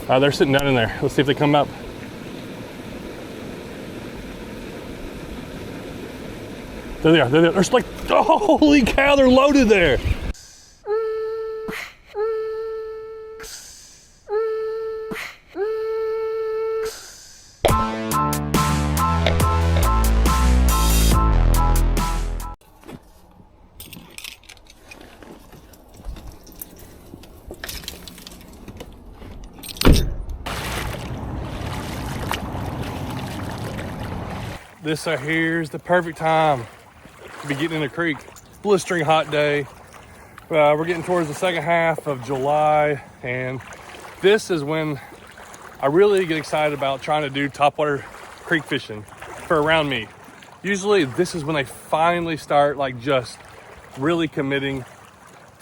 They're sitting down in there. Let's see if they come up. There they are. There they are. There's like, oh, holy cow, they're loaded there. This right here is the perfect time to be getting in the creek. Blistering hot day. We're getting towards the second half of July, and this is when I really get excited about trying to do topwater creek fishing for around me. Usually this is when they finally start like just really committing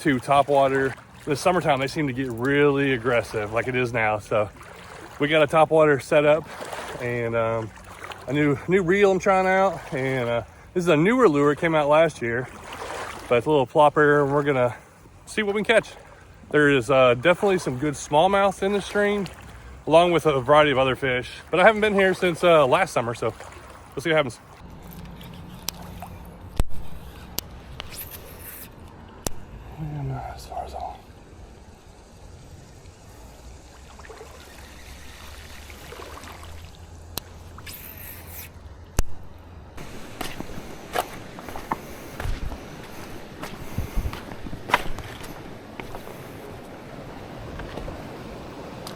to topwater. In the summertime, they seem to get really aggressive like it is now. So we got a topwater set up and a new reel I'm trying out, and this is a newer lure. It came out last year, but it's a little plopper, and we're gonna see what we can catch. There is definitely some good smallmouth in the stream, along with a variety of other fish. But I haven't been here since last summer, so we'll see what happens. And as far as all.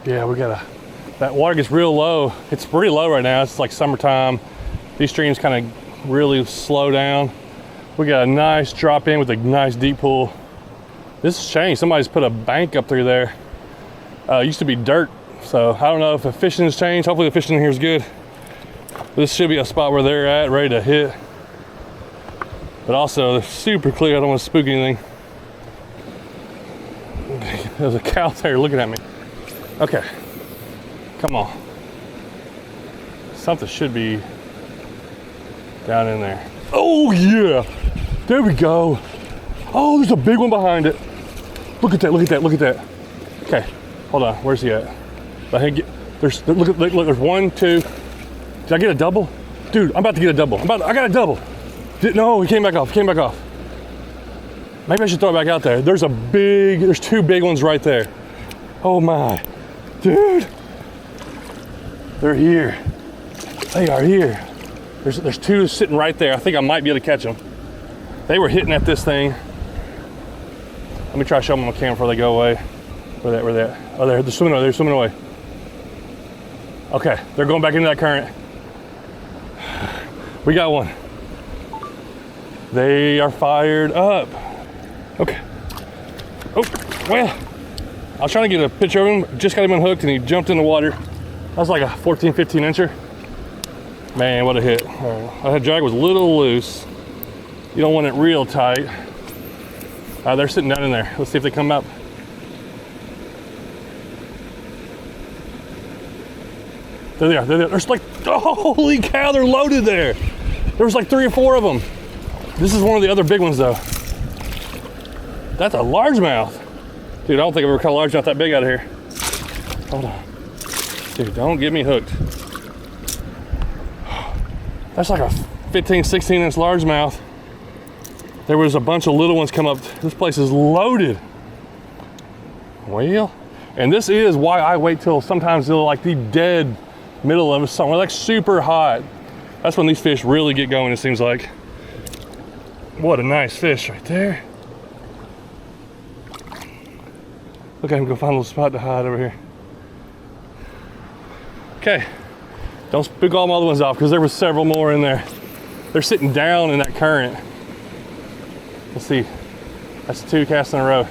Yeah, we got that water gets real low. It's pretty low right now. It's like summertime. These streams kind of really slow down. We got a nice drop in with a nice deep pool. This has changed. Somebody's put a bank up through there. It used to be dirt. So I don't know if the fishing has changed. Hopefully the fishing in here is good. This should be a spot where they're at, ready to hit. But also, they're super clear. I don't want to spook anything. There's a cow there looking at me. Okay, come on. Something should be down in there. Oh yeah, there we go. Oh, there's a big one behind it. Look at that, look at that, look at that. Okay, hold on, where's he at? Look, there's one, two. Did I get a double? Dude, I'm about to get a double. I got a double. No, he came back off, Maybe I should throw it back out there. There's two big ones right there. Oh my. Dude, they're here. They are here. There's two sitting right there. I think I might be able to catch them. They were hitting at this thing. Let me try to show them on the camera before they go away. Where they at? Oh, they're swimming away. They're swimming away. Okay, they're going back into that current. We got one. They are fired up. Okay. Oh, well. I was trying to get a picture of him, just got him unhooked and he jumped in the water. That was like a 14, 15 incher. Man, what a hit. That drag was a little loose. You don't want it real tight. They're sitting down in there. Let's see if they come up. There they are, there they are. There's like, oh, holy cow, they're loaded there. There was like 3 or 4 of them. This is one of the other big ones though. That's a largemouth. Dude, I don't think I've ever caught a largemouth that big out of here. Hold on. Dude, don't get me hooked. That's like a 15, 16 inch largemouth. There was a bunch of little ones come up. This place is loaded. Well, and this is why I wait till sometimes they're like the dead middle of summer, like super hot. That's when these fish really get going, it seems like. What a nice fish right there. Okay, I'm gonna find a little spot to hide over here. Okay, don't spook all my other ones off because there was several more in there. They're sitting down in that current. Let's see, that's 2 casts in a row.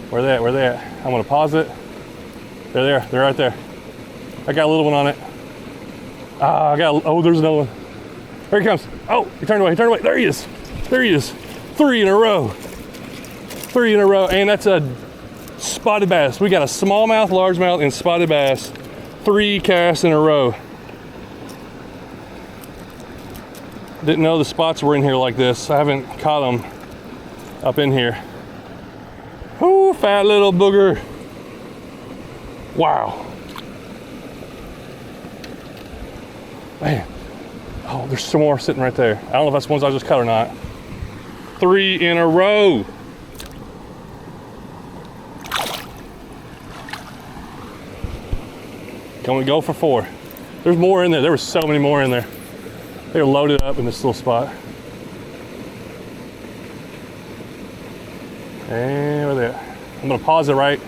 Where they at, where they at? I'm gonna pause it. They're there, they're right there. I got a little one on it. Oh, there's another one. There he comes. Oh, he turned away, There he is. 3 in a row. 3 in a row, and that's a spotted bass. We got a smallmouth, largemouth, and spotted bass. 3 casts in a row. Didn't know the spots were in here like this. I haven't caught them up in here. Ooh, fat little booger. Wow. Man. Oh, there's some more sitting right there. I don't know if that's the ones I just cut or not. 3 in a row. Can we go for 4? There's more in there. There were so many more in there. They were loaded up in this little spot. And where they at? I'm gonna pause it right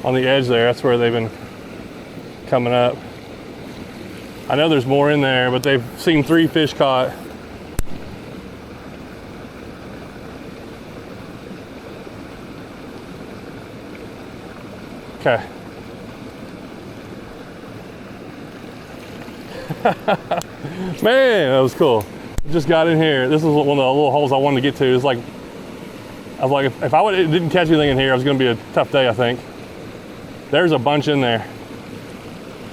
on the edge there. That's where they've been coming up. I know there's more in there, but they've seen 3 fish caught. Okay. Man, that was cool. Just got in here. This is one of the little holes I wanted to get to. It's like, I was like, if I didn't catch anything in here, it was gonna be a tough day, I think. There's a bunch in there.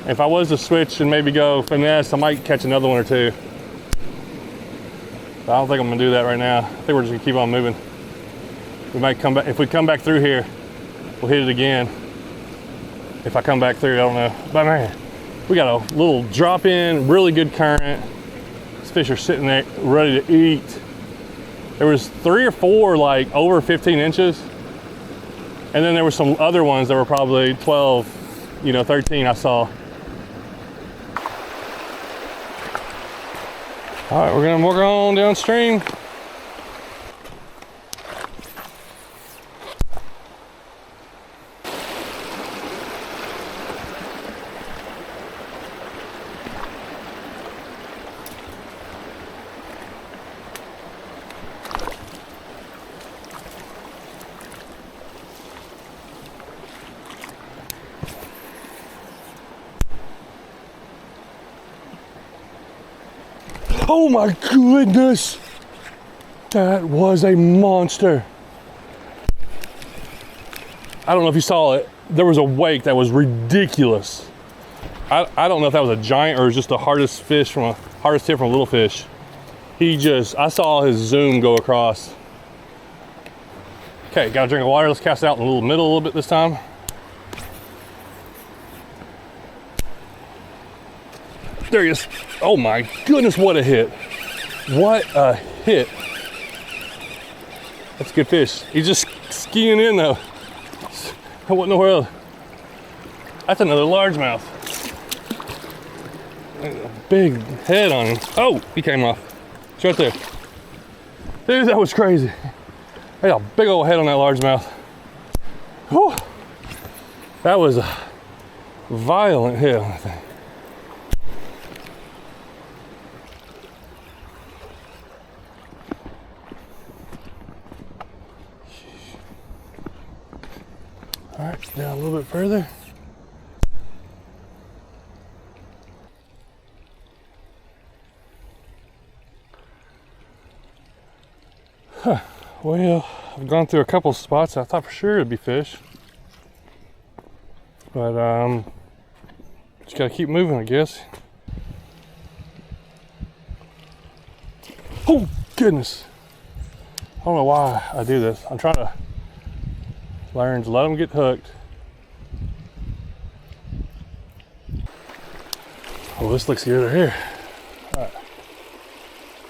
If I was to switch and maybe go finesse, I might catch another one or 2. But I don't think I'm gonna do that right now. I think we're just gonna keep on moving. We might come back, if we come back through here, we'll hit it again. If I come back through, I don't know. But man, we got a little drop in, really good current. These fish are sitting there ready to eat. There was 3 or 4 like over 15 inches. And then there were some other ones that were probably 12, 13 I saw. All right, we're gonna walk on downstream. Oh my goodness, that was a monster. I don't know if you saw it. There was a wake that was ridiculous. I don't know if that was a giant or just the hardest tip from a little fish. I saw his zoom go across. Okay, got a drink of water. Let's cast it out in the middle a little bit this time. There he is. Oh my goodness, what a hit. What a hit. That's a good fish. He's just skiing in though. What in the world? That's another largemouth. A big head on him. Oh, he came off. It's right there. Dude, that was crazy. I got a big old head on that largemouth. Whew. That was a violent hit on that thing. All right, down a little bit further. Huh. Well, I've gone through a couple spots. I thought for sure it'd be fish, but just gotta keep moving, I guess. Oh goodness! I don't know why I do this. I'm trying to learn to let them get hooked. Oh, this looks good right here. All right,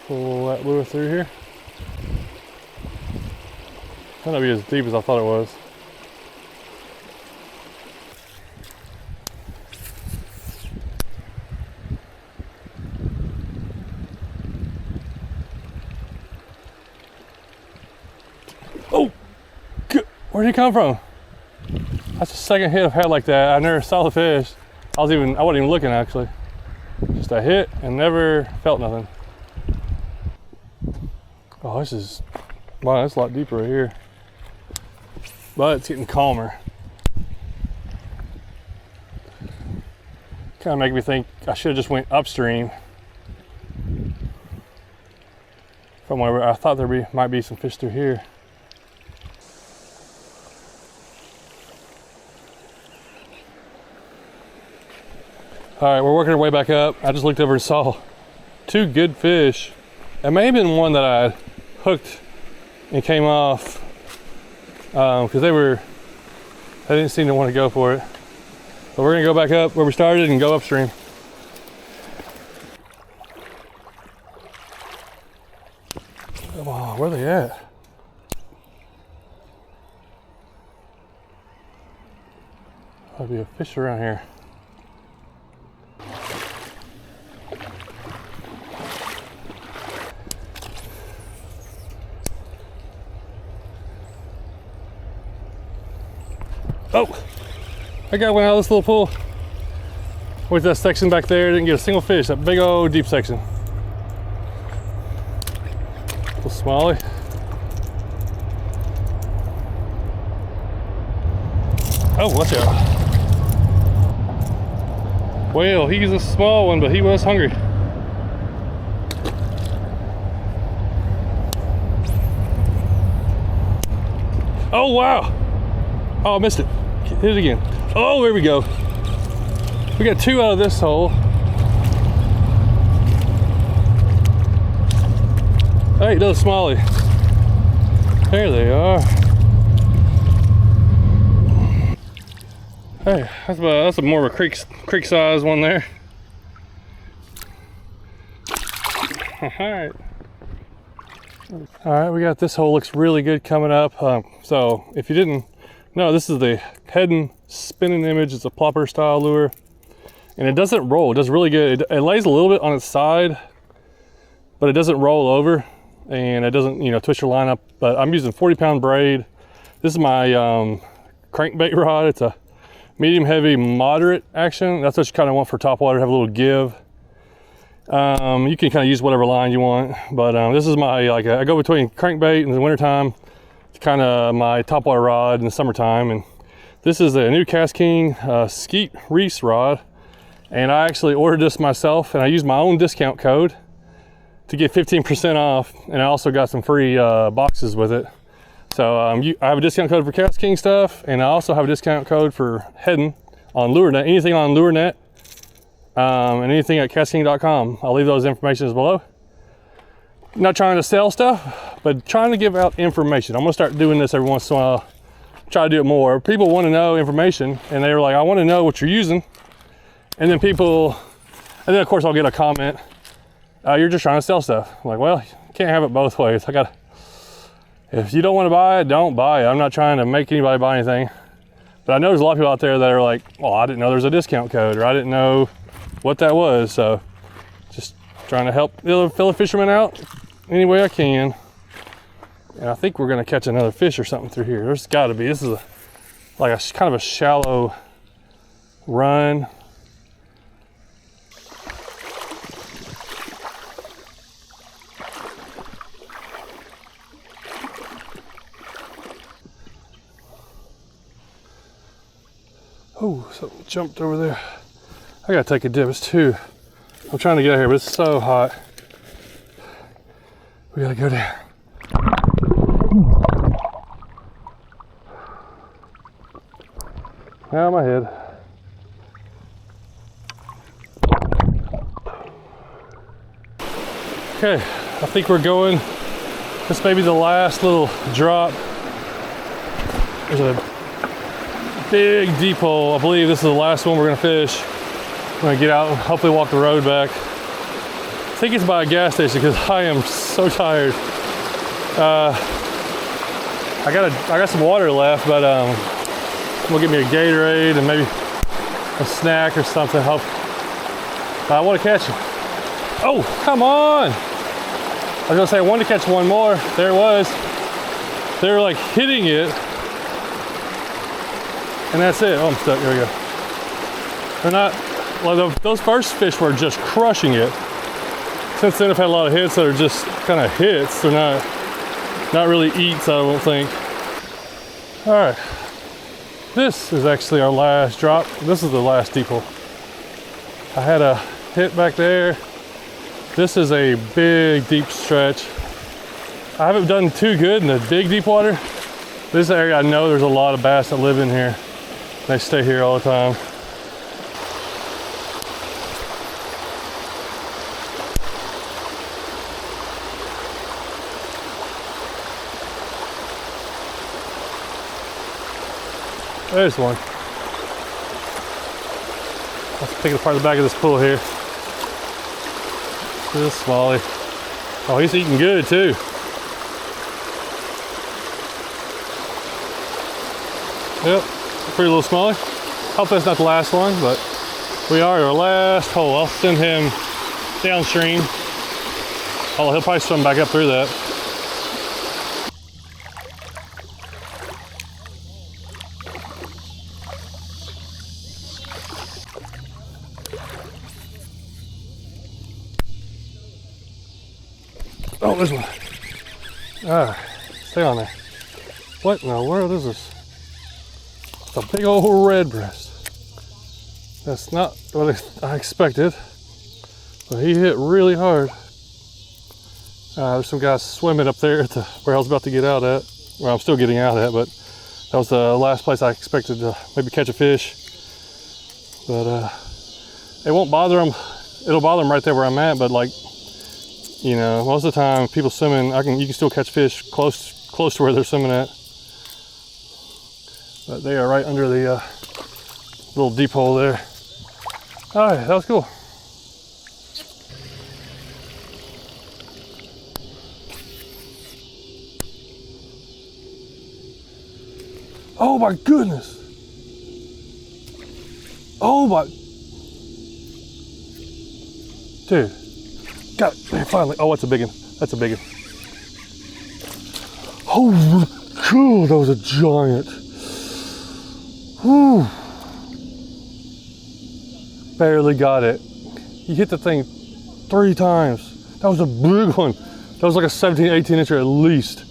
pull that lure through here. Might not be as deep as I thought it was. Oh, good. Where'd he come from? That's the second hit I've had like that. I never saw the fish. I wasn't even looking actually. Just a hit and never felt nothing. Oh, wow, that's a lot deeper right here. But it's getting calmer. Kind of make me think I should have just went upstream from where I thought might be some fish through here. All right, we're working our way back up. I just looked over and saw 2 good fish. It may have been one that I hooked and came off because they didn't seem to want to go for it. So we're gonna go back up where we started and go upstream. Oh, where are they at? There'll be a fish around here. Oh, I got one out of this little pool. With that section back there, didn't get a single fish, that big old deep section. Little smallie. Oh, watch out. Well, he's a small one, but he was hungry. Oh, wow. Oh, I missed it. Hit it again. Oh, there we go. We got two out of this hole. Hey, another smallie. There they are. Hey, that's a more of a creek size one there. All right, we got this hole. Looks really good coming up. So if you didn't know, this is the head spinning image. It's a plopper style lure, and it doesn't roll. It does really good. It lays a little bit on its side, but it doesn't roll over, and it doesn't, twist your line up. But I'm using 40-pound braid. This is my crankbait rod. It's a medium heavy moderate action. That's what you kind of want for topwater, have a little give. You can kind of use whatever line you want, but this is my, I go between crankbait in the wintertime. It's kind of my topwater rod in the summertime. And this is a new Cast King skeet Reese rod, and I actually ordered this myself, and I used my own discount code to get 15% off, and I also got some free boxes with it. So I have a discount code for Cast King stuff, and I also have a discount code for heading on LureNet. Anything on LureNet and anything at castking.com. I'll leave those informations below. Not trying to sell stuff, but trying to give out information. I'm gonna start doing this every once in a while. Try to do it more. People want to know information, and they're like, I want to know what you're using. And then of course I'll get a comment, you're just trying to sell stuff. I'm like, well, you can't have it both ways. If you don't want to buy it, don't buy it. I'm not trying to make anybody buy anything. But I know there's a lot of people out there that are like, well, I didn't know there's a discount code, or I didn't know what that was. So just trying to help the other fellow fishermen out any way I can. And I think we're gonna catch another fish or something through here. There's gotta be. This is like a kind of a shallow run. Oh, something jumped over there. I gotta take a dip. It's too. I'm trying to get out here, but it's so hot. We gotta go down. Out of my head. Okay, I think we're going. This may be the last little drop. There's a big deep hole. I believe this is the last one we're gonna fish. I'm gonna get out and hopefully walk the road back. I think it's by a gas station because I am so tired. I got some water left, but I'm gonna get me a Gatorade and maybe a snack or something. I want to catch it. Oh, come on! I was gonna say I wanted to catch one more. There it was. They were like hitting it. And that's it. Oh, I'm stuck. There we go. They're not, well, those first fish were just crushing it. Since then, I've had a lot of hits that are just kind of hits. They're not really eats, I don't think. All right. This is actually our last drop. This is the last deep hole. I had a hit back there. This is a big, deep stretch. I haven't done too good in the big deep water. This area, I know there's a lot of bass that live in here. They stay here all the time. There's one. Let's take it apart the back of this pool here. This smallie. Oh, he's eating good too. Yep, pretty little smallie. Hope that's not the last one, but we are at our last hole. I'll send him downstream. Oh, he'll probably swim back up through that. Oh, there's one. Stay on there. What in the world is this? It's a big old red breast. That's not what I expected, but he hit really hard. There's some guys swimming up there at where I was about to get out at. Well, I'm still getting out at, but that was the last place I expected to maybe catch a fish. But it won't bother them. It'll bother them right there where I'm at, but like, you know, most of the time people swimming, you can still catch fish close to where they're swimming at. But they are right under the little deep hole there. All right, that was cool. Oh my goodness. Oh my. Dude. Got it. Man, finally. Oh, that's a big one. That's a big one. Oh, cool. That was a giant. Whew. Barely got it. He hit the thing 3 times. That was a big one. That was like a 17, 18 incher at least.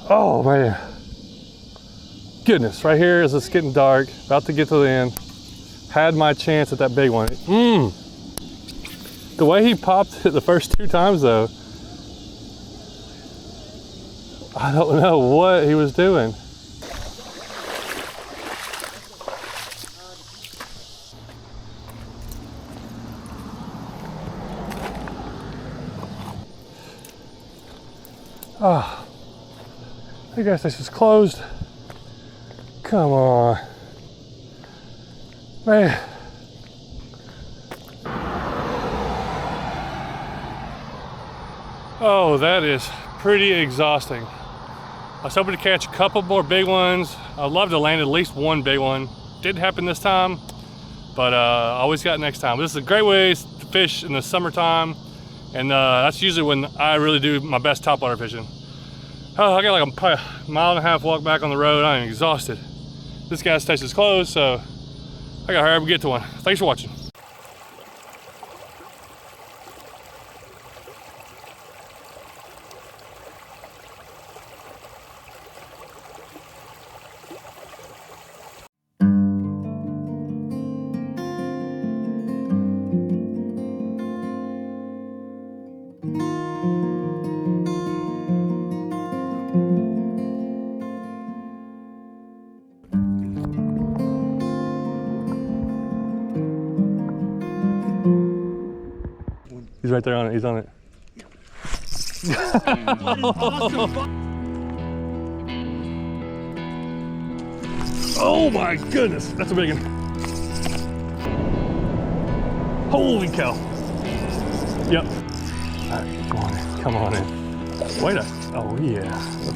Oh man. Goodness, right here as it's getting dark, about to get to the end. Had my chance at that big one. The way he popped it the first 2 times though, I don't know what he was doing. Ah, the gas station's closed. Come on, man. Oh, that is pretty exhausting. I was hoping to catch a couple more big ones. I'd love to land at least one big one. Didn't happen this time, but I always got next time. This is a great way to fish in the summertime, and that's usually when I really do my best topwater fishing. Oh, I got like probably a mile and a half walk back on the road. I am exhausted. This gas station's closed, so I gotta hurry up and get to one. Thanks for watching. He's right there on it. He's on it. Oh my goodness, that's a big one. Holy cow. Yep. All right, come on in. Come on in. Wait a. Oh yeah.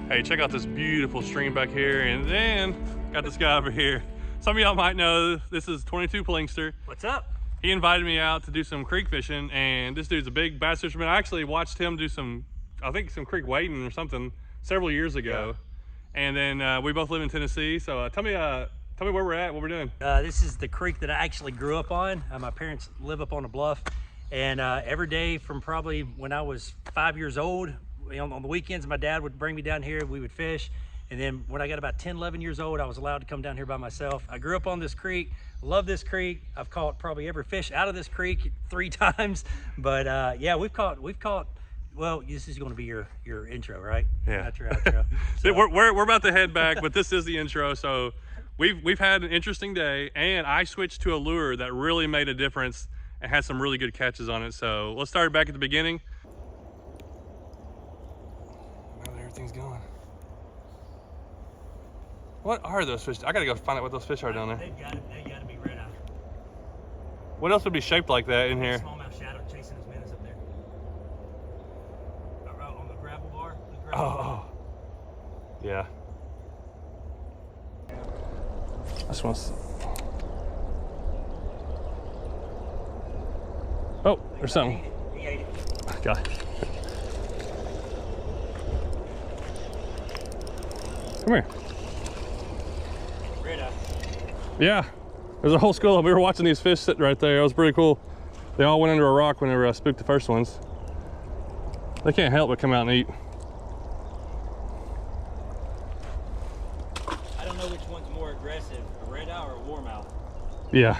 Hey, check out this beautiful stream back here, and then got this guy over here. Some of y'all might know this is 22 Plinkster. What's up? He invited me out to do some creek fishing, and this dude's a big bass fisherman. I actually watched him do some creek wading or something several years ago. Yeah. And then we both live in Tennessee, so tell me where we're at, what we're doing. This is the creek that I actually grew up on. My parents live up on a bluff, and every day from probably when I was 5 years old, on the weekends, my dad would bring me down here, we would fish. And then when I got about 10, 11 years old, I was allowed to come down here by myself. I grew up on this creek, love this creek. I've caught probably every fish out of this creek 3 times. But yeah, we've caught Well, this is going to be your intro, right? Yeah. Not your outro. So, We're about to head back, but this is the intro. So we've had an interesting day, and I switched to a lure that really made a difference and had some really good catches on it. So let's start back at the beginning. Now that everything's going. What are those fish? I gotta go find out what those fish are down there. They gotta be red eye. What else would be shaped like that in here? Smallmouth shadow chasing his minnows up there. On the gravel bar. Oh. Yeah. I just want to. Oh, there's something. He ate it. Got it. Come here. Red eye. Yeah. There's a whole school. We were watching these fish sitting right there. It was pretty cool. They all went under a rock whenever I spooked the first ones. They can't help but come out and eat. I don't know which one's more aggressive, a red eye or a warmouth. Yeah.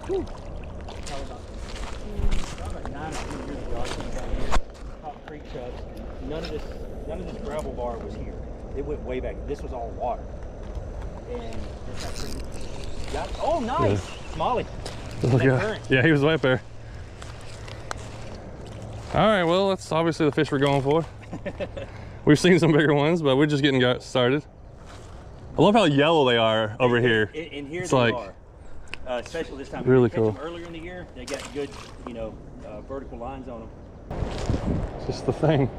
About 9 or 10 years ago, I came down here, caught creek chubs. None of this gravel bar was here. It went way back. This was all water. And oh, nice, yeah. Smalley. Look at, yeah, he was way up there. All right, well, that's obviously the fish we're going for. We've seen some bigger ones, but we're just getting started. I love how yellow they are over here. In here it's they like, are. Especially this time. Really cool. cool. Earlier in the year, they got good, vertical lines on them. It's just the thing.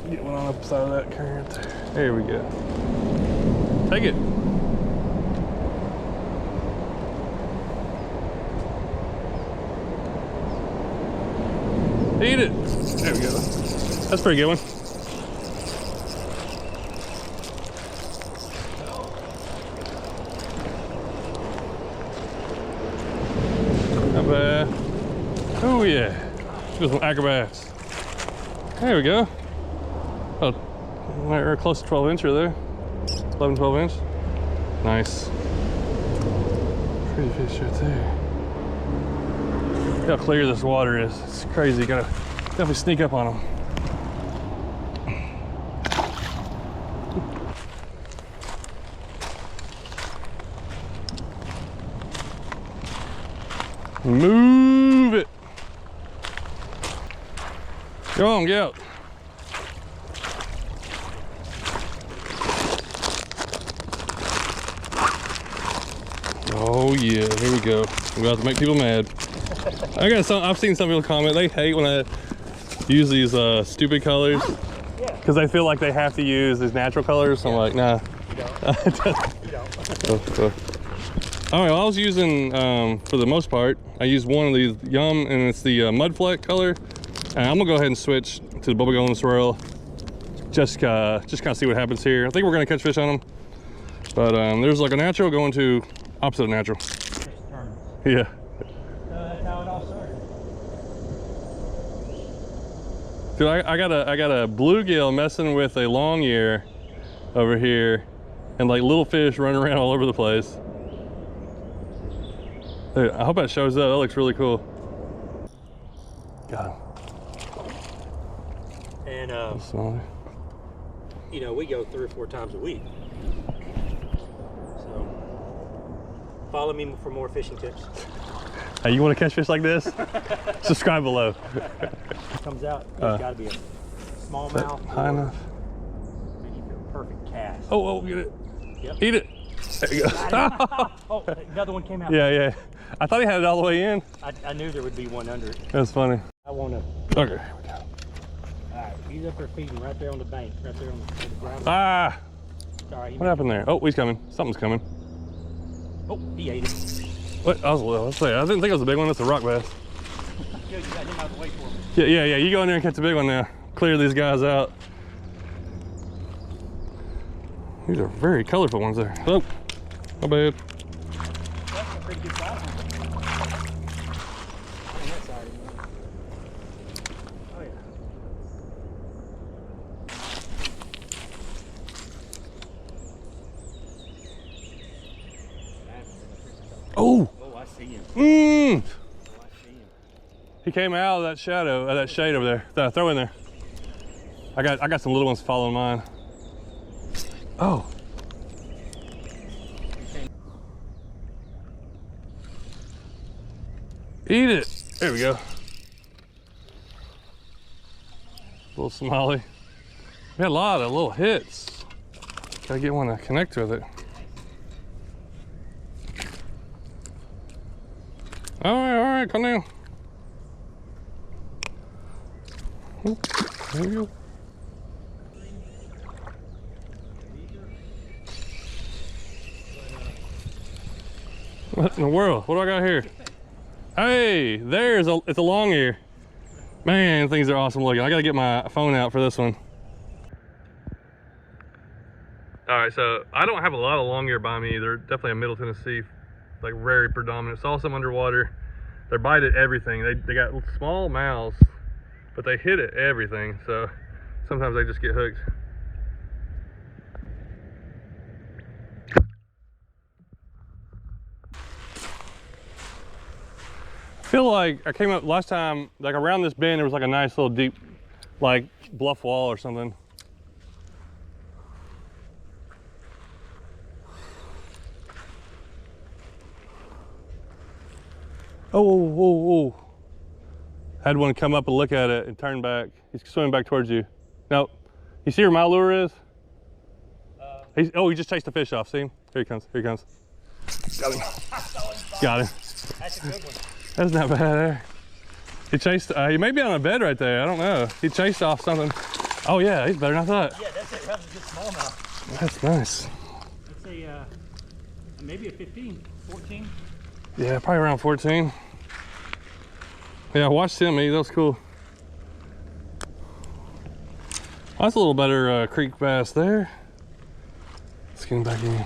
Get one on the side of that current. There we go. Take it. Eat it. There we go. That's a pretty good one. Not bad. Oh yeah. Just some acrobats. There we go. Oh, we're close to 12 incher there. 11, 12 inch. Nice. Pretty fish right there. Look how clear this water is. It's crazy. You gotta definitely sneak up on them. Move it. Go on, get out. Oh yeah, here we go. We're about to make people mad. I've seen some people comment they hate when I use these stupid colors because they feel like they have to use these natural colors. So I'm like, nah. You don't. You don't. All right, well, I was using, for the most part, I used one of these Yum, and it's the Mud Fleck color. And I'm gonna go ahead and switch to the Bubble Golden Swirl. Just kind of see what happens here. I think we're gonna catch fish on them. But there's like a natural going to opposite of natural. Yeah. That's how it all started. Dude, I got a bluegill messing with a long ear over here, and like little fish running around all over the place. Dude, I hope that shows up. That looks really cool. Got him. And we go 3 or 4 times a week. So follow me for more fishing tips. Hey, you want to catch fish like this? Subscribe below. Comes out, there's got to be a smallmouth. High enough. Perfect cast. Oh, get it. Yep. Eat it. There you go. Oh, another one came out. Yeah. I thought he had it all the way in. I knew there would be one under it. That's funny. I want to. Okay, here we go. All right, he's up there feeding right there on the bank, right there on the ground. Ah! Sorry. What happened there? Oh, he's coming. Something's coming. Oh, he ate it. What? I was a little. Let's say I didn't think it was a big one. That's a rock bass. Good, you got him out of the way for me. Yeah. You go in there and catch a big one now. Clear these guys out. These are very colorful ones there. Oh, my bad. That's a pretty good size one. On that side, oh, yeah. Oh! Oh, I see him. Mmm. Oh, I see him. He came out of that shadow, that shade over there. Throw in there. I got some little ones following mine. Oh. Eat it. There we go. Little smiley. We had a lot of little hits. Gotta get one to connect with it. All right, come down. Oh, there you go. What in the world? What do I got here? Hey, it's a long ear. Man, things are awesome looking. I gotta get my phone out for this one. All right, so I don't have a lot of long ear by me. They're definitely a Middle Tennessee, like very predominant. Saw some underwater. They bite at everything. They got small mouths, but they hit at everything. So sometimes they just get hooked. I feel like I came up last time, like around this bend, there was like a nice little deep, like bluff wall or something. Oh. Had one come up and look at it and turn back. He's swimming back towards you. No, you see where my lure is? He just chased the fish off. See him? Here he comes. Got him. Got him. That's a good one. That's not bad there. He chased, he may be on a bed right there. I don't know. He chased off something. Oh yeah, he's better than I thought. Yeah, that's a good smallmouth. That's nice. I'd say maybe a 15, 14. Yeah, probably around 14. Yeah, I watched him eat. That was cool. That's a little better creek bass there. Let's get him back in.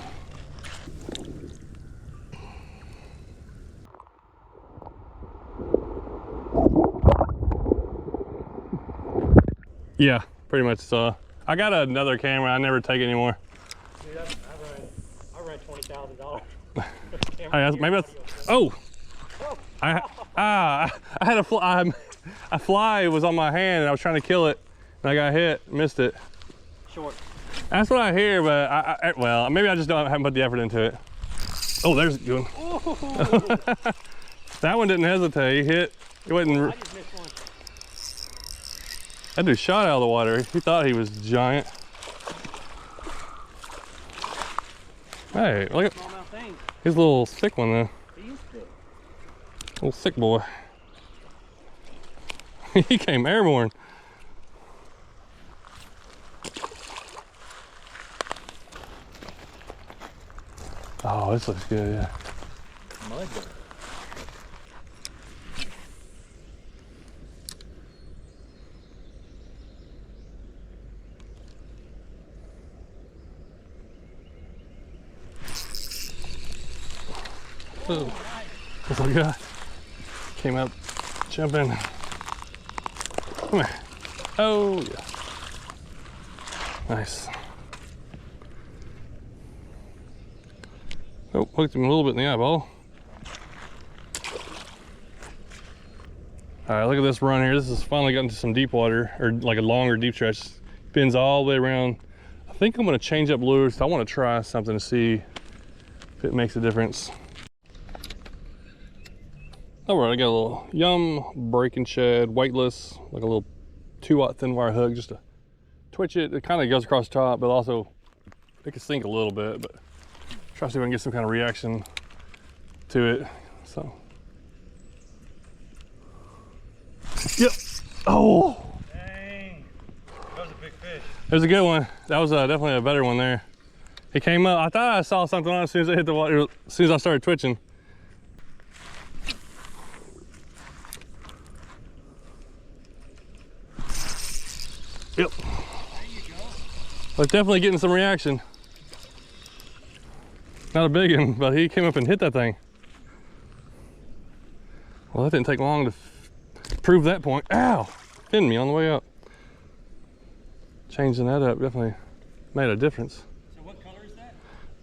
Yeah, pretty much so. I got another camera. I never take it anymore. Dude, I run $20,000. Maybe that's, oh! I had a fly. A fly was on my hand and I was trying to kill it and I got hit, missed it. Short. That's what I hear, but well, maybe I just haven't put the effort into it. Oh, there's a good one. That one didn't hesitate. He hit. It wasn't. I just missed one. That dude shot out of the water. He thought he was giant. Hey, look at his little thick one though. He is thick. Little thick boy. He came airborne. Oh, this looks good, yeah. Mud. Oh, nice. Look at that. Came up, jumping. Come here. Oh, yeah. Nice. Oh, hooked him a little bit in the eyeball. All right, look at this run here. This has finally gotten to some deep water, or like a longer deep stretch. Bends all the way around. I think I'm gonna change up lures. So I wanna try something to see if it makes a difference. All right, I got a little Yum break and shed, weightless, like a little 2-aught thin wire hook, just to twitch it. It kind of goes across the top, but also it can sink a little bit, but try to see if I can get some kind of reaction to it. So, yep. Oh, Dang, that was a big fish. it was a good one. That was definitely a better one there. He came up. I thought I saw something on it as soon as I hit the water, as soon as I started twitching. Yep. There you go. I was definitely getting some reaction. Not a big one, but he came up and hit that thing. Well, that didn't take long to prove that point. Ow! Pinned me on the way up. Changing that up definitely made a difference. So what color is that?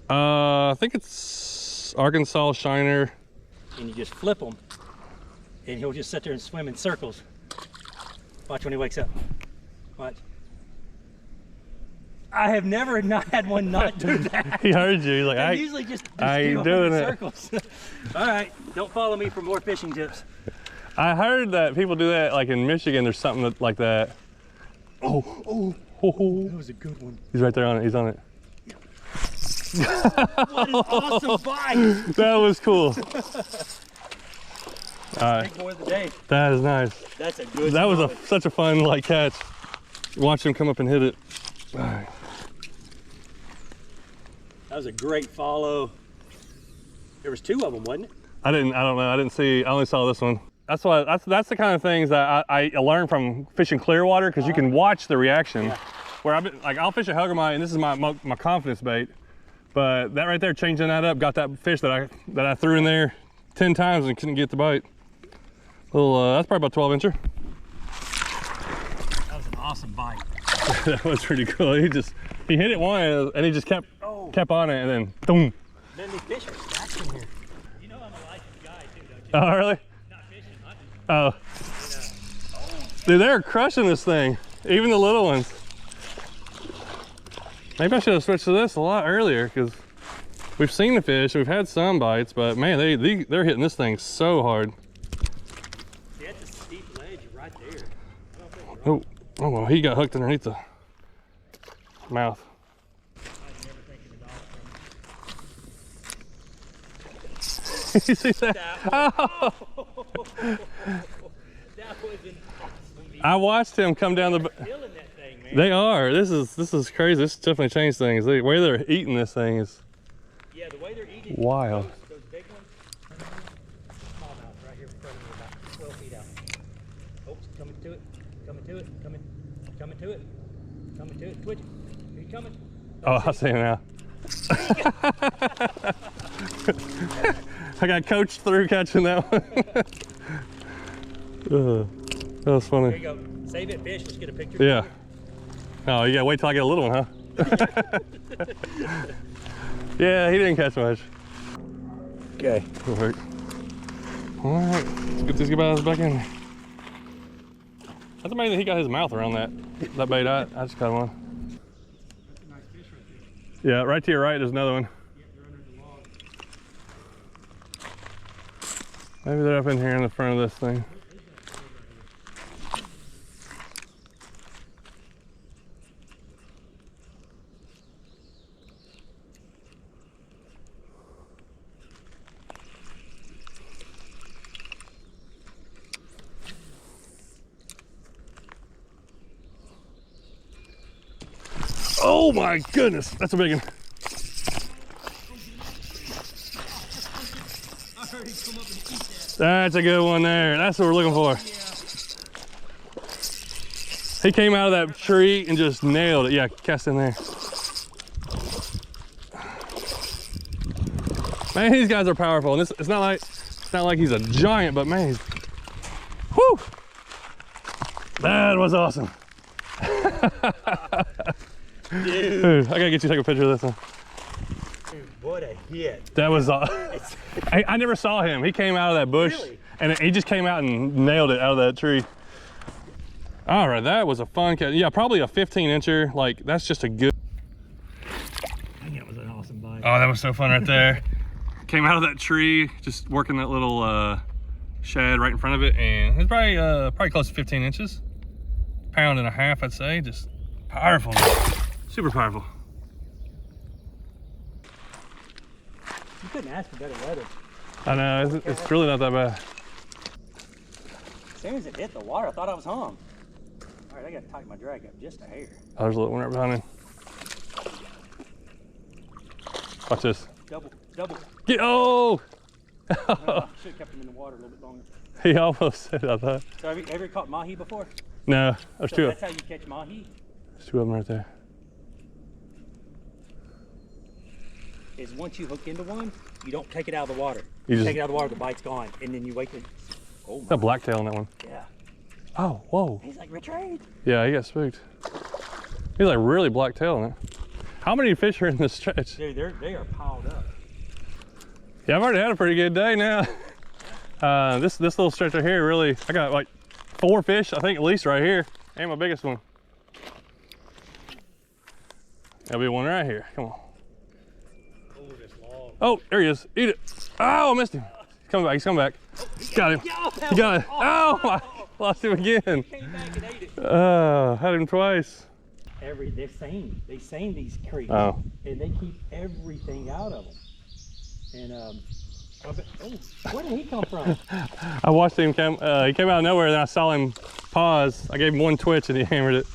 I think it's Arkansas Shiner. and you just flip him, and he'll just sit there and swim in circles. Watch when he wakes up. Watch. I have never not had one not do that. He heard you. He's like, I usually just I ain't do doing in it. circles. All right, don't follow me for more fishing tips. I heard that people do that, like in Michigan, there's something like that. Oh. That was a good one. He's right there on it. He's on it. What an awesome bite. That was cool. Big boy of the day. That is nice. That's a good That was one. such a fun like catch. Watch him come up and hit it. All right. That was a great follow. There was 2 of them, wasn't it? I don't know. I didn't see. I only saw this one. That's the kind of things that I learned from fishing clear water, because you can watch the reaction. Yeah. Where I'll fish a huggermite, and this is my confidence bait, but that right there, changing that up, got that fish that I threw in there 10 times and couldn't get the bite. That's probably about 12 incher. That was an awesome bite. That was pretty cool. He hit it one and he just kept on it, and then boom. Then these fish are stacked in here. You know I'm a licensed guy too, don't you? Oh really? Not fishing, hunting. Oh. Dude, they're crushing this thing. Even the little ones. Maybe I should have switched to this a lot earlier, because we've seen the fish, we've had some bites, but man, they're hitting this thing so hard. See, that's a steep ledge right there. Oh well, he got hooked underneath the mouth. I'd never think of the dolphin. You see that? Oh. That was an awesome. I watched him come down the. Feeling that thing, man. They are. This is crazy. This definitely changed things. The way they're eating this thing is. Yeah, the way they're eating. Wild. Those big ones. Smallmouth right here in front of me, about 12 feet out. Oh, coming to it. Coming to it. Coming to it. Coming to it. Twitch. Are you coming? Oh, I see him now. I got coached through catching that one. That was funny. There you go. Save it, fish. Let's get a picture. Yeah. Oh, you gotta wait till I get a little one, huh? Yeah, he didn't catch much. Okay. Perfect. All right, let's get these guys back in. That's amazing he got his mouth around that bait. I just got one. That's a nice fish right there. Yeah, right to your right, there's another one. Yeah, they're under the log. Maybe they're up in here in the front of this thing. Oh my goodness, that's a big one. I heard him come up and eat that. That's a good one there. That's what we're looking for. Yeah. He came out of that tree and just nailed it. Yeah, cast in there. Man, these guys are powerful. And it's not like he's a giant, but man, whew! That was awesome. Dude, I gotta get you to take a picture of this one. Dude, what a hit. That was I never saw him. He came out of that bush, Really? and he just came out and nailed it out of that tree. All right, that was a fun catch. Yeah, probably a 15-incher. Like, that's just a good. I think that was an awesome bite. Oh, that was so fun right there. Came out of that tree, just working that little shed right in front of it, and it's probably close to 15 inches. Pound and a half, I'd say. Just powerful. Super powerful. You couldn't ask for better weather. I know, it's really not that bad. As soon as it hit the water, I thought I was hung. All right, I gotta tighten my drag up just a hair. Oh, there's a little one right behind him. Watch this. Double. Get, oh! I should have kept him in the water a little bit longer. He almost said, I thought. So have you ever caught mahi before? No, there's So two. that's how you catch mahi, There's two of them right there. is once you hook into one, you don't take it out of the water. You just- take it out of the water, the bite's gone, and then you wait till, oh my, Got blacktail on that one. yeah. Oh, whoa. He's like, retrieve. Yeah, he got spooked. He's like really blacktail on it. How many fish are in this stretch? Dude, they are piled up. Yeah, I've already had a pretty good day now. This little stretch right here, really, I got like 4 fish, I think, at least right here, and my biggest one. There'll be one right here. Come on. Oh, there he is. Eat it. Oh, I missed him. He's coming back. He's coming back. Got him. He got it. Oh, I lost him again. Came back and ate it. Had him twice. They're sane. They sane these creeks. Oh. And they keep everything out of them. And where did he come from? I watched him come. He came out of nowhere, and I saw him pause. I gave him one twitch, and he hammered it.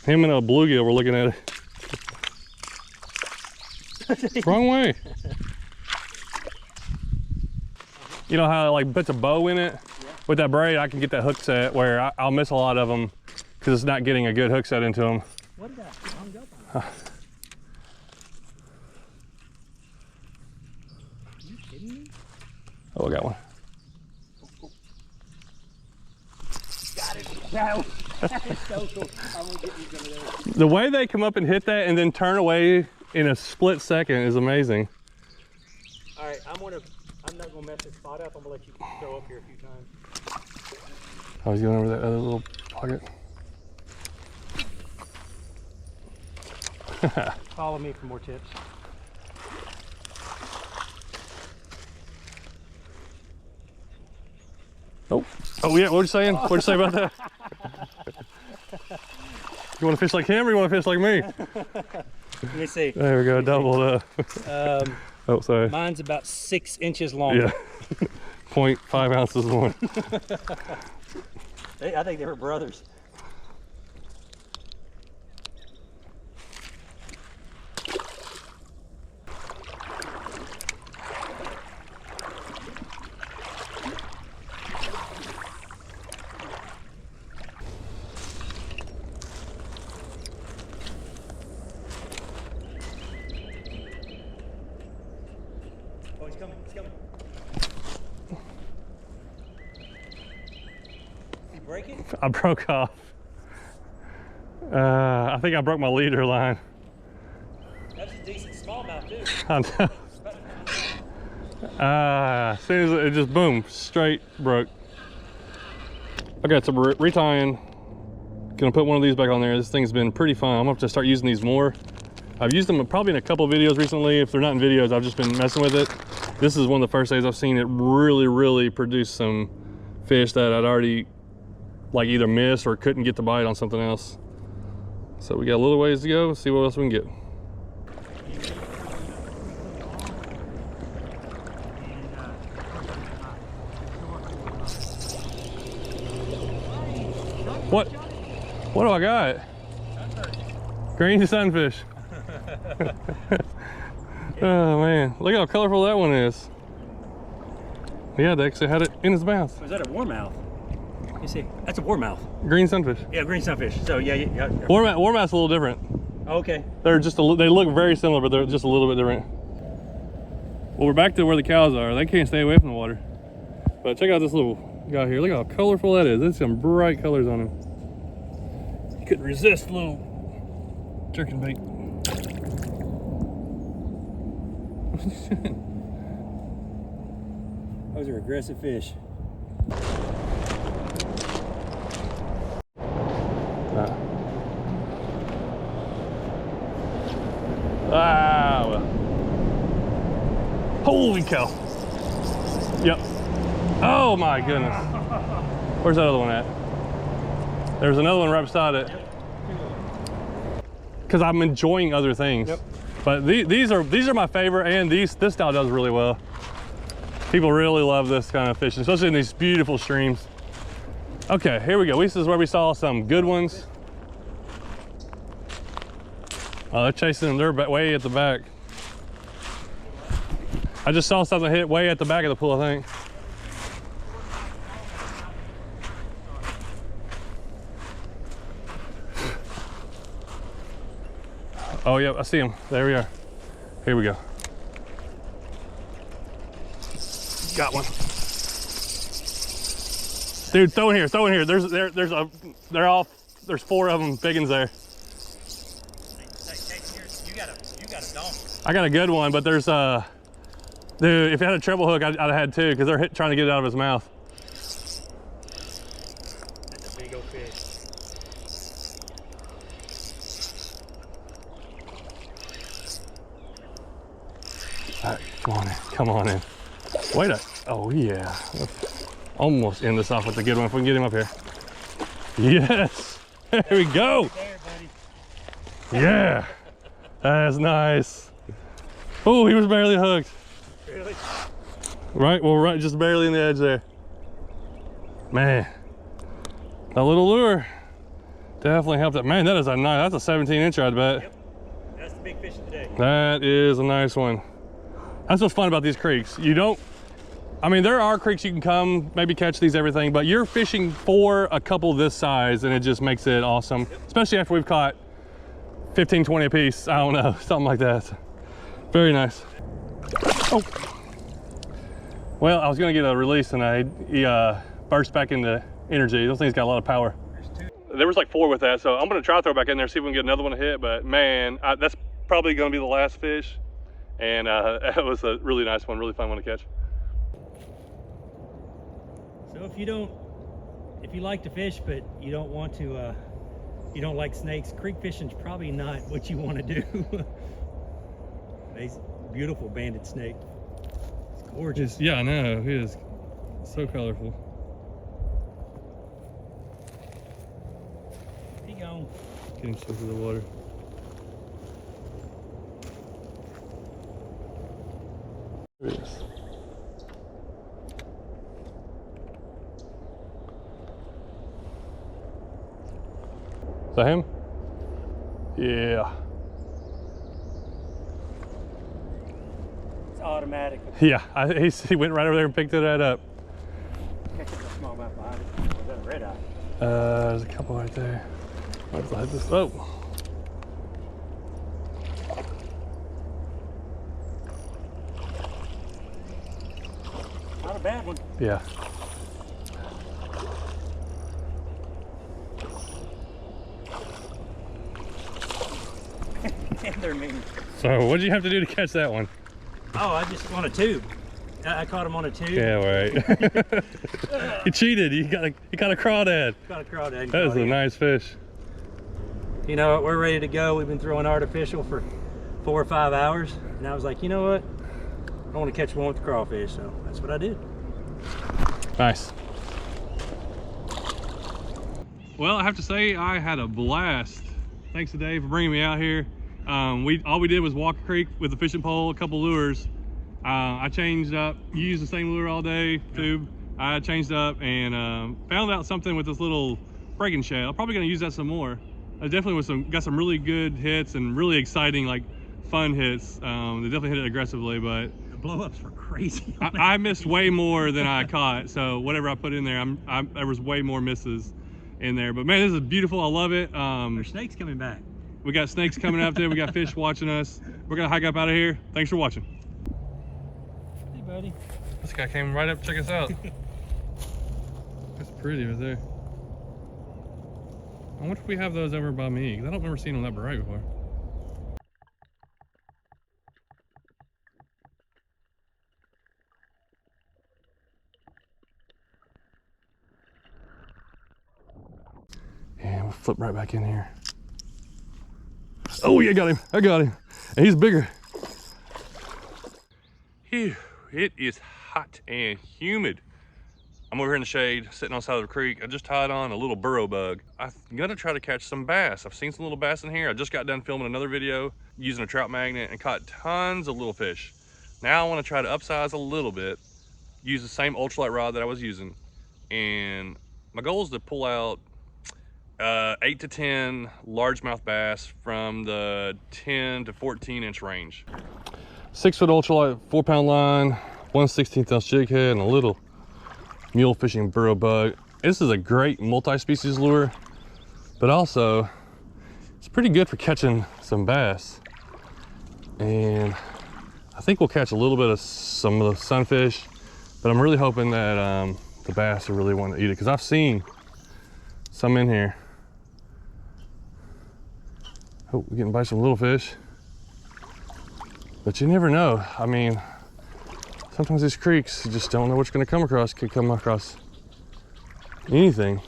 Him and a bluegill were looking at it. Wrong way. You know how it like puts a bow in it? Yeah. With that braid, I can get that hook set where I'll miss a lot of them because it's not getting a good hook set into them. What did that hung up on? Are you kidding me? Oh, I got one. Got it. That is so cool. I'm gonna get these over there. The way they come up and hit that and then turn away in a split second is amazing. All right, I'm not gonna mess this spot up. I'm gonna let you throw up here a few times. I was going over that other little pocket. Follow me for more tips. Oh yeah, what were you saying? What did you say about that? You want to fish like him or you want to fish like me? Let me see. There we go, doubled up. Oh, sorry. Mine's about 6 inches long. Yeah, 0.5 ounces more. I think they were brothers. Oh, he's coming, he's coming. You break it? I broke off. I think I broke my leader line. That's a decent smallmouth too. I know. As soon as it just boom, straight broke. Okay, so we're retying. Gonna put one of these back on there. This thing's been pretty fun. I'm gonna have to start using these more. I've used them probably in a couple of videos recently. If they're not in videos, I've just been messing with it. This is one of the first days I've seen it really produce some fish that I'd already like either missed or couldn't get the bite on something else. So we got a little ways to go. Let's see what else we can get. What do I got? Green sunfish. Oh man, look how colorful that one is. Yeah, they actually had it in his mouth. Is that a warmouth? You see, that's a warmouth. Green sunfish. Yeah, green sunfish. So yeah. Warmouth's a little different. Okay. They're just they look very similar, but they're just a little bit different. Well, we're back to where the cows are. They can't stay away from the water. But check out this little guy here. Look how colorful that is. There's some bright colors on him. You couldn't resist a little jerking bait. Those are aggressive fish. Well. Holy cow. Yep. Oh my goodness. Where's that other one at? There's another one right beside it. Because I'm enjoying other things. Yep. But these are my favorite, and this style does really well. People really love this kind of fishing, especially in these beautiful streams. Okay, here we go. This is where we saw some good ones. Oh, they're chasing them. They're way at the back. I just saw something hit way at the back of the pool, I think. Oh, yeah, I see him. There we are. Here we go. Got one. Dude, throw in here, throw in here. There's 4 of them, big ones there. You got a donkey. I got a good one, but there's Dude, if I had a treble hook, I'd have had two because they're trying to get it out of his mouth. That's a big old fish. All right, come on in, come on in. Wait a, oh yeah. Let's almost end this off with a good one if we can get him up here. Yes, there we go. There, buddy. Yeah, that's nice. Oh, he was barely hooked. Really? Right, well, right, just barely in the edge there. Man, that little lure definitely helped it. Man, that is a nice, that's a 17-incher, I'd bet. Yep. That's the big fish of the day. That is a nice one. That's what's fun about these creeks. You don't, I mean, there are creeks you can come, maybe catch these, everything, but you're fishing for a couple this size and it just makes it awesome. Yep. Especially after we've caught 15, 20 a piece. I don't know, something like that. Very nice. Oh. Well, I was gonna get a release and he burst back into energy. Those things got a lot of power. There was like 4 with that, so I'm gonna try to throw back in there, see if we can get another one to hit, but man, that's probably gonna be the last fish. And that was a really nice one, really fun one to catch. So if you like to fish, but you don't want to, you don't like snakes, creek fishing's probably not what you want to do. Nice, beautiful banded snake. It's gorgeous. Yeah, I know, he is so colorful. He gone. Get him stuck to the water. There it is. Is that him? Yeah. It's automatic. Yeah, he went right over there and picked it right up. Catch a smallmouth behind it. Was that a red eye? There's a couple right there. Let's hide this. Oh. Not a bad one. Yeah. They're mean. So what did you have to do to catch that one? Oh, I just on a tube. I caught him on a tube. Yeah, right. You cheated. You got a crawdad. Got a crawdad. That is a nice fish. You know what? We're ready to go. We've been throwing artificial for 4 or 5 hours, and I was like, you know what? I want to catch one with the crawfish, so that's what I did. Nice. Well, I have to say I had a blast. Thanks to Dave for bringing me out here. All we did was walk a creek with a fishing pole, a couple lures. I changed up, you used the same lure all day, tube. I changed up and found out something with this little breaking shad. I'm probably gonna use that some more. I definitely got some really good hits and really exciting, like fun hits. They definitely hit it aggressively, but The blow-ups were crazy. I missed way more than I caught. So whatever I put in there, there was way more misses in there. But man, this is beautiful. I love it. There's snakes coming back. We got snakes coming up there. We got fish watching us. We're gonna hike up out of here. Thanks for watching. Hey, buddy. This guy came right up to check us out. That's pretty right there. I wonder if we have those over by me, because I don't remember seeing them that bright before. And we'll flip right back in here. Oh yeah, got him. I got him. And he's bigger. Phew, it is hot and humid. I'm over here in the shade, sitting on the side of the creek. I just tied on a little burrow bug. I'm gonna try to catch some bass. I've seen some little bass in here. I just got done filming another video using a trout magnet and caught tons of little fish. Now I wanna try to upsize a little bit, use the same ultralight rod that I was using. And my goal is to pull out 8 to 10 largemouth bass from the 10 to 14 inch range. 6 foot ultralight, 4 pound line, 1/16 ounce jig head, and a little mule fishing burrow bug. This is a great multi-species lure, but also it's pretty good for catching some bass. And I think we'll catch a little bit of some of the sunfish, but I'm really hoping that the bass are really wanting to eat it, because I've seen some in here. Oh, we're getting by some little fish, but you never know. I mean, Sometimes these creeks, you just don't know what you're gonna come across. Could come across anything.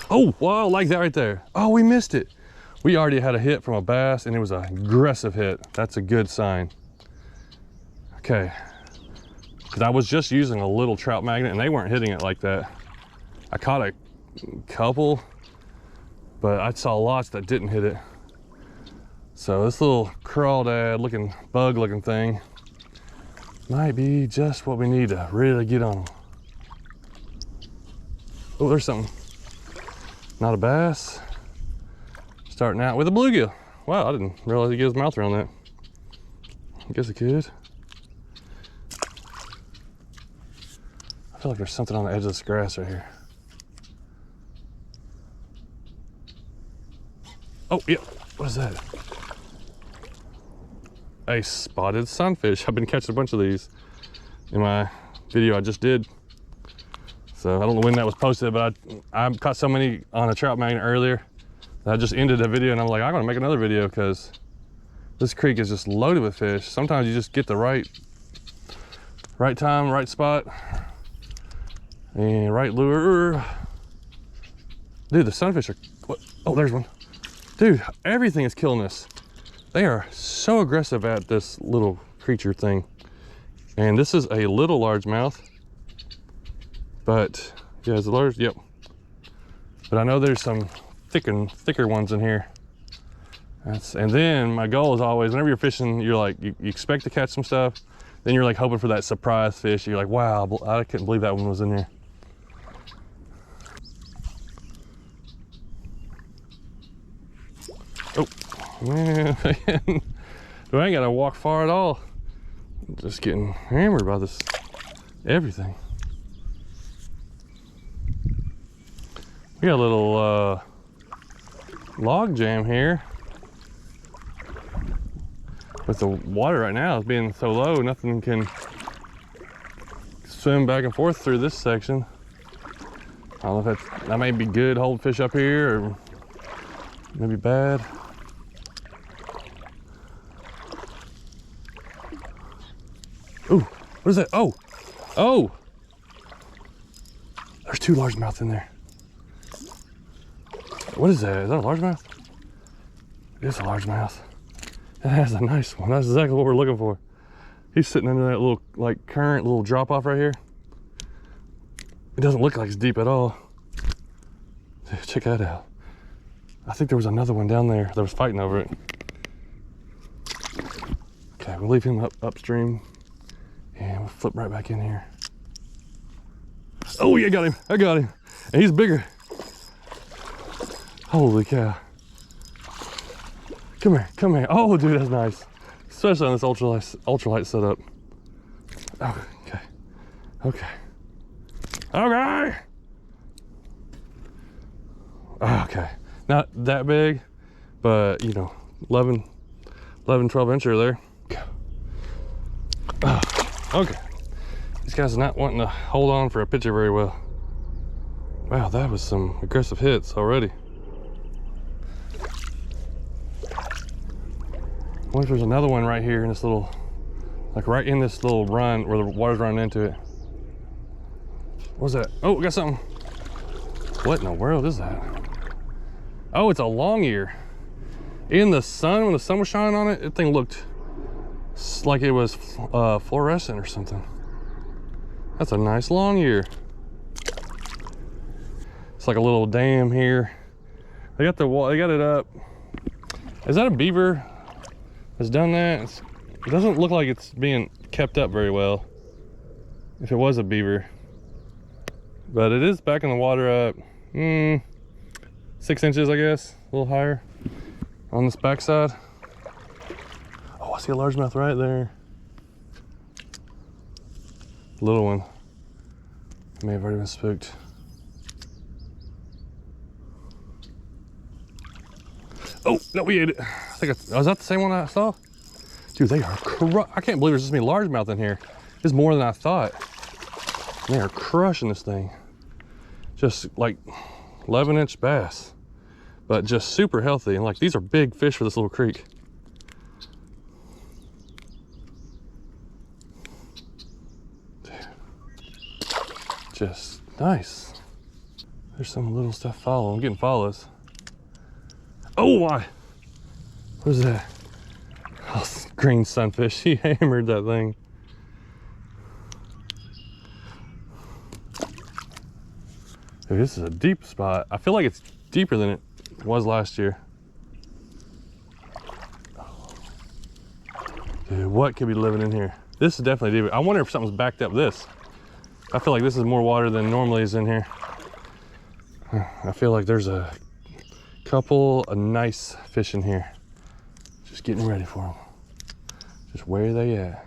Oh, wow, like that right there. Oh, we missed it. We already had a hit from a bass and it was an aggressive hit. That's a good sign. Okay. Because I was just using a little trout magnet and they weren't hitting it like that. I caught a couple, but I saw lots that didn't hit it. So this little crawdad looking, bug looking thing might be just what we need to really get on them. Oh, there's something. Not a bass. Starting out with a bluegill. Wow, I didn't realize he get his mouth around that. I guess it could. I feel like there's something on the edge of this grass right here. Oh, yeah. What is that? A spotted sunfish. I've been catching a bunch of these in my video I just did. So I don't know when that was posted, but I caught so many on a trout magnet earlier that I just ended the video and I'm like, I'm gonna make another video because this creek is just loaded with fish. Sometimes you just get the right time, right spot, and right lure. Dude, the sunfish are, what? Oh, there's one. Dude, everything is killing us. They are so aggressive at this little creature thing. And this is a little largemouth, but yeah, it's a large, yep. But I know there's some thicker ones in here. And then my goal is always, whenever you're fishing, you're like, you expect to catch some stuff, then you're like hoping for that surprise fish. You're like, wow, I couldn't believe that one was in there. Oh, man, I ain't gotta walk far at all. I'm just getting hammered by this, everything. We got a little log jam here. With the water right now is being so low, nothing can swim back and forth through this section. I don't know if that may be good holding fish up here or maybe bad. Ooh, what is that? Oh, oh! There's two largemouth in there. What is that? Is that a largemouth? It is a largemouth. That's a nice one. That's exactly what we're looking for. He's sitting under that little, like, current little drop off right here. It doesn't look like it's deep at all. Dude, check that out. I think there was another one down there that was fighting over it. Okay, we'll leave him upstream. And we'll flip right back in here. Oh yeah, I got him. And he's bigger. Holy cow. Come here. Oh dude, that's nice. Especially on this ultralight setup. Oh, okay. Okay. Not that big, but you know, 11, 12 incher there. Okay. These guys are not wanting to hold on for a picture very well. Wow, that was some aggressive hits already. I wonder if there's another one right here in this little, like right in this little run where the water's running into it. What's that? Oh, we got something. What in the world is that? Oh, it's a long ear. In the sun, when the sun was shining on it, that thing looked like it was fluorescent or something. That's a nice long ear. It's like a little dam here. They got it up. Is that a beaver that's done that? It doesn't look like it's being kept up very well. If it was a beaver, but it is backing the water up 6 inches, I guess, a little higher on this backside. Oh, I see a largemouth right there. Little one. May have already been spooked. Oh, no, we ate it. I think was that the same one I saw? Dude, they are I can't believe there's this many largemouth in here. It's more than I thought. They are crushing this thing. Just like 11-inch bass, but just super healthy. And like, these are big fish for this little creek. Delicious. Nice. There's some little stuff following. I'm getting follows. Oh, why? What is that? Oh, green sunfish. He hammered that thing. Dude, this is a deep spot. I feel like it's deeper than it was last year. Dude, what could be living in here? This is definitely deep. I wonder if something's backed up this. I feel like this is more water than normally is in here. I feel like there's a couple of nice fish in here. Just getting ready for them. Just where are they at?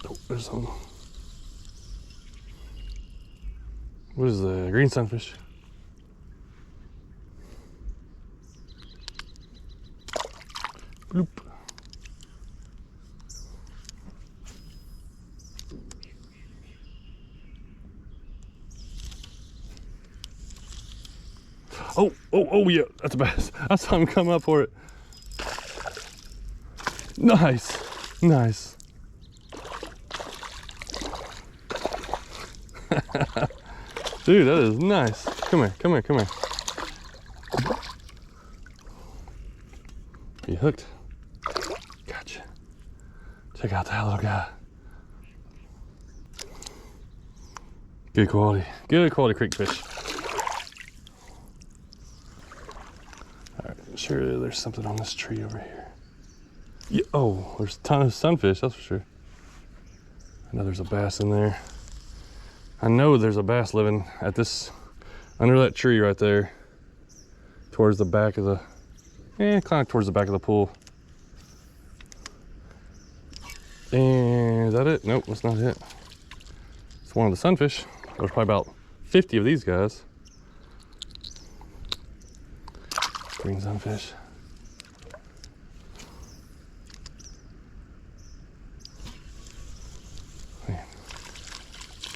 Oh, there's some. What is the green sunfish? Bloop. Oh, yeah, that's a bass. I saw him come up for it. Nice, nice. Dude, that is nice. Come here, come here, come here. You hooked? Gotcha. Check out that little guy. Good quality creek fish. Sure, there's something on this tree over here. Yeah, oh, there's a ton of sunfish, that's for sure. I know there's a bass in there. I know there's a bass living at this, under that tree right there, towards the back of the, kind of towards the back of the pool. And is that it? Nope, that's not it. It's one of the sunfish. There's probably about 50 of these guys. Green sunfish. Man.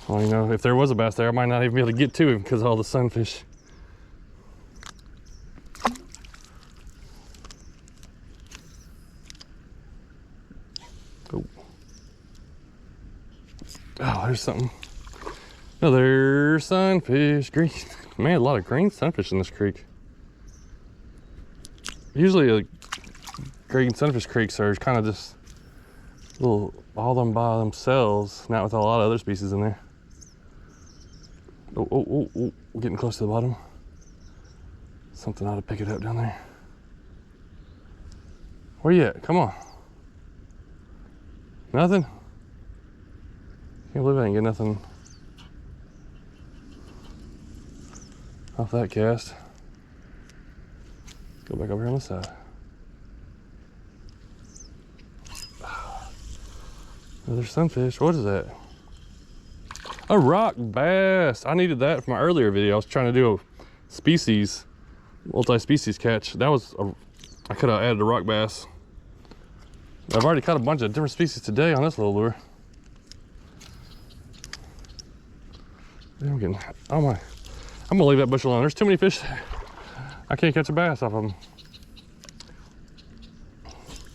Well, you know, if there was a bass there, I might not even be able to get to him because of all the sunfish. Oh, there's something. Another sunfish. Green. Man, a lot of green sunfish in this creek. Usually green sunfish creeks are kind of just little, all them by themselves, not with a lot of other species in there. Oh, we're getting close to the bottom. Something ought to pick it up down there. Where you at? Come on. Nothing? Can't believe I didn't get nothing off that cast. Go back over here on the side. Another sunfish. What is that? A rock bass. I needed that for my earlier video. I was trying to do a species, multi-species catch. That was I could have added a rock bass. I've already caught a bunch of different species today on this little lure. I'm gonna leave that bush alone. There's too many fish there. I can't catch a bass off of them.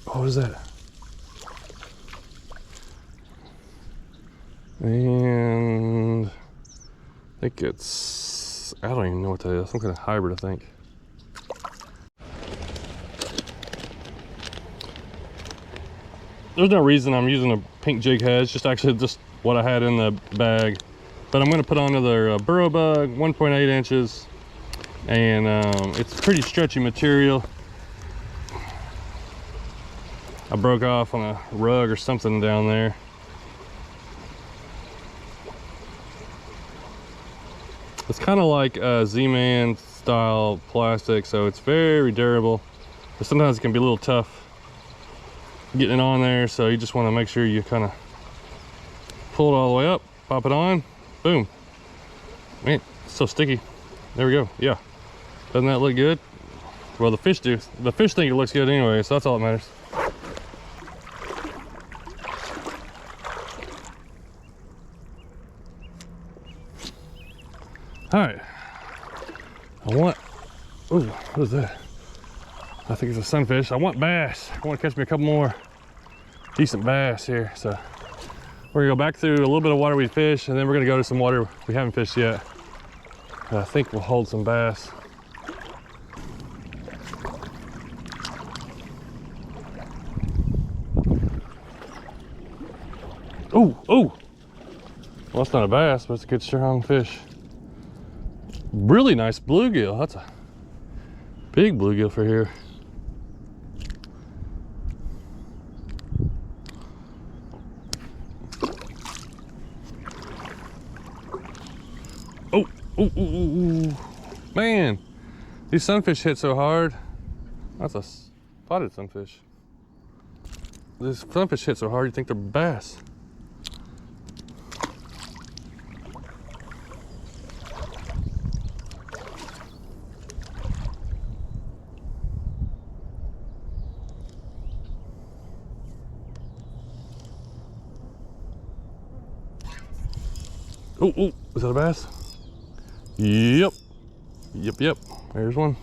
Oh, what is that? And I think it's, I don't even know what that is. Some kind of hybrid, I think. There's no reason I'm using a pink jig head. It's just actually just what I had in the bag. But I'm gonna put on another burrow bug, 1.8 inches. And it's pretty stretchy material. I broke off on a rug or something down there. It's kind of like a Z-Man style plastic, so it's very durable, but sometimes it can be a little tough getting it on there, so you just want to make sure you kind of pull it all the way up, pop it on, boom. Man, it's so sticky. There we go. Yeah. Doesn't that look good? Well, the fish do. The fish think it looks good anyway, so that's all that matters. All right. Ooh, what is that? I think it's a sunfish. I want bass. I want to catch me a couple more decent bass here, so We're gonna go back through a little bit of water we fished, and then we're gonna go to some water we haven't fished yet. I think we'll hold some bass. Oh, oh! Well, that's not a bass, but it's a good strong fish. Really nice bluegill. That's a big bluegill for here. Oh, oh, oh, oh, oh. Man, these sunfish hit so hard. That's a spotted sunfish. These sunfish hit so hard you think they're bass. Oh, oh, is that a bass? Yep. Yep, yep. There's one.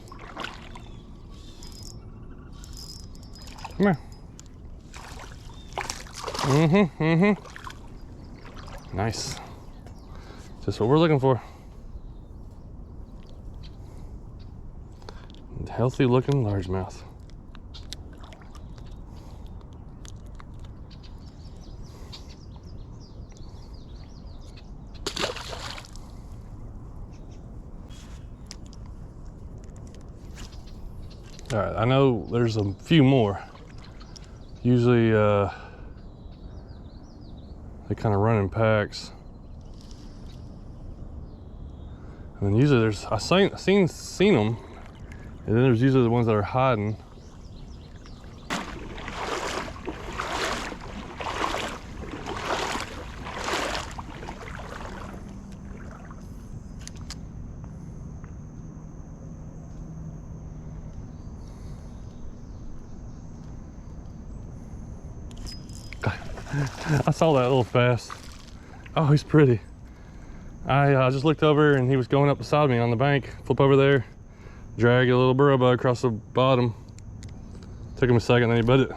Come here. Mm-hmm, mm-hmm. Nice. Just what we're looking for. Healthy looking largemouth. All right, I know there's a few more. Usually they kind of run in packs. And then usually there's, I've seen them, and then there's usually the ones that are hiding. I saw that little bass. Oh, he's pretty. I just looked over and he was going up beside me on the bank. Flip over there, drag a little burrow bug across the bottom. Took him a second, then he bit it.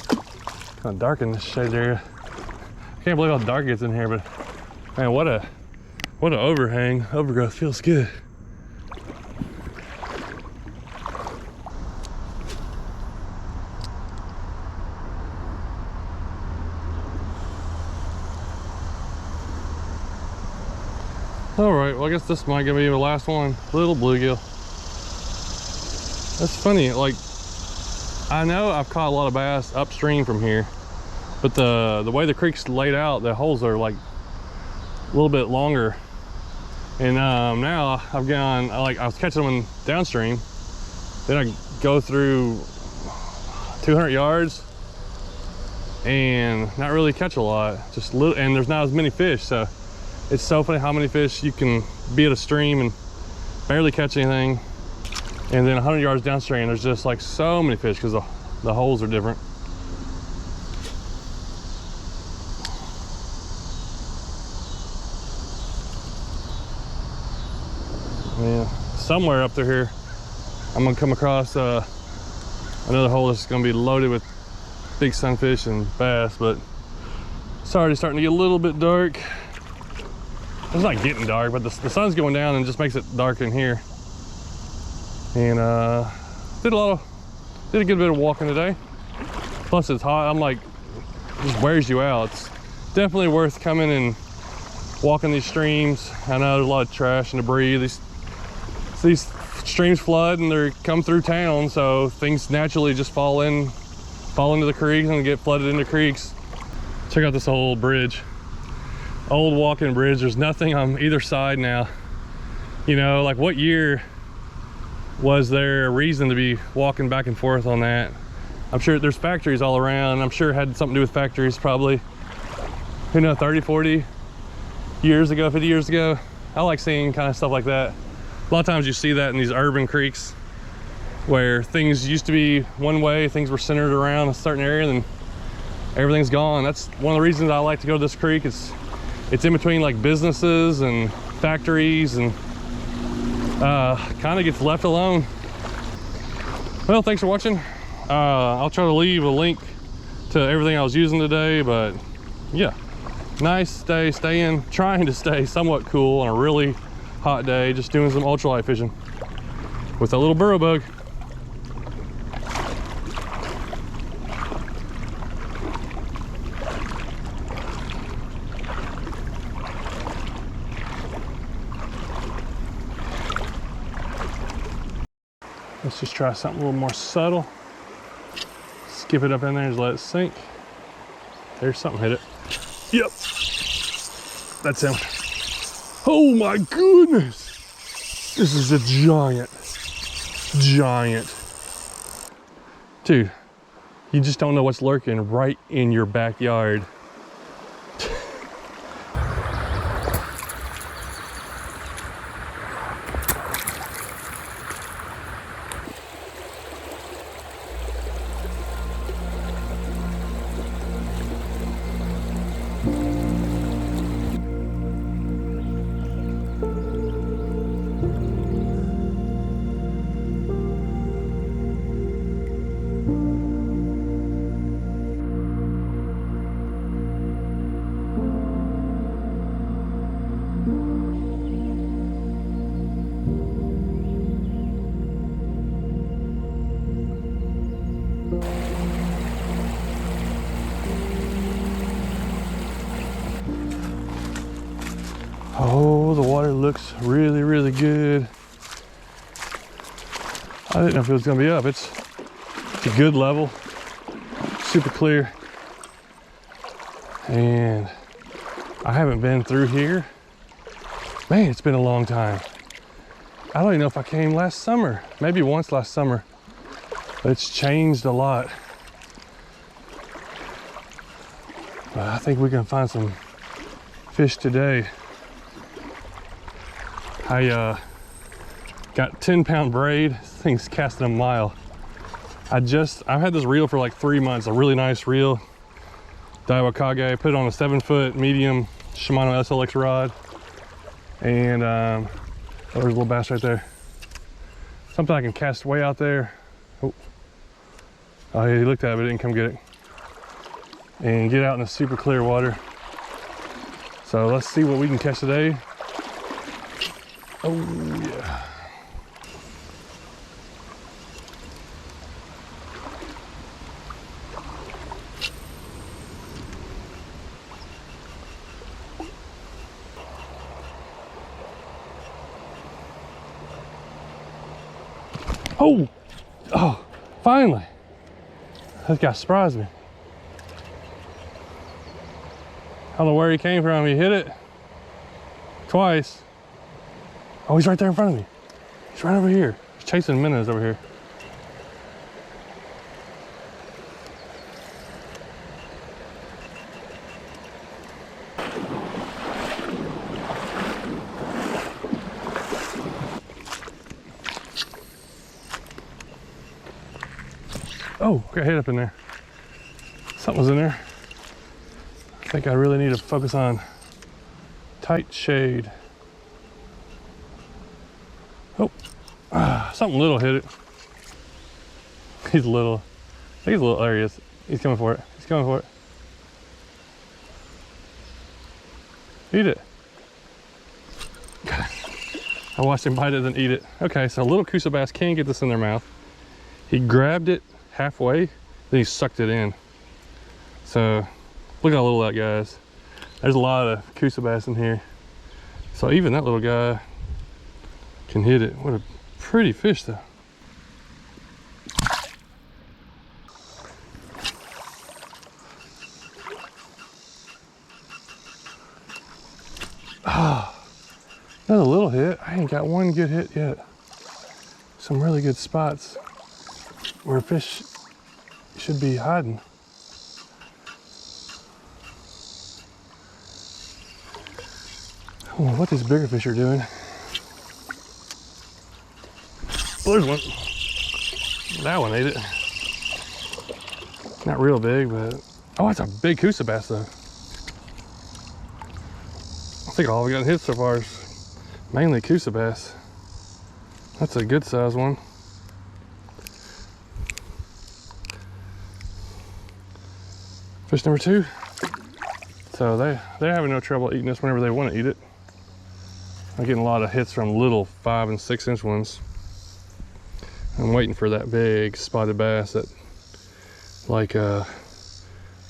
Kind of dark in this shade area. I can't believe how dark it gets in here, but man, what an overhang. Overgrowth feels good. All right, well, I guess this might be the last one. Little bluegill. That's funny, like, I know I've caught a lot of bass upstream from here, but the way the creek's laid out, the holes are like a little bit longer. And now I've gone, I was catching them downstream, then I go through 200 yards and not really catch a lot, just little, and there's not as many fish, so it's so funny how many fish you can be at a stream and barely catch anything, and then 100 yards downstream there's just like so many fish because the holes are different. Yeah, somewhere up through here I'm gonna come across another hole that's gonna be loaded with big sunfish and bass, but it's already starting to get a little bit dark. It's not getting dark, but the sun's going down and just makes it dark in here. And did a good bit of walking today. Plus it's hot. I'm like, just wears you out. It's definitely worth coming and walking these streams. I know there's a lot of trash and debris. These streams flood and they come through town, so things naturally just fall into the creeks and get flooded into creeks. Check out this old bridge. Old walking bridge. There's nothing on either side now. You know, like what year was there a reason to be walking back and forth on that? I'm sure there's factories all around. I'm sure it had something to do with factories probably, you know, 30, 40 years ago, 50 years ago. I like seeing kind of stuff like that. A lot of times you see that in these urban creeks where things used to be one way, things were centered around a certain area, and then everything's gone. That's one of the reasons I like to go to this creek. It's in between like businesses and factories, and kind of gets left alone. Well, thanks for watching. I'll try to leave a link to everything I was using today, but Yeah, nice day, trying to stay somewhat cool on a really hot day, just doing some ultralight fishing with a little burrow bug. Let's just try something a little more subtle. Skip it up in there and just let it sink. There's something hit it. Yep, that's him. Oh my goodness. This is a giant. Dude, you just don't know what's lurking right in your backyard. Oh, the water looks really, really good. I didn't know if it was gonna be up. It's a good level, super clear. And I haven't been through here. Man, it's been a long time. I don't even know if I came last summer, maybe once last summer, but it's changed a lot. But I think we can find some fish today. I got 10-pound braid. This thing's casting a mile. I've had this reel for like 3 months, a really nice reel. Daiwa Kage, put it on a 7-foot medium Shimano SLX rod. And oh, there's a little bass right there. Something I can cast way out there. Oh, he looked at it, but didn't come get it. And get out in the super clear water. So let's see what we can catch today. Oh yeah. Oh, finally. That guy surprised me. I don't know where he came from. He hit it twice. Oh, he's right there in front of me. He's right over here. He's chasing minnows over here. Oh, got hit up in there. Something was in there. I think I really need to focus on tight shade. Oh, something little hit it. He's little. I think he's a little, there he is. He's coming for it. He's coming for it. Eat it. I watched him bite it and eat it. Okay, so a little Coosa bass can get this in their mouth. He grabbed it halfway, then he sucked it in. So look how little that guy is. There's a lot of Coosa bass in here. So even that little guy can hit it. What a pretty fish though. Ah, another little hit. I ain't got one good hit yet. Some really good spots where fish should be hiding. I don't know what these bigger fish are doing. There's one. That one ate it. Not real big, but oh, it's a big Coosa bass though. I think all we got hit so far is mainly Coosa bass. That's a good size one. Fish number 2. So they're having no trouble eating this whenever they want to eat it. I'm getting a lot of hits from little 5 and 6 inch ones. I'm waiting for that big spotted bass that like a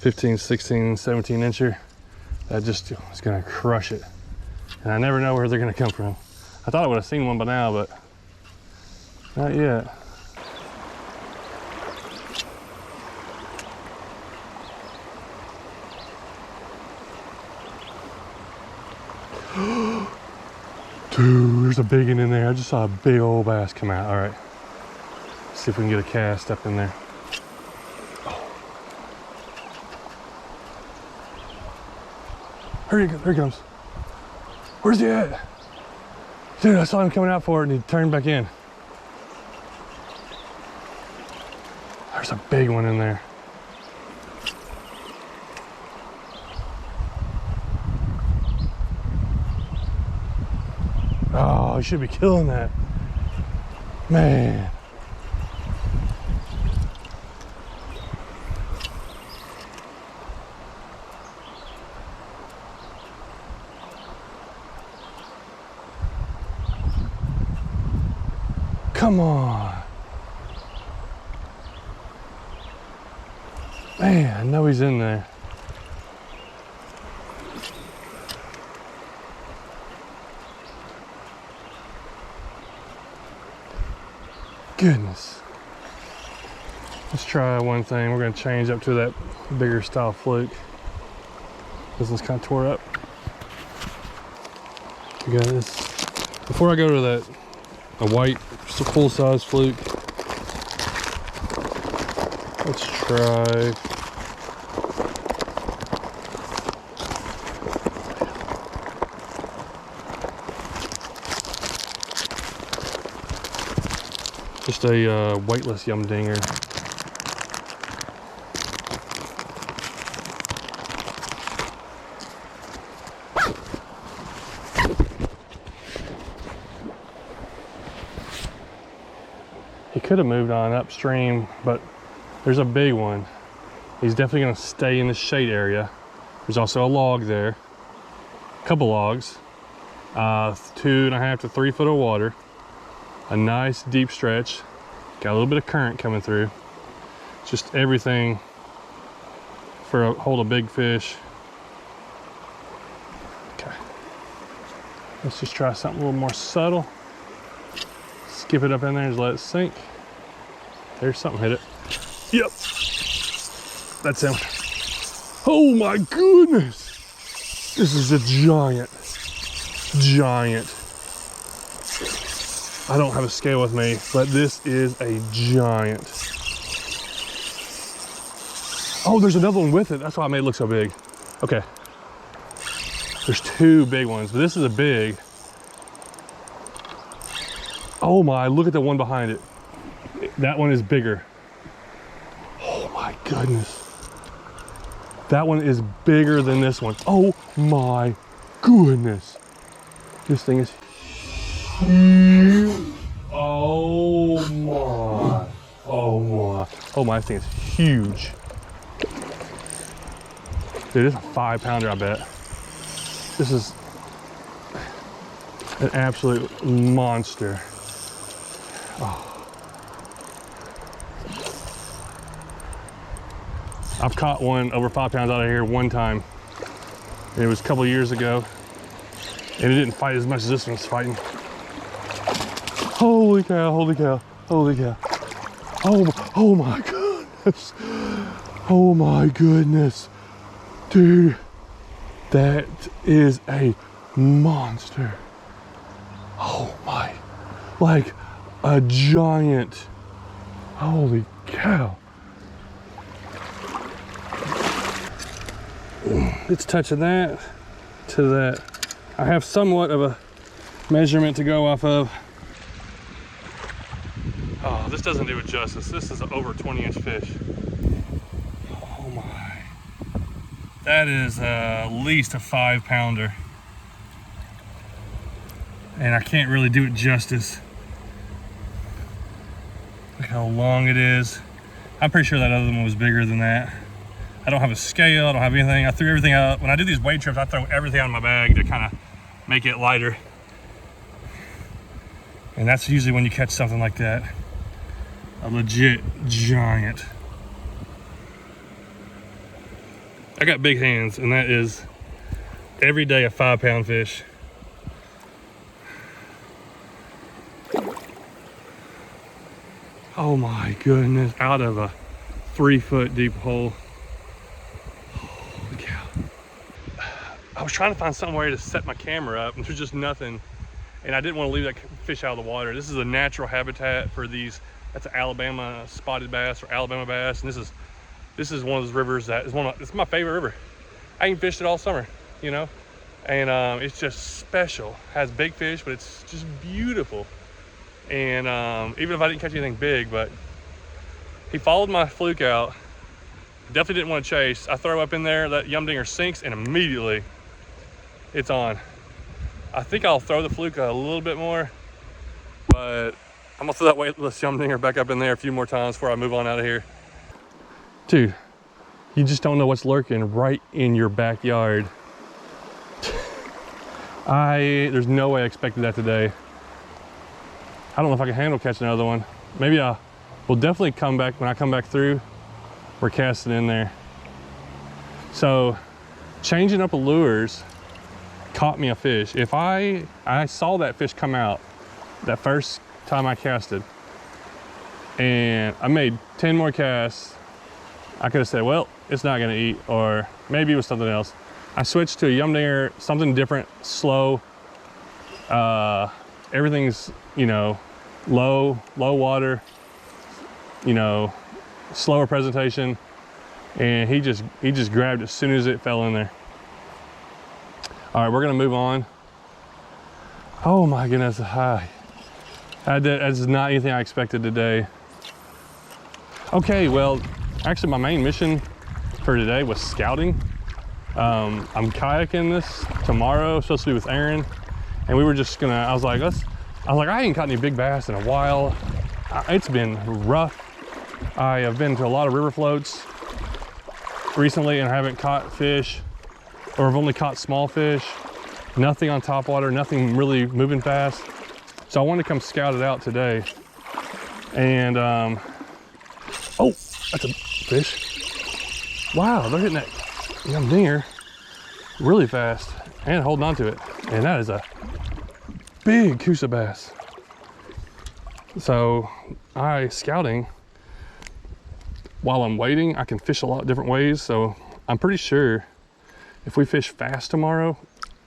15, 16, 17 incher. That just is gonna crush it. And I never know where they're gonna come from. I thought I would have seen one by now, but not yet. Dude, there's a big one in there. I just saw a big old bass come out. All right, let's see if we can get a cast up in there. Here he comes. Where's he at? Dude, I saw him coming out for it and he turned back in. There's a big one in there. Oh, he should be killing that. Man. Come on. Man, I know he's in there. Goodness. Let's try one thing. We're going to change up to that bigger style fluke. This one's kind of tore up. We got this. Before I go to that, a white full size fluke, let's try just a weightless yum dinger. He could have moved on upstream, but there's a big one. He's definitely gonna stay in the shade area. There's also a log there, a couple logs, 2.5 to 3 foot of water, a nice deep stretch, got a little bit of current coming through. Just everything for a hold a big fish. Okay, let's just try something a little more subtle. Skip it up in there and just let it sink. There's something hit it. Yep, that's him. Oh my goodness, this is a giant. I don't have a scale with me, but this is a giant. Oh, there's another one with it. That's why I made it look so big. Okay, there's 2 big ones, but this is a big. Oh my, look at the one behind it. That one is bigger. Oh my goodness. That one is bigger than this one. Oh my goodness. This thing is huge. Oh my. Oh my. Oh my, this thing is huge. Dude, it's a 5-pounder, I bet. This is an absolute monster. Oh. I've caught one over 5 pounds out of here one time. It was a couple of years ago, and it didn't fight as much as this one's fighting. Holy cow, holy cow, holy cow. Oh my goodness. Oh my goodness. Dude, that is a monster. Oh my, like a giant. Holy cow. It's touching that to that. I have somewhat of a measurement to go off of. Oh, this doesn't do it justice. This is an over 20-inch fish. Oh my. That is at least a 5-pounder. And I can't really do it justice. Look how long it is. I'm pretty sure that other one was bigger than that. I don't have a scale, I don't have anything. I threw everything out. When I do these weight trips, I throw everything out of my bag to kind of make it lighter. And that's usually when you catch something like that. A legit giant. I got big hands, and that is every day a 5-pound fish. Oh my goodness, out of a 3-foot deep hole. Holy cow. I was trying to find somewhere to set my camera up, and there's just nothing. And I didn't want to leave that fish out of the water. This is a natural habitat for these. That's an Alabama spotted bass or Alabama bass. And this is one of those rivers that is it's my favorite river. I ain't fished it all summer, you know? And it's just special. Has big fish, but it's just beautiful. And even if I didn't catch anything big, but he followed my fluke out. Definitely didn't want to chase. I throw up in there, that yum dinger sinks, and immediately it's on. I think I'll throw the fluke a little bit more, but I'm gonna throw that weightless yum dinger back up in there a few more times before I move on out of here. Dude, you just don't know what's lurking right in your backyard. There's no way I expected that today. I don't know if I can handle catching another one. Maybe we'll definitely come back. When I come back through, we're casting in there. So changing up the lures caught me a fish. If I saw that fish come out that first time I casted, and I made 10 more casts, I could have said, well, it's not gonna eat, or maybe it was something else. I switched to a yum dinger, something different, slow. Everything's, you know, low water, you know, slower presentation, and he just grabbed it as soon as it fell in there. All right, we're gonna move on. Oh my goodness, that's not anything I expected today. Okay, well, actually my main mission for today was scouting. I'm kayaking this tomorrow, supposed to be with Aaron, and we were just gonna, I was like, I ain't caught any big bass in a while. It's been rough. I have been to a lot of river floats recently and I haven't caught fish, or I've only caught small fish, nothing on top water, nothing really moving fast. So I wanted to come scout it out today. And, oh, that's a fish. Wow, they're hitting that yum dinger really fast and holding on to it. And that is a big Coosa bass. So scouting, while I'm waiting, I can fish a lot of different ways. So I'm pretty sure if we fish fast tomorrow,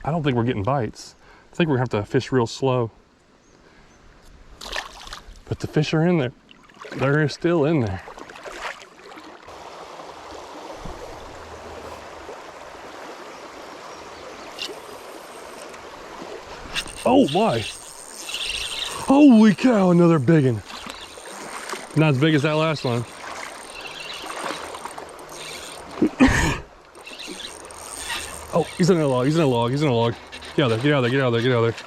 I don't think we're getting bites. I think we're gonna have to fish real slow. But the fish are in there. They're still in there. Oh my. Holy cow, another big one. Not as big as that last one. Oh, he's in a log, he's in a log, he's in a log. Get out of there, get out of there, get out of there, get out of there.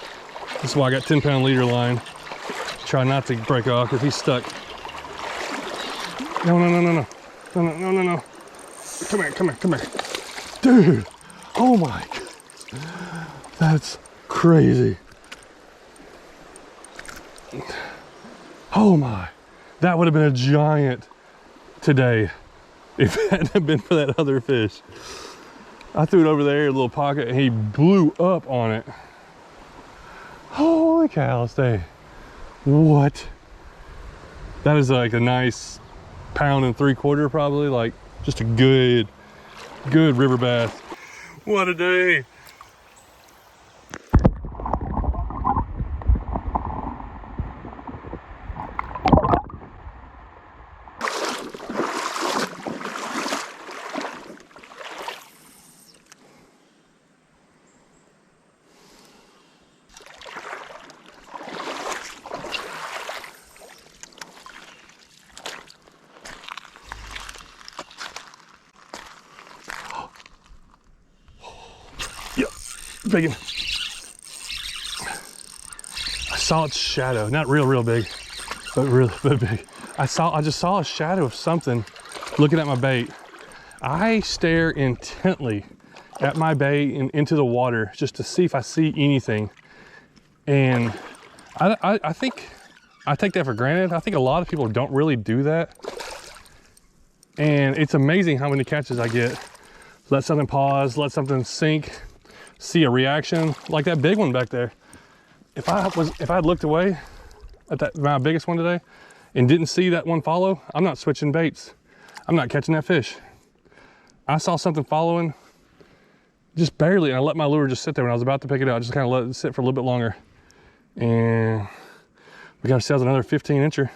This is why I got 10-pound leader line. Try not to break off because he's stuck. No, no, no, no, no. No, no, no, no, no. Come here, come here, come here. Dude, oh my. That's crazy. Oh my. That would have been a giant today if it hadn't been for that other fish. I threw it over there in a little pocket and he blew up on it. Holy cow, stay. What? That is like a nice 1.75 pounds probably, like just a good river bass. What a day. Big one. I saw its shadow, not real big, but big. I just saw a shadow of something looking at my bait. I stare intently at my bait and into the water just to see if I see anything. And I think I take that for granted. I think a lot of people don't really do that. And it's amazing how many catches I get. Let something pause, let something sink, see a reaction, like that big one back there. If I had looked away at my biggest one today and didn't see that one follow, I'm not switching baits. I'm not catching that fish. I saw something following, just barely, and I let my lure just sit there when I was about to pick it up. I just kind of let it sit for a little bit longer. And we got ourselves another 15-incher.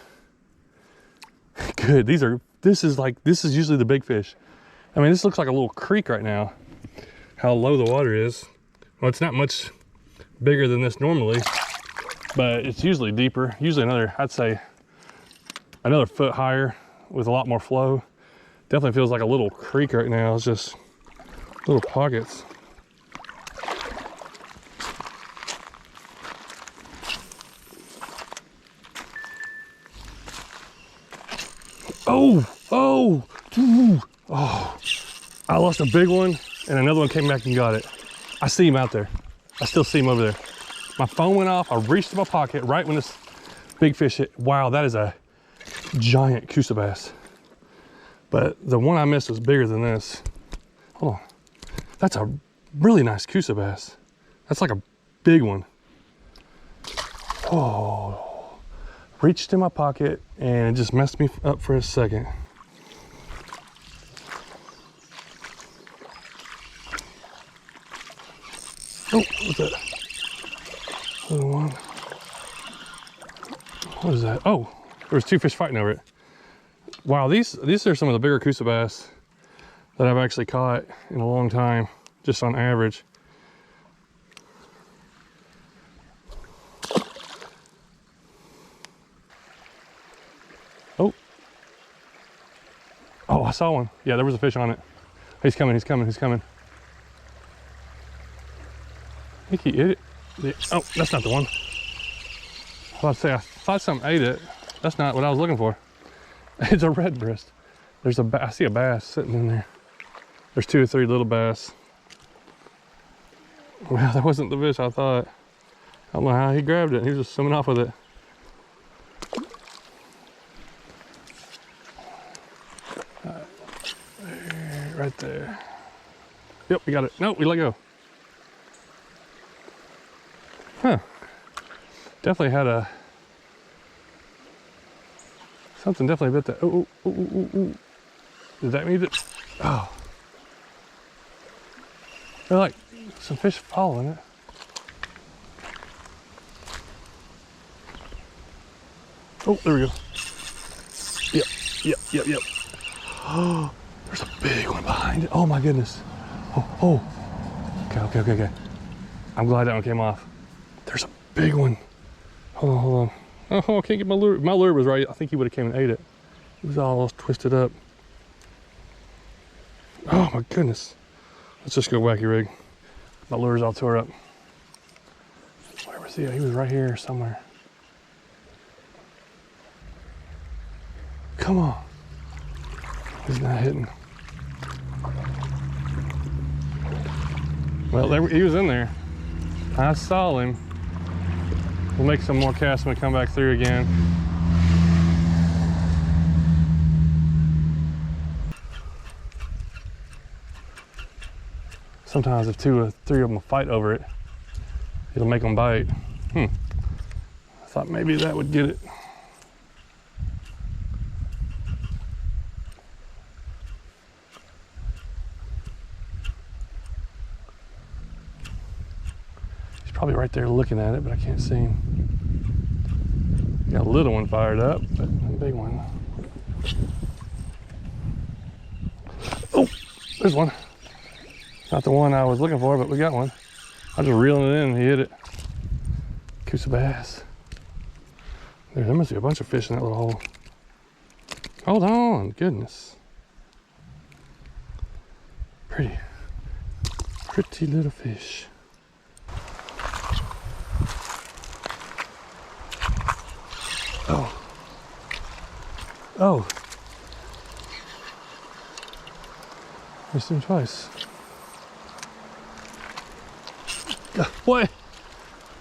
Good, this is usually the big fish. I mean, this looks like a little creek right now, how low the water is. Well, it's not much bigger than this normally, but it's usually deeper. Usually I'd say another foot higher with a lot more flow. Definitely feels like a little creek right now. It's just little pockets. Oh, I lost a big one and another one came back and got it. I see him out there. I still see him over there. My phone went off. I reached in my pocket right when this big fish hit. Wow, that is a giant Coosa bass. But the one I missed was bigger than this. Hold on. That's a really nice Coosa bass. That's like a big one. Oh, reached in my pocket and it just messed me up for a second. Oh, what's that? Little one. What is that? Oh, there was two fish fighting over it. Wow, these are some of the bigger Coosa bass that I've actually caught in a long time, just on average. Oh, I saw one. Yeah, there was a fish on it. He's coming. I think he ate it. Oh, that's not the one. I thought something ate it. That's not what I was looking for. It's a red breast. I see a bass sitting in there. There's 2 or 3 little bass. Well, that wasn't the fish I thought. I don't know how he grabbed it. He was just swimming off with it. Right there. Yep, we got it. No, we let go. Huh. Definitely had something definitely bit that. Oh. Did that mean it? Oh. They're like some fish following it. Oh, there we go. Yep. Oh, there's a big one behind it. Oh my goodness. Oh. Okay. I'm glad that one came off. There's a big one. Hold on. Oh, I can't get my lure. My lure was right. I think he would have came and ate it. It was all twisted up. Oh my goodness. Let's just go wacky rig. My lure's all tore up. Where was he? He was right here somewhere. Come on. He's not hitting. Well, he was in there. I saw him. We'll make some more casts when we come back through again. Sometimes if 2 or 3 of them fight over it, it'll make them bite. I thought maybe that would get it. Probably right there looking at it, but I can't see him. Got a little one fired up, but a big one. Oh, there's one. Not the one I was looking for, but we got one. I was just reeling it in and he hit it. Coosa bass. There must be a bunch of fish in that little hole. Hold on, goodness. Pretty little fish. Oh. Missed him twice. What?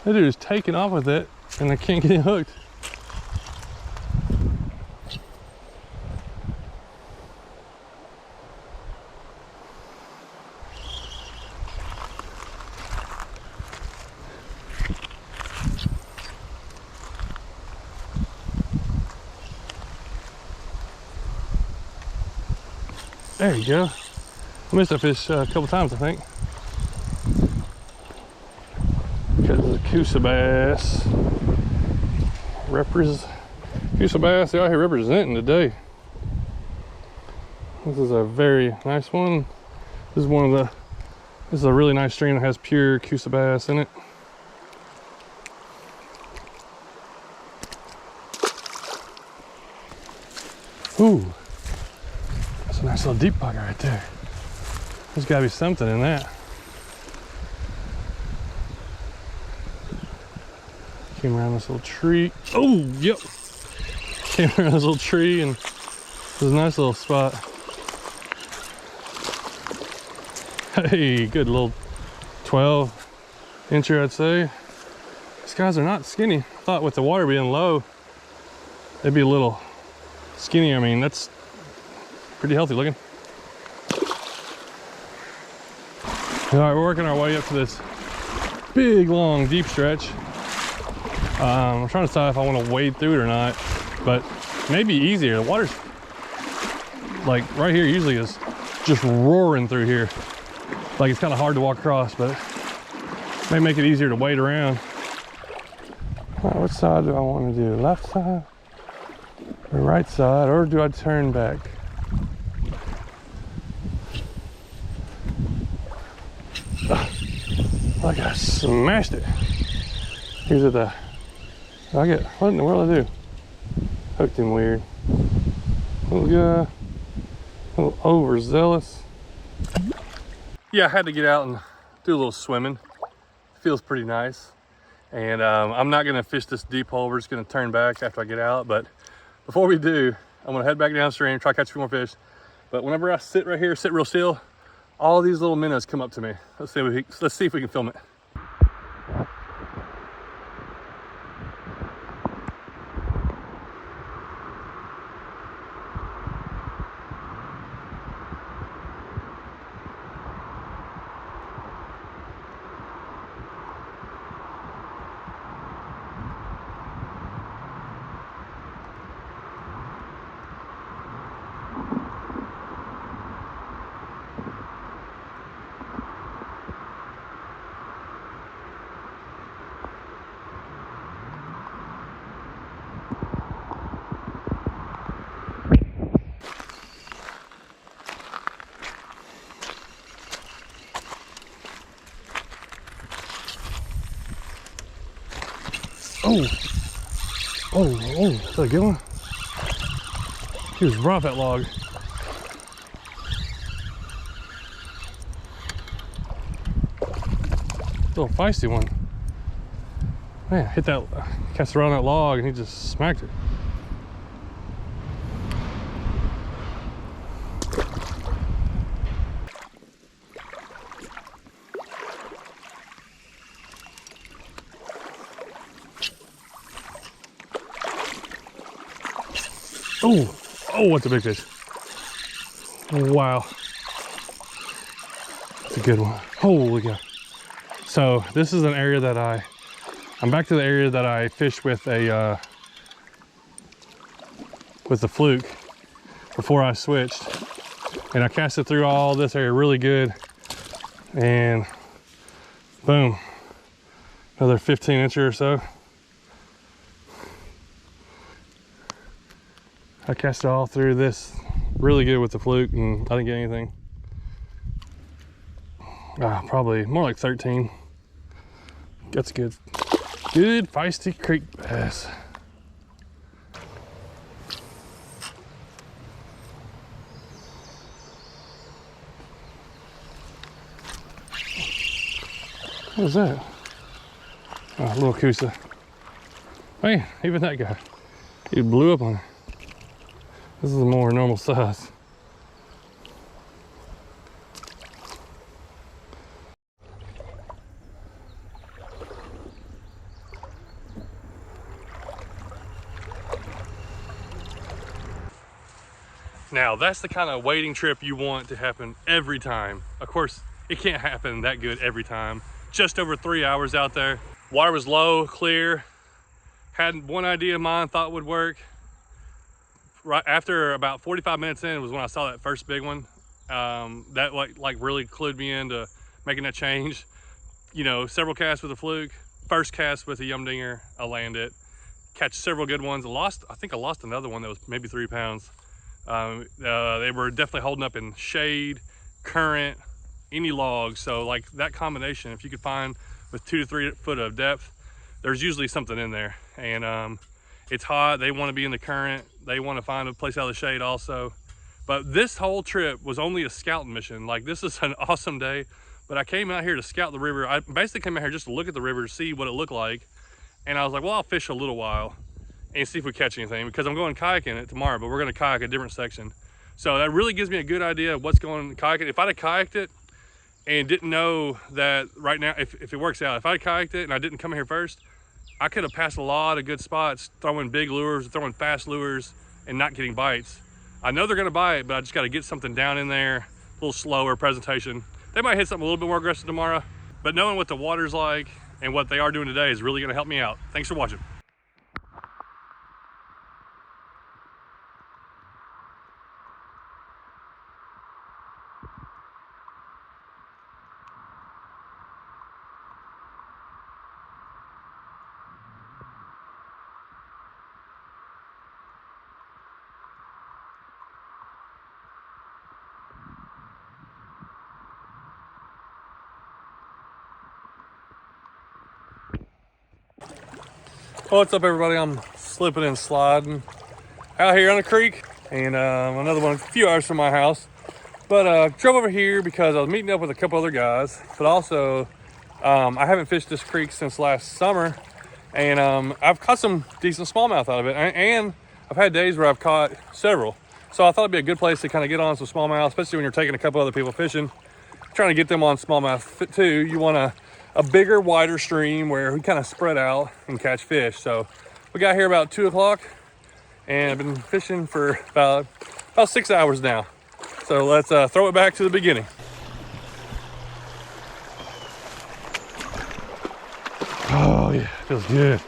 That dude is taking off with it and I can't get him hooked. There you go. I missed that fish a couple times, I think. Got the Coosa bass. Coosa bass, they're out here representing today. This is a very nice one. This is a really nice stream that has pure Coosa bass in it. Ooh. That's a nice little deep pocket right there. There's gotta be something in that. Came around this little tree. Oh, yep. Came around this little tree and it was a nice little spot. Hey, good little 12 incher, I'd say. These guys are not skinny. I thought with the water being low, they'd be a little skinny. I mean, that's pretty healthy looking. All right, we're working our way up to this big, long, deep stretch. I'm trying to decide if I want to wade through it or not, but maybe easier. The water's like right here usually is just roaring through here. Like it's kind of hard to walk across, but it may make it easier to wade around. All right, what side do I want to do? Left side or right side, or do I turn back? Like I smashed it. Here's at the. What in the world did I do? Hooked him weird. Little guy, a little overzealous. Yeah, I had to get out and do a little swimming. Feels pretty nice. And I'm not gonna fish this deep hole. We're just gonna turn back after I get out. But before we do, I'm gonna head back downstream, try to catch a few more fish. But whenever I sit right here, sit real still, all these little minnows come up to me. Let's see if we can film it. Oh, is that a good one? He was right off that log. Little feisty one. Man, hit that, cast around that log and he just smacked it. Oh, what's a big fish. Wow. That's a good one. Holy cow. So this is an area that I'm back to the area that I fished with the fluke before I switched. And I cast it through all this area really good. And boom, another 15 incher or so. I cast it all through this really good with the fluke and I didn't get anything. Probably more like 13. That's good. Good feisty creek bass. What is that? Oh, a little Coosa. Man, even that guy, he blew up on her. This is a more normal size. Now, that's the kind of wading trip you want to happen every time. Of course, it can't happen that good every time. Just over 3 hours out there. Water was low, clear. Had one idea of mine, thought would work. Right after about 45 minutes in was when I saw that first big one. That like really clued me into making that change. You know, several casts with a fluke. First cast with a yum dinger, I land it. Catch several good ones. I think I lost another one that was maybe 3 pounds. They were definitely holding up in shade, current, any logs. So like that combination, if you could find with 2 to 3 foot of depth, there's usually something in there. And it's hot, they want to be in the current, they want to find a place out of the shade also. But this whole trip was only a scouting mission. Like, this is an awesome day, but I came out here to scout the river. I basically came out here just to look at the river to see what it looked like. And I was like, well, I'll fish a little while and see if we catch anything, because I'm going kayaking it tomorrow, but we're going to kayak a different section. So that really gives me a good idea of what's going kayaking. If I'd have kayaked it and didn't know that right now, if it works out, if I kayaked it and I didn't come here first, I could have passed a lot of good spots, throwing big lures, throwing fast lures, and not getting bites. I know they're gonna bite, but I just gotta get something down in there, a little slower presentation. They might hit something a little bit more aggressive tomorrow, but knowing what the water's like and what they are doing today is really gonna help me out. Thanks for watching. What's up, everybody? I'm slipping and sliding out here on the creek, and another one a few hours from my house. But drove over here because I was meeting up with a couple other guys, but also I haven't fished this creek since last summer, and I've caught some decent smallmouth out of it, and I've had days where I've caught several. So I thought it'd be a good place to kind of get on some smallmouth, especially when you're taking a couple other people fishing, trying to get them on smallmouth too. You want a bigger, wider stream where we kind of spread out and catch fish. So we got here about 2 o'clock, and I've been fishing for about 6 hours now. So let's throw it back to the beginning. Oh yeah, feels good.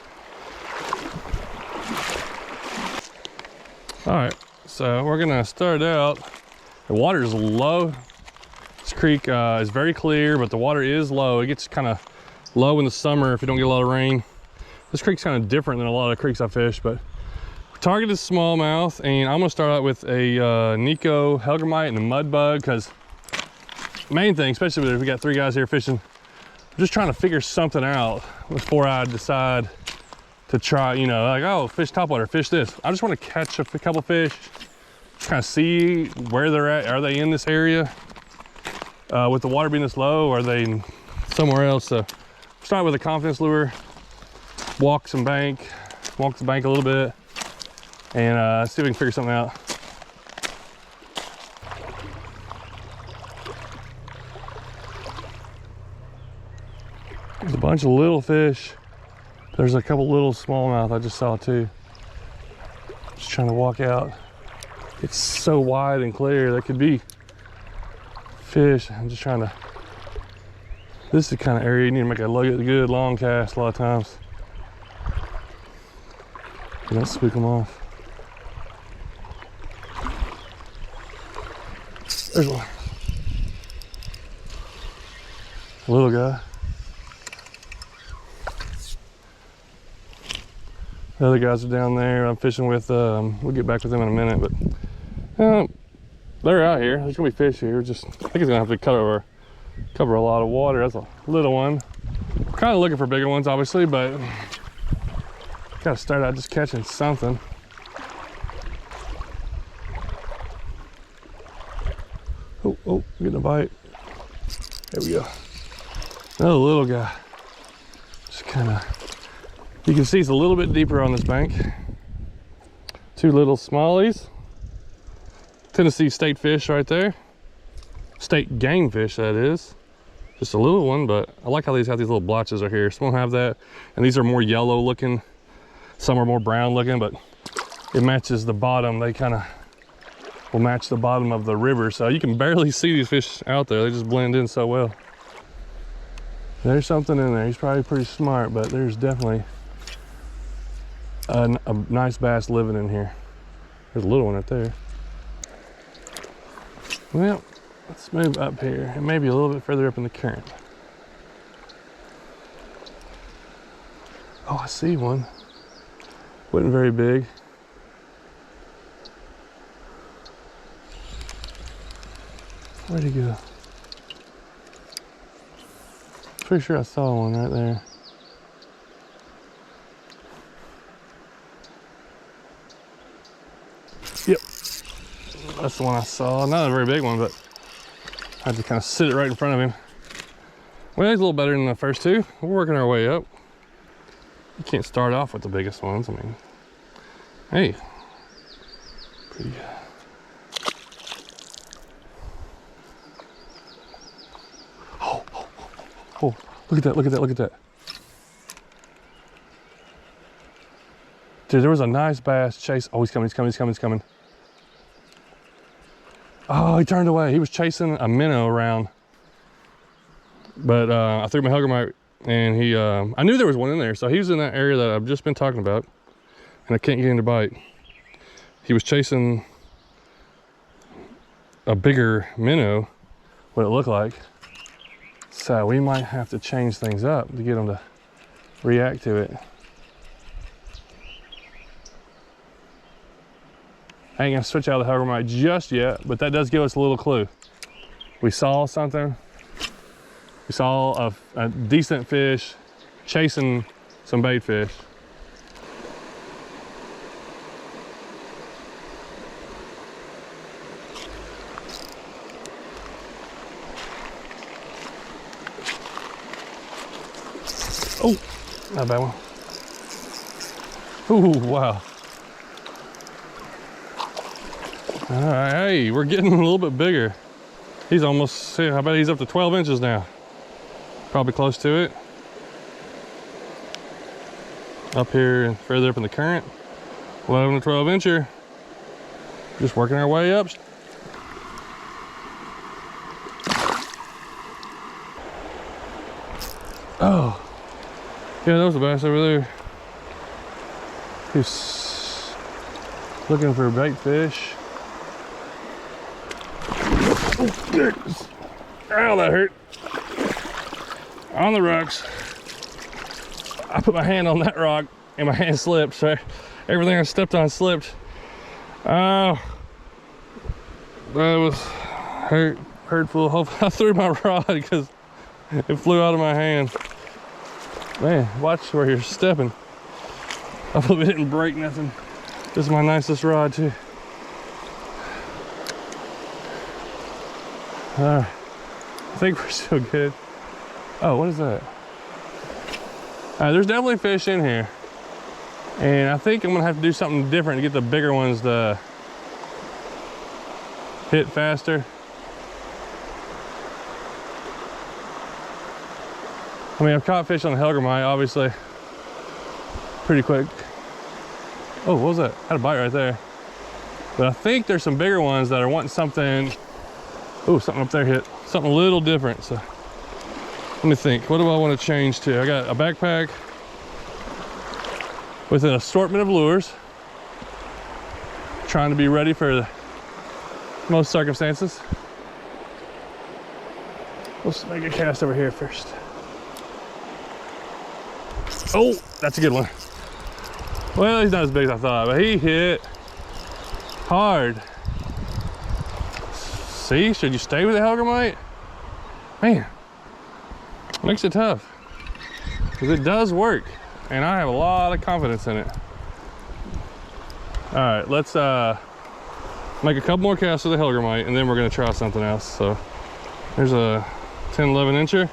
All right, so we're gonna start out. The water is low. This creek is very clear, but the water is low. It gets kind of low in the summer if you don't get a lot of rain. This creek's kind of different than a lot of creeks I fish, but target is smallmouth, and I'm gonna start out with a Nico Helgermite and a mud bug, because main thing, especially if we got 3 guys here fishing, I'm just trying to figure something out before I decide to try, you know, like, oh, fish topwater, fish this. I just want to catch a couple fish, kind of see where they're at. Are they in this area? With the water being this low, or are they somewhere else? So start with a confidence lure, walk the bank a little bit, and see if we can figure something out. There's a bunch of little fish. There's a couple little smallmouth I just saw too. Just trying to walk out. It's so wide and clear, that could be fish. I'm just trying to, this is the kind of area you need to make a good long cast a lot of times. You don't spook them off. There's one. A little guy. The other guys are down there I'm fishing with. We'll get back with them in a minute, but they're out here. There's gonna be fish here. I think it's gonna have to cover a lot of water. That's a little one. I'm kind of looking for bigger ones, obviously, but gotta start out just catching something. Oh, getting a bite. There we go. Another little guy. Just kind of, you can see it's a little bit deeper on this bank. 2 little smallies. Tennessee state fish right there. State game fish, that is. Just a little one, but I like how these have these little blotches right here. Some don't have that, and these are more yellow looking. Some are more brown looking, but it matches the bottom. They kind of will match the bottom of the river. So you can barely see these fish out there. They just blend in so well. There's something in there. He's probably pretty smart, but there's definitely a nice bass living in here. There's a little one right there. Well, let's move up here and maybe a little bit further up in the current. Oh, I see one. Wasn't very big. Where'd he go? Pretty sure I saw one right there. Yep, that's the one I saw. Not a very big one, but I had to kind of sit it right in front of him. Well, he's a little better than the first two. We're working our way up. You can't start off with the biggest ones. I mean, hey, pretty good. Oh, look at that, look at that, look at that. Dude, there was a nice bass chase. Oh, he's coming, he's coming, he's coming, he's coming. Oh, he turned away. He was chasing a minnow around. But I threw my Helgermite and he, I knew there was one in there. So he was in that area that I've just been talking about. And I can't get him to bite. He was chasing a bigger minnow, what it looked like. So we might have to change things up to get them to react to it. I ain't gonna switch out of the Helgermite just yet, but that does give us a little clue. We saw something. We saw a decent fish chasing some bait fish. Oh, not a bad one. Ooh, wow. All right, hey, we're getting a little bit bigger. He's almost, I bet he's up to 12 inches now. Probably close to it. Up here and further up in the current. 11 to 12 incher. Just working our way up. Oh. Yeah, that was a bass over there. He's looking for bait fish. Oh, goodness. Ow, that hurt. On the rocks. I put my hand on that rock and my hand slipped. So everything I stepped on slipped. Oh, that was hurtful. Hopefully I threw my rod because it flew out of my hand. Man, watch where you're stepping. I hope it didn't break nothing. This is my nicest rod too. I think we're still good. Oh, what is that? There's definitely fish in here. And I think I'm gonna have to do something different to get the bigger ones to hit faster. I mean, I've caught fish on the Helgermite, obviously, pretty quick. Oh, what was that? I had a bite right there. But I think there's some bigger ones that are wanting something. Oh, something up there hit. Something a little different. So let me think. What do I want to change to? I got a backpack with an assortment of lures. Trying to be ready for most circumstances. Let's make a cast over here first. Oh, that's a good one. Well, he's not as big as I thought, but he hit hard. See, should you stay with the Helgermite? Man, makes it tough. Because it does work, and I have a lot of confidence in it. All right, let's make a couple more casts with the Helgermite, and then we're gonna try something else. So there's a 10, 11 incher.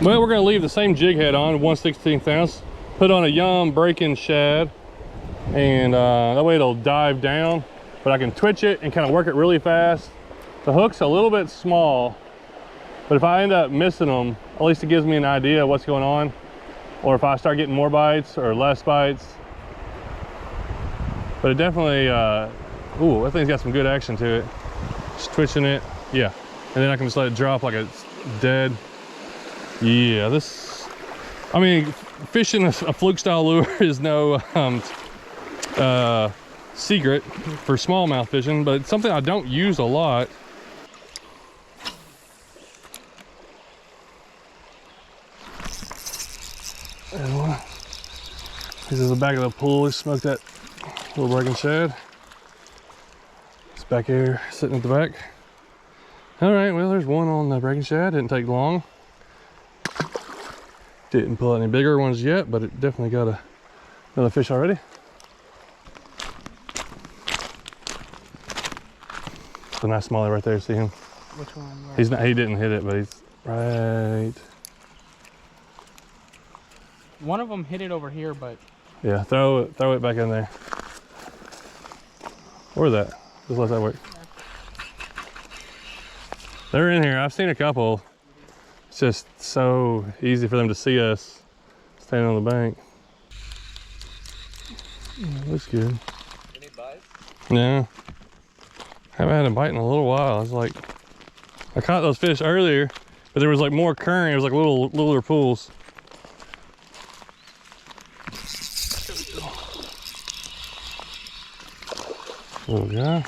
Well, we're gonna leave the same jig head on, 1/16 ounce, put on a Yum break-in shad, and that way it'll dive down, but I can twitch it and kind of work it really fast. The hook's a little bit small, but if I end up missing them, at least it gives me an idea of what's going on, or if I start getting more bites or less bites, But it definitely, ooh, that thing's got some good action to it. Just twitching it, yeah. And then I can just let it drop like it's dead. Yeah, this, I mean, fishing a fluke style lure is no secret for smallmouth fishing, but it's something I don't use a lot. This is the back of the pool. We smoked that little breaking shad. It's back here sitting at the back. All right, well, there's one on the breaking shad. Didn't take long. Didn't pull any bigger ones yet, but it definitely got another fish already. It's a nice smallie right there. See him? Which one? Where? He's not. He didn't hit it, but he's right. One of them hit it over here, but Yeah, throw it back in there. Or that. Just let that work. They're in here. I've seen a couple. It's just so easy for them to see us standing on the bank. Yeah, looks good. Any bites? No. Haven't had a bite in a little while. I was like, I caught those fish earlier, but there was like more current. It was like littler pools. Little guy.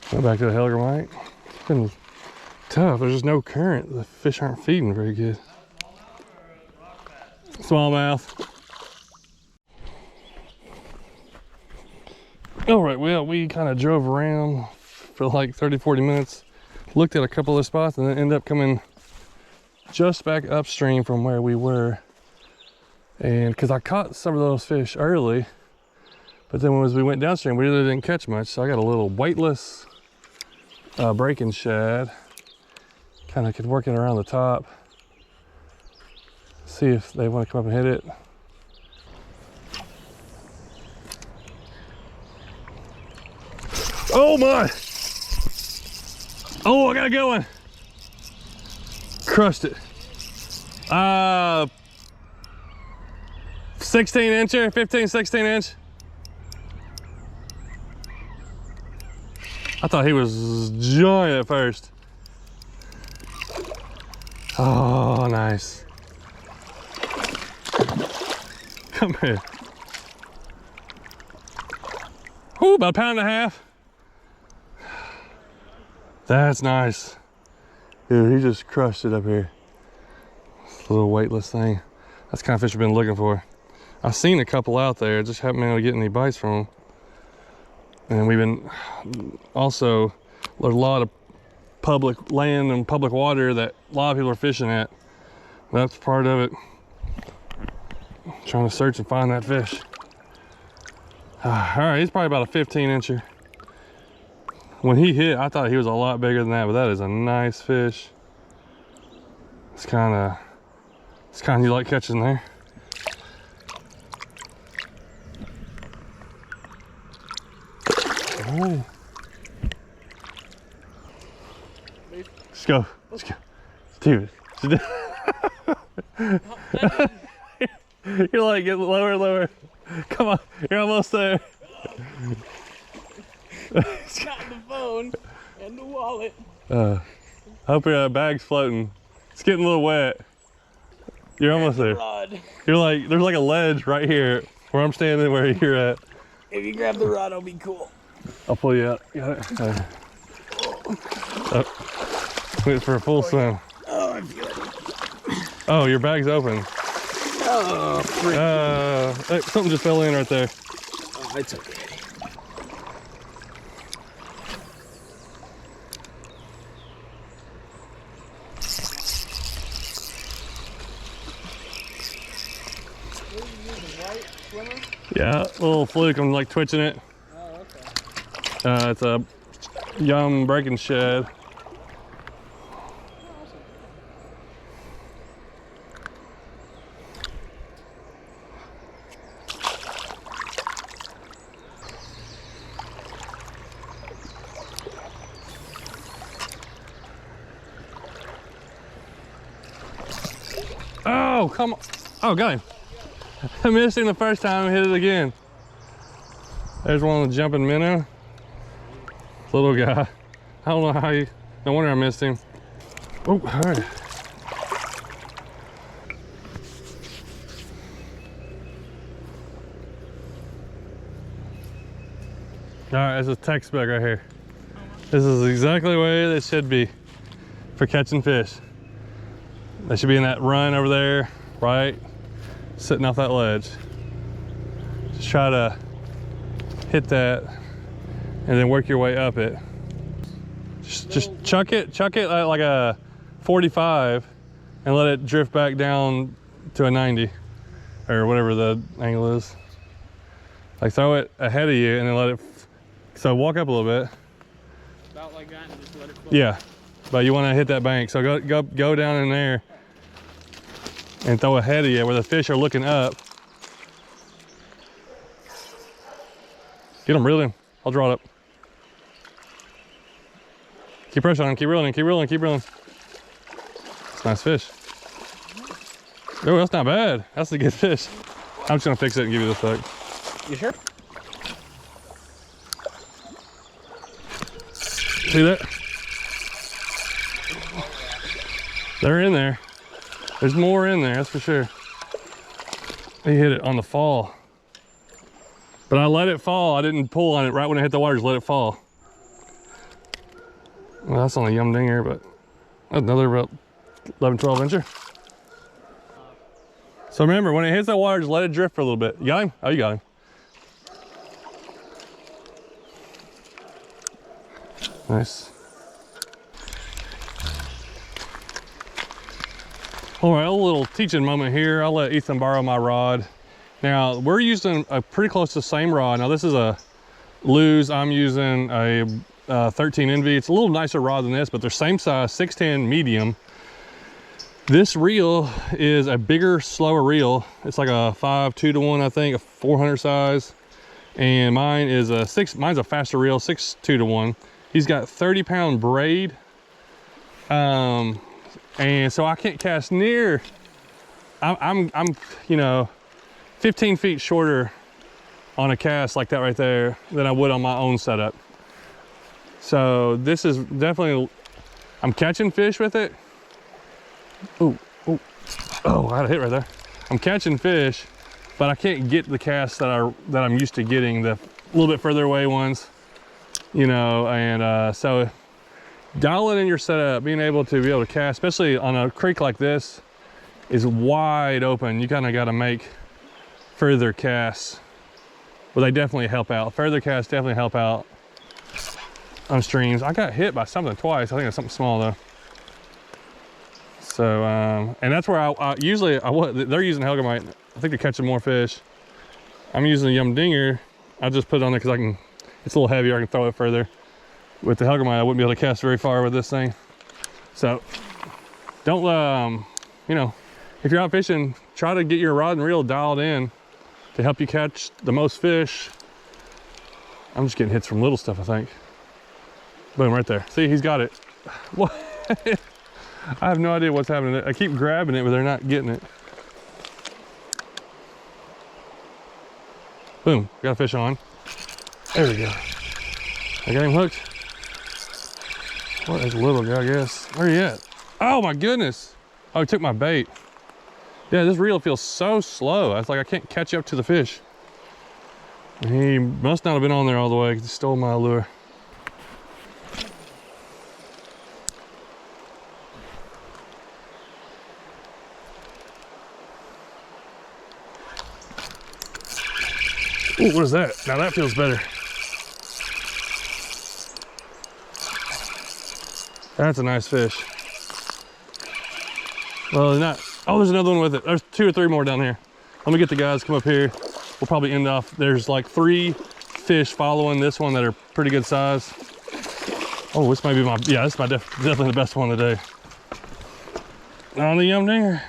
Go back to the Largemouth. It's been tough. There's just no current. The fish aren't feeding very good. Smallmouth. All right, well, we kind of drove around for like 30-40 minutes, looked at a couple of spots, and then ended up coming just back upstream from where we were. And because I caught some of those fish early, but then as we went downstream, we really didn't catch much. So I got a little weightless breaking shad. Kind of work it around the top. See if they want to come up and hit it. Oh my! Oh, I got a good one. Crushed it. 16 incher, 15, 16 inch. I thought he was giant at first. Oh, nice. Come here. Ooh, about a pound and a half. That's nice. Dude, he just crushed it up here. This little weightless thing. That's the kind of fish I've been looking for. I've seen a couple out there, just haven't been able to get any bites from them. And we've been also, there's a lot of public land and public water that a lot of people are fishing at. That's part of it. Trying to search and find that fish. All right, he's probably about a 15 incher. When he hit, I thought he was a lot bigger than that, but that is a nice fish. It's kind of you like catching there. All right. Let's go. Let's go. Dude. You're like, get lower and lower. Come on, you're almost there. got the phone and the wallet. I hope your bag's floating. It's getting a little wet. You're almost there. Rod. You're like, there's like a ledge right here where I'm standing where you're at. If you grab the rod, it'll be cool. I'll pull you out. Got it? Oh. Wait for a full swim. Oh, I feel it. Oh, your bag's open. Oh, frick. Hey, something just fell in right there. Oh, it's okay. Yeah, a little fluke. I'm like twitching it. Oh, okay. It's a young breaking shad. Oh, come on. Oh, got him. I missed him the first time and hit it again. There's one of the jumping minnow. Little guy. I don't know how you, no wonder I missed him. Oh, all right. All right, there's a textbook right here. This is exactly the way it should be for catching fish. They should be in that run over there, right? Sitting off that ledge. Just try to hit that and then work your way up it. Just chuck it at like a 45 and let it drift back down to a 90 or whatever the angle is. Like throw it ahead of you and then let it, so walk up a little bit. About like that and just let it float. Yeah, but you want to hit that bank. So go down in there and throw ahead of you where the fish are looking up. Get them, reel in. I'll draw it up. Keep pressure on him, keep reeling, keep reeling, keep reeling. That's a nice fish. Oh, that's not bad. That's a good fish. I'm just gonna fix it and give you this hook. You sure? See that? They're in there. There's more in there, that's for sure. He hit it on the fall. But I let it fall. I didn't pull on it right when it hit the water, just let it fall. Well, that's on a yum dinger, but another about 11, 12 incher. So remember, when it hits that water, just let it drift for a little bit. You got him? Oh, you got him. Nice. All right, a little teaching moment here. I'll let Ethan borrow my rod. Now, we're using a pretty close to the same rod. Now, this is a Lew's. I'm using a 13 Envy. It's a little nicer rod than this, but they're same size, 610 medium. This reel is a bigger, slower reel. It's like a 5.2-to-1, I think, a 400 size. And mine is mine's a faster reel, 6.2-to-1. He's got 30-pound braid. And so I can't cast near, I'm you know, 15 feet shorter on a cast like that right there than I would on my own setup. So this is definitely, I'm catching fish with it. Oh, I had a hit right there. I'm catching fish, but I can't get the casts that I'm used to getting, the little bit further away ones, you know, and so dialing in your setup, being able to cast, especially on a creek like this, is wide open. You kind of got to make further casts. Well, they definitely help out. Further casts definitely help out on streams. I got hit by something twice. I think it's something small though. So, and that's where I usually, they're using Helgamite. I think they're catching more fish. I'm using a yum dinger. I just put it on there because it's a little heavier. I can throw it further. With the Helgamite, I wouldn't be able to cast very far with this thing. So, don't, you know, if you're out fishing, try to get your rod and reel dialed in to help you catch the most fish. I'm just getting hits from little stuff, I think. Boom, right there. See, he's got it. What? I have no idea what's happening. I keep grabbing it, but they're not getting it. Boom, got a fish on. There we go. I got him hooked. What is a little guy, I guess? Where are you at? Oh my goodness. Oh, he took my bait. Yeah, this reel feels so slow. It's like I can't catch up to the fish. He must not have been on there all the way because he stole my lure. Ooh, what is that? Now that feels better. That's a nice fish. Well, they're not. Oh, there's another one with it. There's 2 or 3 more down here. Let me get the guys come up here. We'll probably end off. There's like 3 fish following this one that are pretty good size. Oh, this might be my, yeah, this is definitely the best one today. On the yum dinger.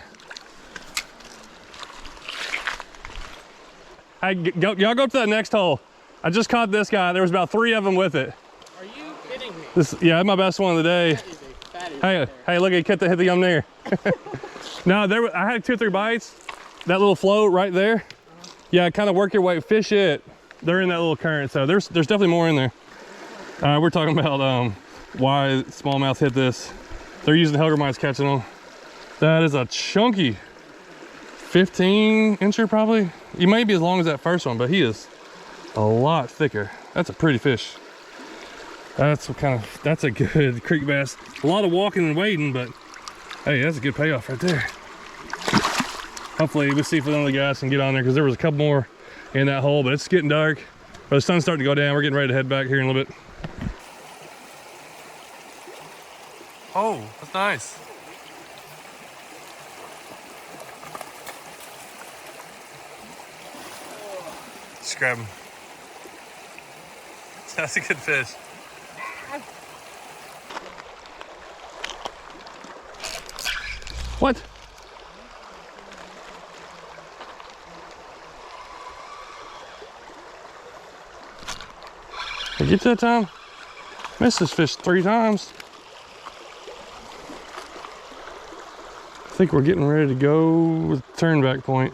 Hey, y'all go up to that next hole. I just caught this guy. There was about 3 of them with it. Are you kidding me? Yeah, that's my best one of the day. Hey, look, he hit the yum dinger. No, I had 2 or 3 bites. That little float right there. Yeah, kind of work your way, fish it. they're in that little current, so there's definitely more in there. We're talking about why smallmouth hit this. They're using Largemouths catching them. That is a chunky 15-incher probably. He may be as long as that first one, but he is a lot thicker. That's a pretty fish. That's a good creek bass. A lot of walking and wading, but hey, that's a good payoff right there. Hopefully we'll see if one of the guys can get on there, because there was a couple more in that hole, but it's getting dark. But the sun's starting to go down. We're getting ready to head back here in a little bit. Oh, that's nice. Just grab him. That's a good fish. What? Did I get you that time? Missed this fish 3 times. I think we're getting ready to go with turn back point.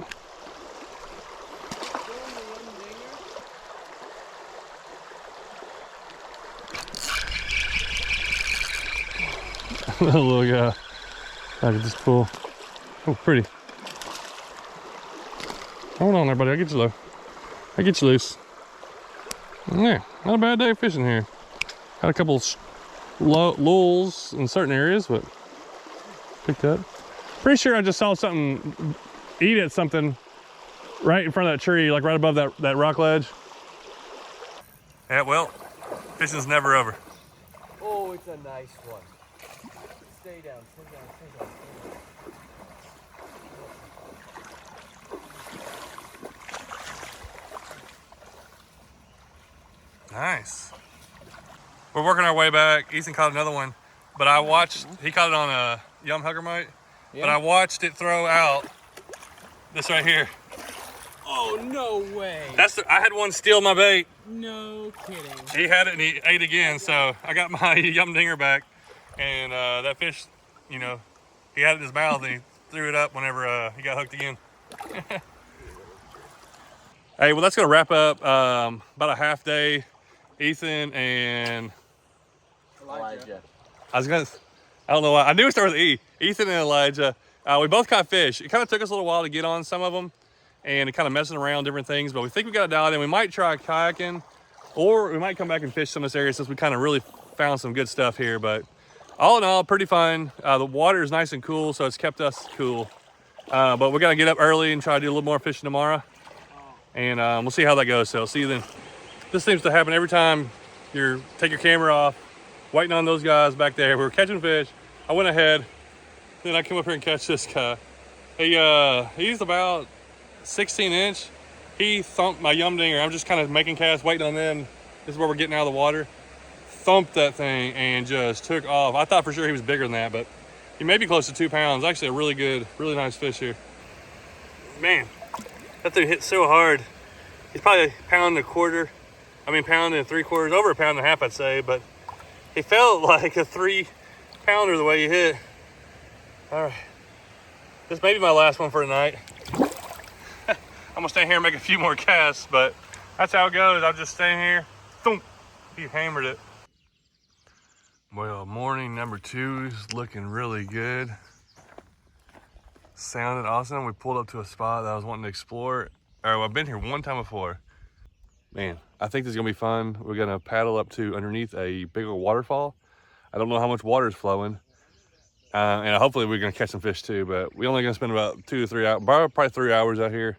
That little guy. I could just pull. Oh, pretty. Hold on there, buddy. I'll get you low. I'll get you loose. Yeah, not a bad day fishing here. Had a couple lulls in certain areas, but picked up. Pretty sure I just saw something eat at something right in front of that tree, like right above that rock ledge. Yeah, well, fishing's never over. Oh, it's a nice one. Stay down, stay down, stay down, stay down. Nice. We're working our way back. Ethan caught another one, but I watched, he caught it on a yum huggermite, but I watched it throw out this right here. Oh, no way. I had one steal my bait. No kidding. He had it and he ate again, so I got my yum dinger back, and that fish, you know, he had it in his mouth and he threw it up whenever he got hooked again. Hey, well, that's gonna wrap up about a half day. Ethan and Elijah. I don't know why. I knew it started with E. Ethan and Elijah. We both caught fish. It kind of took us a little while to get on some of them and kind of messing around different things, but we think we got it dialed in. We might try kayaking, or we might come back and fish some of this area since we kind of really found some good stuff here. But all in all, pretty fun. The water is nice and cool, so it's kept us cool. But we're gonna get up early and try to do a little more fishing tomorrow. And we'll see how that goes, so see you then. This seems to happen every time you take your camera off, waiting on those guys back there. We were catching fish. I went ahead, then I come up here and catch this guy. He's about 16-inch. He thumped my yum dinger. I'm just kind of making casts, waiting on them. This is where we're getting out of the water. Thumped that thing and just took off. I thought for sure he was bigger than that, but he may be close to 2 pounds. Actually a really good, really nice fish here. Man, that thing hit so hard. He's probably a pound and a quarter. I mean, pound and 3/4, over a pound and a half, I'd say, but he felt like a 3-pounder the way he hit. All right, this may be my last one for tonight. I'm gonna stay here and make a few more casts, but that's how it goes. I'm just staying here. Thump. He hammered it. Well, morning number 2 is looking really good. Sounded awesome. We pulled up to a spot that I was wanting to explore. I've been here one time before. Man, I think this is gonna be fun. We're gonna paddle up to underneath a bigger waterfall. I don't know how much water is flowing. And hopefully we're gonna catch some fish too, but we're only gonna spend about 2 to 3 hours, probably 3 hours out here.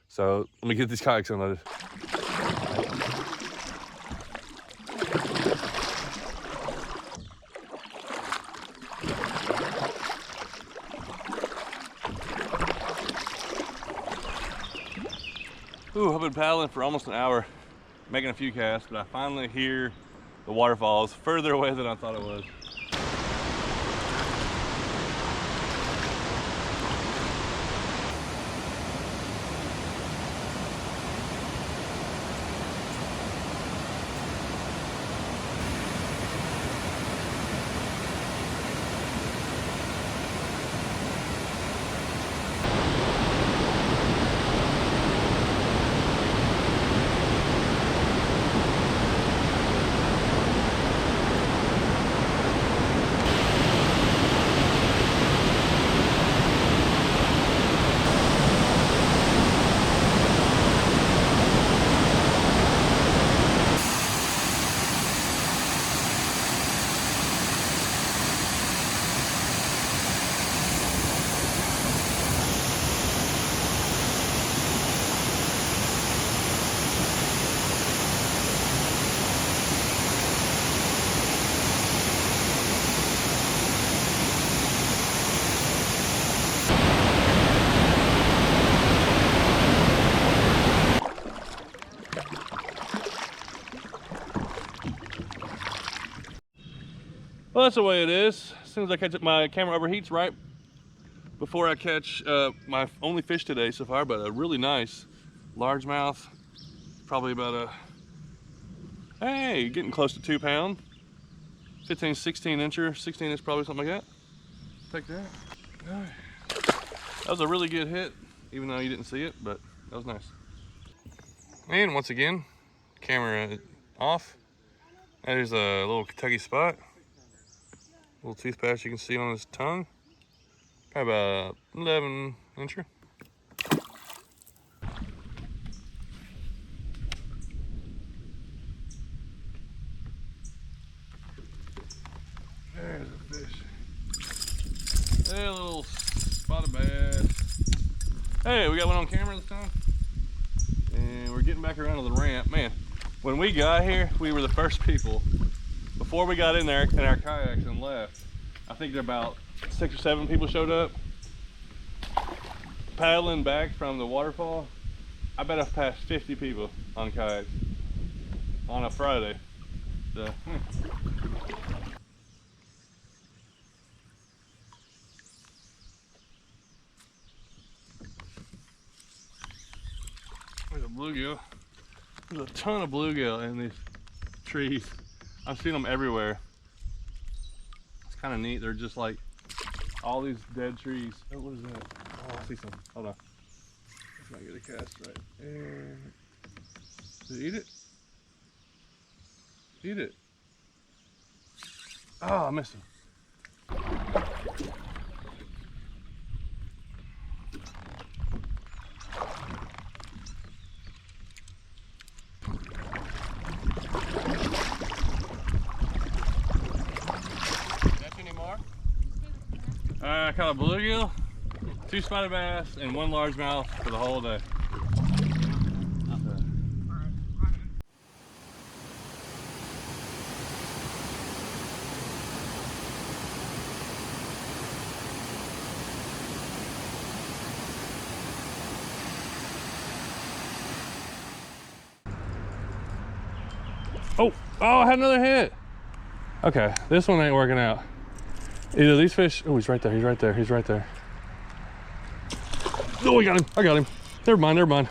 So let me get these kayaks unloaded. Ooh, I've been paddling for almost an hour, making a few casts, but I finally hear the waterfalls further away than I thought it was. Well, that's the way it is. As soon as I catch it, my camera overheats right before I catch my only fish today so far, but a really nice largemouth. Probably about hey, getting close to 2 pound. 15, 16 incher, 16 inch probably, something like that. Take that. All right. That was a really good hit, even though you didn't see it, but that was nice. And once again, camera off. There's a little Kentucky spot. Little tooth patch you can see on his tongue. Probably about 11 incher. There's a fish. Hey, a little spotted bass. Hey, we got one on camera this time. And we're getting back around to the ramp. Man, when we got here, we were the first people. Before we got in there in our kayaks and left, I think there about 6 or 7 people showed up. Paddling back from the waterfall, I bet I've passed 50 people on kayaks on a Friday. So, There's a bluegill. There's a ton of bluegill in these trees. I've seen them everywhere. It's kind of neat. They're just like all these dead trees. Oh, what is that? Oh, I see some. Hold on. Let's not get a cast right there. Did it eat it? Eat it. Oh, I missed him. I caught a bluegill, 2 spotted bass, and 1 largemouth for the whole day. Oh, I had another hit. Okay, this one ain't working out. Either these fish, oh, he's right there, he's right there, he's right there. Oh, we got him, I got him. Never mind, never mind.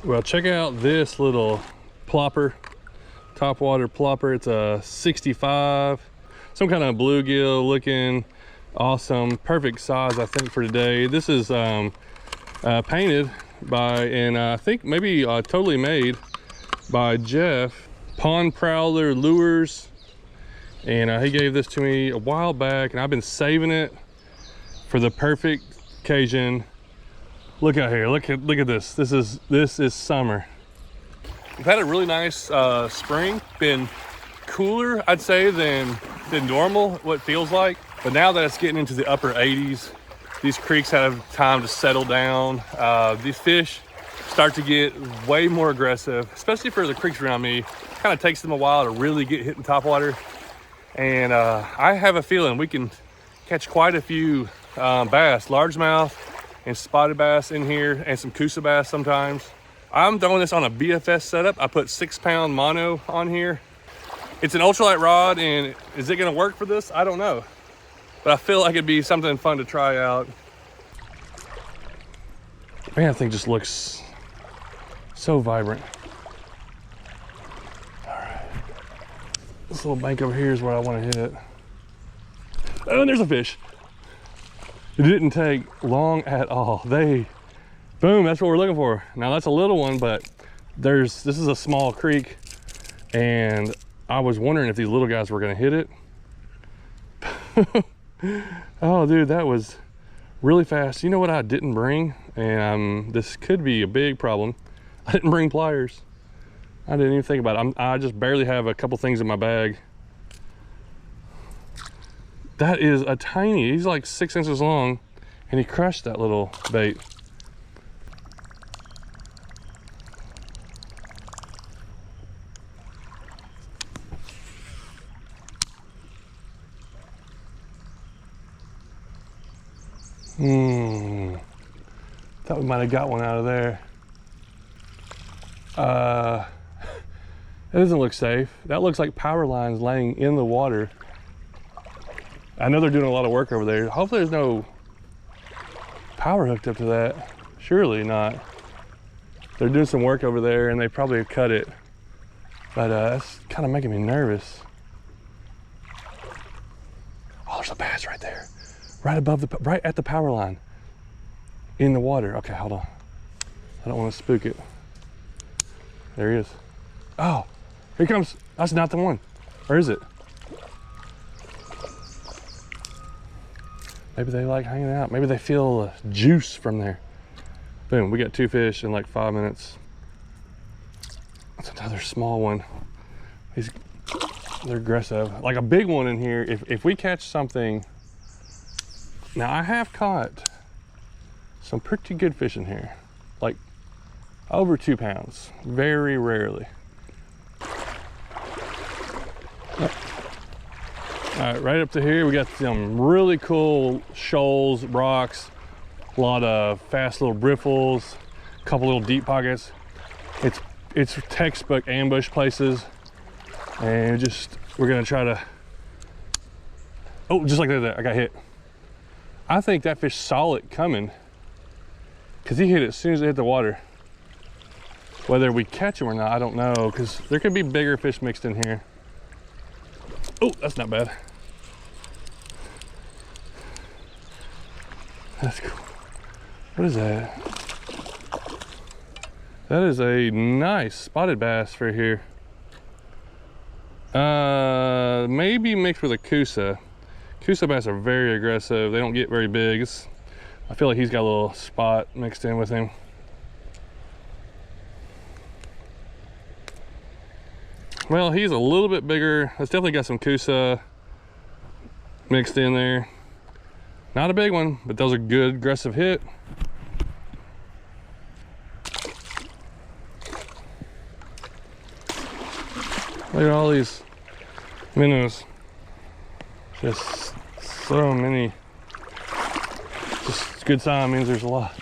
Well, check out this little plopper, topwater plopper. It's a 65, some kind of bluegill looking, awesome, perfect size, I think, for today. This is painted by, and I think maybe totally made by Jeff, Pond Prowler Lures. And he gave this to me a while back, and I've been saving it for the perfect occasion. Look out here, look at this. This is summer. We've had a really nice spring. Been cooler, I'd say, than normal, what it feels like. But now that it's getting into the upper 80s, these creeks have time to settle down. These fish start to get way more aggressive, especially for the creeks around me. Kind of takes them a while to really get hit in topwater. And I have a feeling we can catch quite a few bass, largemouth and spotted bass in here, and some coosa bass sometimes. I'm throwing this on a BFS setup. I put 6-pound mono on here. It's an ultralight rod, and is it gonna work for this? I don't know. But I feel like it'd be something fun to try out. Man, that thing just looks so vibrant. This little bank over here is where I want to hit. Oh, and there's a fish. It didn't take long at all. Boom, that's what we're looking for. Now that's a little one, but this is a small creek, and I was wondering if these little guys were gonna hit it. Oh, dude, that was really fast. You know what I didn't bring? And this could be a big problem. I didn't bring pliers. I didn't even think about it. I just barely have a couple things in my bag. That is a tiny, he's like 6 inches long, and he crushed that little bait. Thought we might have got one out of there. That doesn't look safe. That looks like power lines laying in the water. I know they're doing a lot of work over there. Hopefully there's no power hooked up to that. Surely not. They're doing some work over there and they probably cut it. But that's kind of making me nervous. Oh, there's a bass right there. Right above right at the power line. In the water. Okay, hold on. I don't want to spook it. There he is. Oh, here he comes. That's not the one. Or is it? Maybe they like hanging out. Maybe they feel juice from there. Boom, we got 2 fish in like 5 minutes. That's another small one. They're aggressive. Like a big one in here, if we catch something. Now I have caught some pretty good fish in here. Like over 2 pounds, very rarely. All right, right up to here, we got some really cool shoals, rocks, a lot of fast little riffles, a couple little deep pockets. It's textbook ambush places, and we're gonna try to, oh, just like that, I got hit. I think that fish saw it coming because he hit it as soon as it hit the water. Whether we catch him or not, I don't know, because there could be bigger fish mixed in here. Oh, that's not bad. That's cool. What is that? That is a nice spotted bass for here. Maybe mixed with a Coosa. Coosa bass are very aggressive. They don't get very big. I feel like he's got a little spot mixed in with him. Well, he's a little bit bigger. It's definitely got some Coosa mixed in there. Not a big one, but those are good aggressive hit. Look at all these minnows. Just so many. Just a good sign, means there's a lot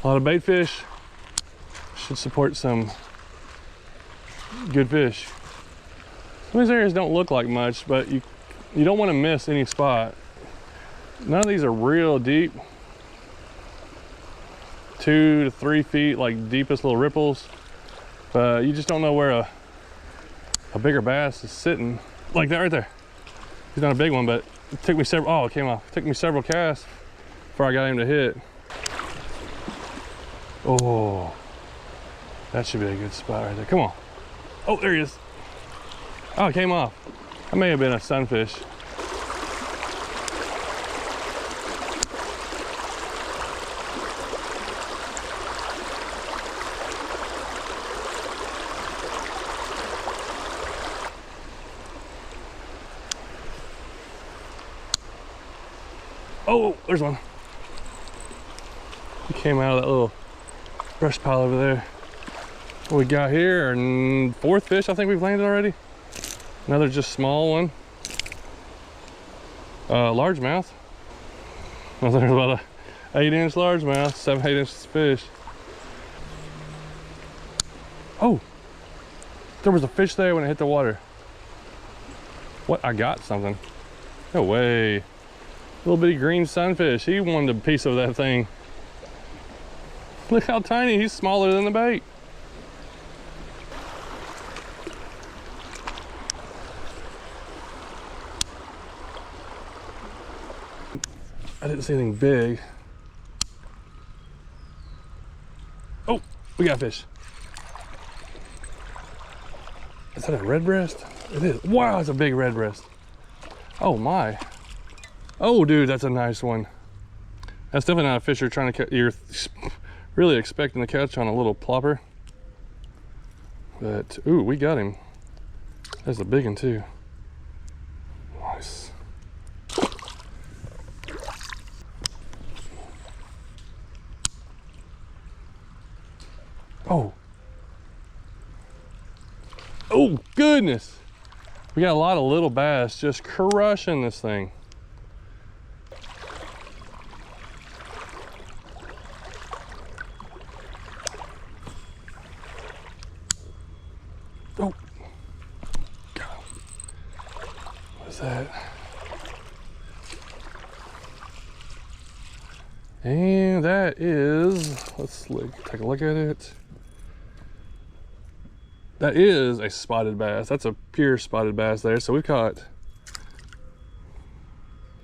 of bait fish. Should support some good fish. Some of these areas don't look like much, but you don't want to miss any spot. None of these are real deep. 2 to 3 feet, like deepest little ripples. But you just don't know where a bigger bass is sitting. Like that right there. He's not a big one, but it took me several, oh, it came off. It took me several casts before I got him to hit. Oh, that should be a good spot right there. Come on. Oh, there he is. Oh, it came off. That may have been a sunfish. Oh, there's one. He came out of that little brush pile over there. What we got here, our 4th fish I think we've landed already. Another just small one. Largemouth. I think there's about a 8-inch largemouth, 7, 8 inches fish. Oh, there was a fish there when it hit the water. What, I got something. No way. Little bitty green sunfish. He wanted a piece of that thing. Look how tiny, he's smaller than the bait. I didn't see anything big. Oh, we got fish. Is that a red breast? It is. Wow, it's a big red breast. Oh my. Oh, dude, that's a nice one. That's definitely not a fish you're trying to catch. You're really expecting to catch on a little plopper. But, ooh, we got him. That's a big one, too. Nice. Oh. Oh, goodness. We got a lot of little bass just crushing this thing. Oh, And that is, let's take a look at it. That is a spotted bass. That's a pure spotted bass there. So we caught,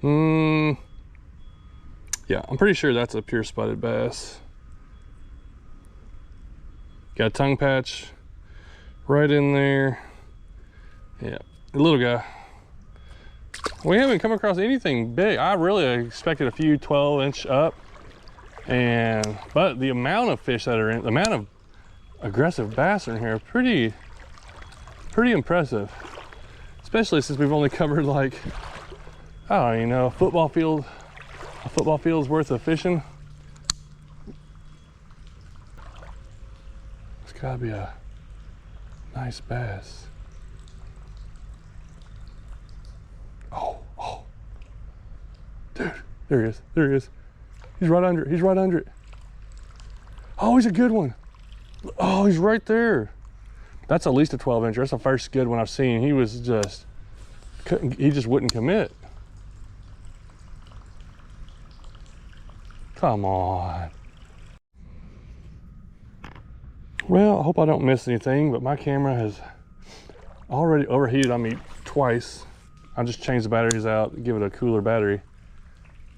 yeah, I'm pretty sure that's a pure spotted bass. Got a tongue patch right in there. Yeah, the little guy. We haven't come across anything big. I really expected a few 12-inch up, but the amount of fish that are in, the amount of aggressive bass in here, pretty impressive. Especially since we've only covered like, I don't even know, a football field's worth of fishing. It's gotta be a nice bass. Oh, dude, there he is. He's right under it. Oh, he's a good one. Oh, he's right there. That's at least a 12-incher. That's the first good one I've seen. He just wouldn't commit. Come on. Well, I hope I don't miss anything, but my camera has already overheated on me twice. I just changed the batteries out, give it a cooler battery.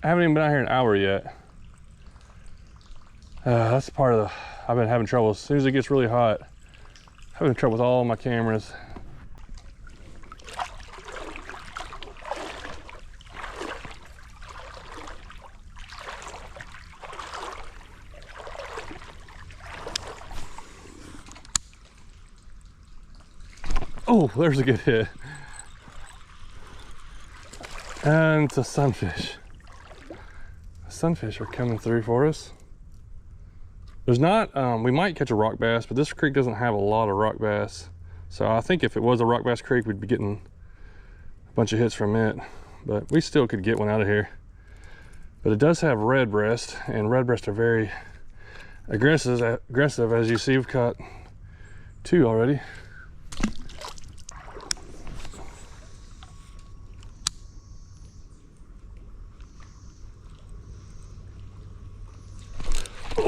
I haven't even been out here an hour yet. That's part of I've been having trouble. As soon as it gets really hot, I'm having trouble with all my cameras. Oh, there's a good hit. And it's a sunfish. The sunfish are coming through for us. There's not, we might catch a rock bass, but this creek doesn't have a lot of rock bass. So I think if it was a rock bass creek, we'd be getting a bunch of hits from it. But we still could get one out of here. But it does have red breast, and red breast are very aggressive. As you see, we've caught 2 already.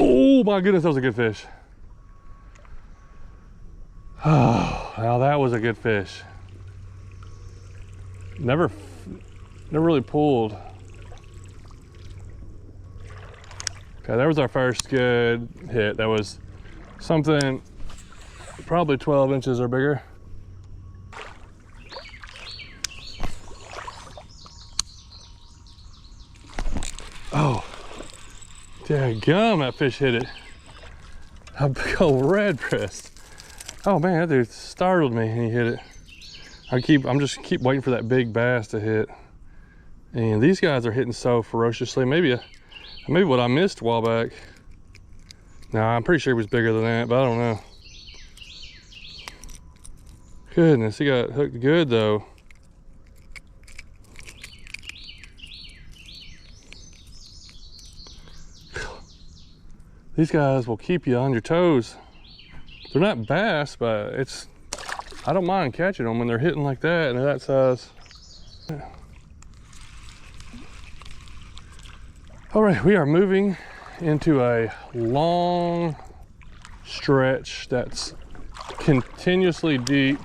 Oh my goodness, that was a good fish. Oh, now that was a good fish. Never really pulled. Okay, that was our first good hit. That was something probably 12 inches or bigger. Oh. Dadgum, that fish hit it. A big old red breast. Oh man, that dude startled me and he hit it. I'm just keep waiting for that big bass to hit. And these guys are hitting so ferociously. Maybe what I missed a while back. No, I'm pretty sure he was bigger than that, but I don't know. Goodness, he got hooked good though. These guys will keep you on your toes. They're not bass, but I don't mind catching them when they're hitting like that and that size. Yeah. All right, we are moving into a long stretch that's continuously deep.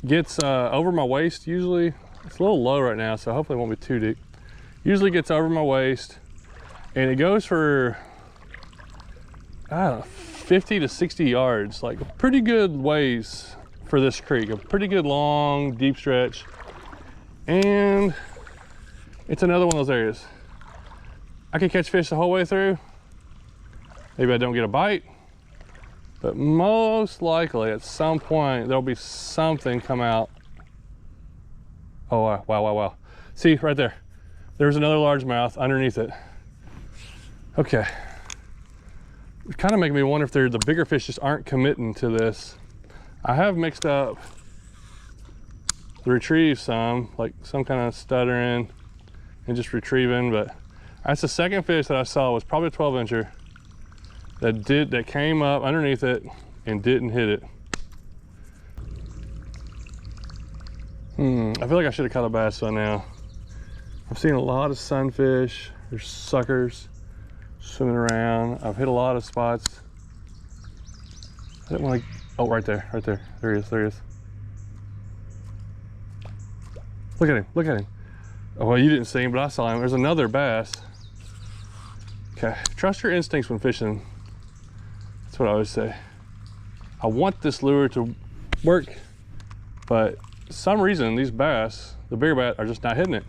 Gets over my waist usually. It's a little low right now, so hopefully it won't be too deep. Usually gets over my waist, and it goes for, I don't know, 50 to 60 yards, like a pretty good ways for this creek, a pretty good long, deep stretch. And it's another one of those areas. I can catch fish the whole way through. Maybe I don't get a bite, but most likely at some point there'll be something come out. Oh, wow. See right there, there's another largemouth underneath it. Okay. It's kind of making me wonder if the bigger fish just aren't committing to this. I have mixed up the retrieve some, like some kind of stuttering and just retrieving, but that's the second fish that I saw was probably a 12-incher that came up underneath it and didn't hit it. I feel like I should have caught a bass by now. I've seen a lot of sunfish, there's suckers. swimming around. I've hit a lot of spots. I didn't want to, oh, right there, right there. There he is, there he is. Look at him, look at him. Oh, well, you didn't see him, but I saw him. There's another bass. Okay, trust your instincts when fishing. That's what I always say. I want this lure to work, but for some reason these bass, the bigger bass, are just not hitting it.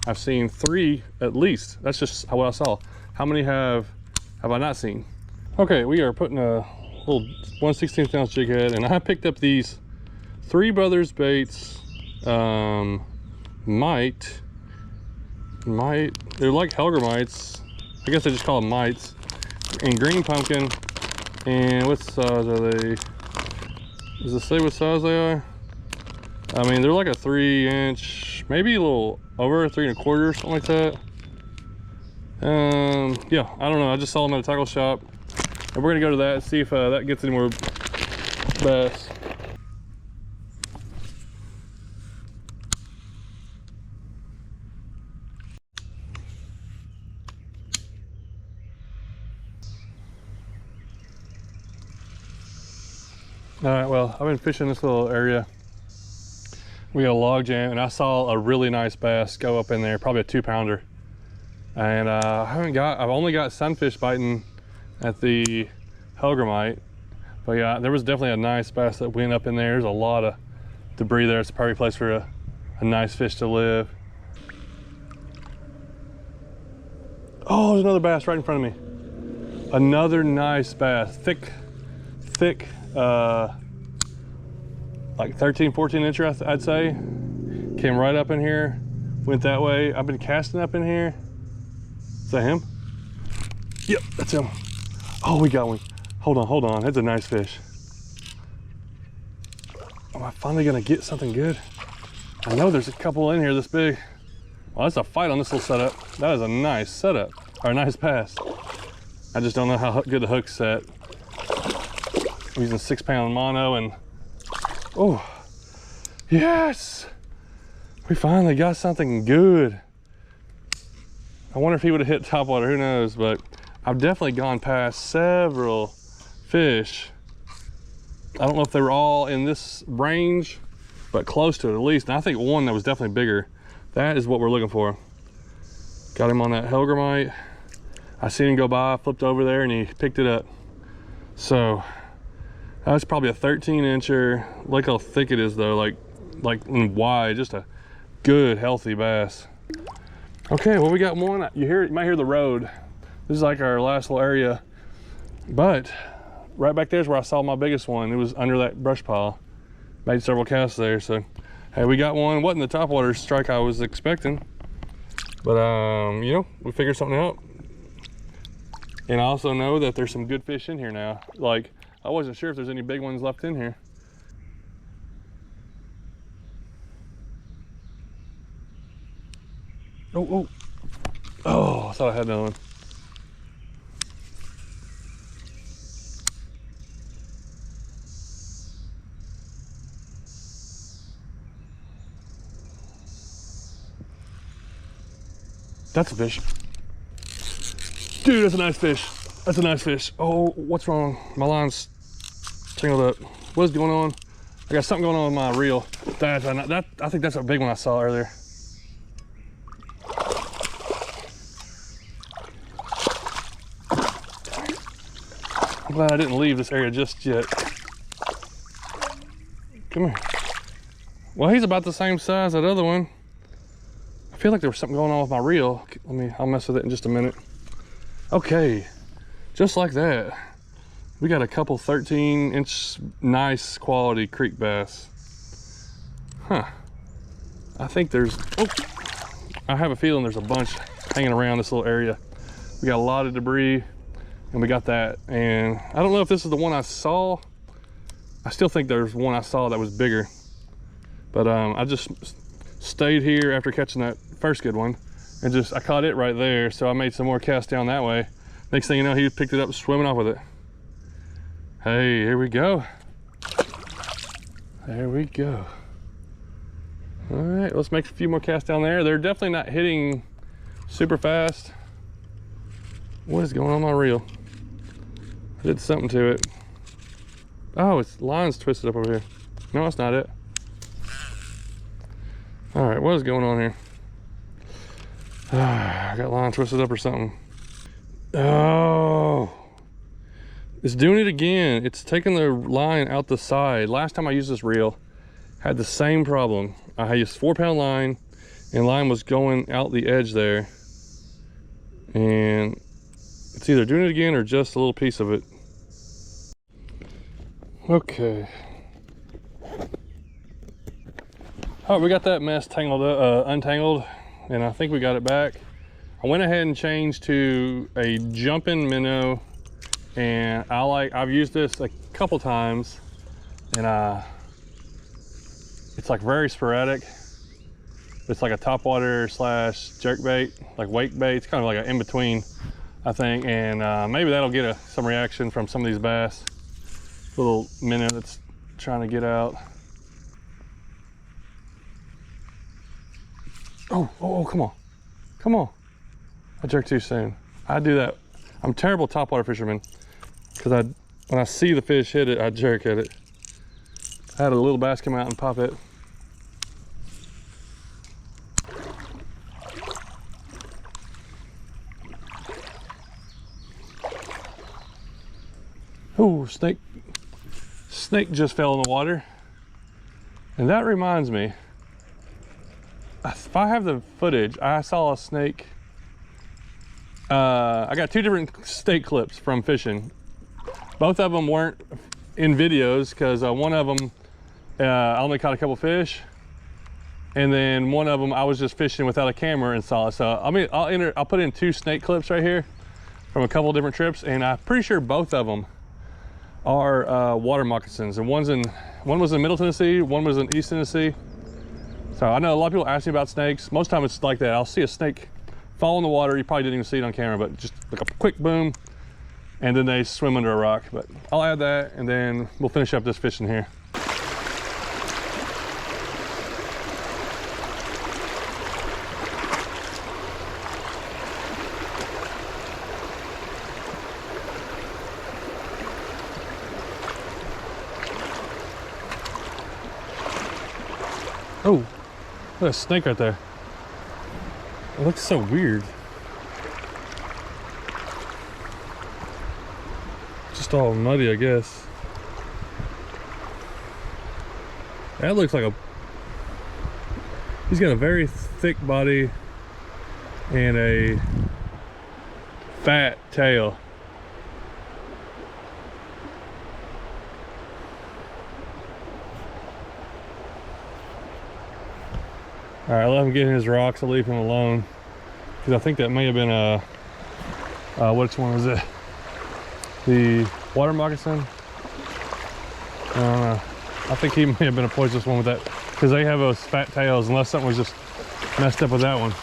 I've seen 3 at least. That's just what I saw. How many have I not seen? Okay, we are putting a little 1/16 ounce jig head, and I picked up these Three Brothers baits. Might, they're like Helger-mites. I guess I just call them mites. And green pumpkin. And what size are they? Does it say what size they are? I mean, they're like a 3-inch, maybe a little over 3 1/4, something like that. Yeah, I don't know. I just saw them at a tackle shop, and we're gonna go to that and see if that gets any more bass. All right, well, I've been fishing this little area. We got a log jam, and I saw a really nice bass go up in there, probably a 2-pounder. And I've only got sunfish biting at the Helger-mite. But yeah, there was definitely a nice bass that went up in there. There's a lot of debris there. It's a perfect place for a nice fish to live. Oh, there's another bass right in front of me. Another nice bass, thick, like 13, 14 incher, I'd say. Came right up in here, went that way. I've been casting up in here. Is that him? Yep, that's him. Oh, we got one. Hold on, that's a nice fish. Am I finally gonna get something good? I know there's a couple in here this big. Well, that's a fight on this little setup. That is a nice setup, or a nice pass. I just don't know how good the hook's set. I'm using 6-pound mono, and oh, yes! We finally got something good. I wonder if he would have hit topwater, who knows, but I've definitely gone past several fish. I don't know if they were all in this range, but close to it at least. And I think one that was definitely bigger. That is what we're looking for. Got him on that Helger-mite. I seen him go by, flipped over there, and he picked it up. So that was probably a 13 incher. Look how thick it is though, like wide, just a good healthy bass. Okay, well, we got one. You might hear the road. This is like our last little area, but right back there is where I saw my biggest one. It was under that brush pile. Made several casts there, so hey, we got one. Wasn't the topwater strike I was expecting, but you know, we figured something out. And I also know that there's some good fish in here now. Like, I wasn't sure if there's any big ones left in here. Oh, I thought I had another one. That's a fish. Dude, that's a nice fish. That's a nice fish. Oh, what's wrong? My line's tangled up. What is going on? I got something going on with my reel. I think that's a big one I saw earlier. I'm glad I didn't leave this area just yet. Come here. Well, he's about the same size as that other one. I feel like there was something going on with my reel. I'll mess with it in just a minute. Okay, just like that, we got a couple 13-inch nice quality creek bass. Huh. I think I have a feeling there's a bunch hanging around this little area. We got a lot of debris, and we got that. And I don't know if this is the one I saw. I still think there's one I saw that was bigger. But I just stayed here after catching that first good one, and I caught it right there, so I made some more casts down that way. Next thing you know, he picked it up, swimming off with it. Hey, here we go. There we go. All right, let's make a few more casts down there. They're definitely not hitting super fast. What is going on my reel? I did something to it. Oh, it's line's twisted up over here. No, that's not it. All right, what is going on here? I got line twisted up or something. Oh, it's doing it again. It's taking the line out the side. Last time I used this reel, had the same problem. I used 4-pound line, and line was going out the edge there. And it's either doing it again or just a little piece of it. Okay. All right, we got that mess tangled up, untangled, and I think we got it back. I went ahead and changed to a jumping minnow, and I've used this a couple times, and it's like very sporadic. It's like a topwater / jerk bait, like wake bait. It's kind of like an in-between, I think, and maybe that'll get some reaction from some of these bass. Little minnow that's trying to get out. Oh, come on. Come on. I jerked too soon. I do that. I'm a terrible topwater fisherman because when I see the fish hit it, I jerk at it. I had a little bass come out and pop it. Oh, snake just fell in the water. And that reminds me, if I have the footage, I saw a snake. I got 2 different snake clips from fishing. Both of them weren't in videos because one of them, I only caught a couple fish. And then one of them, I was just fishing without a camera and saw it. So I'll put in 2 snake clips right here from a couple different trips. And I'm pretty sure both of them are water moccasins. And one was in Middle Tennessee, one was in East Tennessee. So I know a lot of people ask me about snakes. Most time it's like that. I'll see a snake fall in the water. You probably didn't even see it on camera, but just like a quick boom, and then they swim under a rock. But I'll add that, and then we'll finish up this fishing here. Oh, there's a snake right there. It looks so weird. Just all muddy, I guess. That looks like he's got a very thick body and a fat tail. All right, let him get in his rocks. I'll leave him alone because I think that may have been which one was it? The water moccasin? I don't know. I think he may have been a poisonous one with that because they have those fat tails, unless something was just messed up with that one.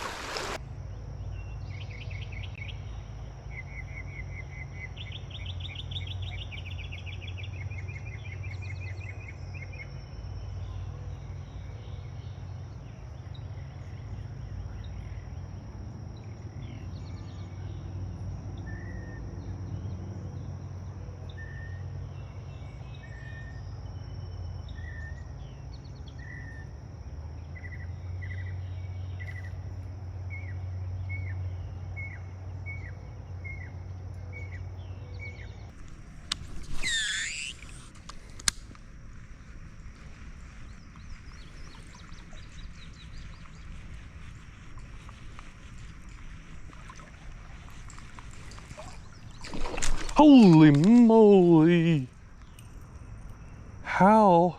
Holy moly. How?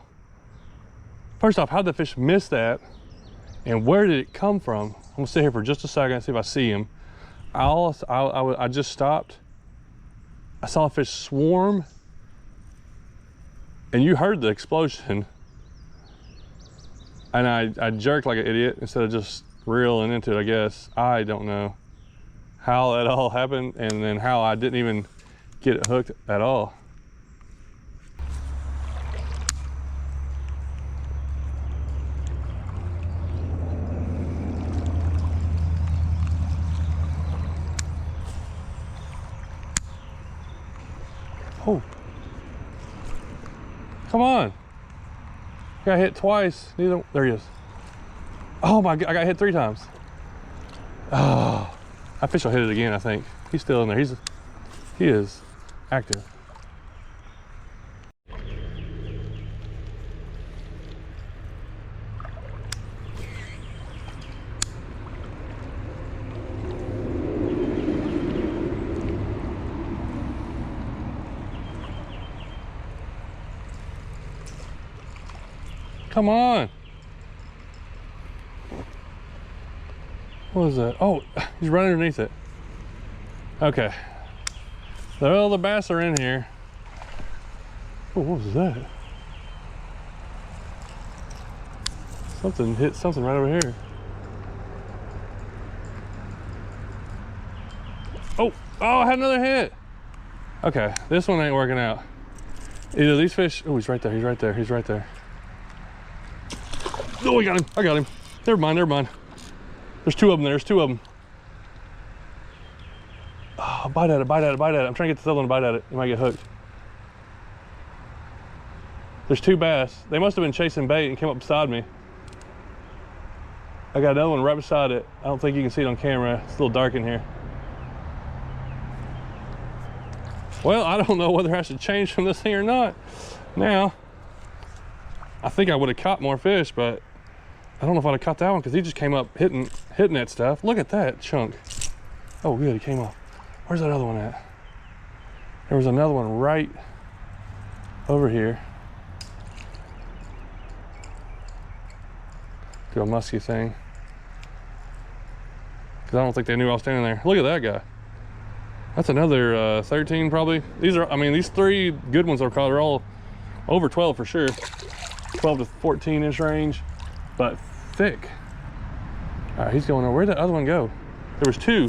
First off, how'd the fish miss that? And where did it come from? I'm gonna sit here for just a second and see if I see him. I just stopped. I saw a fish swarm, and you heard the explosion. And I jerked like an idiot instead of just reeling into it, I guess. I don't know how that all happened, and then how I didn't even get it hooked at all. Oh. Come on. Got hit twice. Neither, there he is. Oh my God, I got hit 3 times. Oh, that fish will hit it again, I think. He's still in there. He is active. Come on. What is that? Oh, he's running underneath it. Okay. Well, the bass are in here. Oh, what was that? Something hit something right over here. Oh, I had another hit. Okay, this one ain't working out. Either these fish, oh, he's right there, he's right there, he's right there. Oh, I got him. Never mind. There's 2 of them there, there's 2 of them. Oh, bite at it. I'm trying to get this other one to bite at it. You might get hooked. There's 2 bass. They must have been chasing bait and came up beside me. I got another one right beside it. I don't think you can see it on camera. It's a little dark in here. Well, I don't know whether I should change from this thing or not. Now, I think I would have caught more fish, but I don't know if I'd have caught that one because he just came up hitting that stuff. Look at that chunk. Oh, good, he came off. Where's that other one at? There was another one right over here. Do a musky thing. Because I don't think they knew I was standing there. Look at that guy. That's another 13 probably. These are, I mean, these 3 good ones I've caught are all over 12 for sure. 12 to 14 inch range, but thick. All right, he's going over. Where'd that other one go? There was 2.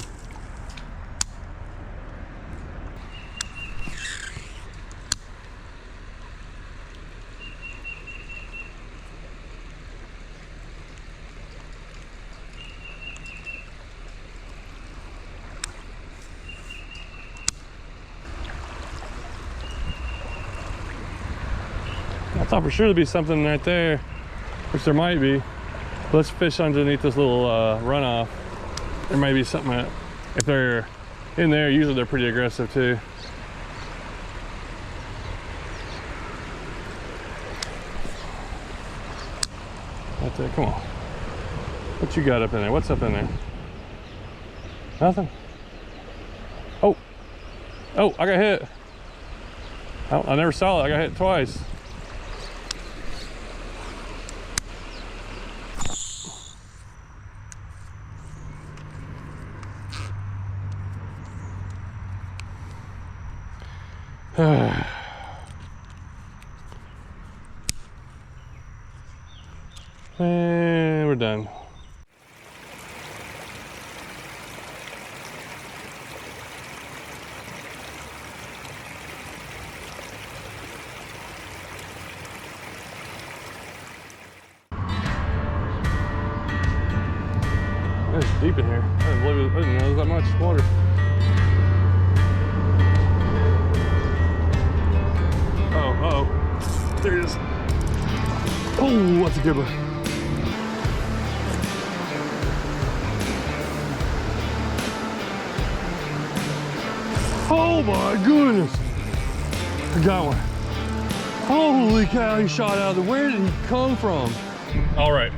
I thought for sure there'd be something right there, which there might be. Let's fish underneath this little runoff. There may be something that, if they're in there, usually they're pretty aggressive too. Right there, come on. What you got up in there? What's up in there? Nothing? Oh, I got hit. I never saw it, I got hit twice. And we're done. It's deep in here. I didn't know there was that much water. Oh, there it is. Oh, that's a good one. Oh my goodness. I got one. Holy cow, he shot out of there. Where did he come from? All right,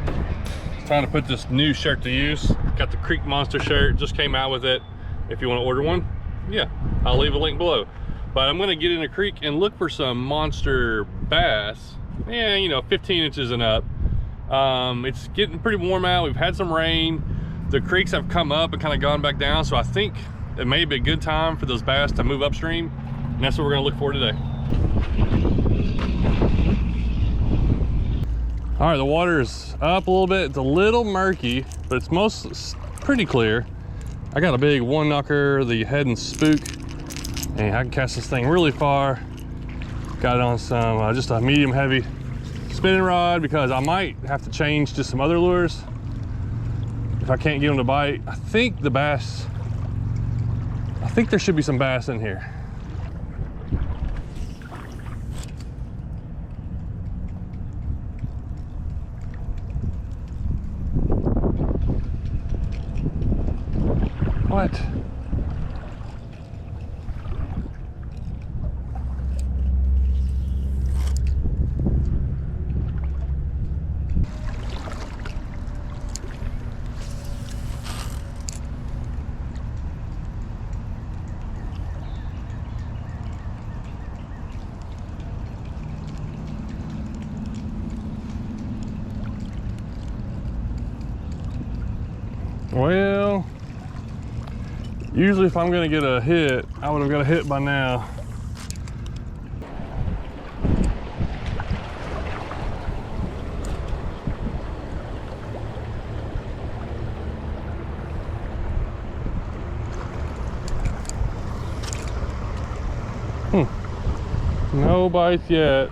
it's time to put this new shirt to use. Got the Creek Monster shirt, just came out with it. If you want to order one, yeah, I'll leave a link below. But I'm gonna get in the creek and look for some monster bass. Yeah, you know, 15 inches and up. It's getting pretty warm out. We've had some rain. The creeks have come up and kind of gone back down. So I think it may be a good time for those bass to move upstream. And that's what we're gonna look for today. All right, the water's up a little bit. It's a little murky, but it's pretty clear. I got a big 1-knocker, the Head and Spook, and I can cast this thing really far. Got it on some, just a medium heavy spinning rod because I might have to change to some other lures if I can't get them to bite. I think there should be some bass in here. What? Well, usually if I'm gonna get a hit, I would have got a hit by now. No bites yet.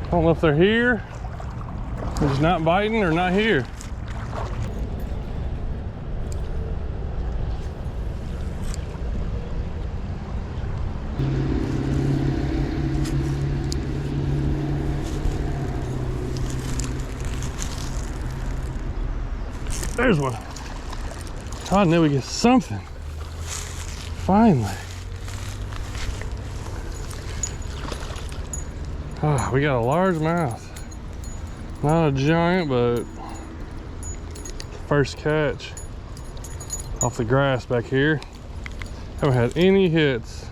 I don't know if they're here, they're just not biting or not here. There's one. I knew we get something. Finally. Oh, we got a largemouth. Not a giant, but first catch off the grass back here. Haven't had any hits,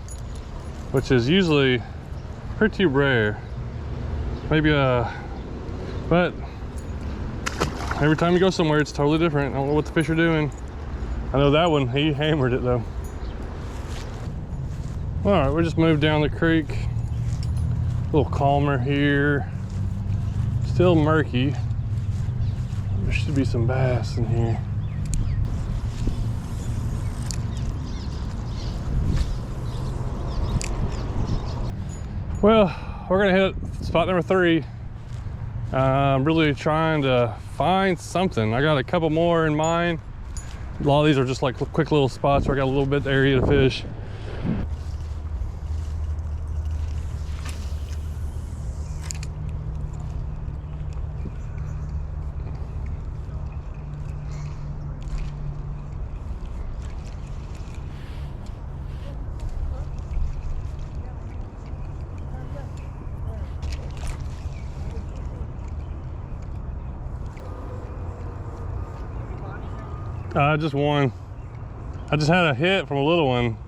which is usually pretty rare. Maybe but every time you go somewhere, it's totally different. I don't know what the fish are doing. I know that one, he hammered it though. All right, we just moved down the creek. A little calmer here. Still murky. There should be some bass in here. Well, we're gonna hit spot number 3. I'm really trying to find something. I got a couple more in mind. A lot of these are just like quick little spots where I got a little bit of area to fish. Just one. I just had a hit from a little one,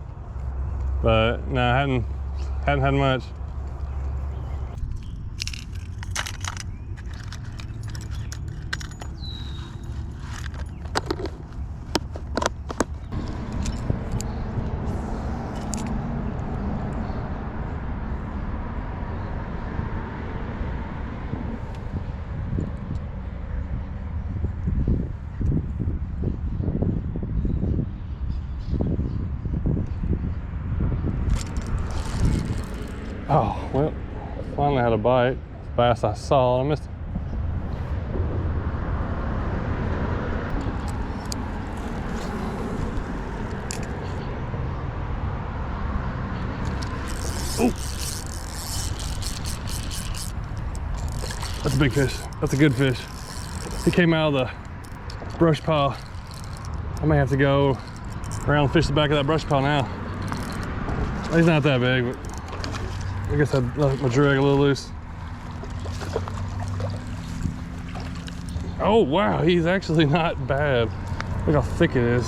but no, I hadn't had much. Oh, well, finally had a bite. Bass I saw, I missed it. Oh, that's a big fish. That's a good fish. He came out of the brush pile. I may have to go around and fish the back of that brush pile now. He's not that big, but I guess I left my drag a little loose. Oh wow, he's actually not bad. Look how thick it is.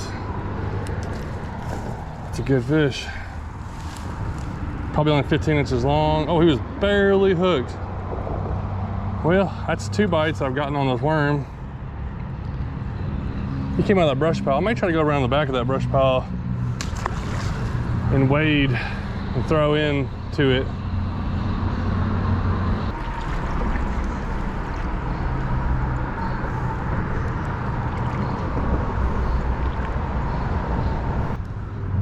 It's a good fish. Probably only 15 inches long. Oh, he was barely hooked. Well, that's 2 bites I've gotten on this worm. He came out of that brush pile. I may try to go around the back of that brush pile and wade and throw in to it.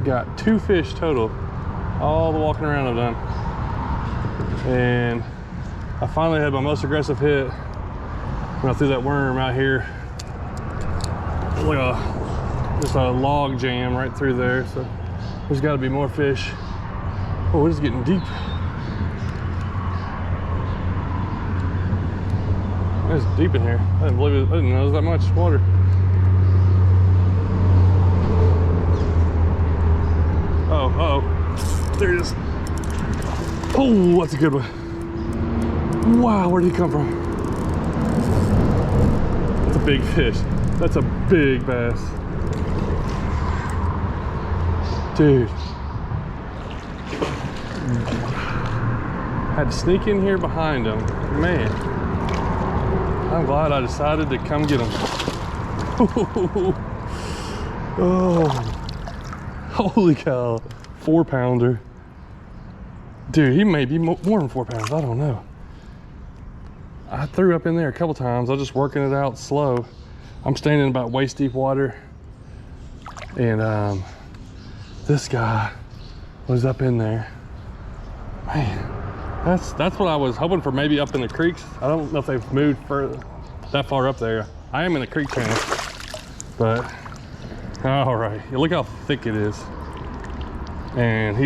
Got 2 fish total, all the walking around I've done. And I finally had my most aggressive hit when I threw that worm out here. Like just a log jam right through there. So there's gotta be more fish. Oh, it's getting deep. It's deep in here. I didn't know there was that much water. There it is. Oh, that's a good one. Wow, where did he come from? That's a big fish. That's a big bass. Dude. Had to sneak in here behind him. Man. I'm glad I decided to come get him. Oh, holy cow. 4-pounder. Dude, he may be more than 4 pounds. I don't know. I threw up in there a couple times. I was just working it out slow. I'm standing in about waist deep water. And this guy was up in there. Man, that's what I was hoping for, maybe up in the creeks. I don't know if they've moved that far up there. I am in the creek channel, but all right. Look how thick it is. And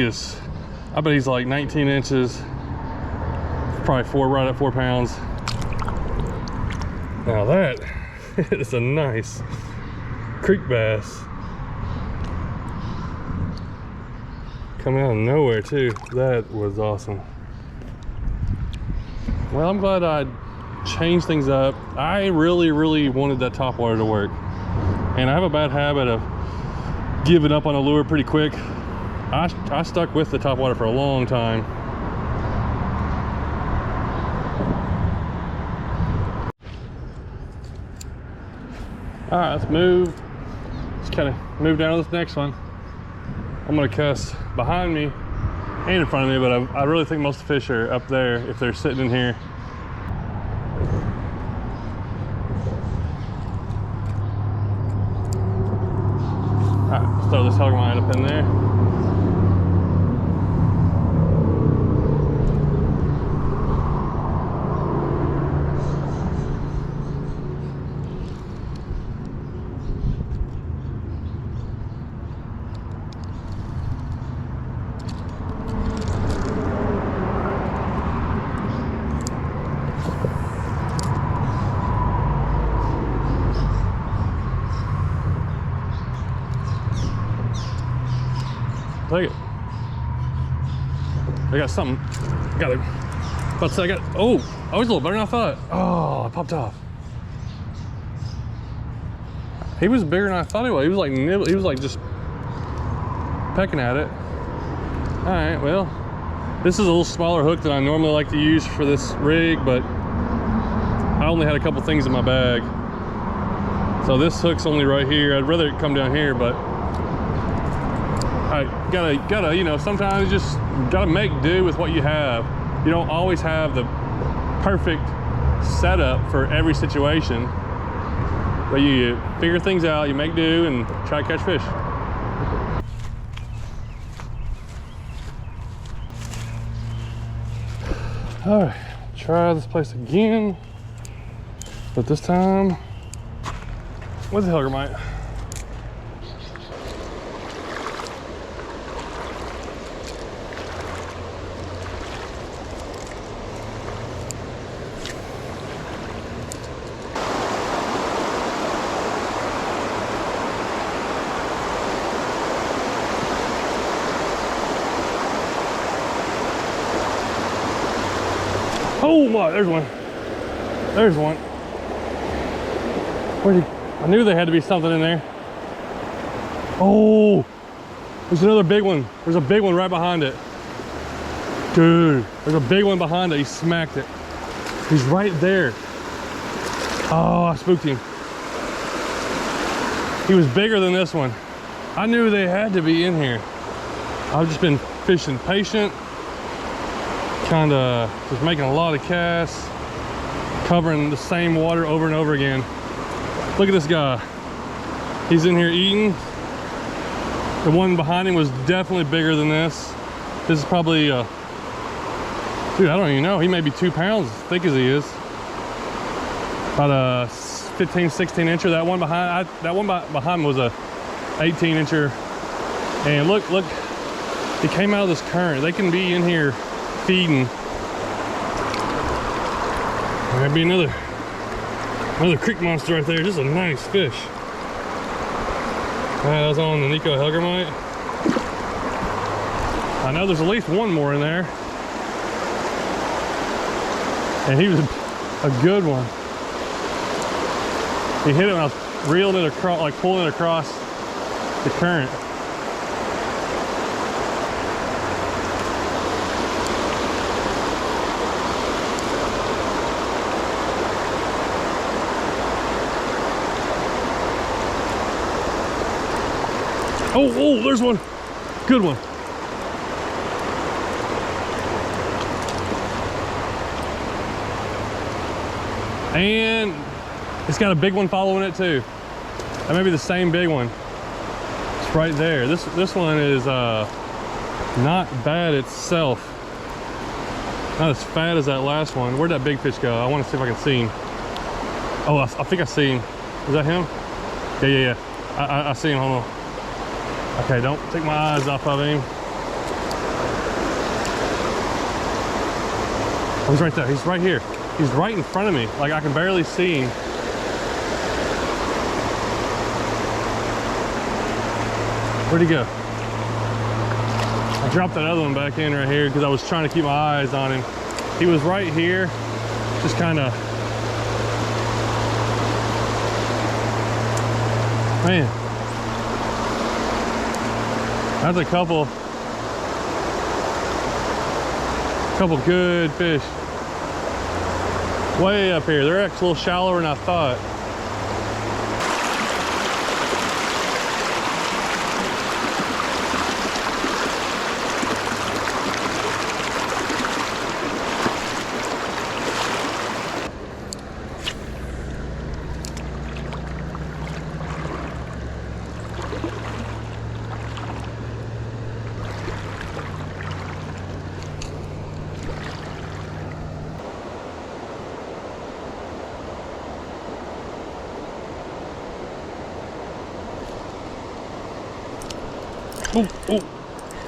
I bet he's like 19 inches, probably right at 4 pounds. Now that is a nice creek bass. Coming out of nowhere too. That was awesome. Well, I'm glad I changed things up. I really wanted that top water to work. And I have a bad habit of giving up on a lure pretty quick. I stuck with the top water for a long time. All right, let's move. Let's kind of move down to this next one. I'm gonna cast behind me and in front of me, but I really think most of the fish are up there if they're sitting in here. All right, let's throw this hog line up in there. Take it. I got something. Got it. About to say I got. Oh, I was a little better than I thought. Oh, it popped off. He was bigger than I thought he was. He was like he was like just pecking at it. All right, well, this is a little smaller hook than I normally like to use for this rig, but I only had a couple things in my bag. So this hook's only right here. I'd rather it come down here, but I gotta, you know, sometimes you just gotta make do with what you have. You don't always have the perfect setup for every situation, but you figure things out, you make do, and try to catch fish. All right, try this place again, but this time with the Largemouth. Oh my, there's one. There's one. I knew there had to be something in there. Oh, there's another big one. There's a big one right behind it. Dude, there's a big one behind it. He smacked it. He's right there. Oh, I spooked him. He was bigger than this one. I knew they had to be in here. I've just been fishing patient. Kind of just making a lot of casts, covering the same water over and over again. Look at this guy. He's in here eating. The one behind him was definitely bigger than this. This is probably, dude, I don't even know. He may be 2 pounds, as thick as he is. About a 15, 16 incher. That one behind, behind him was a 18 incher. And look, he came out of this current. They can be in here feeding. There might be another creek monster right there. Just a nice fish. That was on the Largemouth. I know there's at least one more in there. And he was a good one. He hit it when I was reeling it across, like pulling it across the current. Oh, there's one. Good one. And it's got a big one following it too. That may be the same big one. It's right there. This one is not bad itself. Not as fat as that last one. Where'd that big fish go? I want to see if I can see him. Oh, I think I see him. Is that him? Yeah. I see him. Hold on. Okay, don't take my eyes off of him. Oh, he's right there. He's right here. He's right in front of me. Like I can barely see him. Where'd he go? I dropped that other one back in right here because I was trying to keep my eyes on him. He was right here, just kind of. Man, that's a couple good fish. Way up here. They're actually a little shallower than I thought.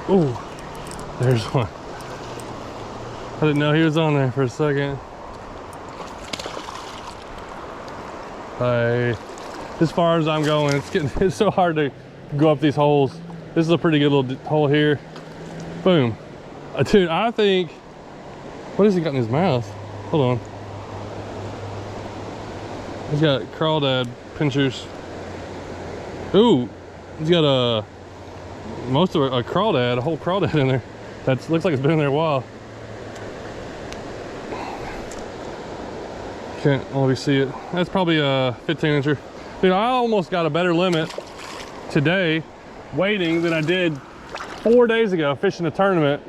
Oh, there's one. I didn't know he was on there for a second. As far as I'm going, it's so hard to go up these holes. This is a pretty good little hole here. Boom. Dude, I think, what has he got in his mouth? Hold on. He's got crawdad pinchers. Ooh, he's got a crawdad, a whole crawdad in there. That looks like it's been in there a while. Can't always see it. That's probably a 15-incher. Dude, I almost got a better limit today waiting than I did 4 days ago fishing a tournament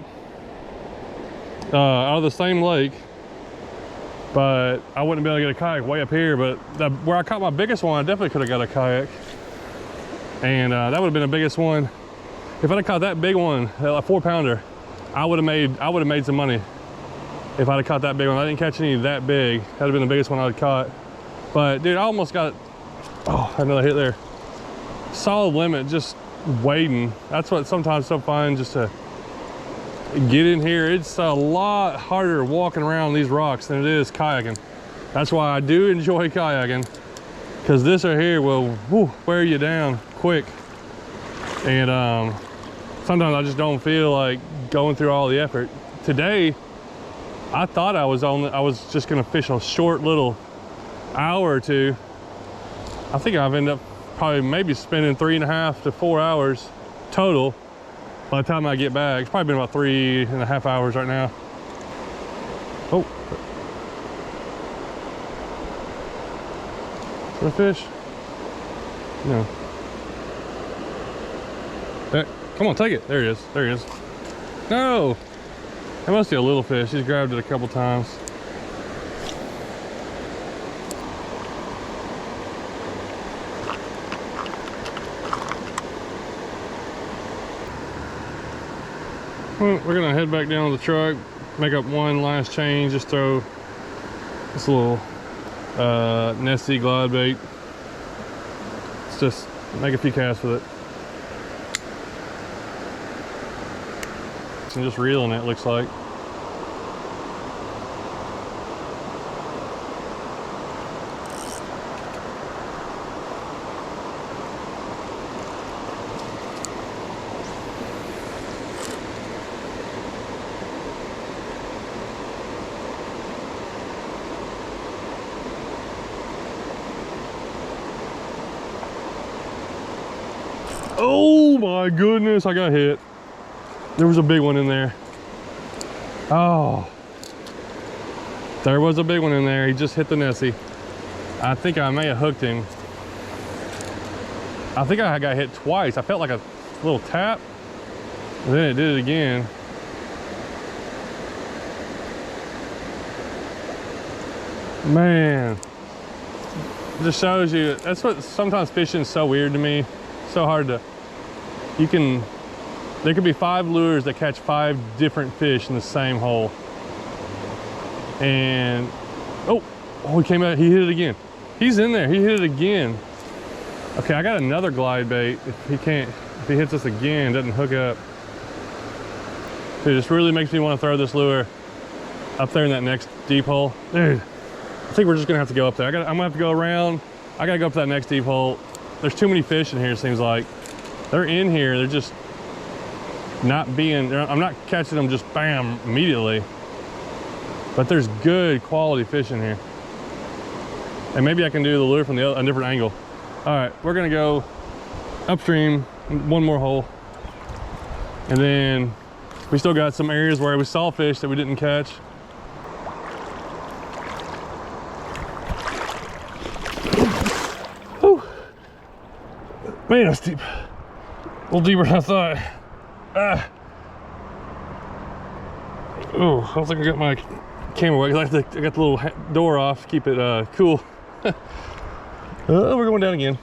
out of the same lake. But I wouldn't be able to get a kayak way up here. But where I caught my biggest one, I definitely could have got a kayak. And that would have been the biggest one. If I'd have caught that big one, a 4-pounder, I would have made some money. If I'd have caught that big one. I didn't catch any that big. That'd have been the biggest one I'd caught. But dude, I almost got, oh, another hit there. Solid limit, just waiting. That's what sometimes so fun, just to get in here. It's a lot harder walking around these rocks than it is kayaking. That's why I do enjoy kayaking, because this right here will wear you down quick. And sometimes I just don't feel like going through all the effort. Today, I thought I was just gonna fish a short little hour or two. I think I've ended up probably maybe spending 3.5 to 4 hours total by the time I get back. It's probably been about 3.5 hours right now. Oh, is that a fish? No. Come on, take it. There he is. There he is. No! That must be a little fish. He's grabbed it a couple times. Well, we're gonna head back down to the truck, make up one last change, just throw this little Nessie glide bait. Let's just make a few casts with it. And just reeling it, looks like. Oh my goodness, I got hit. There was a big one in there. Oh. There was a big one in there. He just hit the Nessie. I think I may have hooked him. I think I got hit twice. I felt like a little tap, and then it did it again. Man, it just shows you, that's what sometimes fishing is so weird to me. So hard to, there could be 5 lures that catch 5 different fish in the same hole. And, oh, he came out, he hit it again. He's in there, he hit it again. Okay, I got another glide bait. If he hits us again, doesn't hook up. Dude, this really makes me want to throw this lure up there in that next deep hole. Dude, I think we're just gonna have to go up there. I'm gonna have to go around. I gotta go up to that next deep hole. There's too many fish in here, it seems like. They're in here, they're just not being, I'm not catching them just bam, immediately. But there's good quality fish in here. And maybe I can do the lure from a different angle. All right, we're gonna go upstream, one more hole. And then we still got some areas where we saw fish that we didn't catch. Whew. Man, that's deep. A little deeper than I thought. Oh, I don't think I got my camera wet. I got the little door off to keep it cool. We're going down again.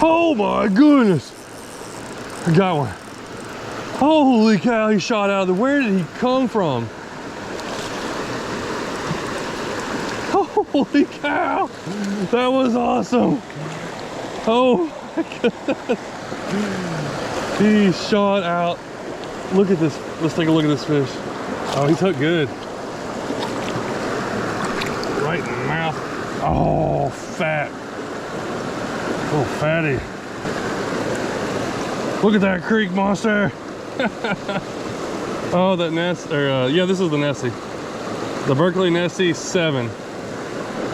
Oh my goodness! I got one. Holy cow, he shot out of there. Where did he come from? Holy cow! That was awesome! Oh my goodness! He shot out. Look at this. Let's take a look at this fish. Oh, he's hooked good. Right in the mouth. Oh, fat. Oh, fatty. Look at that creek monster. Oh, that Ness, or yeah, this is the Nessie. The Berkeley Nessie 7.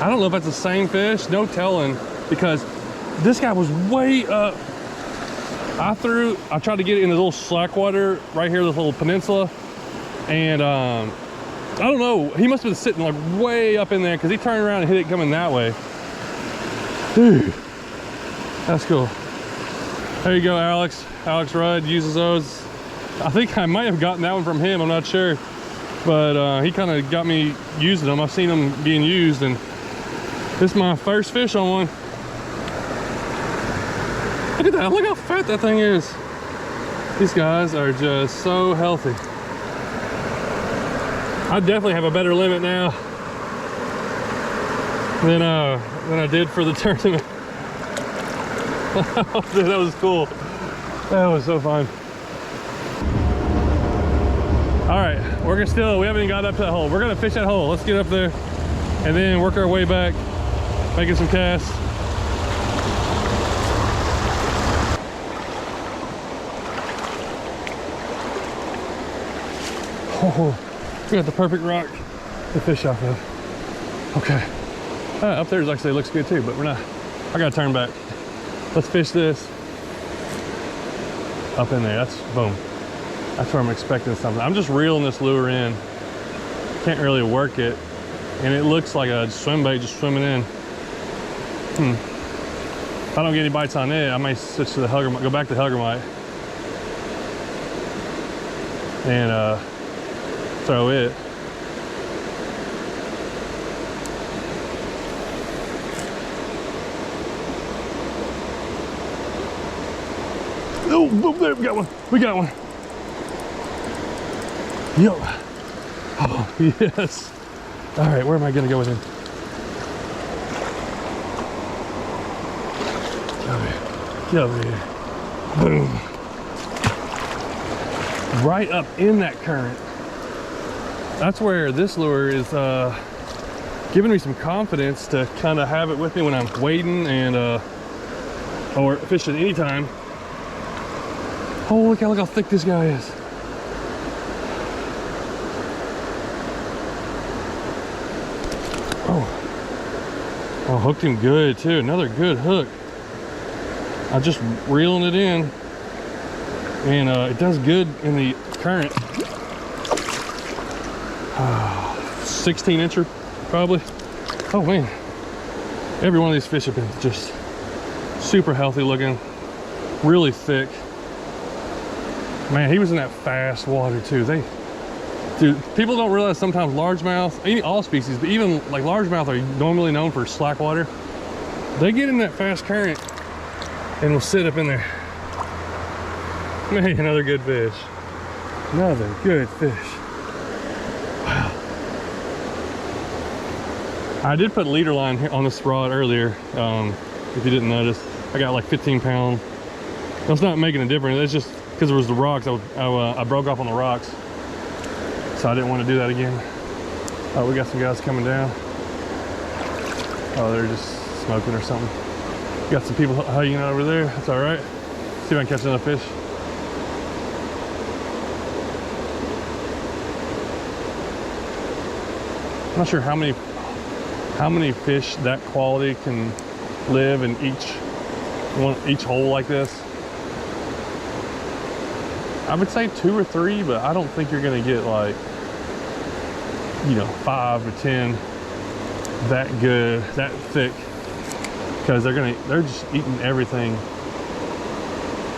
I don't know if that's the same fish, no telling, because this guy was way up. I tried to get it in this little slack water right here, this little peninsula, and I don't know, he must have been sitting like way up in there because he turned around and hit it coming that way. Dude, that's cool. There you go, Alex. Alex Rudd uses those. I think I might have gotten that one from him, I'm not sure. But he kind of got me using them. I've seen them being used, and this is my first fish on one. Look at that, look how fat that thing is. These guys are just so healthy. I definitely have a better limit now than I did for the tournament. Dude, that was cool. That was so fun. All right, we haven't even got up to that hole. We're gonna fish that hole. Let's get up there and then work our way back, making some casts. Oh, we got the perfect rock to fish off of. Okay. Up there actually looks good too, but we're not. I gotta turn back. Let's fish this. Up in there, that's boom. That's where I'm expecting something. I'm just reeling this lure in. Can't really work it. And it looks like a swim bait just swimming in. If I don't get any bites on it, I may switch to the Huggermite, go back to Huggermite. And throw it. Oh, boom, there, we got one. We got one. Yo. Oh, yes. All right, where am I gonna go with him? Get over here. Boom. Right up in that current. That's where this lure is giving me some confidence to kind of have it with me when I'm wading and or fishing anytime. Oh, look how thick this guy is. Oh, hooked him good too. Another good hook. I'm just reeling it in, and it does good in the current. 16 incher probably. Oh man, every one of these fish have been just super healthy looking, really thick. Man, he was in that fast water too. Dude, people don't realize sometimes largemouth, all species, but even like largemouth are normally known for slack water. They get in that fast current and will sit up in there. Man, another good fish. Another good fish. Wow. I did put leader line here on this rod earlier. If you didn't notice, I got like 15 pound. That's not making a difference. It's just because it was the rocks. I broke off on the rocks. So I didn't want to do that again. Oh, we got some guys coming down. Oh, they're just smoking or something. Got some people hanging out over there. That's all right. See if I can catch another fish. I'm not sure how many fish that quality can live in each hole like this. I would say 2 or 3, but I don't think you're gonna get like, you know, 5 or 10 that good, that thick, because they're just eating everything,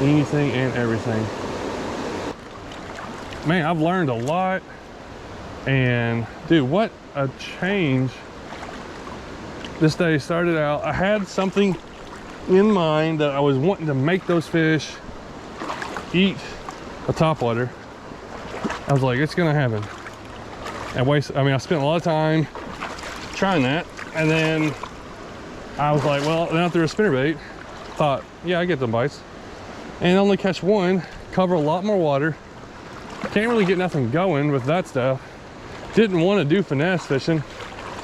anything and everything. Man, I've learned a lot, and dude, what a change this day started out. I had something in mind that I was wanting to make those fish eat a topwater. I was like, it's gonna happen. I spent a lot of time trying that, and then I was like, well, then after a spinnerbait, thought, yeah, I get them bites, and only catch one, cover a lot more water. Can't really get nothing going with that stuff. Didn't want to do finesse fishing.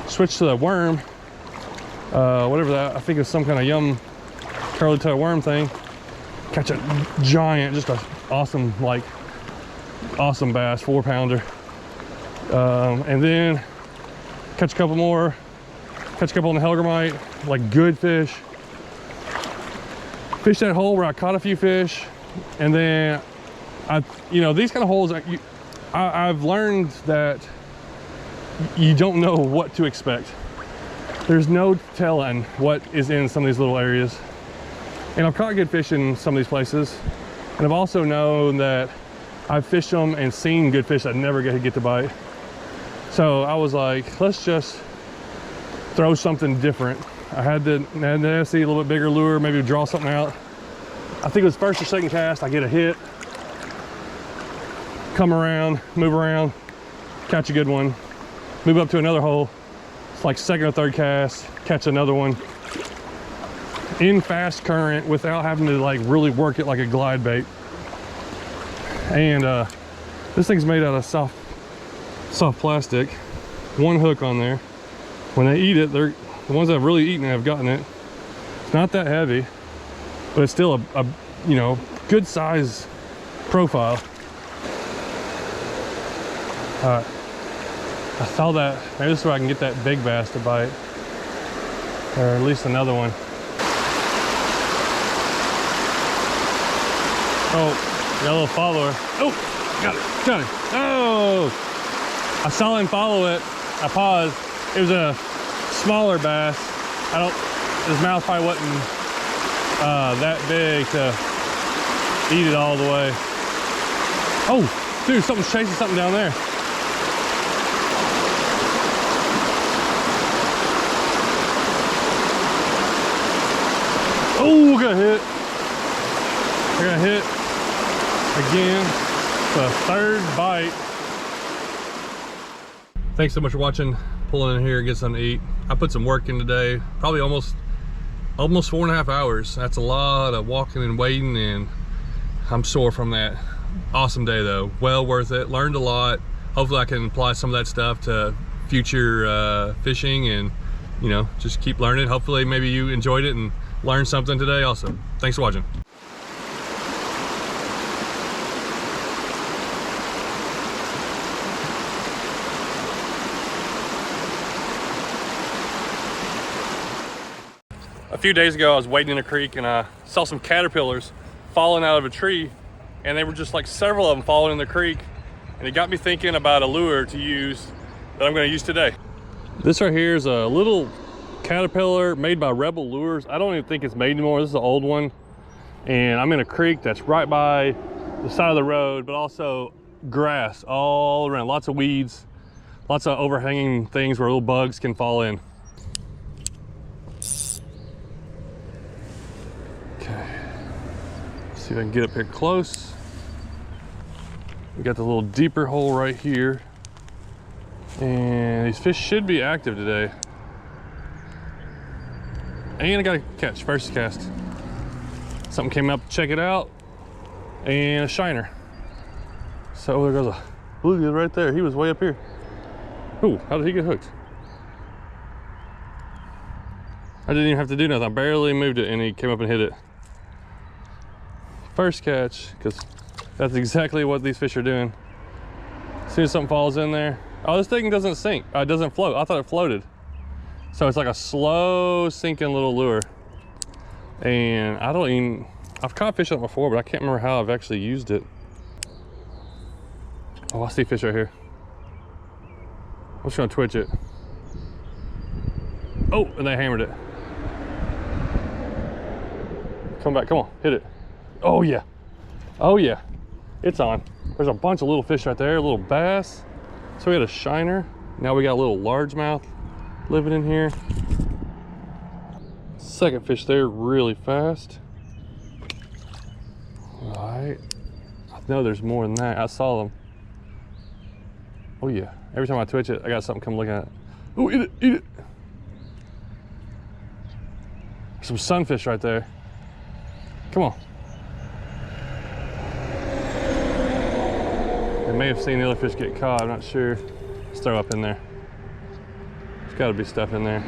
Switched to the worm, whatever that, I think it's some kind of yum curly toe worm thing. Catch a giant, just a awesome bass, 4-pounder. And then catch a couple more, catch a couple on the Helgermite, like good fish. Fish that hole where I caught a few fish, and then these kind of holes, I've learned that you don't know what to expect. There's no telling what is in some of these little areas. And I've caught good fish in some of these places, and I've also known that I've fished them and seen good fish that never get to bite. So I was like, let's just throw something different. I had to see a little bit bigger lure, maybe draw something out. I think it was first or second cast, I get a hit, come around, move around, catch a good one, move up to another hole. It's like second or third cast, catch another one in fast current without having to like really work it like a glide bait. And this thing's made out of soft plastic. One hook on there. When they eat it, the ones that have really eaten it have gotten it. It's not that heavy, but it's still a good size profile. I saw that. Maybe this is where I can get that big bass to bite, or at least another one. Oh, got a little follower. Oh, got it. Oh, I saw him follow it. I paused. It was a smaller bass. His mouth probably wasn't that big to eat it all the way. Oh, dude, something's chasing something down there. Oh, I got hit. I got hit again. It's the third bite. Thanks so much for watching. Pulling in here and get something to eat. I put some work in today, probably almost 4.5 hours. That's a lot of walking and waiting, and I'm sore from that. Awesome day though, well worth it. Learned a lot. Hopefully I can apply some of that stuff to future fishing, and you know, just keep learning. Hopefully maybe you enjoyed it and learned something today also. Thanks for watching. A few days ago, I was wading in a creek and I saw some caterpillars falling out of a tree, and they were just like several of them falling in the creek, and it got me thinking about a lure to use that I'm going to use today. This right here is a little caterpillar made by Rebel Lures. I don't even think it's made anymore. This is an old one, and I'm in a creek that's right by the side of the road, but also grass all around, lots of weeds, lots of overhanging things where little bugs can fall in. See if I can get up here close. We got the little deeper hole right here, and these fish should be active today. And I got a catch, first cast. Something came up to check it out, and a shiner. So there goes a bluegill right there. He was way up here. Ooh, how did he get hooked? I didn't even have to do nothing. I barely moved it and he came up and hit it. First catch, because that's exactly what these fish are doing. As soon as something falls in there. Oh, this thing doesn't sink. It doesn't float. I thought it floated. So it's like a slow sinking little lure. And I've caught fish on it before, but I can't remember how I've actually used it. Oh, I see fish right here. I'm just gonna twitch it. Oh, and they hammered it. Come back, come on, hit it. Oh yeah, oh yeah, it's on. There's a bunch of little fish right there, little bass. So we had a shiner. Now we got a little largemouth living in here. Second fish there, really fast. All right, I know there's more than that. I saw them. Oh yeah, every time I twitch it, I got something come looking at it. Oh, eat it, eat it. Some sunfish right there. Come on. I may have seen the other fish get caught, I'm not sure. Let's throw up in there. There's gotta be stuff in there.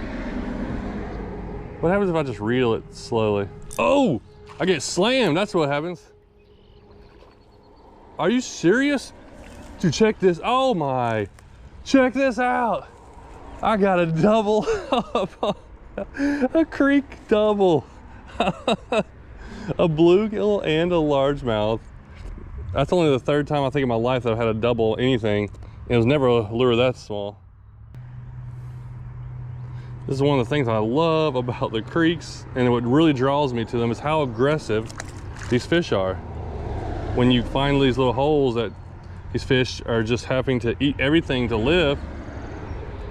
What happens if I just reel it slowly? Oh, I get slammed, that's what happens. Are you serious? Dude, check this, oh my. Check this out. I got a double, a creek double. A bluegill and a largemouth. That's only the third time I think in my life that I've had a double anything. It was never a lure that small. This is one of the things I love about the creeks, and what really draws me to them is how aggressive these fish are. When you find these little holes that these fish are just having to eat everything to live.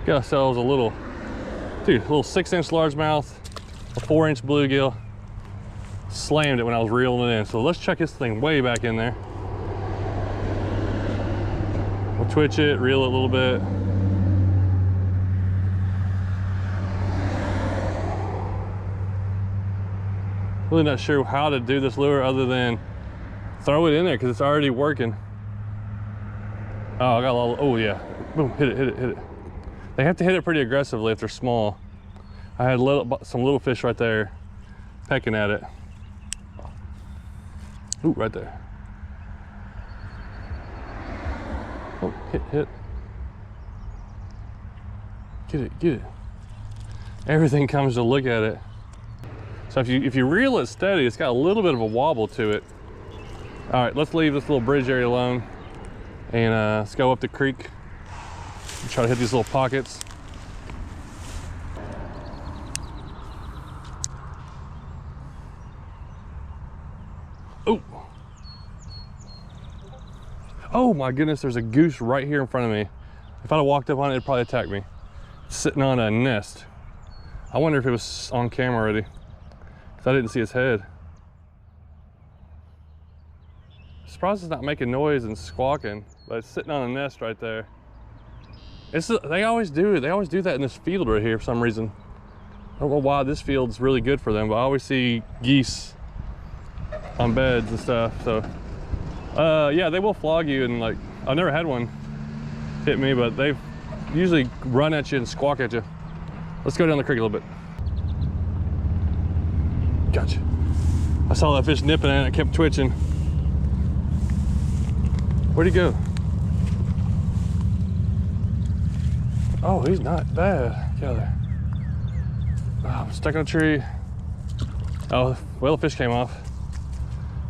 Got ourselves a little 6-inch largemouth, a 4-inch bluegill. Slammed it when I was reeling it in. So let's check this thing way back in there. We'll twitch it, reel it a little bit. Really not sure how to do this lure other than throw it in there because it's already working. Oh, I got a little, oh yeah. Boom, hit it, hit it, hit it. They have to hit it pretty aggressively if they're small. I had some little fish right there pecking at it. Ooh, right there. Oh, hit, hit. Get it, get it. Everything comes to look at it. So if you reel it steady, it's got a little bit of a wobble to it. All right, let's leave this little bridge area alone and let's go up the creek and try to hit these little pockets. Oh. Oh my goodness, there's a goose right here in front of me. If I'd have walked up on it, it'd probably attack me. It's sitting on a nest. I wonder if it was on camera already, because I didn't see his head. Surprised it's not making noise and squawking, but it's sitting on a nest right there. They always do that in this field right here for some reason. I don't know why this field's really good for them, but I always see geese on beds and stuff. So yeah, they will flog you, and like I've never had one hit me, but they've usually run at you and squawk at you. Let's go down the creek a little bit. Gotcha. I saw that fish nipping at it, it kept twitching. Where'd he go? Oh, he's not bad. Get out of there. Oh, I'm stuck in a tree. Oh, well, the fish came off.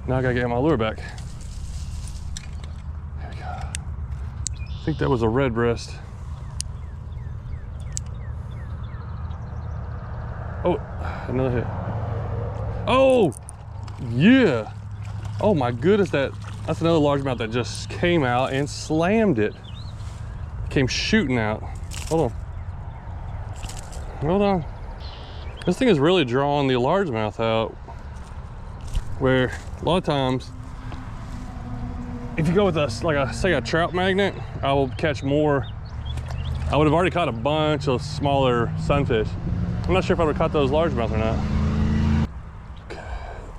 Now I gotta get my lure back. There we go. I think that was a red breast. Oh, another hit. Oh, yeah. Oh my goodness, that's another largemouth that just came out and slammed it. Came shooting out. Hold on. Hold on. This thing is really drawing the largemouth out. Where a lot of times, if you go with say a trout magnet, I will catch more. I would have already caught a bunch of smaller sunfish. I'm not sure if I would have caught those largemouth or not. Okay.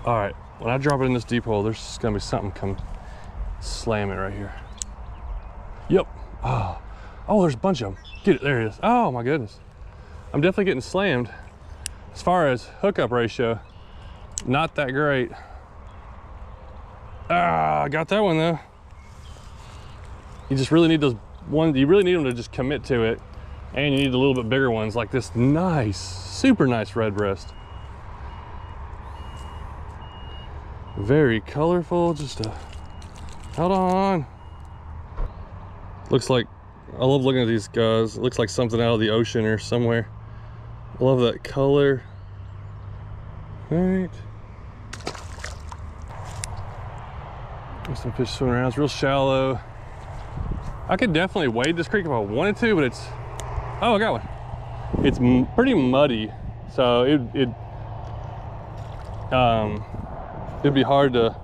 All right, when I drop it in this deep hole, there's gonna be something come slam it right here. Yep. Oh, there's a bunch of them. Get it, there it is. Oh my goodness. I'm definitely getting slammed. As far as hookup ratio, not that great. I got that one though. You just really need those ones, you really need them to just commit to it. And you need a little bit bigger ones like this nice, super nice red breast. Very colorful, hold on. Looks like, I love looking at these guys. It looks like something out of the ocean or somewhere. I love that color. All right. There's some fish swimming around. It's real shallow. I could definitely wade this creek if I wanted to, but it's, oh, I got one. It's pretty muddy, so it'd be hard to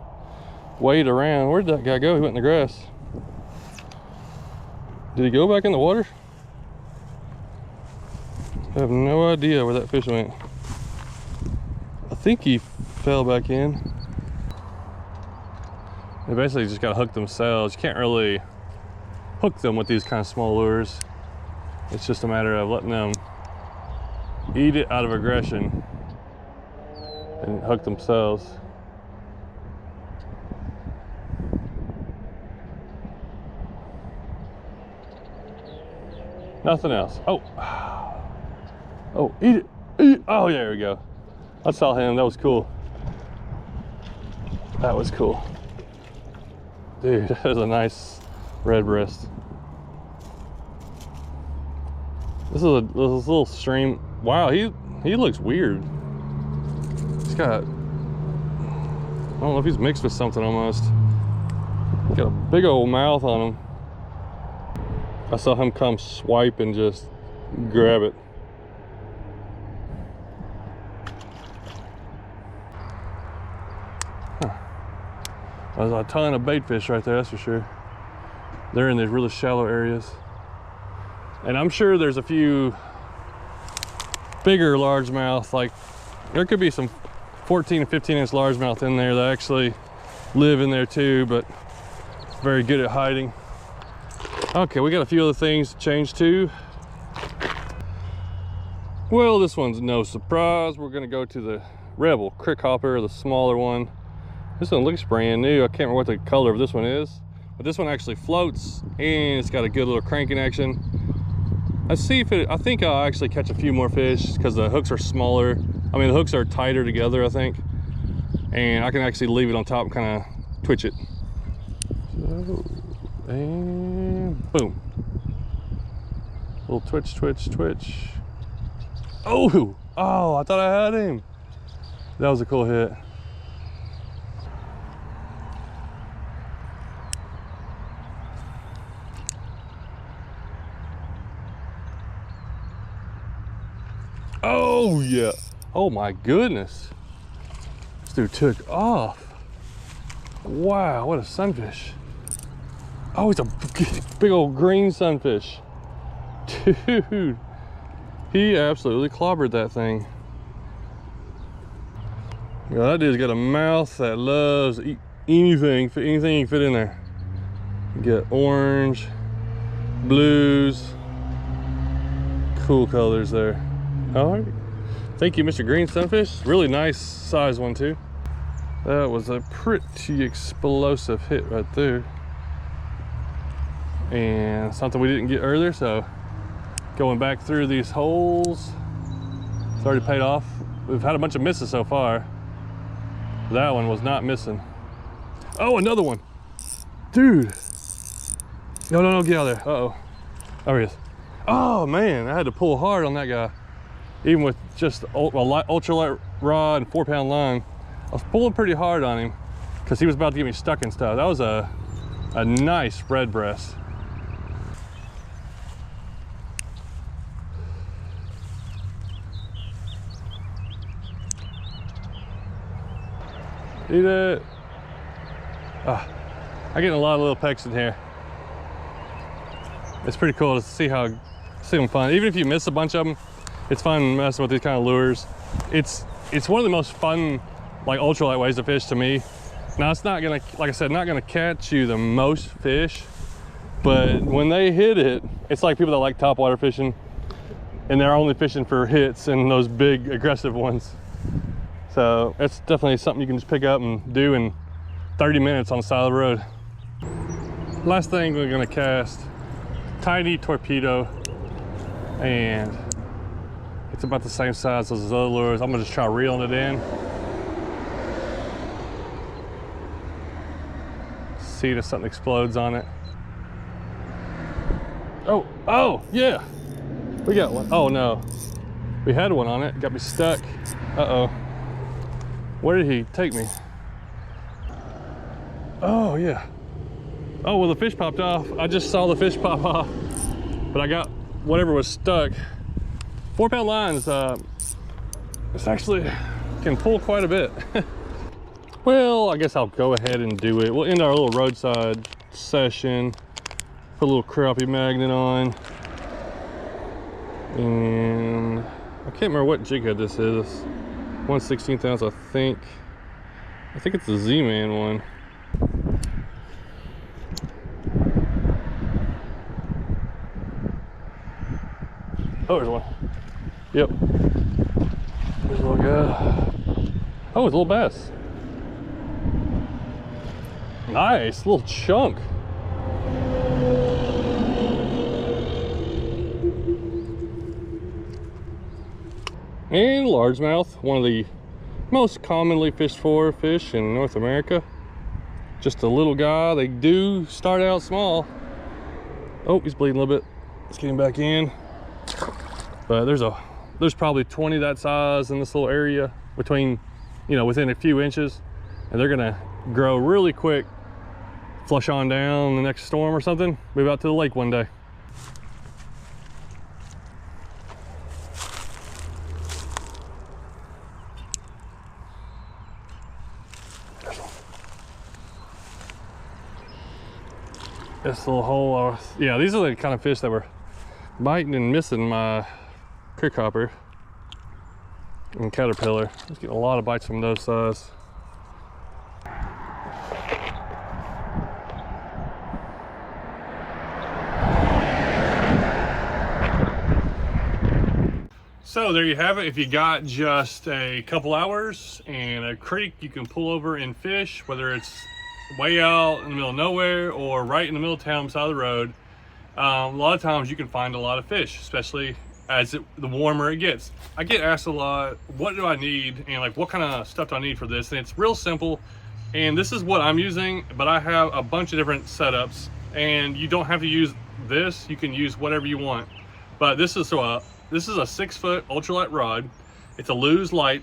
wade around. Where'd that guy go? He went in the grass. Did he go back in the water? I have no idea where that fish went. I think he fell back in. They basically just gotta hook themselves. You can't really hook them with these kind of small lures. It's just a matter of letting them eat it out of aggression and hook themselves. Nothing else. Oh, oh, eat it, eat it. Oh, yeah, there we go. I saw him, that was cool. That was cool. Dude, that is a nice red breast. This is a little stream. Wow, he looks weird. He's got, I don't know if he's mixed with something almost. He's got a big old mouth on him. I saw him come swipe and just grab it. Huh. There's a ton of bait fish right there, that's for sure. They're in these really shallow areas. And I'm sure there's a few bigger largemouth, like there could be some 14 and 15 inch largemouth in there that actually live in there too, but very good at hiding. Okay, we got a few other things to change too. Well, this one's no surprise. We're gonna go to the Rebel Crick Hopper, the smaller one. This one looks brand new. I can't remember what the color of this one is, but this one actually floats and it's got a good little cranking action. Let's see if I think I'll actually catch a few more fish because the hooks are smaller. I mean, the hooks are tighter together, I think. And I can actually leave it on top and kind of twitch it. So, and boom. Little twitch, twitch, twitch. Oh, I thought I had him. That was a cool hit. Oh yeah. Oh my goodness. This dude took off. Wow, what a sunfish. Oh, it's a big old green sunfish. Dude, he absolutely clobbered that thing. Yeah, that dude's got a mouth that loves to eat anything you can fit in there. You get orange, blues, cool colors there. All right. Thank you, Mr. Green Sunfish. Really nice size one too. That was a pretty explosive hit right there. And something we didn't get earlier, so going back through these holes, it's already paid off. We've had a bunch of misses so far. That one was not missing. Oh, another one. Dude. No, get out of there. Uh-oh. There he is. Oh man, I had to pull hard on that guy. Even with just a ultralight rod and 4-pound line, I was pulling pretty hard on him because he was about to get me stuck and stuff. That was a nice red breast. Eat it. I'm getting a lot of little pecks in here. It's pretty cool to see them fun. Even if you miss a bunch of them, it's fun messing with these kind of lures. It's one of the most fun, like, ultralight ways to fish to me. Now it's not gonna, like I said, not gonna catch you the most fish, but when they hit it, it's like people that like topwater fishing and they're only fishing for hits and those big aggressive ones. So it's definitely something you can just pick up and do in 30 minutes on the side of the road. Last thing we're gonna cast, tiny torpedo, and it's about the same size as those other lures. I'm gonna just try reeling it in. See if something explodes on it. Oh, yeah. We got one. Oh no. We had one on it, got me stuck. Uh-oh. Where did he take me? Oh yeah. Oh, well, the fish popped off. I just saw the fish pop off, but I got whatever was stuck. 4-pound lines, it's actually can pull quite a bit. Well, I guess I'll go ahead and do it. We'll end our little roadside session. Put a little crappie magnet on. And I can't remember what jig head this is. 1/16 ounce, I think. I think it's the Z-Man one. Oh, there's one. Yep. There's a little guy. Oh, it's a little bass. Nice, little chunk. And largemouth, one of the most commonly fished for fish in North America. Just a little guy. They do start out small. Oh, he's bleeding a little bit. Let's get him back in. But there's probably 20 that size in this little area between, within a few inches, and they're gonna grow really quick, flush on down the next storm or something, move out to the lake one day. This little hole, yeah, these are the kind of fish that were biting and missing my creek hopper and caterpillar. Just getting a lot of bites from those size. So there you have it. If you got just a couple hours and a creek you can pull over and fish, whether it's way out in the middle of nowhere or right in the middle of town beside the road, a lot of times you can find a lot of fish, especially as the warmer it gets. I get asked a lot, what do I need, and like what kind of stuff do I need for this? And it's real simple, and this is what I'm using, but I have a bunch of different setups, and you don't have to use this. You can use whatever you want, but this is a 6-foot ultralight rod. It's a Lose Light.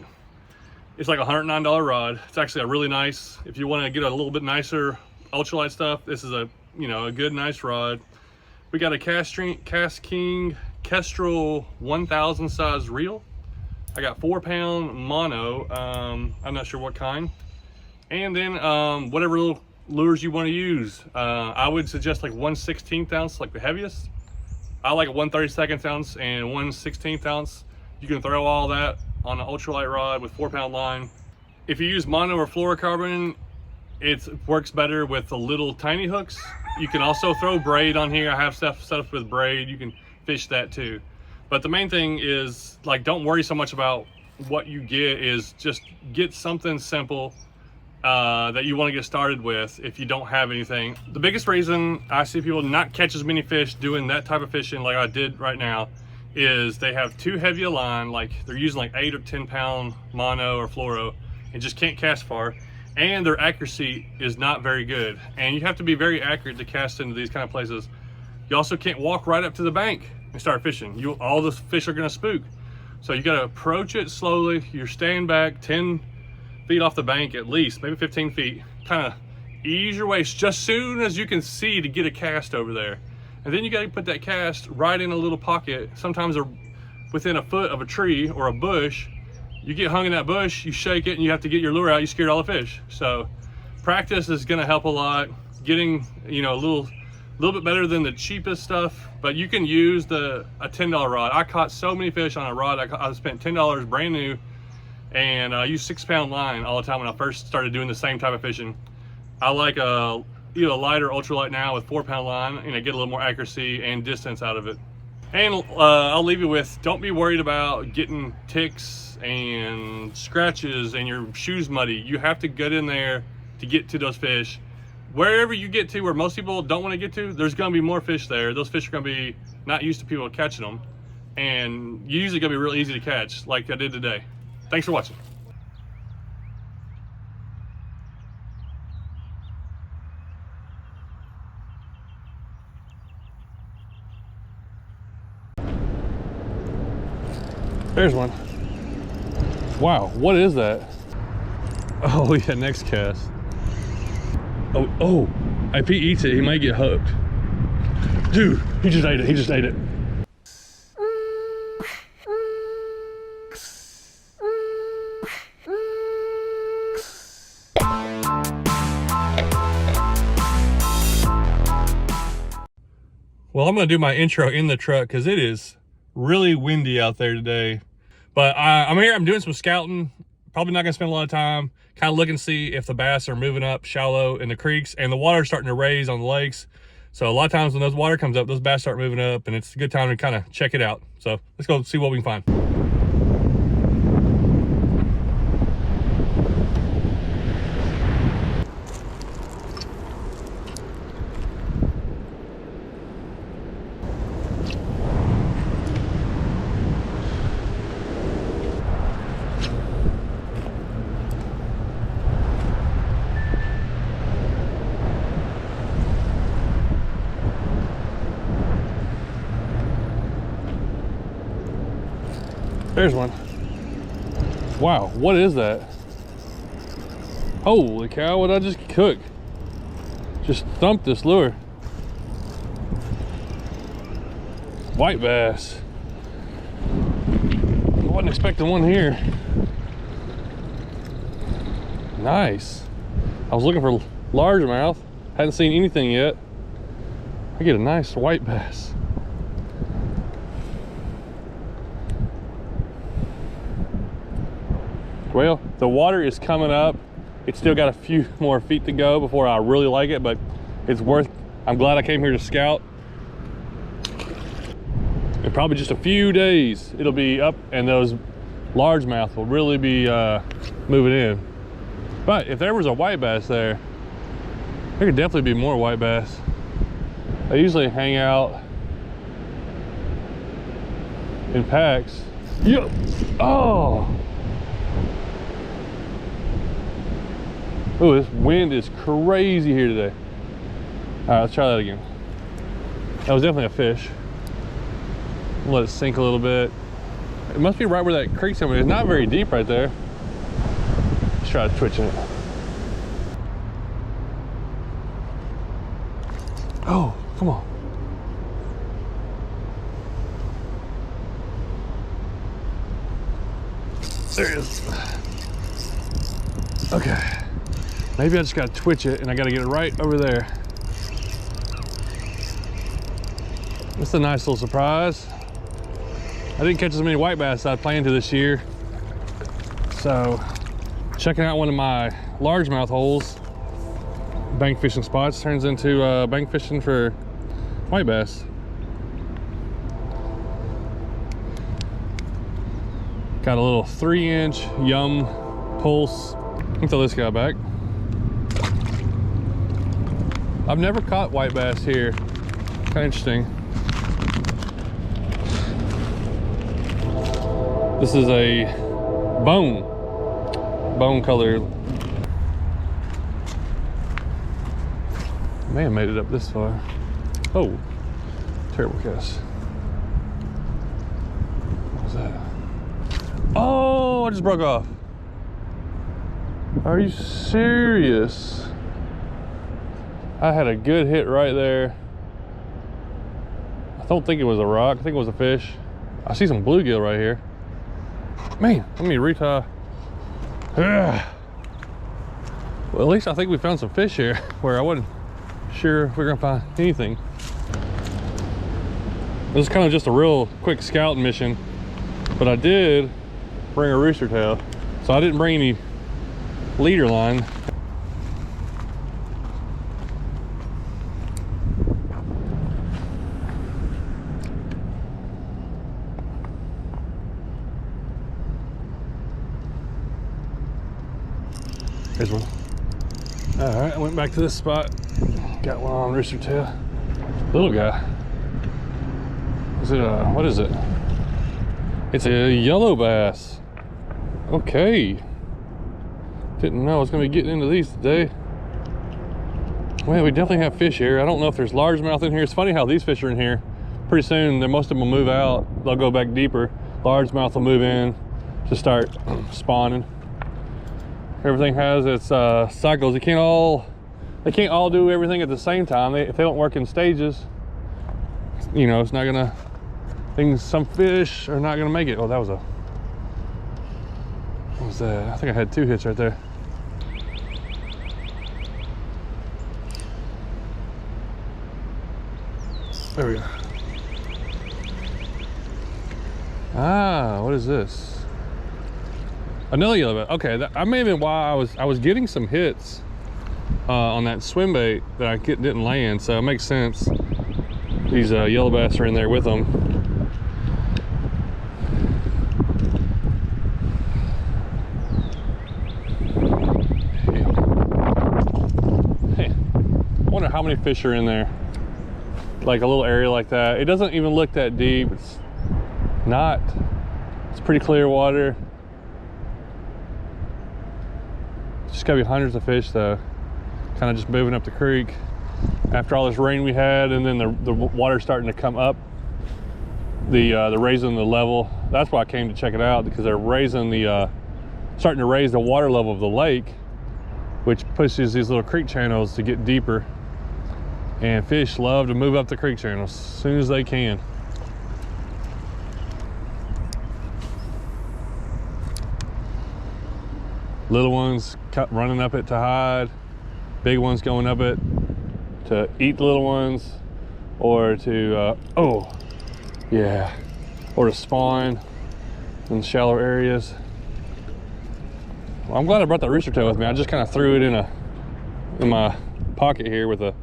It's like a $109 rod. It's actually a really nice, if you want to get a little bit nicer ultralight stuff, this is a good nice rod. We got a Cast King Kestrel 1000 size reel. I got 4-pound mono. I'm not sure what kind. And then whatever little lures you want to use. I would suggest like 1/16 ounce, like the heaviest. I like a 1/32 ounce and 1/16 ounce. You can throw all that on an ultralight rod with 4-pound line. If you use mono or fluorocarbon, it works better with the little tiny hooks. You can also throw braid on here. I have stuff set up with braid. You can fish that too. But the main thing is, like, don't worry so much about what you get, is just get something simple that you want to get started with if you don't have anything. The biggest reason I see people not catch as many fish doing that type of fishing like I did right now is they have too heavy a line, like they're using like 8 or 10 pound mono or fluoro, and just can't cast far, and their accuracy is not very good. And you have to be very accurate to cast into these kind of places. You also can't walk right up to the bank and start fishing. All the fish are gonna spook. So you gotta approach it slowly. You're staying back 10 feet off the bank at least, maybe 15 feet. Kind of ease your way just soon as you can see to get a cast over there. And then you gotta put that cast right in a little pocket. Sometimes they're within a foot of a tree or a bush. You get hung in that bush, you shake it, and you have to get your lure out, you scared all the fish. So practice is gonna help a lot. Getting, you know, a little bit better than the cheapest stuff, but you can use a $10 rod. I caught so many fish on a rod. I spent $10 brand new, and I used 6 pound line all the time when I first started doing the same type of fishing. I like a lighter ultralight now with 4 pound line, and I get a little more accuracy and distance out of it. And I'll leave you with, don't be worried about getting ticks and scratches and your shoes muddy. You have to get in there to get to those fish. Wherever you get to, where most people don't want to get to, there's going to be more fish there. Those fish are going to be not used to people catching them, and usually going to be real easy to catch, like I did today. Thanks for watching. There's one. Wow, what is that? Oh yeah, next cast. Oh, if he eats it, he might get hooked. Dude, he just ate it, he just ate it. Well, I'm gonna do my intro in the truck because it is really windy out there today. But I'm here, I'm doing some scouting. Probably not gonna spend a lot of time. Kind of look and see if the bass are moving up shallow in the creeks, and the water's starting to raise on the lakes. So a lot of times when those water comes up, those bass start moving up, and it's a good time to kind of check it out. So let's go see what we can find. There's one. Wow, what is that? Holy cow, what did I just cook? Just thumped this lure. White bass. I wasn't expecting one here. Nice. I was looking for largemouth. Hadn't seen anything yet. I get a nice white bass. Well, the water is coming up. It's still got a few more feet to go before I really like it, but it's worth, I'm glad I came here to scout. In probably just a few days, it'll be up and those largemouth will really be moving in. But if there was a white bass there could definitely be more white bass. They usually hang out in packs. Yep. Oh! Oh, this wind is crazy here today. All right, let's try that again. That was definitely a fish. Let it sink a little bit. It must be right where that creek's coming. It's not very deep right there. Let's try twitching it. Oh, come on. There it is. Okay. Maybe I just gotta twitch it and I gotta get it right over there. It's a nice little surprise. I didn't catch as many white bass as I planned to this year. So, checking out one of my largemouth holes, bank fishing spots, turns into bank fishing for white bass. Got a little 3-inch Yum Pulse. Let me throw this guy back. I've never caught white bass here. Kind of interesting. This is a bone color. May have made it up this far. Oh, terrible cast. What was that? Oh, I just broke off. Are you serious? I had a good hit right there. I don't think it was a rock. I think it was a fish. I see some bluegill right here. Man, let me retie. Ugh. Well, at least I think we found some fish here where I wasn't sure if we were gonna find anything. This is kind of just a real quick scouting mission, but I did bring a rooster tail, so I didn't bring any leader line. Here's one. All right, I went back to this spot. Got one on rooster tail. Little guy. Is it a, what is it? It's a yellow bass. Okay. Didn't know I was gonna be getting into these today. Well, we definitely have fish here. I don't know if there's largemouth in here. It's funny how these fish are in here. Pretty soon, most of them will move out. They'll go back deeper. Largemouth will move in to start spawning. Everything has its cycles. They can't all do everything at the same time. If they don't work in stages, you know, it's not gonna. Some fish are not gonna make it. Oh, that was a. What was that? I think I had 2 hits right there. There we go. Ah, what is this? Another yellow bass. Okay, that may have been why I was getting some hits on that swim bait that I didn't land, so it makes sense. These yellow bass are in there with them. Hey, I wonder how many fish are in there. Like a little area like that. It doesn't even look that deep. It's pretty clear water. Just gotta be hundreds of fish though. Kind of just moving up the creek after all this rain we had, and then the water starting to come up. The raising the level. That's why I came to check it out, because they're raising starting to raise the water level of the lake, which pushes these little creek channels to get deeper. And fish love to move up the creek channels as soon as they can. Little ones running up it to hide, big ones going up it to eat the little ones, or to, oh, yeah, or to spawn in shallow areas. Well, I'm glad I brought that rooster tail with me. I just kind of threw it in my pocket here with a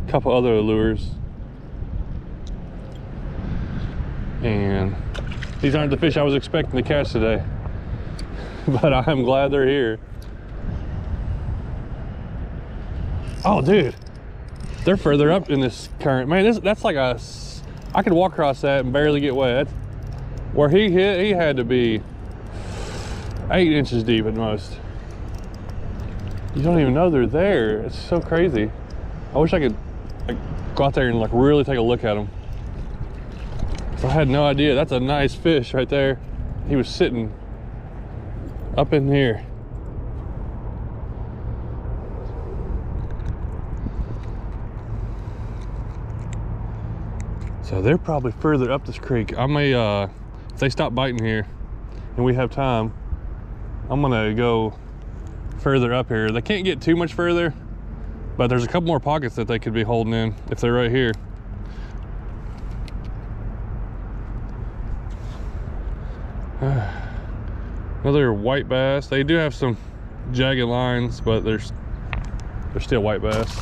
couple other lures. And these aren't the fish I was expecting to catch today. But I'm glad they're here. Oh, dude, they're further up in this current. Man, that's like I could walk across that and barely get wet. Where he hit, he had to be 8 inches deep at most. You don't even know they're there. It's so crazy. I wish I could go out there and like really take a look at them. So I had no idea. That's a nice fish right there. He was sitting up in here. So they're probably further up this creek. I may, if they stop biting here and we have time, I'm gonna go further up here. They can't get too much further, but there's a couple more pockets that they could be holding in if they're right here. Another white bass. They do have some jagged lines, but they're still white bass.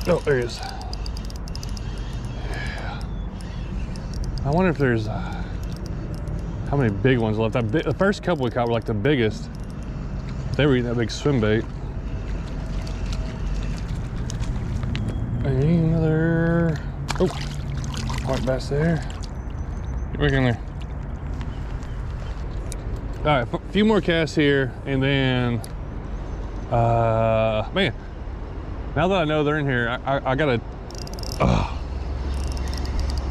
Oh, there he is. Yeah. I wonder if there's how many big ones left. The first couple we caught were like the biggest. They were eating that big swim bait. Another, oh, white bass there. Get back in there. All right, a few more casts here, and then, man, now that I know they're in here, I gotta,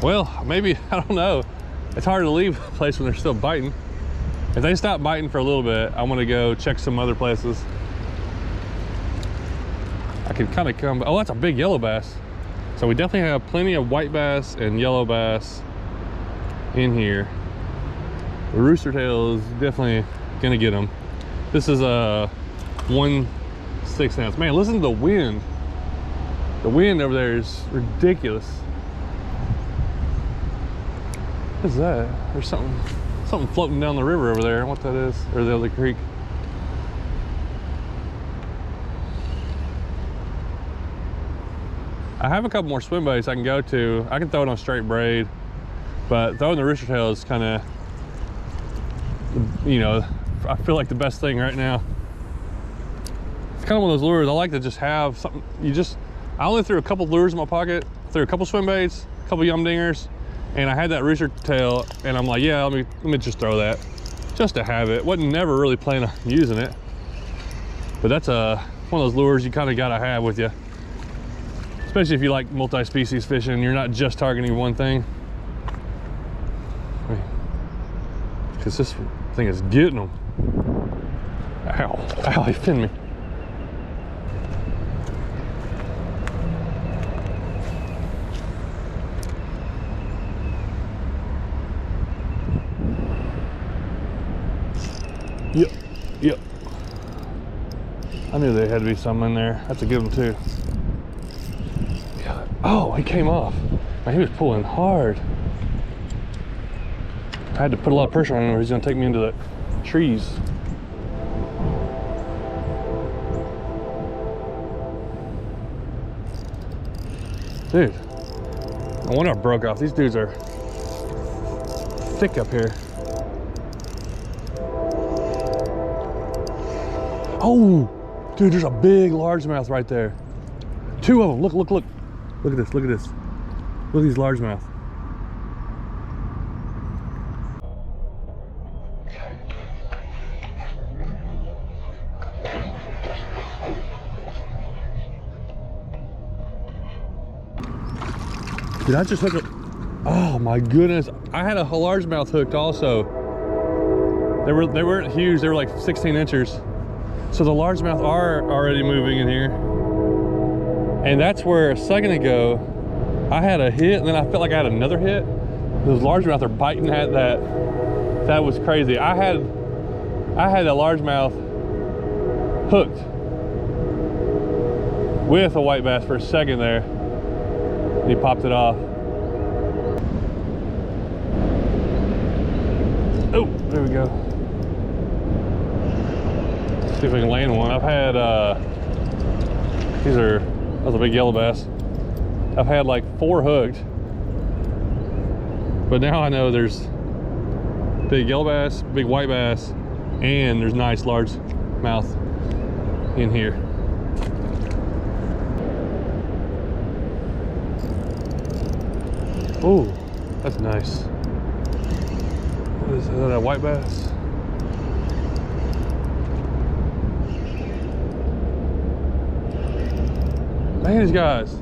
well, maybe, I don't know. It's hard to leave a place when they're still biting. If they stop biting for a little bit, I'm gonna go check some other places. I can kind of come, oh, that's a big yellow bass. So we definitely have plenty of white bass and yellow bass in here. The rooster tail is definitely gonna get them. This is a 1/6 ounce. Man, listen to the wind. The wind over there is ridiculous. What is that? There's something floating down the river over there. What that is, or the other creek. I have a couple more swim baits I can go to. I can throw it on straight braid, but throwing the rooster tail is kind of, you know, I feel like the best thing right now. It's kind of one of those lures I like to just have something. I only threw a couple lures in my pocket, threw a couple swim baits, a couple yum dingers, and I had that rooster tail, and I'm like, yeah, let me just throw that, just to have it. Wasn't never really planning on using it, but that's one of those lures you kind of gotta have with you. Especially if you like multi-species fishing, you're not just targeting one thing. Because this thing is getting them. Ow, ow, he pinned me. Yep. I knew there had to be some in there. That's a good one too. Oh, he came off. Man, he was pulling hard. I had to put a lot of pressure on him or he's gonna take me into the trees. Dude, I wonder I broke off. These dudes are thick up here. Oh, dude, there's a big largemouth right there. Two of them, look. Look at this, look at this. Look at these largemouth. Did I just hook it? Oh my goodness. I had a largemouth hooked also. They weren't huge, they were like 16 inches. So the largemouth are already moving in here. And that's where a second ago, I had a hit and then I felt like I had another hit. Those largemouth are biting at that. That was crazy. I had a largemouth hooked with a white bass for a second there. And he popped it off. Oh, there we go. Let's see if we can land one. I've had, that was a big yellow bass. I've had like 4 hooked, but now I know there's big yellow bass, big white bass, and there's nice large mouth in here. Oh, that's nice. What is that, a white bass? Man, these guys,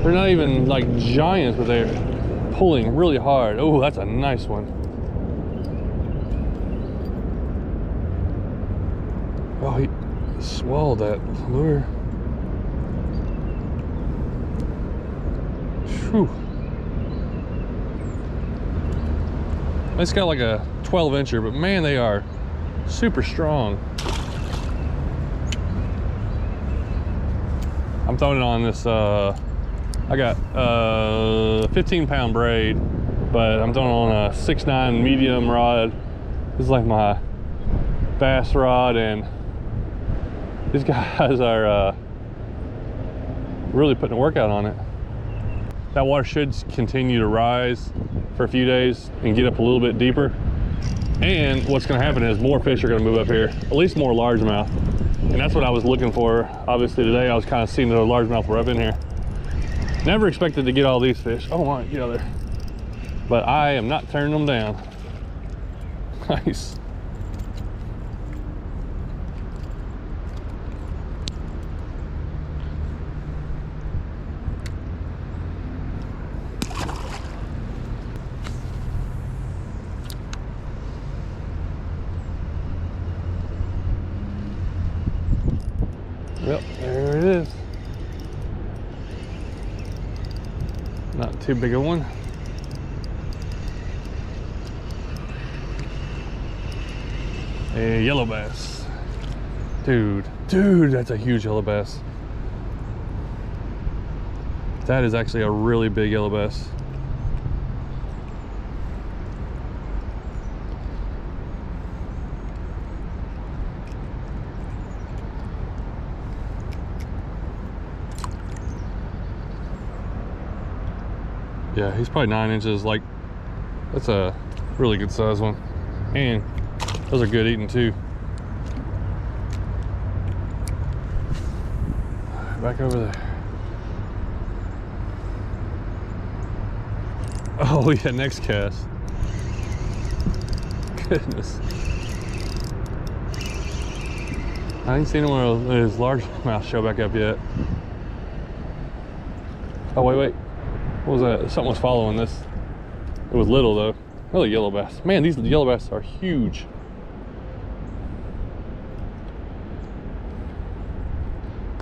they're not even like giants, but they're pulling really hard. Oh, that's a nice one. Oh, he swallowed that lure. Whew. It's got like a 12 incher, but man, they are super strong. I'm throwing it on this, I got a 15-pound braid, but I'm throwing it on a 6'9" medium rod. This is like my bass rod, and these guys are really putting a workout on it. That water should continue to rise for a few days and get up a little bit deeper. And what's gonna happen is more fish are gonna move up here, at least more largemouth. And that's what I was looking for. Obviously today I was kind of seeing the largemouth were up in here. Never expected to get all these fish. Oh my, get out of there. But I am not turning them down. Nice. Yep, there it is. Not too big a one. A yellow bass. Dude, that's a huge yellow bass. That is actually a really big yellow bass. Yeah, he's probably 9 inches. Like, that's a really good size one. And those are good eating too. Back over there. Oh yeah, next cast. Goodness. I ain't seen one of those largemouth show back up yet. Oh wait. What was that? Something was following this. It was little though. Another yellow bass. Man, these yellow bass are huge.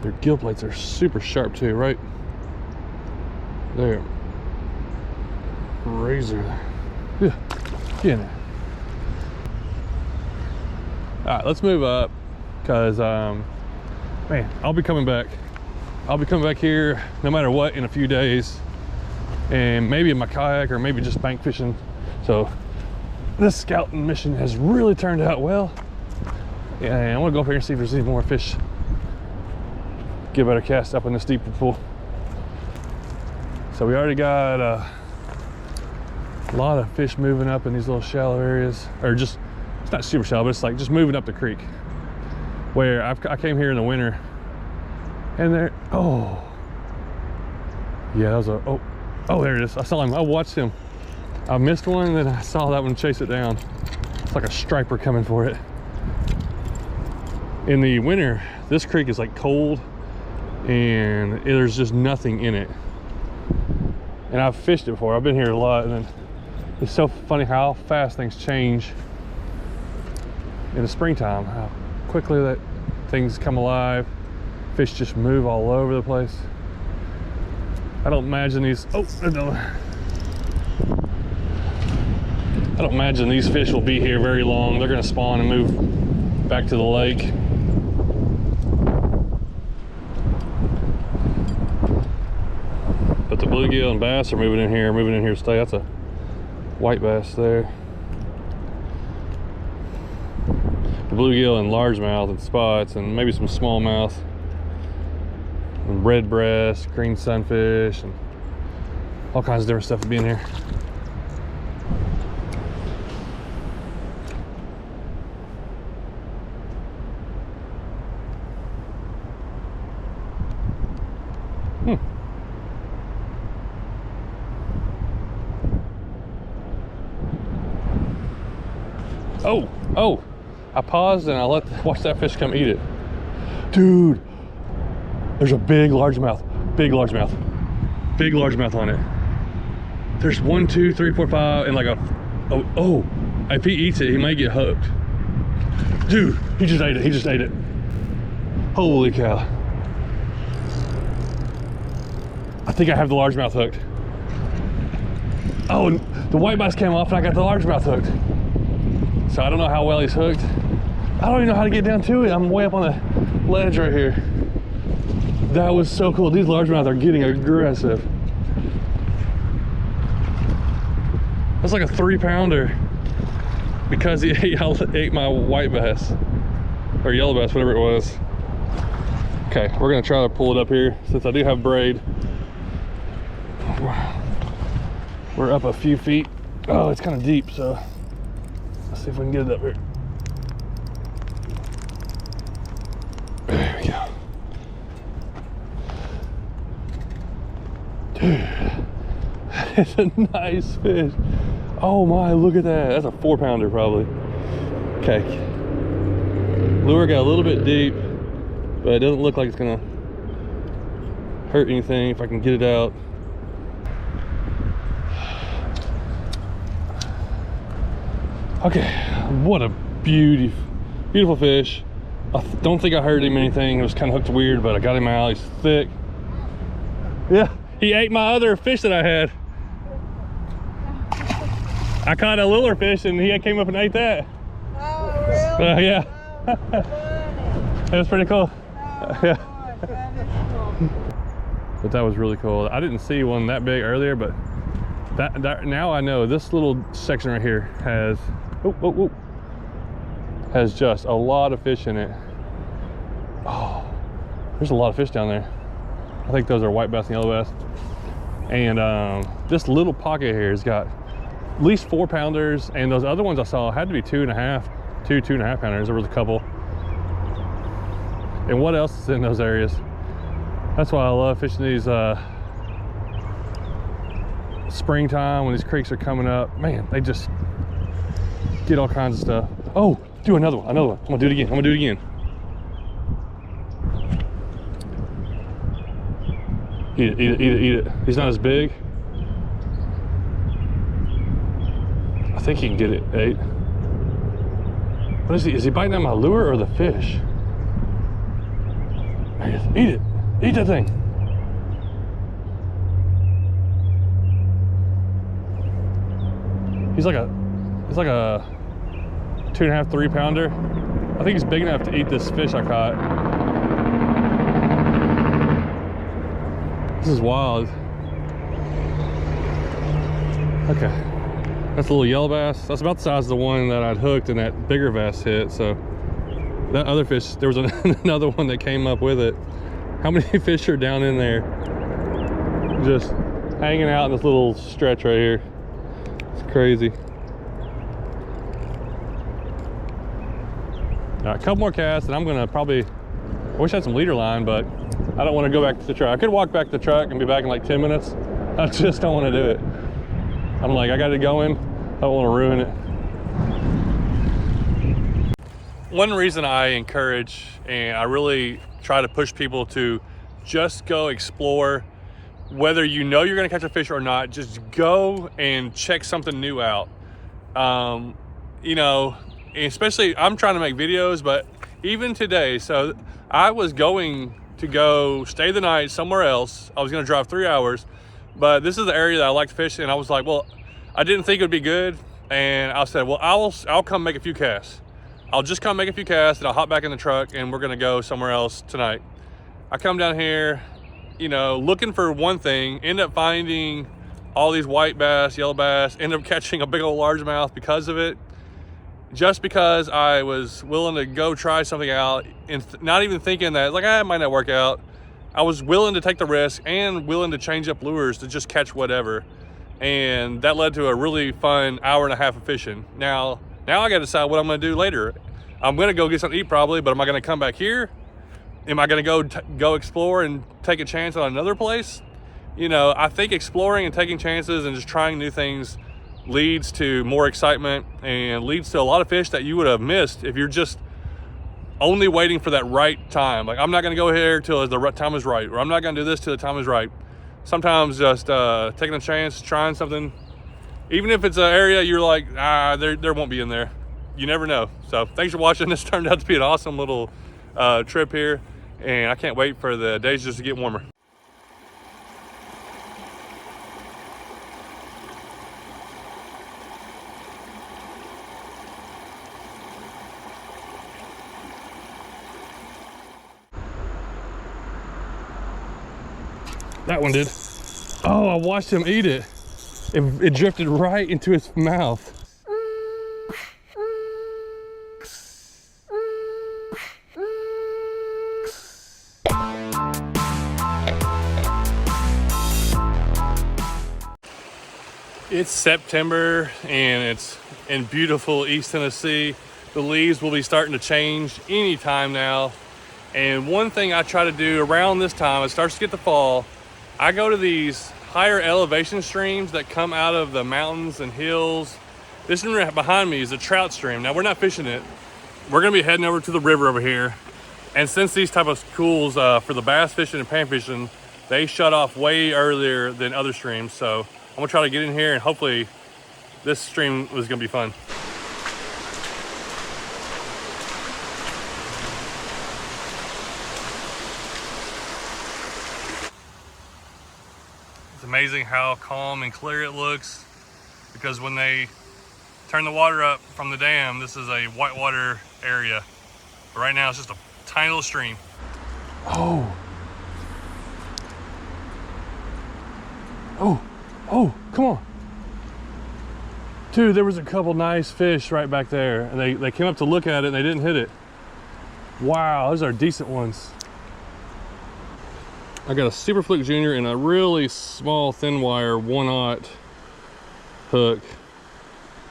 Their gill plates are super sharp too, right? There. Razor. Yeah, get in there. Alright, let's move up because man, I'll be coming back. I'll be coming back here no matter what in a few days. And maybe in my kayak or maybe just bank fishing. So this scouting mission has really turned out well. Yeah, and I want to go up here and see if there's any more fish. Get a better cast up in this deeper pool. So we already got a lot of fish moving up in these little shallow areas, or just, it's not super shallow, but it's like just moving up the creek. Where I came here in the winter and there, oh yeah, that was a, oh, there it is. I saw him. I watched him. I missed one, and then I saw that one chase it down. It's like a striper coming for it. In the winter, this creek is like cold, and there's just nothing in it. And I've fished it before. I've been here a lot, and it's so funny how fast things change in the springtime. How quickly that things come alive. Fish just move all over the place. I don't imagine these, I don't imagine these fish will be here very long. They're gonna spawn and move back to the lake. But the bluegill and bass are moving in here to stay. That's a white bass there. The bluegill and largemouth and spots and maybe some smallmouth. And red breast, green sunfish, and all kinds of different stuff to be in here. Oh, I paused and I watched that fish come eat it. Dude, there's a big largemouth on it. There's 1, 2, 3, 4, 5, and like if he eats it, he might get hooked. Dude, he just ate it. Holy cow. I think I have the largemouth hooked. Oh, and the white bass came off and I got the largemouth hooked. So I don't know how well he's hooked. I don't even know how to get down to it. I'm way up on the ledge right here. That was so cool. These largemouth are getting aggressive. That's like a 3-pounder because he ate my white bass or yellow bass, whatever it was. Okay, we're gonna try to pull it up here since I do have braid. We're up a few feet. Oh, it's kind of deep, so let's see if we can get it up here. There we go. Dude, it's a nice fish. Oh my, look at that. That's a 4-pounder probably. Okay. Lure got a little bit deep, but it doesn't look like it's gonna hurt anything if I can get it out. Okay, what a beautiful fish. I don't think I hurt him anything. It was kind of hooked weird, but I got him out. He's thick. Yeah, he ate my other fish that I had. I caught a lure fish and he came up and ate that. Oh, really? Yeah. Oh, It was pretty cool. oh, Yeah. boy, that is cool. But that was really cool. I didn't see one that big earlier, but that now I know this little section right here has has just a lot of fish in it. Oh, there's a lot of fish down there. I think those are white bass and yellow bass. And this little pocket here has got at least 4-pounders, and those other ones I saw had to be 2.5 pounders. There was a couple. And what else is in those areas? That's why I love fishing these springtime when these creeks are coming up. Man, they just get all kinds of stuff. Oh, do another one. I'm gonna do it again. Eat it. He's not as big. I think he can get it, 8. What is he? Is he biting on my lure or the fish? There he is. Eat it. Eat that thing. He's like a 2.5, 3-pounder. I think he's big enough to eat this fish I caught. This is wild. Okay. That's a little yellow bass. That's about the size of the one that I'd hooked and that bigger bass hit. So that other fish, there was another one that came up with it. How many fish are down in there just hanging out in this little stretch right here? It's crazy. All right, a couple more casts and I'm gonna probably, I wish I had some leader line, but I don't want to go back to the truck. I could walk back to the truck and be back in like 10 minutes. I just don't want to do it. I'm like, I got it going. I don't want to ruin it. One reason I encourage and I really try to push people to just go explore, whether you know you're going to catch a fish or not, just go and check something new out. You know, especially I'm trying to make videos, but even today, so I was going to go stay the night somewhere else. I was going to drive 3 hours, but this is the area that I like to fish, and I was like, well, I didn't think it would be good, and I said, well, I'll come make a few casts. I'll just come make a few casts, and I'll hop back in the truck, and we're going to go somewhere else tonight. I come down here, you know, looking for one thing, end up finding all these white bass, yellow bass, end up catching a big old largemouth because of it. Just because I was willing to go try something out and not even thinking that, like, it might not work out. I was willing to take the risk and willing to change up lures to just catch whatever. And that led to a really fun 1.5 hours of fishing. Now I gotta decide what I'm gonna do later. I'm gonna go get something to eat probably, but am I gonna come back here? Am I gonna go explore and take a chance on another place? You know, I think exploring and taking chances and just trying new things leads to more excitement and leads to a lot of fish that you would have missed if you're just only waiting for that right time. Like, I'm not gonna go here till the time is right, or I'm not gonna do this till the time is right. Sometimes just taking a chance, trying something, even if it's an area you're like, there won't be in there. You never know. So thanks for watching. This turned out to be an awesome little trip here, and I can't wait for the days just to get warmer. That one did. Oh, I watched him eat it. It drifted right into his mouth. It's September and it's in beautiful East Tennessee. The leaves will be starting to change anytime now. And one thing I try to do around this time, it starts to get the fall, I go to these higher elevation streams that come out of the mountains and hills. This one right behind me is a trout stream. Now we're not fishing it. We're gonna be heading over to the river over here. And since these type of schools for the bass fishing and pan fishing, they shut off way earlier than other streams. So I'm gonna try to get in here and hopefully this stream was gonna be fun. It's amazing how calm and clear it looks, because when they turn the water up from the dam, this is a whitewater area. But right now it's just a tiny little stream. Oh. Oh, come on. Dude, there was a couple nice fish right back there, and they came up to look at it and they didn't hit it. Wow, those are decent ones. I got a Super Fluke Junior and a really small thin wire 1/0 hook.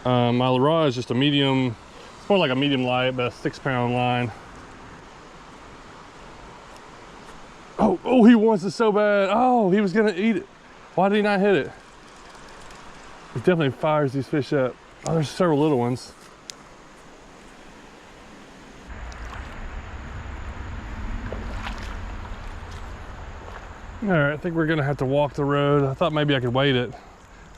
My rod is just a medium, it's more like a medium light, but a 6-pound line. Oh, he wants it so bad. Oh, he was gonna eat it. Why did he not hit it? He definitely fires these fish up. Oh, there's several little ones. All right, I think we're gonna have to walk the road. I thought maybe I could wait it.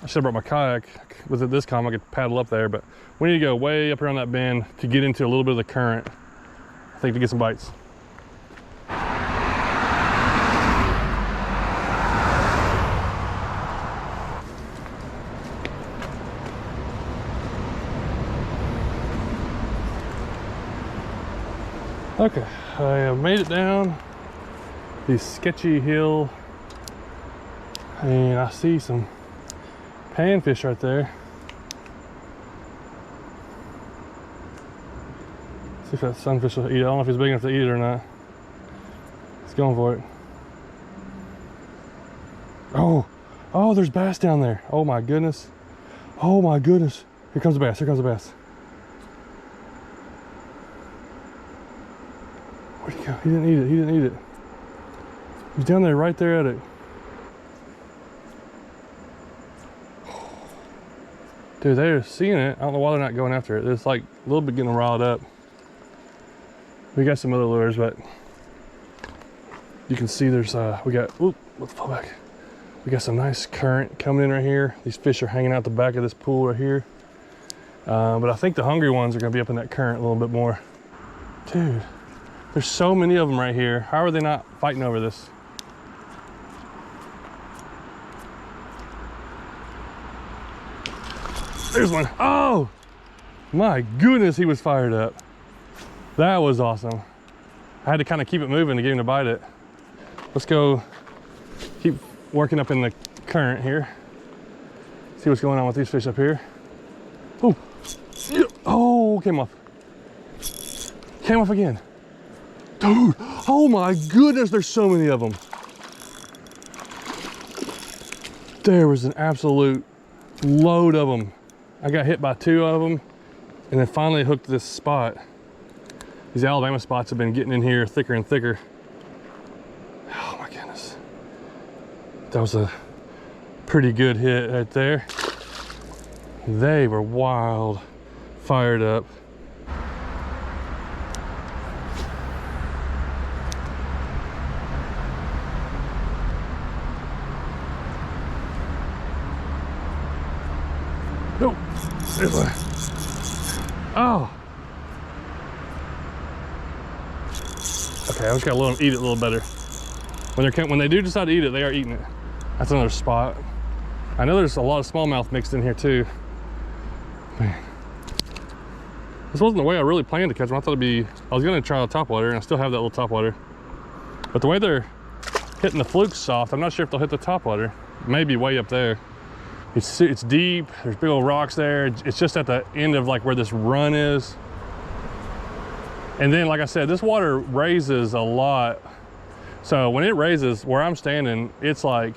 I should have brought my kayak. With it this calm, I could paddle up there, but we need to go way up around that bend to get into a little bit of the current, I think, to get some bites. Okay, I have made it down this sketchy hill and I see some panfish right there. See if that sunfish will eat it. I don't know if he's big enough to eat it or not. He's going for it. Oh, there's bass down there. Oh my goodness. Oh my goodness. Here comes the bass, here comes the bass. Where'd he go? He didn't eat it, he didn't eat it. He's down there, right there at it. Dude, they're seeing it. I don't know why they're not going after it. It's like a little bit getting riled up. We got some other lures, but you can see there's, we got, let's fall back. We got some nice current coming in right here. These fish are hanging out the back of this pool right here. But I think the hungry ones are gonna be up in that current a little bit more. Dude, there's so many of them right here. How are they not fighting over this? There's one. Oh, my goodness, he was fired up. That was awesome. I had to kind of keep it moving to get him to bite it. Let's go keep working up in the current here. See what's going on with these fish up here. Oh, came off. Came off again. Dude, oh my goodness, there's so many of them. There was an absolute load of them. I got hit by 2 of them and then finally hooked this spot. These Alabama spots have been getting in here thicker and thicker. Oh my goodness. That was a pretty good hit right there. They were wild, fired up. Nope. There's one. Oh. Okay, I just gotta let them eat it a little better. When they do decide to eat it, they are eating it. That's another spot. I know there's a lot of smallmouth mixed in here too. Man. This wasn't the way I really planned to catch them. I thought I was gonna try the topwater, and I still have that little topwater. But the way they're hitting the flukes soft, I'm not sure if they'll hit the topwater. Maybe way up there. It's deep, there's big old rocks there. It's just at the end of like where this run is. And then, like I said, this water raises a lot. So when it raises, where I'm standing, it's like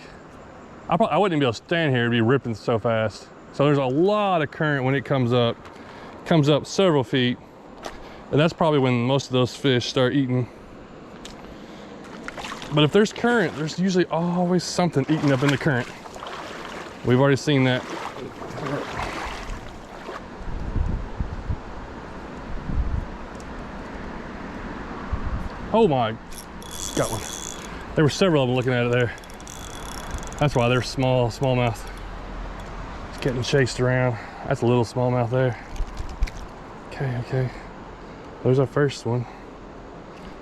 I wouldn't even be able to stand here, it'd be ripping so fast. So there's a lot of current when it comes up. Comes up several feet. And that's probably when most of those fish start eating. But if there's current, there's usually always something eating up in the current. We've already seen that. Oh my, got one. There were several of them looking at it there. That's why they're smallmouth. It's getting chased around. That's a little smallmouth there. Okay. There's our first one.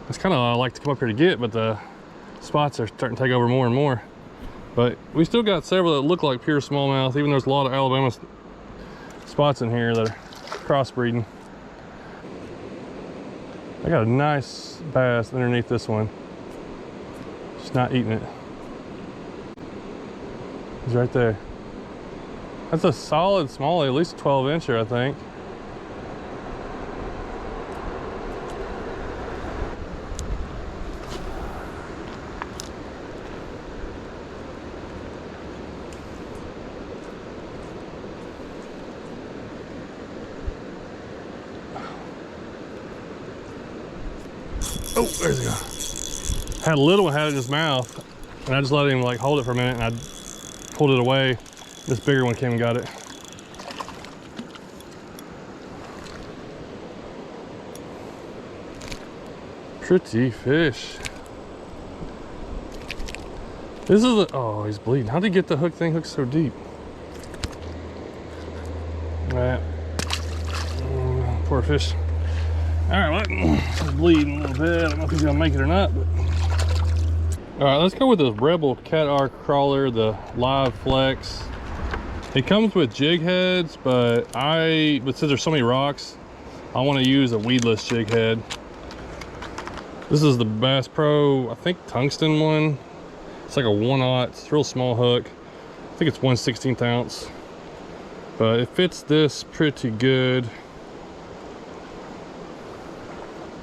That's kind of what I like to come up here to get, but the spots are starting to take over more and more. But we still got several that look like pure smallmouth, even though there's a lot of Alabama spots in here that are crossbreeding. I got a nice bass underneath this one. Just not eating it. He's right there. That's a solid smallie, at least a 12-incher, I think. Oh, there's he go. Had a little one had it in his mouth, and I just let him like hold it for a minute, and I pulled it away. This bigger one came and got it. Pretty fish. This is a, oh, he's bleeding. How did he get the hook thing hooked so deep? Alright. Poor fish. Alright, well, he's bleeding a little bit. I don't know if he's gonna make it or not, but. Alright, let's go with the Rebel Cat R crawler, the Live Flex. It comes with jig heads, but since there's so many rocks, I want to use a weedless jig head. This is the Bass Pro, I think tungsten one. It's like a 1/0, it's a real small hook. I think it's 1/16 ounce. But it fits this pretty good.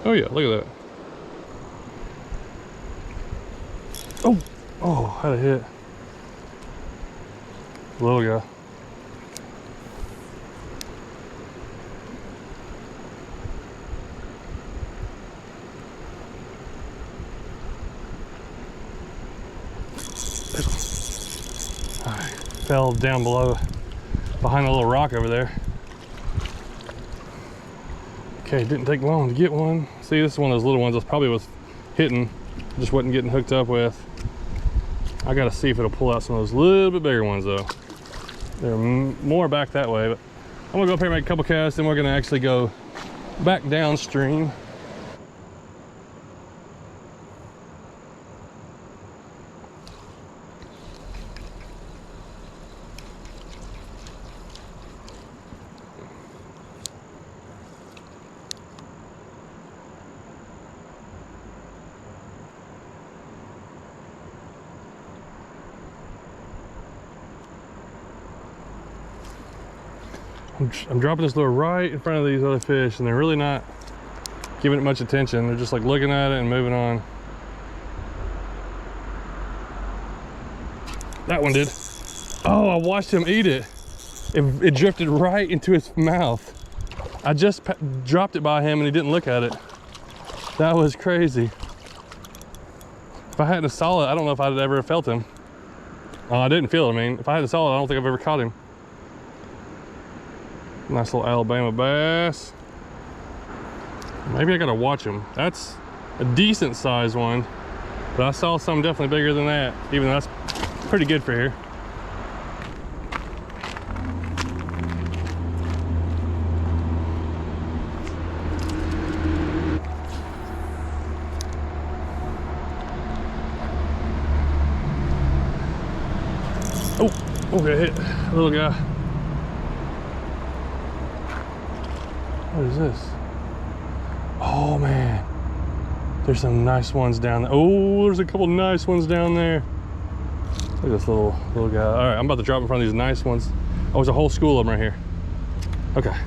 Oh yeah, look at that. Oh, had a hit. Little guy. Fell down below, behind a little rock over there. Okay, didn't take long to get one. See, this is one of those little ones I probably was hitting, just wasn't getting hooked up with. I gotta see if it'll pull out some of those little bit bigger ones though. They're more back that way, but I'm gonna go up here and make a couple casts, and we're gonna actually go back downstream. I'm dropping this lure right in front of these other fish, and they're really not giving it much attention. They're just like looking at it and moving on. That one did. Oh, I watched him eat it. It drifted right into his mouth. I just dropped it by him and he didn't look at it. That was crazy. If I hadn't saw it, I don't know if I'd ever felt him. Oh, I didn't feel it. I mean, if I hadn't saw it, I don't think I've ever caught him. Nice little Alabama bass. Maybe I gotta watch him. That's a decent sized one, but I saw some definitely bigger than that, even though that's pretty good for here. Oh, okay, hit a little guy. What is this? Oh man, there's some nice ones down there. Oh, there's a couple nice ones down there. Look at this little guy. All right, I'm about to drop in front of these nice ones. Oh, there's a whole school of them right here. Okay,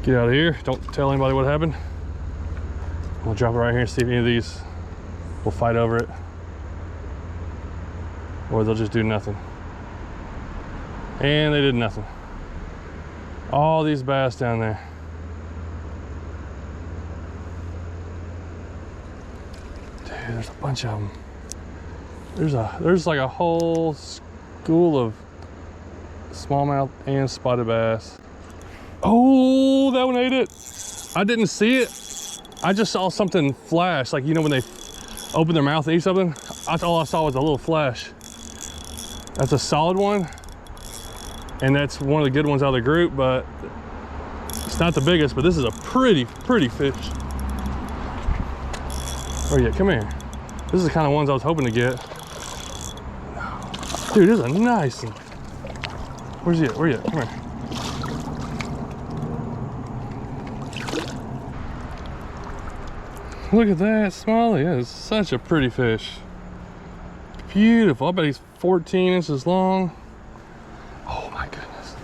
get out of here. Don't tell anybody what happened. I'm gonna drop it right here and see if any of these will fight over it. or they'll just do nothing. And they did nothing. All these bass down there. Dude, there's a bunch of them. There's like a whole school of smallmouth and spotted bass. Oh, that one ate it. I didn't see it. I just saw something flash, like, you know, when they open their mouth and eat something. All I saw was a little flash. That's a solid one, and that's one of the good ones out of the group, but it's not the biggest. But this is a pretty fish. Oh yeah, come here. This is the kind of ones I was hoping to get. Dude, this is a nice one. Where's he at? Where you at? Come here. Look at that, Smalley. That is such a pretty fish. Beautiful. I bet he's 14 inches long. Oh my goodness.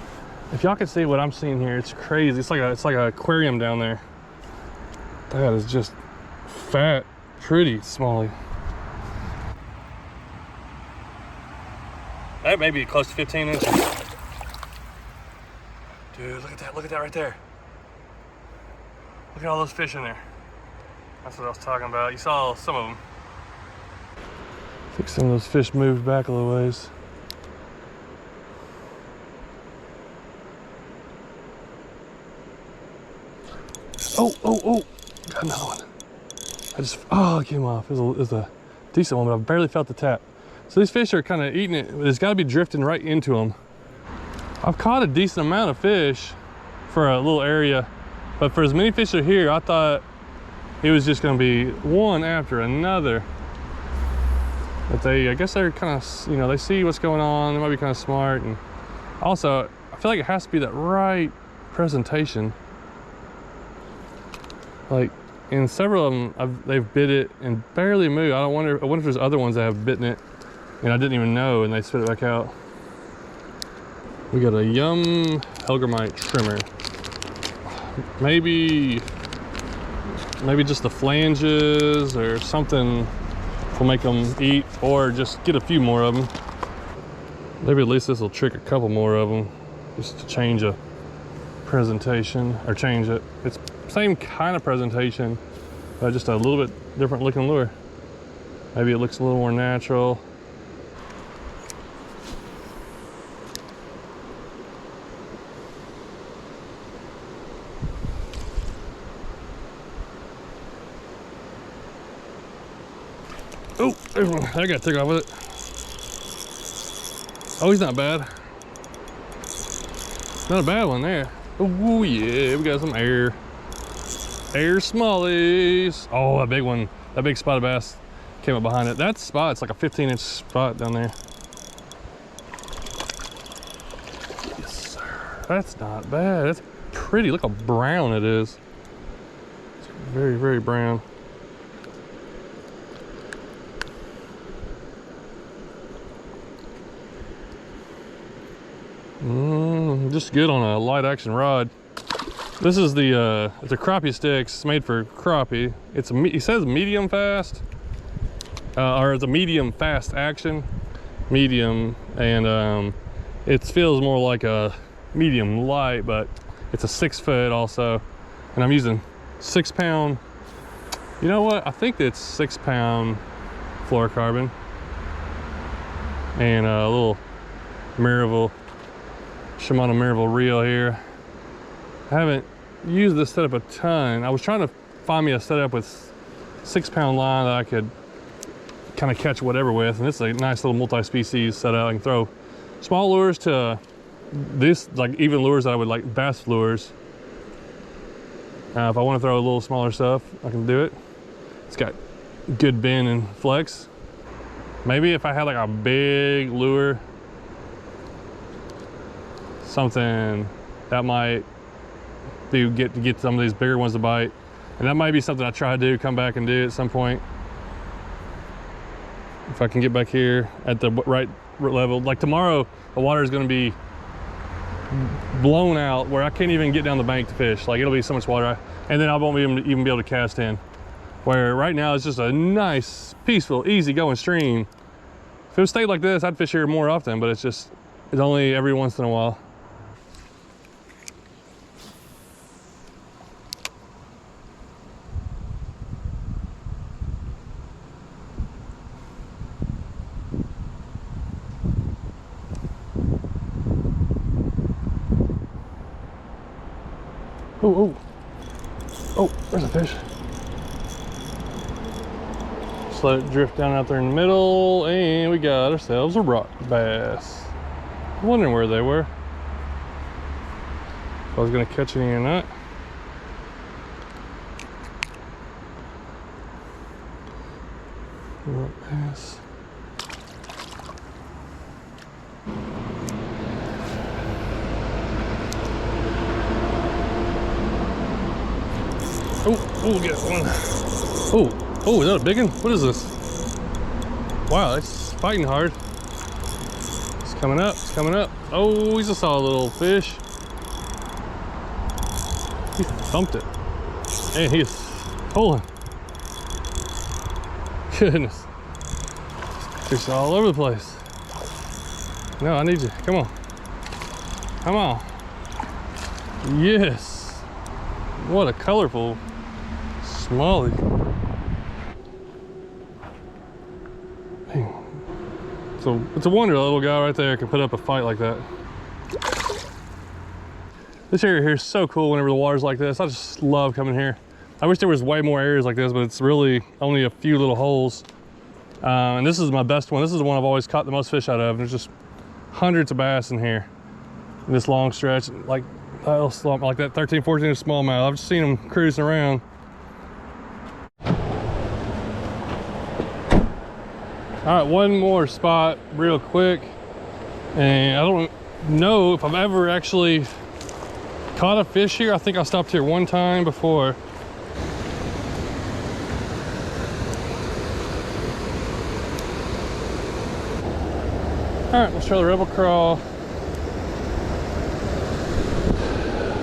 If y'all can see what I'm seeing here, it's crazy. It's like an aquarium down there. That is just fat, pretty Smalley. That may be close to 15 inches. Dude, look at that right there. Look at all those fish in there. That's what I was talking about. You saw some of them. I think some of those fish moved back a little ways. Oh, got another one. Oh, it came off. It was a decent one, but I barely felt the tap. So these fish are kind of eating it. It's got to be drifting right into them. I've caught a decent amount of fish for a little area, but for as many fish are here, I thought it was just going to be one after another. But I guess they're kind of, you know, they see what's going on. They might be kind of smart. And also, I feel like it has to be that right presentation. Like, in several of them, they've bit it and barely moved. I wonder if there's other ones that have bitten it and I didn't even know, and they spit it back out. We got a Yum Helgramite trimmer. Maybe just the flanges or something will make them eat, or just get a few more of them. Maybe at least this will trick a couple more of them, just to change a presentation, or change it. It's same kind of presentation, but just a little bit different looking lure. Maybe it looks a little more natural. Oh, there's one. I got to take off with it. Oh, he's not bad. Not a bad one there. Oh yeah, we got some air smallies. Oh, that big one, that big spotted bass came up behind it. That spot, it's like a 15-inch spot down there. Yes, sir. That's not bad. That's pretty. Look how brown it is. It's very, very brown. Just good on a light action rod. This is the it's a crappie sticks. It's made for crappie. It's it says medium fast, or it's a medium fast action, medium, and it feels more like a medium light, but it's a 6 foot also, and I'm using 6 pound. You know what? I think it's 6 pound fluorocarbon and a little Shimano Miracle reel here. I haven't used this setup a ton. I was trying to find me a setup with 6 pound line that I could kind of catch whatever with, and this is a nice little multi-species setup. I can throw small lures to this, like even lures that I would like, bass lures. If I want to throw a little smaller stuff, I can do it. It's got good bend and flex. Maybe if I had like a big lure, something that might get some of these bigger ones to bite, and that might be something I try to do, come back and do at some point. If I can get back here at the right level. Like tomorrow, the water is going to be blown out where I can't even get down the bank to fish. Like, it'll be so much water, and then I won't even be able to cast in. Where right now it's just a nice, peaceful, easy going stream. If it stayed like this, I'd fish here more often, but it's only every once in a while. Oh, oh, oh, there's a fish. Just let it drift down out there in the middle, and we got ourselves a rock bass. I'm wondering where they were. If I was gonna catch any or not. Rock bass. Oh, get one. Oh, is that a big one? What is this? Wow, it's fighting hard. It's coming up, it's coming up. Oh, he's a solid little fish. He thumped it. And he is pulling. Goodness. Fish all over the place. No, I need you. Come on. Come on. Yes. What a colorful smallie. So it's a wonder a little guy right there can put up a fight like that. This area here is so cool whenever the water's like this. I just love coming here. I wish there was way more areas like this, but it's really only a few little holes. And this is my best one. This is the one I've always caught the most fish out of. There's just hundreds of bass in here. In this long stretch, like that 13, 14 inch smallmouth. I've just seen them cruising around. All right, one more spot real quick. And I don't know if I've ever actually caught a fish here. I think I stopped here one time before. All right, let's try the rebel crawl.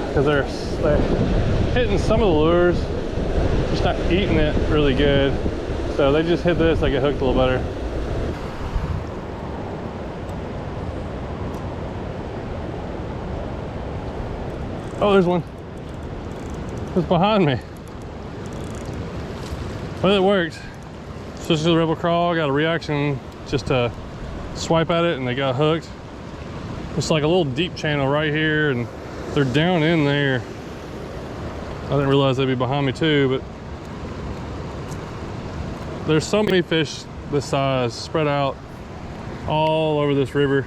Because they're hitting some of the lures, just not eating it really good. So they just hit this, they get hooked a little better. Oh, there's one. It's behind me. Well, it worked. Switched to the rebel crawl, got a reaction just to swipe at it and they got hooked. It's like a little deep channel right here and they're down in there. I didn't realize they'd be behind me too, but there's so many fish this size spread out all over this river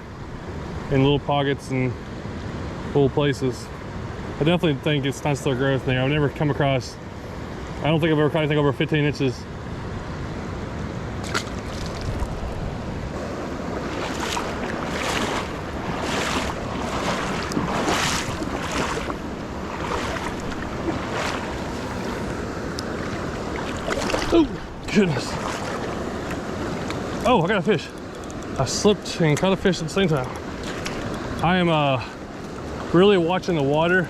in little pockets and little places. I definitely think it's nice their growth there. I've never come across, I don't think I've ever caught anything over 15 inches. Oh, goodness. Oh, I got a fish. I slipped and caught a fish at the same time. I am really watching the water.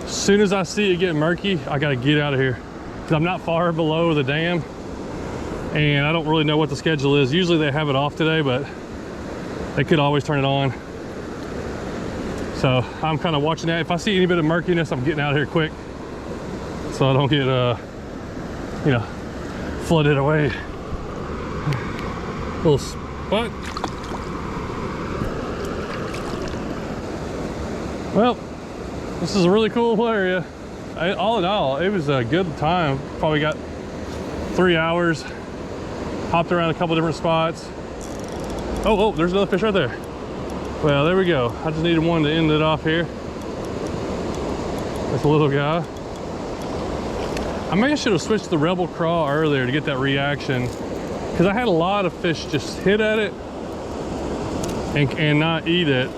As soon as I see it get murky, I gotta get out of here. Because I'm not far below the dam. And I don't really know what the schedule is. Usually they have it off today, but they could always turn it on. So I'm kind of watching that. If I see any bit of murkiness, I'm getting out of here quick. So I don't get, you know, flooded away. Little spot. Well, this is a really cool area. All in all, it was a good time. Probably got 3 hours. Hopped around a couple different spots. Oh, there's another fish right there. Well, there we go. I just needed one to end it off here. That's a little guy. I maybe I should have switched to the rebel crawl earlier to get that reaction, because I had a lot of fish just hit at it and not eat it.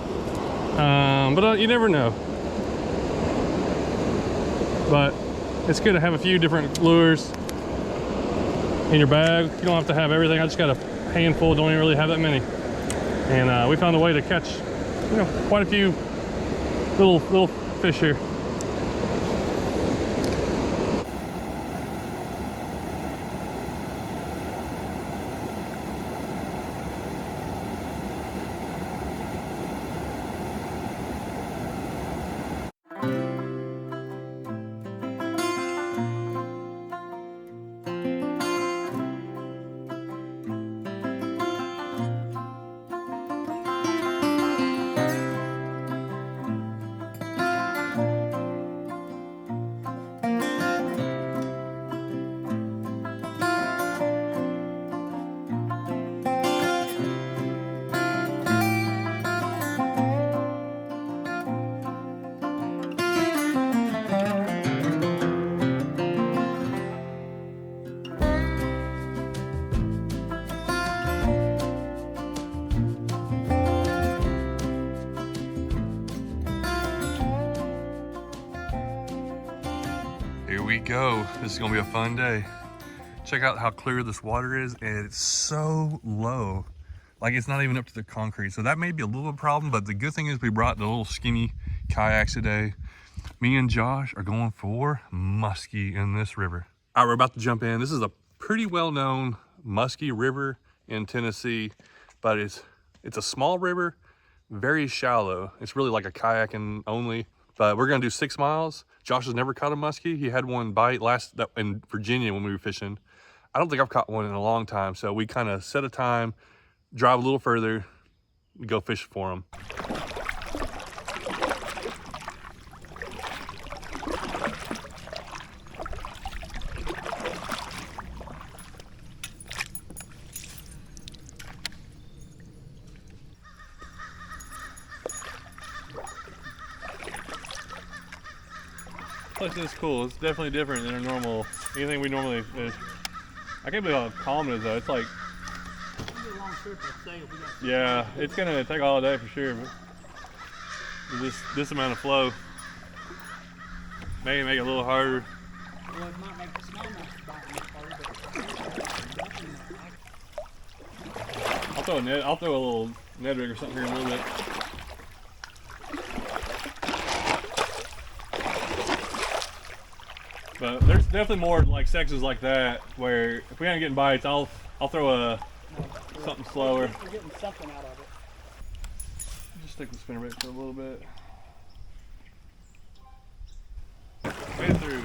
But you never know. But it's good to have a few different lures in your bag. You don't have to have everything. I just got a handful, don't even really have that many. And we found a way to catch, you know, quite a few little fish here. go. This is gonna be a fun day. Check out how clear this water is, and it's so low. Like it's not even up to the concrete. So that may be a little problem, but the good thing is we brought the little skinny kayaks today. Me and Josh are going for muskie in this river. All right, we're about to jump in. This is a pretty well-known muskie river in Tennessee, but it's a small river, very shallow. It's really like a kayaking only, but we're gonna do 6 miles. Josh has never caught a muskie. He had one bite in Virginia when we were fishing. I don't think I've caught one in a long time, so we kind of set a time, drive a little further, go fish for them. This is cool. It's definitely different than a normal, anything we normally fish. I can't believe how calm it is though. It's like, yeah, it's gonna take all day for sure, but this amount of flow may make it a little harder. Well, it might make the smallmouth bite harder. I'll throw a little Ned rig or something here in a little bit. But there's definitely more like sections like that where if we ain't getting bites, I'll throw something slower. We're getting something out of it. Just stick the spinnerbait for a little bit. Way through.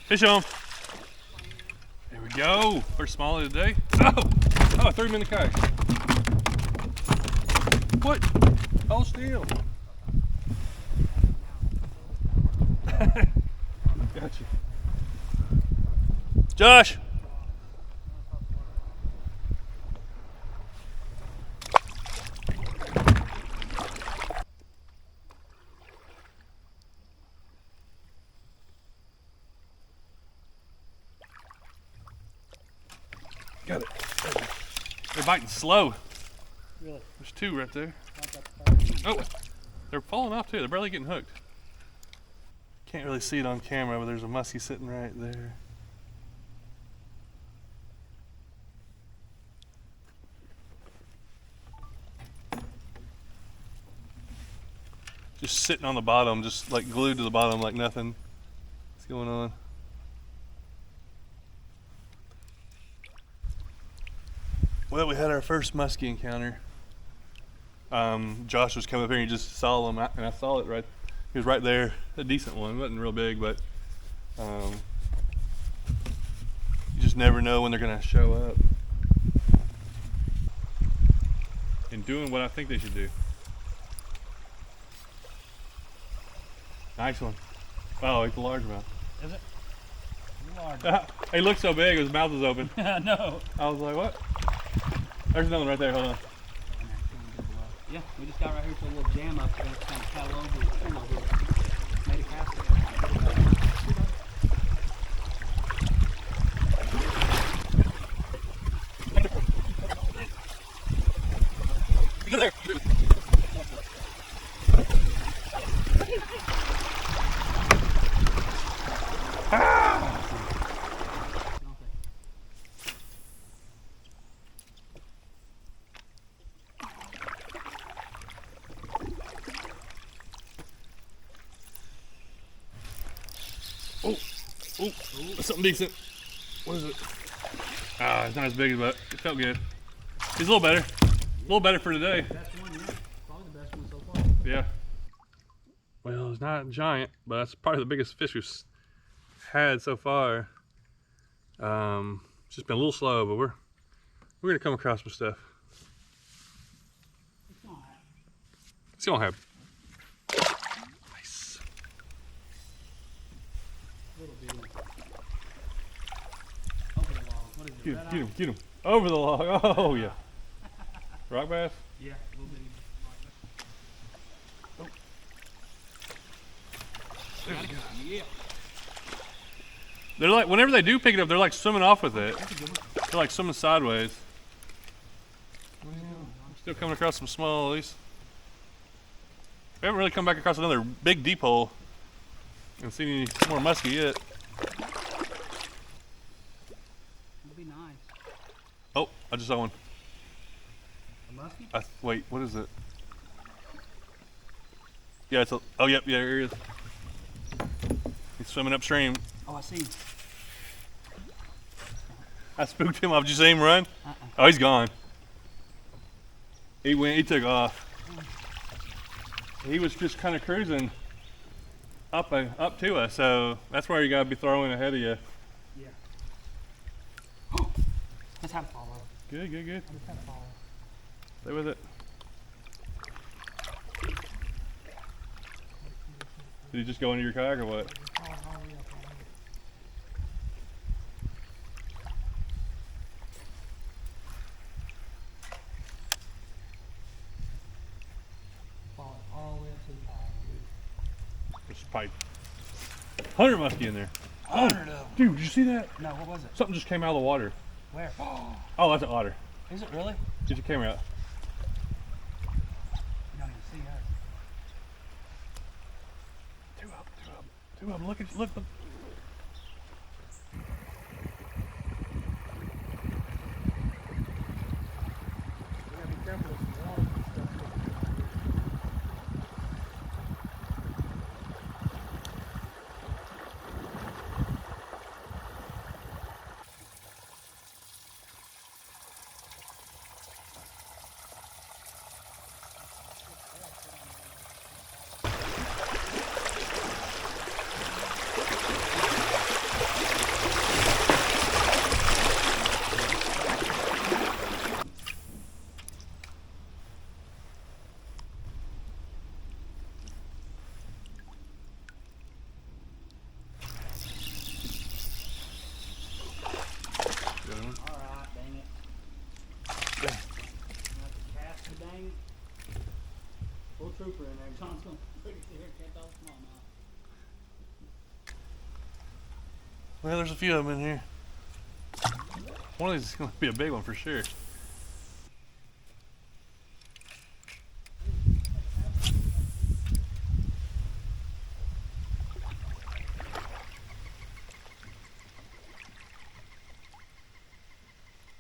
Fish on. There we go. First smallie of the day. Oh, I threw him in the kayak. What? Hold still. Gotcha. Josh. Got it. They're biting slow. Really? There's 2 right there. Oh, they're falling off too. They're barely getting hooked. Can't really see it on camera, but there's a muskie sitting right there. Just sitting on the bottom, just like glued to the bottom like nothing. What's going on? Well, we had our first muskie encounter. Josh was coming up here and he just saw him, and I saw it right. He was right there. A decent one, wasn't real big, but you just never know when they're gonna show up. And doing what I think they should do. Nice one. Oh, it's a largemouth. Is it? Large. He looked so big, his mouth was open. I know. I was like, what? There's another one right there, hold on. Yeah, we just got right here to a little jam up. We're going to kind of paddle over and turn over. Made a cast. Oh, that's something decent. What is it? Ah, it's not as big, but it felt good. He's a little better. A little better for today. Best one, yeah. Probably the best one so far. Yeah. Well, it's not giant, but that's probably the biggest fish we've had so far. It's just been a little slow, but we're gonna come across some stuff. It's gonna happen. Nice. Over the log. What is it? Get him. Over the log. Oh yeah. Rock bass? Yeah, a little bitty. There we go. Yeah. They're like, whenever they do pick it up, they're like swimming off with it. They're like swimming sideways. Still coming across some small, at least. We haven't really come back across another big deep hole and seen any more muskie yet. It'd be nice. Oh, I just saw one. A muskie? Wait, what is it? Yeah, it's a, oh, yep, yeah, here he is. He's swimming upstream. Oh, I see. I spooked him off. Did you see him run? Oh, he's gone. He took off. He was just kind of cruising up to us, so that's where you gotta be throwing ahead of you. Yeah. Let's have a follow. Good. Let's have a follow. Stay with it. Did he just go into your kayak or what? There's probably 100 muskie in there. 100 of them. Dude, did you see that? No, what was it? Something just came out of the water. Where? Oh, that's an otter. Is it really? Get your camera out. You don't even see us. Two of them. Look. Alright, dang it. Cast the dang it. Full trooper in there. John's gonna look at here and catch all the smallmouth. Well, there's a few of them in here. One of these is gonna be a big one for sure.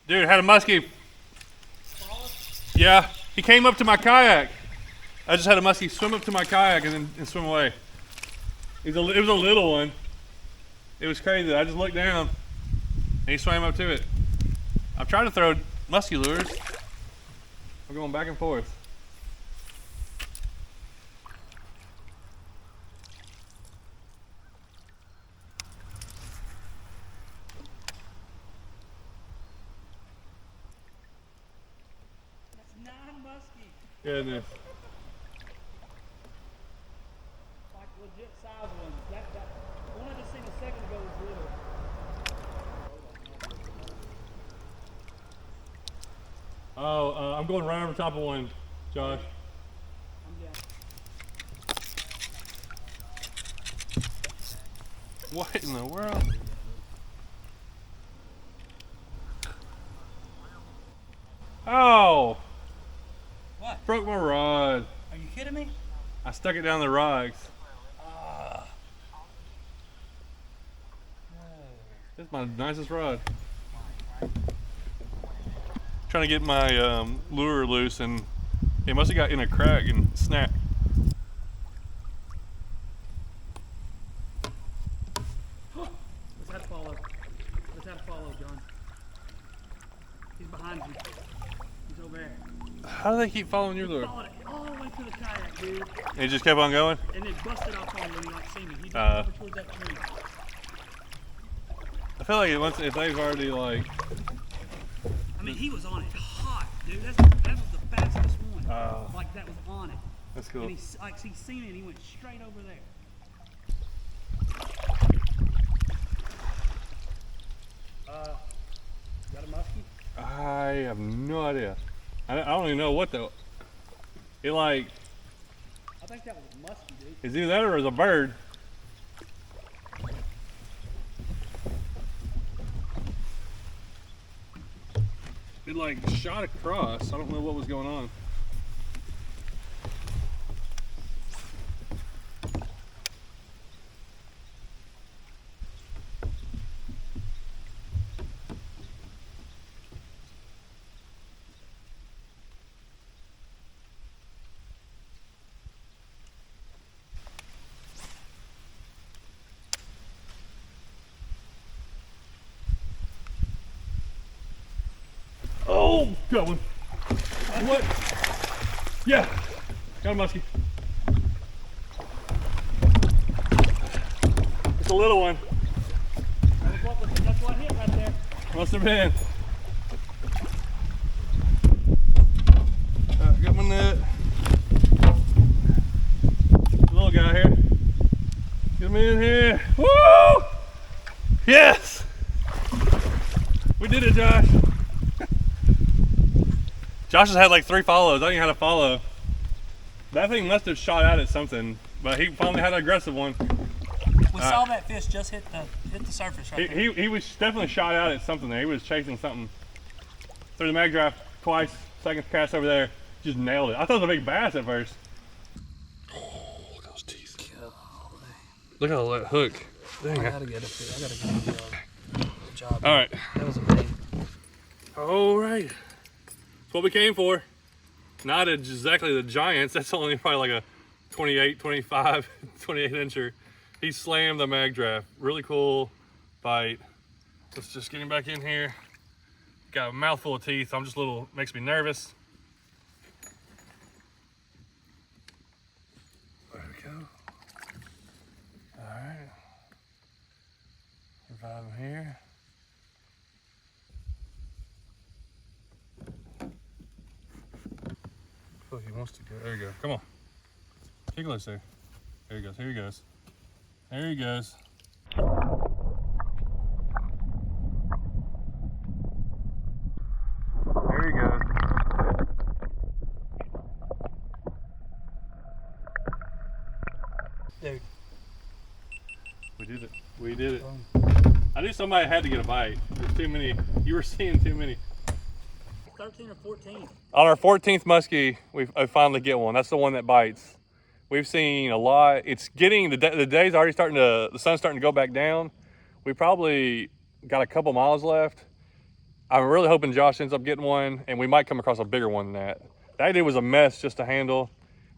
Dude, had a muskie. Yeah, he came up to my kayak. I just had a muskie swim up to my kayak and swim away. It was a little one. It was crazy. I just looked down and he swam up to it. I'm trying to throw muskie lures. I'm going back and forth. That's 9 muskie. Goodness. Like legit size ones. That one I just seen a second ago was little. Oh, I'm going right over top of one, Josh. I'm down. What in the world? Oh! What? Broke my rod. Are you kidding me? I stuck it down the rocks. This is my nicest rod. Trying to get my lure loose and it must have got in a crack and snapped. Let's have a follow. Let's have a follow, John. He's behind you. He's over there. How do they keep following your lure? Followed it all the way to the kayak, dude. And it just kept on going? And then busted off on me when he like seen me. He just over towards that tree. I feel like if they've already like... I mean, he was on it hot, dude. That was the fastest one. Like that was on it. That's cool. And he seen it and he went straight over there. Got a muskie? I have no idea. I don't even know what the... It like... I think that was a muskie, dude. It's either that or it's a bird. It like shot across. I don't know what was going on. Oh, got one. What? Yeah, got a muskie. It's a little one. That's what hit right there. Must have been. Got my net. Little guy here. Get him in here. Woo! Yes! We did it, Josh. Josh has had like 3 follows. I didn't know how to follow. That thing must have shot out at something, but he finally had an aggressive one. We saw that fish just hit the surface right there. He was definitely shot out at something there. He was chasing something. Threw the mag draft twice. Second cast over there, just nailed it. I thought it was a big bass at first. Oh, look at those teeth. Look at that hook. Dang. I gotta get a fish. I gotta get a fish. Good job. All right. That was amazing. All right. That's what we came for. Not exactly the giants. That's only probably like a 28, 25, 28 incher. He slammed the mag draft. Really cool bite. Let's just get him back in here. Got a mouthful of teeth. I'm just a little, makes me nervous. There we go. All right. Revive him here. I feel like he wants to go. There you go. Come on. Take a look there. There he goes. Here he goes. There he goes. There he goes. Dude. We did it. We did it. I knew somebody had to get a bite. There's too many. You were seeing too many. 13 or 14. On our 14th muskie, I finally get one. That's the one that bites. We've seen a lot. It's getting, the day's already starting to, the sun's starting to go back down. We probably got a couple miles left. I'm really hoping Josh ends up getting one, and we might come across a bigger one than that. That dude was a mess just to handle,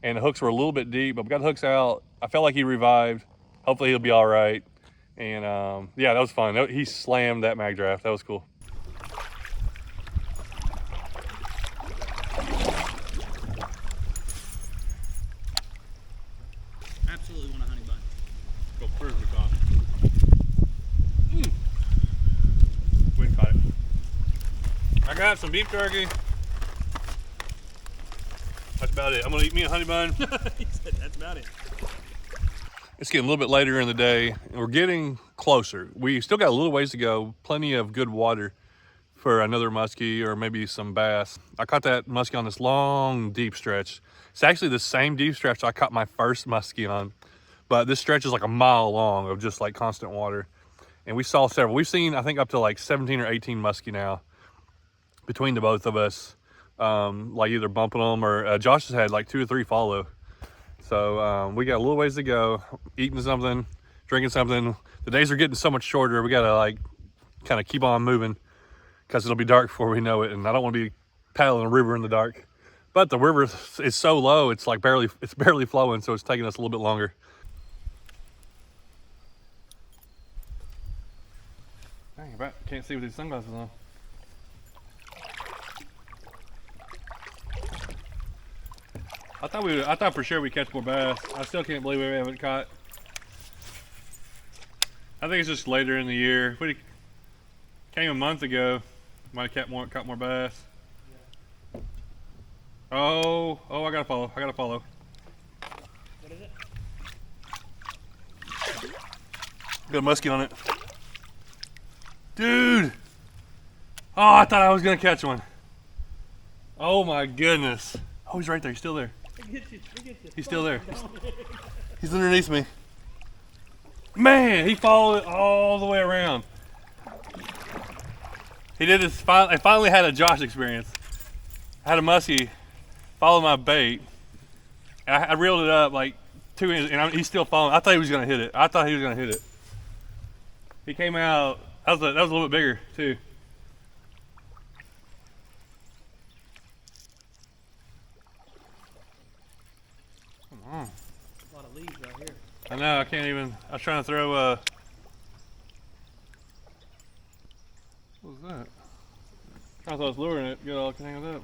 and the hooks were a little bit deep, but we got the hooks out. I felt like he revived. Hopefully he'll be all right. And yeah, that was fun. He slammed that mag draft. That was cool. Absolutely want a honey bun. Go perfect off. We caught it. I got some beef jerky. That's about it. I'm gonna eat me a honey bun. He said that's about it. It's getting a little bit later in the day, and we're getting closer. We still got a little ways to go, plenty of good water for another muskie or maybe some bass. I caught that muskie on this long, deep stretch. It's actually the same deep stretch I caught my first muskie on, but this stretch is like a mile long of just like constant water. And we saw several. We've seen, I think, up to like 17 or 18 muskie now between the both of us, like either bumping them or Josh has had like 2 or 3 follow. So we got a little ways to go, eating something, drinking something. The days are getting so much shorter. We gotta like kind of keep on moving because it'll be dark before we know it. And I don't want to be paddling a river in the dark. But the river is so low, it's like barely flowing. So it's taking us a little bit longer. Dang, I can't see with these sunglasses on. I thought for sure we'd catch more bass. I still can't believe we haven't caught. I think it's just later in the year. If we came a month ago, might have caught more bass. Oh, I gotta follow. What is it? Got a muskie on it. Dude! Oh, I thought I was gonna catch one. Oh my goodness. Oh, he's right there. He's still there. He's still there. He's underneath me. Man, he followed it all the way around. He did his, I finally had a Josh experience. I had a muskie follow my bait. And I reeled it up like 2 inches, and he's still following. I thought he was gonna hit it. He came out, that was a little bit bigger too. Come on. A lot of leaves right here. I know, I can't even, I was trying to throw what was that? I thought I was luring it, get all tangled up.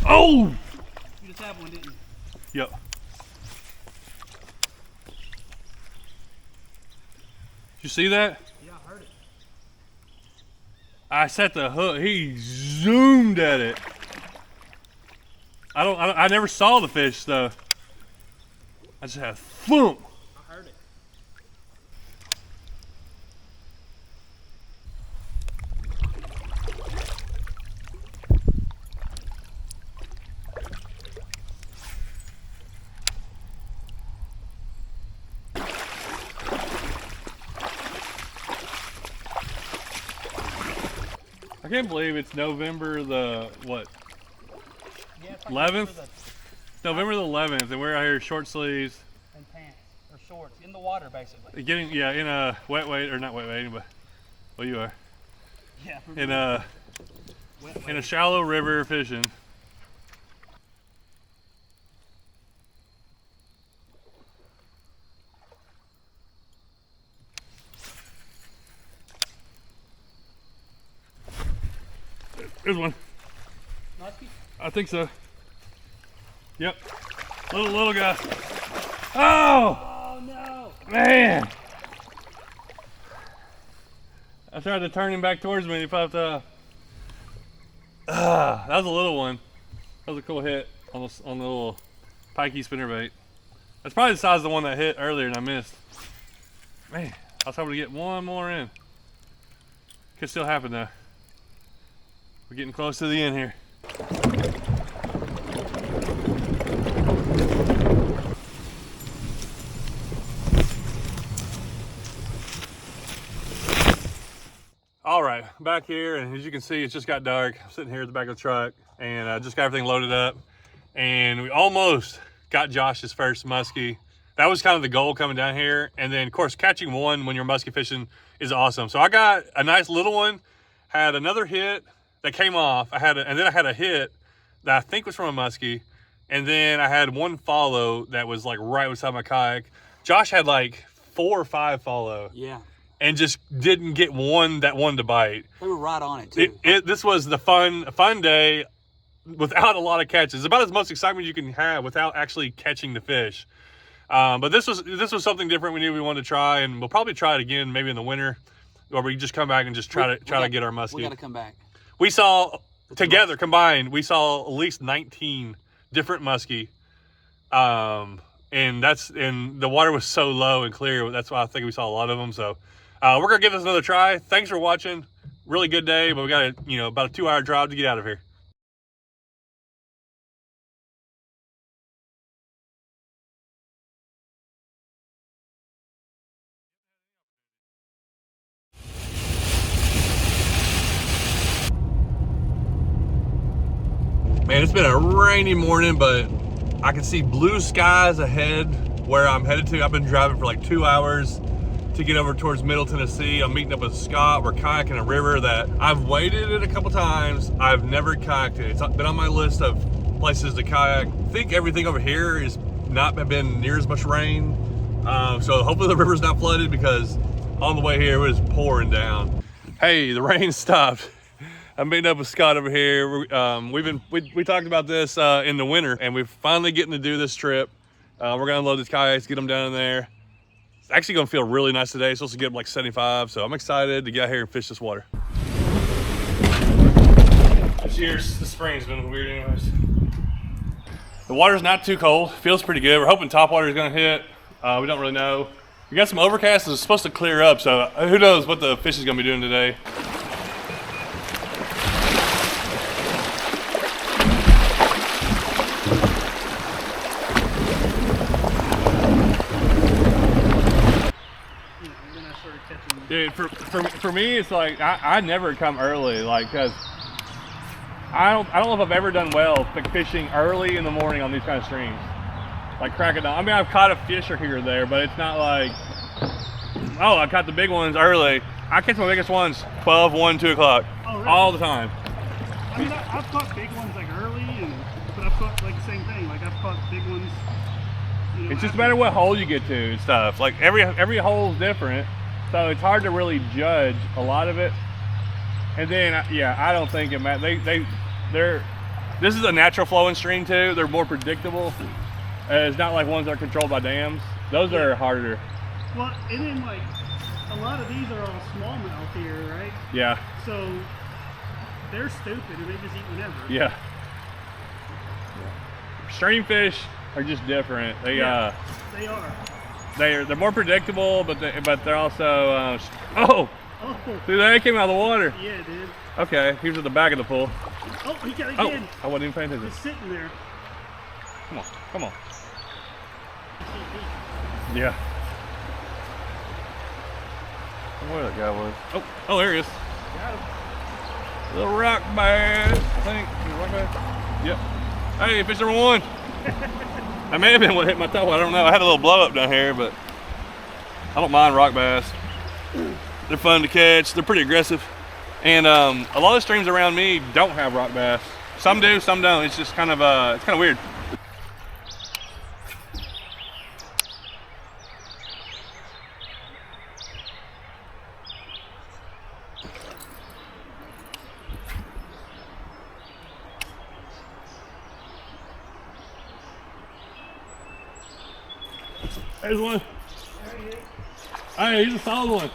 Oh! You just had one, didn't you? Yep. Did you see that? Yeah, I heard it. I set the hook, he zoomed at it. I never saw the fish though. I just had thump. I heard it. I can't believe it's November the, what? Yeah, it's 11th? for the November the 11th, and we're out here short sleeves. and pants or shorts in the water, basically. Getting, yeah, in a wet weight, or not wet weight, but, well you are. Yeah. In a shallow river fishing. There's one. Muskie? I think so. Yep. Little guy. Oh! Oh no! Man! I tried to turn him back towards me and he popped off. That was a little one. That was a cool hit on the little pikey spinnerbait. That's probably the size of the one that hit earlier and I missed. Man, I was hoping to get one more in. Could still happen though. We're getting close to the end here. All right, back here, and as you can see, it's just got dark. I'm sitting here at the back of the truck, and just got everything loaded up. And we almost got Josh's first muskie. That was kind of the goal coming down here. And then, of course, catching one when you're muskie fishing is awesome. So I got a nice little one, had another hit that came off. And then I had a hit that I think was from a muskie. And then I had one follow that was like right beside my kayak. Josh had like 4 or 5 follow. Yeah. And just didn't get one that wanted to bite. They were right on it too. This was the fun day without a lot of catches. It's about as much excitement you can have without actually catching the fish. But this was something different we knew we wanted to try, and we'll probably try it again maybe in the winter, or we just come back and just try to get our muskie. We got to come back. We saw together combined, we saw at least 19 different muskie. And the water was so low and clear. That's why I think we saw a lot of them. So we're gonna give this another try. Thanks for watching. Really good day, but we got about a 2-hour drive to get out of here. Man, it's been a rainy morning, but I can see blue skies ahead where I'm headed to. I've been driving for like 2 hours to get over towards Middle Tennessee. I'm meeting up with Scott. We're kayaking a river that I've waded it a couple times. I've never kayaked it. It's been on my list of places to kayak. I think everything over here has not been near as much rain. So hopefully the river's not flooded, because on the way here it was pouring down. Hey, the rain stopped. I'm meeting up with Scott over here. We talked about this in the winter, and we're finally getting to do this trip. We're gonna unload these kayaks, get them down in there. It's actually gonna feel really nice today. It's supposed to get up like 75, so I'm excited to get out here and fish this water. This year's the spring's been weird anyways. The water's not too cold, feels pretty good. We're hoping topwater is gonna hit. We don't really know. We got some overcast. It's supposed to clear up, so who knows what the fish is gonna be doing today. Dude, for me, it's like I never come early, like, cause I don't know if I've ever done well fishing early in the morning on these kind of streams, like crack it down. I mean, I've caught a fish or here or there, but it's not like, oh, I caught the big ones early. I catch my biggest ones 12, 1, 2 o'clock, Oh, really? all the time. I mean, I've caught big ones like early, but I've caught like the same thing. Like I've caught big ones. You know, It's just a after. matter of what hole you get to and stuff. Like every hole's different, so it's hard to really judge a lot of it. And then yeah, I don't think it matters. They're this is a natural flowing stream too. They're more predictable. It's not like ones that are controlled by dams. Those are harder. Well, and then like a lot of these are all smallmouth here, right? Yeah. So they're stupid and they just eat whenever. Yeah. Stream fish are just different. They are. they're more predictable, but they're also oh, Oh, dude, that came out of the water. yeah, dude. Okay, he was at the back of the pool. Oh, he got it Oh, again. I wasn't even paying attention. Just sitting there. Come on, come on. Yeah. I don't know where that guy was. Oh, there he is. Got him. Little rock bass, I think. Rock bass? Yep. Hey, fish number 1. I may have been what hit my toe. I don't know. I had a little blow up down here, but I don't mind rock bass. They're fun to catch. They're pretty aggressive. And a lot of streams around me don't have rock bass. Some do, some don't. It's just kind of it's kind of weird. There's one. Hey, he's a solid one.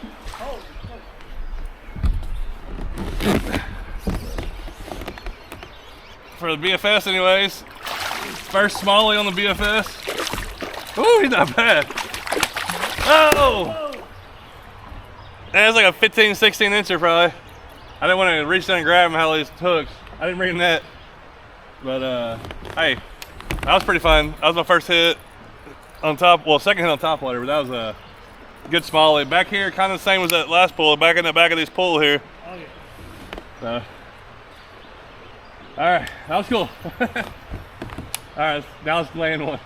For the BFS anyways. First smallie on the BFS. Ooh, he's not bad. Oh! That's like a 15, 16 incher probably. I didn't want to reach down and grab him how these hooks. I didn't bring a net. But hey, that was pretty fun. That was my first hit on top, well, second hit on top water, but that was a good smallie. Back here, kind of the same as that last pool, back in the back of this pool here. Oh, yeah. So, all right, that was cool. All right, now let's land one.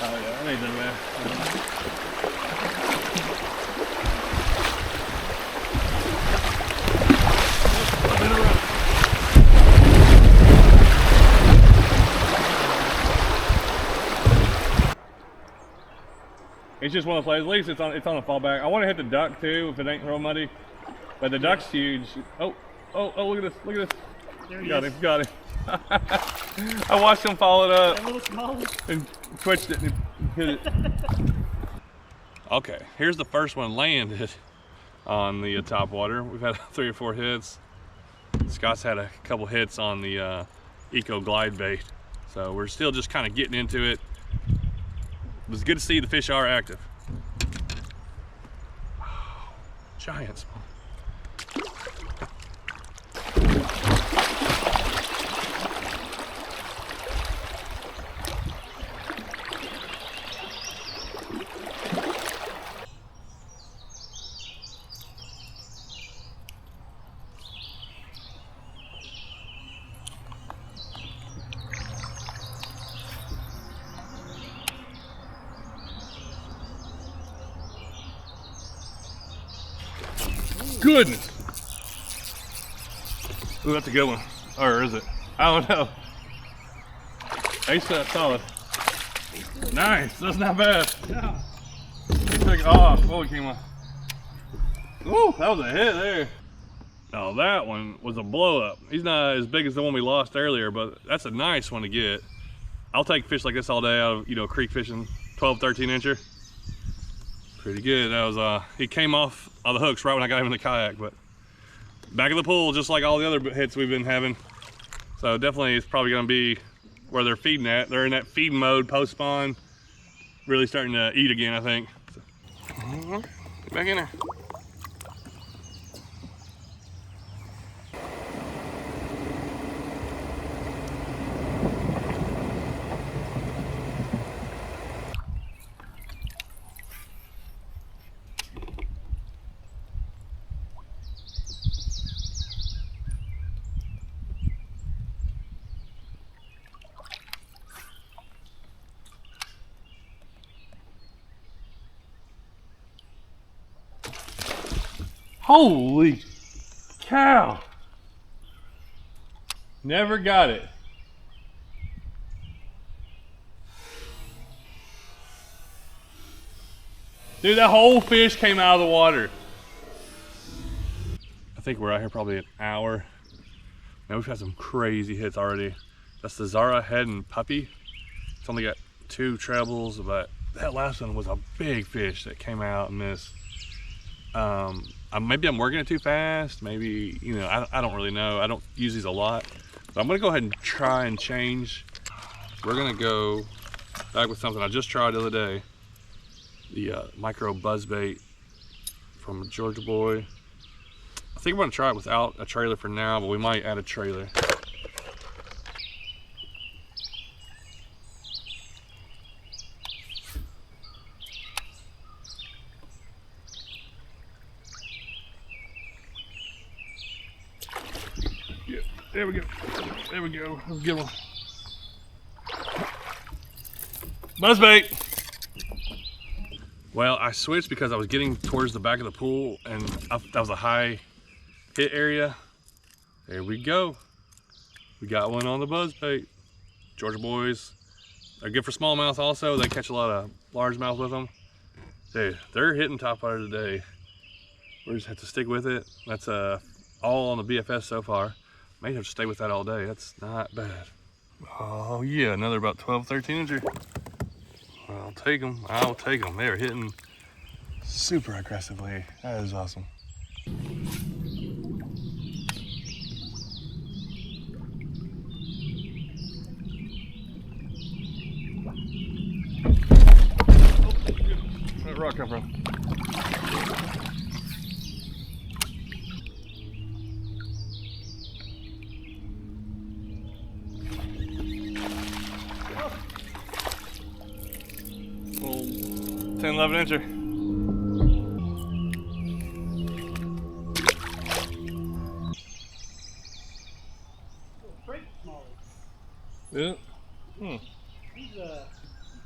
Oh yeah, I need them there. It's just one of the plays. At least it's on a fallback. I want to hit the duck too if it ain't real muddy. But the duck's huge. Oh, look at this, look at this. There he Got is. him, got him. I watched him follow it up That little small. and twitched it and hit it. Okay, here's the first one landed on the top water. We've had 3 or 4 hits. Scott's had a couple hits on the Eco Glide bait. So we're still just kind of getting into it. It was good to see the fish are active. Oh, giant small. Goodness. Ooh, that's a good one. Or is it? I don't know. Ace that solid. Nice. That's not bad. Yeah. Took it off. Oh, it came off. Ooh, that was a hit there. Now that one was a blow up. He's not as big as the one we lost earlier, but that's a nice one to get. I'll take fish like this all day out of, creek fishing, 12, 13 incher. Pretty good. That was he came off the hooks right when I got him in the kayak, but back of the pool, just like all the other hits we've been having. So definitely it's probably gonna be where they're feeding at. They're in that feeding mode post spawn, really starting to eat again, I think. So, get back in there. Holy cow. Never got it. Dude, that whole fish came out of the water. I think we're out here probably an hour. Man, we've had some crazy hits already. That's the Zara head and puppy. It's only got 2 trebles, but that last one was a big fish that came out and missed. Maybe I'm working it too fast. Maybe, you know, I don't really know. I don't use these a lot. But I'm gonna go ahead and try and change. We're gonna go back with something I just tried the other day. The micro buzzbait from Georgia Boy. I think we're gonna try it without a trailer for now, but we might add a trailer. Yeah, there we go. There we go. That's a good one. Buzzbait. Well, I switched because I was getting towards the back of the pool and that was a high hit area. There we go. We got one on the buzzbait. Georgia Boys. They're good for smallmouth also. They catch a lot of largemouth with them. Dude, they're hitting top water today. We just have to stick with it. That's all on the BFS so far. May have to stay with that all day. That's not bad. Oh yeah, another about 12, 13 incher. I'll take them. I'll take them. They're hitting super aggressively. That is awesome. Where'd that rock come from? Little 10, 11 incher. Yeah. He's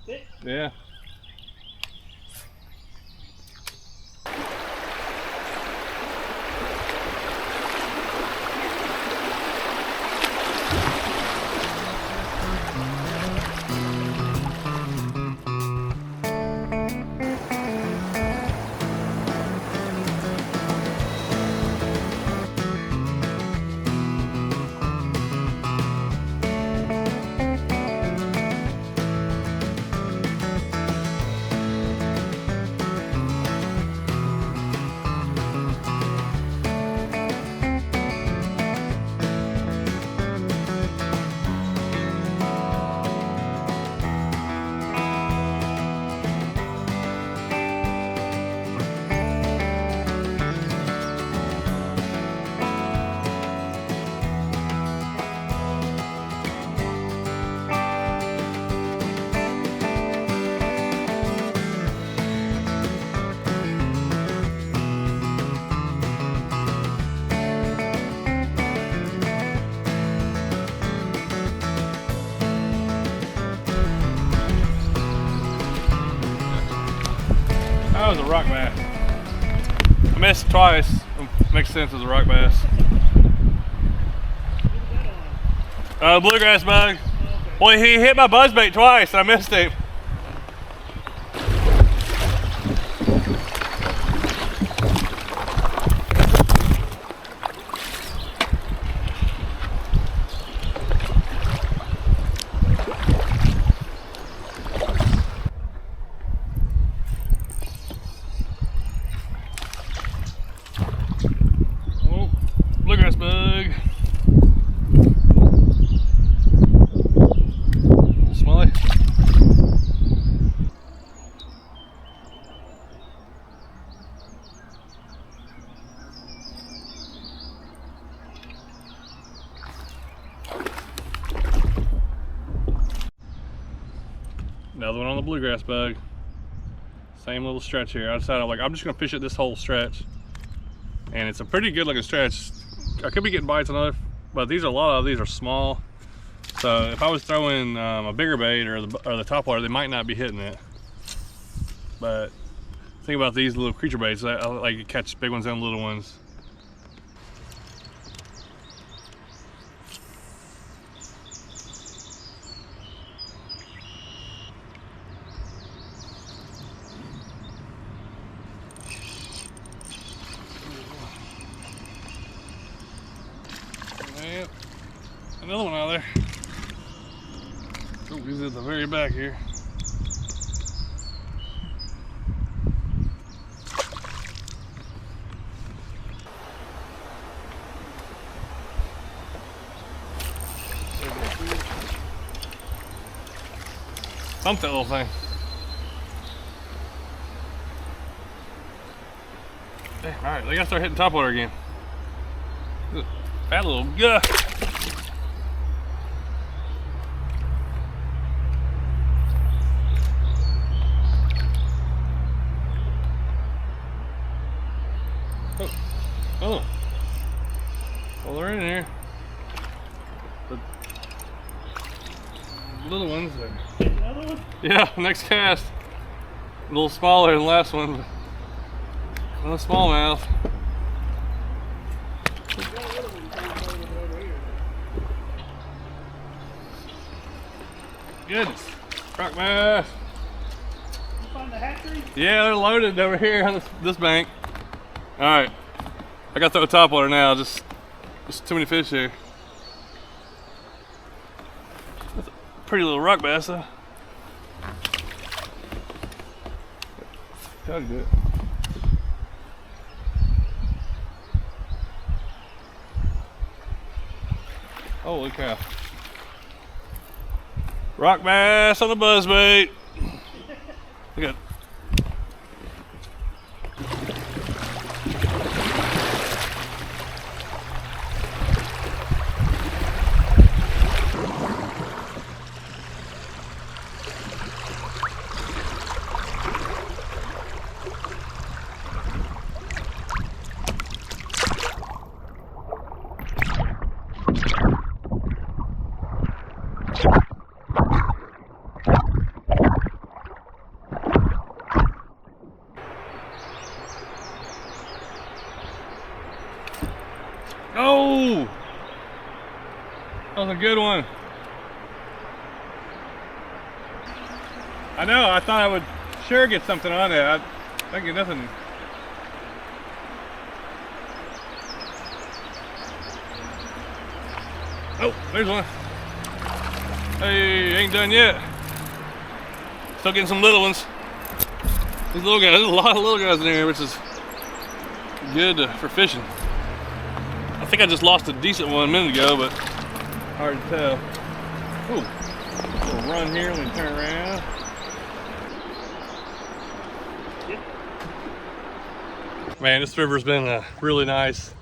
thick. Yeah. That was a rock bass. I missed twice. Makes sense as a rock bass. Bluegrass bug. Well, he hit my buzzbait twice and I missed him. Bluegrass bug. Smelly. Another one on the bluegrass bug. Same little stretch here. I decided I'm just gonna fish it this whole stretch. And it's a pretty good looking stretch. I could be getting bites on other, but a lot of these are small. So if I was throwing a bigger bait or the top water, they might not be hitting it. But Think about these little creature baits. I like to catch big ones and little ones. Yep. Another one out there. Oh, he's at the very back here. Thump that little thing. Hey, all right, they gotta start hitting topwater again. Fat little guy. Oh, well, they're in here. The little ones are. Another one? Yeah, next cast. A little smaller than the last one, but another smallmouth. Goodness, rock bass. You find the hatchery? Yeah, they're loaded over here on this bank. All right, I got to throw topwater now. Just too many fish here. That's a pretty little rock bass, though. How'd you do it? Holy cow. Rock bass on a buzzbait. Look at it. Oh! That was a good one. I know, I thought I would sure get something on it. I didn't get nothing. Oh, there's one. Hey, ain't done yet. Still getting some little ones. These little guys, there's a lot of little guys in there, which is good for fishing. I think I just lost a decent one a minute ago, but hard to tell. Ooh, little run here, let me turn around. Man, this river's been really nice.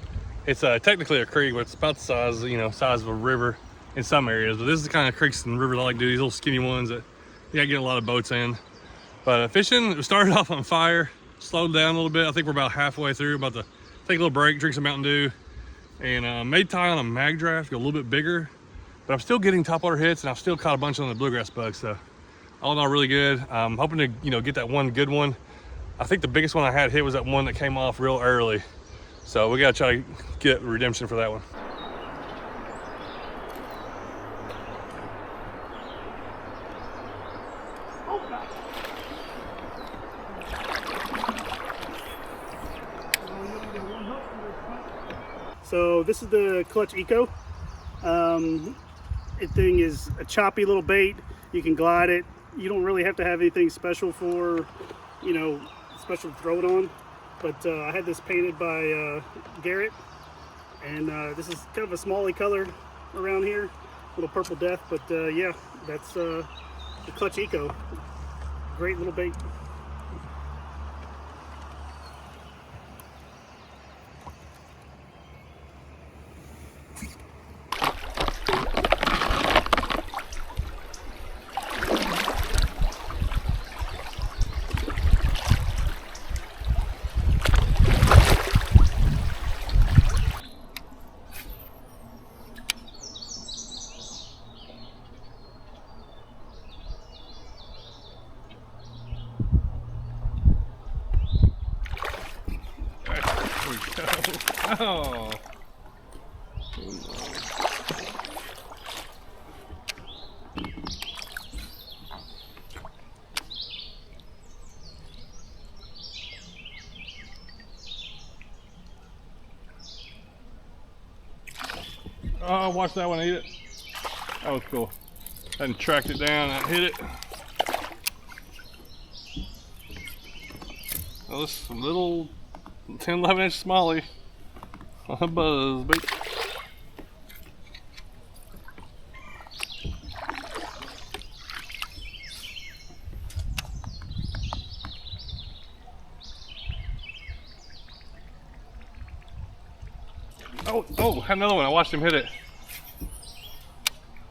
It's technically a creek, but it's about the size, size of a river in some areas. But this is the kind of creeks and rivers I like to do, these little skinny ones that you gotta get a lot of boats in. But fishing, we started off on fire, slowed down a little bit. I think we're about halfway through, about to take a little break, drink some Mountain Dew. And made tie on a mag draft, go a little bit bigger, but I'm still getting topwater hits, and I've still caught a bunch on the bluegrass bugs. So all in all, really good. I'm hoping to get that one good one. I think the biggest one I had hit was that one that came off real early. So we gotta try to get redemption for that one. So this is the Clutch Eco. It thing is a choppy little bait. You can glide it. You don't really have to have anything special for, special to throw it on. But I had this painted by Garrett, and this is kind of a smally color around here, little purple death. But yeah, that's the Clutch Eco. Great little bait. Oh. Oh, watch that one eat it. That was cool. And tracked it down and hit it. Oh, this little 10, 11 inch smallie on a buzz bait. Oh, had another one. I watched him hit it.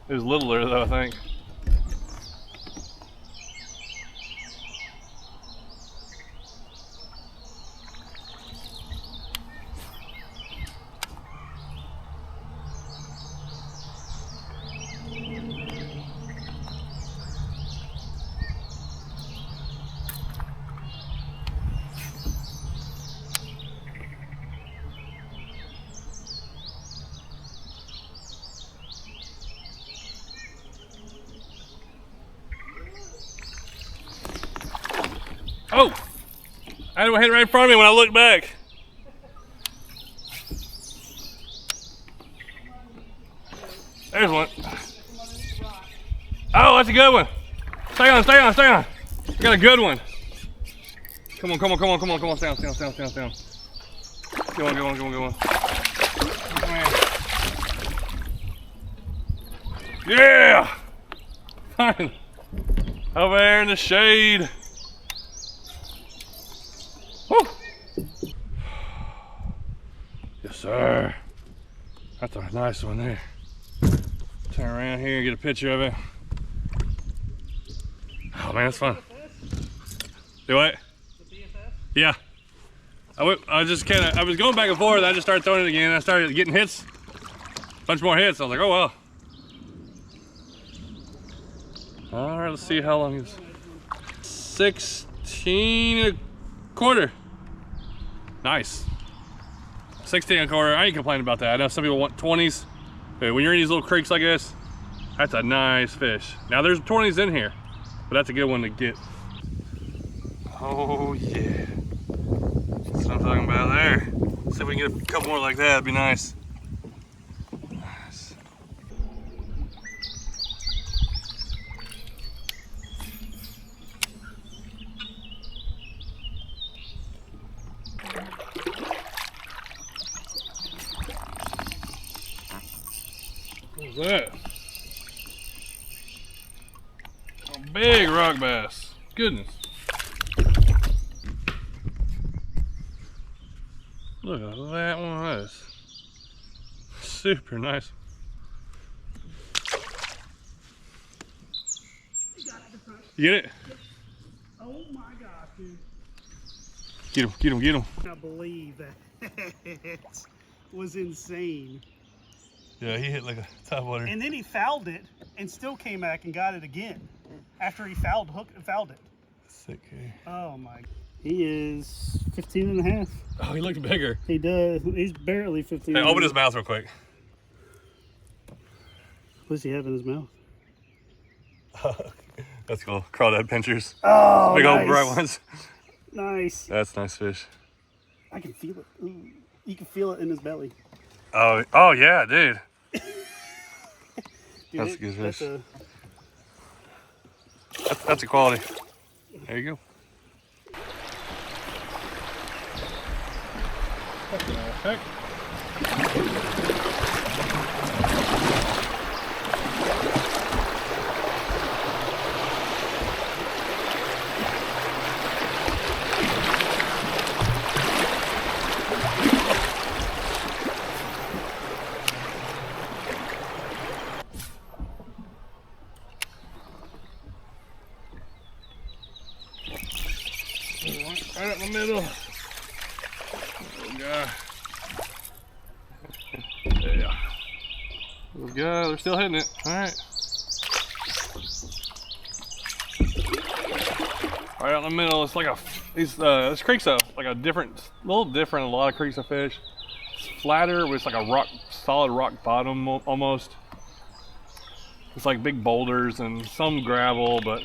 It was littler though, I think. Oh! I had one hit right in front of me when I looked back. There's one. Oh, that's a good one. Stay on, stay on, stay on. I got a good one. Come on, come on, come on, come on, come on. Stay on, stay on, stay on, stay on, stay on. Go on, go on, go on, go on. Yeah! Fine. Over there in the shade. Woo! Yes, sir. That's a nice one there. Turn around here and get a picture of it. Oh man, that's fun. Do what? Yeah. I was going back and forth. I just started throwing it again. I started getting hits. A bunch more hits. I was like, oh well. All right, let's see how long it's. 16 and a quarter. Nice. 16 and a quarter. I ain't complaining about that. I know some people want 20s. But when you're in these little creeks like this, that's a nice fish. Now there's 20s in here, but that's a good one to get. Oh yeah. That's what I'm talking about there. See if we can get a couple more like that. It'd be nice. Nice. What's that? A big rock bass. Goodness. Look at that one. That is super nice. You get it? Oh my gosh, dude. Get him, get him, get him. I cannot believe that. It was insane. Yeah, he hit like a top water. And then he fouled it and still came back and got it again after he fouled it. Sick. Oh my. He is 15 and a half. Oh, he looked bigger. He does. He's barely 15. Hey, open his mouth real quick. What does he have in his mouth? That's cool. Crawdad pinchers. Oh, big nice. old bright ones. Nice. That's nice fish. I can feel it. Ooh. You can feel it in his belly. Oh yeah, dude. Dude, That's a good fish. That's That's a quality. There you go. What the heck? Right up the middle. Oh god. Yeah. Oh god, they're still hitting it. Alright. Right out in the middle. It's like this creek's like a little different. A lot of creeks of fish. flatter, where it's like a solid rock bottom almost. It's like big boulders and some gravel, but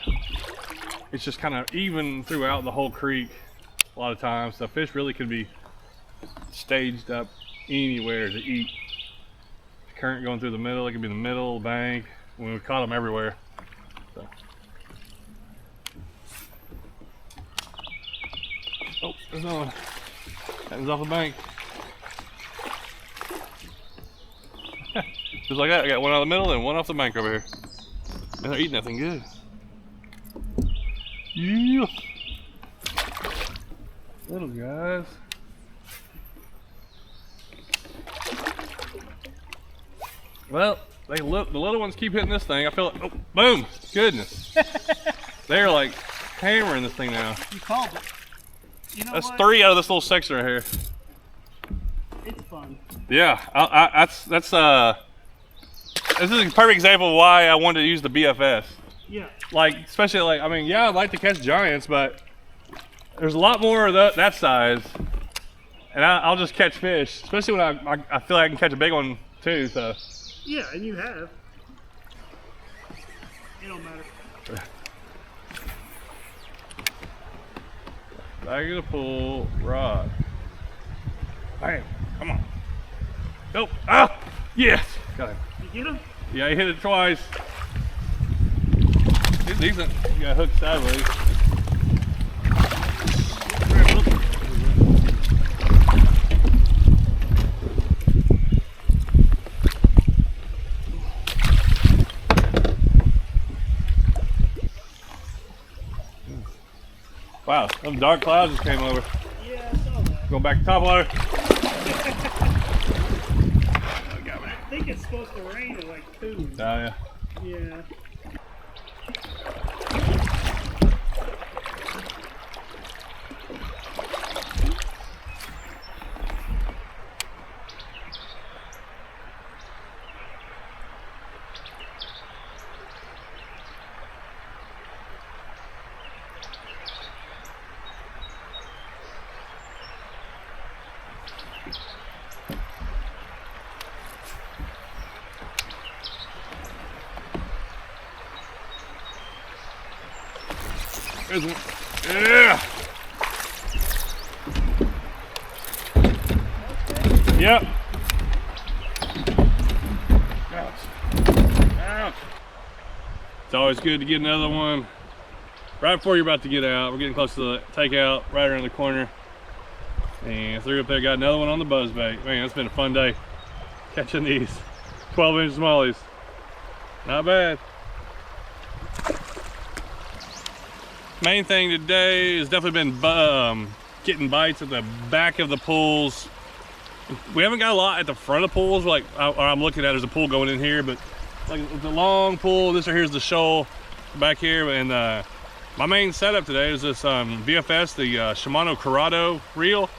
it's just kind of even throughout the whole creek a lot of times. So fish really could be staged up anywhere to eat. Current going through the middle, it could be in the middle, bank. We caught them everywhere. So. Oh, there's another one. That was off the bank. Just like that, I got one out of the middle and one off the bank over here. And they're eating that thing good. Yeah. Little guys. Well, the little ones keep hitting this thing. I feel like, oh, boom, goodness. They're like hammering this thing now. You called it. You know That's what? 3 out of this little section right here. It's fun. Yeah, this is a perfect example of why I wanted to use the BFS. Yeah. Like, especially like, I mean, yeah, I'd like to catch giants, but there's a lot more of that size, and I'll just catch fish, especially when I feel like I can catch a big one too. So. Yeah, and you have. It don't matter. Back of the pool, rod. Bam, come on. Nope. Ah! Yes! Got him. You get him? Yeah, he hit it twice. He's decent. He got hooked sideways. Wow, some dark clouds just came over. Yeah, I saw that. Going back to top water. I think it's supposed to rain at like 2. Oh, yeah. Yeah. There's one. Yeah. Yep. Ouch. Ouch. It's always good to get another one right before you're about to get out. We're getting close to the takeout, right around the corner. And through up there, got another one on the buzzbait. Man, it's been a fun day catching these 12-inch smallies. Not bad. Main thing today has definitely been getting bites at the back of the pools. We haven't got a lot at the front of the pools, like I'm looking at, there's a pool going in here, but like it's a long pool. This right here is the shoal back here, and my main setup today is this BFS, the Shimano Corrado reel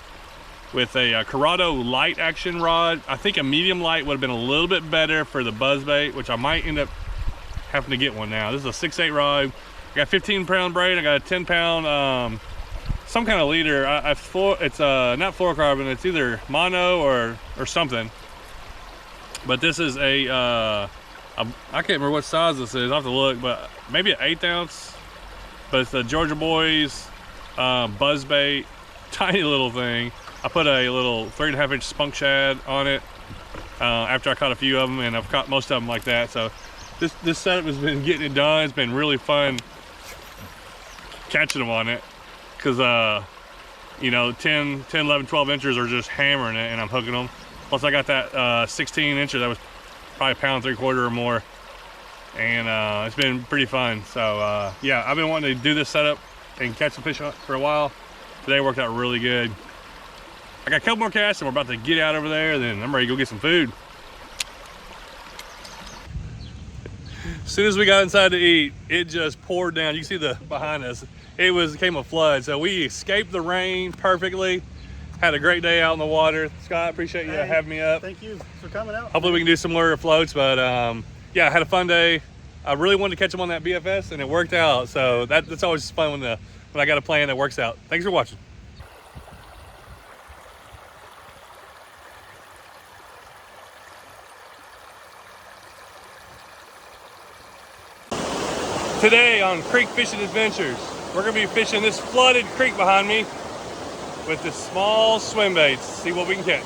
with a Corrado light action rod. I think a medium light would have been a little bit better for the buzzbait, which I might end up having to get one now. This is a 6/8 rod. I got 15-pound braid. I got a 10-pound some kind of leader. It's not fluorocarbon. It's either mono or something. But this is I can't remember what size this is. I have to look, but maybe an 1/8 ounce. But it's the Georgia Boys buzzbait, tiny little thing. I put a little 3.5-inch spunk shad on it after I caught a few of them, and I've caught most of them like that. So this setup has been getting it done. It's been really fun catching them on it, because you know, 10, 11, 12 inches are just hammering it, and I'm hooking them. Plus I got that 16 inches that was probably 1.75 pounds or more, and it's been pretty fun. So yeah, I've been wanting to do this setup and catch some fish for a while. Today worked out really good. I got a couple more casts and we're about to get out over there, then I'm ready to go get some food. As soon as we got inside to eat, it just poured down. You can see the behind us. It became a flood. So we escaped the rain perfectly. Had a great day out in the water. Scott, appreciate you having me up. Thank you for coming out. Hopefully we can do some more floats, but yeah, I had a fun day. I really wanted to catch them on that BFS, and it worked out. So that's always fun when I got a plan that works out. Thanks for watching. Today on Creek Fishing Adventures, we're gonna be fishing this flooded creek behind me with the small swim baits. See what we can catch.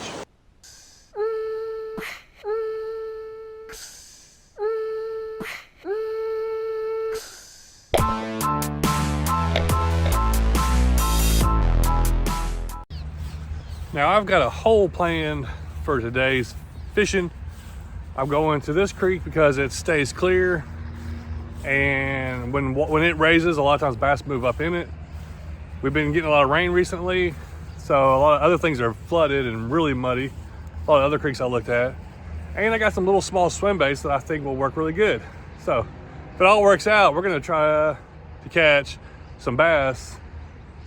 Now I've got a hole planned for today's fishing. I'm going to this creek because it stays clear, and when it raises, a lot of times bass move up in it. We've been getting a lot of rain recently, so a lot of other things are flooded and really muddy. A lot of other creeks I looked at. And I got some little small swim baits that I think will work really good. So if it all works out, we're gonna try to catch some bass,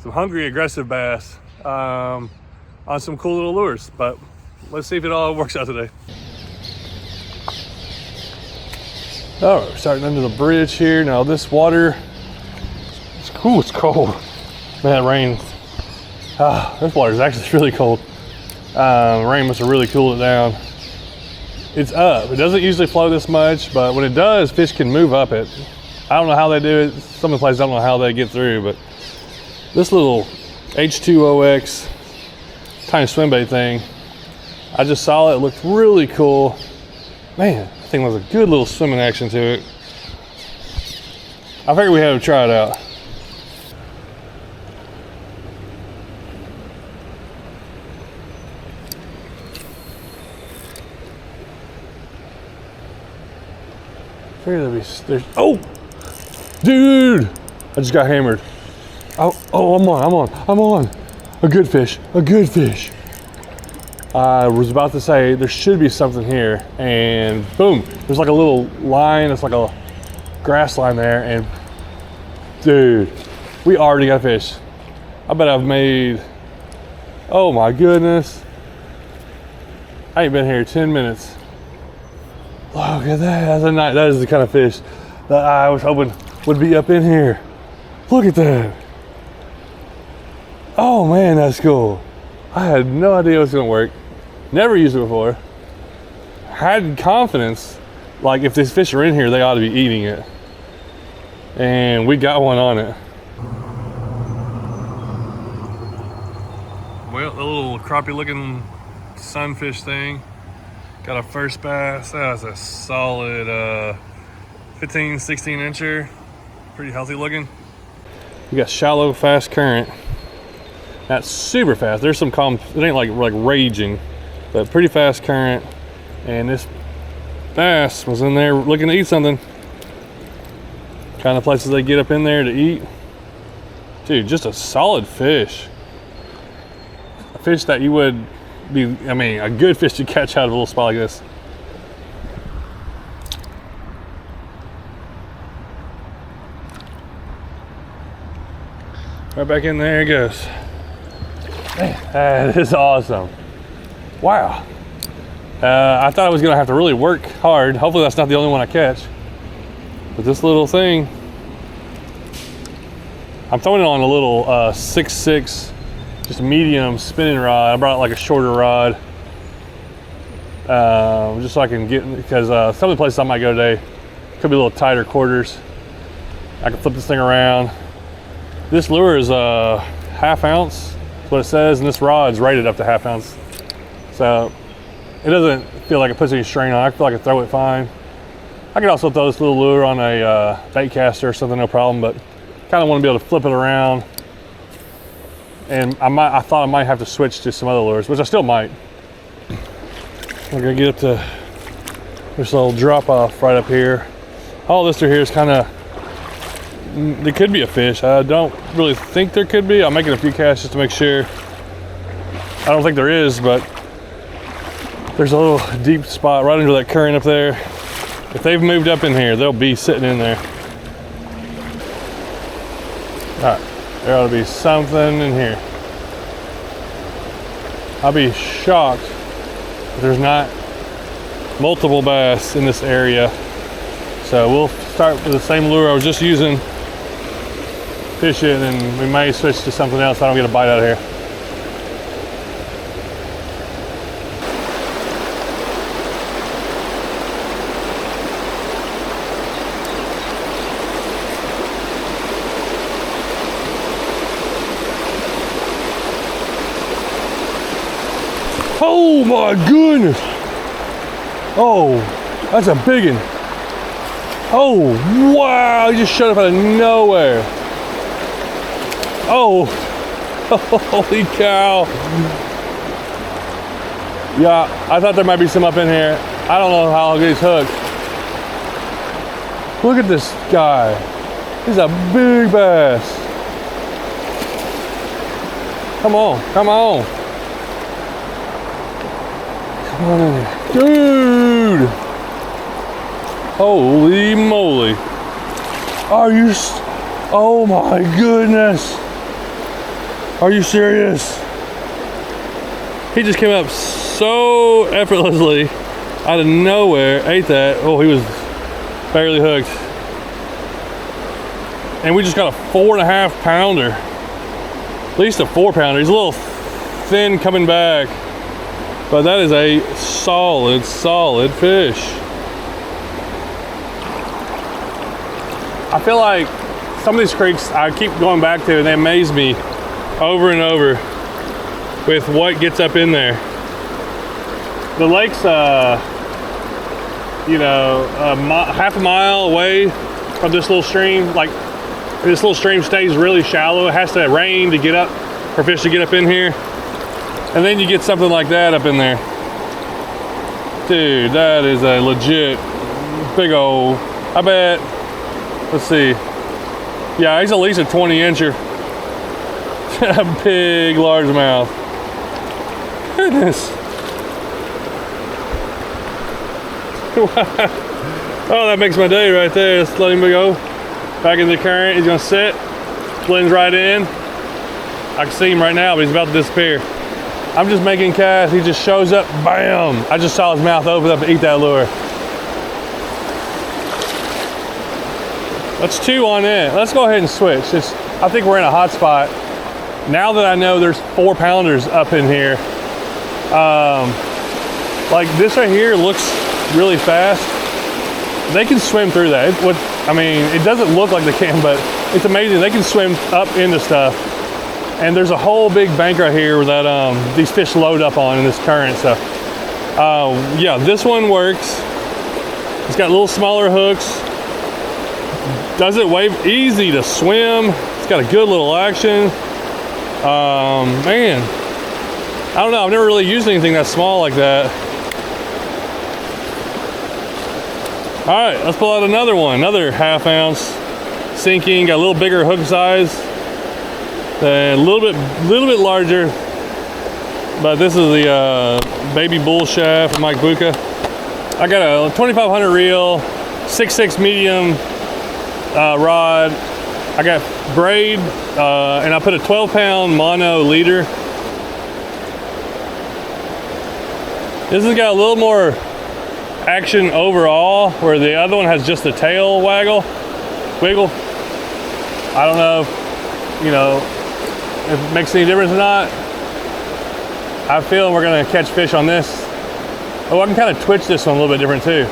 some hungry, aggressive bass, on some cool little lures. But let's see if it all works out today. All right, we're starting under the bridge here. Now this water, it's cool, it's cold. Man, that rain, this water is actually really cold. Rain must have really cooled it down. It's up. It doesn't usually flow this much, but when it does, fish can move up it. I don't know how they do it. Some of the places I don't know how they get through, but this little H2OX tiny swim bait thing, I just saw it looked really cool. Man, that thing was a good little swimming action to it. I figured we had to try it out. Oh, dude! I just got hammered. Oh, I'm on. A good fish. I was about to say there should be something here, and boom! There's like a little line. It's like a grass line there, and dude, we already got fish. I bet I've made. Oh my goodness! I ain't been here 10 minutes. Look at that. That is the kind of fish that I was hoping would be up in here. Look at that. Oh man, that's cool. I had no idea it was gonna work. Never used it before. Had confidence, like if these fish are in here, they ought to be eating it. And we got one on it. Well, a little crappie looking sunfish thing. Got a first bass. That was a solid 15, 16 incher. Pretty healthy looking. We got shallow, fast current. That's super fast. There's some calm, it ain't like raging, but pretty fast current. And this bass was in there looking to eat something. Kind of places they get up in there to eat. Dude, just a solid fish. A fish that you would be, I mean, a good fish to catch out of a little spot like this. Right back in there it goes. Man, that is awesome. Wow. I thought I was gonna have to really work hard. Hopefully that's not the only one I catch. But this little thing, I'm throwing it on a little 6'6", just medium spinning rod. I brought like a shorter rod, just so I can get, because some of the places I might go today could be a little tighter quarters. I can flip this thing around. This lure is a ½ ounce, that's what it says, and this rod's rated up to ½ ounce. So it doesn't feel like it puts any strain on. I feel like I can throw it fine. I could also throw this little lure on a bait caster or something, no problem, but kind of want to be able to flip it around. And I thought I might have to switch to some other lures, which I still might. We're gonna get up to this little drop off right up here. All this through here is kind of, there could be a fish. I don't really think there could be. I'm making a few casts just to make sure. I don't think there is, but there's a little deep spot right under that current up there. If they've moved up in here, they'll be sitting in there. All right, there ought to be something in here. I'll be shocked if there's not multiple bass in this area. So we'll start with the same lure I was just using, fish it, and we may switch to something else. I don't get a bite out of here. Oh my goodness. Oh, that's a big one. Oh, wow, he just showed up out of nowhere. Oh, holy cow. Yeah, I thought there might be some up in here. I don't know how I'll get these hooked. Look at this guy. He's a big bass. Come on, come on. Come on in here. Dude! Holy moly. Are you, oh my goodness. Are you serious? He just came up so effortlessly out of nowhere, ate that. Oh, he was barely hooked. And we just got a 4.5 pounder. At least a 4 pounder. He's a little thin coming back, but that is a solid, solid fish. I feel like some of these creeks I keep going back to and they amaze me over and over with what gets up in there. The lake's, you know, half a mile away from this little stream. Like, this little stream stays really shallow. It has to rain to get up, for fish to get up in here. And then you get something like that up in there. Dude, that is a legit big old, I bet, let's see. Yeah, he's at least a 20-incher. A big largemouth. Goodness. Oh, that makes my day right there. Let's let him go. Back in the current, he's gonna sit, blends right in. I can see him right now, but he's about to disappear. I'm just making casts, he just shows up, bam! I just saw his mouth open up to eat that lure. That's 2 on it. Let's go ahead and switch. I think we're in a hot spot. Now that I know there's 4 pounders up in here, like this right here looks really fast. They can swim through that. I mean, it doesn't look like they can, but it's amazing. They can swim up into stuff. And there's a whole big bank right here that these fish load up on in this current. So, yeah, this one works. It's got little smaller hooks. Does it wave easy to swim. It's got a good little action. Man, I don't know. I've never really used anything that small like that. All right, let's pull out another one. Another ½ ounce sinking. Got a little bigger hook size. And a little bit larger. But this is the baby bull shaft from Mike Buka. I got a 2500 reel, 6.6 medium rod. I got braid, and I put a 12-pound mono leader. This has got a little more action overall, where the other one has just the tail wiggle. I don't know if, you know, if it makes any difference or not. I feel we're gonna catch fish on this. Oh, I can kind of twitch this one a little bit different too.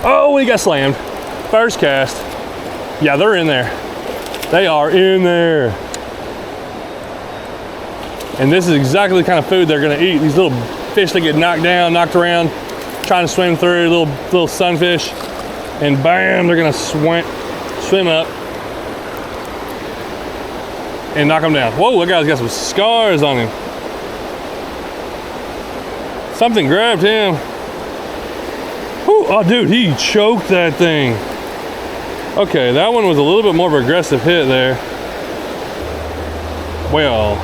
Oh, he got slammed. First cast. Yeah, they're in there. They are in there. And this is exactly the kind of food they're gonna eat. These little fish that get knocked down, knocked around, trying to swim through, little sunfish, and bam, they're gonna swim up and knock them down. Whoa, that guy's got some scars on him. Something grabbed him. Whew, oh dude, he choked that thing. Okay, that one was a little bit more of an aggressive hit there. Well,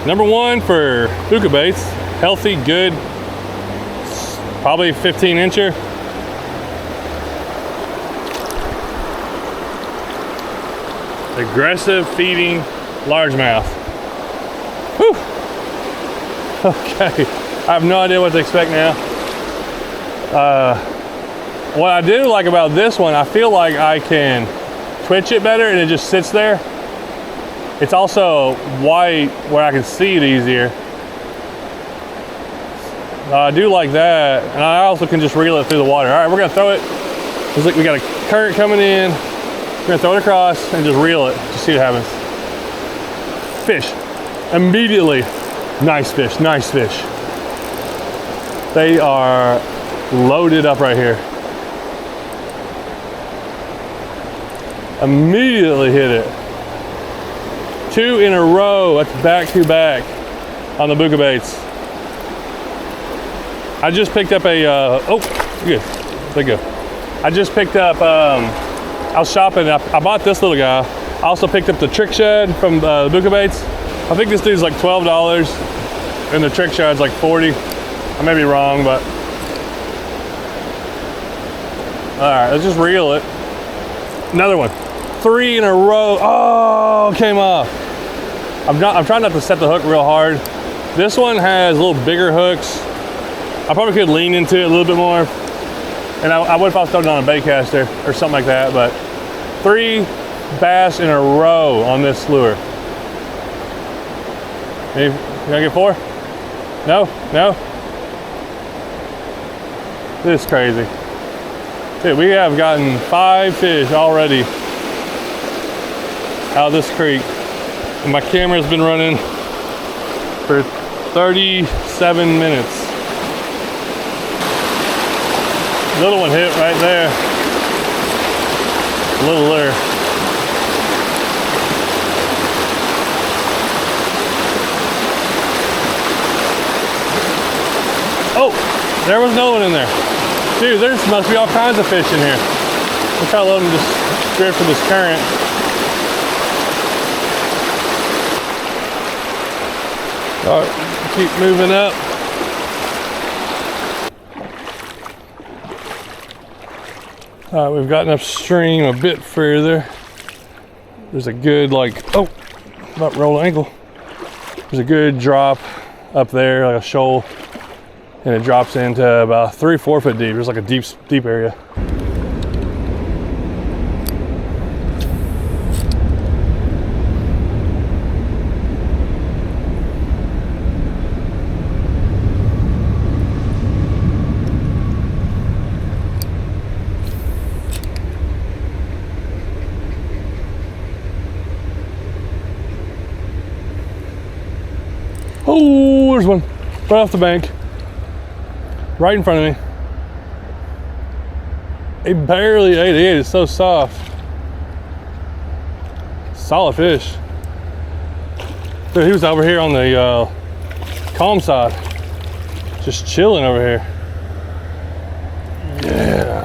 number 1 for Buka baits. Healthy, good, probably 15-incher. Aggressive feeding largemouth. Whew. Okay, I have no idea what to expect now. What I do like about this one, I feel like I can twitch it better and it just sits there. It's also white where I can see it easier. I do like that, and I also can just reel it through the water. All right, we're gonna throw it. Looks like we got a current coming in. We're gonna throw it across and just reel it, just see what happens. Fish, immediately. Nice fish, nice fish. They are loaded up right here. Immediately hit it. 2 in a row. That's back to back on the buka baits. I just picked up a, oh, good. There you go. I just picked up, I was shopping, I bought this little guy. I also picked up the trick shed from the buka baits. I think this dude's like $12 and the trick shed's like 40. I may be wrong, but. All right, let's just reel it. Another one. 3 in a row. Oh, came off. I'm trying not to set the hook real hard. This one has a little bigger hooks. I probably could lean into it a little bit more. And I would if I was throwing it on a bait caster or something like that, but 3 bass in a row on this lure. You gonna get 4? No? No? This is crazy. Dude, we have gotten 5 fish already out of this creek. And my camera's been running for 37 minutes. Little one hit right there. Little lure. Oh, there was no one in there. Dude, there must be all kinds of fish in here. I'm trying to let them just drift for this current. All right, keep moving up. All right, we've gotten upstream a bit further. There's a good, like, oh, about roll ankle. There's a good drop up there, like a shoal, and it drops into about 3-4 foot deep. There's like a deep area. Oh, there's one right off the bank, right in front of me. It barely ate it. It's so soft. Solid fish. Dude, he was over here on the calm side, just chilling over here. Yeah.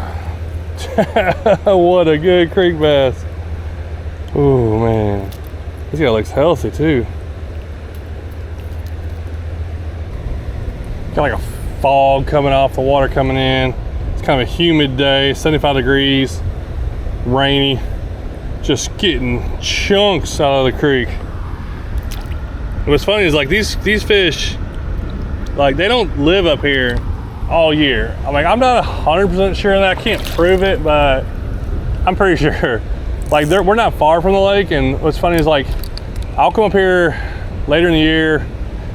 What a good creek bass. Oh man, this guy looks healthy too. Got like a fog coming off, the water coming in. It's kind of a humid day, 75 degrees, rainy. Just getting chunks out of the creek. And what's funny is like these fish, like they don't live up here all year. I'm not 100% sure on that. I can't prove it, but I'm pretty sure. Like we're not far from the lake, and what's funny is like I'll come up here later in the year,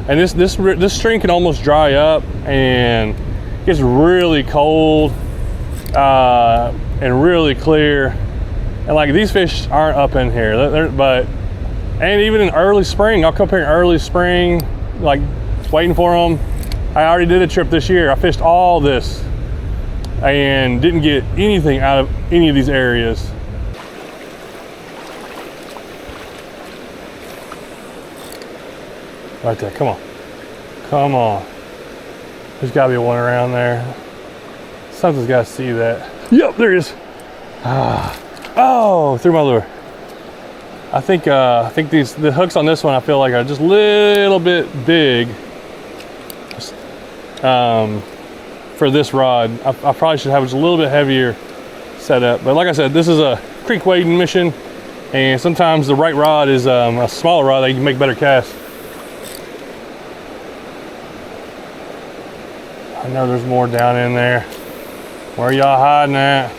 and this stream can almost dry up and it gets really cold and really clear. And like these fish aren't up in here, and even in early spring, I'll come up here in early spring, like waiting for them. I already did a trip this year. I fished all this and didn't get anything out of any of these areas. Right there, come on. Come on. There's gotta be one around there. Something's gotta see that. Yep, there he is. Oh, through my lure. I think the hooks on this one I feel like are just a little bit big for this rod. I probably should have just a little bit heavier setup. But like I said, this is a creek wading mission, and sometimes the right rod is a smaller rod that you can make better casts. I know there's more down in there. Where y'all hiding at?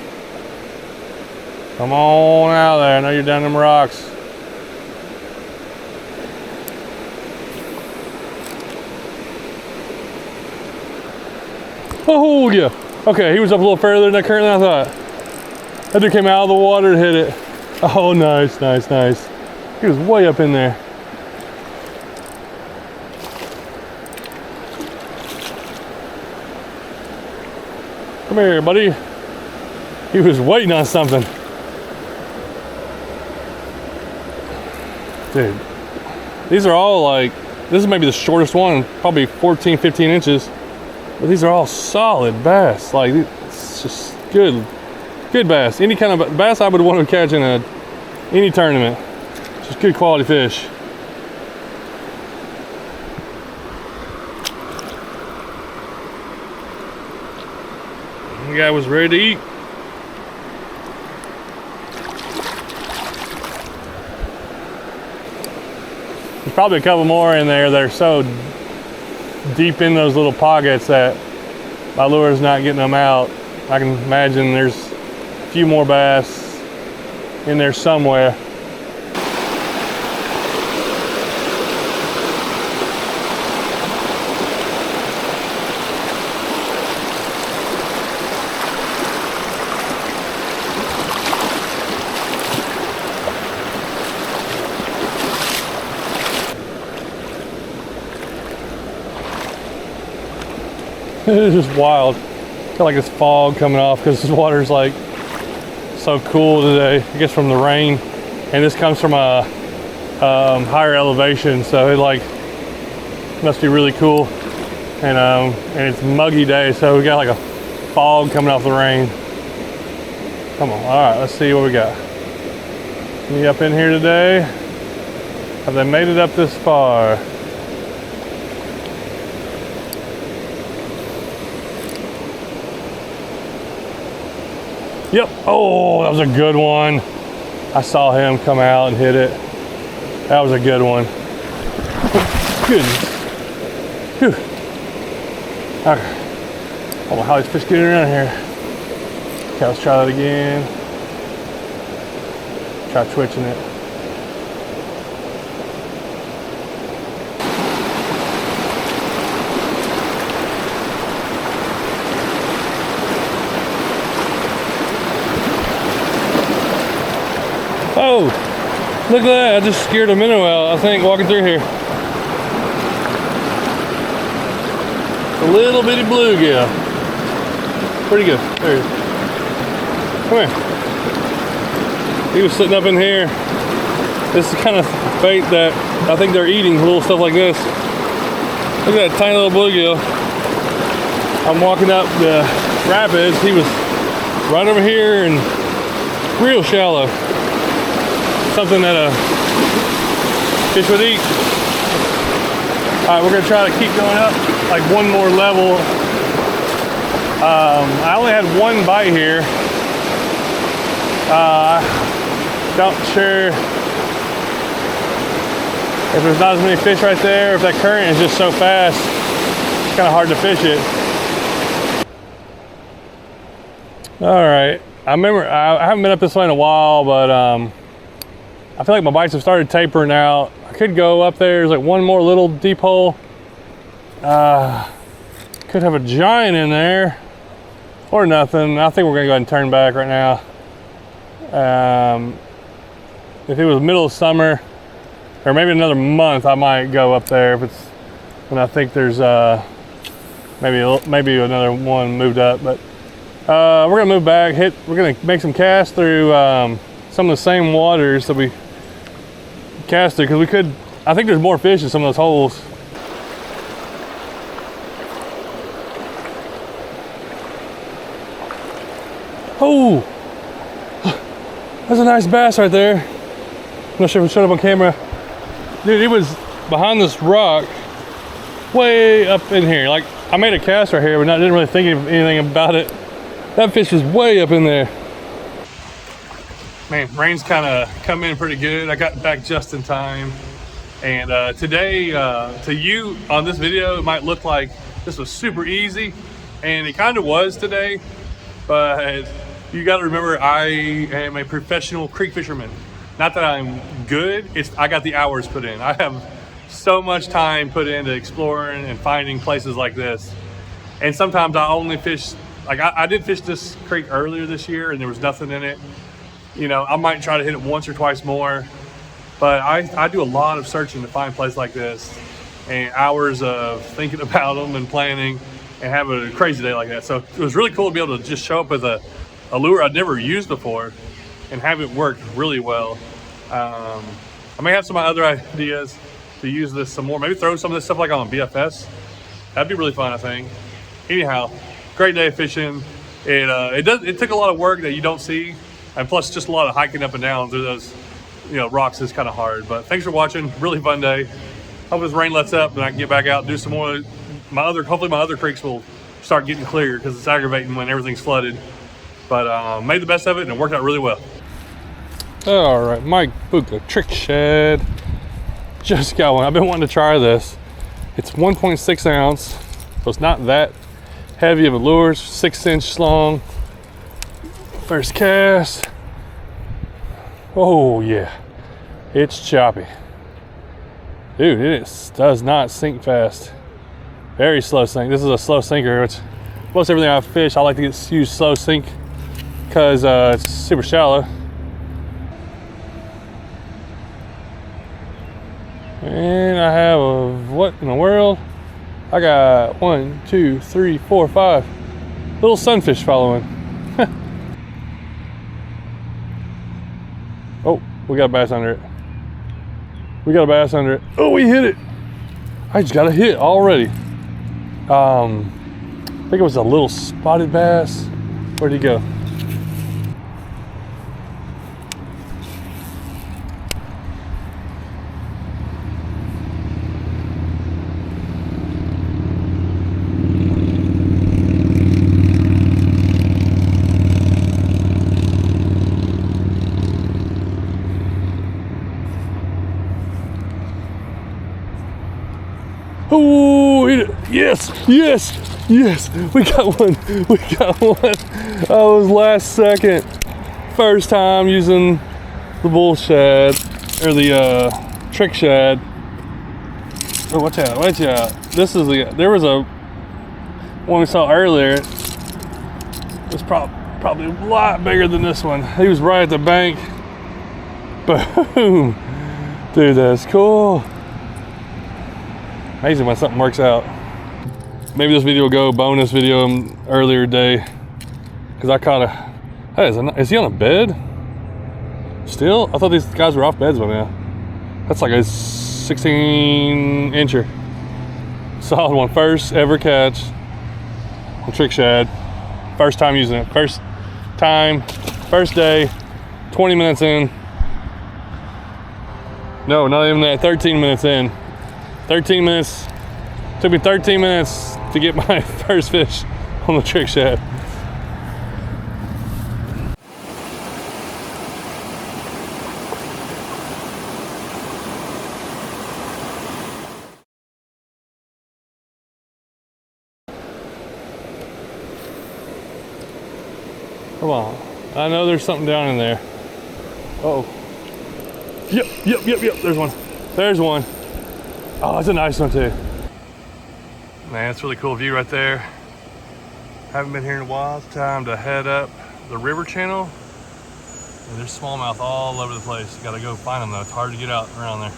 Come on out there. I know you're down in them rocks. Oh yeah. Okay, he was up a little further than I thought. That dude came out of the water and hit it. Oh, nice, nice, nice. He was way up in there. here, buddy. He was waiting on something. Dude, these are all like, this is maybe the shortest one, probably 14, 15 inches. But these are all solid bass. Like, it's just good bass. Any kind of bass I would want to catch in any tournament. Just good quality fish. The guy was ready to eat. There's probably a couple more in there that are so deep in those little pockets that my lure's not getting them out. I can imagine there's a few more bass in there somewhere. It's just wild. I feel like it's fog coming off because this water's like so cool today. I guess from the rain, and this comes from a higher elevation, so it like must be really cool. And it's a muggy day, so we got like a fog coming off the rain. Come on, all right, let's see what we got. Any up in here today? Have they made it up this far? Yep. Oh, that was a good one. I saw him come out and hit it. That was a good one. Goodness. Whew. Okay. I don't know how these fish getting around here. Okay, let's try that again. Try twitching it. Oh, look at that. I just scared a minnow out, I think, walking through here. A little bitty bluegill. Pretty good. There he is. Come here. He was sitting up in here. This is the kind of bait that I think they're eating, little stuff like this. Look at that tiny little bluegill. I'm walking up the rapids. He was right over here and real shallow. Something that a fish would eat. All right, we're gonna try to keep going up like one more level. I only had one bite here. Not sure if there's not as many fish right there, if that current is just so fast, it's kind of hard to fish it. All right, I remember, I haven't been up this way in a while, but I feel like my bites have started tapering out. I could go up there. There's like one more little deep hole. Could have a giant in there or nothing. I think we're gonna go ahead and turn back right now. If it was middle of summer or maybe another month, I might go up there if it's when I think there's maybe another one moved up. But we're gonna move back. We're gonna make some casts through some of the same waters that we casted, because we could, I think there's more fish in some of those holes. Oh, that's a nice bass right there. I'm not sure if it showed up on camera. Dude, it was behind this rock way up in here. Like, I made a cast right here, but I didn't really think of anything about it. That fish was way up in there. Man, rain's kind of come in pretty good. I got back just in time. And today, to you on this video, it might look like this was super easy. And it kind of was today. But you got to remember, I am a professional creek fisherman. Not that I'm good, I got the hours put in. I have so much time put into exploring and finding places like this. And sometimes I only fish, like I did fish this creek earlier this year and there was nothing in it. You know, I might try to hit it once or twice more, but I do a lot of searching to find places like this and hours of thinking about them and planning. and have a crazy day like that. So it was really cool to be able to just show up with a lure I'd never used before and have it work really well. I may have some other ideas to use this some more. Maybe throw some of this stuff like on BFS. That'd be really fun, I think. Anyhow, great day of fishing. It took a lot of work that you don't see, and plus just a lot of hiking up and down through those, rocks is kind of hard. But thanks for watching. Really fun day. Hope this rain lets up and I can get back out and do some more. Hopefully my other creeks will start getting clear because it's aggravating when everything's flooded. But made the best of it and it worked out really well. All right, Mike Buka Trick Shed. Just got one. I've been wanting to try this. It's 1.6 ounce, so it's not that heavy of a lure. 6-inch long. First cast. Oh yeah, it's choppy. Dude, it does not sink fast. Very slow sink. This is a slow sinker, which most everything I fish, I like to use slow sink because it's super shallow. And I have what in the world? I got 1, 2, 3, 4, 5 little sunfish following. Oh, we got a bass under it. We got a bass under it. Oh, we hit it. I just got a hit already. I think it was a little spotted bass. Where'd he go? Oh, hit it. Yes, yes, yes. We got one. We got one. That was last second. First time using the bull shad, or the trick shad. Oh, watch out, watch out. This is there was a one we saw earlier. It was probably a lot bigger than this one. He was right at the bank. Boom. Dude, that's cool. Amazing when something works out. Maybe this video will go bonus video earlier day, because I caught a. Hey, is he on a bed? Still? I thought these guys were off beds by now. That's like a 16-incher. Solid one. First ever catch on trick shad. First time using it. First time. First day. 20 minutes in. No, not even that. 13 minutes in. 13 minutes. Took me 13 minutes to get my first fish on the trick shad. Come on. I know there's something down in there. Uh-oh. Yep. There's one. There's one. Oh, that's a nice one too. Man, it's a really cool view right there. Haven't been here in a while. It's time to head up the river channel. And there's smallmouth all over the place. You gotta go find them though. It's hard to get out around there.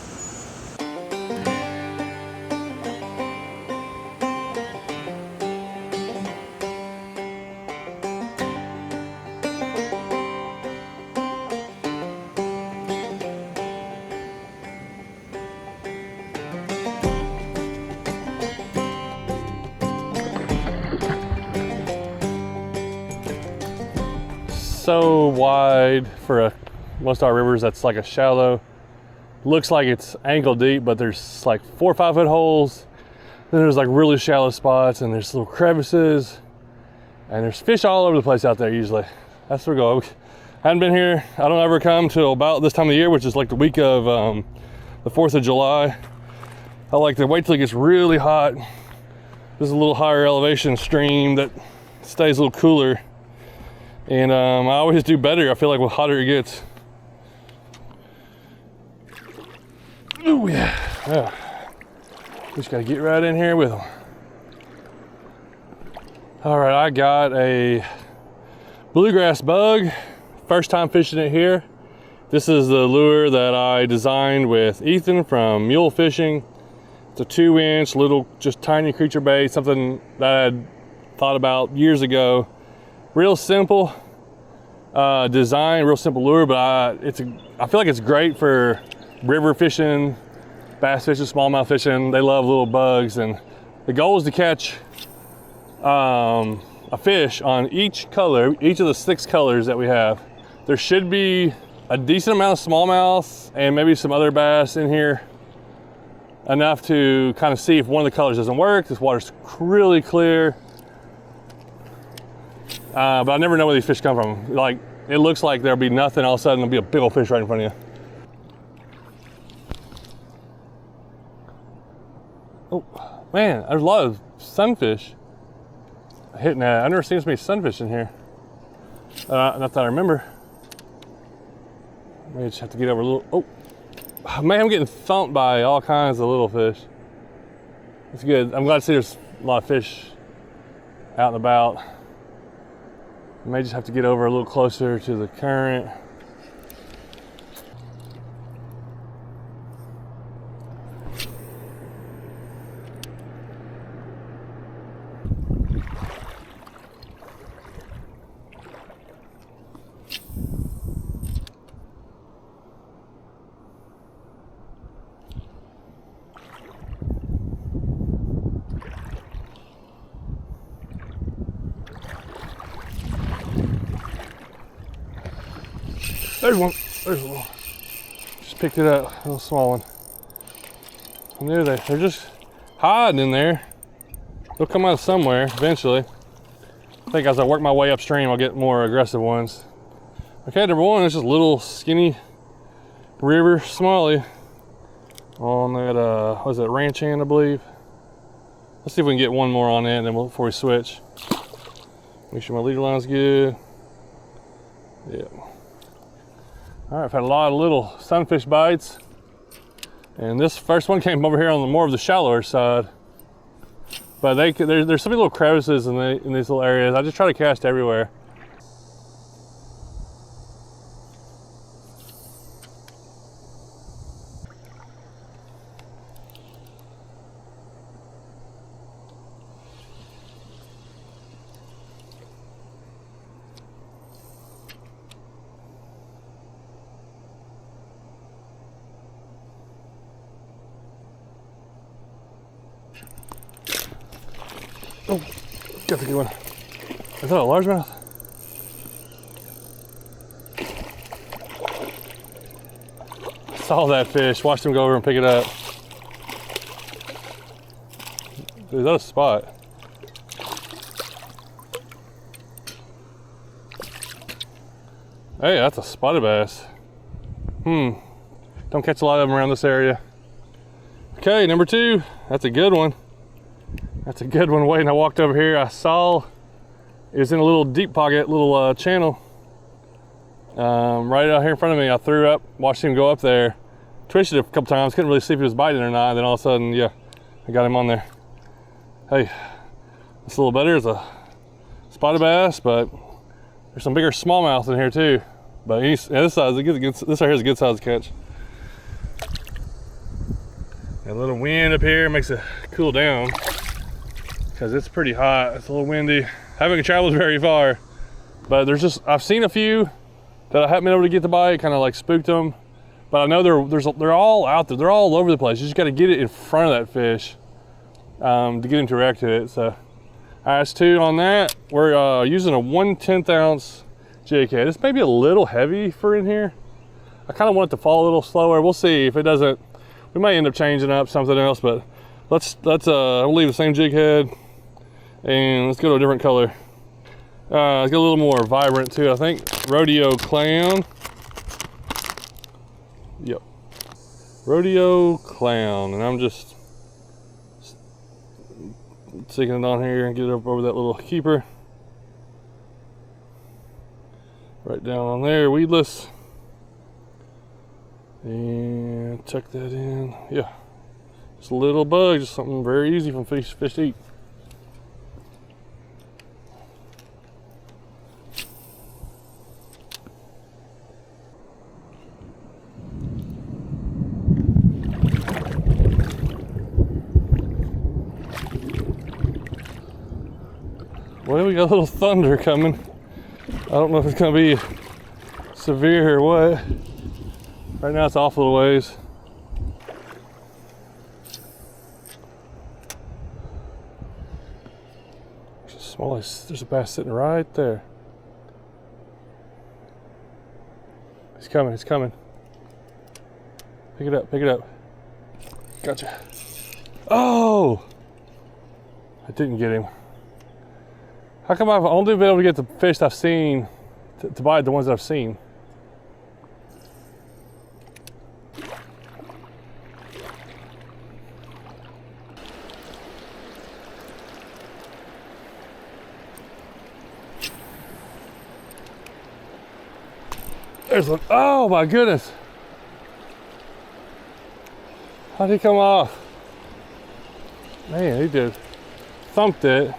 So wide for most of our rivers. That's like a shallow, looks like it's ankle deep, but there's like 4 or 5 foot holes. Then there's like really shallow spots, and there's little crevices, and there's fish all over the place out there usually. That's where we go. I haven't been here. I don't ever come till about this time of the year, which is like the week of the 4th of July. I like to wait till it gets really hot. There's a little higher elevation stream that stays a little cooler. And I always do better, I feel like, the hotter it gets. Ooh, yeah. Just gotta get right in here with them. All right, I got a bluegrass bug. First time fishing it here. This is the lure that I designed with Ethan from Mule Fishing. It's a 2-inch little, just tiny creature bait, something that I had thought about years ago. Real simple design, real simple lure, but I feel like it's great for river fishing, bass fishing, smallmouth fishing. They love little bugs, and the goal is to catch a fish on each color, each of the 6 colors that we have. There should be a decent amount of smallmouth and maybe some other bass in here, enough to kind of see if one of the colors doesn't work. This water's really clear, but I never know where these fish come from. Like, it looks like there'll be nothing, all of a sudden there'll be a big old fish right in front of you. Oh man, there's a lot of sunfish hitting that. I've never seen so many sunfish in here. Not that I remember. Maybe just have to get over a little. Oh man, I'm getting thumped by all kinds of little fish. It's good. I'm glad to see there's a lot of fish out and about. I may just have to get over a little closer to the current. There's one. There's one. Just picked it up. A little small one. And there they're just hiding in there. They'll come out somewhere eventually. I think as I work my way upstream, I'll get more aggressive ones. Okay, number one is just a little skinny river smallie on that, what is that, ranch hand, I believe. Let's see if we can get one more on it, and then before we switch. Make sure my leader line's good. Yeah. All right, I've had a lot of little sunfish bites, and this first one came over here on the more of the shallower side. But there's so many little crevices in these little areas. I just try to cast everywhere. Oh, got the good one. Is that a largemouth? Saw that fish, watched him go over and pick it up. Dude, that's a spot. Hey, that's a spotted bass. Don't catch a lot of them around this area. Okay, number two, that's a good one. That's a good one. Waiting, I walked over here, I saw it was in a little deep pocket, little channel, right out here in front of me. I threw up, watched him go up there, twisted it a couple times, couldn't really see if he was biting or not, and then all of a sudden, yeah, I got him on there. Hey, it's a little better. It's a spotted bass, but there's some bigger smallmouth in here too. But this size, this right here is a good size catch. A little wind up here makes it cool down, because it's pretty hot. It's a little windy. I haven't traveled very far, but I've seen a few that I haven't been able to get the bite, kind of like spooked them. But I know they're all out there. They're all over the place. You just got to get it in front of that fish to get him to react to it. So, all right, that's two on that. We're using a 1/10 ounce jig head. This may be a little heavy for in here. I kind of want it to fall a little slower. We'll see if it doesn't. We might end up changing up something else, but we'll leave the same jig head. And let's go to a different color. Let's get a little more vibrant too. I think Rodeo Clown. Yep. Rodeo Clown. And I'm just sticking it on here and get it up over that little keeper. Right down on there, weedless. And tuck that in. Yeah. Just a little bug, just something very easy for fish to eat. Well, we got a little thunder coming. I don't know if it's gonna be severe or what. Right now it's off a little ways. There's a bass sitting right there. He's coming, he's coming. Pick it up, pick it up. Gotcha. Oh! I didn't get him. How come I've only been able to get the fish I've seen, to bite the ones that I've seen? There's one. Oh my goodness. How'd he come off? Man, he did. Thumped it.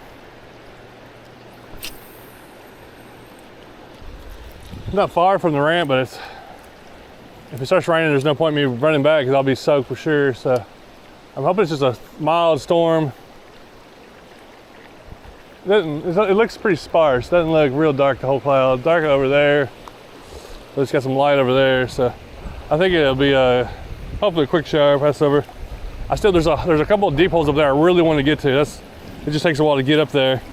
Not far from the ramp, but it's, if it starts raining, there's no point in me running back because I'll be soaked for sure. So I'm hoping it's just a mild storm. It looks pretty sparse. Doesn't look real dark, the whole cloud. Dark over there. But it's got some light over there. So I think it'll be hopefully a quick shower, pass over. There's a couple of deep holes up there I really want to get to. It just takes a while to get up there.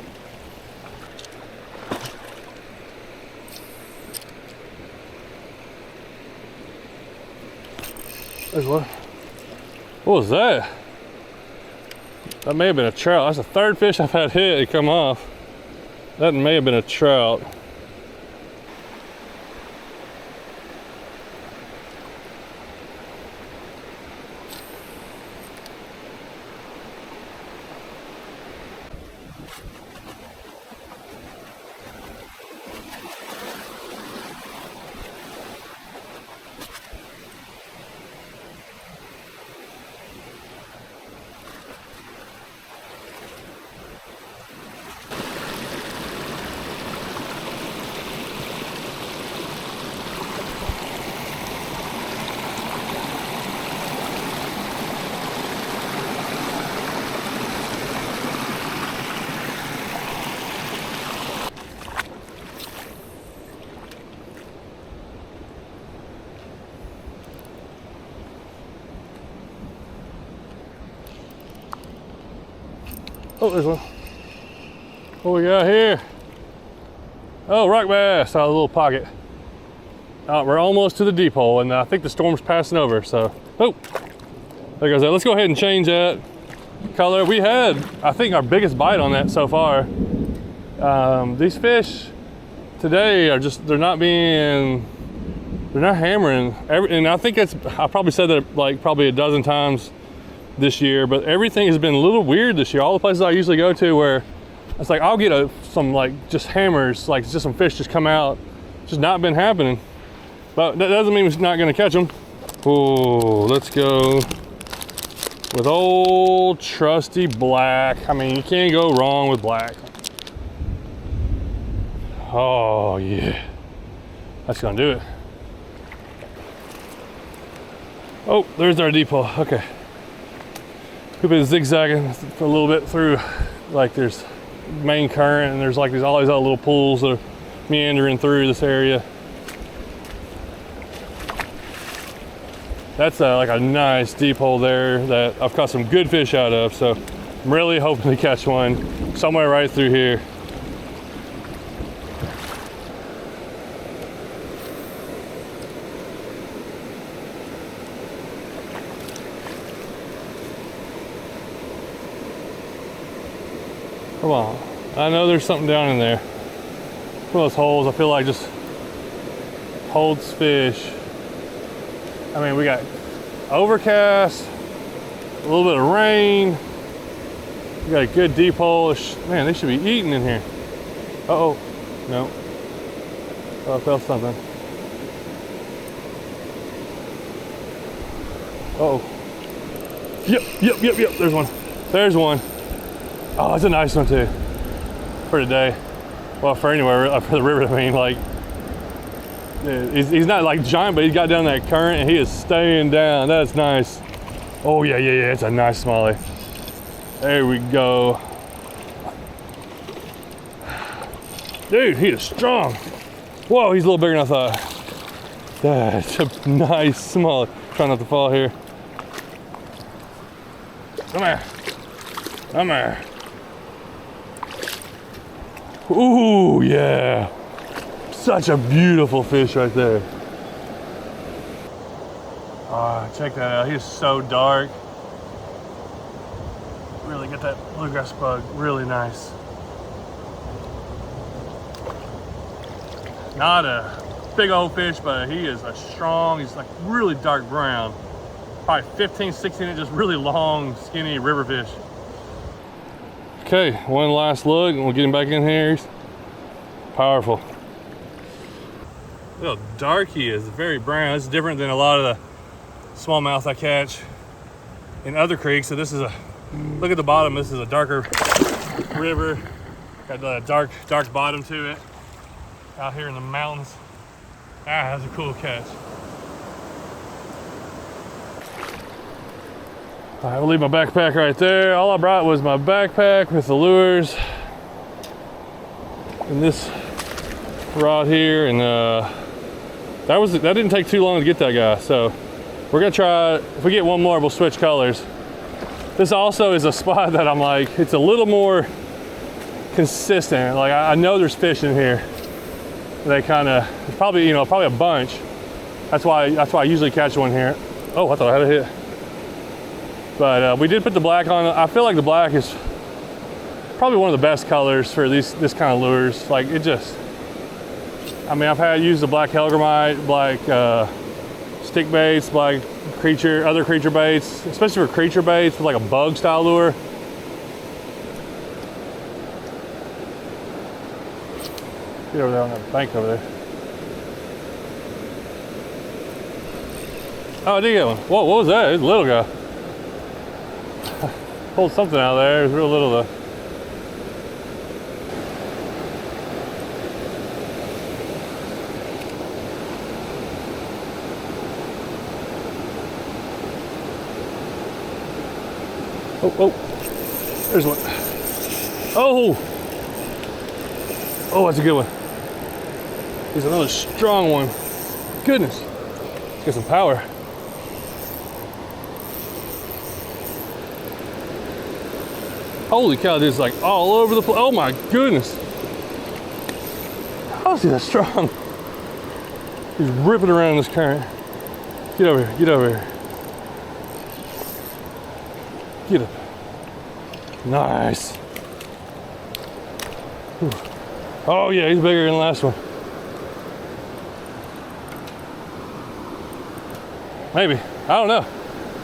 There's one. What was that? That may have been a trout. That's the third fish I've had hit and come off. That may have been a trout. Oh, there's one. What we got here? Oh, rock bass out of the little pocket. We're almost to the deep hole, and I think the storm's passing over, so. Oh, there goes that. Let's go ahead and change that color. We had, I think, our biggest bite on that so far. These fish today are just, they're not hammering. And I think I probably said that like probably a dozen times this year, but everything has been a little weird this year. All the places I usually go to where it's like I'll get some like just hammers, like just some fish just come out. It's just not been happening. But that doesn't mean we're not gonna catch them. Oh, let's go with old trusty black. I mean, you can't go wrong with black. Oh yeah, that's gonna do it. Oh, there's our deep hole. Okay. We've been zigzagging for a little bit through, like there's main current and there's like all these other little pools that are meandering through this area. That's like a nice deep hole there that I've caught some good fish out of, so I'm really hoping to catch one somewhere right through here. Come on, I know there's something down in there. One of those holes I feel like just holds fish. I mean, we got overcast, a little bit of rain. We got a good deep hole. Man, they should be eating in here. Uh-oh, no. Oh, I felt something. Uh-oh. Yep, there's one. There's one. Oh, it's a nice one too, for today. Well, for anywhere, for the river, I mean, like, he's not like giant, but he got down that current and he is staying down. That's nice. Oh yeah, it's a nice smallie. There we go. Dude, he is strong. Whoa, he's a little bigger than I thought. That's a nice small. Try not to fall here. Come here. Come here. Ooh, yeah. Such a beautiful fish right there. Oh, check that out. He is so dark. Really get that bluegrass bug really nice. Not a big old fish, but he is a strong, he's like really dark brown. Probably 15, 16 inches, really long, skinny river fish. Okay, one last look and we'll get him back in here. He's powerful. Look how dark he is, very brown. It's different than a lot of the smallmouth I catch in other creeks. So this is a, look at the bottom, this is a darker river. Got a dark bottom to it. Out here in the mountains. Ah, that's a cool catch. All right, we'll leave my backpack right there. All I brought was my backpack with the lures and this rod here, and that didn't take too long to get that guy. So we're gonna try, if we get one more, we'll switch colors. This also is a spot that I'm like, it's a little more consistent. Like I know there's fish in here. They kind of, it's probably, you know, probably a bunch. That's why I usually catch one here. Oh, I thought I had a hit. But we did put the black on. I feel like the black is probably one of the best colors for this kind of lures. Like it just, I mean, I've used the black Largemouth, black stick baits, black other creature baits, especially for creature baits with like a bug style lure. Get over there on that bank over there. Oh, I did get one. Whoa, what was that? It's a little guy. Pulled something out of there. It was real little though. Oh, there's one. Oh, that's a good one. Here's another strong one. Goodness, let's get some power. Holy cow, this is like all over the place. Oh my goodness. How is he that strong? He's ripping around in this current. Get over here, get over here. Get up. Nice. Whew. Oh yeah, he's bigger than the last one. Maybe, I don't know.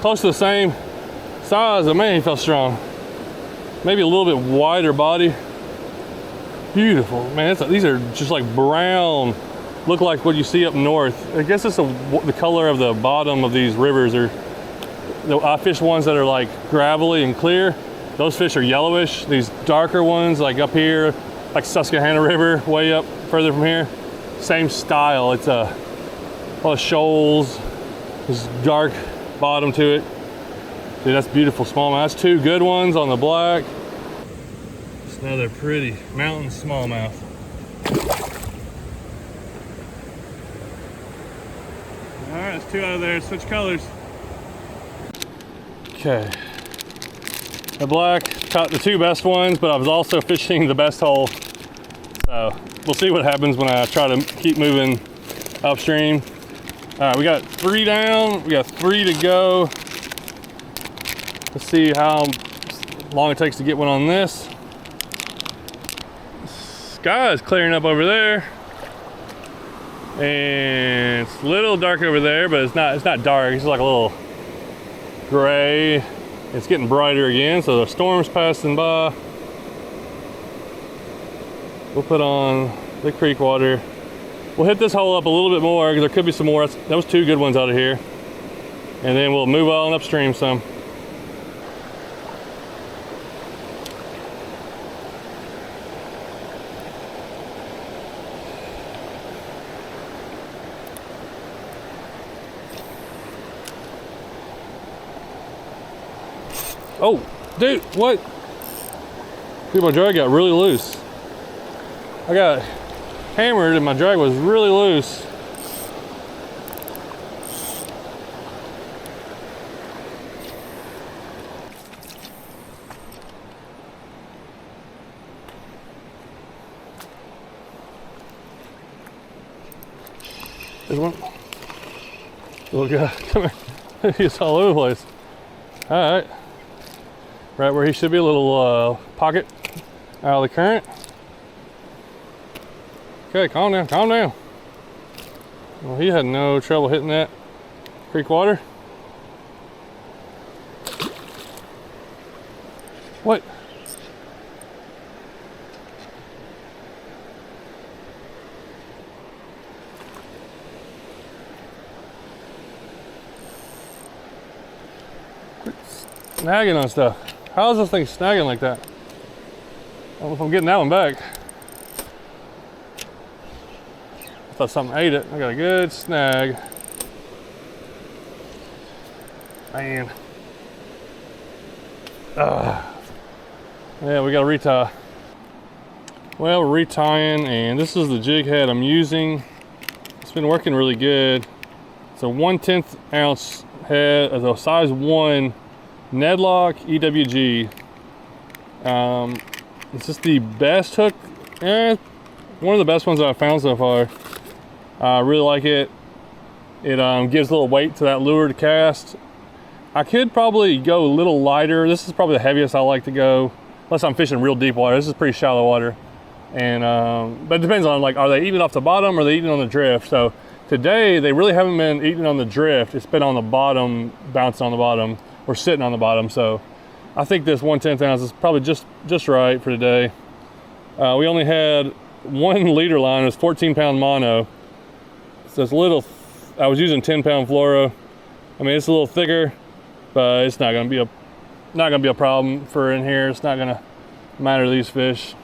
Close to the same size, but man, he felt strong. Maybe a little bit wider body. Beautiful, man. These are just like brown. Look like what you see up north. I guess it's the color of the bottom of these rivers. I fish ones that are like gravelly and clear. Those fish are yellowish. These darker ones, like up here, like Susquehanna River, way up further from here. Same style. It's a lot of shoals. There's dark bottom to it. Dude, that's beautiful smallmouth. That's two good ones on the black. It's another pretty mountain smallmouth. All right, there's two out of there. Switch colors. Okay. The black caught the two best ones, but I was also fishing the best hole. So we'll see what happens when I try to keep moving upstream. All right, we got 3 down. We got 3 to go. Let's see how long it takes to get one on this. Sky is clearing up over there. And it's a little dark over there, but it's not dark. It's like a little gray. It's getting brighter again, so the storm's passing by. We'll put on the creek water. We'll hit this hole up a little bit more because there could be some more. That was 2 good ones out of here. And then we'll move on upstream some. Oh, dude, what? Dude, my drag got really loose. I got hammered and my drag was really loose. There's one. Little guy, come here. He's all over the place. All right. Right where he should be, a little pocket out of the current. Okay, calm down, calm down. Well, he had no trouble hitting that creek water. What? Snagging on stuff. How is this thing snagging like that? I don't know if I'm getting that one back. I thought something ate it. I got a good snag. Man. Yeah, we got to retie. Well, we're retying, and this is the jig head I'm using. It's been working really good. It's a 1/10 ounce head, a size 1 Nedlock EWG. It's just the best hook, one of the best ones that I've found so far. I really like it. It gives a little weight to that lure to cast. I could probably go a little lighter. This is probably the heaviest I like to go, unless I'm fishing real deep water. This is pretty shallow water. And but it depends on, like, are they eating off the bottom or are they eating on the drift? So today they really haven't been eating on the drift. It's been on the bottom, bouncing on the bottom, or sitting on the bottom. So I think this 1/10 ounce is probably just right for today. We only had 1 leader line. It was 14-pound mono. So it's a little, I was using 10-pound fluoro. I mean, it's a little thicker, but it's not gonna be a problem for in here. It's not gonna matter to these fish.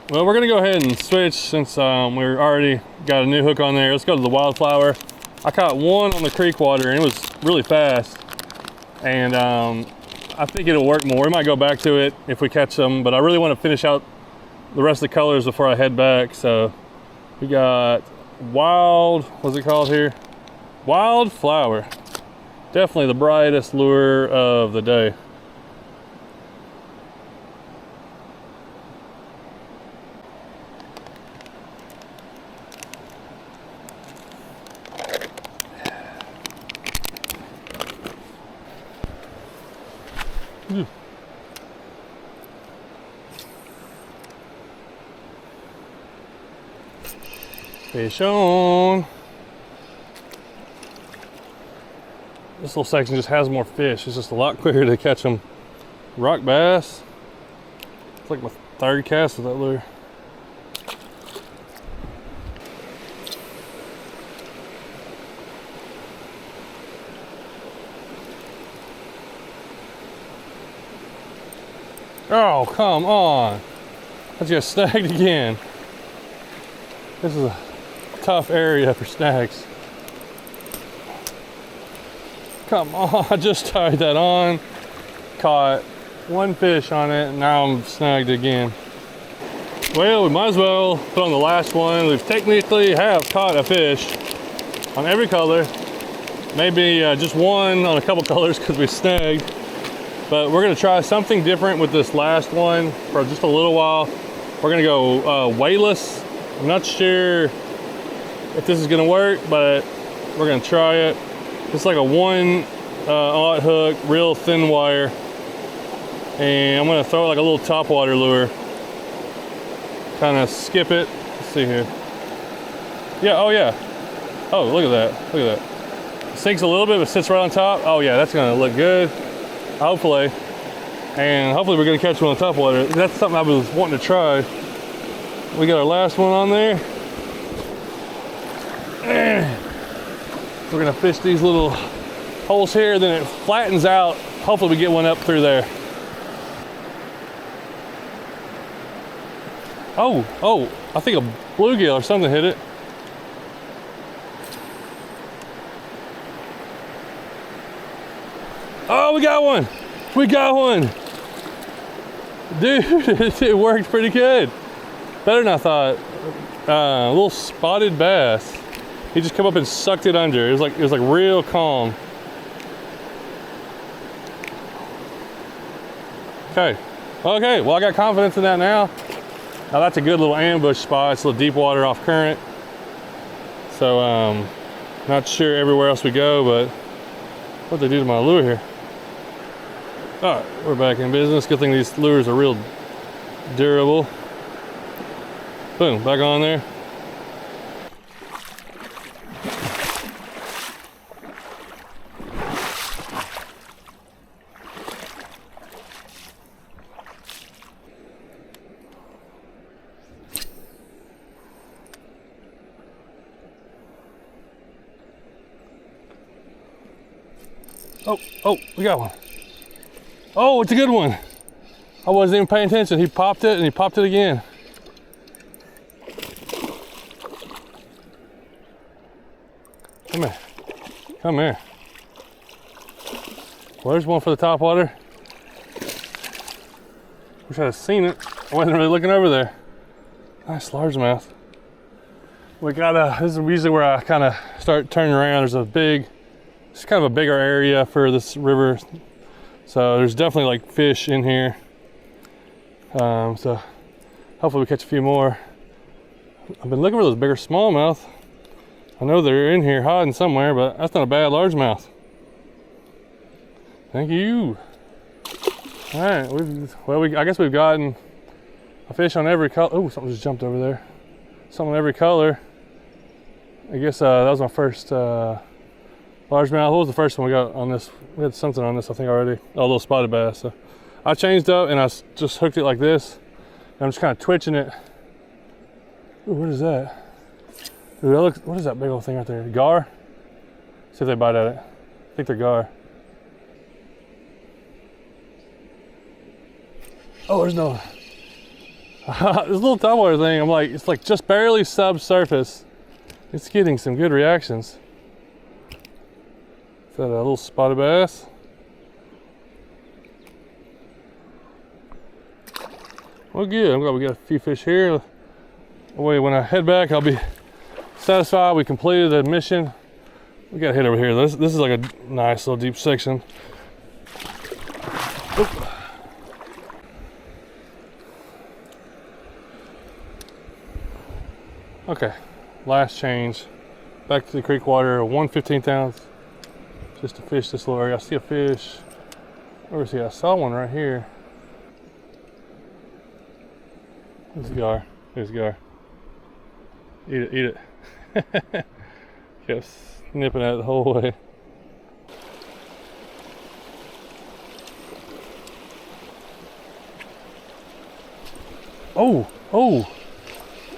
Well, we're gonna go ahead and switch since we're already got a new hook on there. Let's go to the wildflower. I caught one on the creek water and it was really fast. And I think it'll work more. We might go back to it if we catch them, but I really want to finish out the rest of the colors before I head back. So we got wild, what's it called here? Wildflower. Definitely the brightest lure of the day. Fish on. This little section just has more fish. It's just a lot quicker to catch them. Rock bass. It's like my 3rd cast with that lure. Oh, come on. I just snagged again. This is a tough area for snags. Come on, I just tied that on. Caught 1 fish on it, and now I'm snagged again. Well, we might as well put on the last one. We've technically have caught a fish on every color. Maybe just one on a couple colors because we snagged. But we're gonna try something different with this last one for just a little while. We're gonna go weightless. I'm not sure if this is gonna work, but we're gonna try it. It's like a 1/0 hook, real thin wire. And I'm gonna throw it like a little topwater lure. Kind of skip it. Let's see here. Yeah, oh yeah. Oh, look at that, look at that. It sinks a little bit, but sits right on top. Oh yeah, that's gonna look good. Hopefully. And hopefully we're gonna catch one on topwater. That's something I was wanting to try. We got our last one on there. We're gonna fish these little holes here, then it flattens out. Hopefully we get one up through there. Oh, I think a bluegill or something hit it. Oh, we got one. We got one. Dude, it worked pretty good. Better than I thought. A little spotted bass. He just come up and sucked it under. It was like real calm. Okay. Okay, well I got confidence in that now. Now that's a good little ambush spot. It's a little deep water off current. So not sure everywhere else we go, but what they do to my lure here. All right, we're back in business. Good thing these lures are real durable. Boom, back on there. Oh, we got one. Oh, it's a good one. I wasn't even paying attention. He popped it and he popped it again. Come here. Come here. Well, there's one for the top water. Wish I'd have seen it. I wasn't really looking over there. Nice largemouth. We got this is usually where I kind of start turning around. It's kind of a bigger area for this river. So there's definitely like fish in here. So hopefully we catch a few more. I've been looking for those bigger smallmouth. I know they're in here hiding somewhere, but that's not a bad largemouth. Thank you. All right, I guess we've gotten a fish on every color. Oh, something just jumped over there. Something on every color. I guess that was my first largemouth. What was the first one we got on this? We had something on this, I think, already. Oh, a little spotted bass. So I changed up and I just hooked it like this. And I'm just kind of twitching it. Ooh, what is that? Ooh, that looks, what is that big old thing right there? Gar? See if they bite at it. I think they're gar. Oh, there's no. This little topwater thing, it's like just barely subsurface. It's getting some good reactions. Is that a little spotted bass? Well, good. I'm glad we got a few fish here. Wait, when I head back, I'll be satisfied we completed the mission. We got a hit over here. This is like a nice little deep section. Oop. Okay, last change. Back to the creek water, 1/15 ounce. Just to fish this little area. I see a fish. Where is he? I saw one right here. There's a gar. There's a gar. Eat it, eat it. Kept snipping at it the whole way. Oh, oh.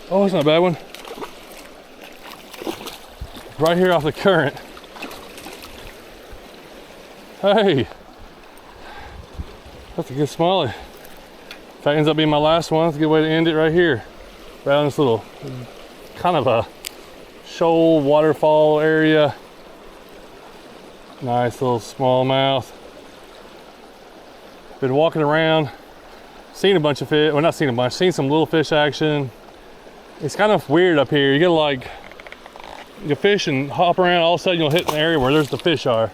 Oh, that's not a bad one. Right here off the current. Hey, that's a good smalley. If that ends up being my last one, that's a good way to end it right here. Right on this little, kind of a shoal waterfall area. Nice little smallmouth. Been walking around, seen a bunch of fish, well not seen a bunch, seen some little fish action. It's kind of weird up here. You get like, you fish and hop around, all of a sudden you'll hit an area where there's the fish are.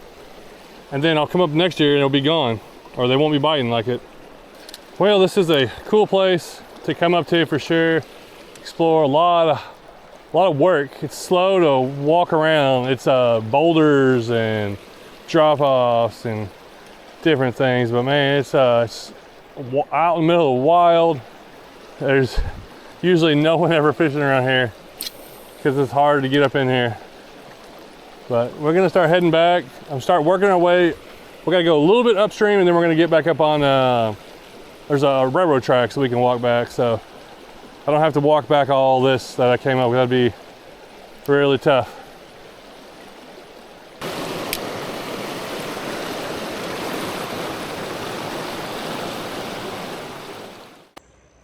And then I'll come up next year and it'll be gone, or they won't be biting like it. Well, this is a cool place to come up to for sure. Explore a lot of work. It's slow to walk around. It's boulders and drop-offs and different things, but man, it's out in the middle of the wild. There's usually no one ever fishing around here because it's hard to get up in here. But we're gonna start heading back. I'm start working our way. We gotta go a little bit upstream and then we're gonna get back up on, there's a railroad track so we can walk back. So I don't have to walk back all this that I came up with. That'd be really tough.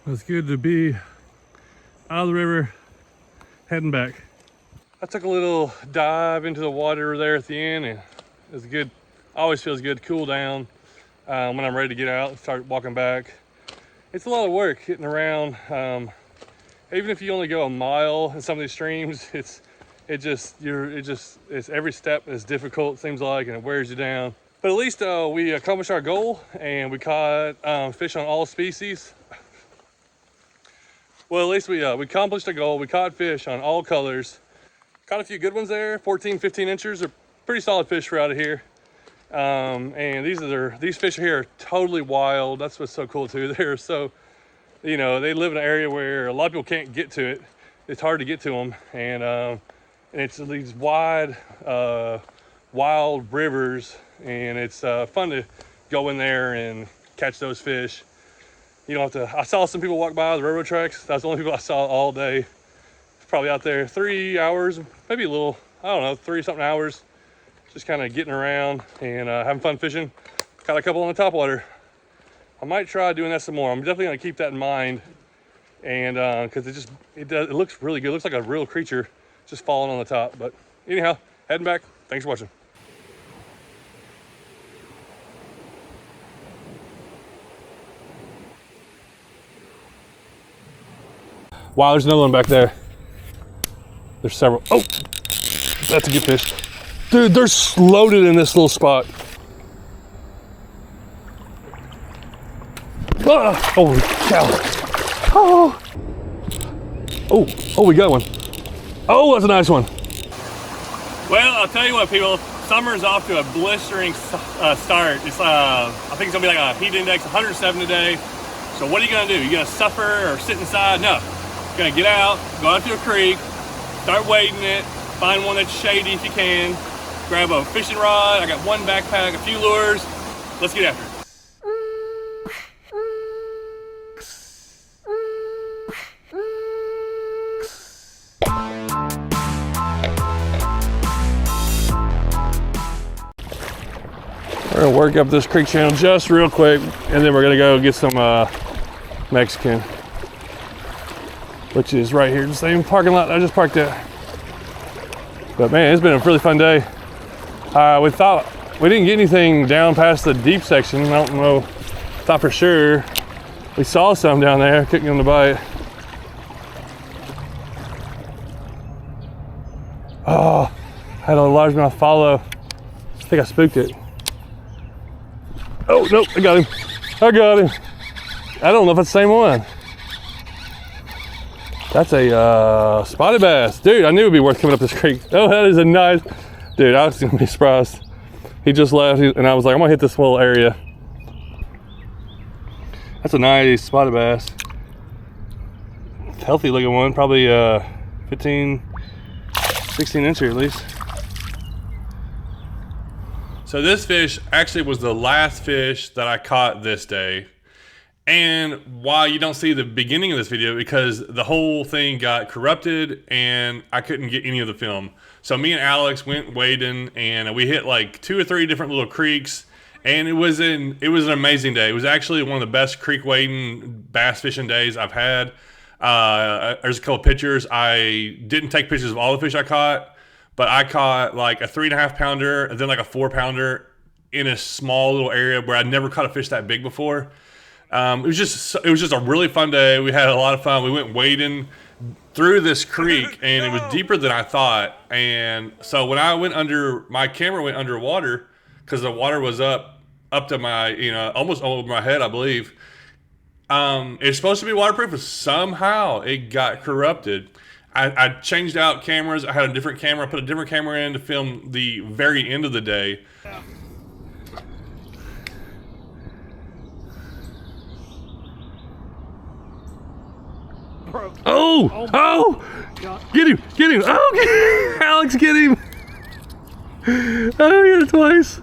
It's good to be out of the river, heading back. I took a little dive into the water there at the end, and it's good. Always feels good to cool down. when I'm ready to get out and start walking back. It's a lot of work getting around. Even if you only go a mile in some of these streams, it's every step is difficult, seems like, and it wears you down. But at least we accomplished our goal, and we caught fish on all species. Well, at least we accomplished a goal. We caught fish on all colors. Caught a few good ones there. 14, 15 inchers are pretty solid fish for out of here. And these fish here are totally wild. That's what's so cool too. They're so, you know, they live in an area where a lot of people can't get to it. It's hard to get to them, and it's these wide, wild rivers, and it's fun to go in there and catch those fish. You don't have to. I saw some people walk by the railroad tracks. That's the only people I saw all day. Probably out there 3 hours, maybe a little, I don't know, 3-something hours. Just kind of getting around and having fun fishing. Caught a couple on the topwater. I might try doing that some more. I'm definitely gonna keep that in mind, and because it looks really good. It looks like a real creature just falling on the top. But anyhow, heading back. Thanks for watching. Wow, there's another one back there. There's several. Oh, that's a good fish. Dude, they're loaded in this little spot. Ah, holy cow. Oh, we got one. Oh, that's a nice one. Well, I'll tell you what, people, summer's off to a blistering start. It's, I think it's gonna be like a heat index 107 today. So what are you gonna do? You gonna suffer or sit inside? No, you're gonna get out, go out to a creek, start wading it, find one that's shady if you can, grab a fishing rod. I got one backpack, a few lures. Let's get after it. We're gonna work up this creek channel just real quick, and then we're gonna go get some Mexican, which is right here, the same parking lot I just parked at. But man, it's been a really fun day. We thought we didn't get anything down past the deep section. I don't know, thought for sure. We saw some down there, couldn't get them to bite. Oh, I had a largemouth follow. I think I spooked it. Oh, nope, I got him. I got him. I don't know if it's the same one. That's a spotted bass. Dude, I knew it'd be worth coming up this creek. Oh, that is a nice, dude, I was gonna be surprised. He just left, and I was like, I'm gonna hit this little area. That's a nice spotted bass. Healthy looking one, probably 15, 16 incher at least. So this fish actually was the last fish that I caught this day. And why you don't see the beginning of this video, because the whole thing got corrupted and I couldn't get any of the film. So me and Alex went wading, and we hit like 2 or 3 different little creeks, and it was an amazing day. It was actually one of the best creek wading bass fishing days I've had. There's a couple pictures. I didn't take pictures of all the fish I caught, but I caught like a 3.5 pounder and then like a 4 pounder in a small little area where I'd never caught a fish that big before. It was just a really fun day. We had a lot of fun. We went wading through this creek, and it was deeper than I thought. And so when I went under, my camera went underwater because the water was up to my, almost over my head, I believe. It's supposed to be waterproof, but somehow it got corrupted. I changed out cameras. I had a different camera. I put a different camera in to film the very end of the day. Oh! Get him! Oh, Alex, get him! Oh, he hit it twice.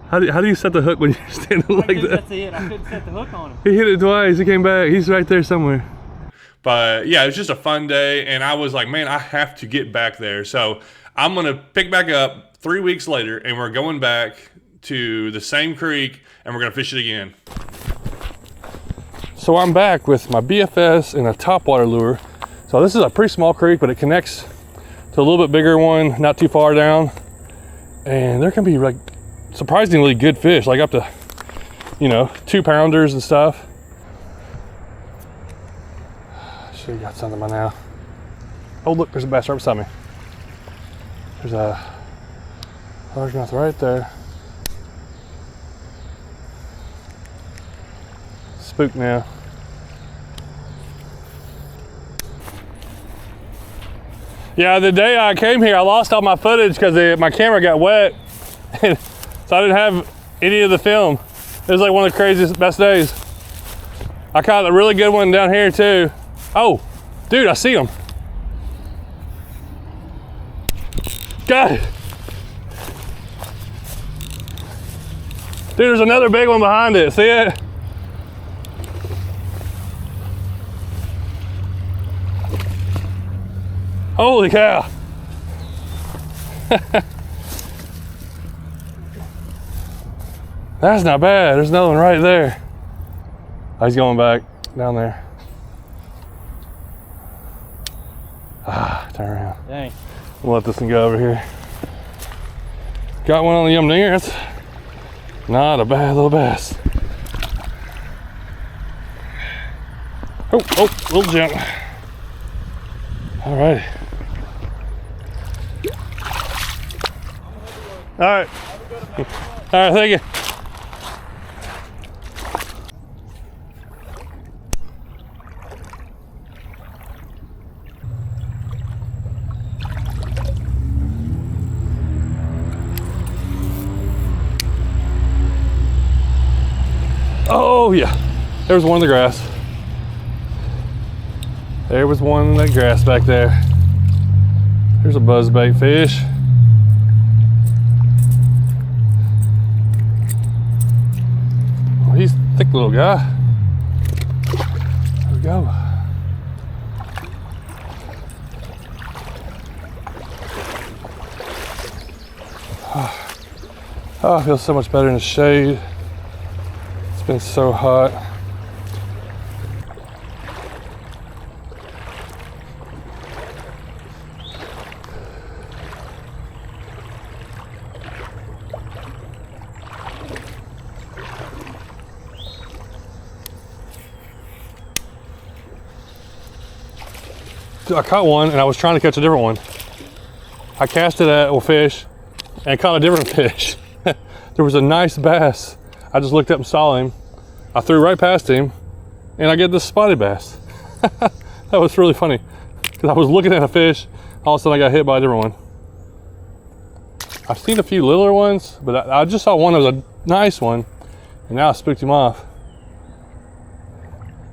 How do you set the hook when you're standing like that? That's it. I couldn't set the hook on him. He hit it twice. He came back. He's right there somewhere. But yeah, it was just a fun day, and I was like, man, I have to get back there. So I'm gonna pick back up 3 weeks later, and we're going back to the same creek, and we're gonna fish it again. So I'm back with my BFS and a topwater lure. So this is a pretty small creek, but it connects to a little bit bigger one, not too far down. And there can be like surprisingly good fish, like up to, you know, 2 pounders and stuff. Should have got something by now. Oh look, there's a bass right beside me. There's a largemouth right there. Spook now. Yeah, the day I came here, I lost all my footage because my camera got wet. So I didn't have any of the film. It was like one of the craziest, best days. I caught a really good one down here too. Oh, dude, I see him. Got it. Dude, there's another big one behind it. See it? Holy cow. That's not bad. There's another one right there. Oh, he's going back down there. Ah, turn around. Dang. We'll let this one go over here. Got one on the yum dinger. That's not a bad little bass. Oh, little jump. All right. All right. All right, thank you. Oh yeah, there was one in the grass. There was one in that grass back there. There's a buzzbait fish. Oh, he's a thick little guy. There we go. Oh, I feel so much better in the shade. It's been so hot. I caught one and I was trying to catch a different one. I cast it at a fish and caught a different fish. There was a nice bass. I just looked up and saw him. I threw right past him and I get this spotted bass. That was really funny because I was looking at a fish, all of a sudden I got hit by a different one. I've seen a few littler ones, but I just saw one that was a nice one and now I spooked him off.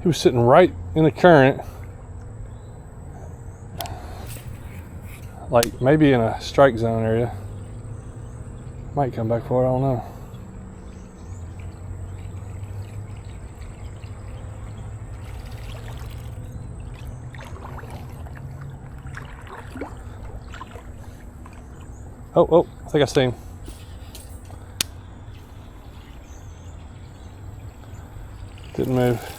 He was sitting right in the current, like maybe in a strike zone area. Might come back for it, I don't know. Oh, I think I see him. Didn't move.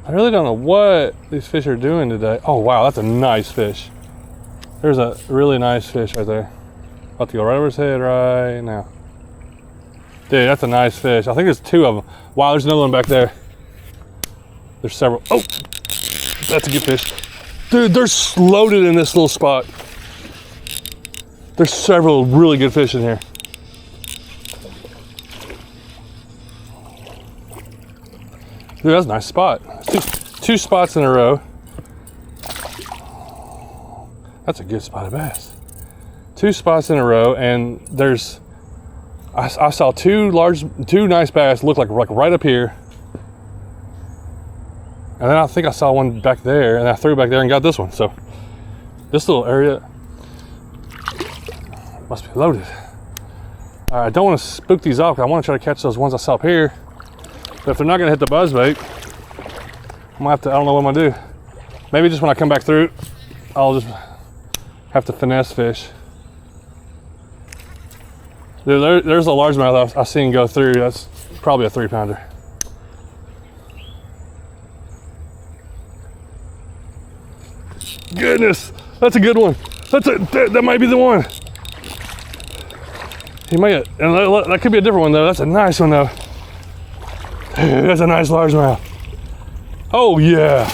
I really don't know what these fish are doing today. Oh wow, that's a nice fish. There's a really nice fish right there. About to go right over his head right now. Dude, that's a nice fish. I think there's 2 of them. Wow, there's another one back there. There's several. Oh, that's a good fish. Dude, they're loaded in this little spot. There's several really good fish in here. Dude, that's a nice spot. Two spots in a row. That's a good spotted bass. 2 spots in a row, and there's, I saw 2 nice bass look like right up here. And then I think I saw one back there, and I threw back there and got this one. So this little area must be loaded. All right, I don't want to spook these off because I want to try to catch those ones I saw up here. But if they're not gonna hit the buzzbait, I'm gonna have to, I don't know what I'm gonna do. Maybe just when I come back through, I'll just have to finesse fish. Dude, there's a largemouth I've seen go through. That's probably a 3-pounder. goodness. That's a good one. That might be the one. He may have, and that could be a different one though. That's a nice one though. That's a nice largemouth. Oh yeah.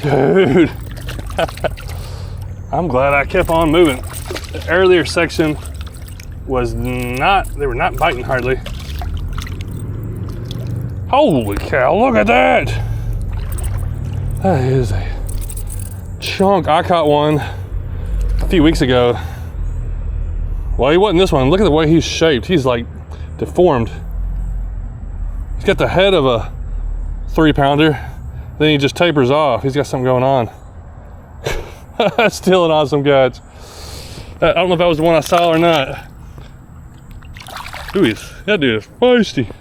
Dude. I'm glad I kept on moving. The earlier section was not, they were not biting hardly. Holy cow, look at that. That is a chunk. I caught one a few weeks ago. Well, he wasn't this one. Look at the way he's shaped. He's like deformed. He's got the head of a 3-pounder. Then he just tapers off. He's got something going on. That's still an awesome catch. I don't know if that was the one I saw or not. Ooh, that dude is feisty.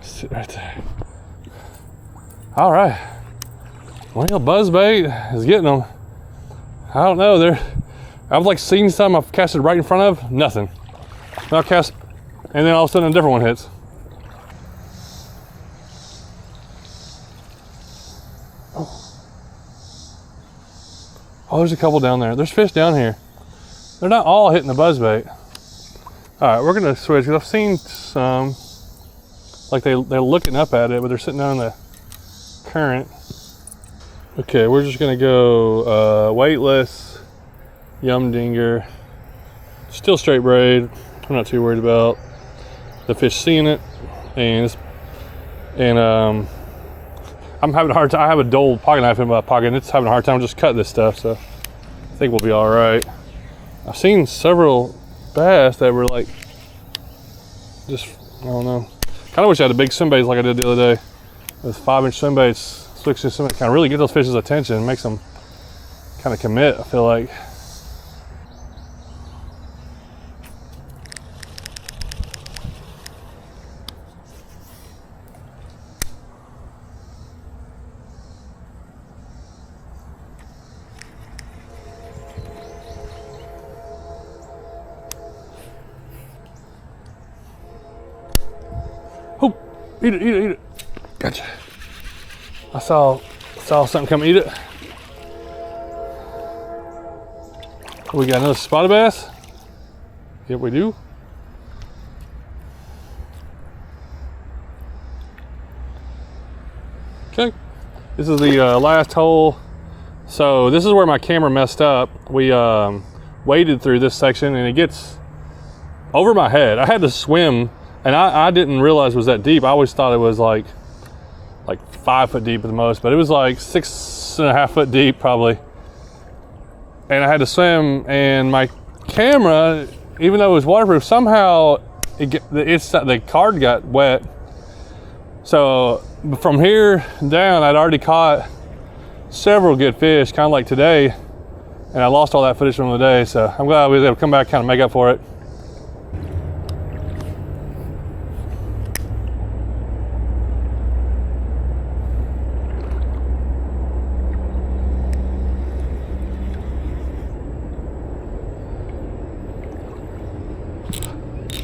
Sit right there. All right. Well, buzzbait is getting them. I don't know. I've like seen some I've casted right in front of, nothing. And I'll cast, and then all of a sudden a different one hits. Oh, there's a couple down there. There's fish down here. They're not all hitting the buzzbait. All right, we're gonna switch because I've seen some, like they're looking up at it, but they're sitting down in the current. Okay, we're just gonna go weightless, yum dinger, still straight braid. I'm not too worried about the fish seeing it, and I'm having a hard time. I have a dull pocket knife in my pocket, and it's having a hard time just cutting this stuff, so I think we'll be all right. I've seen several bass that were like, just, I don't know. Kind of wish I had a big swim bait like I did the other day. With 5-inch swim baits, 6-inch swim baits, kind of really get those fish's attention and makes them kind of commit, I feel like. Oh, eat it, eat it, eat it. Gotcha. I saw something come eat it. We got another spotted bass. Yep, we do. Okay, this is the last hole. So this is where my camera messed up. We waded through this section and it gets over my head. I had to swim, and I didn't realize it was that deep. I always thought it was like 5 foot deep at the most, but it was like 6.5 foot deep probably. And I had to swim, and my camera, even though it was waterproof, somehow the card got wet. So from here down, I'd already caught several good fish, kind of like today, and I lost all that footage from the day. So I'm glad we was able to come back, kind of make up for it.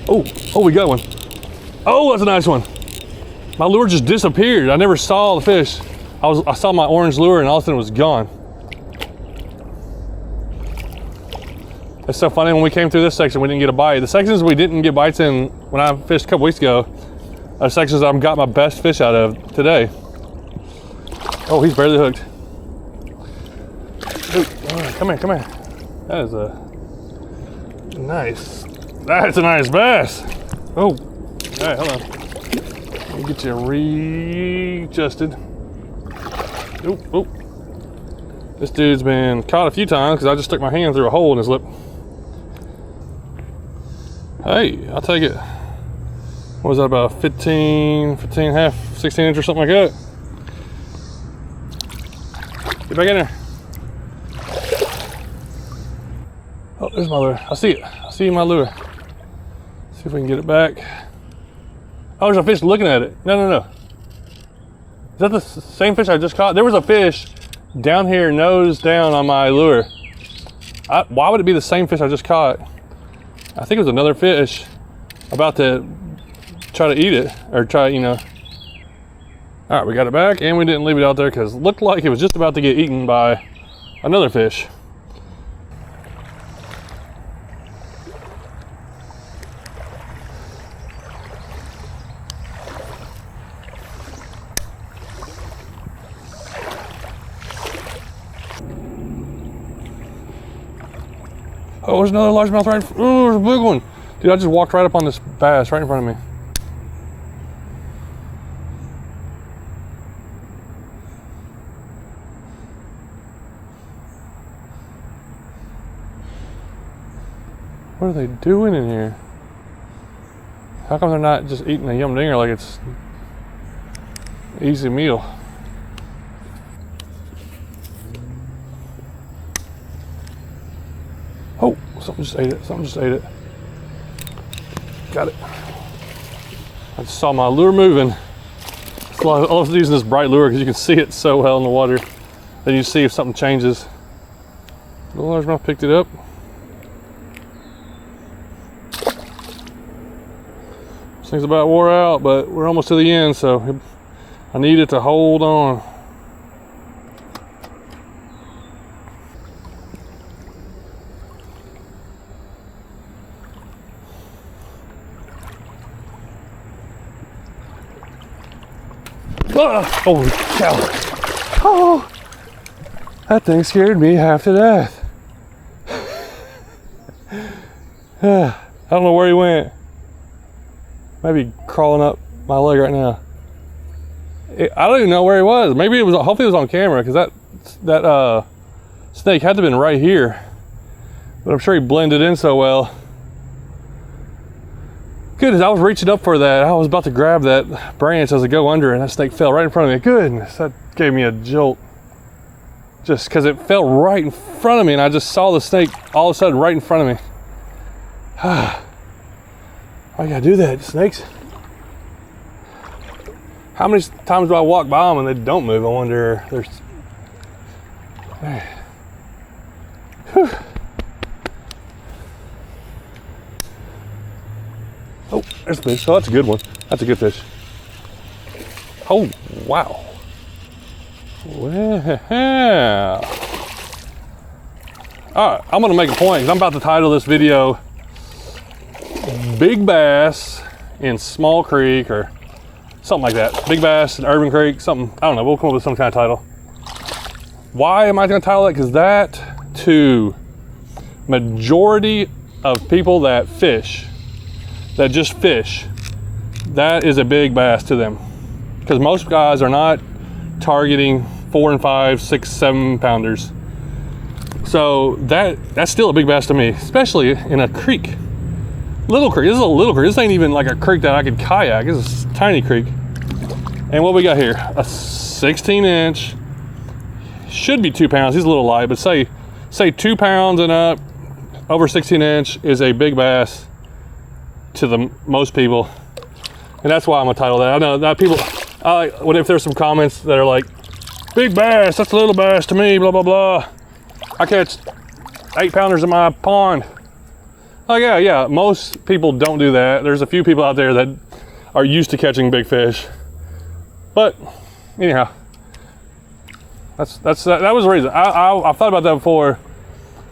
Oh, we got one. Oh, that's a nice one. My lure just disappeared. I never saw the fish. I saw my orange lure and all of a sudden it was gone. It's so funny, when we came through this section, we didn't get a bite. The sections we didn't get bites in when I fished a couple weeks ago are sections I've got my best fish out of today. Oh, he's barely hooked. Ooh, all right, come here, come here. That is that's a nice bass. Oh, all right, hold on. Let me get you readjusted. Oh. This dude's been caught a few times because I just stuck my hand through a hole in his lip. Hey, I'll take it. What was that, about 15 half, 16 inch or something like that? Get back in there. Oh, there's my lure. I see it. I see my lure. See if we can get it back. Oh, there's a fish looking at it. No. Is that the same fish I just caught? There was a fish down here, nose down on my lure. Why would it be the same fish I just caught? I think it was another fish about to try to eat it, or try, All right, we got it back, and we didn't leave it out there because it looked like it was just about to get eaten by another fish. Oh, there's another largemouth right. Oh, there's a big one. Dude, I just walked right up on this bass right in front of me. What are they doing in here? How come they're not just eating a yum dinger like it's an easy meal? Oh, something just ate it. Something just ate it. Got it. I just saw my lure moving. I love using this bright lure because you can see it so well in the water. Then you see if something changes. The largemouth picked it up. This thing's about wore out, but we're almost to the end, so I need it to hold on. Holy cow. Oh, that thing scared me half to death. I don't know where he went. Maybe crawling up my leg right now. I don't even know where he was. Maybe it was, hopefully it was on camera, because that snake had to have been right here. But I'm sure he blended in so well. Goodness, I was reaching up for that. I was about to grab that branch as I go under, and that snake fell right in front of me. Goodness, that gave me a jolt. Just because it fell right in front of me, and I just saw the snake all of a sudden right in front of me. Why you gotta do that, snakes? How many times do I walk by them and they don't move? I wonder. Whew. Oh, there's a fish. Oh, that's a good one. That's a good fish. Oh, wow. Well. All right, I'm gonna make a point because I'm about to title this video Big Bass in Small Creek or something like that. Big Bass in Urban Creek, something, I don't know, we'll come up with some kind of title. Why am I gonna title that? Because that, to majority of people that fish, that just fish, that is a big bass to them. Because most guys are not targeting 4 and 5, 6, 7 pounders. So that's still a big bass to me, especially in a creek. Little creek, this is a little creek. This ain't even like a creek that I could kayak. This is a tiny creek. And what we got here, a 16-inch, should be 2 pounds. He's a little light, but say 2 pounds and up, over 16-inch is a big bass to the most people. And that's why I'm gonna title that. I know that people, if there's some comments that are like, big bass, that's a little bass to me, blah, blah, blah. I catch 8 pounders in my pond. Oh yeah, most people don't do that. There's a few people out there that are used to catching big fish. But anyhow, that was the reason. I thought about that before,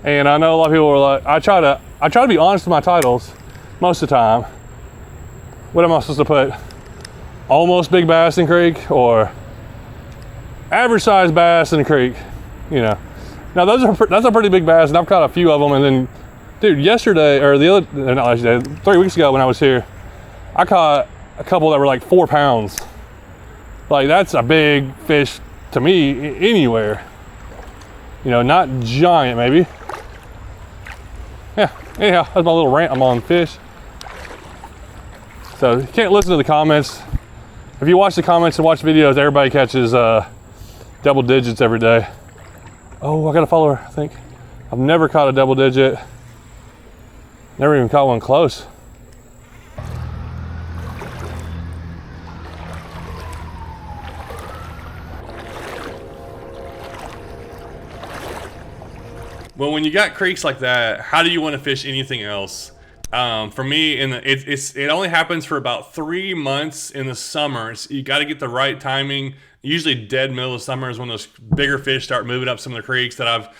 and I know a lot of people were like, I try to be honest with my titles most of the time. What am I supposed to put? Almost big bass in creek or average sized bass in the creek, you know. Now that's a pretty big bass, and I've caught a few of them. And then, dude, yesterday or not yesterday, 3 weeks ago when I was here, I caught a couple that were like 4 pounds. Like that's a big fish to me anywhere. You know, not giant maybe. Yeah. Anyhow, that's my little rant. I'm on fish. So you can't listen to the comments. If you watch the comments and watch videos, everybody catches double digits every day. Oh, I got a follower, I think. I've never caught a double digit. Never even caught one close. Well, when you got creeks like that, how do you want to fish anything else For me, it only happens for about 3 months in the summer. So you got to get the right timing. Usually dead middle of summer is when those bigger fish start moving up some of the creeks that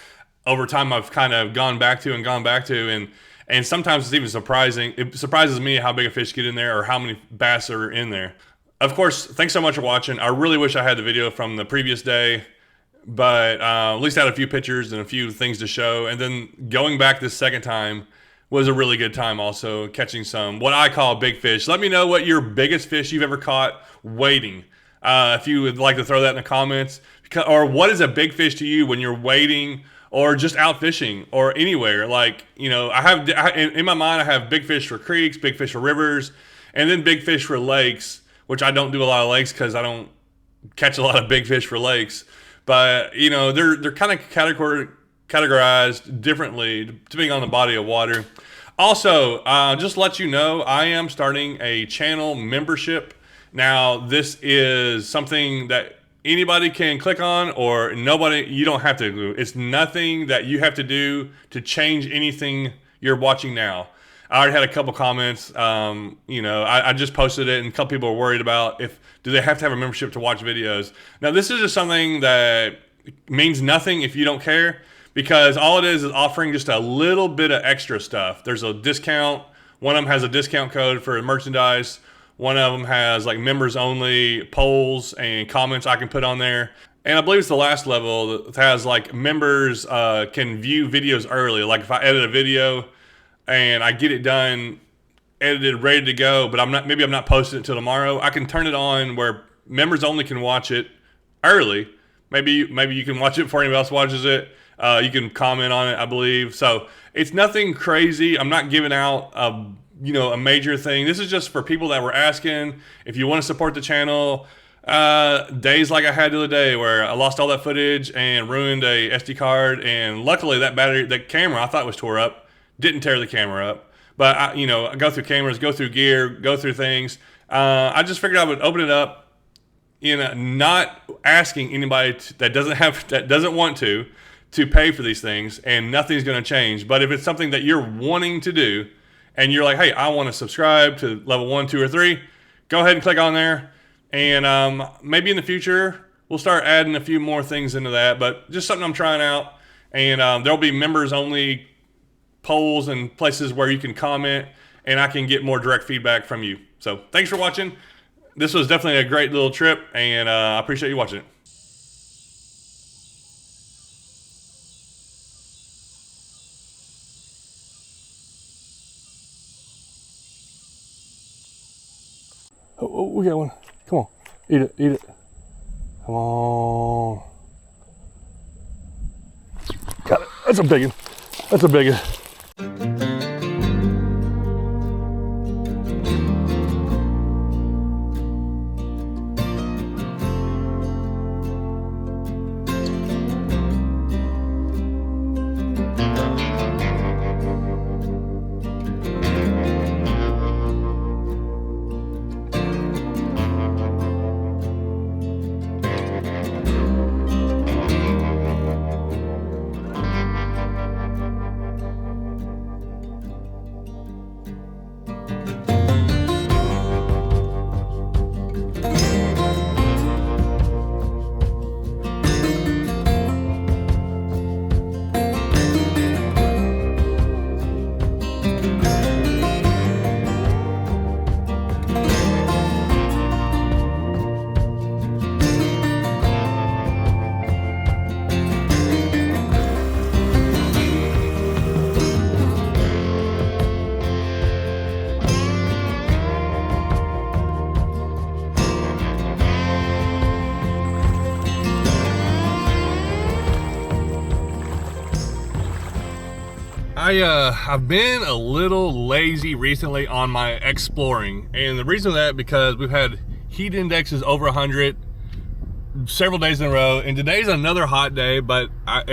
over time I've kind of gone back to, and sometimes it's even surprising. It surprises me how big a fish get in there or how many bass are in there. Of course, thanks so much for watching. I really wish I had the video from the previous day, but at least I had a few pictures and a few things to show. And then going back this second time was a really good time also, catching some what I call big fish. Let me know what your biggest fish you've ever caught wading. If you would like to throw that in the comments. Or what is a big fish to you when you're wading or just out fishing or anywhere? Like, you know, in my mind, I have big fish for creeks, big fish for rivers, and then big fish for lakes, which I don't do a lot of lakes because I don't catch a lot of big fish for lakes. But, you know, they're kind of categorized differently depending on the body of water. Also, just to let you know, I am starting a channel membership. Now, this is something that anybody can click on, or you don't have to do. It's nothing that you have to do to change anything you're watching now. I already had a couple comments. You know, I just posted it, and a couple people are worried about do they have to have a membership to watch videos. Now, this is just something that means nothing if you don't care, because all it is offering just a little bit of extra stuff. There's a discount. One of them has a discount code for merchandise. One of them has like members only polls and comments I can put on there. And I believe it's the last level that has like members can view videos early. Like if I edit a video and I get it done, edited, ready to go, but maybe I'm not posting it till tomorrow, I can turn it on where members only can watch it early. Maybe you can watch it before anybody else watches it. You can comment on it, I believe. So it's nothing crazy. I'm not giving out a major thing. This is just for people that were asking if you want to support the channel. Days like I had the other day where I lost all that footage and ruined a SD card, and luckily that camera I thought was tore up, didn't tear the camera up. But I go through cameras, go through gear, go through things. I just figured I would open it up, not asking anybody that doesn't want to pay for these things, and nothing's going to change. But if it's something that you're wanting to do, and you're like, hey, I want to subscribe to level 1, 2, or 3, go ahead and click on there. And maybe in the future, we'll start adding a few more things into that. But just something I'm trying out. And there'll be members only polls and places where you can comment, and I can get more direct feedback from you. So thanks for watching. This was definitely a great little trip, and I appreciate you watching it. Oh, we got one. Come on. Eat it. Eat it. Come on. Got it. That's a big one. That's a big one. I've been a little lazy recently on my exploring, and the reason for that because we've had heat indexes over 100 several days in a row, and today's another hot day, but I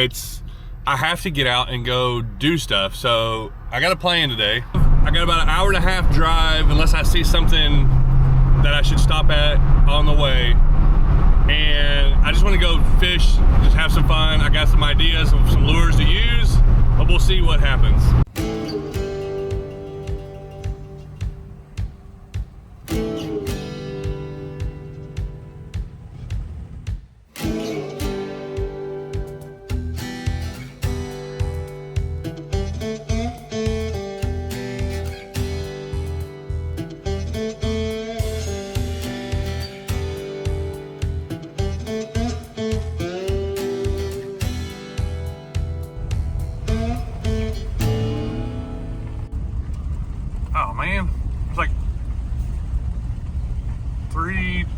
have to get out and go do stuff. So I got a plan today. I got about an hour and a half drive unless I see something that I should stop at on the way, and I just want to go fish, just have some fun. I got some ideas of some lures to use, but we'll see what happens.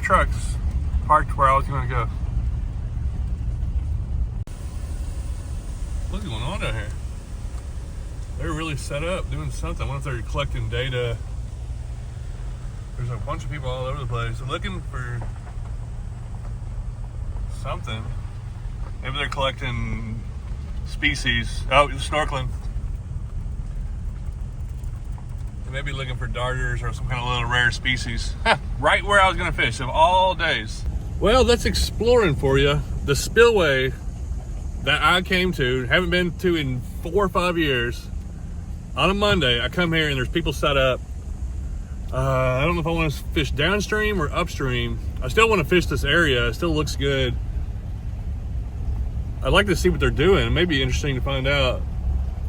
trucks parked where I was gonna go. What's going on down here? They're really set up doing something. I wonder if they're collecting data. There's a bunch of people all over the place. They're looking for something. Maybe they're collecting species. Oh, snorkeling. They may be looking for darters or some kind of little rare species. Right where I was gonna fish of all days. Well, that's exploring for you. The spillway that I came to, haven't been to in 4 or 5 years. On a Monday, I come here and there's people set up. I don't know if I want to fish downstream or upstream. I still want to fish this area. It still looks good. I'd like to see what they're doing. It may be interesting to find out.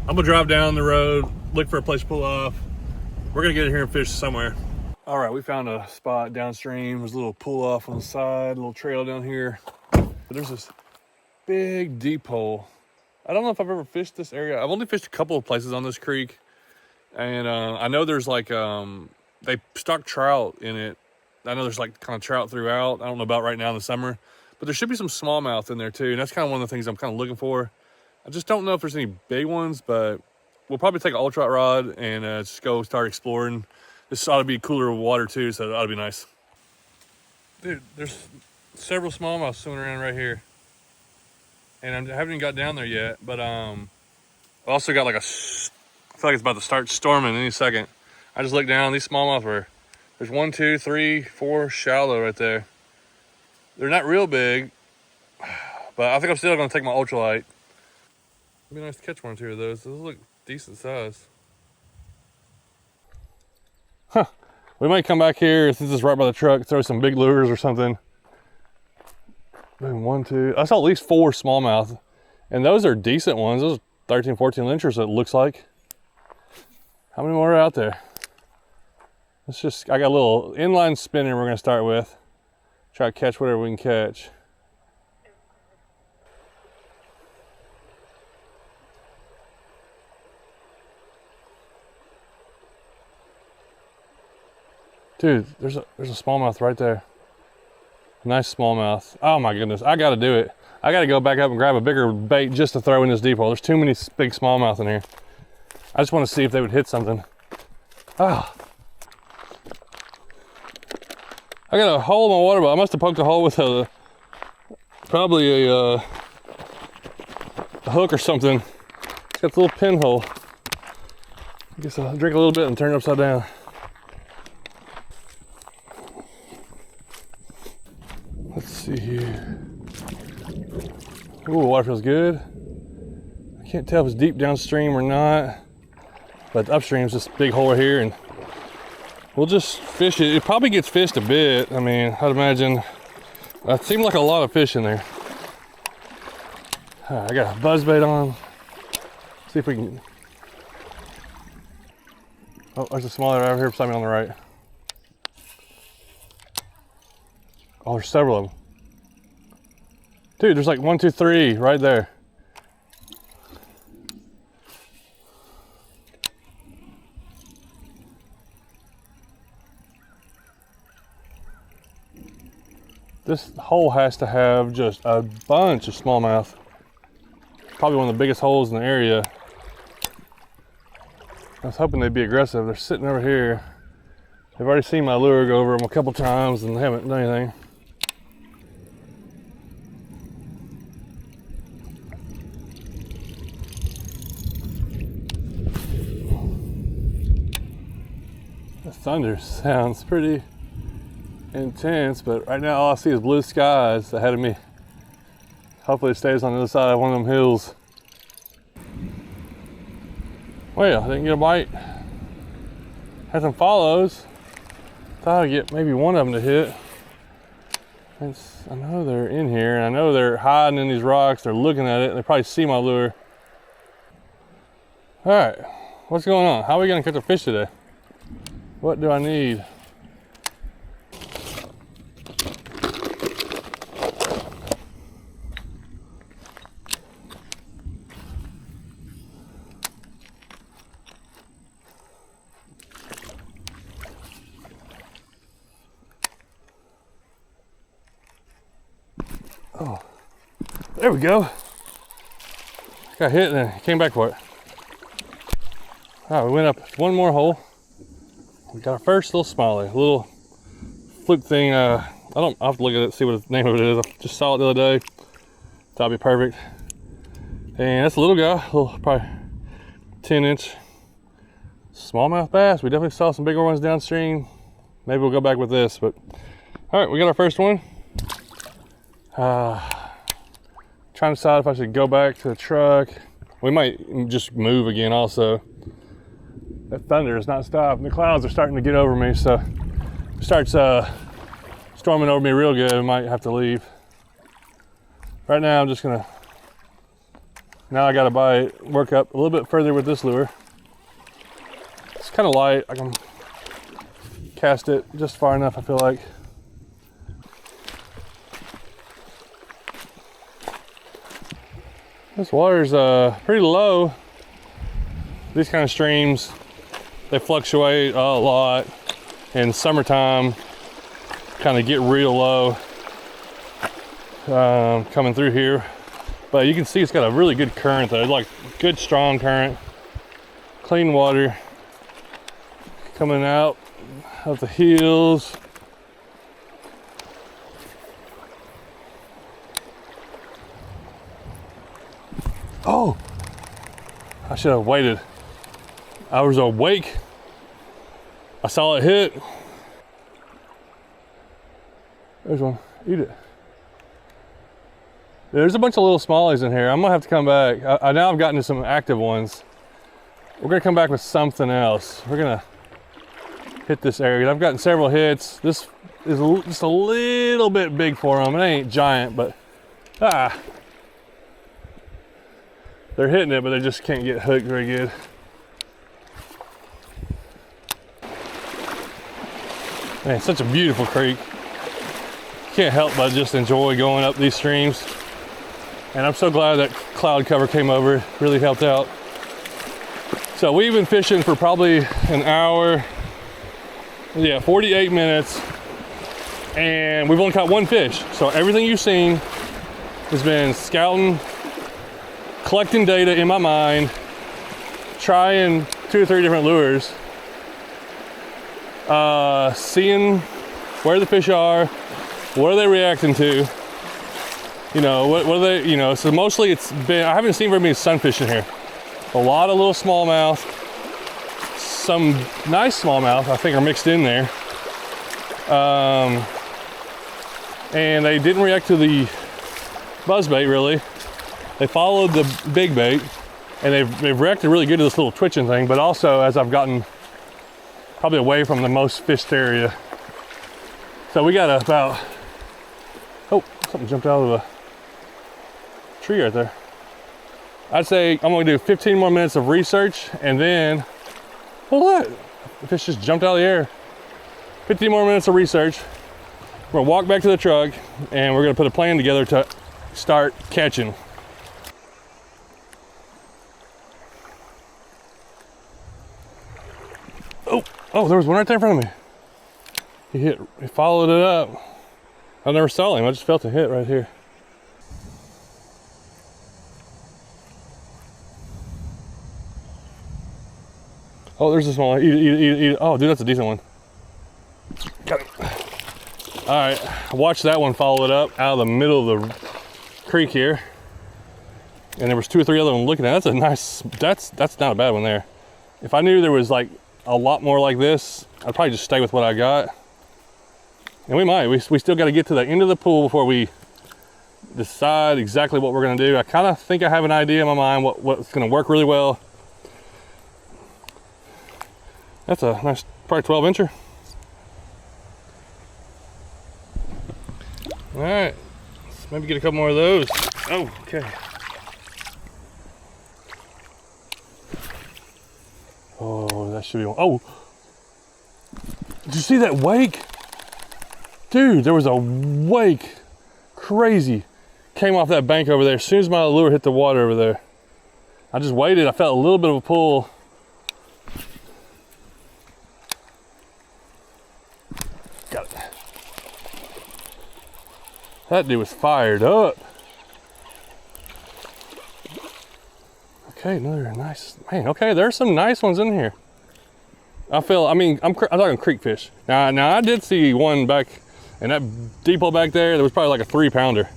I'm gonna drive down the road, look for a place to pull off. We're gonna get in here and fish somewhere. All right, we found a spot downstream. There's a little pull off on the side, a little trail down here. But there's this big deep hole. I don't know if I've ever fished this area. I've only fished a couple of places on this creek. And I know there's like, they stock trout in it. I know there's like kind of trout throughout. I don't know about right now in the summer. But there should be some smallmouth in there too. And that's kind of one of the things I'm kind of looking for. I just don't know if there's any big ones, but we'll probably take an ultralight rod and just go start exploring. This ought to be cooler water too, so it ought to be nice. Dude, there's several smallmouth swimming around right here. And I haven't even got down there yet, but I also got like I feel like it's about to start storming any second. I just looked down, these smallmouth there's 1, 2, 3, 4 shallow right there. They're not real big, but I think I'm still gonna take my ultralight. It'd be nice to catch 1 or 2 of those. Those look decent size. Huh, we might come back here since it's right by the truck, throw some big lures or something. 1, 2, I saw at least 4 smallmouth, and those are decent ones. Those are 13, 14 inchers, it looks like. How many more are out there? I got a little inline spinner we're gonna start with. Try to catch whatever we can catch. Dude, there's a smallmouth right there. Nice smallmouth. Oh my goodness, I gotta do it. I gotta go back up and grab a bigger bait just to throw in this deep hole. There's too many big smallmouth in here. I just want to see if they would hit something. Ah. I got a hole in my water bottle. I must have poked a hole with probably a hook or something. It's got a little pinhole. I guess I'll drink a little bit and turn it upside down. Let's see here. Ooh, water feels good. I can't tell if it's deep downstream or not, but upstream is this big hole right here, and we'll just fish it. It probably gets fished a bit. I mean, I'd imagine. It seemed like a lot of fish in there. I got a buzzbait on. See if we can. Oh, there's a smaller right over here beside me on the right. Oh, there's several of them. Dude, there's like 1, 2, 3 right there. This hole has to have just a bunch of smallmouth. Probably one of the biggest holes in the area. I was hoping they'd be aggressive. They're sitting over here. They've already seen my lure go over them a couple times and they haven't done anything. The thunder sounds pretty intense, but right now all I see is blue skies ahead of me. Hopefully it stays on the other side of one of them hills. Well, I didn't get a bite. Had some follows. Thought I'd get maybe one of them to hit. I know they're in here, and I know they're hiding in these rocks. They're looking at it, and they probably see my lure. All right, what's going on? How are we gonna catch a fish today? What do I need? Oh, there we go. Got hit and then came back for it. All right, we went up one more hole. We got our first little smalley, little fluke thing. I'll have to look at it, see what the name of it is. I just saw it the other day. Thought it'd be perfect. And that's a little guy, little probably 10-inch smallmouth bass. We definitely saw some bigger ones downstream. Maybe we'll go back with this, but all right, we got our first one. Trying to decide if I should go back to the truck. We might just move again also. That thunder is not stopping. The clouds are starting to get over me, so if it starts storming over me real good, I might have to leave. Right now, I'm just gonna, now I gotta work up a little bit further with this lure. It's kind of light. I can cast it just far enough, I feel like. This water's pretty low. These kind of streams, they fluctuate a lot. In summertime, kind of get real low coming through here. But you can see it's got a really good current though, like good strong current. Clean water coming out of the hills. Oh, I should have waited. I was awake. I saw it hit. There's one, eat it. There's a bunch of little smallies in here. I'm gonna have to come back. I now I've gotten to some active ones. We're gonna come back with something else. We're gonna hit this area. I've gotten several hits. This is just a little bit big for them. It ain't giant, but they're hitting it, but they just can't get hooked very good. Man, it's such a beautiful creek. Can't help but just enjoy going up these streams. And I'm so glad that cloud cover came over, really helped out. So we've been fishing for probably an hour, 48 minutes, and we've only caught one fish. So everything you've seen has been scouting, collecting data in my mind, trying 2 or 3 different lures, seeing where the fish are, what are they reacting to, you know, what are they, you know, so mostly it's been, I haven't seen very many sunfish in here. A lot of little smallmouth, some nice smallmouth I think are mixed in there. And they didn't react to the buzzbait really. They followed the big bait, and they've reacted really good to this little twitching thing, but also as I've gotten probably away from the most fished area. So we got about, oh, something jumped out of a tree right there. I'd say I'm gonna do 15 more minutes of research, and then, oh look, the fish just jumped out of the air. 15 more minutes of research. We're gonna walk back to the truck, and we're gonna put a plan together to start catching. Oh, there was one right there in front of me. He followed it up. I never saw him, I just felt a hit right here. Oh, there's a small one. Eat it. Oh, dude, that's a decent one. Got it. All right, watch that one follow it up out of the middle of the creek here. And there was 2 or 3 other ones looking at it. That's a nice, that's not a bad one there. If I knew there was like a lot more like this, I'd probably just stay with what I got. And we might, we still got to get to the end of the pool before we decide exactly what we're gonna do. I kind of think I have an idea in my mind what's gonna work really well. That's a nice, probably 12-incher. All right, let's maybe get a couple more of those. Oh, okay. Oh, that should be one. Oh, did you see that wake? Dude, there was a wake. Crazy. Came off that bank over there as soon as my lure hit the water over there. I just waited. I felt a little bit of a pull. Got it. That dude was fired up. Okay, another nice, man, okay, there's some nice ones in here. I'm talking creek fish. Now I did see one back in that deep hole back there. There was probably like a 3-pounder.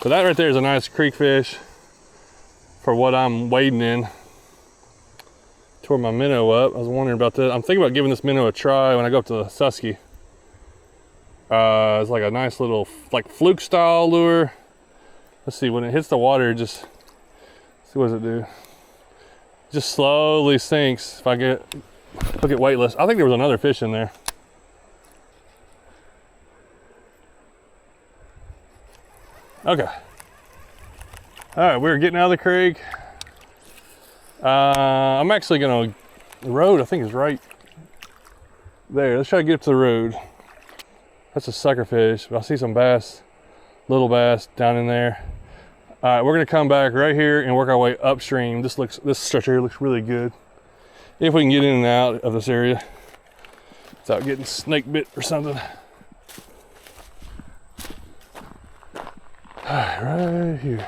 But that right there is a nice creek fish for what I'm wading in. Tore my minnow up. I was wondering about that. I'm thinking about giving this minnow a try when I go up to the Susky. It's like a nice little like fluke style lure. Let's see, when it hits the water, just see what does it do. Just slowly sinks. If I look at weightless. I think there was another fish in there. Okay. All right, we're getting out of the creek. I'm actually gonna, the road I think is right there. Let's try to get up to the road. That's a sucker fish, but I see some bass, little bass down in there. All right, we're gonna come back right here and work our way upstream. This stretch here looks really good. If we can get in and out of this area without getting snake bit or something. All right, right here.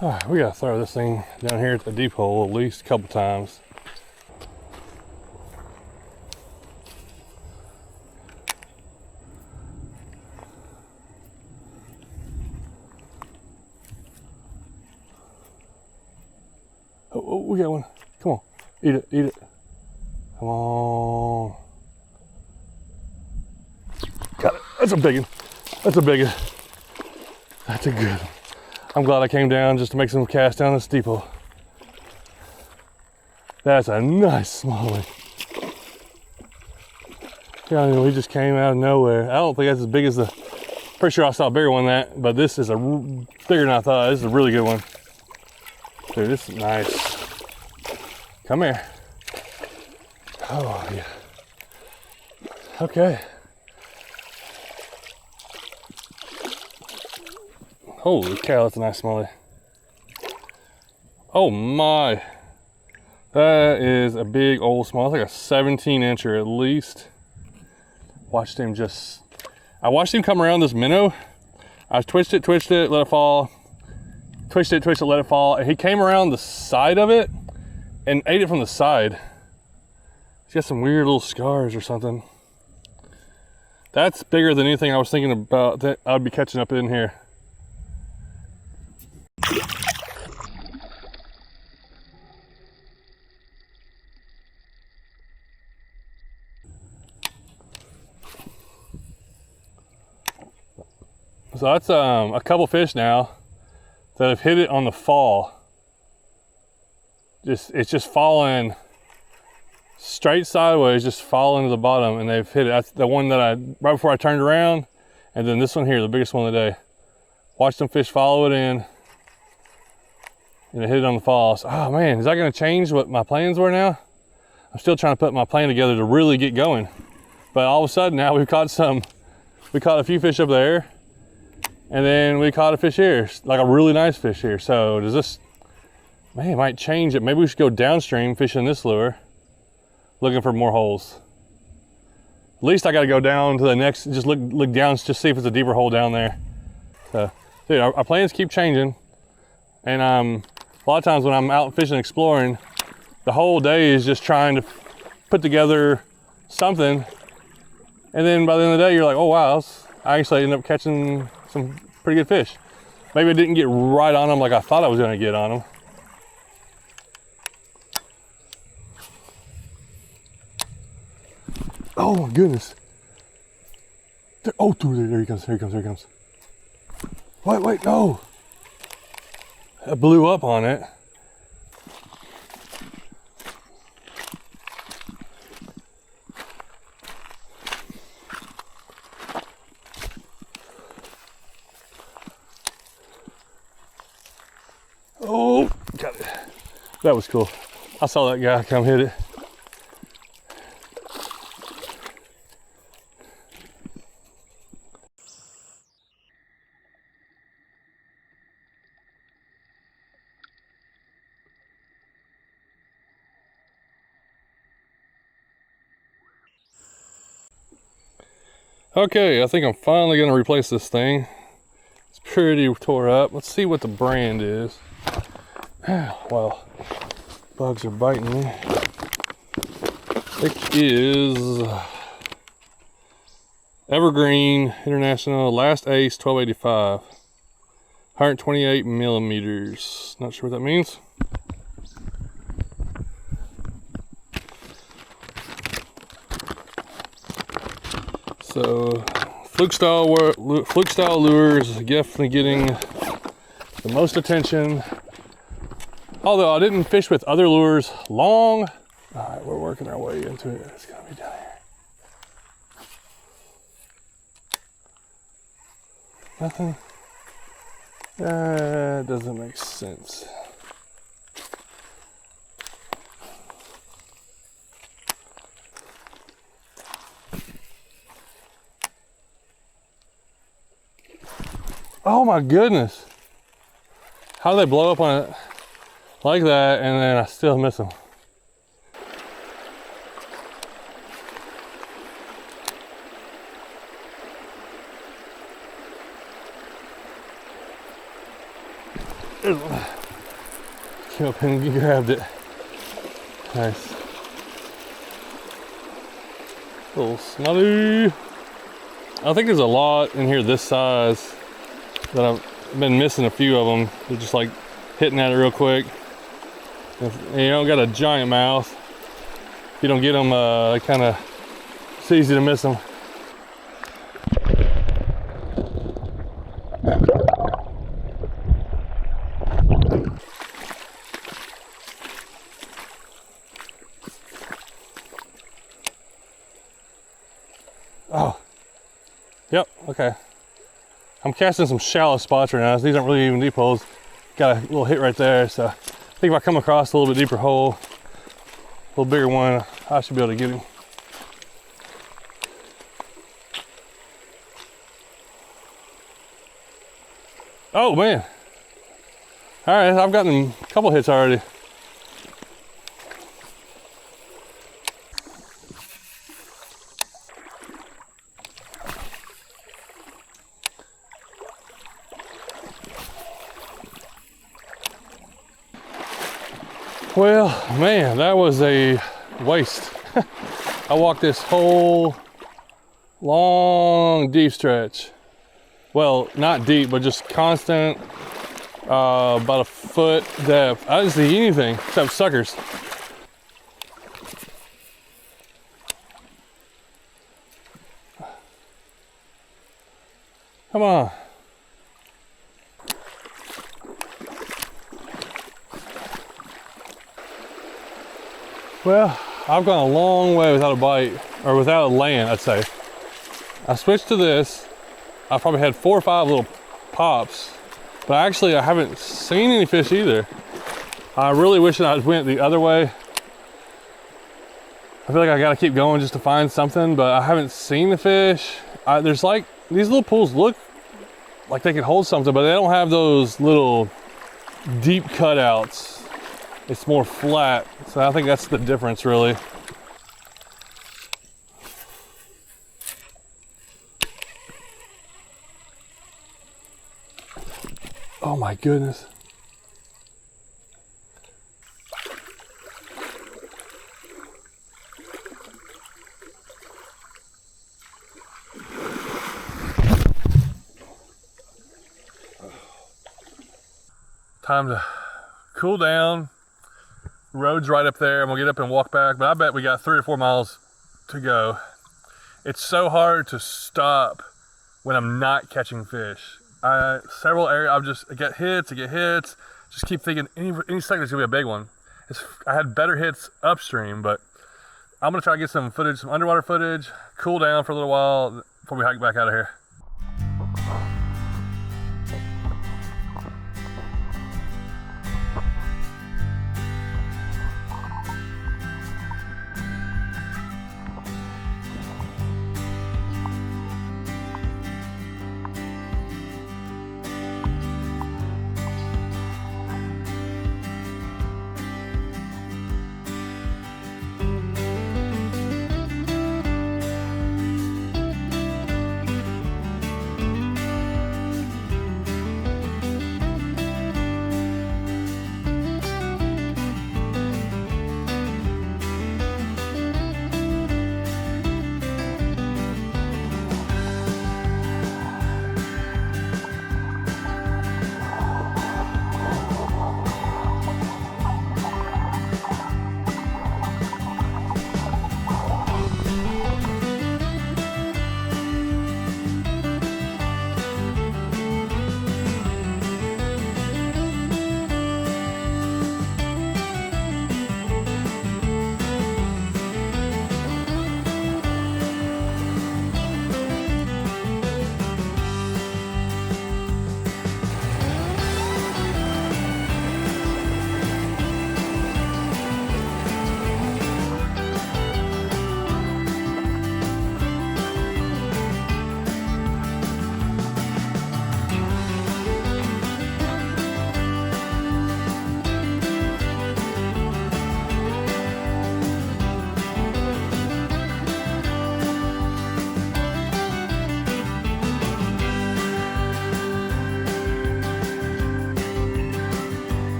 All right, we gotta throw this thing down here at the deep hole at least a couple times. Oh, we got one. Come on, eat it, eat it. Come on. Got it. That's a big one. That's a big one. That's a good one. I'm glad I came down just to make some cast down this deep hole. That's a nice smallmouth. Yeah, I mean, we just came out of nowhere. I don't think that's as big as the, pretty sure I saw a bigger one than that, but this is bigger than I thought. This is a really good one. Dude, this is nice. Come here. Oh, yeah. Okay. Holy cow, that's a nice smallie. Oh my. That is a big old small. It's like a 17-incher at least. Watched him I watched him come around this minnow. I twitched it, let it fall. Twitched it, let it fall. And he came around the side of it and ate it from the side. He's got some weird little scars or something. That's bigger than anything I was thinking about that I would be catching up in here. So that's a couple fish now that have hit it on the fall. It's just falling straight sideways, just falling to the bottom, and they've hit it. That's the one that right before I turned around, and then this one here, the biggest one of the day. Watched them fish follow it in, and it hit it on the fall. So, oh man, is that gonna change what my plans were now? I'm still trying to put my plan together to really get going. But all of a sudden now we caught a few fish up there, and then we caught a fish here, like a really nice fish here. So does this, man, it might change it. Maybe we should go downstream fishing this lure, looking for more holes. At least I got to go down to the next, just look down, just see if it's a deeper hole down there. So, dude, our plans keep changing. And a lot of times when I'm out fishing, exploring, the whole day is just trying to put together something. And then by the end of the day, you're like, oh wow, I actually ended up catching some pretty good fish. Maybe I didn't get right on them like I thought I was gonna get on them. Oh my goodness. Oh, dude, there he comes, here he comes. Wait, no. I blew up on it. Oh, got it. That was cool. I saw that guy come hit it. Okay, I think I'm finally gonna replace this thing. It's pretty tore up. Let's see what the brand is. Well, bugs are biting me. It is Evergreen International Last Ace 1285. 128 millimeters. Not sure what that means. So, fluke style lures definitely getting the most attention. Although I didn't fish with other lures long. All right, we're working our way into it. It's gonna be down here. Nothing. That doesn't make sense. Oh my goodness. How do they blow up on it like that and then I still miss them? Came up and grabbed it. Nice. Little snotty. I think there's a lot in here this size that I've been missing a few of them. They're just like hitting at it real quick. If you don't got a giant mouth, if you don't get them, it's easy to miss them. Oh, yep, okay. I'm casting some shallow spots right now. These aren't really even deep holes. Got a little hit right there, so I think if I come across a little bit deeper hole, a little bigger one, I should be able to get him. Oh man. All right, I've gotten a couple hits already. Well, man, that was a waste. I walked this whole long, deep stretch. Well, not deep, but just constant, about a foot depth. I didn't see anything except suckers. Come on. Well, I've gone a long way without a bite, or without a land, I'd say. I switched to this. I probably had 4 or 5 little pops, but actually I haven't seen any fish either. I really wish that I went the other way. I feel like I gotta keep going just to find something, but I haven't seen the fish. There's like, these little pools look like they can hold something, but they don't have those little deep cutouts. It's more flat, so I think that's the difference, really. Oh my goodness. Time to cool down. Road's right up there. I'm gonna get up and walk back, but I bet we got 3 or 4 miles to go. It's so hard to stop when I'm not catching fish. Several areas, I've just get hits, just keep thinking any second there's gonna be a big one. I had better hits upstream, but I'm gonna try to get some footage, some underwater footage, cool down for a little while before we hike back out of here.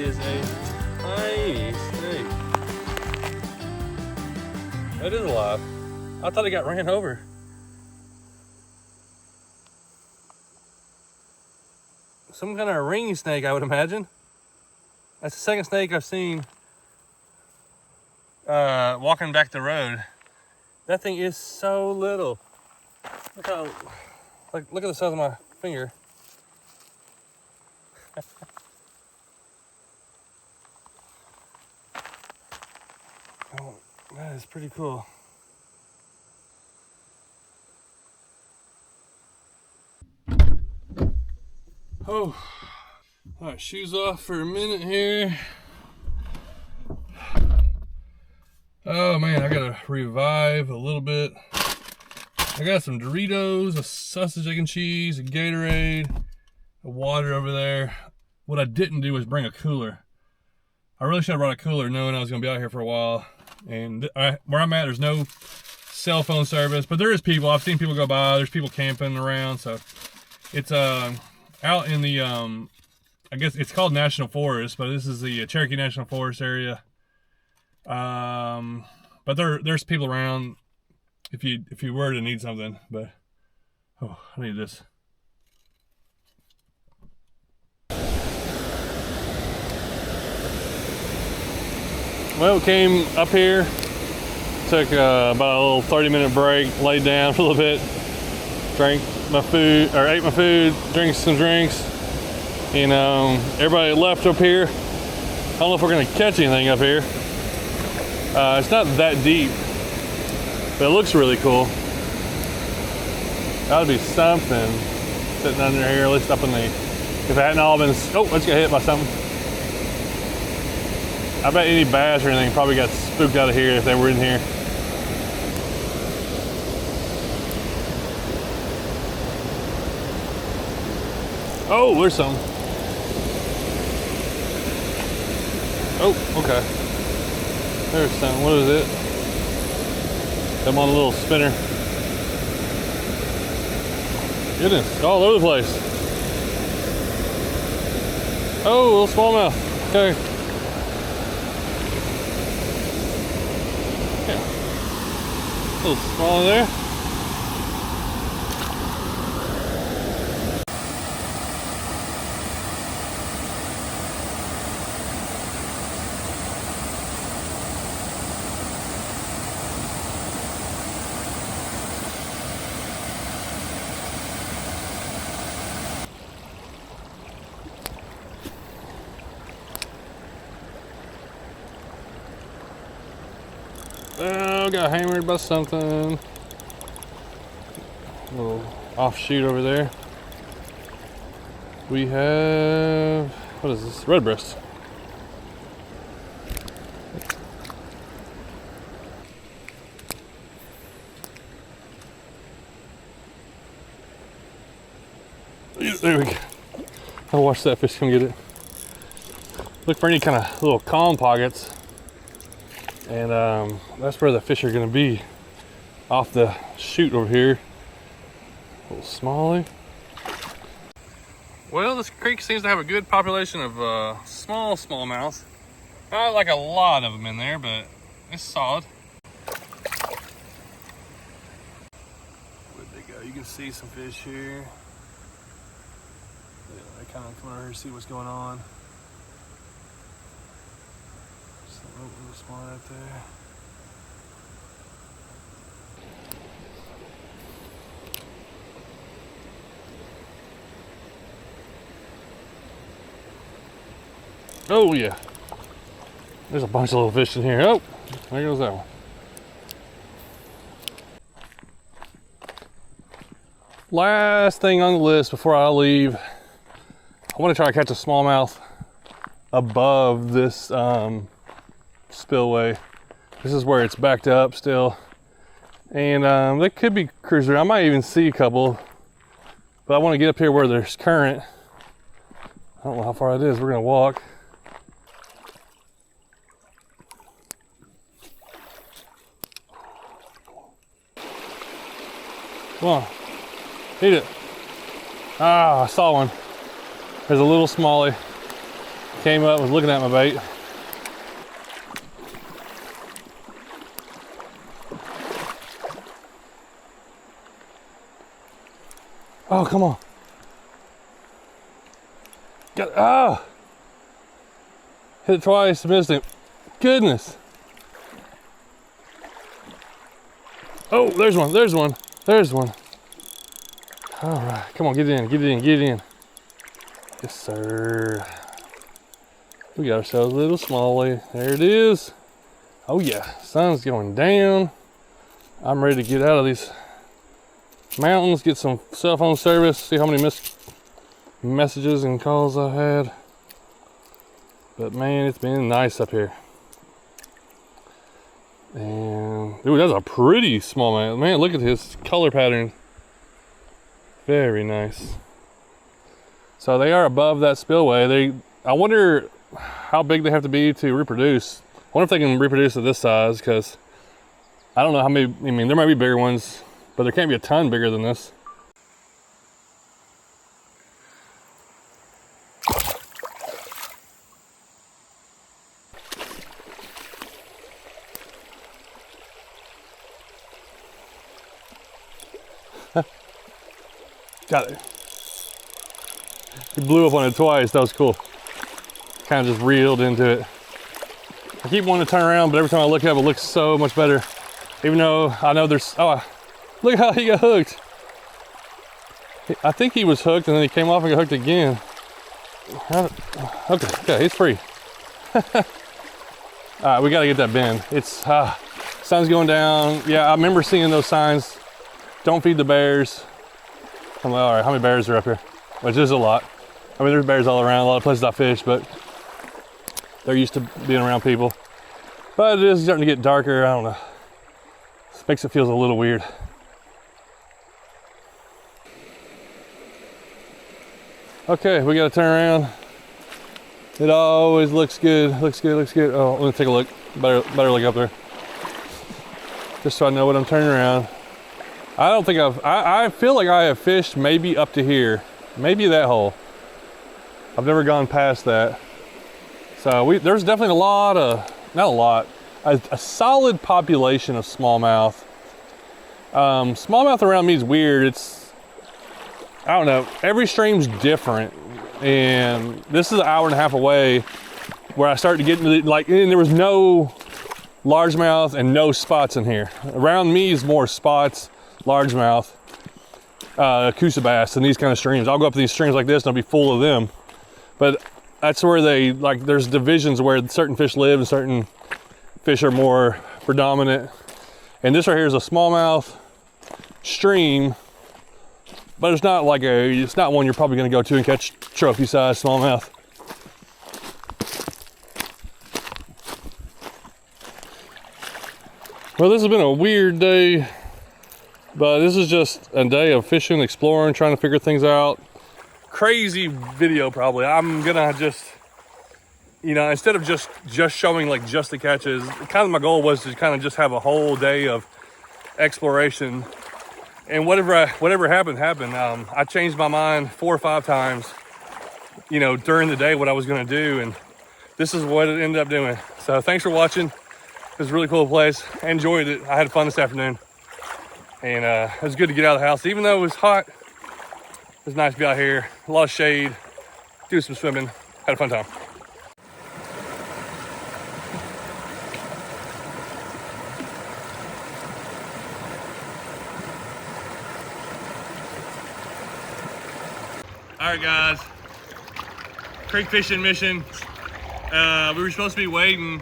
is a tiny snake. That is alive. I thought it got ran over. Some kind of ring snake, I would imagine. That's the second snake I've seen walking back the road. That thing is so little. Look how, look at the size of my finger. Oh, that is pretty cool. Oh, all right, shoes off for a minute here. Oh man, I gotta revive a little bit. I got some Doritos, a sausage, egg, and cheese, a Gatorade, a water over there. What I didn't do was bring a cooler. I really should have brought a cooler knowing I was gonna be out here for a while. And where I'm at, there's no cell phone service, but there is people. I've seen people go by. There's people camping around, so it's out in the I guess it's called National Forest, but this is the Cherokee National Forest area. But there's people around if you were to need something. But oh, I need this. Well, came up here, took about a little 30-minute break, laid down for a little bit, drank my food, or ate my food, drank some drinks, and everybody left up here. I don't know if we're gonna catch anything up here. It's not that deep, but it looks really cool. Gotta be something sitting under here, at least up in the, if it hadn't all been, oh, let's get hit by something. I bet any bass or anything probably got spooked out of here if they were in here. Oh, there's some. Oh, okay. There's some. What is it? I'm on a little spinner. Goodness, all over the place. Oh, little smallmouth. Okay. A little smaller there. Oh, got hammered by something. A little offshoot over there. We have, what is this? Redbreast. There we go. I'll watch that fish come get it. Look for any kind of little calm pockets. And that's where the fish are gonna be, off the chute over here. A little smallie. Well, this creek seems to have a good population of smallmouth. Not like a lot of them in there, but it's solid. Where'd they go? You can see some fish here. Yeah, they kind of come over here to see what's going on. Oh, little small right there. Oh yeah, there's a bunch of little fish in here. Oh, there goes that one. Last thing on the list before I leave, I want to try to catch a smallmouth above this spillway. This is where it's backed up still, and they could be cruising. I might even see a couple, but I want to get up here where there's current. I don't know how far it is. We're gonna walk. Come on, eat it. Ah, I saw one. There's a little smallie. Came up, was looking at my bait. Oh, come on. Got, oh! Hit it twice, missed it. Goodness. Oh, there's one, there's one, there's one. All right, come on, get it in, get it in, get it in. Yes, sir. We got ourselves a little smallie. There it is. Oh yeah, sun's going down. I'm ready to get out of these mountains, get some cell phone service, see how many missed messages and calls I had. But man, it's been nice up here. And dude, that's a pretty smallmouth. Man, look at his color pattern. Very nice. So they are above that spillway. I wonder how big they have to be to reproduce. I wonder if they can reproduce at this size, because I don't know how many. I mean, there might be bigger ones, but there can't be a ton bigger than this. Got it. It blew up on it twice. That was cool. Kind of just reeled into it. I keep wanting to turn around, but every time I look up, it looks so much better. Even though I know there's, oh, look how he got hooked. I think he was hooked and then he came off and got hooked again. Okay, he's free. All right, we gotta get that bend. It's, sun's going down. Yeah, I remember seeing those signs. Don't feed the bears. I'm like, all right, how many bears are up here? Which is a lot. I mean, there's bears all around, a lot of places I fish, but they're used to being around people. But it is starting to get darker, I don't know. This makes it feel a little weird. Okay, we gotta turn around. It always looks good, looks good, looks good. Oh, let me take a look. Better look up there. Just so I know what I'm turning around. I don't think I feel like I have fished maybe up to here, maybe that hole. I've never gone past that. So there's definitely a solid population of smallmouth. Smallmouth around me is weird. I don't know, every stream's different. And this is an hour and a half away where I started to get into and there was no largemouth and no spots in here. Around me is more spots, largemouth, coosa bass, and these kind of streams. I'll go up to these streams like this and I'll be full of them. But that's where there's divisions where certain fish live and certain fish are more predominant. And this right here is a smallmouth stream, but it's not one you're probably gonna go to and catch trophy size smallmouth. Well, this has been a weird day. But this is just a day of fishing, exploring, trying to figure things out. Crazy video probably. I'm gonna just, instead of just showing like just the catches, kind of my goal was to kind of just have a whole day of exploration. And whatever happened. I changed my mind 4 or 5 times, during the day what I was gonna do, and this is what it ended up doing. So thanks for watching. It was a really cool place. I enjoyed it. I had fun this afternoon. And it was good to get out of the house. Even though it was hot, it was nice to be out here. A lot of shade, do some swimming, had a fun time. All right, guys, creek fishing mission. We were supposed to be wading,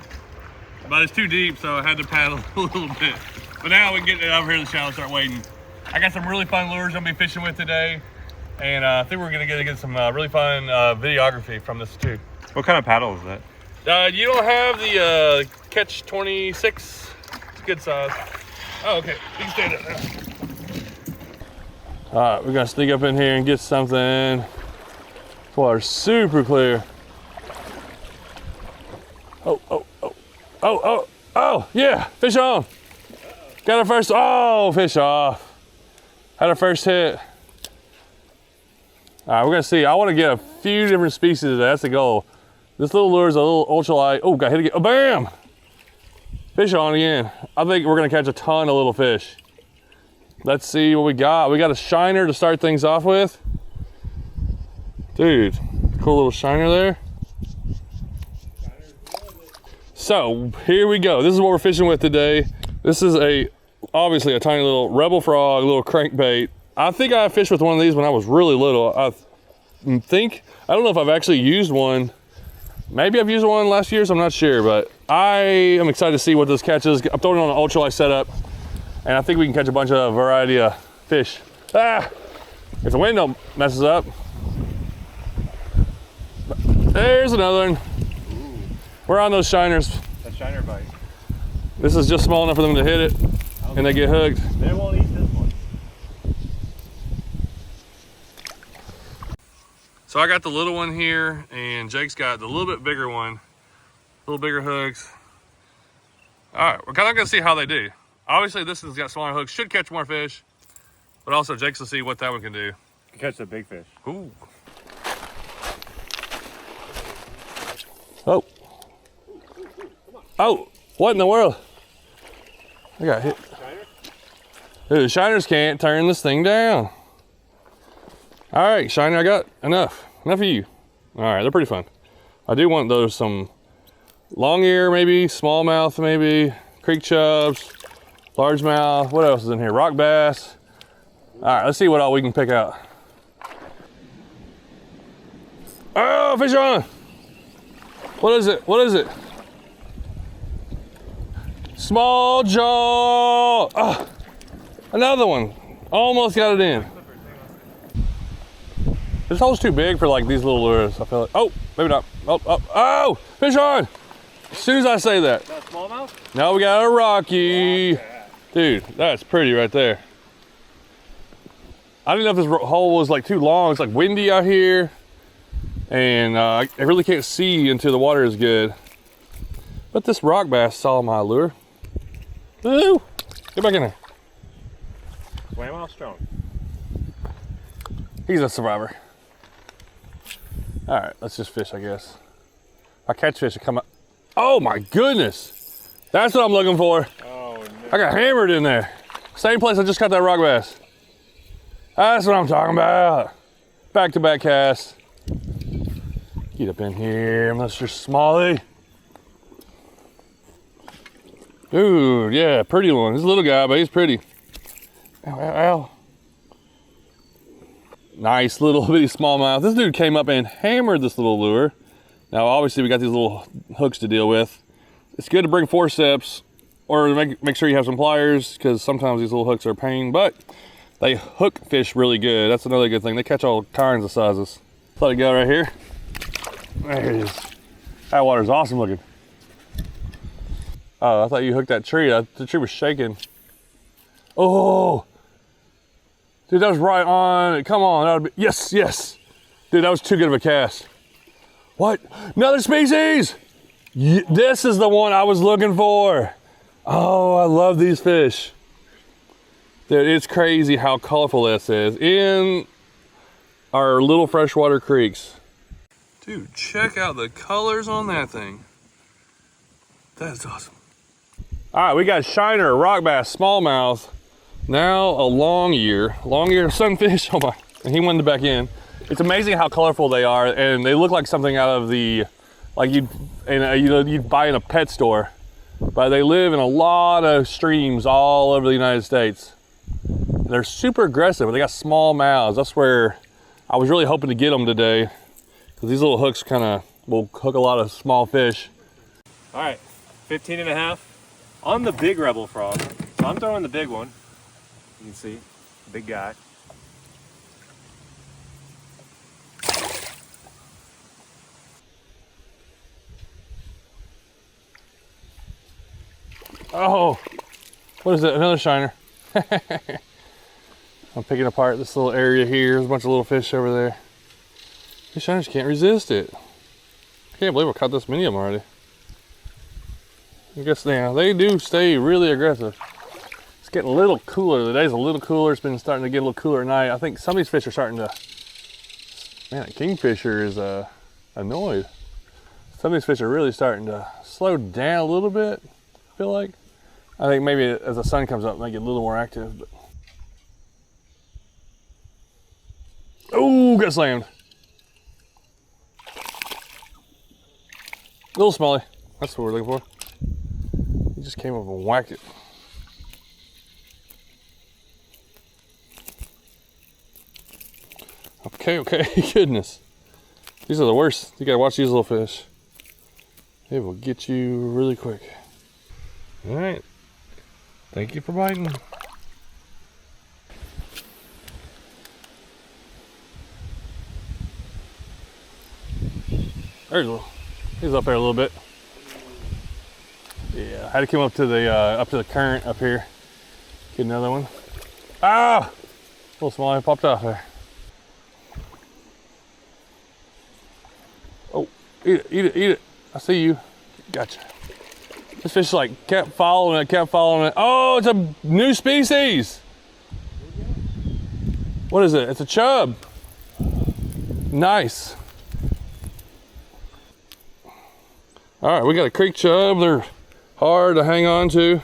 but it's too deep, so I had to paddle a little bit. But now we can get over here in the shallow and start wading. I got some really fun lures I'm gonna be fishing with today. And I think we're gonna get some really fun videography from this too. What kind of paddle is that? You don't have the Catch 26? It's a good size. Oh, okay, you can stand up now. All right, we're gonna sneak up in here and get something. Water's super clear. Oh, yeah, fish on. Got our first, fish off. Had our first hit. All right, we're gonna see. I wanna get a few different species today, that's the goal. This little lure is a little ultralight. Oh, got hit again. Oh, bam! Fish on again. I think we're gonna catch a ton of little fish. Let's see what we got. We got a shiner to start things off with. Dude, cool little shiner there. So here we go. This is what we're fishing with today. This is obviously a tiny little rebel frog, little crankbait. I think I fished with one of these when I was really little. I don't know if I've actually used one. Maybe I've used one last year, so I'm not sure, but I am excited to see what this catches. I'm throwing it on an ultralight setup, and I think we can catch a bunch of variety of fish. Ah! If the wind don't messes up. There's another one. We're on those shiners. That shiner bite. This is just small enough for them to hit it, and they get hooked. They won't eat this one. So I got the little one here, and Jake's got the little bit bigger one. A little bigger hooks. All right, we're kind of gonna see how they do. Obviously this has got smaller hooks, should catch more fish, but also Jake's will see what that one can do. You can catch the big fish. Ooh. Oh. Oh, what in the world? I got hit. Dude, the shiners can't turn this thing down. All right, shiner, I got enough of you. All right, they're pretty fun. I do want those, some long ear maybe, smallmouth maybe, creek chubs, largemouth. What else is in here? Rock bass. All right, let's see what all we can pick out. Oh, fish on. What is it? What is it? Small jaw. Oh, another one. Almost got it in. This hole's too big for like these little lures. I feel like. Oh, maybe not. Oh, fish on. As soon as I say that. Is that smallmouth? Now we got a Rocky. Dude, that's pretty right there. I didn't know if this hole was like too long. It's like windy out here. And I really can't see until the water is good. But this rock bass saw my lure. Ooh, get back in there. Swam off strong. He's a survivor. All right, let's just fish, I guess. If I catch fish, it come up. Oh my goodness. That's what I'm looking for. Oh no. I got hammered in there. Same place I just caught that rock bass. That's what I'm talking about. Back-to-back cast. Get up in here, Mr. Smalley. Dude, yeah, pretty one. He's a little guy, but he's pretty. Ow, ow, ow. Nice little bitty smallmouth. This dude came up and hammered this little lure. Now, obviously, we got these little hooks to deal with. It's good to bring forceps or make sure you have some pliers because sometimes these little hooks are a pain, but they hook fish really good. That's another good thing. They catch all kinds of sizes. Let it go right here. There it is. That water's awesome looking. Oh, I thought you hooked that tree. The tree was shaking. Oh, dude, that was right on it. Come on, that would be, yes, yes. Dude, that was too good of a cast. What? Another species! This is the one I was looking for. Oh, I love these fish. Dude, it's crazy how colorful this is in our little freshwater creeks. Dude, check out the colors on that thing. That's awesome. All right, we got shiner, rock bass, smallmouth. Now a long ear sunfish. Oh my, and he went back in. It's amazing how colorful they are, and they look like something out of the, like you'd buy in a pet store. But they live in a lot of streams all over the United States. They're super aggressive, but they got small mouths. That's where I was really hoping to get them today, because these little hooks kind of will hook a lot of small fish. All right, 15 and a half on the big rebel frog. So I'm throwing the big one. You can see, big guy. Oh, what is it? Another shiner. I'm picking apart this little area here. There's a bunch of little fish over there. These shiners can't resist it. I can't believe I caught this many of them already. I guess they do stay really aggressive. It's getting a little cooler. The day's a little cooler. It's been starting to get a little cooler at night. I think some of these fish are starting to, man, that kingfisher is annoyed. Some of these fish are really starting to slow down a little bit, I feel like. I think maybe as the sun comes up, they get a little more active. But... oh, got slammed. Little smallie. That's what we're looking for. He just came up and whacked it. Okay, goodness. These are the worst. You gotta watch these little fish. They will get you really quick. All right. Thank you for biting. There's a little. He's up there a little bit. Yeah, I had to come up to the current up here. Get another one. Ah! Little small popped off there. Oh, eat it. I see you. Gotcha. This fish like kept following it. Oh, it's a new species. What is it? It's a chub. Nice. All right, we got a creek chub. They're hard to hang on to.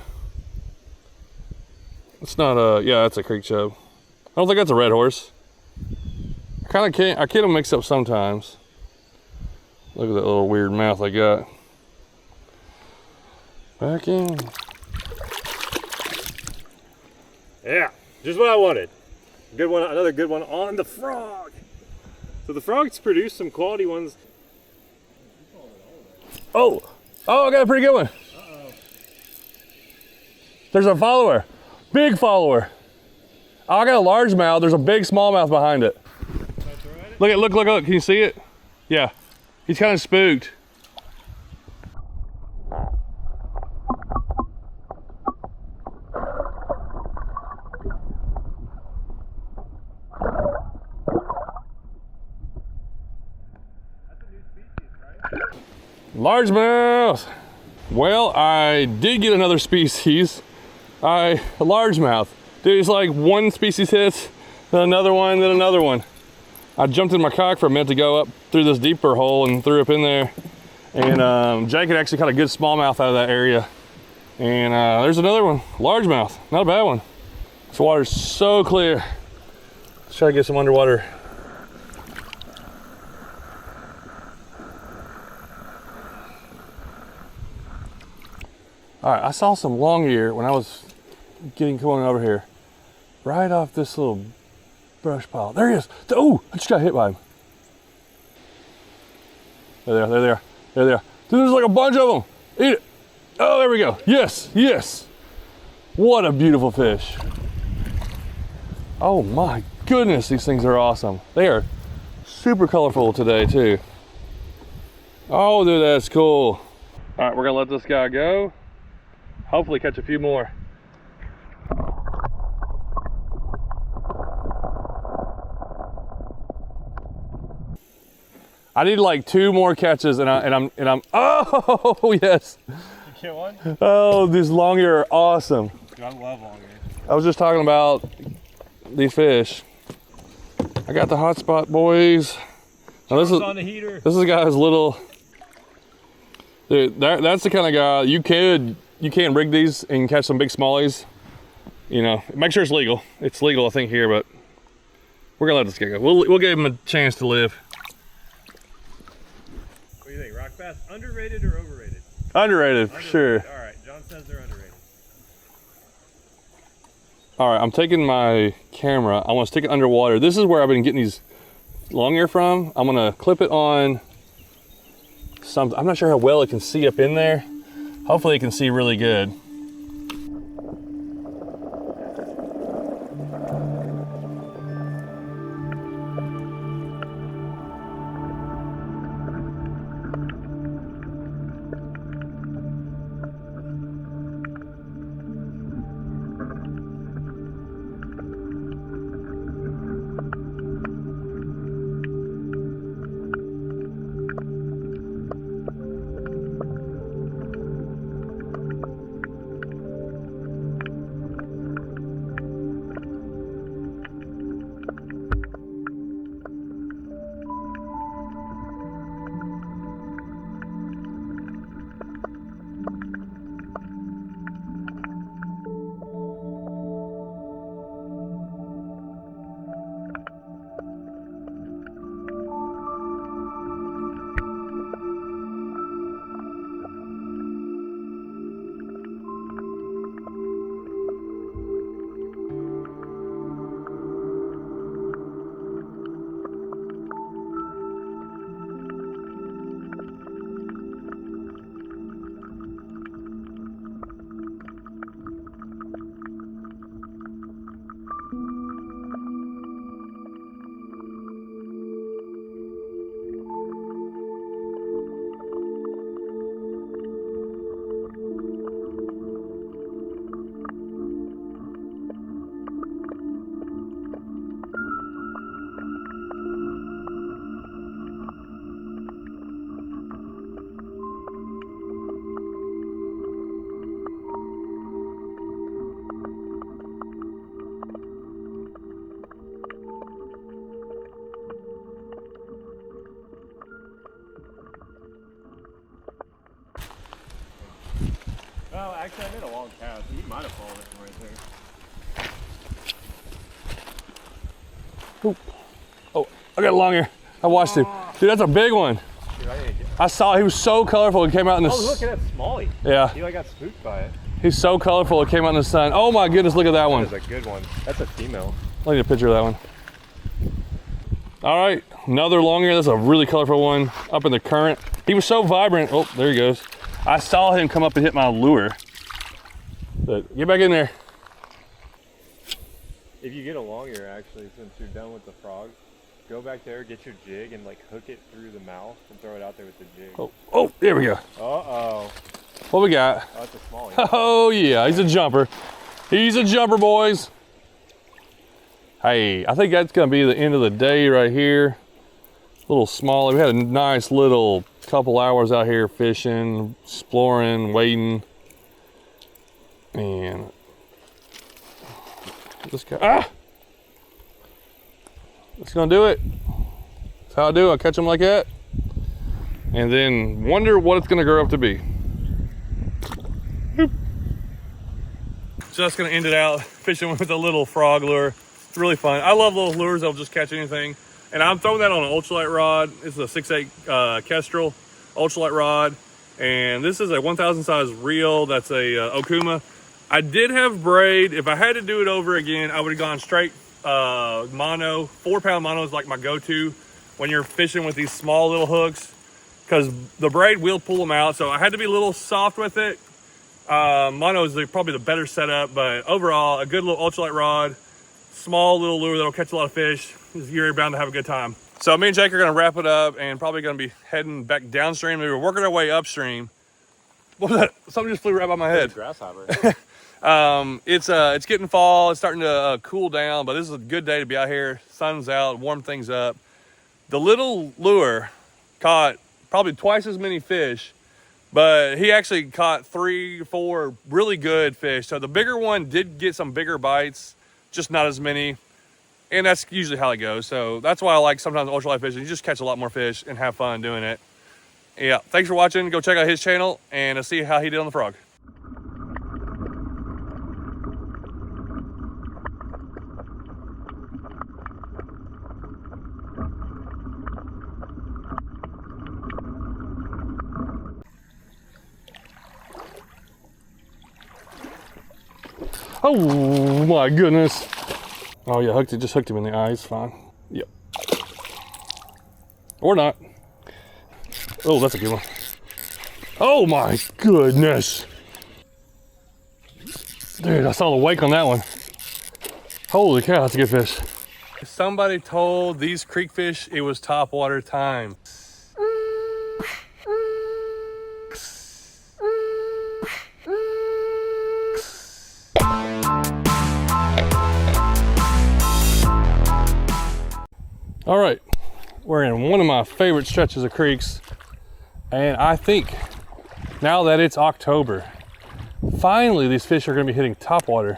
It's not a, yeah, that's a creek chub. I don't think that's a red horse. I get them mixed up sometimes. Look at that little weird mouth I got. Back in. Yeah, just what I wanted. Good one, another good one on the frog. So the frogs produce some quality ones. Oh, I got a pretty good one. There's a follower, big follower. Oh, I got a largemouth. There's a big smallmouth behind it. Look, can you see it? Yeah, he's kind of spooked. Largemouth. Well, I did get another species. A largemouth. Dude, it's like one species hits, then another one, then another one. I jumped in my kayak for a minute to go up through this deeper hole and threw up in there. And Jake had actually caught a good smallmouth out of that area. And there's another one, largemouth. Not a bad one. This water's so clear. Let's try to get some underwater. All right, I saw some long ear when I was coming over here, right off this little brush pile. There he is. Oh, I just got hit by him. There they are. Dude, there's like a bunch of them. Eat it. Oh, there we go. Yes. What a beautiful fish. Oh my goodness, these things are awesome. They are super colorful today too. Oh, dude, that's cool. All right, we're gonna let this guy go. Hopefully catch a few more. I need like 2 more catches and I'm oh yes. You get one? Oh, these long ear are awesome. I love long ear. I was just talking about these fish. I got the hot spot, boys. Now this is on the heater. This is a guy's little. Dude, that's the kind of guy you can rig these and catch some big smallies. You know, make sure it's legal. It's legal, I think, here, but we're gonna let this guy go. We'll give him a chance to live. What do you think? Rock bass, underrated or overrated? Underrated, for sure. All right, John says they're underrated. All right, I'm taking my camera. I want to stick it underwater. This is where I've been getting these long ear from. I'm gonna clip it on something. I'm not sure how well it can see up in there. Hopefully it can see really good. Well, actually, I made a long cast. He might have fallen from right there. Ooh. Oh, I got a long ear. I watched him. Dude, that's a big one. Dude, I saw, he was so colorful. It came out in the look at that smallie. Yeah. He like got spooked by it. He's so colorful. It came out in the sun. Oh my goodness, look at that one. That is a good one. That's a female. Let me get a picture of that one. All right, another long ear. That's a really colorful one up in the current. He was so vibrant. Oh, there he goes. I saw him come up and hit my lure. But get back in there. If you get a long ear, actually, since you're done with the frog, go back there, get your jig, and like hook it through the mouth and throw it out there with the jig. Oh, there we go. Uh-oh. What we got? Oh, that's a smallie. Oh yeah, he's a jumper. He's a jumper, boys. Hey, I think that's gonna be the end of the day right here. A little smaller. We had a nice little couple hours out here fishing, exploring, waiting. And this guy, that's gonna do it. That's how I do. I catch them like that, and then wonder what it's gonna grow up to be. Just gonna end it out fishing with a little frog lure. It's really fun. I love little lures that'll just catch anything. And I'm throwing that on an ultralight rod. This is a 6/8 Kestrel ultralight rod. And this is a 1,000 size reel. That's a Okuma. I did have braid. If I had to do it over again, I would have gone straight mono. 4-pound mono is like my go-to when you're fishing with these small little hooks, because the braid will pull them out. So I had to be a little soft with it. Mono is probably the better setup, but overall, a good little ultralight rod, small little lure that'll catch a lot of fish. You're bound to have a good time. So me and Jake are gonna wrap it up and probably gonna be heading back downstream. We were working our way upstream. What was that? Something just flew right by my head. Grasshopper. It's getting fall. It's starting to cool down, but this is a good day to be out here. Sun's out, warm things up. The little lure caught probably twice as many fish, but he actually caught 3 or 4 really good fish. So the bigger one did get some bigger bites, just not as many. And that's usually how it goes. So that's why I like sometimes ultralight fishing. You just catch a lot more fish and have fun doing it. Yeah, thanks for watching. Go check out his channel and see how he did on the frog. Oh my goodness. Oh yeah, just hooked him in the eye. It's fine. Yep. Or not. Oh, that's a good one. Oh my goodness. Dude, I saw the wake on that one. Holy cow, that's a good fish. Somebody told these creek fish it was topwater time. All right, we're in one of my favorite stretches of creeks, and I think now that it's October, finally these fish are gonna be hitting topwater.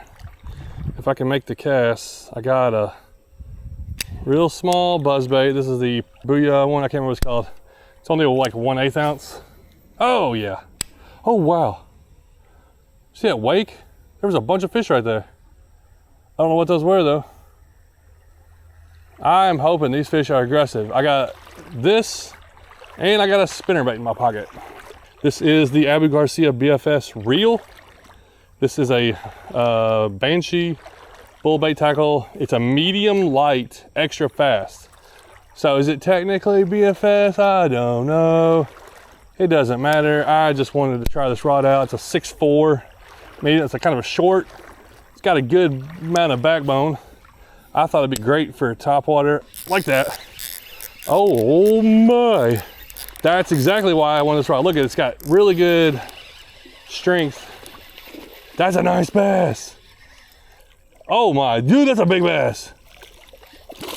If I can make the cast, I got a real small buzzbait. This is the Booyah one, I can't remember what it's called. It's only like 1/8 ounce. Oh yeah, oh wow. See that wake? There was a bunch of fish right there. I don't know what those were though. I'm hoping these fish are aggressive. I got this, and I got a spinnerbait in my pocket. This is the Abu Garcia BFS reel. This is a Banshee bullbait tackle. It's a medium light, extra fast. So is it technically BFS? I don't know. It doesn't matter. I just wanted to try this rod out. It's a 6'4". Maybe it's a kind of a short. It's got a good amount of backbone. I thought it'd be great for topwater like that. Oh my. That's exactly why I want this rod. Look at it, it's got really good strength. That's a nice bass. Oh my, dude, that's a big bass.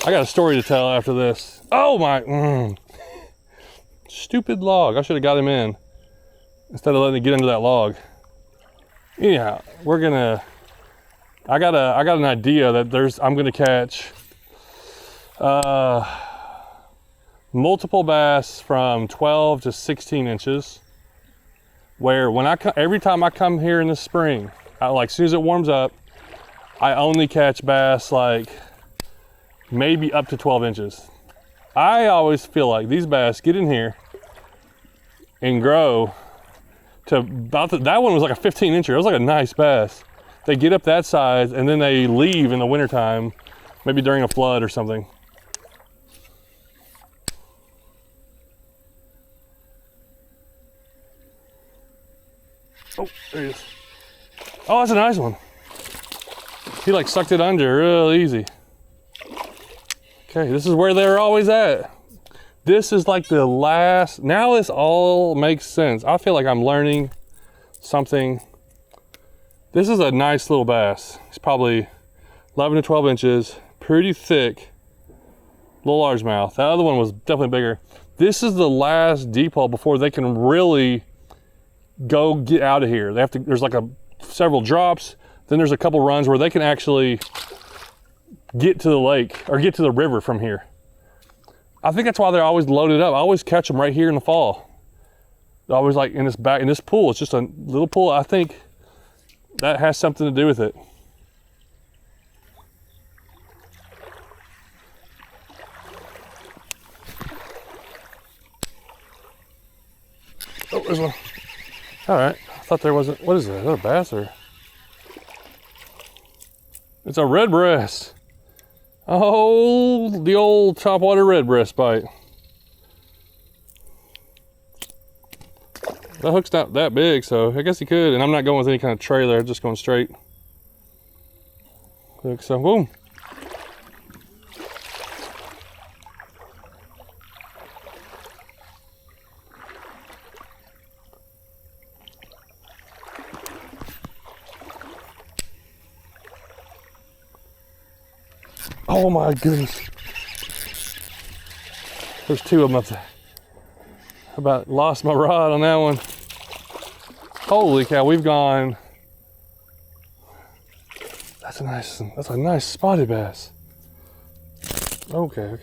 I got a story to tell after this. Oh my, stupid log. I should have got him in instead of letting it get under that log. Anyhow, we're gonna, I got an idea that I'm gonna catch multiple bass from 12 to 16 inches where when every time I come here in the spring, like as soon as it warms up, I only catch bass like maybe up to 12 inches. I always feel like these bass get in here and grow to about that one was like a 15 incher. It was like a nice bass. They get up that size and then they leave in the wintertime, maybe during a flood or something. Oh, there he is. Oh, that's a nice one. He like sucked it under real easy. Okay, this is where they're always at. This is like the last, now this all makes sense. I feel like I'm learning something. This is a nice little bass. It's probably 11 to 12 inches, pretty thick, little largemouth. That other one was definitely bigger. This is the last deep hole before they can really go get out of here. They have to, there's like several drops, then there's a couple runs where they can actually get to the lake or get to the river from here. I think that's why they're always loaded up. I always catch them right here in the fall. They're always like in this pool. It's just a little pool. I think that has something to do with it. Oh, there's one. All right, I thought there wasn't, what is that? Is that a bass or? It's a red breast. Oh, the old topwater red breast bite. That hook's not that big, so I guess he could. And I'm not going with any kind of trailer, I'm just going straight. Hook, so boom. Oh my goodness. There's two of them up there. I about lost my rod on that one. Holy cow, we've gone. That's a nice spotted bass. Okay.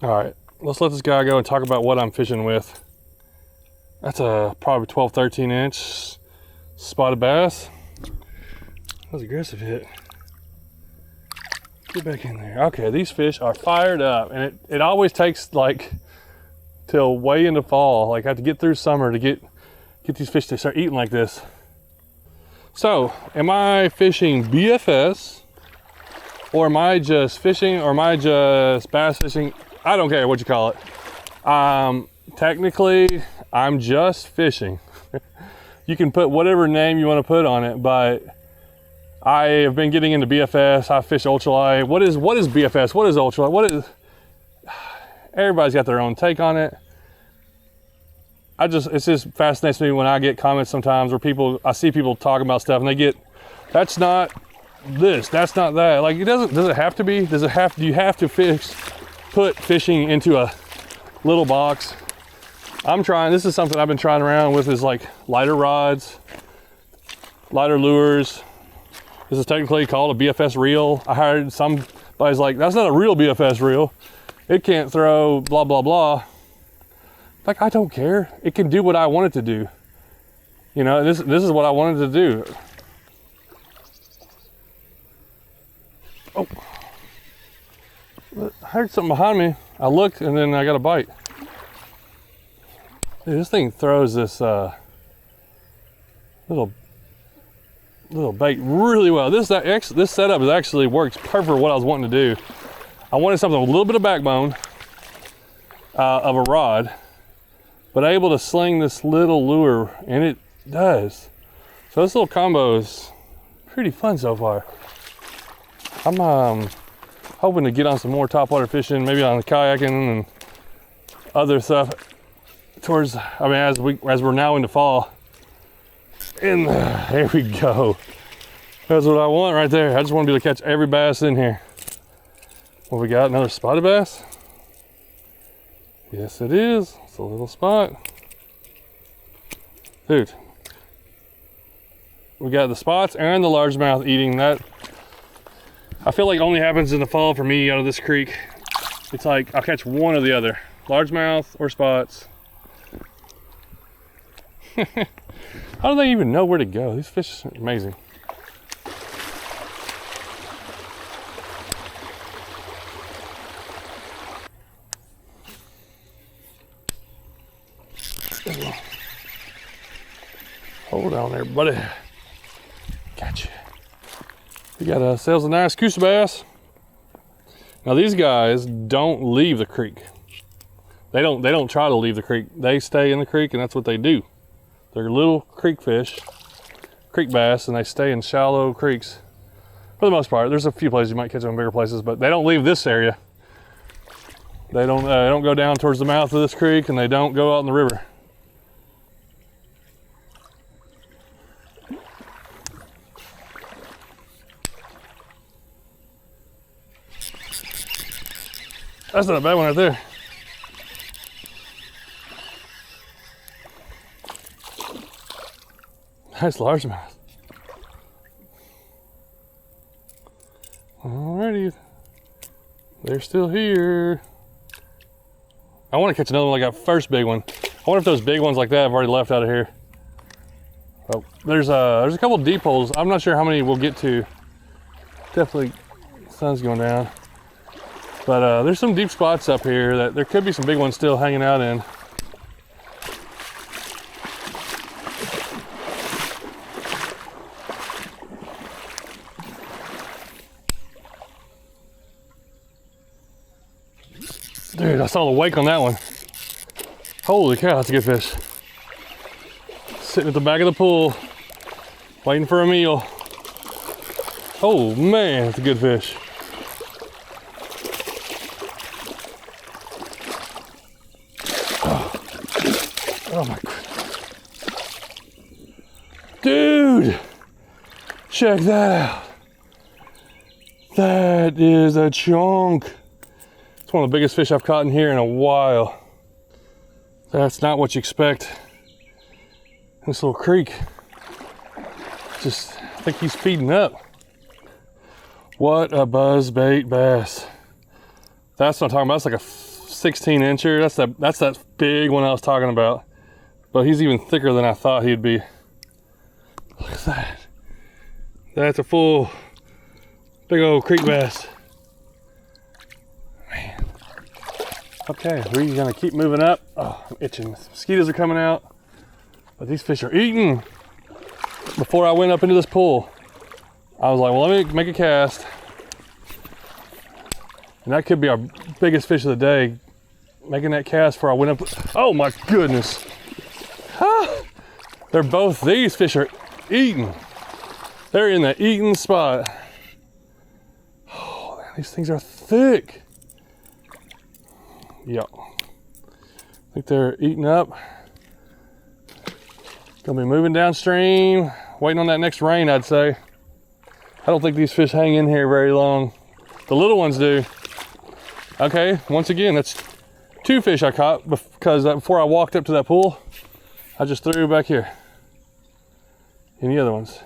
All right, let's let this guy go and talk about what I'm fishing with. That's a probably 12, 13 inch spotted bass. That was an aggressive hit. Get back in there. Okay, these fish are fired up, and it always takes like till way into fall. Like I have to get through summer to get these fish to start eating like this. So, am I fishing BFS, or am I just fishing, or am I just bass fishing? I don't care what you call it. Technically, I'm just fishing. You can put whatever name you want to put on it, but I have been getting into BFS. I fish ultralight. What is BFS? What is ultralight? Everybody's got their own take on it. It just fascinates me when I get comments sometimes where I see people talking about stuff and they get, that's not this, that's not that. Like does it have to be? Do you have to put fishing into a little box? This is something I've been trying around with, is like lighter rods, lighter lures. This is technically called a BFS reel. I heard somebody's like, that's not a real BFS reel. It can't throw blah, blah, blah. Like, I don't care. It can do what I want it to do. You know, this is what I wanted to do. Oh, I heard something behind me. I looked and then I got a bite. Dude, this thing throws this little bait really well. This setup actually works perfect for what I was wanting to do. I wanted something with a little bit of backbone of a rod, but able to sling this little lure, and it does. So this little combo is pretty fun so far. I'm hoping to get on some more topwater fishing, maybe on the kayaking and other stuff as we're now into fall. And there we go. That's what I want right there. I just want to be able to catch every bass in here. What we got? Another spotted bass? Yes, it is. It's a little spot. Dude, we got the spots and the largemouth eating that. I feel like it only happens in the fall for me out of this creek. It's like I'll catch one or the other, largemouth or spots. How do they even know where to go? These fish are amazing. Hold on there, buddy. Gotcha. We got ourselves a nice coosa bass. Now these guys don't leave the creek. They don't try to leave the creek. They stay in the creek, and that's what they do. They're little creek fish, creek bass, and they stay in shallow creeks for the most part. There's a few places you might catch them in bigger places, but they don't leave this area. They don't go down towards the mouth of this creek, and they don't go out in the river. That's not a bad one right there. Nice largemouth. Alrighty, they're still here. I want to catch another one like that first big one. I wonder if those big ones like that have already left out of here. Oh, there's a couple of deep holes. I'm not sure how many we'll get to. Definitely, the sun's going down. But there's some deep spots up here that there could be some big ones still hanging out in. Dude, I saw the wake on that one. Holy cow, that's a good fish. Sitting at the back of the pool, waiting for a meal. Oh man, that's a good fish. Oh my goodness. Dude, check that out. That is a chunk. It's one of the biggest fish I've caught in here in a while. That's not what you expect. This little creek. Just, I think he's feeding up. What a buzzbait bass. That's what I'm talking about. That's like a 16 incher. That's that big one I was talking about. But he's even thicker than I thought he'd be. Look at that. That's a full big old creek bass. Man. Okay, we're gonna keep moving up. Oh, I'm itching. Mosquitoes are coming out. But these fish are eating. Before I went up into this pool, I was like, well, let me make a cast. And that could be our biggest fish of the day. Making that cast before I went up. Oh my goodness. Ah, they're both, these fish are eating. They're in the eating spot. Oh, man, these things are thick. Yep. I think they're eating up. Gonna be moving downstream, waiting on that next rain, I'd say. I don't think these fish hang in here very long. The little ones do. Okay, once again, that's two fish I caught because before I walked up to that pool, I just threw back here. Any other ones?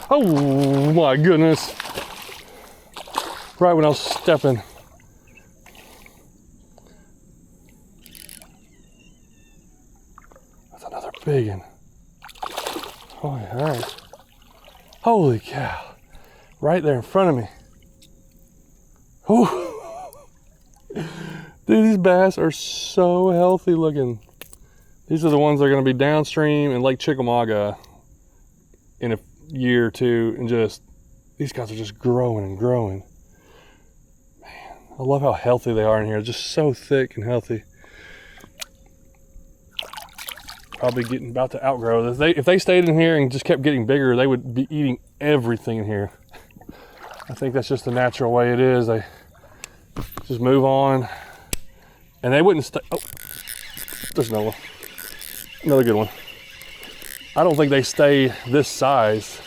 Oh my goodness. Right when I was stepping. That's another big one. Oh, all right. Holy cow. Right there in front of me. Ooh. Dude, these bass are so healthy looking. These are the ones that are going to be downstream in Lake Chickamauga in a year or two, and just, these guys are just growing and growing. Man, I love how healthy they are in here. Just so thick and healthy. Probably getting about to outgrow. If they stayed in here and just kept getting bigger, they would be eating everything in here. I think that's just the natural way it is. They just move on, and they wouldn't stay. Oh, there's another one. Another good one. I don't think they stay this size.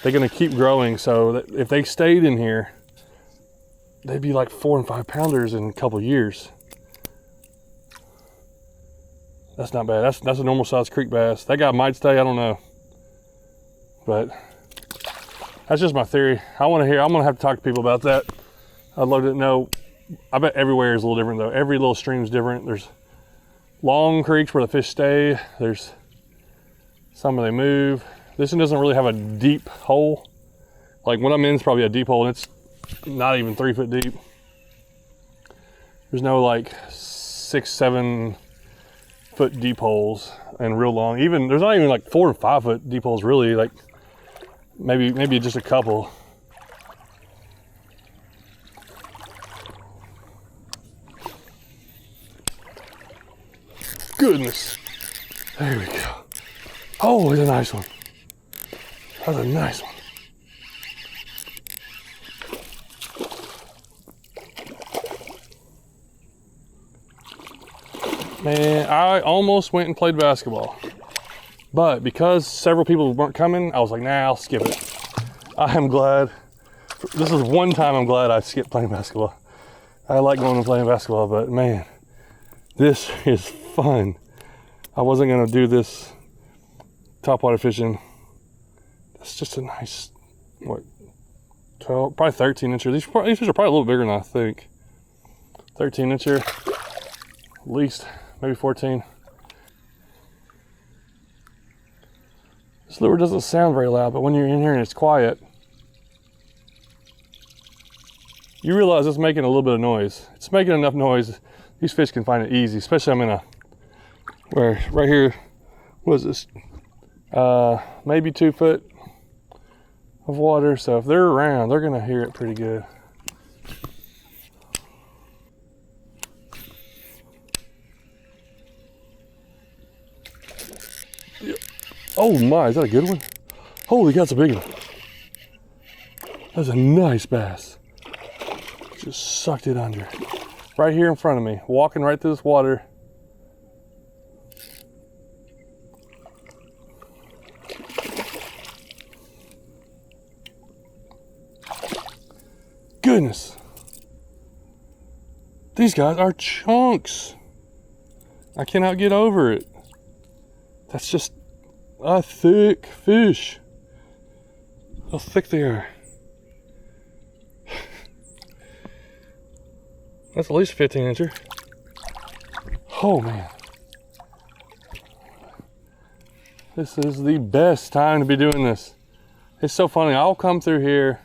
They're gonna keep growing, so if they stayed in here, they'd be like 4 and 5 pounders in a couple years. That's not bad. That's a normal size creek bass. That guy might stay, I don't know. But that's just my theory. I'm gonna have to talk to people about that. I'd love to know. I bet everywhere is a little different though. Every little stream is different. There's long creeks where the fish stay. There's some where they move. This one doesn't really have a deep hole. Like what I'm in is probably a deep hole and it's not even 3 foot deep. There's no like 6, 7 foot deep holes and real long. Even there's not even like 4 or 5 foot deep holes really. Like maybe just a couple. Goodness. There we go. Oh, it's a nice one. That's a nice one. Man, I almost went and played basketball. But because several people weren't coming, I was like, nah, I'll skip it. I am glad. This is one time I'm glad I skipped playing basketball. I like going and playing basketball, but man, this is fun. I wasn't gonna do this topwater fishing. It's just a nice, what, 12, probably 13 incher. These fish are probably a little bigger than I think. 13 incher, at least, maybe 14. This lure doesn't sound very loud, but when you're in here and it's quiet, you realize it's making a little bit of noise. It's making enough noise. These fish can find it easy, especially I'm in where right here, what is this? Maybe 2 foot of water. So if they're around, they're gonna hear it pretty good. Oh my, is that a good one? Holy cow, that's a big one. That's a nice bass. Just sucked it under. Right here in front of me, walking right through this water. Goodness. These guys are chunks. I cannot get over it. That's just a thick fish. How thick they are. That's at least 15 incher. Oh man. This is the best time to be doing this. It's so funny. I'll come through here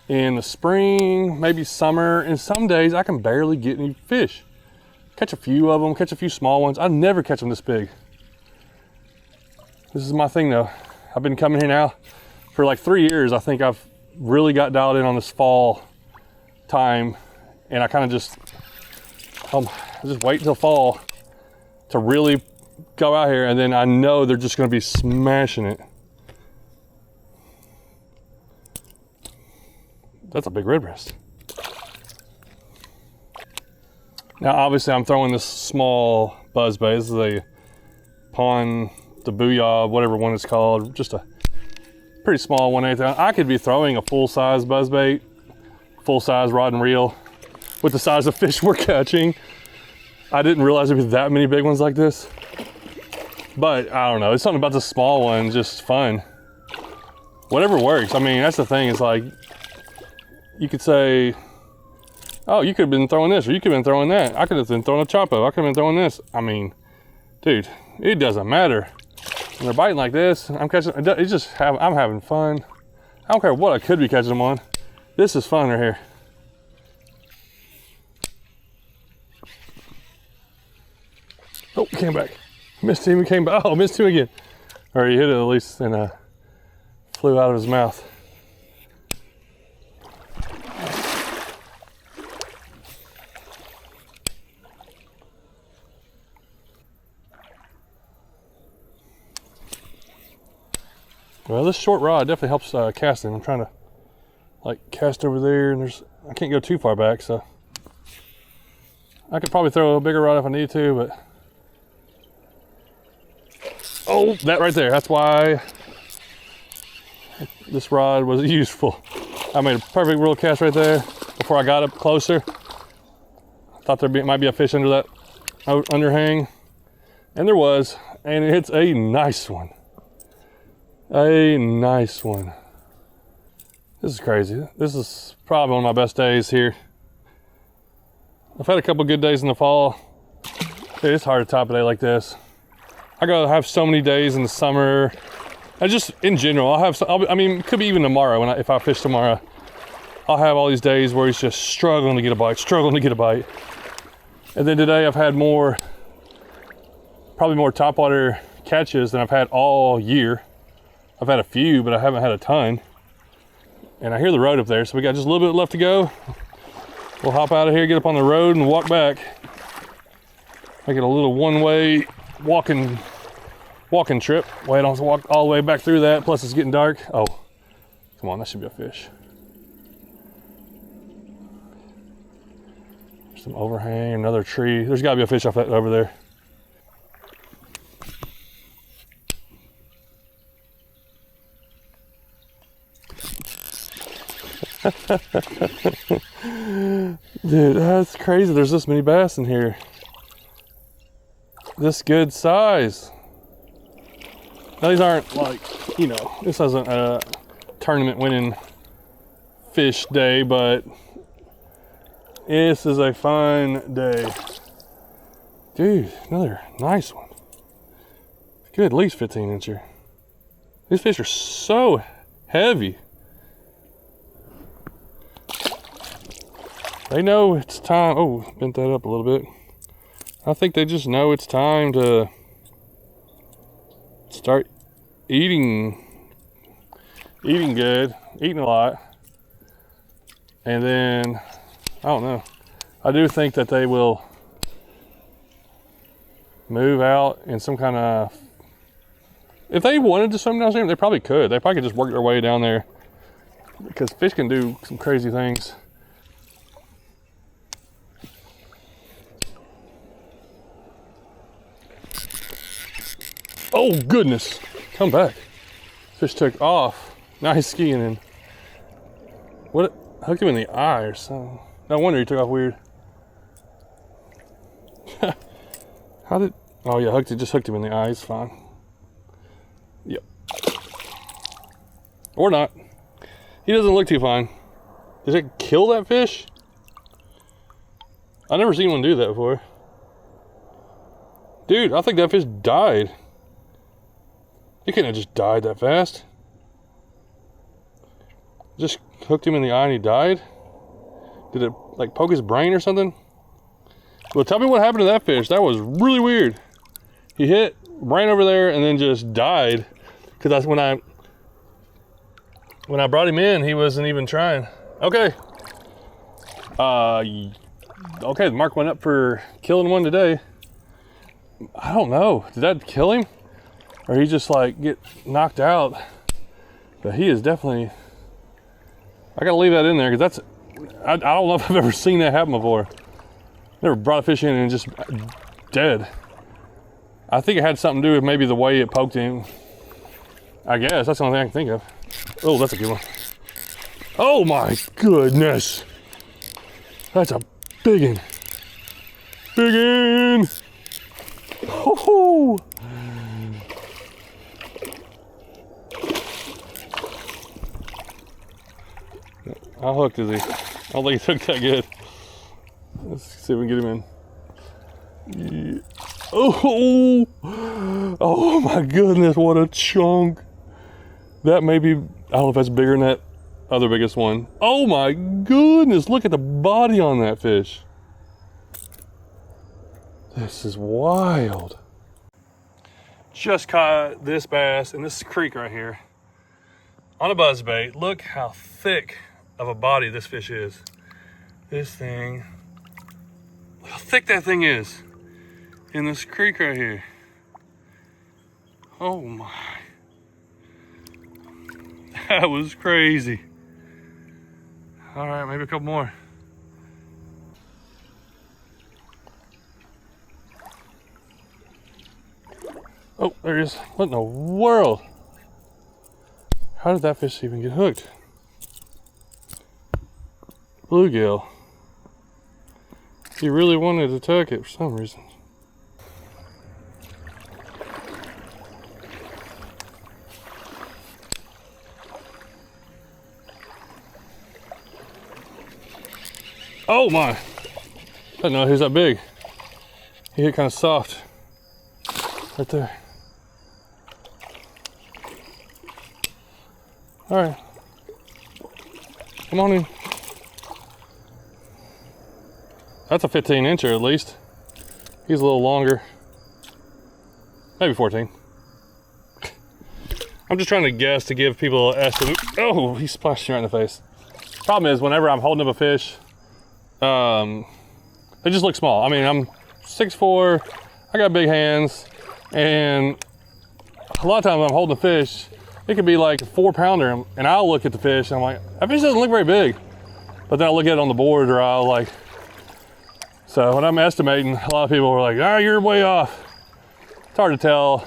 in the spring, maybe summer, and some days I can barely get any fish. Catch a few of them, catch a few small ones. I never catch them this big. This is my thing though. I've been coming here now for like 3 years. I think I've really got dialed in on this fall time, and I kind of just wait until fall to really go out here, and then I know they're just going to be smashing it. That's a big red breast. Now obviously I'm throwing this small buzzbait. This is a pond, the Booyah, whatever one it's called, just a pretty small 1/8 ounce. I could be throwing a full-size buzzbait, full-size rod and reel with the size of fish we're catching. I didn't realize there'd be that many big ones like this, but I don't know, it's something about the small one, just fun. Whatever works. I mean, that's the thing, it's like, you could say, oh, you could have been throwing this, or you could have been throwing that. I could have been throwing a chopo. I could have been throwing this. I mean, dude, it doesn't matter. When they're biting like this, I'm catching, it's just, I'm having fun. I don't care what I could be catching them on. This is fun right here. Oh, came back. Missed him, he came back. Oh, missed him again. Or he hit it at least and flew out of his mouth. Well, this short rod definitely helps casting. I'm trying to like cast over there, and I can't go too far back, so I could probably throw a bigger rod if I need to, but oh, that right there. That's why this rod was useful. I made a perfect reel cast right there before I got up closer. I thought might be a fish under that underhang, and there was, and it's a nice one. A nice one. This is crazy. This is probably one of my best days here. I've had a couple good days in the fall. Dude, it's hard to top a day like this. I gotta have so many days in the summer. I just, in general, I mean, it could be even tomorrow if I fish tomorrow. I'll have all these days where he's just struggling to get a bite. And then today I've had probably more topwater catches than I've had all year. I've had a few, but I haven't had a ton. And I hear the road up there, so we got just a little bit left to go. We'll hop out of here, get up on the road, and walk back. Make it a little one-way walking trip. Wait, I don't have to walk all the way back through that, plus it's getting dark. Oh, come on, that should be a fish. There's some overhang, another tree. There's gotta be a fish off that over there. Dude, that's crazy. There's this many bass in here. This good size. Now these aren't like, you know, this isn't a tournament winning fish day, but this is a fun day. Dude, another nice one. Good, at least 15-incher. These fish are so heavy. They know it's time. Oh, bent that up a little bit. I think they just know it's time to start eating good, eating a lot. And then, I don't know. I do think that they will move out in some kind of, if they wanted to swim downstream, they probably could. They probably could just work their way down there, because fish can do some crazy things. Oh goodness, come back. Fish took off. Now he's skiing in. What, hooked him in the eye or something. No wonder he took off weird. Oh yeah, just hooked him in the eye, he's fine. Yep. Or not. He doesn't look too fine. Did it kill that fish? I've never seen one do that before. Dude, I think that fish died. He couldn't have just died that fast. Just hooked him in the eye and he died? Did it like poke his brain or something? Well, tell me what happened to that fish. That was really weird. He hit, ran over there, and then just died. Because that's when I brought him in, he wasn't even trying. Okay. Okay, the mark went up for killing one today. I don't know. Did that kill him? Or he just like get knocked out? But he is definitely, I gotta leave that in there, because I don't know if I've ever seen that happen before. Never brought a fish in and just dead. I think it had something to do with maybe the way it poked him. I guess, that's the only thing I can think of. Oh, that's a good one. Oh my goodness. That's a big one. Big one. Oh. How hooked is he? I don't think he took that good. Let's see if we can get him in. Yeah. Oh, oh my goodness, what a chunk. That may be, I don't know if that's bigger than that other biggest one. Oh my goodness, look at the body on that fish. This is wild. Just caught this bass in this creek right here on a buzzbait. Look how thick of a body this fish is. This thing, look how thick that thing is in this creek right here. Oh my. That was crazy. All right, maybe a couple more. Oh, there he is. What in the world? How did that fish even get hooked? Bluegill. He really wanted to tuck it for some reason. Oh my. I didn't know he was that big. He hit kind of soft. Right there. All right. Come on in. That's a 15 incher at least. He's a little longer. Maybe 14. I'm just trying to guess to give people an estimate. Oh, he splashed me right in the face. Problem is, whenever I'm holding up a fish, they just look small. I mean, I'm 6'4", I got big hands, and a lot of times when I'm holding a fish, it could be like a 4-pounder, and I'll look at the fish and I'm like, that fish doesn't look very big. But then I'll look at it on the board, or I'll like, so when I'm estimating, a lot of people are like, ah, you're way off. It's hard to tell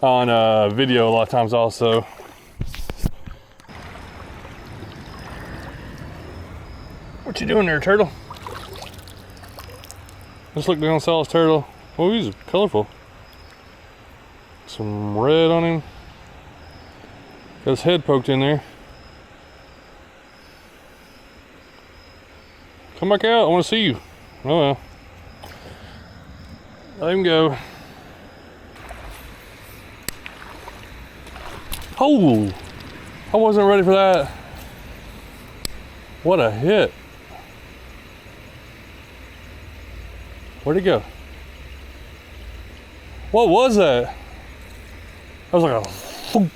on video a lot of times also. What you doing there, turtle? Just look down Sal's turtle. Oh, he's colorful. Some red on him. Got his head poked in there. Come back out, I want to see you. Oh well. Let him go. Oh! I wasn't ready for that. What a hit. Where'd he go? What was that? I was like a thump.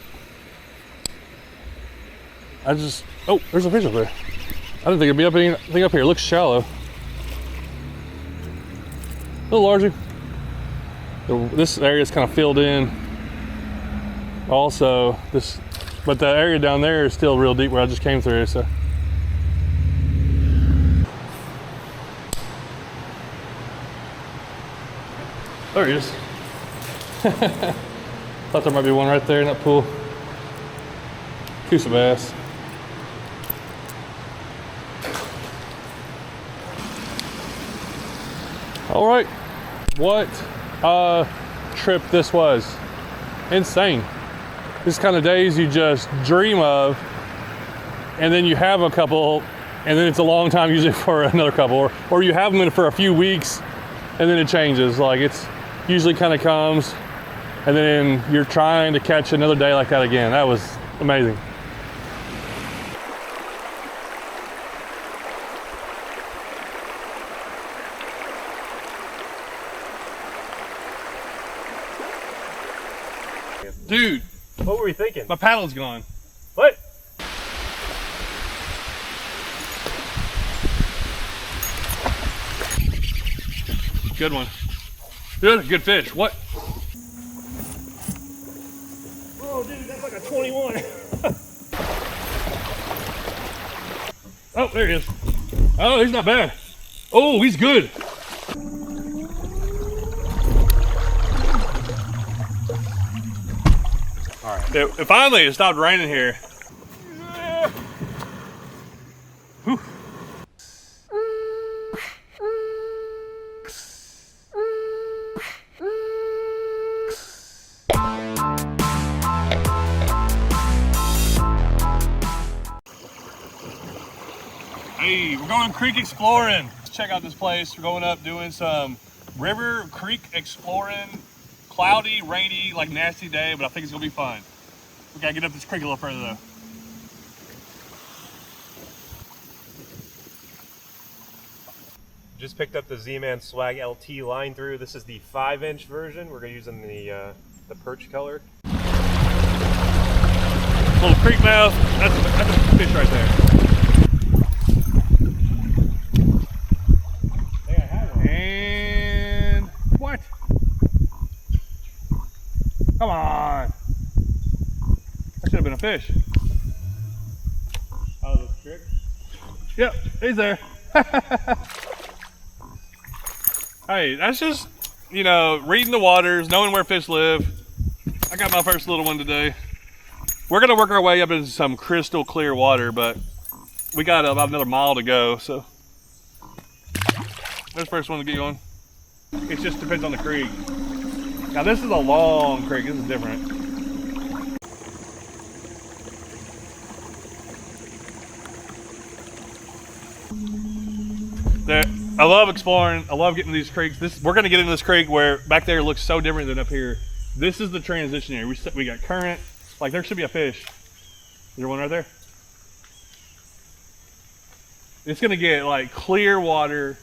Oh, there's a fish up there. I didn't think it'd be anything up here. It looks shallow. A little larger. This area is kind of filled in. Also, but the area down there is still real deep where I just came through, so. There he is. Thought there might be one right there in that pool. Coosa bass. All right, what a trip this was. Insane. This kind of days you just dream of, and then you have a couple, and then it's a long time usually for another couple, or you have them for a few weeks, and then it changes. Like it's usually kind of comes, and then you're trying to catch another day like that again. That was amazing. Dude, What were we thinking? my paddle's gone. What? Good one. Good fish. What? Oh, dude, that's like a 21. Oh, there he is. Oh, he's not bad. Oh, he's good. All right. Finally, it stopped raining here. Whew. Hey, we're going creek exploring. Let's check out this place. We're going up doing some river creek exploring. Cloudy, rainy, like nasty day, but I think it's gonna be fun. We gotta get up this creek a little further though. Just picked up the Z-Man Swag LT line through. This is the 5-inch version. We're gonna use in the perch color. Little creek mouth. That's a fish right there. And what? Come on. That should have been a fish. Oh, the trick? Yep, he's there. Hey, that's just, you know, reading the waters, knowing where fish live. I got my first little one today. We're gonna work our way up into some crystal clear water, but we got about another mile to go, so. There's the first one to get going. It just depends on the creek. Now this is a long creek, this is different. I love exploring. I love getting to these creeks. We're gonna get into this creek where back there looks so different than up here. This is the transition area. We got current. Like there should be a fish. Is there one right there? It's gonna get like clear water,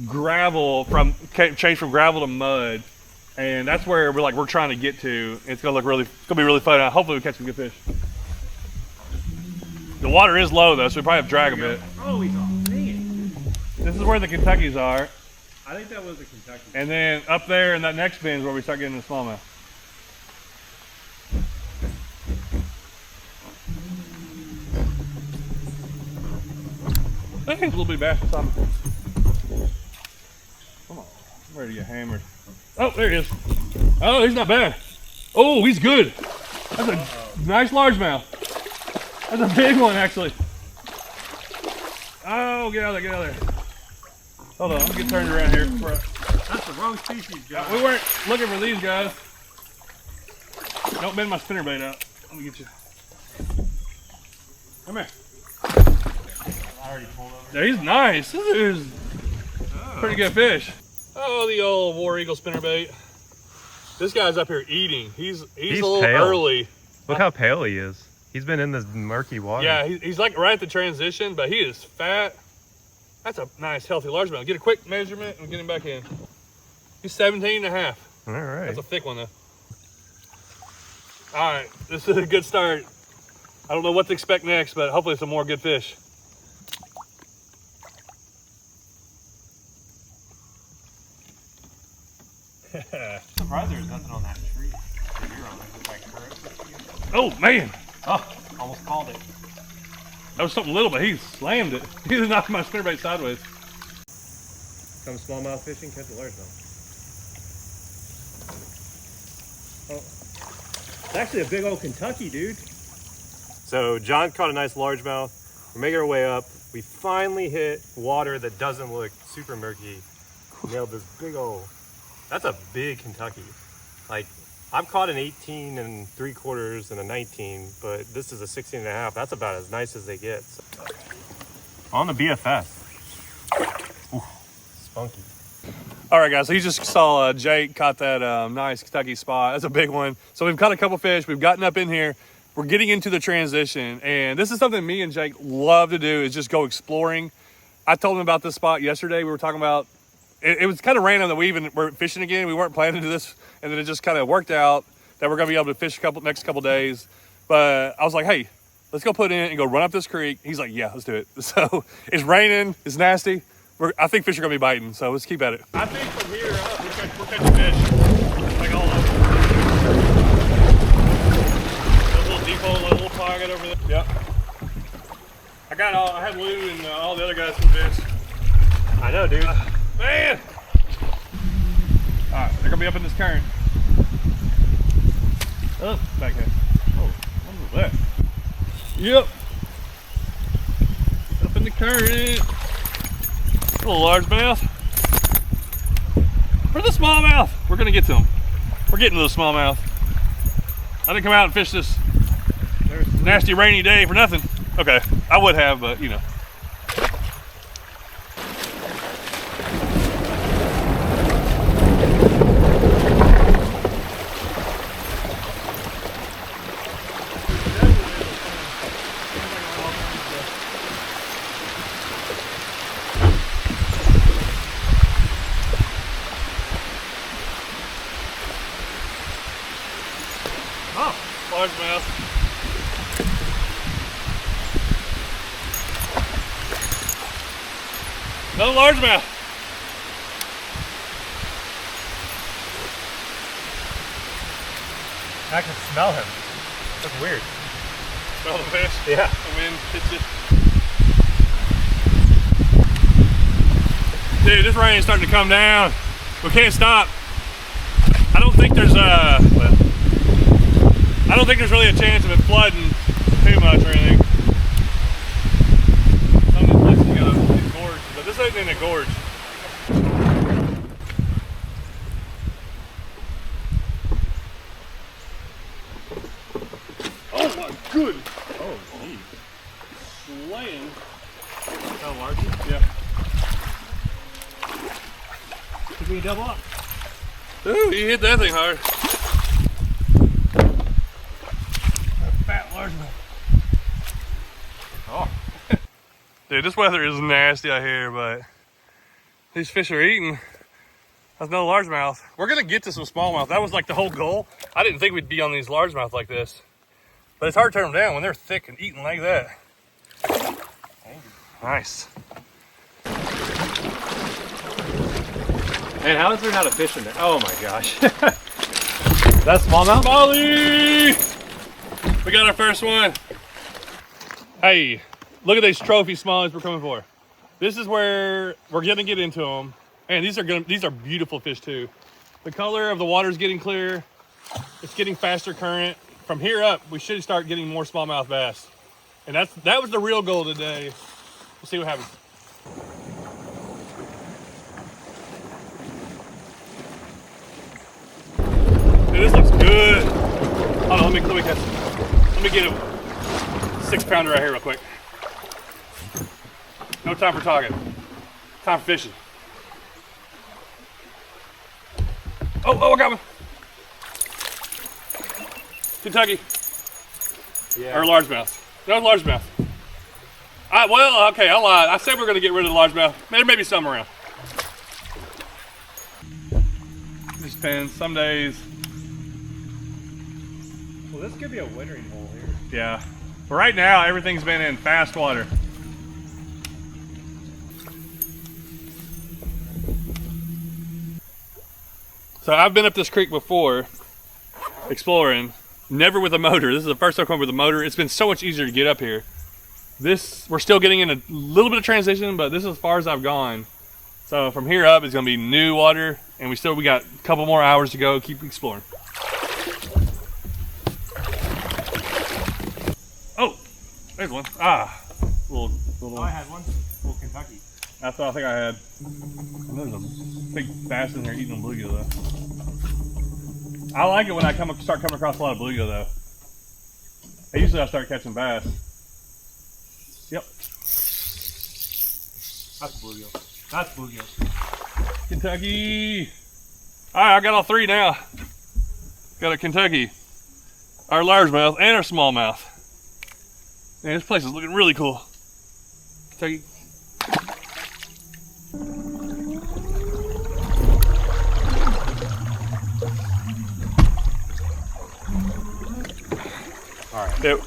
gravel change from gravel to mud, and that's where we're trying to get to. It's gonna be really fun. Hopefully we catch some good fish. The water is low though, so we probably have to drag a bit. Oh, he's off. Dang it. This is where the Kentuckys are. I think that was the Kentucky. And then up there in that next bin is where we start getting the smallmouth. I think a little bit of bass beside me. Come on, I'm ready to get hammered. Oh, there he is. Oh, he's not bad. Oh, he's good. That's a nice largemouth. That's a big one, actually. Oh, get out of there, get out of there. Hold on, I'm gonna get turned around here. That's the wrong species, John. We weren't looking for these guys. Don't bend my spinnerbait out. Let me get you. Come here. I already pulled over. Yeah, he's nice. This is pretty good fish. Oh, the old War Eagle spinnerbait. This guy's up here eating. He's a little pale. early. Look how pale he is. He's been in this murky water. Yeah, he's like right at the transition, but he is fat. That's a nice, healthy largemouth. Get a quick measurement and get him back in. He's 17 and a half. All right. That's a thick one, though. All right, this is a good start. I don't know what to expect next, but hopefully some more good fish. I'm surprised there's nothing on that tree that you're on. It's like current. Oh, man. Oh, almost called it. That was something little, but he slammed it. He just knocked my spinnerbait sideways. Come smallmouth fishing, catch a largemouth. Oh, it's actually a big old Kentucky, dude. So John caught a nice largemouth. We're making our way up. We finally hit water that doesn't look super murky. Nailed this big old. That's a big Kentucky. Like, I've caught an 18 3/4 and a 19, but this is a 16 and a half. That's about as nice as they get. So. On the BFS. Ooh, spunky. All right, guys, so you just saw Jake caught that nice Kentucky spot. That's a big one. So we've caught a couple fish. We've gotten up in here. We're getting into the transition, and this is something me and Jake love to do, is just go exploring. I told him about this spot yesterday. We were talking about, it was kind of random that we even were fishing again. We weren't planning to do this, and then it just kind of worked out that we're going to be able to fish next couple days. But I was like, hey, let's go put in and go run up this creek. He's like, yeah, let's do it. So it's raining, it's nasty. I think fish are going to be biting, so let's keep at it. I think from here up, we're catching fish, like all over. A little deep hole, a little pocket over there. Yep. I had Lou and all the other guys convinced. I know, dude. Man! Alright, they're gonna be up in this current. Oh, back there. Oh, what was that? Yep. Up in the current. A little largemouth. For the smallmouth. We're gonna get to them. We're getting to the smallmouth. I didn't come out and fish this nasty rainy day for nothing. Okay, I would have, but you know. Largemouth. No largemouth. I can smell him. That's weird. Smell the fish? Yeah. The wind hits it. Dude, this rain is starting to come down. We can't stop. I don't think there's I don't think there's really a chance of it flooding too much or anything. Some of the places you got these gorges, but this ain't in a gorge. Oh my goodness! Oh geez. Slaying. How large? Yeah. Give me a double up. Ooh, you hit that thing hard. A fat largemouth. Oh. Dude, this weather is nasty out here, but these fish are eating. That's no largemouth. We're gonna get to some smallmouth. That was like the whole goal. I didn't think we'd be on these largemouth like this. But it's hard to turn them down when they're thick and eating like that. Nice. Man, how is there not a fish in there? Oh my gosh. That's smallmouth? Molly! We got our first one. Hey, look at these trophy smallies we're coming for. This is where we're gonna get into them. And these are beautiful fish too. The color of the water is getting clear. It's getting faster current. From here up, we should start getting more smallmouth bass. And that was the real goal today. We'll see what happens. Dude, this looks good. Hold on, let me get a 6-pounder right here real quick. No time for talking. Time for fishing. Oh, I got one. Kentucky. Yeah. Or largemouth. No largemouth. Well, okay, I lied. I said we are gonna get rid of the largemouth. There may be some around. Just depends. Some days. Well, this could be a wintering hole here. Yeah. But right now, everything's been in fast water. So I've been up this creek before, exploring, never with a motor. This is the first time I've come with a motor. It's been so much easier to get up here. We're still getting in a little bit of transition, but this is as far as I've gone. So from here up, it's gonna be new water, and we got a couple more hours to go, keep exploring. Oh, there's one. Ah, little Oh, I had one. Little Kentucky. That's what I think I had. There's a big bass in there eating a bluegill though. I like it when I start coming across a lot of bluegill though. Usually I start catching bass. Yep. That's bluegill. That's bluegill. Kentucky. All right, I got all three now. Got a Kentucky, our largemouth, and our smallmouth. Man, this place is looking really cool. Kentucky.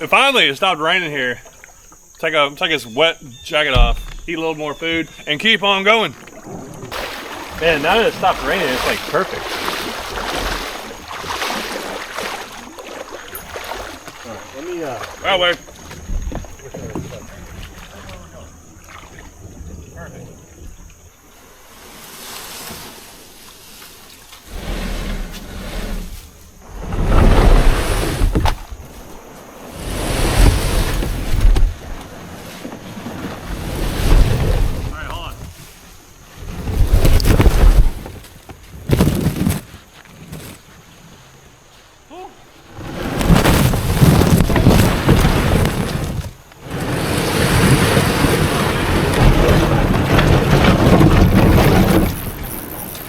Finally, it stopped raining here. Take this wet jacket off, eat a little more food, and keep on going. Man, now that it stopped raining, it's like perfect. All right, let me. That way.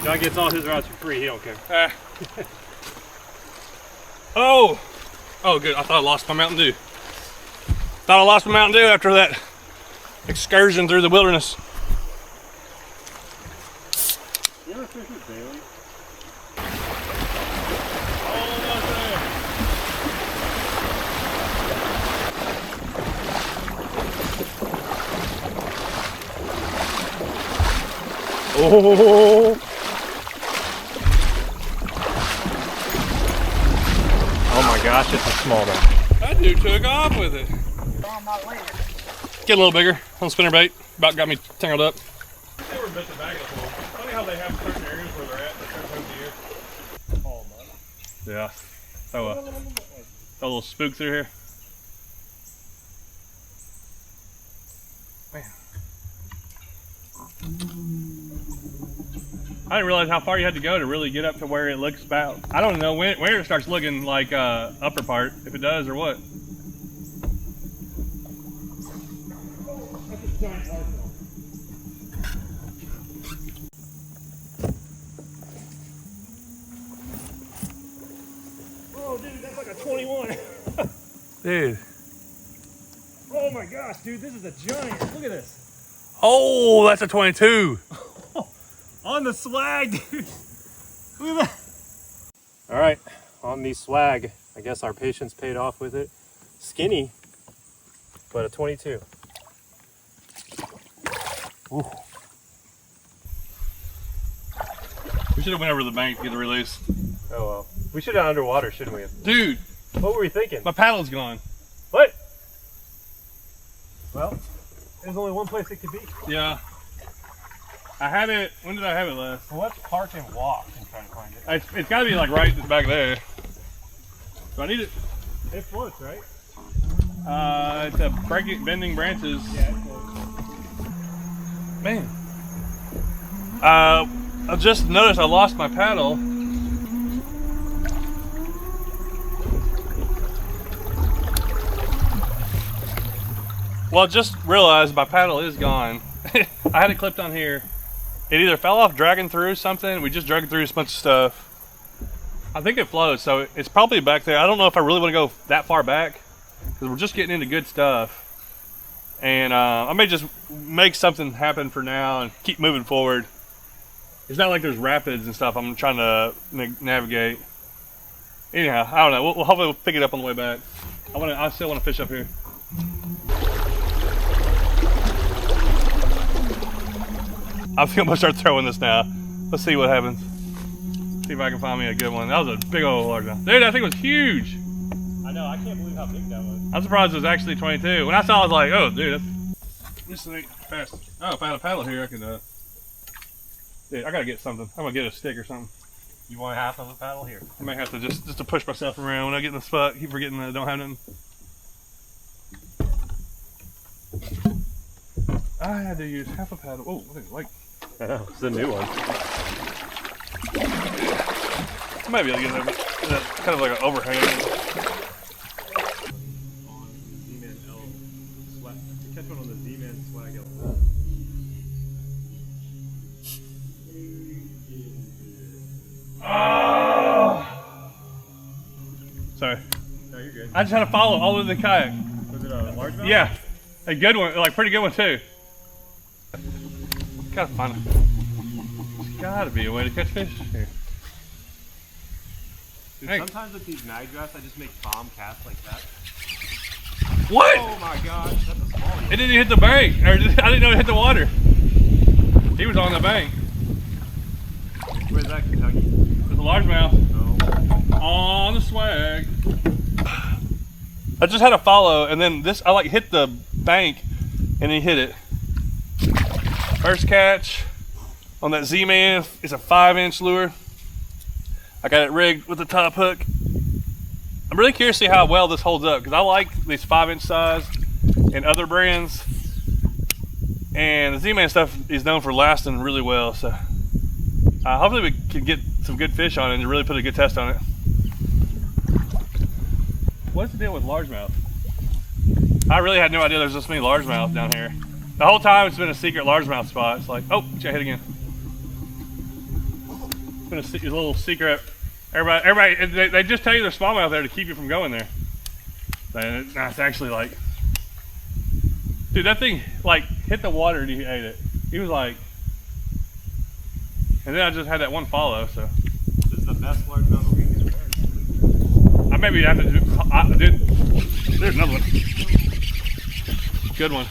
John gets all his rods for free. He don't care. Oh, good. I thought I lost my Mountain Dew. Thought I lost my Mountain Dew after that excursion through the wilderness. You ever fish with Bailey? Oh. Oh my gosh, it's a smallmouth. That dude took off with it. Get a little bigger on the spinnerbait. About got me tangled up. They were bit the bag up a little. Funny how they have certain areas where they're at certain times of year. Yeah. So a little spook through here. Man. I didn't realize how far you had to go to really get up to where it looks about. I don't know where it starts looking like upper part, if it does or what. Dude. Oh my gosh, dude, this is a giant. Look at this. Oh, that's a 22. On the swag, dude. Look at that. All right, on the swag. I guess our patience paid off with it. Skinny, but a 22. Ooh. We should have went over to the bank to get the release. Oh well. We should have underwater, shouldn't we? Dude. What were we thinking? My paddle's gone. What? Well, there's only one place it could be. Yeah. I had it, when did I have it last? Well, let's park and walk and try to find it. It's gotta be like right back there. Do I need it? It floats, right? It's a bending branches. Yeah, it floats. Man. I just noticed I lost my paddle. Well, just realized my paddle is gone. I had it clipped on here. It either fell off dragging through something. We just dragged through a bunch of stuff. I think it floats, so it's probably back there. I don't know if I really want to go that far back because we're just getting into good stuff. And I may just make something happen for now and keep moving forward. It's not like there's rapids and stuff I'm trying to navigate. Anyhow, I don't know. We'll hopefully we'll pick it up on the way back. I still want to fish up here. I'm gonna start throwing this now. Let's see what happens. See if I can find me a good one. That was a big old largemouth. Dude, that thing was huge. I know, I can't believe how big that was. I'm surprised it was actually 22. When I saw it, I was like, oh, dude, this ain't fast. Oh, if I had a paddle here, I could, dude, I gotta get something. I'm gonna get a stick or something. You want half of a paddle here? I may have to just to push myself around when I get in the spot. Keep forgetting that I don't have nothing. I had to use half a paddle. Oh, what is it like? I know, it's a new one. I might be able to get that kind of like an overhang. On Z-Man L swag. Catch one on the Z-Man swag L. Sorry. No, you're good. I just had to follow all over the kayak. Was it a largemouth? Yeah, a good one, like pretty good one too. Gotta find it. There's gotta be a way to catch fish here. Dude, Hey. sometimes with these mag drafts, I just make bomb casts like that. What? Oh my gosh, that's a small one. It didn't hit the bank, or I didn't know it hit the water. He was on the bank. Where's that, Kentucky? With a largemouth. Oh. On the swag. I just had to follow, and then I like hit the bank, and he hit it. First catch on that Z-Man. It's a 5-inch lure. I got it rigged with the top hook. I'm really curious to see how well this holds up because I like these 5-inch size and other brands. And the Z-Man stuff is known for lasting really well. So hopefully we can get some good fish on it and really put a good test on it. What's the deal with largemouth? I really had no idea there's this many largemouth down here. The whole time it's been a secret largemouth spot. It's like, oh, I hit again. It's been a little secret. Everybody, they just tell you there's smallmouth there to keep you from going there. And it's actually like, dude, that thing like hit the water and he ate it. He was like, and then I just had that one follow. So This is the best largemouth we can get. I maybe have to do. Dude, there's another one. Good one.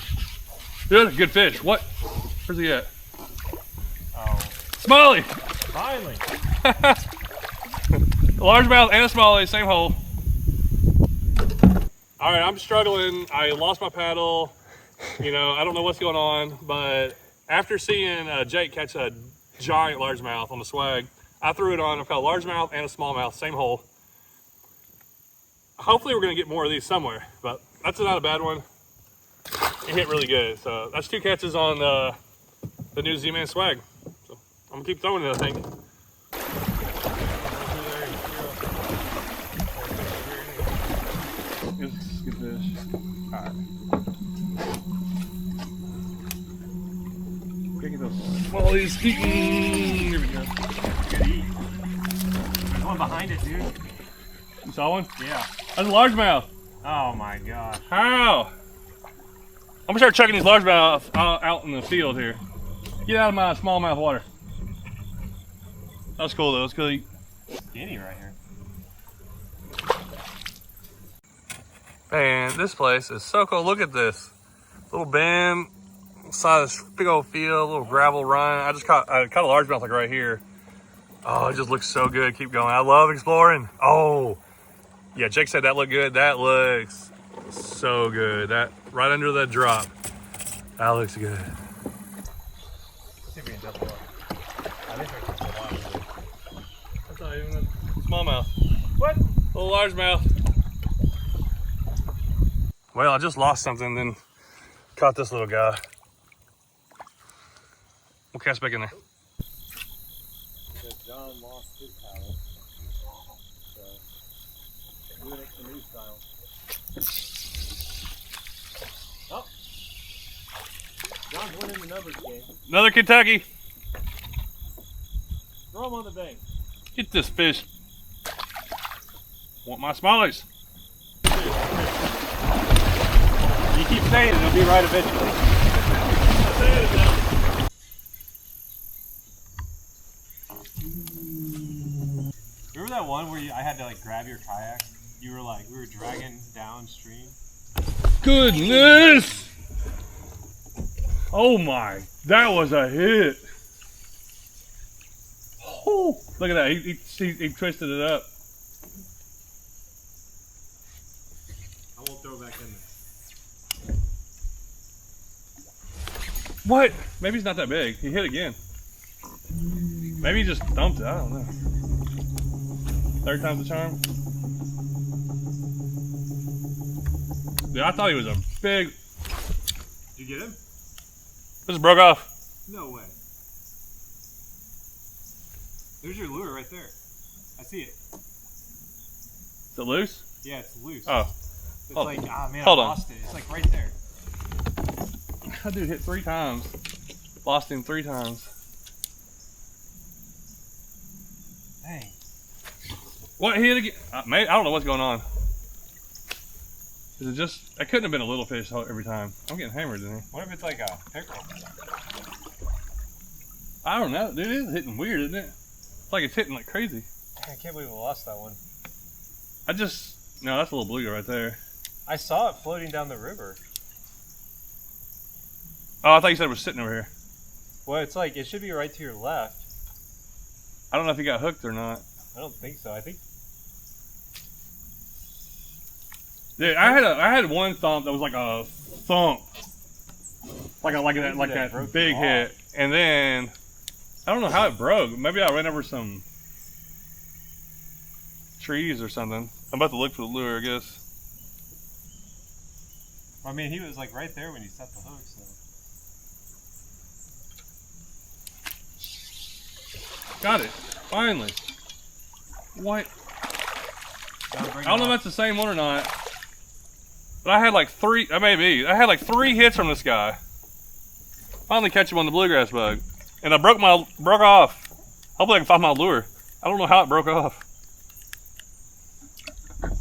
Dude, good fish. What? Where's he at? Oh, Smalley! finally. Largemouth and a smallie, same hole. All right, I'm struggling. I lost my paddle. You know, I don't know what's going on, but after seeing Jake catch a giant largemouth on the swag, I threw it on. I've got a largemouth and a smallmouth, same hole. Hopefully we're gonna get more of these somewhere, but that's not a bad one. It hit really good. So that's 2 catches on the new Z-Man swag. So I'm gonna keep throwing it, I think. Good fish. All right. Gotta get those smallies eating. Here we go. Good eat. There's one behind it, dude. You saw one? Yeah. That's a largemouth. Oh my god. How? I'm gonna start chucking these largemouth out in the field here. Get out of my smallmouth water. That was cool though. It's cool. Skinny right here. Man, this place is so cool. Look at this. Little bend, side of this big old field, little gravel run. I caught a largemouth like right here. Oh, it just looks so good. Keep going. I love exploring. Oh, yeah, Jake said that looked good. That looks so good. That right under that drop. That looks good. Let's see if we can jump up. I think I can jump up. That's not even a smallmouth. What? Little largemouth. Well, I just lost something, then caught this little guy. We'll cast back in there. John lost his paddle. So, doing it canoe style. Oh! John's winning the numbers game. Another Kentucky. Throw him on the bank. Get this fish. Want my smallies. You keep saying it, it'll be right eventually. Remember that one where I had to like grab your kayak? You were like, we were dragging downstream. Goodness! Oh my, that was a hit. Oh, look at that, he twisted it up. I won't throw it back in there. What? Maybe he's not that big. He hit again. Maybe he just dumped it, I don't know. Third time's the charm. Dude, I thought he was a big... Did you get him? Just broke off. No way. There's your lure right there. I see it. Is it loose? Yeah, it's loose. Oh. It's hold- like, ah man, hold I on. lost it. It's like right there. That dude hit 3 times. Lost him 3 times. Dang. What, he hit again? I don't know what's going on. Is it just, it couldn't have been a little fish every time. I'm getting hammered in here. What if it's like a pickerel? I don't know, dude, it's hitting weird, isn't it? It's like it's hitting like crazy. I can't believe we lost that one. No, that's a little bluegill right there. I saw it floating down the river. Oh, I thought you said it was sitting over here. Well, it's like, it should be right to your left. I don't know if he got hooked or not. I don't think so. I think Dude, I had one thump that was like a thump. Like that broke big off. hit. And then, I don't know how it broke. Maybe I ran over some trees or something. I'm about to look for the lure, I guess. I mean, he was like right there when you set the hook, so. Got it. Finally. What? I don't know if that's the same one or not. But I had like 3, I had like 3 hits from this guy. Finally catch him on the bluegrass bug. And I broke off. Hopefully I can find my lure. I don't know how it broke off.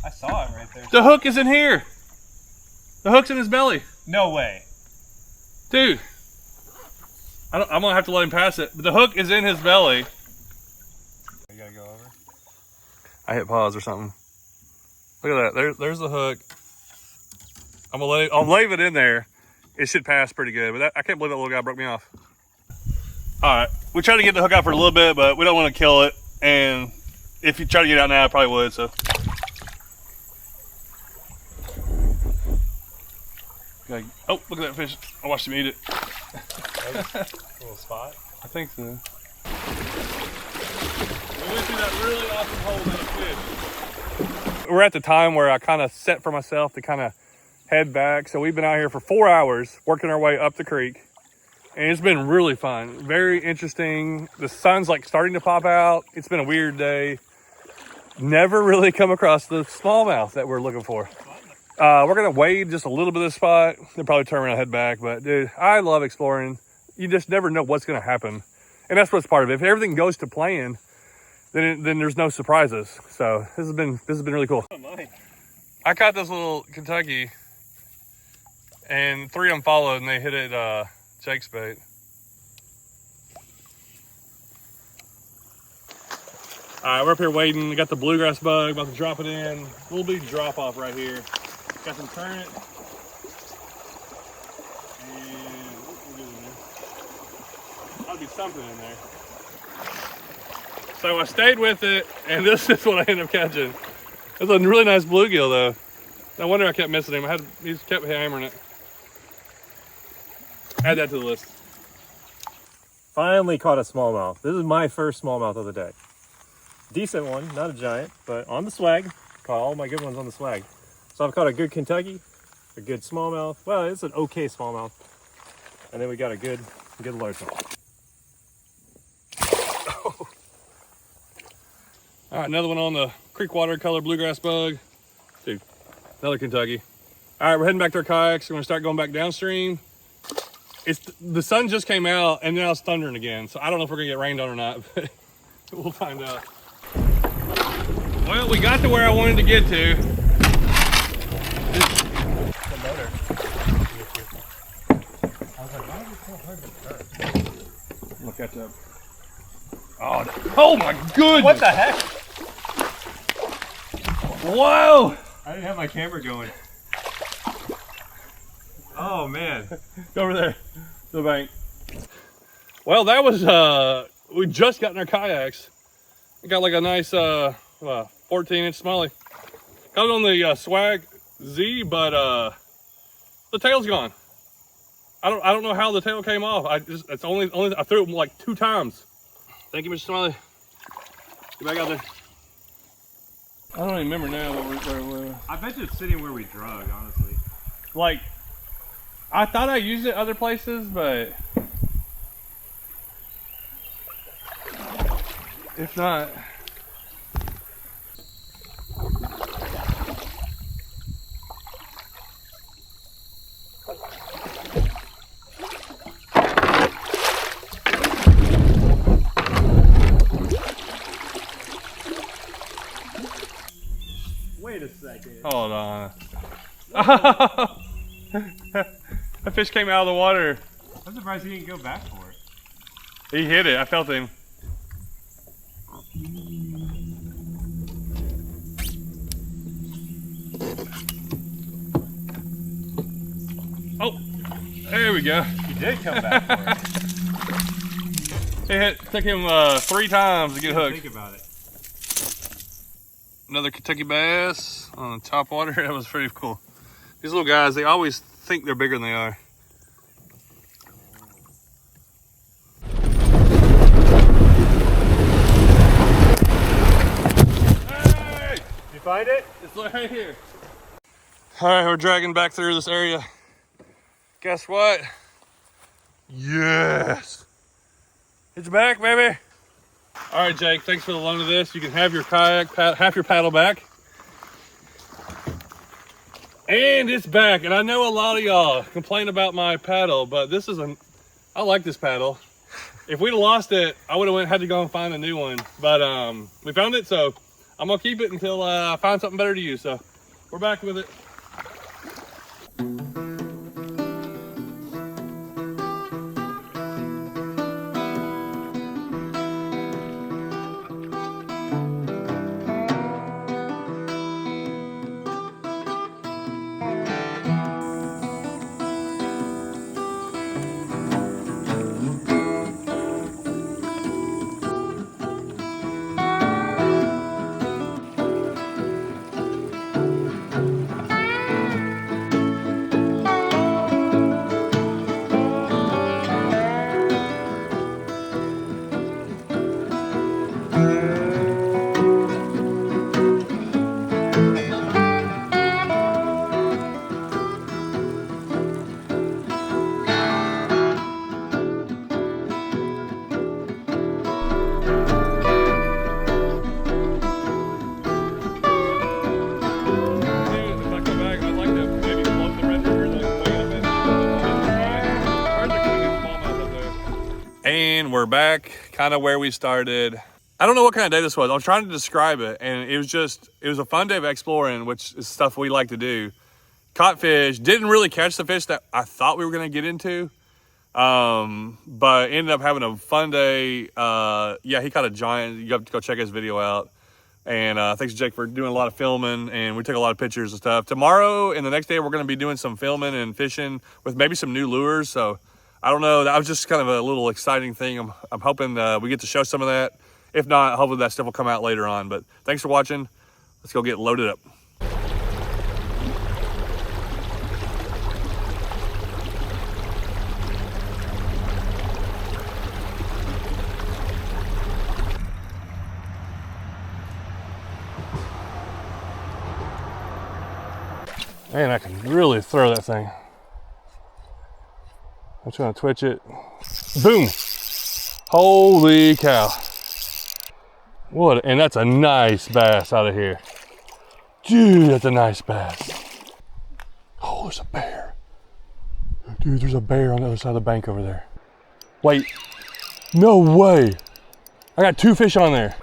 I saw it right there. The hook is in here. The hook's in his belly. No way. Dude. I'm gonna have to let him pass it. But the hook is in his belly. You gotta go over. I hit pause or something. Look at that. There's the hook. I'll leave it in there. It should pass pretty good. But I can't believe that little guy broke me off. All right. We tried to get the hook out for a little bit, but we don't want to kill it. And if you try to get it out now, I probably would. So. Okay. Oh, look at that fish. I watched him eat it. Little spot. I think so. We went through that really awesome hole in the fish. We're at the time where I kind of set for myself to kind of head back. So we've been out here for 4 hours working our way up the creek. And it's been really fun. Very interesting. The sun's like starting to pop out. It's been a weird day. Never really come across the smallmouth that we're looking for. We're going to wade just a little bit of the spot. Then probably turn around and head back. But dude, I love exploring. You just never know what's going to happen. And that's what's part of it. If everything goes to plan, then there's no surprises. So this has been really cool. I caught this little Kentucky, and 3 of them followed, and they hit it Jake's bait. All right, we're up here waiting. We got the bluegrass bug, about to drop it in. Little bitty drop off right here. Got some current. And what is in there? Ought to be something in there. So I stayed with it, and this is what I ended up catching. It's a really nice bluegill, though. No wonder I kept missing him. He just kept hammering it. Add that to the list. Finally caught a smallmouth. This is my first smallmouth of the day. Decent one, not a giant, but on the swag. Caught all my good ones on the swag. So I've caught a good Kentucky, a good smallmouth. Well, it's an okay smallmouth. And then we got a good largemouth. All right, another one on the creek water color bluegrass bug. Dude, another Kentucky. All right, we're heading back to our kayaks. We're gonna start going back downstream. The sun just came out and now it's thundering again. So I don't know if we're gonna get rained on or not, but we'll find out. Well, we got to where I wanted to get to. The motor. I was like, why is it so hard to turn? Look at that. Oh my goodness! What the heck? Whoa! I didn't have my camera going. Oh man. Go over there, to the bank. Well, that was, we just got in our kayaks. We got like a nice 14-inch smallie. Got it on the Swag Z, but the tail's gone. I don't know how the tail came off. I threw it like 2 times. Thank you, Mr. Smiley. Get back out there. I don't even remember now where we're. I bet you it's sitting where we drug, honestly. Like, I thought I used it other places, but if not. Wait a second. Hold on. That fish came out of the water. I'm surprised he didn't go back for it. He hit it. I felt him. Oh, there we go. He did come back for it. Took him 3 times to get hooked. Think about it. Another Kentucky bass on the top water. That was pretty cool. These little guys, they always think they're bigger than they are. Hey! You find it? It's right here. All right, we're dragging back through this area. Guess what? Yes! It's back, baby. All right, Jake, thanks for the loan of this. You can have your kayak, half your paddle back. And it's back. And I know a lot of y'all complain about my paddle, but I like this paddle. If we'd have lost it, I would have had to go and find a new one. But we found it, so I'm gonna keep it until I find something better to use. So we're back with it. And we're back kind of where we started. I don't know what kind of day this was. I was trying to describe it, and it was a fun day of exploring, which is stuff we like to do. Caught fish, didn't really catch the fish that I thought we were going to get into, but ended up having a fun day. Yeah, he caught a giant. You have to go check his video out. And thanks to Jake for doing a lot of filming, and we took a lot of pictures and stuff. Tomorrow and the next day, we're going to be doing some filming and fishing with maybe some new lures. So I don't know. That was just kind of a little exciting thing. I'm hoping we get to show some of that. If not, hopefully that stuff will come out later on. But thanks for watching. Let's go get loaded up. Man, I can really throw that thing. I'm just gonna twitch it. Boom! Holy cow. What, and that's a nice bass out of here. Dude, that's a nice bass. Oh, there's a bear. Dude, there's a bear on the other side of the bank over there. Wait, no way. I got 2 fish on there.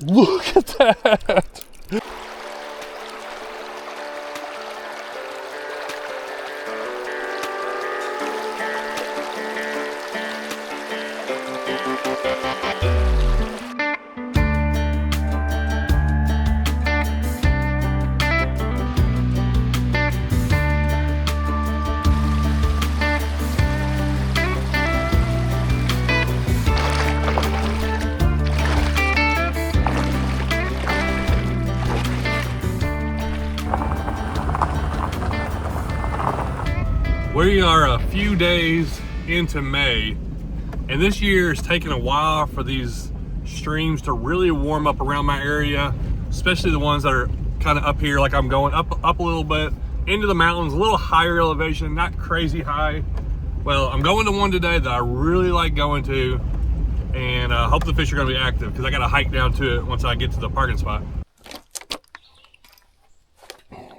Look at that. We are a few days into May, and this year is taking a while for these streams to really warm up around my area, especially the ones that are kind of up here. Like I'm going up a little bit into the mountains, a little higher elevation, not crazy high. Well, I'm going to one today that I really like going to, and I hope the fish are going to be active because I got to hike down to it once I get to the parking spot.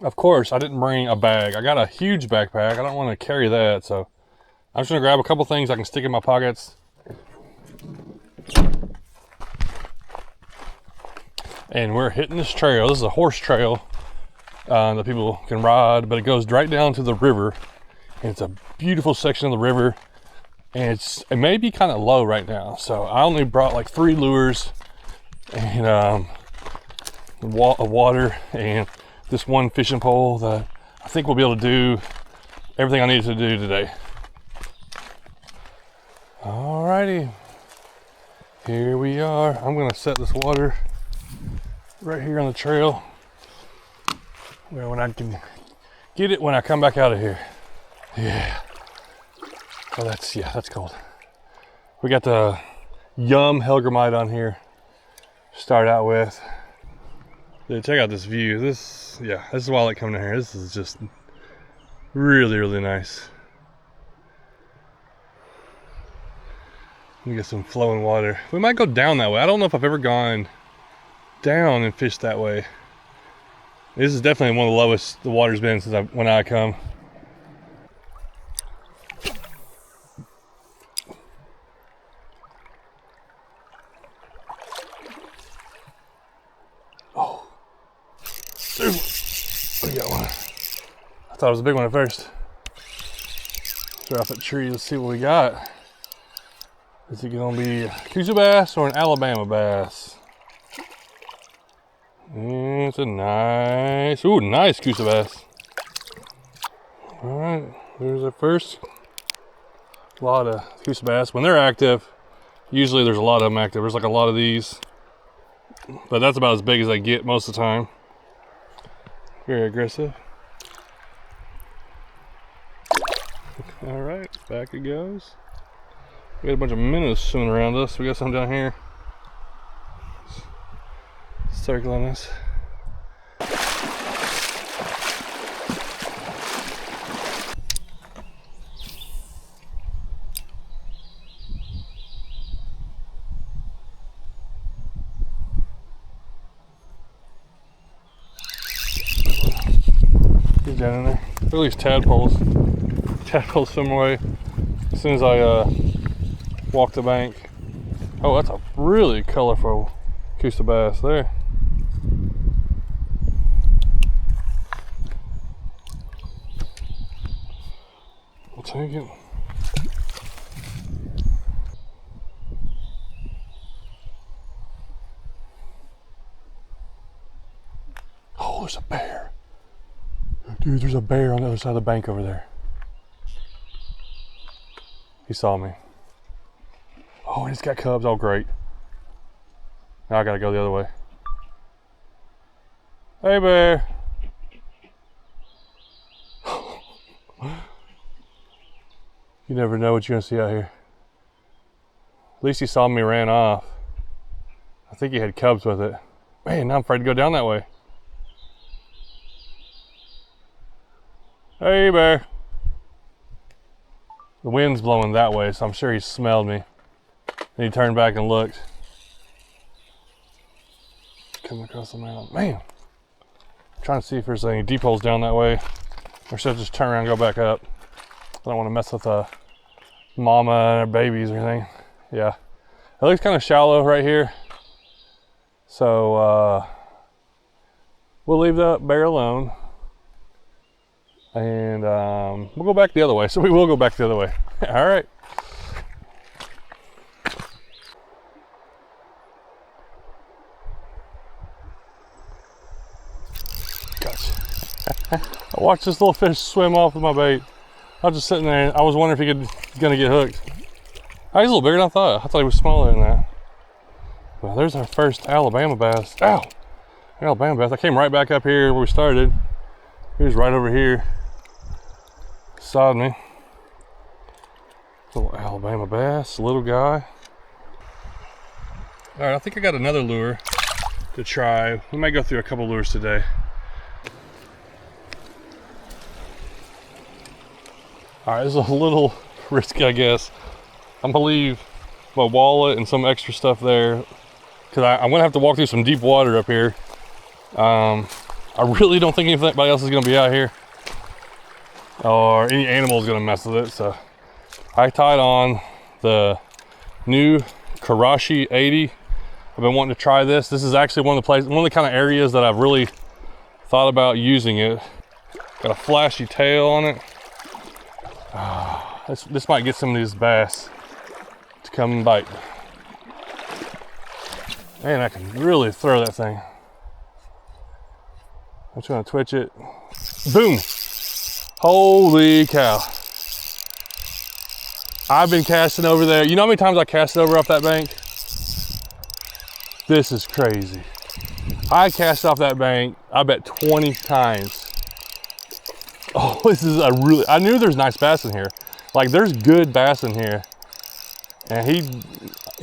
Of course, I didn't bring a bag. I got a huge backpack. I don't want to carry that, so I'm just gonna grab a couple things I can stick in my pockets. And we're hitting this trail. This is a horse trail that people can ride, but it goes right down to the river. And it's a beautiful section of the river. And it may be kind of low right now. So I only brought like 3 lures and water and this one fishing pole that I think we'll be able to do everything I need to do today. Alrighty, here we are. I'm gonna set this water right here on the trail where when I can get it when I come back out of here. Yeah. Oh, that's cold. We got the Yum Helgramite on here to start out with. Dude, check out this view. This is why I like coming in here. This is just really, really nice. We get some flowing water. We might go down that way. I don't know if I've ever gone down and fished that way. This is definitely one of the lowest the water's been since when I come. We got one. I thought it was a big one at first. Drop that tree, let's see what we got. Is it gonna be a Coosa bass or an Alabama bass? It's a nice Coosa bass. All right, there's our first. A lot of Coosa bass. When they're active, usually there's a lot of them active. There's like a lot of these, but that's about as big as I get most of the time. Very aggressive. All right, back it goes. We got a bunch of minnows swimming around us. We got some down here circling us. Down in there. Look at these tadpoles. Tadpoles swim away as soon as I walk the bank. Oh, that's a really colorful Coosa bass there. I'll take it. Oh, there's a bear. Dude, there's a bear on the other side of the bank over there. He saw me. Oh, and he's got cubs. Oh, great. Now I gotta go the other way. Hey, bear. You never know what you're gonna see out here. At least he saw me, ran off. I think he had cubs with it. Man, now I'm afraid to go down that way. Hey, bear. The wind's blowing that way, so I'm sure he smelled me. And he turned back and looked. Coming across the mountain. Man, I'm trying to see if there's any deep holes down that way, or should I just turn around and go back up? I don't want to mess with mama and her babies or anything. Yeah, it looks kind of shallow right here, so we'll leave that bear alone, and we'll go back the other way. So we will go back the other way. All right. I watched this little fish swim off with my bait. I was just sitting there and I was wondering if he's gonna get hooked. Oh, he's a little bigger than I thought. I thought he was smaller than that. Well, there's our first Alabama bass. Ow! Alabama bass. I came right back up here where we started. He was right over here. Sawed me. Little Alabama bass, little guy. All right, I think I got another lure to try. We might go through a couple lures today. All right, this is a little risky, I guess. I'm gonna leave my wallet and some extra stuff there because I'm gonna have to walk through some deep water up here. I really don't think anybody else is gonna be out here or any animal is gonna mess with it. So I tied on the new Karashi 80. I've been wanting to try this. This is actually one of the kind of areas that I've really thought about using it. Got a flashy tail on it. This might get some of these bass to come and bite. Man, I can really throw that thing. I'm just gonna twitch it. Boom! Holy cow. I've been casting over there. You know how many times I casted over off that bank? This is crazy. I cast off that bank, I bet 20 times. Oh, this is I knew there's nice bass in here. Like, there's good bass in here. And he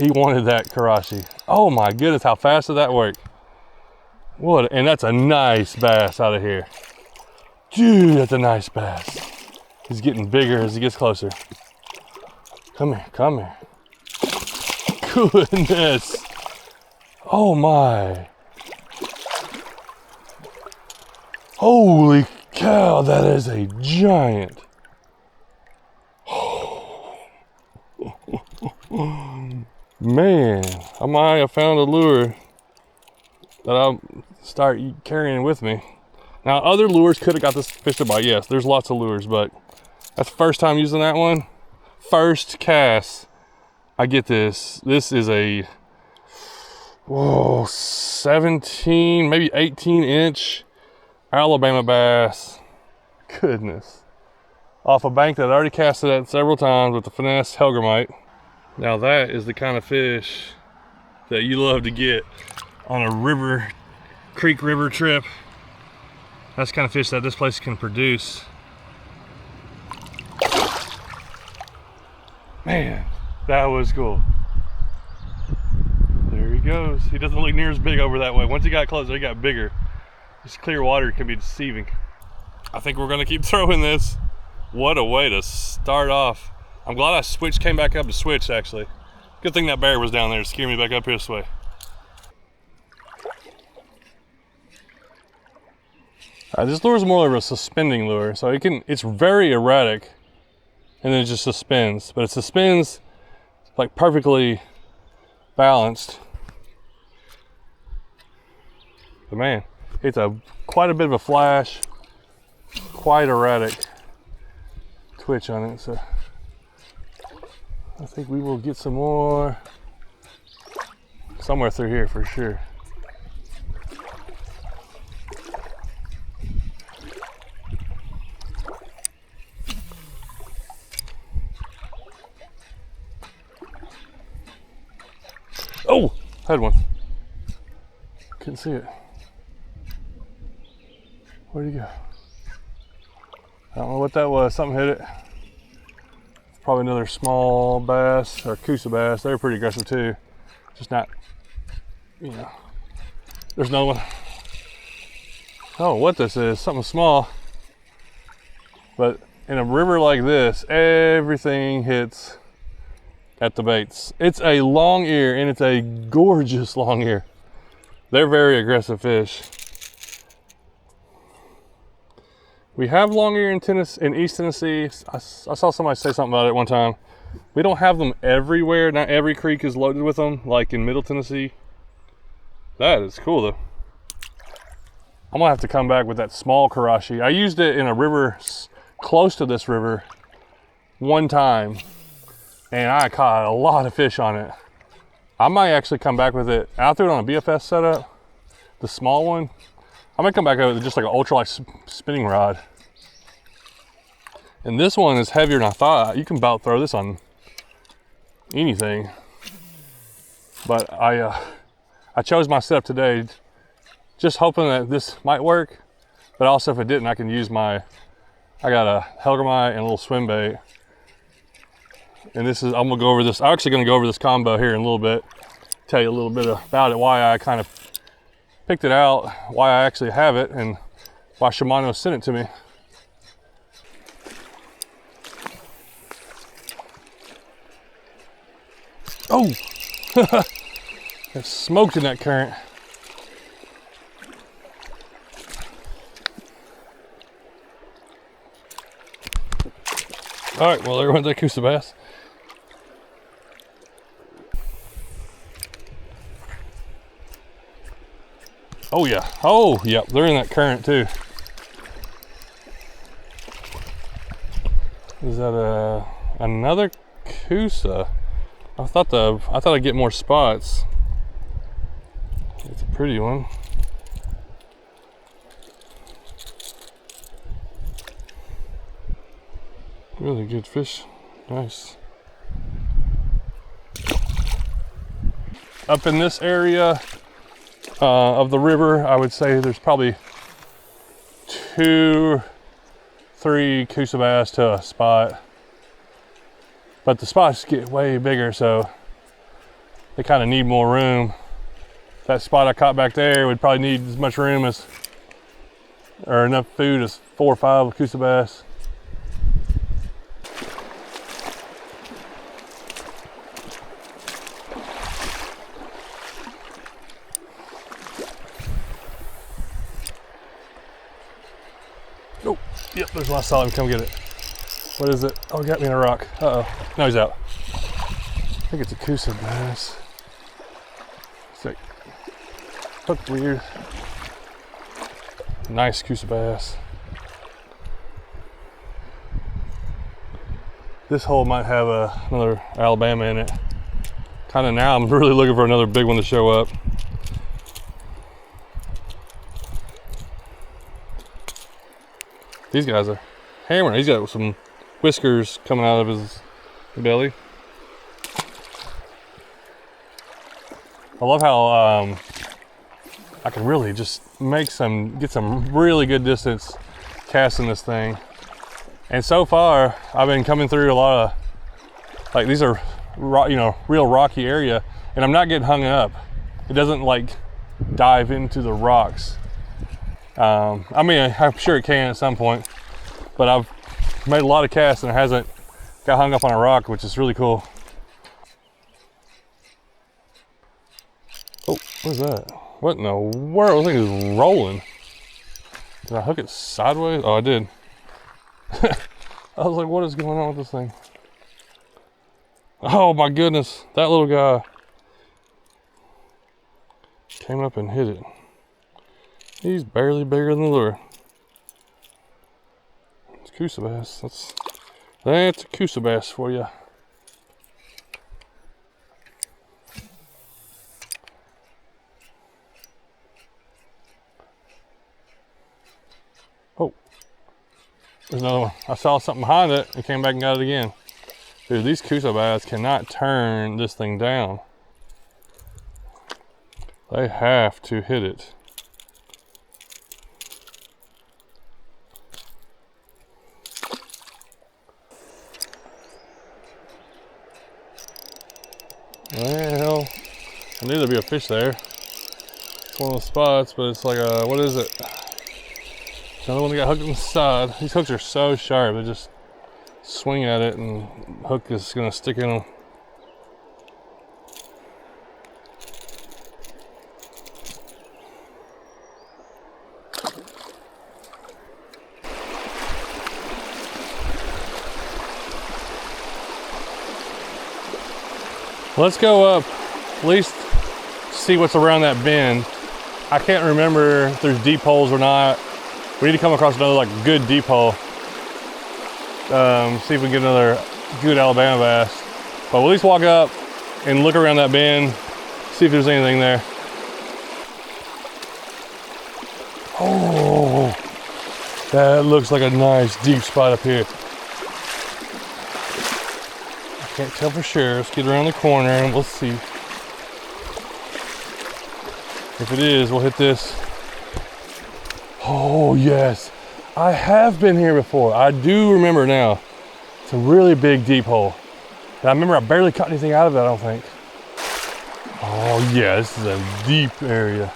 wanted that Karashi. Oh my goodness, how fast did that work? What, and that's a nice bass out of here. Dude, that's a nice bass. He's getting bigger as he gets closer. Come here, come here. Goodness. Oh my. Holy cow, that is a giant. Man, I might have found a lure that I'll start carrying with me. Now, other lures could have got this fish to bite. Yes, there's lots of lures, but that's the first time using that one. First cast, I get this. This is a 17, maybe 18-inch Alabama bass. Goodness. Off a bank that I already casted at several times with the finesse Helgramite. Now that is the kind of fish that you love to get on a creek river trip. That's the kind of fish that this place can produce. Man, that was cool. There he goes. He doesn't look near as big over that way. Once he got closer, he got bigger. This clear water can be deceiving. I think we're gonna keep throwing this. What a way to start off. I'm glad I came back up to switch, actually. Good thing that bear was down there to scare me back up here this way. This lure is more of a suspending lure, so it's very erratic, and then it just suspends. But it suspends like perfectly balanced. But man, it's quite a bit of a flash, quite erratic twitch on it. So I think we will get some more somewhere through here for sure. Oh, had one. Couldn't see it. Where'd he go? I don't know what that was. Something hit it. Probably another small bass or Coosa bass. They're pretty aggressive too. Just not, you know. There's another one. Oh, what this is? Something small. But in a river like this, everything hits at the baits. It's a long ear, and it's a gorgeous long ear. They're very aggressive fish. We have long ear in East Tennessee. I saw somebody say something about it one time. We don't have them everywhere. Not every creek is loaded with them, like in Middle Tennessee. That is cool though. I'm gonna have to come back with that small karashi. I used it in a river close to this river one time, and I caught a lot of fish on it. I might actually come back with it. I threw it on a BFS setup, the small one. I might come back with just like an ultralight spinning rod. And this one is heavier than I thought. You can about throw this on anything. But I chose my setup today, just hoping that this might work. But also if it didn't, I can use I got a Largemouth and a little swim bait. And I'm gonna go over this. I'm actually gonna go over this combo here in a little bit. Tell you a little bit about it, why I kind of picked it out, why I actually have it, and why Shimano sent it to me. Oh, it's smoked in that current. All right, well, there went that Coosa bass. Oh yeah, oh yeah, they're in that current too. Is that another Coosa? I thought I'd get more spots. It's a pretty one. Really good fish, nice. Up in this area of the river, I would say there's probably 2-3 Coosa bass to a spot. But the spots get way bigger, so they kind of need more room. That spot I caught back there would probably need as much room or enough food as 4 or 5 Coosa bass. Oh, yep, there's one. I saw him come get it. What is it? Oh, he got me in a rock. Uh-oh. No, he's out. I think it's a Coosa bass. It's like hooked weird. Nice Coosa bass. This hole might have another Alabama in it. Kind of now I'm really looking for another big one to show up. These guys are hammering. He's got some whiskers coming out of his belly. I love how I can really just get some really good distance casting this thing. And so far, I've been coming through a lot of, like, these are, real rocky area, and I'm not getting hung up. It doesn't like dive into the rocks. I mean, I'm sure it can at some point, but I've made a lot of casts and it hasn't got hung up on a rock, which is really cool. Oh, what is that? What in the world? I think it's rolling. Did I hook it sideways? Oh, I did. I was like, what is going on with this thing? Oh my goodness, that little guy. Came up and hit it. He's barely bigger than the lure. It's Coosa bass. That's a Coosa bass for you. Oh, there's another one. I saw something behind it and came back and got it again. Dude, these Coosa bass cannot turn this thing down. They have to hit it. Well, I knew there'd be a fish there. It's one of those spots, but it's like a, what is it? Another one that got hooked on the side. These hooks are so sharp, they just swing at it and the hook is gonna stick in them. Let's go up, at least see what's around that bend. I can't remember if there's deep holes or not. We need to come across another like good deep hole. See if we can get another good Alabama bass. But we'll at least walk up and look around that bend, see if there's anything there. Oh, that looks like a nice deep spot up here. Can't tell for sure. Let's get around the corner and we'll see. If it is, we'll hit this. Oh yes, I have been here before. I do remember now. It's a really big deep hole. And I remember I barely caught anything out of it, I don't think. Oh yeah, this is a deep area.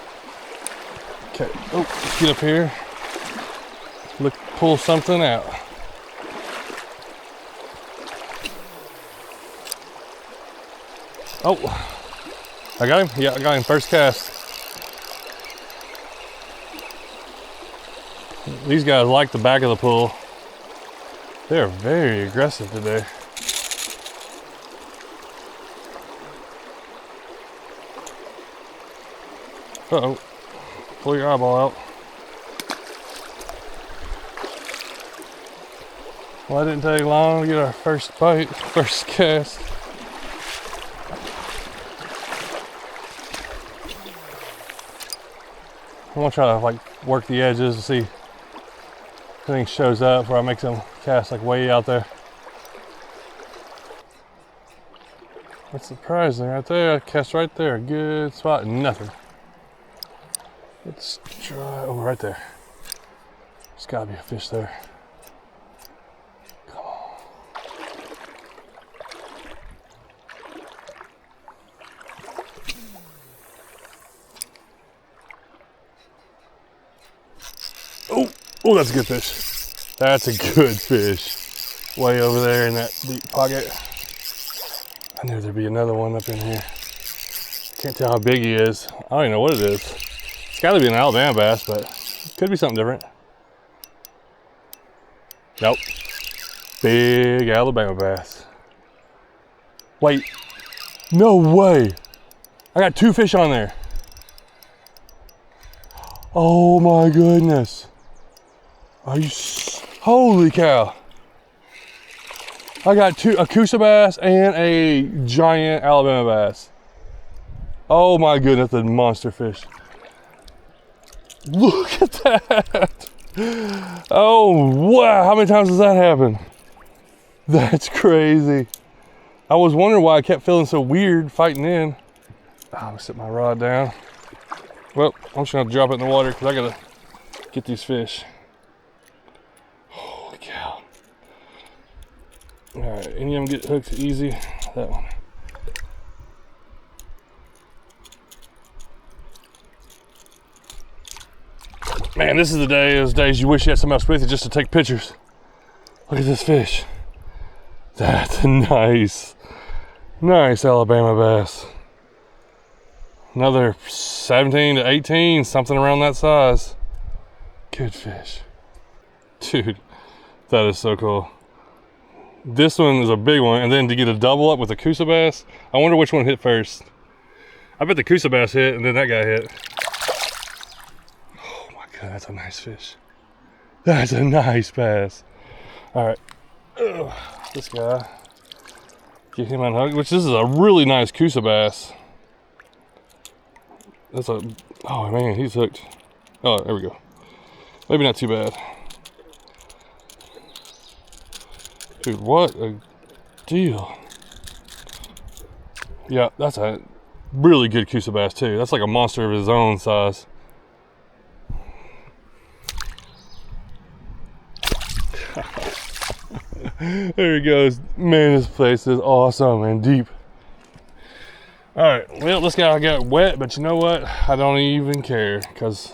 Okay, oh, let's get up here. Look, pull something out. Oh, I got him. Yeah, I got him first cast. These guys like the back of the pool. They're very aggressive today. Uh-oh, pull your eyeball out. Well, it didn't take long to get our first bite, first cast. I'm gonna try to like work the edges to see if anything shows up where I make some cast like way out there. That's surprising right there. I cast right there, good spot, nothing. Let's try, oh right there. There's gotta be a fish there. Come on. Oh, that's a good fish. That's a good fish. Way over there in that deep pocket. I knew there'd be another one up in here. Can't tell how big he is. I don't even know what it is. It's gotta be an Alabama bass, but it could be something different. Nope. Big Alabama bass. Wait, no way. I got two fish on there. Oh my goodness. Are you, holy cow. I got a Coosa bass and a giant Alabama bass. Oh my goodness, that's a monster fish. Look at that. Oh wow, how many times has that happened? That's crazy. I was wondering why I kept feeling so weird fighting in. I'm gonna set my rod down. Well, I'm just gonna drop it in the water because I gotta get these fish. Holy cow. All right, any of them get hooked easy? That one. Man, this is the day, those days you wish you had somebody else with you just to take pictures. Look at this fish. That's a nice Alabama bass. Another 17 to 18, something around that size. Good fish. Dude, that is so cool. This one is a big one, and then to get a double up with a Coosa bass, I wonder which one hit first. I bet the Coosa bass hit and then that guy hit. Oh my God, that's a nice fish. That's a nice bass. All right, this guy, get him unhooked, which this is a really nice Coosa bass. That's a, oh man, he's hooked. Oh, there we go. Maybe not too bad. Dude, what a deal. Yeah, that's a really good Coosa bass too. That's like a monster of his own size. There he goes. Man, this place is awesome and deep. All right, well, this guy got wet, but you know what? I don't even care, because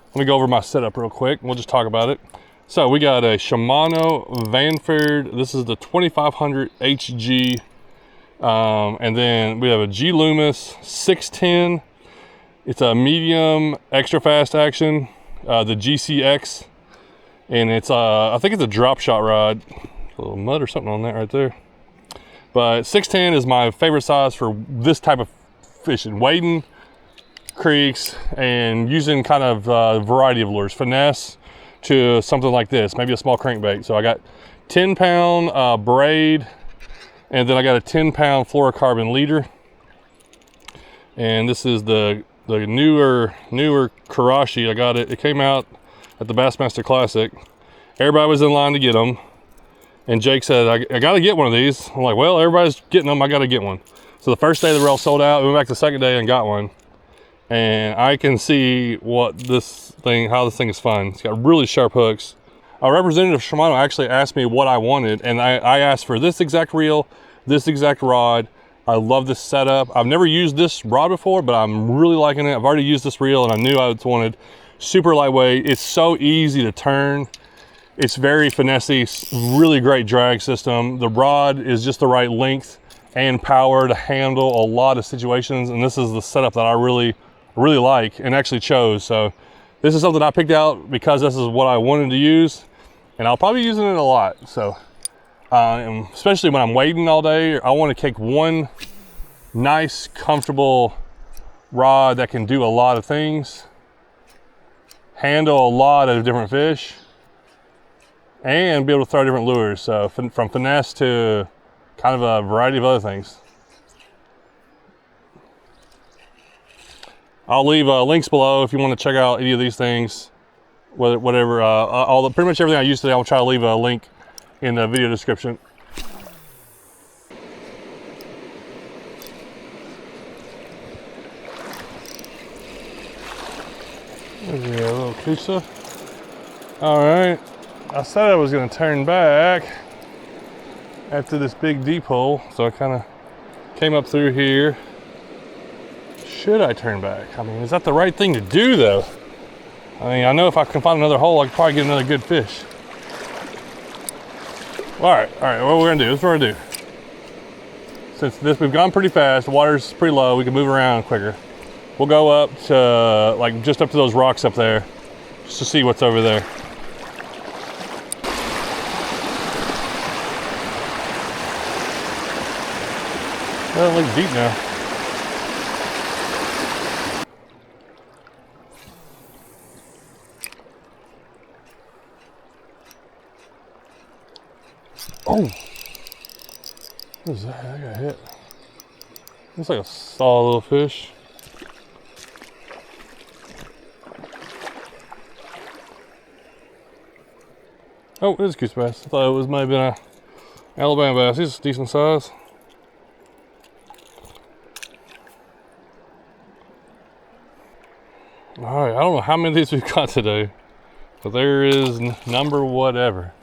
let me go over my setup real quick and we'll just talk about it. So we got a Shimano Vanford. This is the 2500 HG. And then we have a G Loomis 610. It's a medium extra fast action, the GCX. And it's, I think it's a drop shot rod. A little mud or something on that right there. But 610 is my favorite size for this type of fishing. Wading creeks and using kind of a variety of lures. Finesse to something like this, maybe a small crankbait. So I got 10-pound braid, and then I got a 10-pound fluorocarbon leader. And this is the newer Karashi. I got it. It came out at the Bassmaster Classic. Everybody was in line to get them. And Jake said, I got to get one of these. I'm like, well, everybody's getting them. I got to get one. So the first day they were all sold out. We went back the second day and got one. And I can see how this thing is fun. It's got really sharp hooks. A representative of Shimano actually asked me what I wanted. And I asked for this exact reel, this exact rod. I love this setup. I've never used this rod before, but I'm really liking it. I've already used this reel and I knew I wanted super lightweight. It's so easy to turn. It's very finessey, really great drag system. The rod is just the right length and power to handle a lot of situations. And this is the setup that I really like and actually chose. So this is something I picked out because this is what I wanted to use, and I'll probably be using it a lot. So especially when I'm wading all day, I want to take one nice, comfortable rod that can do a lot of things, handle a lot of different fish, and be able to throw different lures. So from finesse to kind of a variety of other things. I'll leave links below if you want to check out any of these things, whatever, pretty much everything I used today. I'll try to leave a link in the video description. There's a little Coosa. All right, I said I was going to turn back after this big deep hole, so I kind of came up through here. Should I turn back? I mean, is that the right thing to do though? I mean, I know if I can find another hole, I can probably get another good fish. All right, what we're gonna do, this is what we're gonna do. Since we've gone pretty fast, the water's pretty low, we can move around quicker. We'll go up to, like, just up to those rocks up there, just to see what's over there. Well, it looks deep now. Oh, what is that? I got hit. Looks like a solid little fish. Oh, it is a goose bass. I thought it might have been a Alabama bass. He's decent size. All right, I don't know how many of these we've got today, but there is number whatever.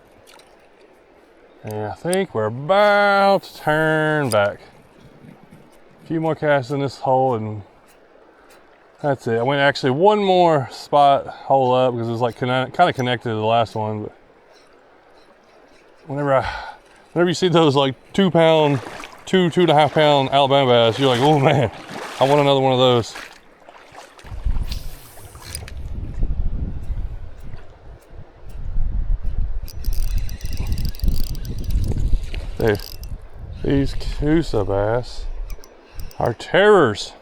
And I think we're about to turn back. A few more casts in this hole and that's it. I went actually one more spot hole up because it was like kind of connected to the last one. But whenever you see those like 2-pound, 2.5 pound Alabama bass, you're like, oh man, I want another one of those. Dude, these Coosa bass are terrors.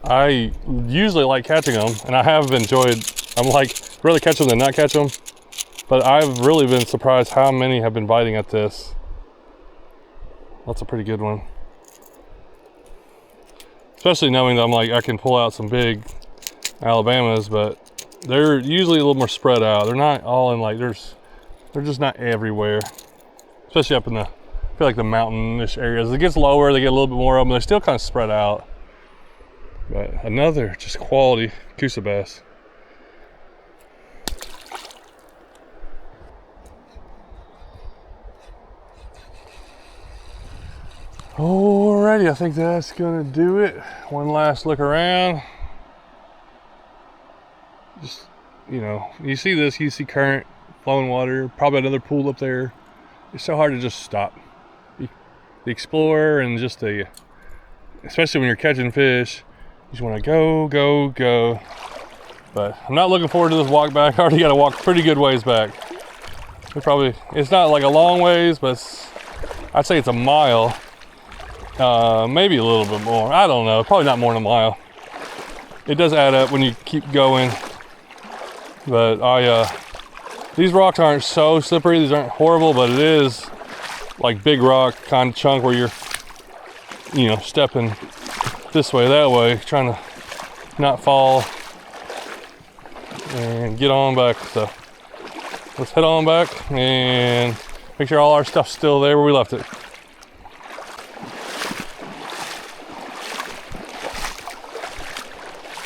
I usually like catching them, and I have enjoyed, I'm like, rather catch them than not catch them. But I've really been surprised how many have been biting at this. That's a pretty good one. Especially knowing that I'm like, I can pull out some big Alabamas, but they're usually a little more spread out. They're not all in like, they're just not everywhere. Especially up in the, I feel like the mountainish areas. As it gets lower, they get a little bit more of them. They're still kind of spread out. But another just quality Coosa bass. Alrighty, I think that's gonna do it. One last look around. Just, you know, you see this, you see current, flowing water, probably another pool up there. It's so hard to just stop. The explorer and just the, especially when you're catching fish, you just wanna go, go, go. But I'm not looking forward to this walk back. I already gotta walk pretty good ways back. It's not like a long ways, but I'd say it's a mile. Maybe a little bit more. I don't know. Probably not more than a mile. It does add up when you keep going. But these rocks aren't so slippery. These aren't horrible, but it is like big rock kind of chunk where you're, you know, stepping this way, that way, trying to not fall and get on back. So let's head on back and make sure all our stuff's still there where we left it.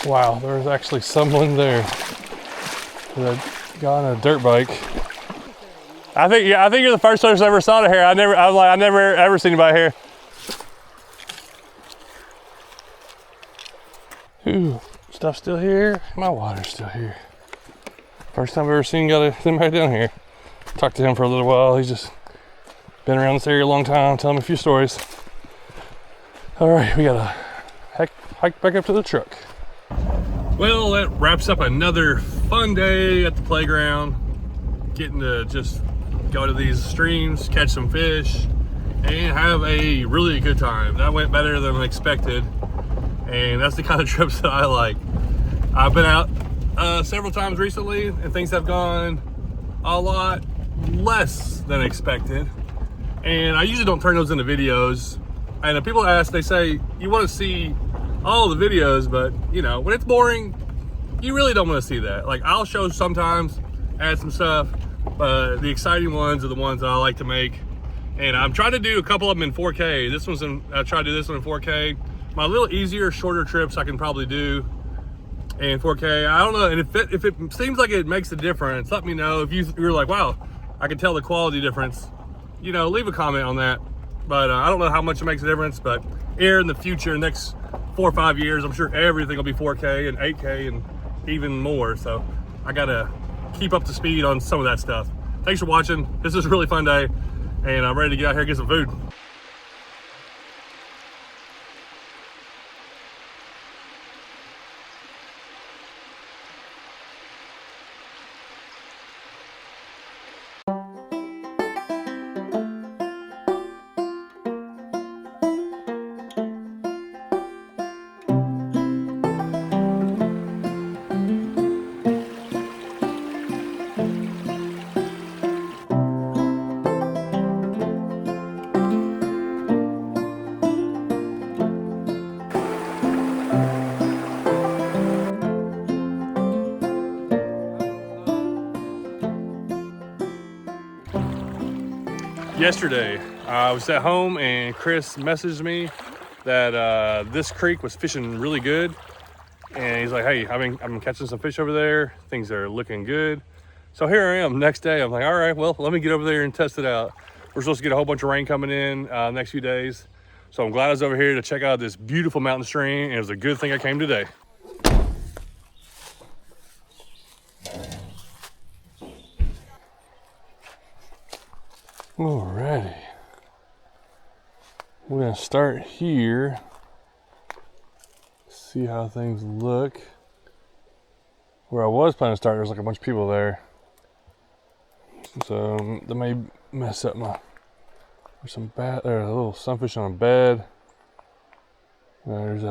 Wow, there's actually someone there that got on a dirt bike. I think you're the first person I ever saw it here. I never ever seen anybody here. Ooh, stuff still here. My water's still here. First time I've ever seen somebody down here. Talked to him for a little while. He's just been around this area a long time, telling me a few stories. All right, we gotta hike back up to the truck. Well, that wraps up another fun day at the playground. Getting to just go to these streams, catch some fish, and have a really good time. That went better than expected, and that's the kind of trips that I like. I've been out several times recently, and things have gone a lot less than expected. And I usually don't turn those into videos. And if people ask, they say, you want to see all the videos, but you know, when it's boring, you really don't want to see that. Like, I'll show sometimes, add some stuff, but the exciting ones are the ones that I like to make. And I'm trying to do a couple of them in 4K. I try to do this one in 4K. My little easier, shorter trips I can probably do in 4K. I don't know, and if it seems like it makes a difference, let me know. If you're like, wow, I can tell the quality difference, you know, leave a comment on that. But I don't know how much it makes a difference, but here in the future, next 4 or 5 years, I'm sure everything will be 4K and 8K and even more. So I gotta keep up to speed on some of that stuff. Thanks for watching. This is a really fun day, and I'm ready to get out here and get some food. Yesterday, I was at home and Chris messaged me that this creek was fishing really good. And he's like, hey, I've been catching some fish over there. Things are looking good. So here I am, next day. I'm like, all right, well, let me get over there and test it out. We're supposed to get a whole bunch of rain coming in next few days. So I'm glad I was over here to check out this beautiful mountain stream. And it was a good thing I came today. Alrighty. We're gonna start here. See how things look. Where I was planning to start, there's like a bunch of people there. So that may mess up my, there's a little sunfish on a bed. There's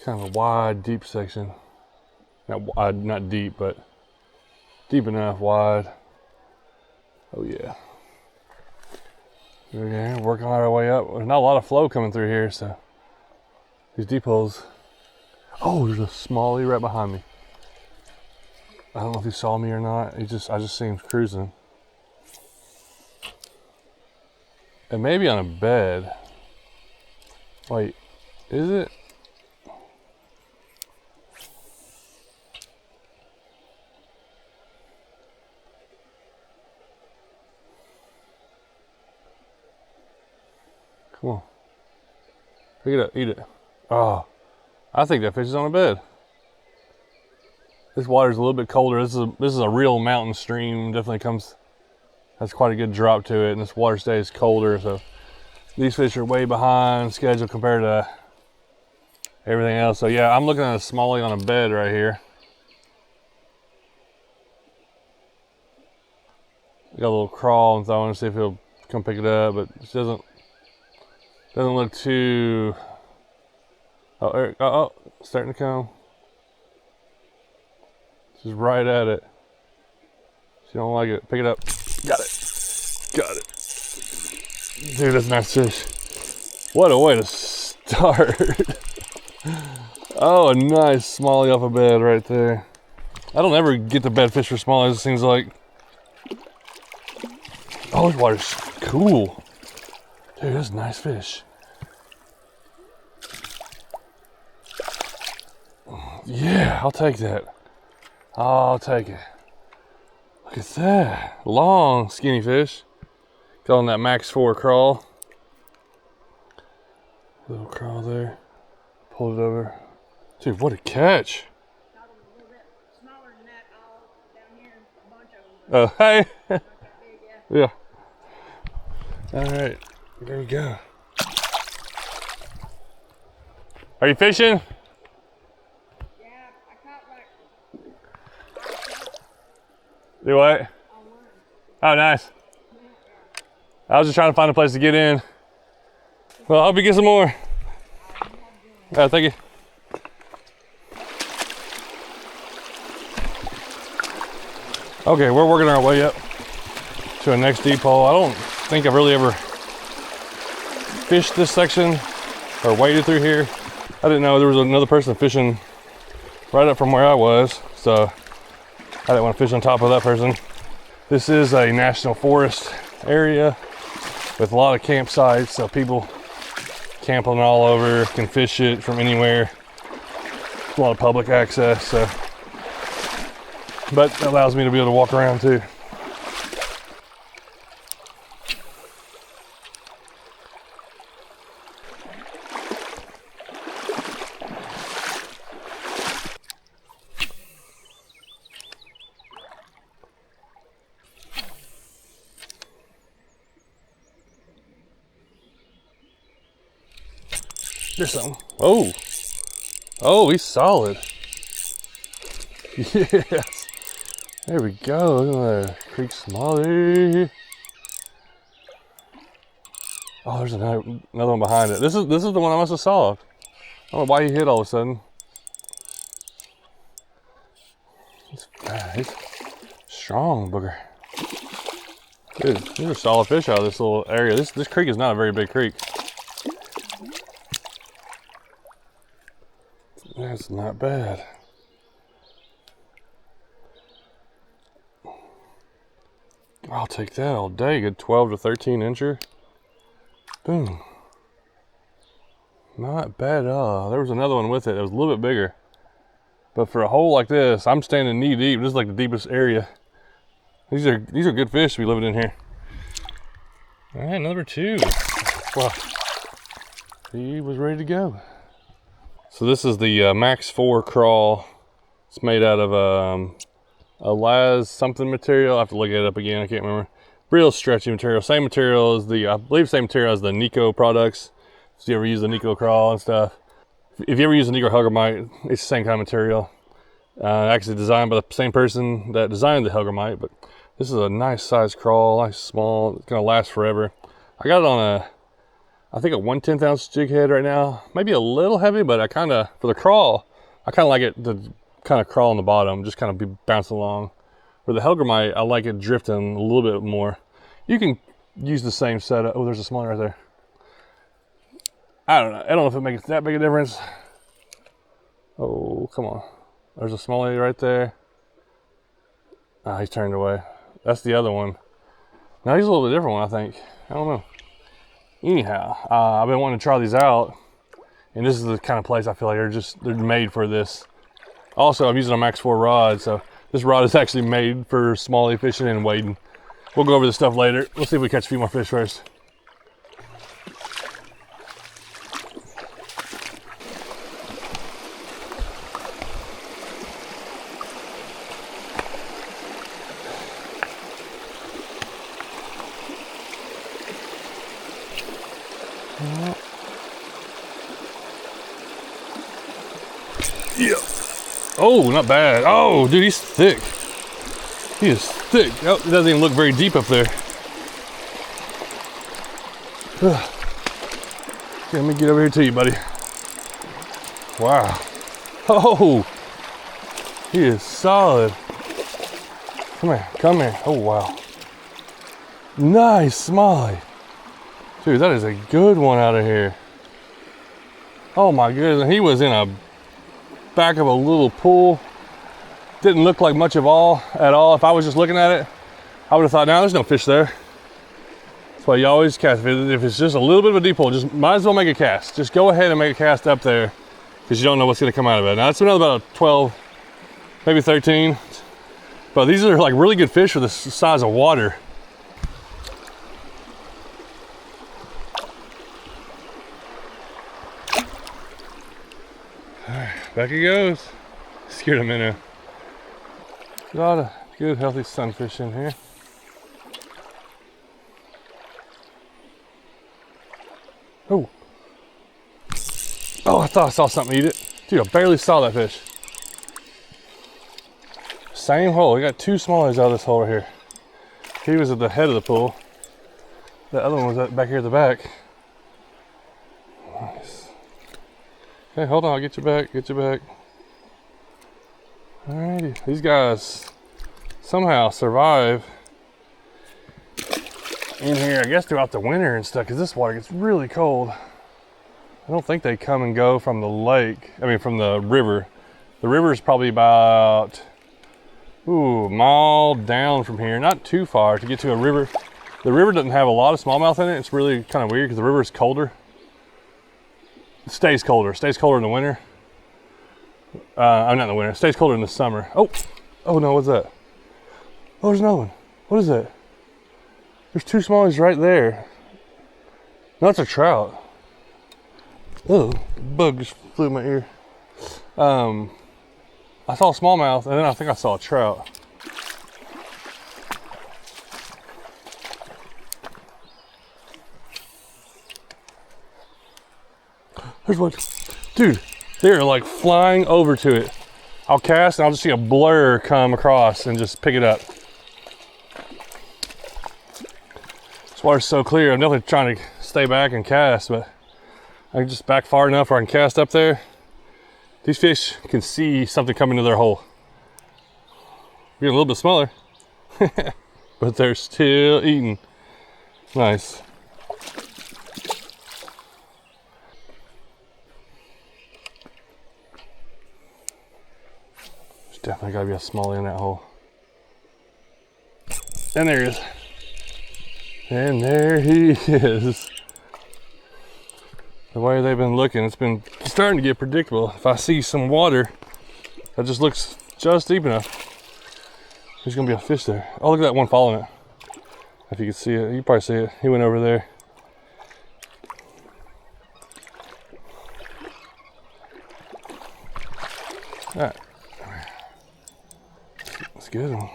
kind of a wide, deep section. Not wide, not deep, but deep enough, wide. Oh yeah. We're working our way up. There's not a lot of flow coming through here, so these deep holes. Oh, there's a smallie right behind me. I don't know if he saw me or not. I just seen him cruising. And maybe on a bed. Wait, is it? Come on. Pick it up, eat it. Oh, I think that fish is on a bed. This water's a little bit colder. This is a real mountain stream. Definitely comes, has quite a good drop to it, and this water stays colder, so these fish are way behind schedule compared to everything else. So yeah, I'm looking at a smallie on a bed right here. Got a little crawl, and so I want to see if he'll come pick it up, but it doesn't look too. Oh, starting to come. Just right at it. If you don't like it, pick it up. Got it. Dude, that's a nice fish. What a way to start. Oh, a nice smallie off a bed right there. I don't ever get the bed fish for smallies, it seems like. Oh, this water's cool. Dude, that's a nice fish. Yeah, I'll take that. I'll take it. Look at that. Long, skinny fish. Calling that Max 4 crawl. Little crawl there. Pull it over. Dude, what a catch. Got them a little bit smaller than that all down here, a bunch of them. Oh, hey. Not that big, yeah. Yeah. All right, there we go. Are you fishing? Yeah, I caught like Do what? on one. Oh, nice. I was just trying to find a place to get in. Well, I hope you get some more. Thank you. Okay, we're working our way up to a next deep hole. I don't think I've really ever fished this section or waded through here. I didn't know there was another person fishing right up from where I was, so I didn't want to fish on top of that person. This is a national forest area with a lot of campsites, so people camping all over, can fish it from anywhere. A lot of public access, so. But it allows me to be able to walk around too. There's something. Oh. Oh, he's solid. Yes. There we go. Look at that creek smallie. Oh, there's another one behind it. This is the one I must have saw. I don't know why he hit all of a sudden. He's strong, booger. Dude, these are solid fish out of this little area. This creek is not a very big creek. That's not bad. I'll take that all day. Good 12 to 13 incher. Boom. Not bad at all. There was another one with it. It was a little bit bigger. But for a hole like this, I'm standing knee deep. This is like the deepest area. These are good fish to be living in here. All right, number 2. Wow. He was ready to go. So this is the Max 4 crawl. It's made out of a Laz something material. I have to look it up again. I can't remember. Real stretchy material. Same material as I believe same material as the Nico products. If you ever use the Nico crawl and stuff. If you ever use the Nico Helgramite, it's the same kind of material. Actually designed by the same person that designed the Helgramite, but this is a nice size crawl, nice small. It's gonna last forever. I got it on I think a 1/10 ounce jig head right now. Maybe a little heavy, but I kind of, for the crawl, I kind of like it to kind of crawl on the bottom, just kind of be bouncing along. Where the Helgramite, I like it drifting a little bit more. You can use the same setup. Oh, there's a smaller right there. I don't know if it makes that big a difference. Oh, come on. There's a smallie right there. Ah, he's turned away. That's the other one. Now he's a little bit different one, I think. I don't know. Anyhow, I've been wanting to try these out, and this is the kind of place I feel like they're made for this. Also, I'm using a Max 4 rod, so this rod is actually made for smallie fishing and wading. We'll go over this stuff later. We'll see if we catch a few more fish first. Yeah. Oh, not bad. Oh, dude, he's thick. He is thick. Oh, it doesn't even look very deep up there. Okay, let me get over here to you, buddy. Wow. Oh, he is solid. Come here, come here. Oh, wow. Nice smallie. Dude, that is a good one out of here. Oh my goodness, he was in a back of a little pool. Didn't look like much at all. If I was just looking at it, I would have thought, no, there's no fish there. That's why you always cast. If it's just a little bit of a deep pool, just might as well make a cast. Just go ahead and make a cast up there, because you don't know what's gonna come out of it. Now that's another about a 12, maybe 13. But these are like really good fish for the size of water. Back he goes. Scared a minnow. A lot of good, healthy sunfish in here. Oh. Oh, I thought I saw something eat it. Dude, I barely saw that fish. Same hole. We got two smallies out of this hole right here. He was at the head of the pool. The other one was back here at the back. Nice. Okay, hold on, I'll get you back, Alrighty, these guys somehow survive in here, I guess throughout the winter and stuff, because this water gets really cold. I don't think they come and go from the lake, from the river. The river is probably about, a mile down from here, not too far to get to a river. The river doesn't have a lot of smallmouth in it. It's really kind of weird because the river is colder. It stays colder in the winter. I'm not in the winter, it stays colder in the summer. Oh no, what's that? Oh, there's another one. What is that? There's two smallies right there. No, it's a trout. Oh, bug just flew in my ear. I saw a smallmouth and then I think I saw a trout. There's one. Dude, they're like flying over to it. I'll cast and I'll just see a blur come across and just pick it up. This water's so clear, I'm definitely trying to stay back and cast, but I can just back far enough where I can cast up there. These fish can see something coming to their hole. Getting a little bit smaller, but they're still eating. Nice. Definitely gotta be a smallie in that hole. And there he is. And there he is. The way they've been looking, it's been starting to get predictable. If I see some water that just looks just deep enough, there's gonna be a fish there. Oh, look at that one following it. If you can see it, you can probably see it. He went over there. All right. That's a good one.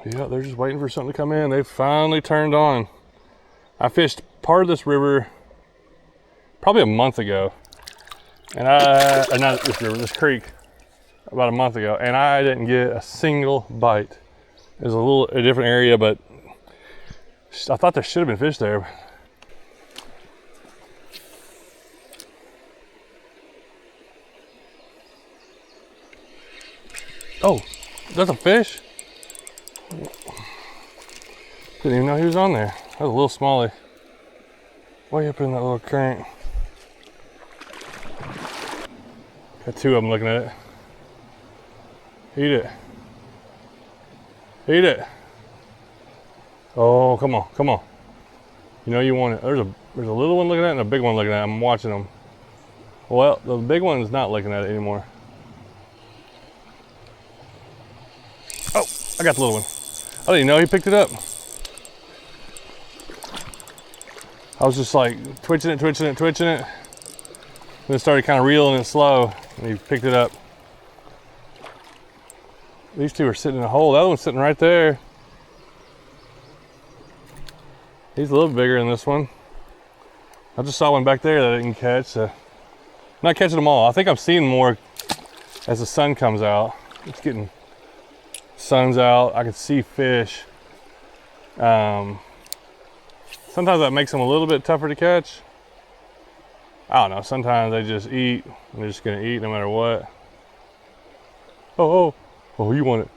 Yeah, they're just waiting for something to come in. They finally turned on. I fished part of this river probably a month ago. And not this river, this creek, about a month ago. And I didn't get a single bite. is a different area, but I thought there should have been fish there. Oh, that's a fish? Didn't even know he was on there. That was a little smallie. Way up in that little current. Got two of them looking at it. Eat it. Eat it. Oh, come on, come on. You know you want it. There's a little one looking at it and a big one looking at it. I'm watching them. Well, the big one's not looking at it anymore. Oh, I got the little one. I didn't even know he picked it up. I was just like twitching it. Then it started kind of reeling it slow, and he picked it up. These two are sitting in a hole. The other one's sitting right there. He's a little bigger than this one. I just saw one back there that I didn't catch. So I'm not catching them all. I think I'm seeing more as the sun comes out. It's getting sun's out. I can see fish. Sometimes that makes them a little bit tougher to catch. I don't know. Sometimes they just eat. And they're just gonna eat no matter what. Oh, you want it?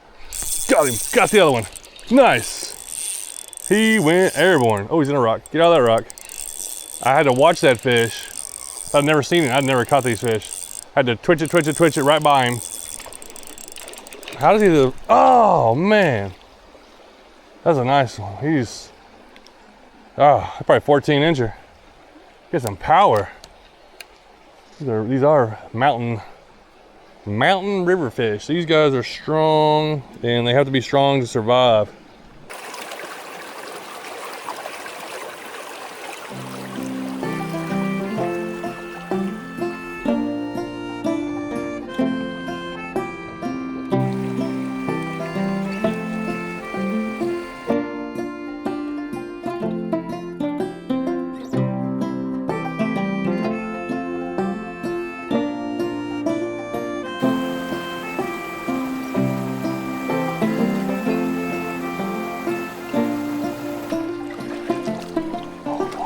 Got him. Got the other one. Nice. He went airborne. Oh, he's in a rock. Get out of that rock. I had to watch that fish. I'd never seen it. I'd never caught these fish. I had to twitch it right by him. How does he do? Oh man, that's a nice one. He's probably 14-incher. Get some power. These are mountain river fish. These guys are strong, and they have to be strong to survive.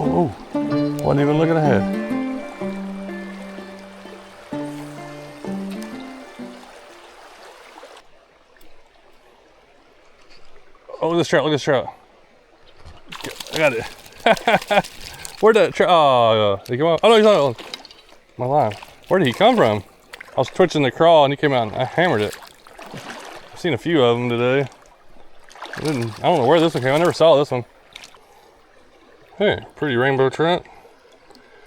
Oh, wasn't even looking ahead. Oh, look at this trout, look at this trout. I got it. Where'd that trout, did he come out? Oh no, he's not on my line. Where did he come from? I was twitching the crawl and he came out and I hammered it. I've seen a few of them today. I don't know where this one came. I never saw this one. Hey, pretty rainbow trout.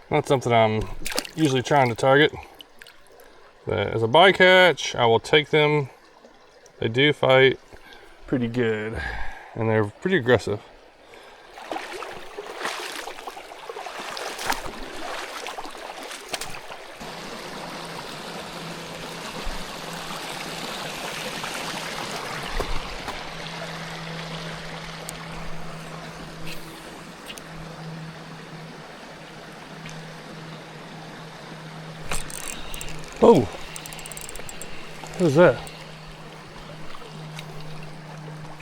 Not something I'm usually trying to target. But as a bycatch, I will take them. They do fight pretty good, and they're pretty aggressive. Oh, what is that?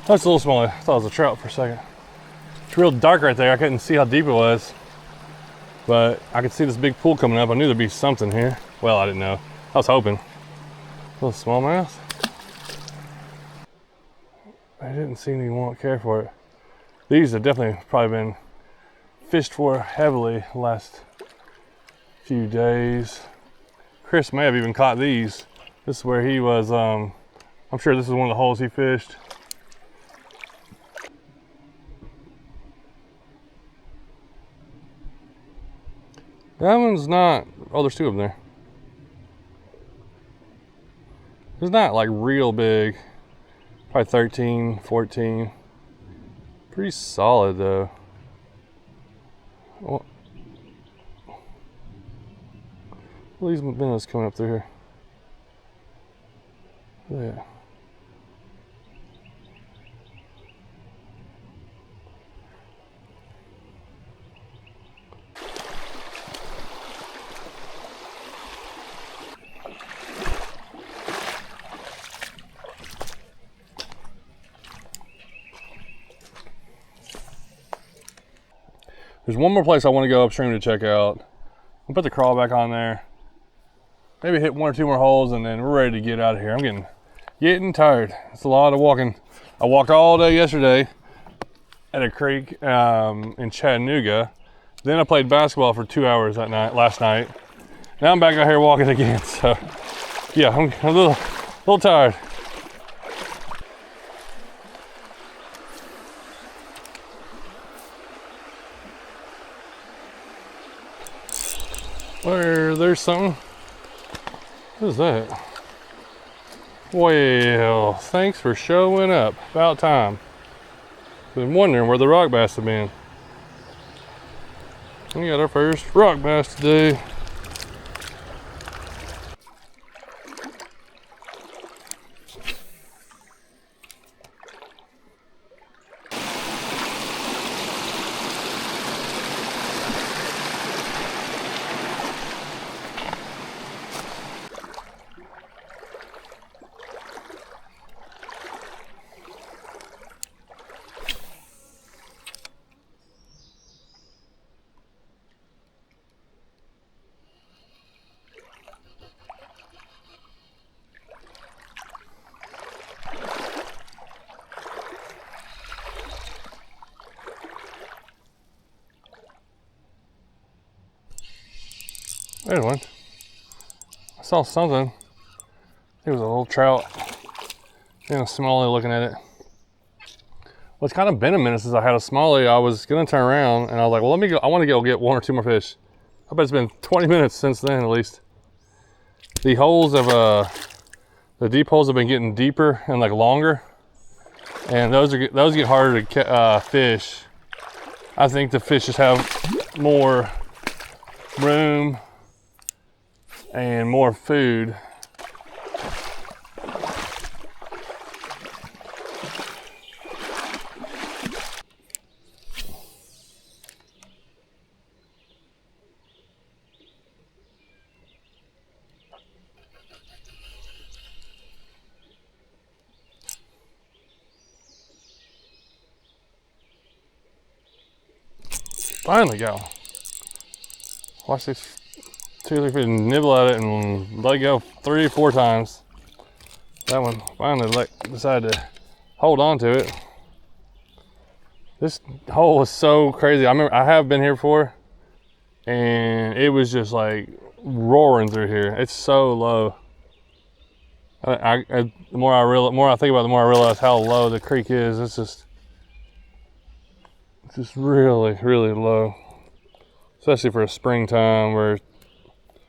That's a little smaller. I thought it was a trout for a second. It's real dark right there. I couldn't see how deep it was, but I could see this big pool coming up. I knew there'd be something here. Well, I didn't know. I was hoping. A little smallmouth. I didn't seem to want to care for it. These have definitely probably been fished for heavily the last few days. Chris may have even caught these. This is where he was, I'm sure this is one of the holes he fished. That one's not, oh, there's two of them there. It's not like real big, probably 13, 14. Pretty solid though. Well, these minnows coming up through here. Yeah. There's one more place I want to go upstream to check out. I'll put the crawl back on there. Maybe hit 1 or 2 more holes and then we're ready to get out of here. I'm getting tired. It's a lot of walking. I walked all day yesterday at a creek in Chattanooga. Then I played basketball for 2 hours last night. Now I'm back out here walking again. So yeah, I'm a little tired. There's something. What is that? Well, thanks for showing up. About time. Been wondering where the rock bass have been. We got our first rock bass today. There's one. I saw something. It was a little trout. And a smallie looking at it. Well, it's kind of been a minute since I had a smallie. I was gonna turn around and I was like, well, let me go. I want to go get 1 or 2 more fish. I bet it's been 20 minutes since then, at least. The holes of the deep holes have been getting deeper and like longer, and those get harder to fish. I think the fish just have more room and more food. Finally got one. Watch these 2 or 3 fish nibble at it and let go 3 or 4 times. That one finally decided to hold on to it. This hole is so crazy. I remember I have been here before and it was just like roaring through here. It's so low. The more I think about it, the more I realize how low the creek is. It's just really, really low, especially for a springtime where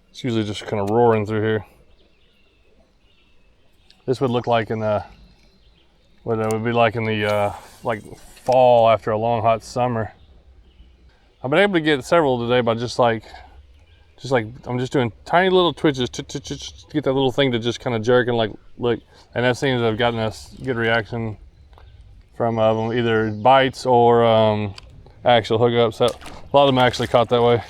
it's usually just kind of roaring through here. This would look like in the, what it would be like in the like fall after a long hot summer. I've been able to get several today by just like I'm just doing tiny little twitches to get that little thing to just kind of jerk and like look, and that seems to have gotten us good reaction from them, either bites or actual hookups. So a lot of them actually caught that way.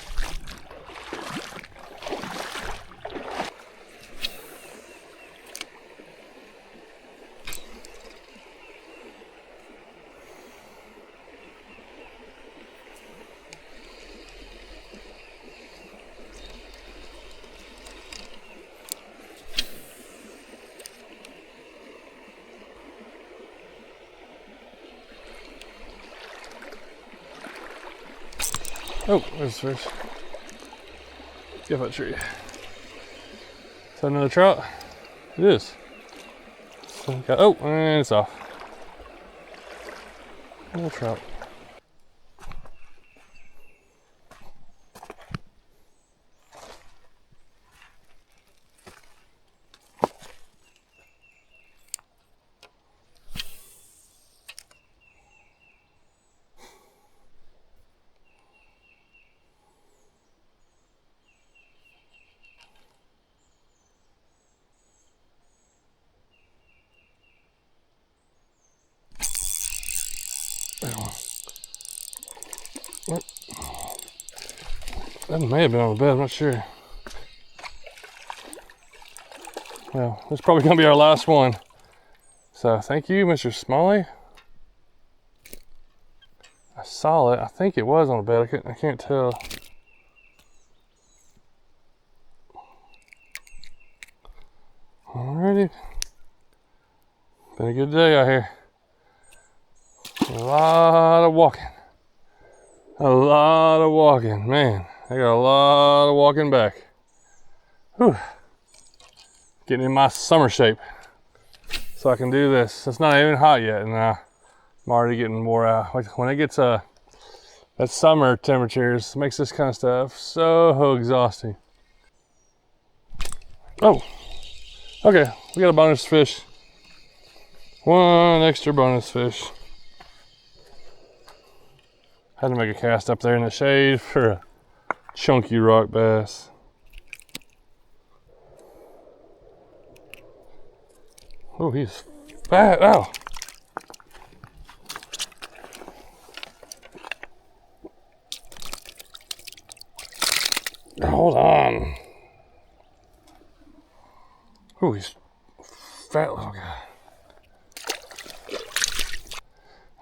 Oh, there's the fish. Get that tree. Is that another trout? It is. Oh, and it's off. Little trout. What? That may have been on the bed, I'm not sure. Well, this is probably gonna be our last one. So thank you, Mr. Smalley. saw it. I think it was on a bed. I can't tell. Alrighty. Been a good day out here. A lot of walking. A lot of walking. Man, I got a lot of walking back. Whew. Getting in my summer shape so I can do this. It's not even hot yet, and I'm already getting wore out. Like when it gets that summer temperatures, makes this kind of stuff so exhausting. Oh, okay, we got a bonus fish. One extra bonus fish. Had to make a cast up there in the shade for a chunky rock bass. Oh, he's fat. Oh. Hold on. Oh, he's fat little guy.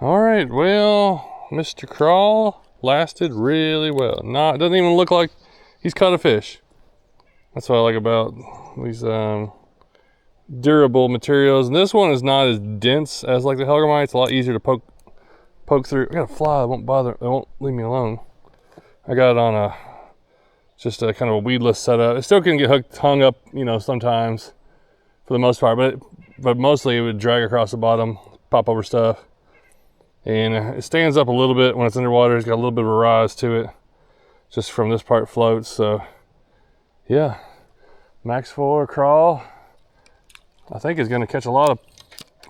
All right, well, Mr. Crawl lasted really well. It doesn't even look like he's caught a fish. That's what I like about these durable materials. And this one is not as dense as like the Helgamite. It's a lot easier to poke through. I got a fly that won't leave me alone. I got it on just a kind of a weedless setup. It still can get hung up, you know, sometimes for the most part, but mostly it would drag across the bottom, pop over stuff. And it stands up a little bit when it's underwater. It's got a little bit of a rise to it just from this part floats. So yeah, Max 4 Crawl, I think is going to catch a lot of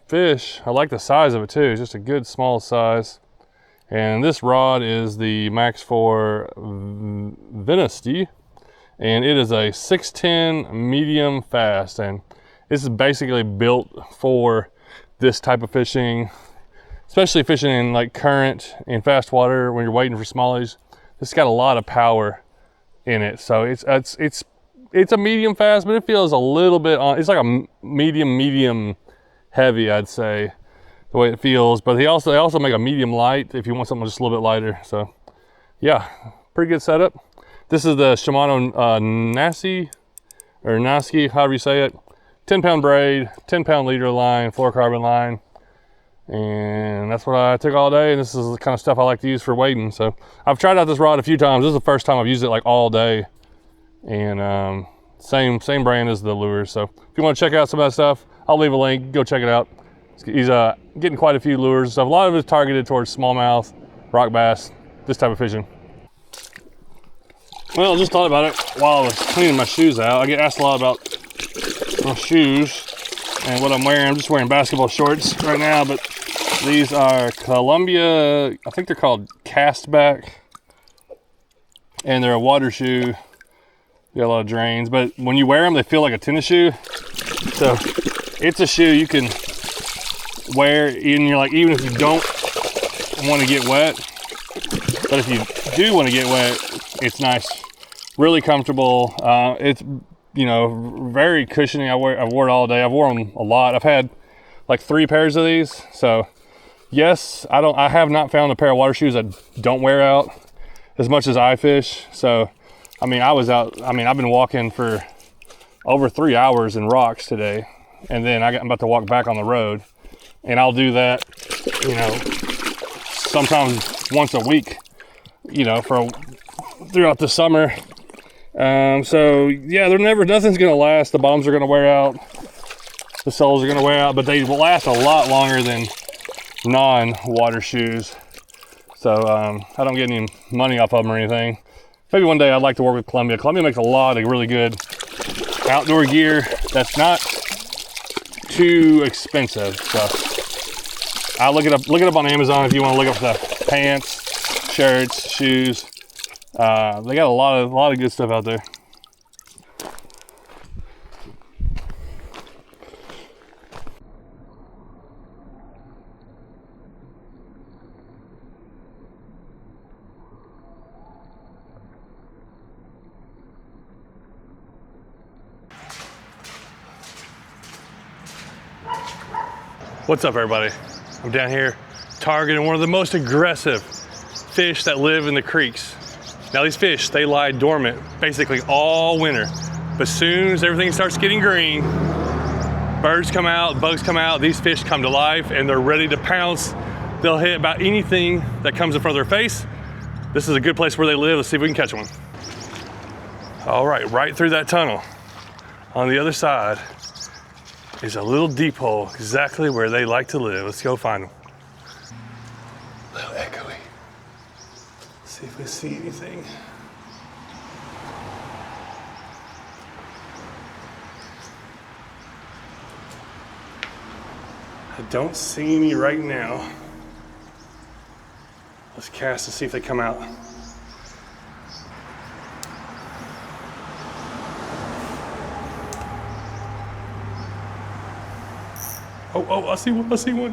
fish. I like the size of it too. It's just a good small size. And this rod is the Max 4 Venesty, and it is a 610 medium fast. And this is basically built for this type of fishing, especially fishing in like current and fast water when you're waiting for smallies. It's got a lot of power in it. So it's a medium fast, but it feels a little bit on, it's like a medium heavy, I'd say, the way it feels. But they also make a medium light if you want something just a little bit lighter. So yeah, pretty good setup. This is the Shimano Nasi, however you say it. 10-pound braid, 10-pound leader line, fluorocarbon line. And that's what I took all day, and this is the kind of stuff I like to use for wading. So I've tried out this rod a few times. This is the first time I've used it like all day. And same brand as the lures. So if you want to check out some of that stuff, I'll leave a link. Go check it out. He's getting quite a few lures and stuff. A lot of it is targeted towards smallmouth, rock bass, this type of fishing. Well, I just thought about it while I was cleaning my shoes out. I get asked a lot about my shoes and what I'm wearing. I'm just wearing basketball shorts right now, but these are Columbia, I think they're called Castback, and they're a water shoe. You got a lot of drains, but when you wear them, they feel like a tennis shoe. So it's a shoe you can wear, and you're like, even if you don't want to get wet, but if you do want to get wet, it's nice, really comfortable. It's, you know, very cushiony. I've worn it all day. I've worn them a lot. I've had like 3 pairs of these. So yes, I have not found a pair of water shoes that don't wear out as much as I fish. So I mean, I've been walking for over 3 hours in rocks today, and then I'm about to walk back on the road, and I'll do that, you know, sometimes once a week, you know, throughout the summer. So yeah, nothing's gonna last. The bottoms are gonna wear out, the soles are gonna wear out, but they will last a lot longer than non-water shoes. So I don't get any money off of them or anything. Maybe one day I'd like to work with Columbia. Columbia makes a lot of really good outdoor gear that's not too expensive. So I'll look it up on Amazon if you want to look up the pants, shirts, shoes. They got a lot of good stuff out there. What's up, everybody? I'm down here targeting one of the most aggressive fish that live in the creeks. Now these fish, they lie dormant basically all winter. But as soon as everything starts getting green, birds come out, bugs come out, these fish come to life and they're ready to pounce. They'll hit about anything that comes in front of their face. This is a good place where they live. Let's see if we can catch one. All right, right through that tunnel. On the other side is a little deep hole, exactly where they like to live. Let's go find them. A little echoey. See if we see anything. I don't see any right now. Let's cast to see if they come out. Oh, I see one.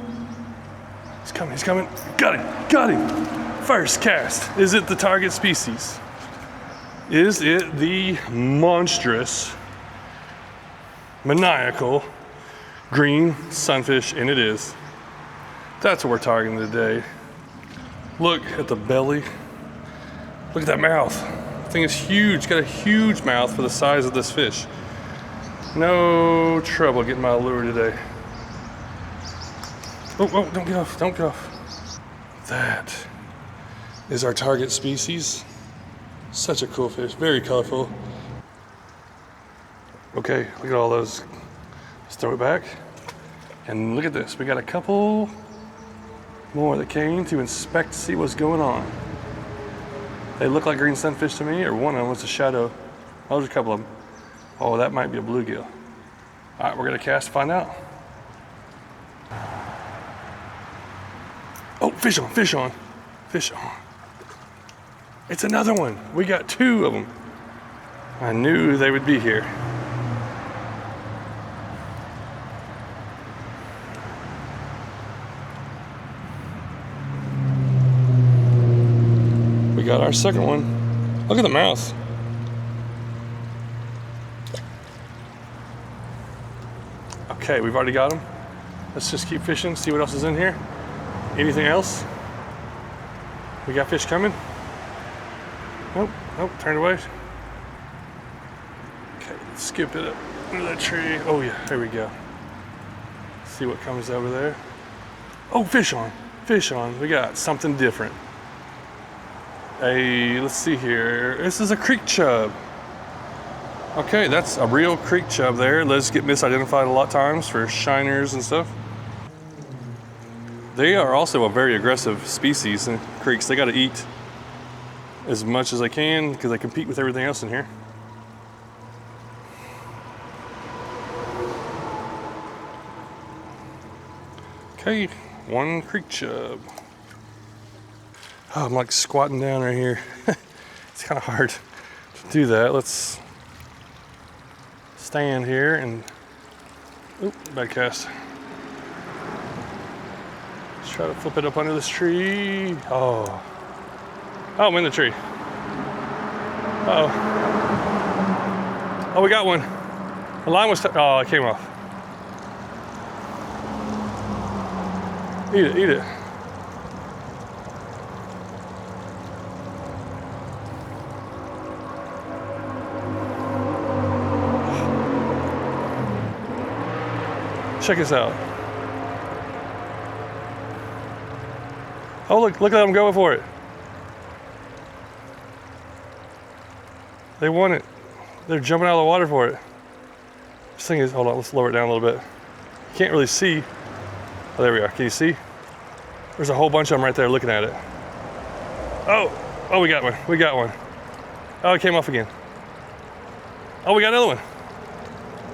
He's coming. Got him. First cast. Is it the target species? Is it the monstrous, maniacal, green sunfish? And it is. That's what we're targeting today. Look at the belly. Look at that mouth. The thing is huge. Got a huge mouth for the size of this fish. No trouble getting my lure today. Oh, don't get off. That is our target species. Such a cool fish, very colorful. Okay, look at all those. Let's throw it back. And look at this, we got a couple more that came to inspect to see what's going on. They look like green sunfish to me, or one of them was a shadow. Oh, there's a couple of them. Oh, that might be a bluegill. All right, we're gonna cast to find out. Oh, fish on. It's another one. We got two of them. I knew they would be here. We got our second one. Look at the mouth. Okay, we've already got them. Let's just keep fishing, see what else is in here. Anything else? We got fish coming. Nope, turned away. Okay, let's skip it up under that tree. Oh yeah, there we go. See what comes over there. Oh, fish on. We got something different. Let's see here. This is a creek chub. Okay, that's a real creek chub there. Let's get misidentified a lot of times for shiners and stuff. They are also a very aggressive species in creeks. They got to eat as much as they can because they compete with everything else in here. Okay, one creek chub. Oh, I'm like squatting down right here. It's kind of hard to do that. Let's stand here and, bad cast. Try to flip it up under this tree. Oh, I'm in the tree. Oh, we got one. The line was, it came off. Eat it. Check this out. Oh, look at them going for it. They want it. They're jumping out of the water for it. This thing is, hold on, let's lower it down a little bit. You can't really see. Oh, there we are. Can you see? There's a whole bunch of them right there looking at it. Oh, we got one. Oh, it came off again. Oh, we got another one.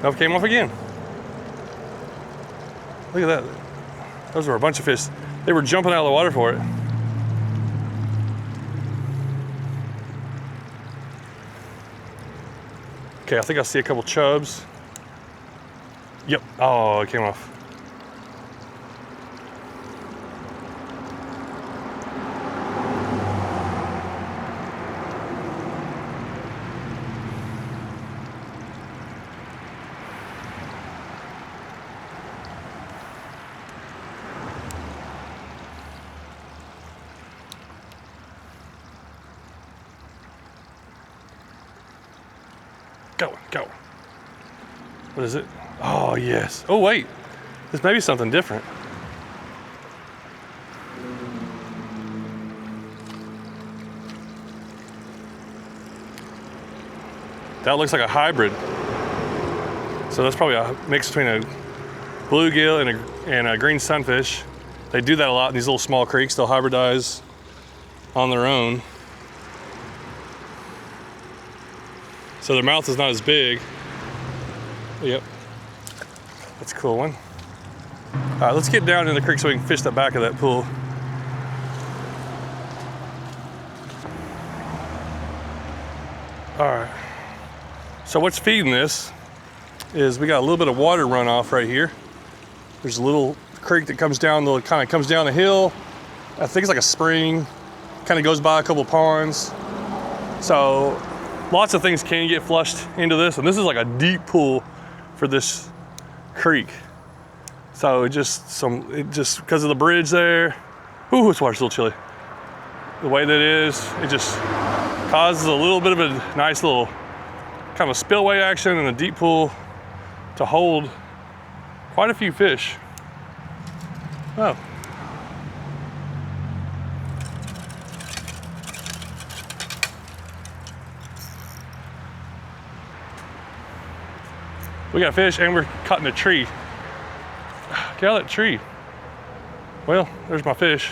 Oh, it came off again. Look at that. Those were a bunch of fish. They were jumping out of the water for it. Okay, I think I see a couple chubs. Yep, oh, it came off. Go, go. What is it? Oh, yes. Oh, wait. This may be something different. That looks like a hybrid. So that's probably a mix between a bluegill and a green sunfish. They do that a lot in these little small creeks. They'll hybridize on their own. So their mouth is not as big. Yep, that's a cool one. All right, let's get down in the creek so we can fish the back of that pool. All right, so what's feeding this is we got a little bit of water runoff right here. There's a little creek that comes down, kind of comes down the hill. I think it's like a spring, kind of goes by a couple of ponds. So lots of things can get flushed into this, and this is like a deep pool for this creek. So it just because of the bridge there. Ooh, this water's a little chilly. The way that it is, it just causes a little bit of a nice little kind of spillway action in a deep pool to hold quite a few fish. Oh. We got fish and we're cutting a tree. Get out of that tree. Well, there's my fish.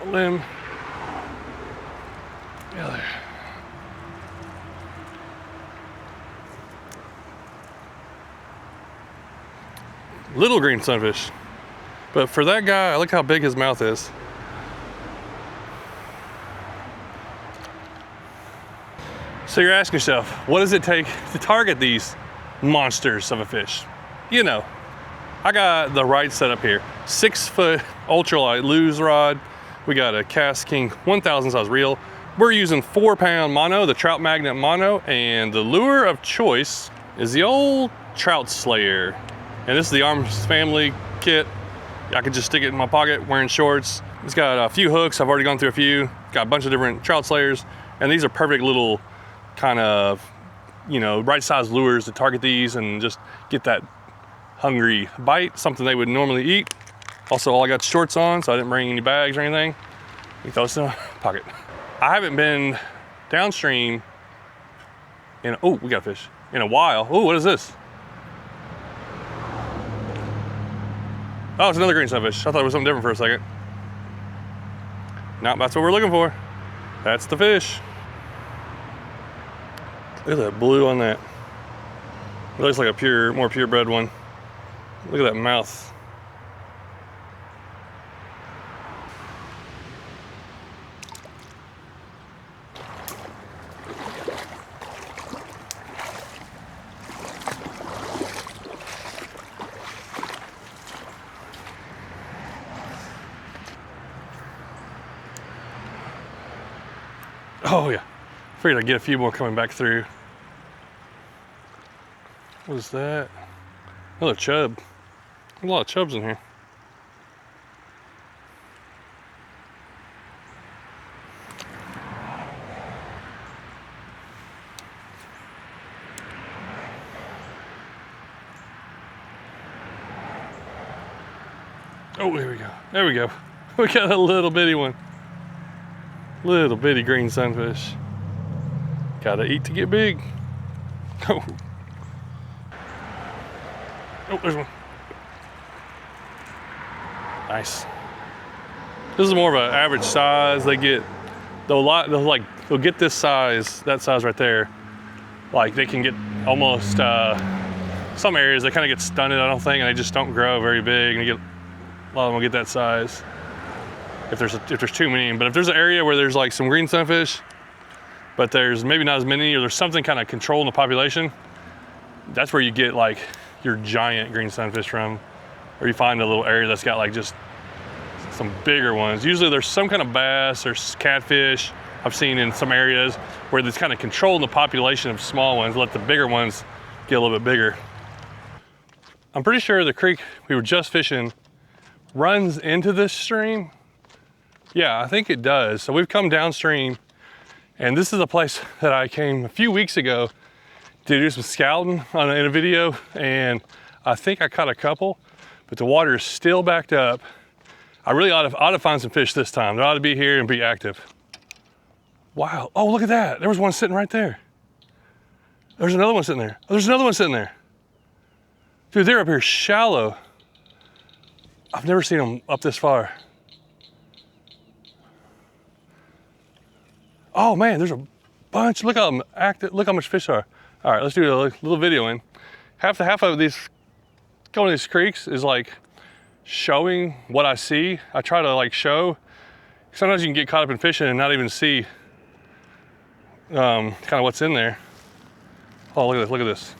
A limb. Yeah, there. Little green sunfish. But for that guy, look how big his mouth is. So you're asking yourself, what does it take to target these monsters of a fish? You know, I got the right setup here. 6 foot ultralight lose rod. We got a Cast King 1000 size reel. We're using 4-pound mono, the Trout Magnet mono, and the lure of choice is the old Trout Slayer. And this is the Arms Family kit. I could just stick it in my pocket wearing shorts. It's got a few hooks. I've already gone through a few. Got a bunch of different Trout Slayers. And these are perfect little kind of, you know, right size lures to target these and just get that hungry bite, something they would normally eat. Also, all I got shorts on, so I didn't bring any bags or anything. You throw this in my pocket. I haven't been downstream in, oh, we got a fish, in a while. Oh, what is this? Oh, it's another green sunfish. I thought it was something different for a second. No, that's what we're looking for. That's the fish. Look at that blue on that. It looks like a more purebred one. Look at that mouth. Oh yeah, figured I'd get a few more coming back through. What is that? Another chub. A lot of chubs in here. Oh, here we go. There we go. We got a little bitty one. Little bitty green sunfish. Gotta eat to get big. Oh. Oh, there's one. Nice. This is more of an average size. They'll get this size, that size right there. Like they can get almost, some areas they kind of get stunted, I don't think, and they just don't grow very big. And a lot of them will get that size. If there's too many, but if there's an area where there's like some green sunfish, but there's maybe not as many, or there's something kind of controlling the population, that's where you get like your giant green sunfish from, or you find a little area that's got like just some bigger ones. Usually there's some kind of bass or catfish I've seen in some areas where it's kind of controlling the population of small ones, let the bigger ones get a little bit bigger. I'm pretty sure the creek we were just fishing runs into this stream. Yeah, I think it does. So we've come downstream, and this is a place that I came a few weeks ago, to do some scouting in a video, and I think I caught a couple, but the water is still backed up. I really ought to find some fish this time. They ought to be here and be active. Wow, oh, look at that. There was one sitting right there. There's another one sitting there. Oh, there's another one sitting there. Dude, they're up here shallow. I've never seen them up this far. Oh man, there's a bunch. Look how active, look how much fish are. All right, let's do a little video in. Half of these, going to these creeks is like showing what I see. I try to like show. Sometimes you can get caught up in fishing and not even see kind of what's in there. Oh, look at this, look at this.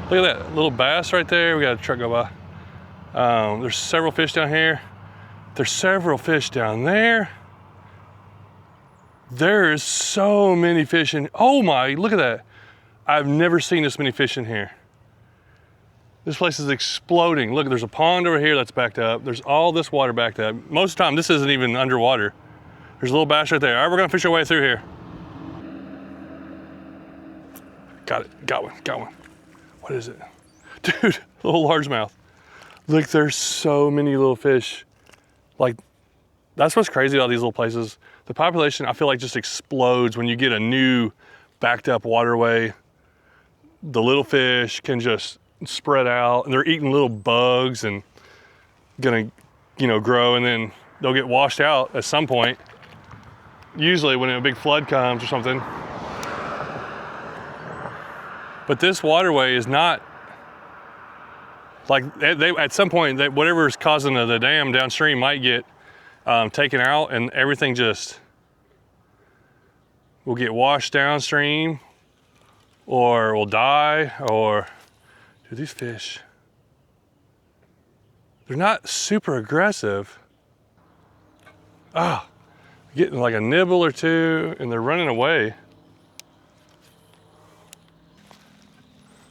Look at that little bass right there. We got a truck go by. There's several fish down here. There's several fish down there. There's so many fish in, oh my, look at that. I've never seen this many fish in here. This place is exploding. Look, there's a pond over here that's backed up. There's all this water backed up. Most of the time, this isn't even underwater. There's a little bass right there. All right, we're gonna fish our way through here. Got it, got one. What is it? Dude, little largemouth. Look, there's so many little fish. Like, that's what's crazy about these little places. The population, I feel like, just explodes when you get a new backed up waterway. The little fish can just spread out, and they're eating little bugs and gonna, you know, grow, and then they'll get washed out at some point. Usually when a big flood comes or something. But this waterway is not, like, they at some point, whatever is causing the dam downstream might get taken out, and everything just will get washed downstream, or will die, or, dude, these fish, they're not super aggressive. Ah, getting like a nibble or two, and they're running away.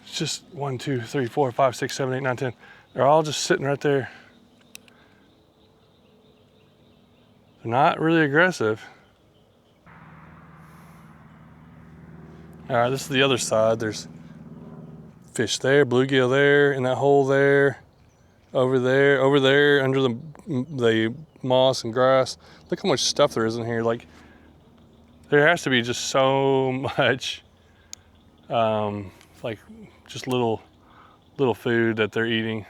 It's just 1, 2, 3, 4, 5, 6, 7, 8, 9, 10. They're all just sitting right there. They're not really aggressive. All right, this is the other side. There's fish there, bluegill there, in that hole there, over there, under the moss and grass. Look how much stuff there is in here. Like, there has to be just so much, like, just little food that they're eating.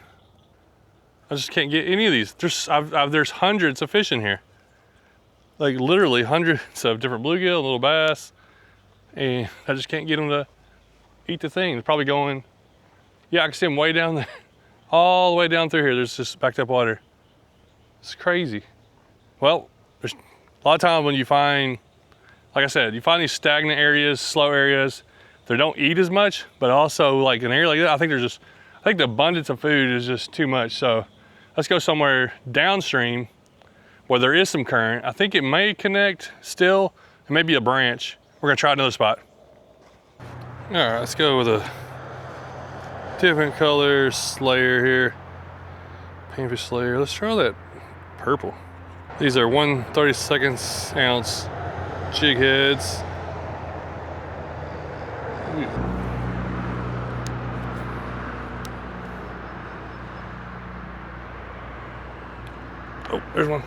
I just can't get any of these. There's hundreds of fish in here. Like, literally hundreds of different bluegill, little bass, and I just can't get them to eat the thing. They're probably going, yeah, I can see them way down there. All the way down through here, there's just backed up water. It's crazy. Well, there's a lot of times when you find, like I said, you find these stagnant areas, slow areas, they don't eat as much, but also like an area like that, I think the abundance of food is just too much. So let's go somewhere downstream where there is some current. I think it may connect still, it may be a branch. We're gonna try another spot. All right, let's go with a different color slayer here. Panfish slayer, let's try that purple. These are 1/32 ounce jig heads. Oh, there's one.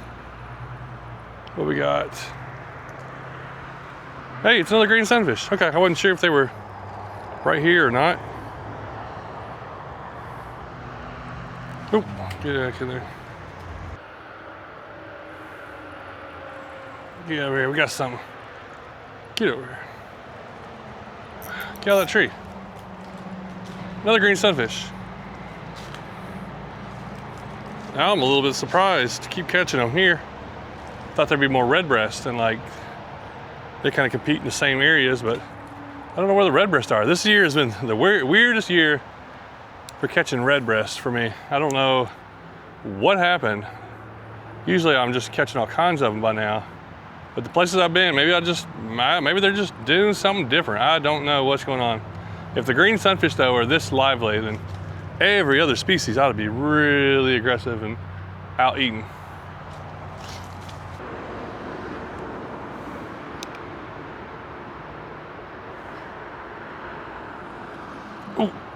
What we got? Hey, it's another green sunfish. Okay, I wasn't sure if they were right here or not. Oh, get back in there. Get over here, we got something. Get over here. Get out of that tree. Another green sunfish. Now I'm a little bit surprised to keep catching them here. Thought there'd be more redbreast, and like they kind of compete in the same areas, but I don't know where the redbreast are. This year has been the weirdest year for catching redbreast for me. I don't know what happened. Usually I'm just catching all kinds of them by now. But the places I've been, maybe they're just doing something different. I don't know what's going on. If the green sunfish though are this lively, then every other species ought to be really aggressive and out eating.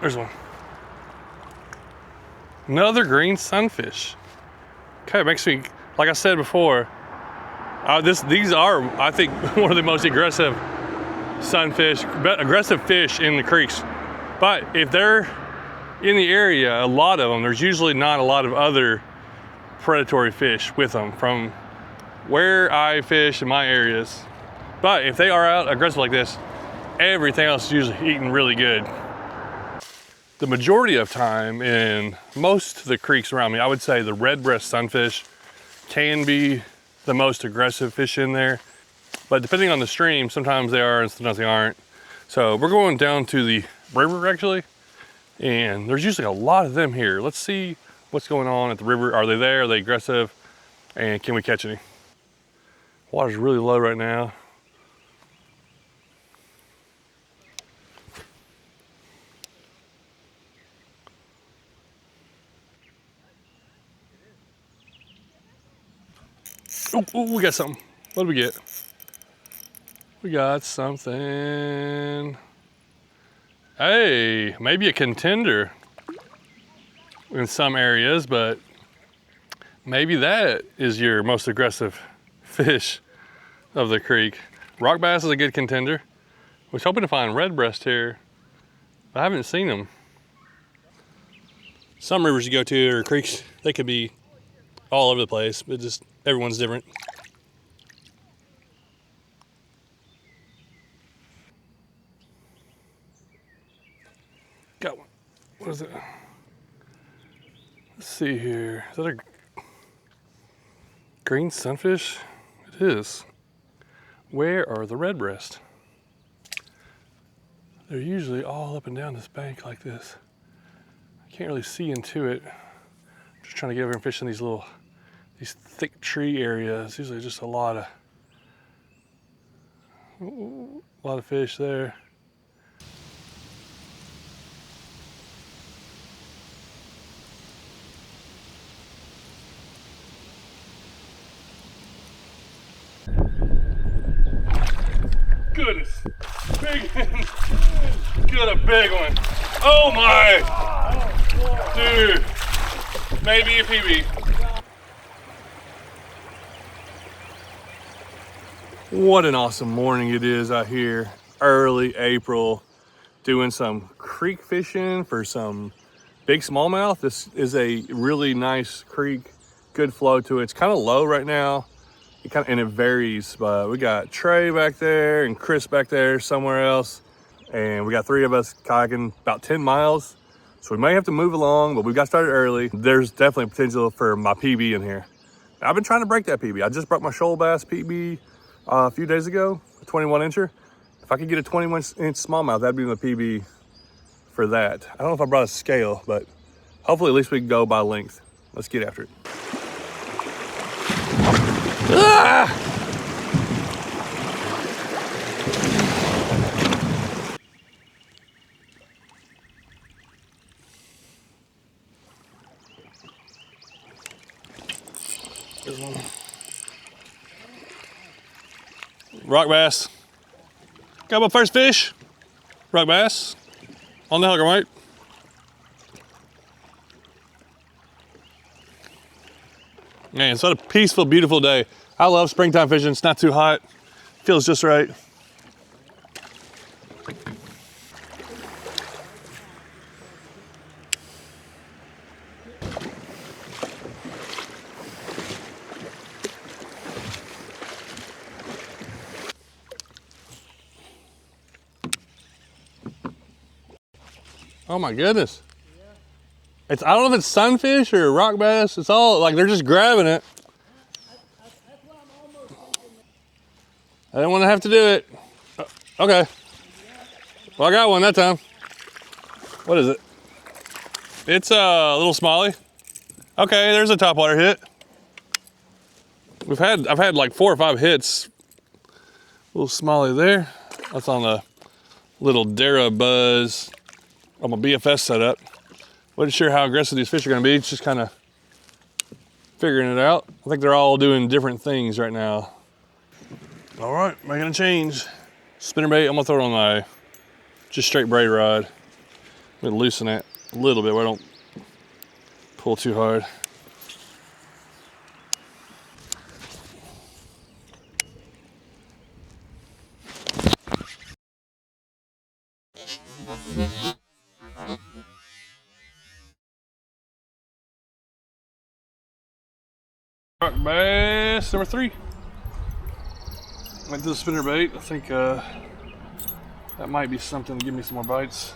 There's one. Another green sunfish. Okay, it makes me, like I said before, these are, I think, one of the most aggressive aggressive fish in the creeks. But if they're in the area, a lot of them, there's usually not a lot of other predatory fish with them from where I fish in my areas. But if they are out aggressive like this, everything else is usually eating really good. The majority of time in most of the creeks around me, I would say the red breast sunfish can be the most aggressive fish in there. But depending on the stream, sometimes they are and sometimes they aren't. So we're going down to the river actually, and there's usually a lot of them here. Let's see what's going on at the river. Are they there? Are they aggressive? And can we catch any? Water's really low right now. Oh, we got something. What do we get? We got something. Hey, maybe a contender in some areas, but maybe that is your most aggressive fish of the creek. Rock bass is a good contender. I was hoping to find red breast here, but I haven't seen them. Some rivers you go to or creeks, they could be all over the place, but just everyone's different. Got one. What is it? Let's see here. Is that a green sunfish? It is. Where are the red breast? They're usually all up and down this bank like this. I can't really see into it. Just trying to get over and fish in these thick tree areas. Usually just a lot of fish there. Goodness, big one. Good, a big one. Oh my, dude, maybe a PB. What an awesome morning it is out here, early April, doing some creek fishing for some big smallmouth. This is a really nice creek, good flow to it. It's kind of low right now. And it varies, but we got Trey back there and Chris back there somewhere else. And we got 3 of us kayaking about 10 miles. So we may have to move along, but we got started early. There's definitely potential for my PB in here. I've been trying to break that PB. I just broke my shoal bass PB a few days ago, a 21 incher. If I could get a 21-inch smallmouth, that'd be my PB for that. I don't know if I brought a scale, but hopefully at least we can go by length. Let's get after it. Ah! There's one. Rock bass. Got my first fish. Rock bass. On the hooker, mate. Man, it's what a peaceful, beautiful day. I love springtime fishing. It's not too hot. Feels just right. Oh my goodness. I don't know if it's sunfish or rock bass. It's all like they're just grabbing it. I didn't want to have to do it. Okay. Well, I got one that time. What is it? It's a little smallie. Okay, there's a topwater hit. I've had like 4 or 5 hits. Little smallie there. That's on a little Dara Buzz on my BFS setup. Wasn't sure how aggressive these fish are gonna be. It's just kind of figuring it out. I think they're all doing different things right now. All right, making a change. Spinnerbait, I'm gonna throw it on my just straight braid rod. We'll loosen it a little bit where I don't pull too hard. Rock bass number 3. Went to the spinner bait. I think that might be something to give me some more bites.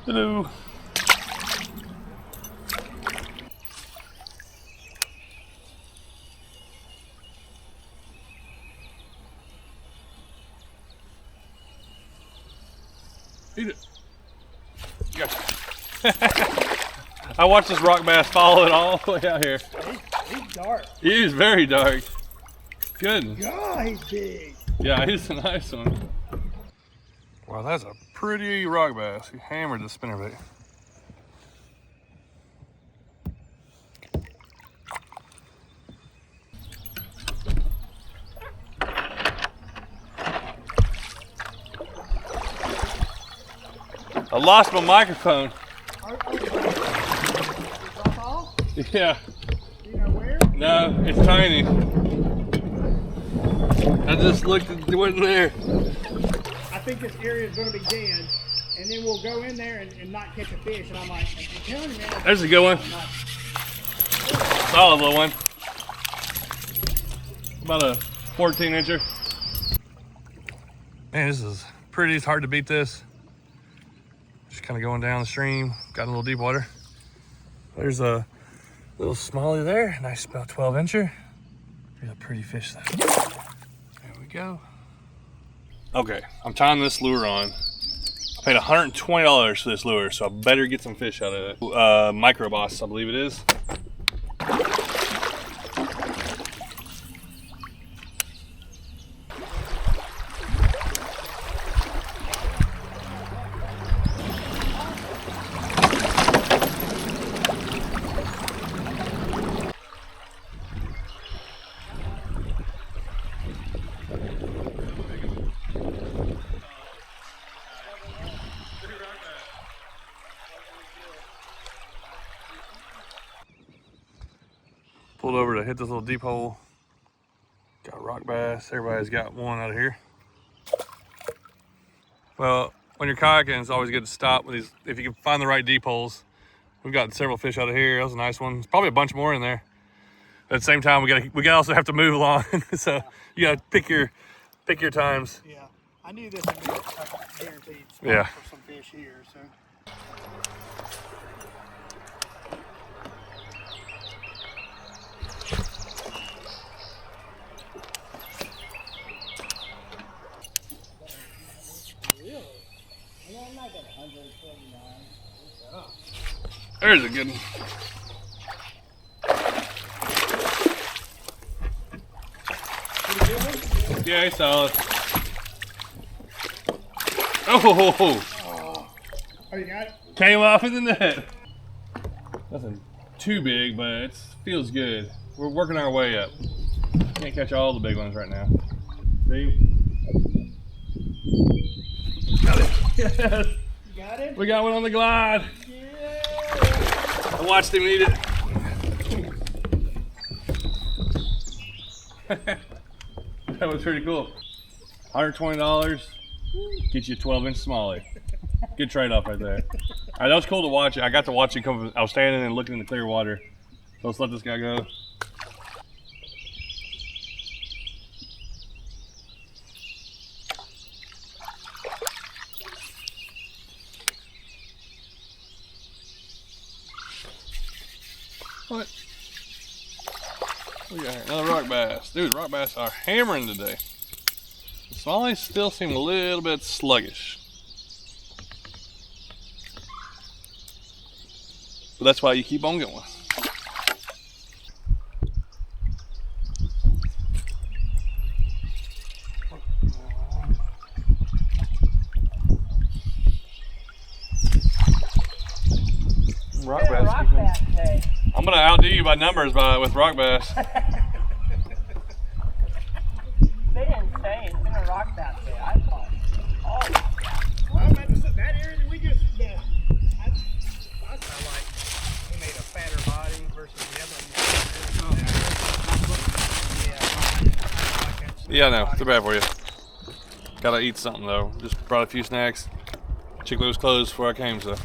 Hello. Eat it. Gotcha. I watched this rock bass follow it all the way out here. He's dark. He is very dark. Good. God, he's big. Yeah, he's a nice one. Wow, that's a pretty rock bass. He hammered the spinnerbait. I lost my microphone. Yeah. Do you know where? No, it's tiny. I just looked at it wasn't there. I think this area is going to be dead, and then we'll go in there and not catch a fish. And I'm like, I'm telling you, man. There's a good one. Solid little one. About a 14 incher. Man, this is pretty. It's hard to beat this. Just kind of going down the stream. Got a little deep water. There's a little smallie there. Nice, about 12 incher. There's a pretty fish there. There we go. Okay, I'm tying this lure on. I paid $120 for this lure, so I better get some fish out of it. Micro Boss, I believe it is. Pulled over to hit this little deep hole. Got rock bass. Everybody's got one out of here. Well, when you're kayaking, it's always good to stop with these. If you can find the right deep holes. We've got several fish out of here. That was a nice one. There's probably a bunch more in there. But at the same time, we gotta also have to move along. So you gotta pick your times. Yeah, I knew this would be a guaranteed spot Yeah. for some fish here. So. There's a good one. Yeah, he's solid. Oh, Oh, you got it? came off in the net. Nothing too big, but it feels good. We're working our way up. Can't catch all the big ones right now. See? Got it. Yes. You got it? We got one on the glide. Yeah. I watched him eat it. That was pretty cool. $120, get you a 12-inch smallie. Good trade-off right there. All right, that was cool to watch. I got to watch it come. I was standing and looking in the clear water. So let's let this guy go. What? We got here? Another rock bass. Dude, rock bass are hammering today. The smallies still seem a little bit sluggish. But that's why you keep on going. Rock bass. Day. I'm gonna outdo you by numbers with rock bass. They didn't say it's been a rock bass day. I thought. Oh, Well, that area that we just Yeah, I know. Too bad for you. Gotta eat something though. Just brought a few snacks. Chick-fil-A was closed before I came, so.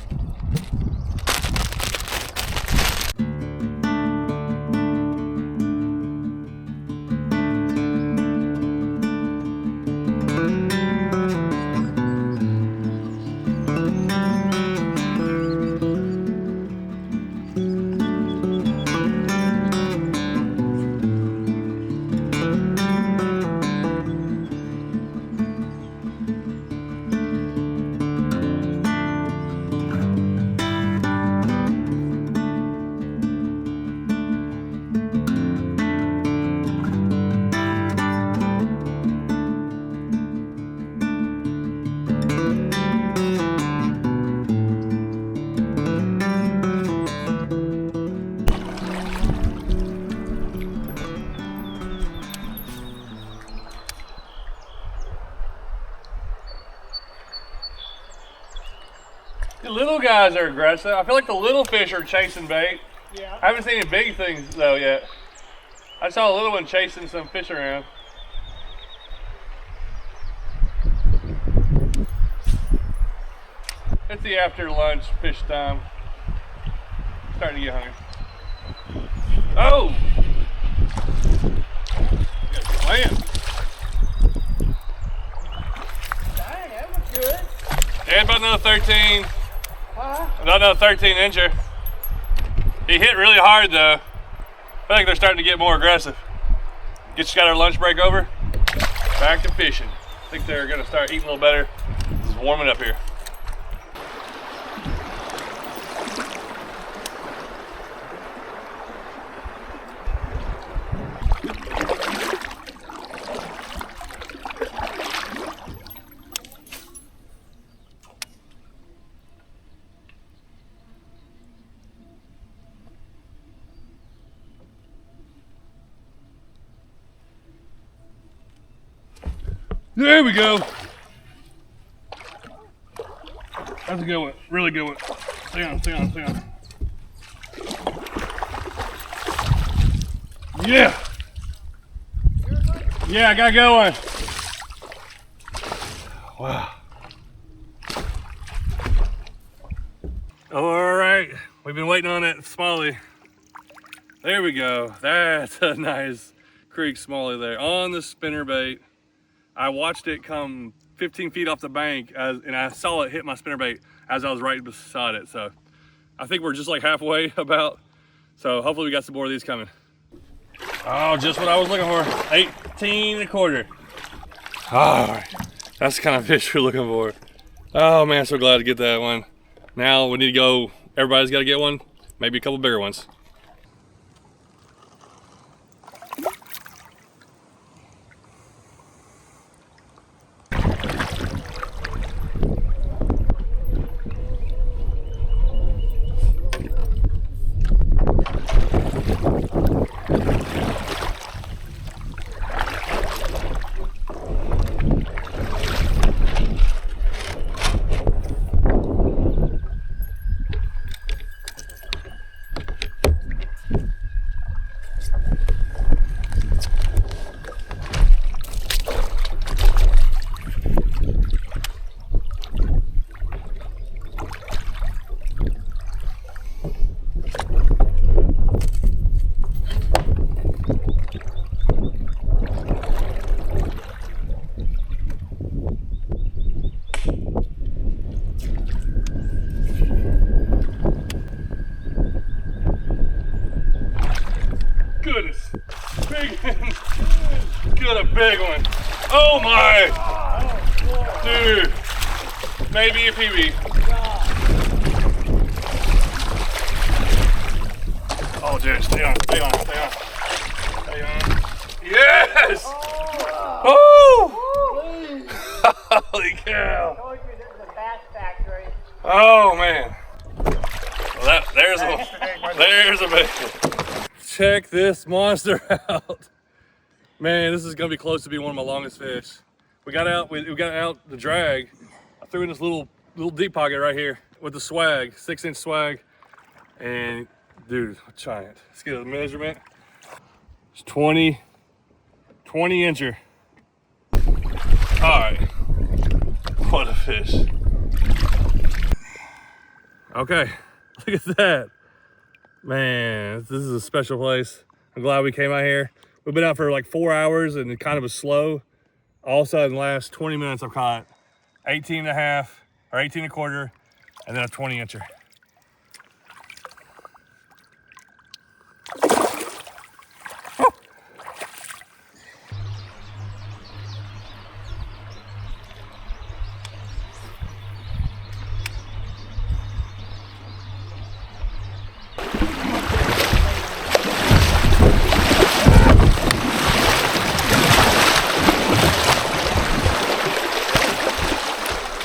The little guys are aggressive. I feel like the little fish are chasing bait. Yeah. I haven't seen any big things though yet. I saw a little one chasing some fish around. It's the after lunch fish time. Starting to get hungry. Oh! Good plan. Dang, that was good. And about another 13. About another 13 incher. He hit really hard though. I think they're starting to get more aggressive. Just got our lunch break over. Back to fishing. I think they're gonna start eating a little better. It's warming up here. There we go. That's a good one. Really good one. Stay on, stay on, stay on. Yeah. Yeah, I got going. Wow. All right. We've been waiting on that smallie. There we go. That's a nice creek smallie there on the spinnerbait. I watched it come 15 feet off the bank and I saw it hit my spinnerbait as I was right beside it. So I think we're just like halfway about. So hopefully we got some more of these coming. Oh, just what I was looking for. 18 and a quarter. All right, that's the kind of fish we're looking for. Oh man, so glad to get that one. Now we need to go, everybody's got to get one, maybe a couple bigger ones. Goodness, big one. Good, a big one. Oh my, dude, maybe a PB. Oh, dude, stay on, stay on, stay on, stay on. Yes! Oh! Holy cow! Oh man. Well, there's a big one. Check this monster out. Man, this is gonna be close to being one of my longest fish. We got out the drag. I threw in this little deep pocket right here with the swag, 6-inch swag. And dude, a giant. Let's get a measurement. It's 20 incher. Alright. What a fish. Okay, look at that. Man, this is a special place. I'm glad we came out here. We've been out for like 4 hours and it kind of was slow. All of a sudden, the last 20 minutes I've caught 18 and a half or 18 and a quarter and then a 20 incher.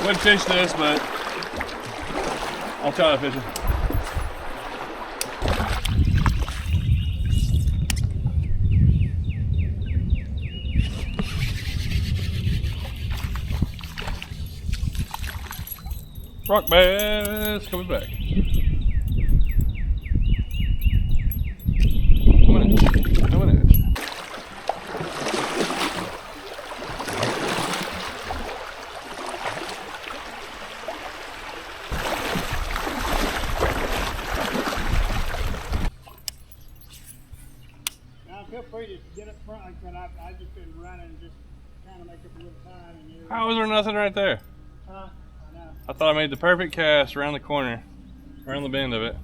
Wouldn't fish this, but I'll try to fish it. Rock bass coming back. Coming in. Feel free to get up front, but I've just been running, just trying to make up a little time. And How is there nothing right there? I know. I thought I made the perfect cast around the corner, around the bend of it.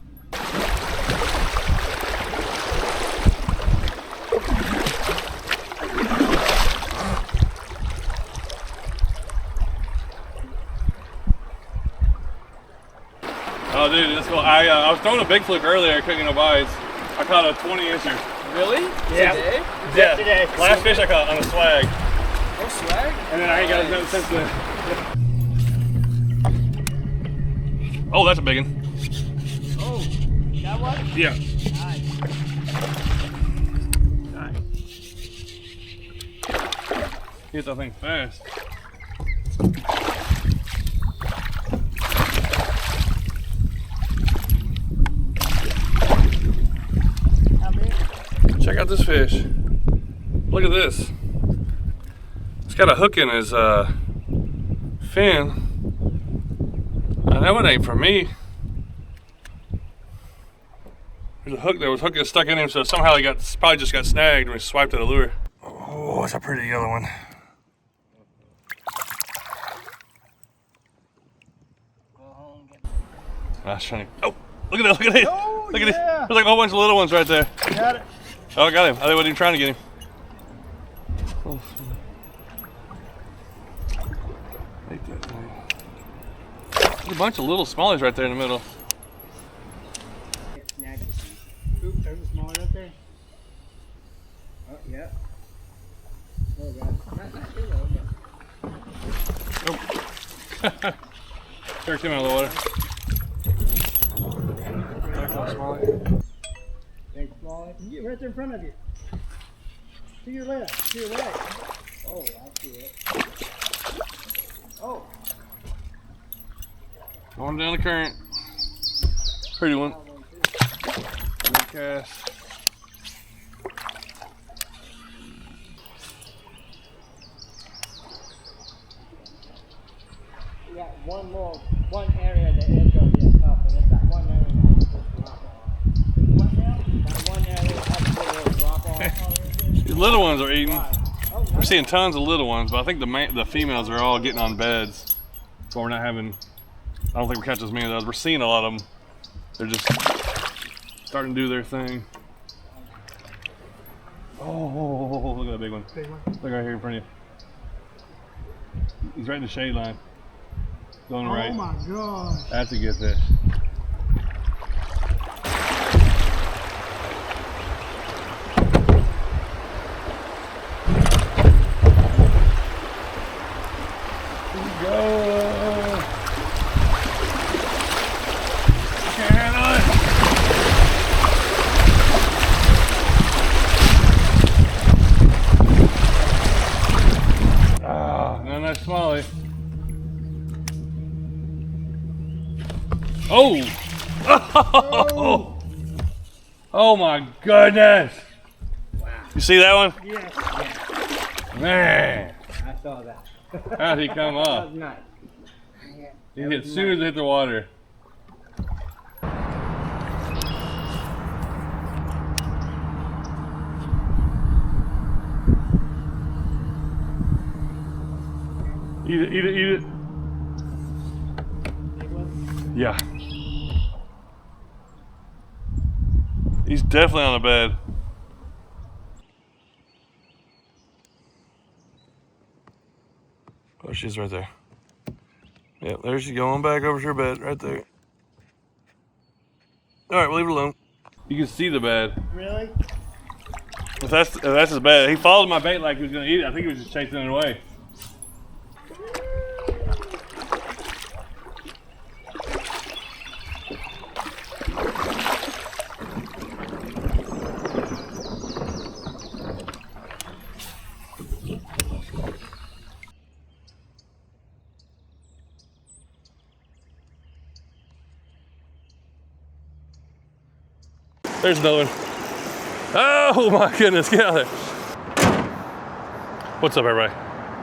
Oh dude, let's go. I was throwing a big fluke earlier, I couldn't get no bites. I caught a 20 incher. Really? Yeah. Today? Yeah. Today. Last fish I caught on a swag. Oh, swag? And then I ain't got nothing since then. Oh, that's a big one. Oh, that one? Yeah. Nice. Hit that thing fast. Check out this fish. Look at this. It's got a hook in his fin. I know it ain't for me. There's a hook that was hooking stuck in him, so somehow he probably just got snagged when he swiped at a lure. Oh, it's a pretty yellow one. I was trying to. Oh, look at that! Look at it! Oh, look at it! yeah. There's like a whole bunch of little ones right there. Got it. Oh, I got him. I wasn't even trying to get him. Oh. Take that thing. There's a bunch of little smallies right there in the middle. Oop, there's a small right there. Oh, yeah. Oh, God. Not too low, but... Oh. Jerked him out of the water. Thanks, Smalley. You get right there in front of you. To your left. To your right. Oh, I see it. Oh. Going down the current. Pretty one. Big cast. We got one area that is going to get tough, and it's that one area that has to drop off. What now? That one area that has to drop off. These little ones are eating. Oh, We're seeing tons of little ones, but I think the females are all getting on beds. So we're not having, I don't think we're catching as many of those. We're seeing a lot of them. They're just starting to do their thing. Oh, look at that big one. Big one. Look right here in front of you. He's right in the shade line. Going right. Oh my gosh. That's a good fish. Go! Can't handle it! Ah, no, nice smallie. Oh! Oh! Oh my goodness! Wow. You see that one? Yeah. Man! I saw that. How'd he come That off? was nice. Yeah, He that hit was as soon as it hit the water. Eat it, eat it, eat it. Big one. Yeah. He's definitely on the bed. Oh, she's right there. Yep, there she's going back over to her bed, right there. All right, we'll leave it alone. You can see the bed. Really? If that's his bed. He followed my bait like he was gonna eat it. I think he was just chasing it away. There's another one. Oh my goodness, get out of there. What's up, everybody?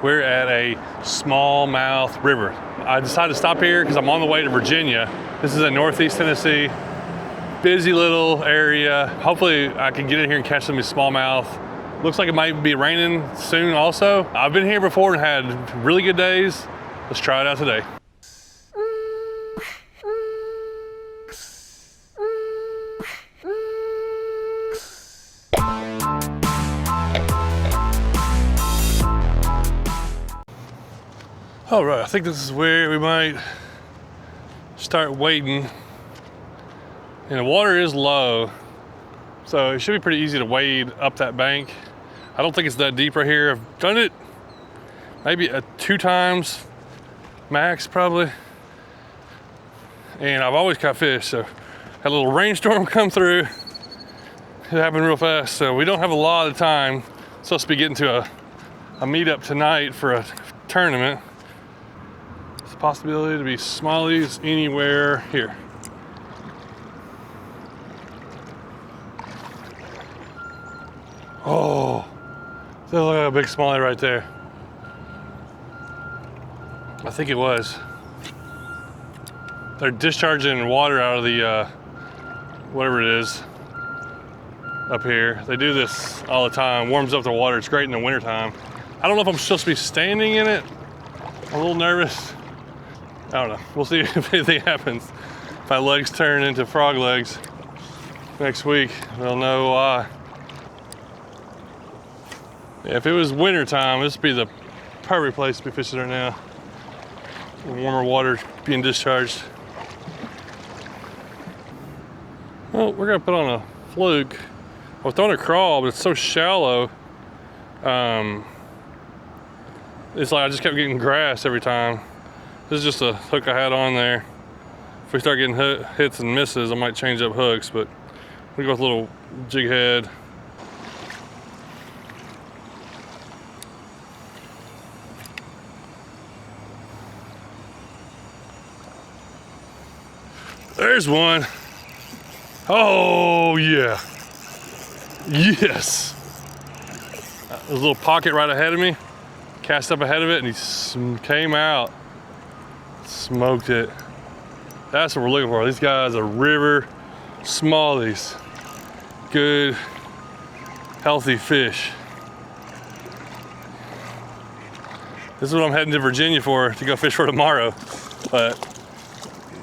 We're at a smallmouth river. I decided to stop here because I'm on the way to Virginia. This is in Northeast Tennessee. Busy little area. Hopefully I can get in here and catch some of these smallmouth. Looks like it might be raining soon also. I've been here before and had really good days. Let's try it out today. All right, I think this is where we might start wading. And the water is low, so it should be pretty easy to wade up that bank. I don't think it's that deep right here. I've done it maybe 2 times max probably. And I've always caught fish, so had a little rainstorm come through. It happened real fast, so we don't have a lot of time. Supposed to be getting to a meetup tonight for a tournament. Possibility to be smallies anywhere here. Oh, that looks like a big smallie right there. I think it was. They're discharging water out of the whatever it is up here. They do this all the time. Warms up the water. It's great in the wintertime. I don't know if I'm supposed to be standing in it. I'm a little nervous. I don't know. We'll see if anything happens. If my legs turn into frog legs next week, we'll know why. Yeah, if it was winter time, this would be the perfect place to be fishing right now. Warmer water being discharged. Well, we're gonna put on a fluke. I was throwing a crawl, but it's so shallow. It's like I just kept getting grass every time. This is just a hook I had on there. If we start getting hits and misses, I might change up hooks, but we go with a little jig head. There's one. Oh yeah. Yes. There's a little pocket right ahead of me. Cast up ahead of it and he came out. Smoked it. That's what we're looking for. These guys are river smallies. Good, healthy fish. This is what I'm heading to Virginia for, to go fish for tomorrow. But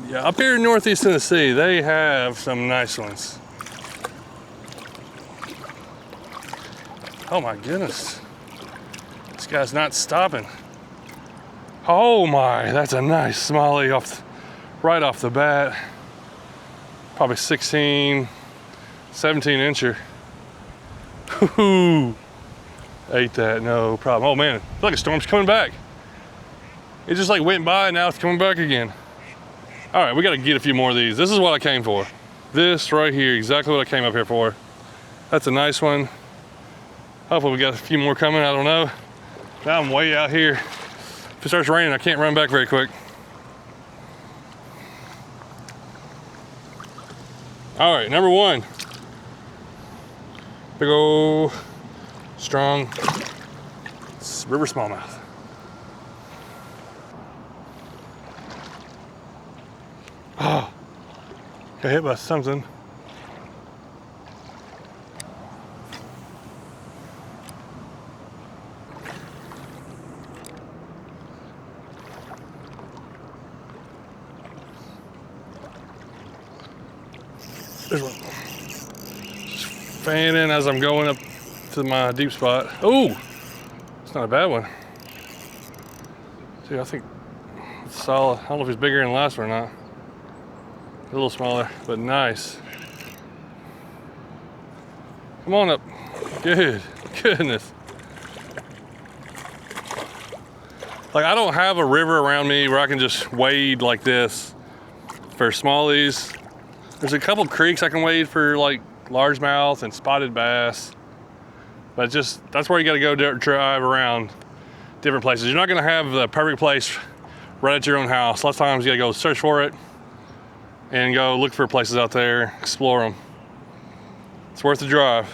yeah, up here in Northeast Tennessee, they have some nice ones. Oh my goodness. This guy's not stopping. Oh my, that's a nice smallie right off the bat. Probably 16, 17 incher. Woo-hoo. Ate that, no problem. Oh man, it's like a storm's coming back. It just like went by and now it's coming back again. All right, we gotta get a few more of these. This is what I came for. This right here, exactly what I came up here for. That's a nice one. Hopefully we got a few more coming, I don't know. Now I'm way out here. If it starts raining, I can't run back very quick. All right, number 1. Big ol' strong river smallmouth. Oh, got hit by something. There's one. Just fanning as I'm going up to my deep spot. Oh, it's not a bad one. Dude, I think it's solid. I don't know if it's bigger than the last one or not. A little smaller, but nice. Come on up. Good. Goodness. Like, I don't have a river around me where I can just wade like this for smallies. There's a couple creeks I can wade for like largemouth and spotted bass. But just, that's where you gotta go drive around different places. You're not gonna have the perfect place right at your own house. A lot of times you gotta go search for it and go look for places out there, explore them. It's worth the drive.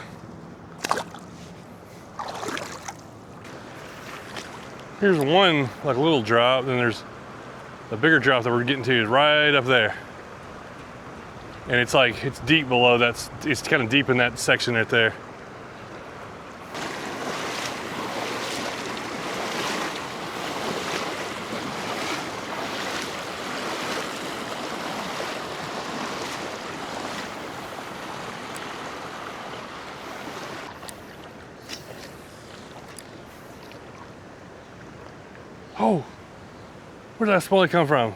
Here's one, like a little drop, then there's the bigger drop that we're getting to is right up there. And it's like, it's deep below that, it's kind of deep in that section right there. Oh, where did that smallie come from?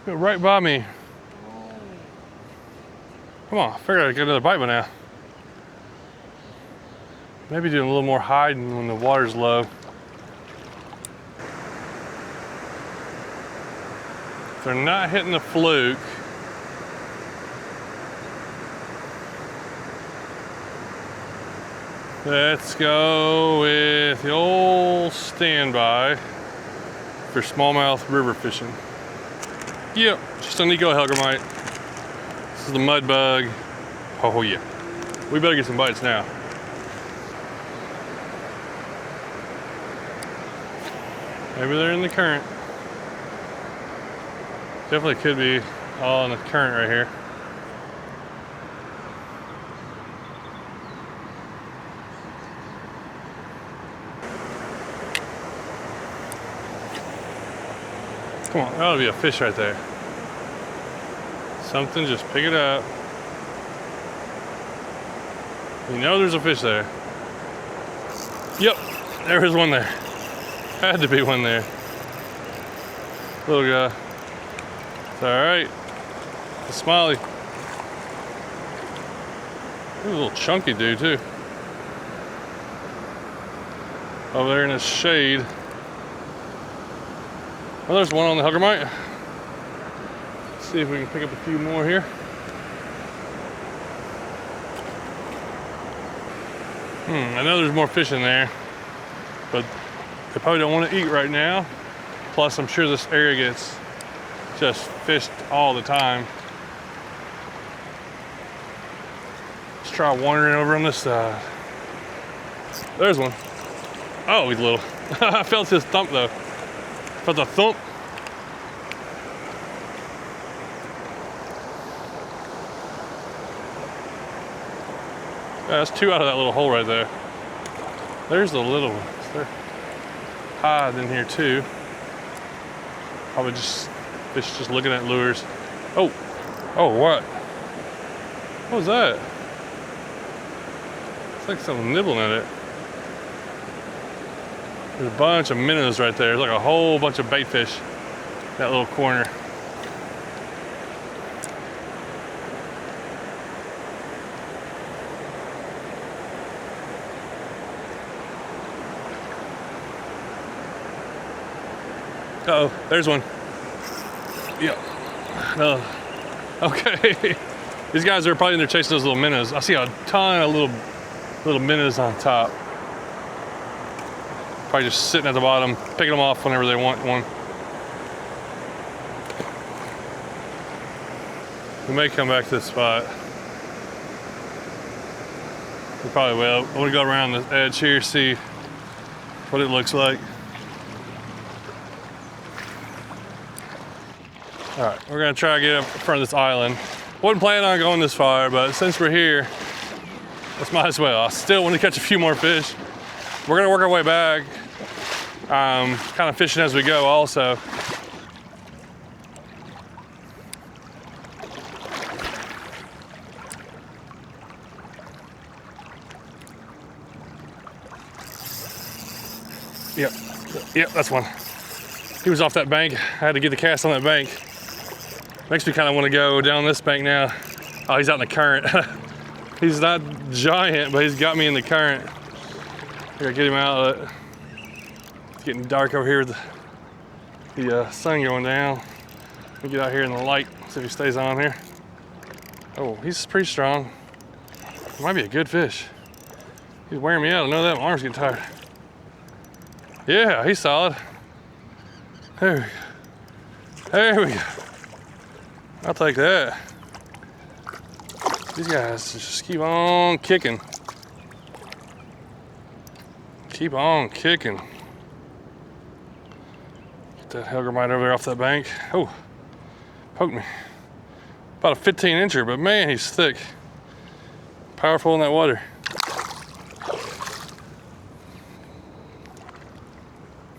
It went right by me. Come on, I figured I'd get another bite by now. Maybe doing a little more hiding when the water's low. If they're not hitting the fluke, let's go with the old standby for smallmouth river fishing. Yep, just an eco helgramite. This is the mud bug. Oh yeah. We better get some bites now. Maybe they're in the current. Definitely could be all in the current right here. Come on, that ought to be a fish right there. Something, just pick it up. You know there's a fish there. Yep, there was one there. Had to be one there. Little guy. It's all right. The smiley. He's a little chunky dude too. Over there in the shade. Well, there's one on the helgramite. Let's see if we can pick up a few more here. I know there's more fish in there, but they probably don't want to eat right now. Plus, I'm sure this area gets just fished all the time. Let's try wandering over on this side. There's one. Oh, he's little. I felt his thump though. Felt the thump. Yeah, that's two out of that little hole right there. There's the little ones. They're hiding in here too. Probably just fish just looking at lures. Oh, oh, what? What was that? It's like something nibbling at it. There's a bunch of minnows right there. There's like a whole bunch of bait fish in that little corner. Uh-oh, there's one. Yep. No. Okay. These guys are probably in there chasing those little minnows. I see a ton of little minnows on top. Probably just sitting at the bottom, picking them off whenever they want one. We may come back to this spot. We probably will. I want to go around the edge here, see what it looks like. All right, we're gonna try to get up in front of this island. Wasn't planning on going this far, but since we're here, let's might as well. I still want to catch a few more fish. We're gonna work our way back, kind of fishing as we go also. Yep, that's one. He was off that bank. I had to get the cast on that bank. Makes me kind of want to go down this bank now. Oh, he's out in the current. He's not giant, but he's got me in the current. I gotta get him out of it. It's getting dark over here with the sun going down. Let me get out here in the light, see if he stays on here. Oh, he's pretty strong. Might be a good fish. He's wearing me out. I know that. My arm's getting tired. Yeah, he's solid. There we go. There we go. I'll take that. These guys just keep on kicking. Keep on kicking. Get that Helgermite over there off that bank. Oh, poked me. About a 15-incher, but man, he's thick. Powerful in that water.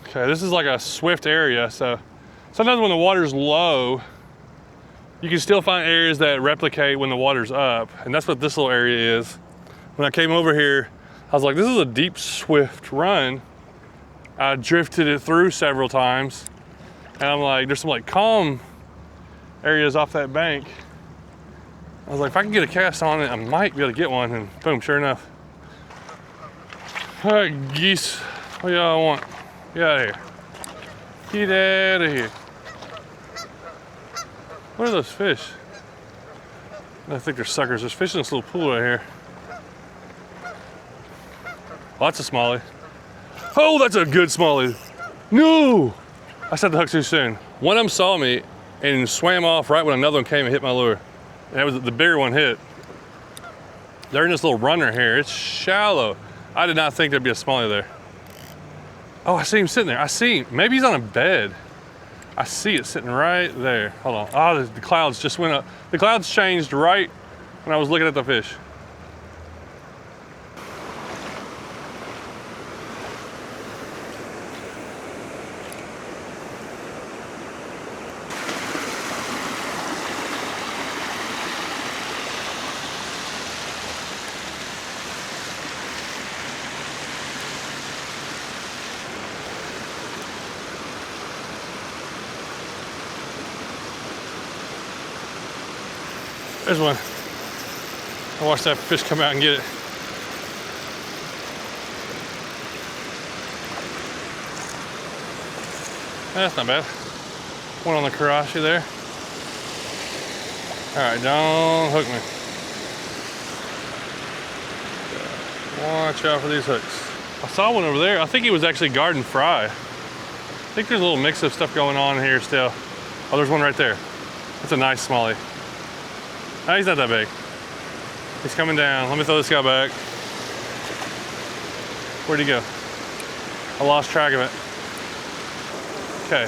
Okay, this is like a swift area, so sometimes when the water's low, you can still find areas that replicate when the water's up, and that's what this little area is. When I came over here, I was like, this is a deep, swift run. I drifted it through several times, and I'm like, there's some like calm areas off that bank. I was like, if I can get a cast on it, I might be able to get one, and boom, sure enough. All right, geese, what y'all want? Get out of here. Get out of here. What are those fish? I think they're suckers. There's fish in this little pool right here. Lots of smallie. Oh, that's a good smallie. No! I set the hook too soon. One of them saw me and swam off right when another one came and hit my lure. And that was the bigger one hit. They're in this little runner here. It's shallow. I did not think there'd be a smallie there. Oh, I see him sitting there. I see him. Maybe he's on a bed. I see it sitting right there. Hold on. Oh, the clouds just went up. The clouds changed right when I was looking at the fish. There's one. I watched that fish come out and get it. That's not bad. One on the karashi there. All right, don't hook me. Watch out for these hooks. I saw one over there. I think it was actually garden fry. I think there's a little mix of stuff going on here still. Oh, there's one right there. That's a nice smallie. Oh, he's not that big. He's coming down. Let me throw this guy back. Where'd he go? I lost track of it. Okay.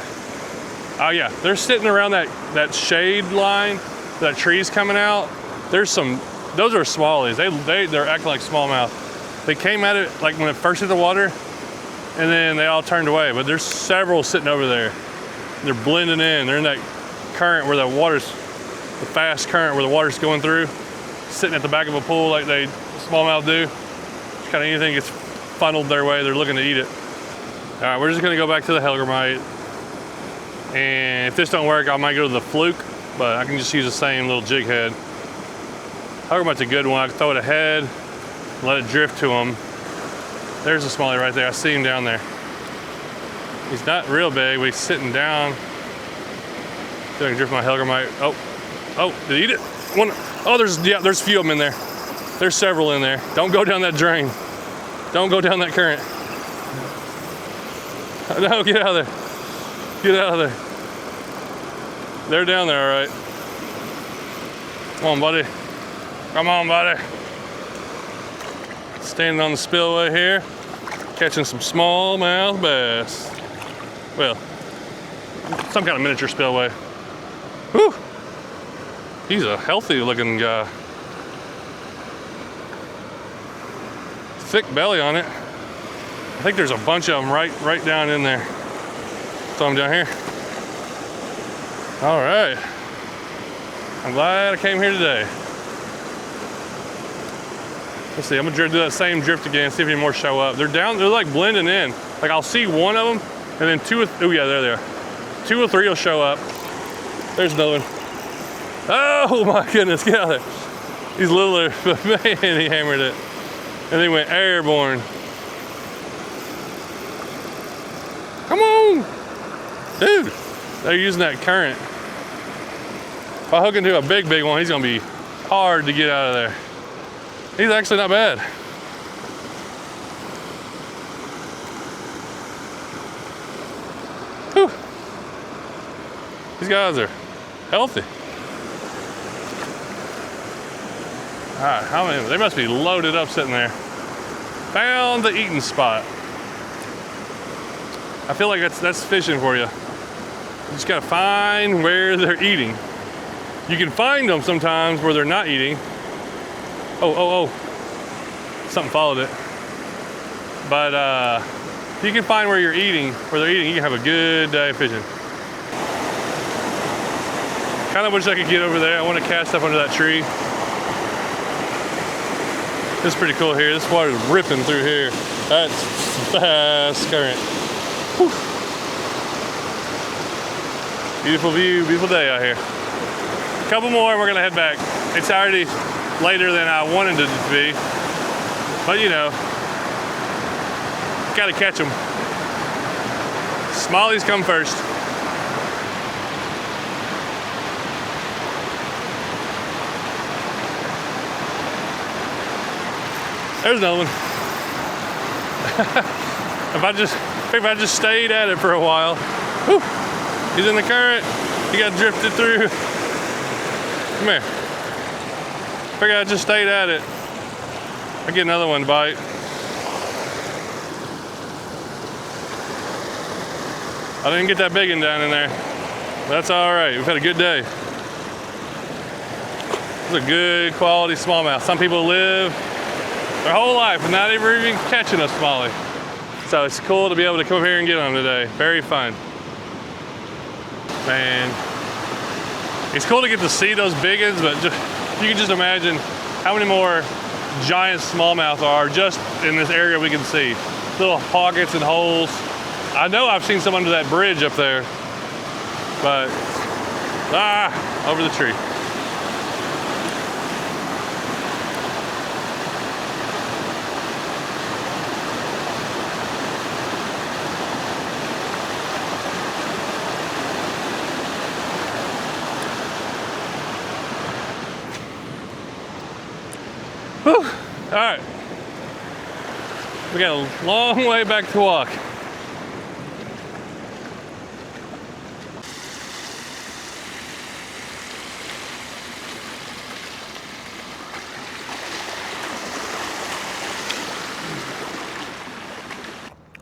Oh yeah, they're sitting around that shade line, that tree's coming out. There's some, those are smallies. They're acting like smallmouth. They came at it like when it first hit the water, and then they all turned away. But there's several sitting over there. They're blending in. They're in that current where the water's, the fast current where the water's going through, sitting at the back of a pool like they smallmouth do. Just kind of anything gets funneled their way, they're looking to eat it. All right, we're just gonna go back to the Helgermite. And if this don't work, I might go to the fluke, but I can just use the same little jig head. Helgermite's a good one. I can throw it ahead, let it drift to him. There's a smallie right there. I see him down there. He's not real big, but he's sitting down. So I can drift my Helgermite. Oh, did he eat it? One. Oh, there's a few of them in there. There's several in there. Don't go down that drain. Don't go down that current. No, get out of there. Get out of there. They're down there, all right. Come on, buddy. Come on, buddy. Standing on the spillway here, catching some smallmouth bass. Well, some kind of miniature spillway. Whew. He's a healthy looking guy. Thick belly on it. I think there's a bunch of them right down in there. Throw them down here. All right. I'm glad I came here today. Let's see, I'm gonna do that same drift again, see if any more show up. They're like blending in. Like I'll see one of them, and then oh yeah, there they are. 2 or 3 will show up. There's another one. Oh my goodness, get out of there. He's littler, but man, he hammered it. And then he went airborne. Come on, dude. They're using that current. If I hook into a big one, he's gonna be hard to get out of there. He's actually not bad. Whew. These guys are healthy. All right, how many? They must be loaded up sitting there. Found the eating spot. I feel like that's fishing for you. You just gotta find where they're eating. You can find them sometimes where they're not eating. Oh. Something followed it. But if you can find where they're eating, you can have a good day fishing. Kind of wish I could get over there. I want to cast up under that tree. This is pretty cool here. This water is ripping through here. That's fast current. Whew. Beautiful view, beautiful day out here. A couple more and we're gonna head back. It's already later than I wanted it to be, but you know, gotta catch them. Smallies come first. There's another one. If I just stayed at it for a while. Whew, he's in the current. He got drifted through. Come here. Figure I just stayed at it. I get another one to bite. I didn't get that big one down in there. That's all right. We've had a good day. It's a good quality smallmouth. Some people live their whole life not even catching a smallie. So it's cool to be able to come here and get them today. Very fun. Man, it's cool to get to see those big ones, but you can just imagine how many more giant smallmouth are just in this area we can see. Little pockets and holes. I know I've seen some under that bridge up there, but over the tree. Whew. All right, we got a long way back to walk.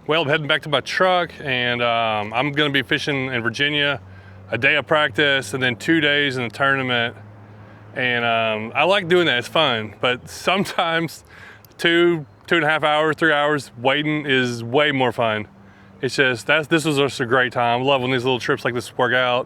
Well, I'm heading back to my truck, and I'm gonna be fishing in Virginia, a day of practice, and then 2 days in the tournament. And I like doing that, it's fun, but sometimes 2.5 hours, 3 hours waiting is way more fun. It's just, this was just a great time. I love when these little trips like this work out.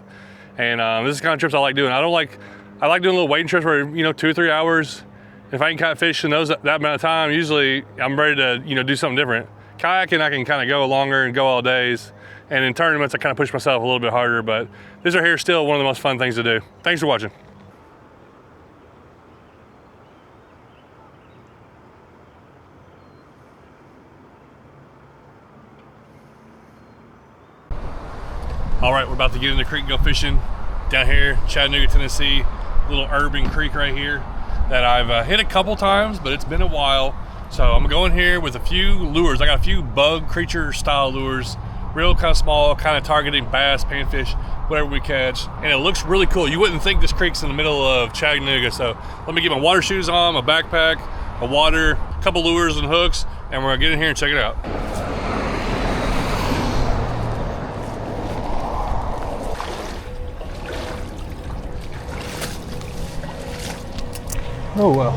And this is the kind of trips I like doing. I like doing little waiting trips where, 2 or 3 hours. If I can catch fish in that amount of time, usually I'm ready to, do something different. Kayaking, I can kind of go longer and go all days. And in tournaments, I kind of push myself a little bit harder, but this right here is still one of the most fun things to do. Thanks for watching. All right, we're about to get in the creek and go fishing down here, Chattanooga, Tennessee. Little urban creek right here that I've hit a couple times, but it's been a while. So I'm going here with a few lures. I got a few bug creature style lures, real kind of small, kind of targeting bass, panfish, whatever we catch. And it looks really cool. You wouldn't think this creek's in the middle of Chattanooga. So let me get my water shoes on, my backpack, a water, a couple lures and hooks, and we're gonna get in here and check it out. Oh well,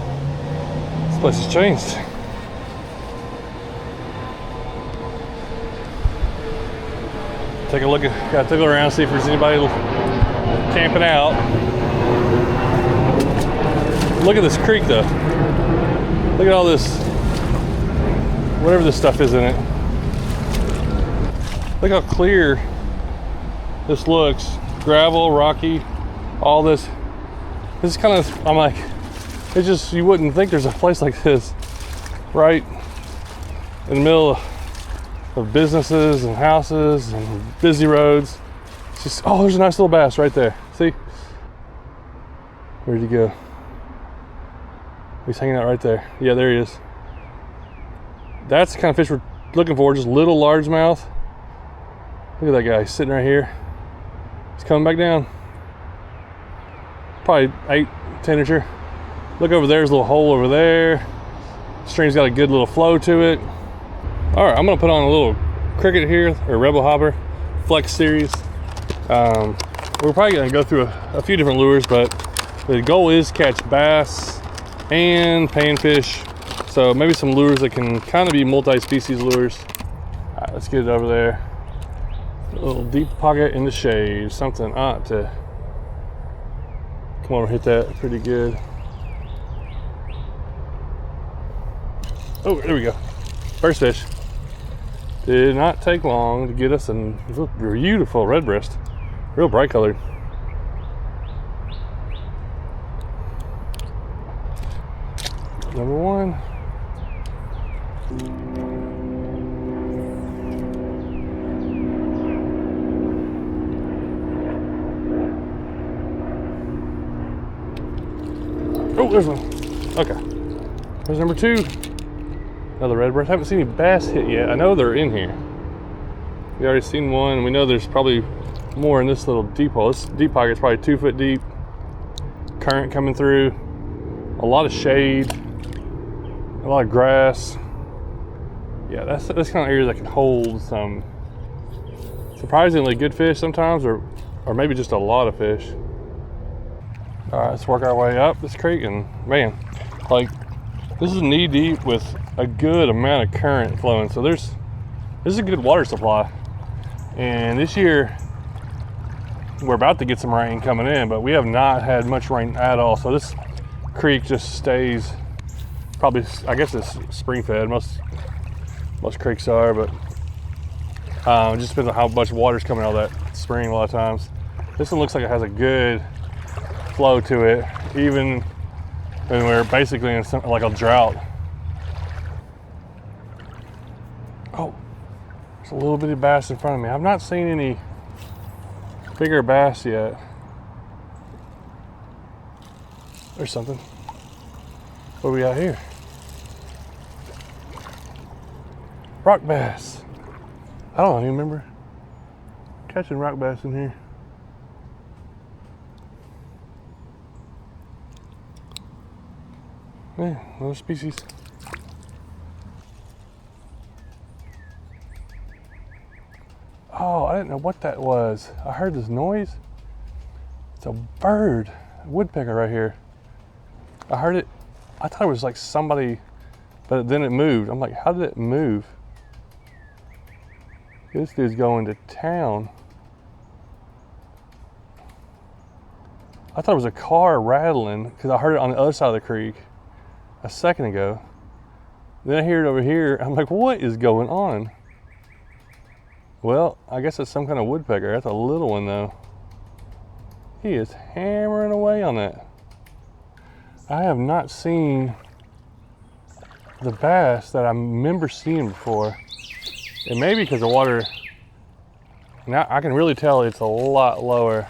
this place has changed. Take a look at, gotta take a look around, see if there's anybody camping out. Look at this creek though. Look at all this, whatever this stuff is in it. Look how clear this looks. Gravel, rocky, all this. This is kind of, I'm like, it's just, you wouldn't think there's a place like this right in the middle of businesses and houses and busy roads. It's just, oh, there's a nice little bass right there. See? Where'd he go? He's hanging out right there. Yeah, there he is. That's the kind of fish we're looking for, just little largemouth. Look at that guy, he's sitting right here. He's coming back down. Probably 8-10 incher. Look over there, there's a little hole over there. Stream's got a good little flow to it. All right, I'm gonna put on a little cricket here, or Rebel Hopper Flex Series. We're probably gonna go through a few different lures, but the goal is catch bass and panfish. So maybe some lures that can kind of be multi-species lures. All right, let's get it over there. A little deep pocket in the shade. Something ought to come over and hit that pretty good. Oh, there we go. First fish. Did not take long to get us a beautiful red breast. Real bright colored. Number one. Oh, there's one. Okay. There's number two. Another red breast. Haven't seen any bass hit yet. I know they're in here. We already seen one, and we know there's probably more in this little deep hole. This deep pocket's probably 2 foot deep. Current coming through. A lot of shade. A lot of grass. Yeah, that's kind of area that can hold some surprisingly good fish sometimes, or maybe just a lot of fish. All right, let's work our way up this creek, and man, like, this is knee deep with a good amount of current flowing. So this is a good water supply. And this year, we're about to get some rain coming in, but we have not had much rain at all. So this creek just stays, probably, I guess it's spring fed. Most creeks are, but it just depends on how much water's coming out of that spring a lot of times. This one looks like it has a good flow to it, even when we're basically in like a drought. Oh, there's a little bitty bass in front of me. I've not seen any bigger bass yet. There's something. What do we got here? Rock bass. I don't even remember catching rock bass in here. Yeah, another species. Oh, I didn't know what that was. I heard this noise. It's a bird, a woodpecker right here. I heard it. I thought it was like somebody, but then it moved. I'm like, how did it move? This dude's going to town. I thought it was a car rattling because I heard it on the other side of the creek a second ago. Then I hear it over here. I'm like, what is going on? Well, I guess it's some kind of woodpecker. That's a little one though. He is hammering away on that. I have not seen the bass that I remember seeing before. And maybe because the water, now I can really tell it's a lot lower.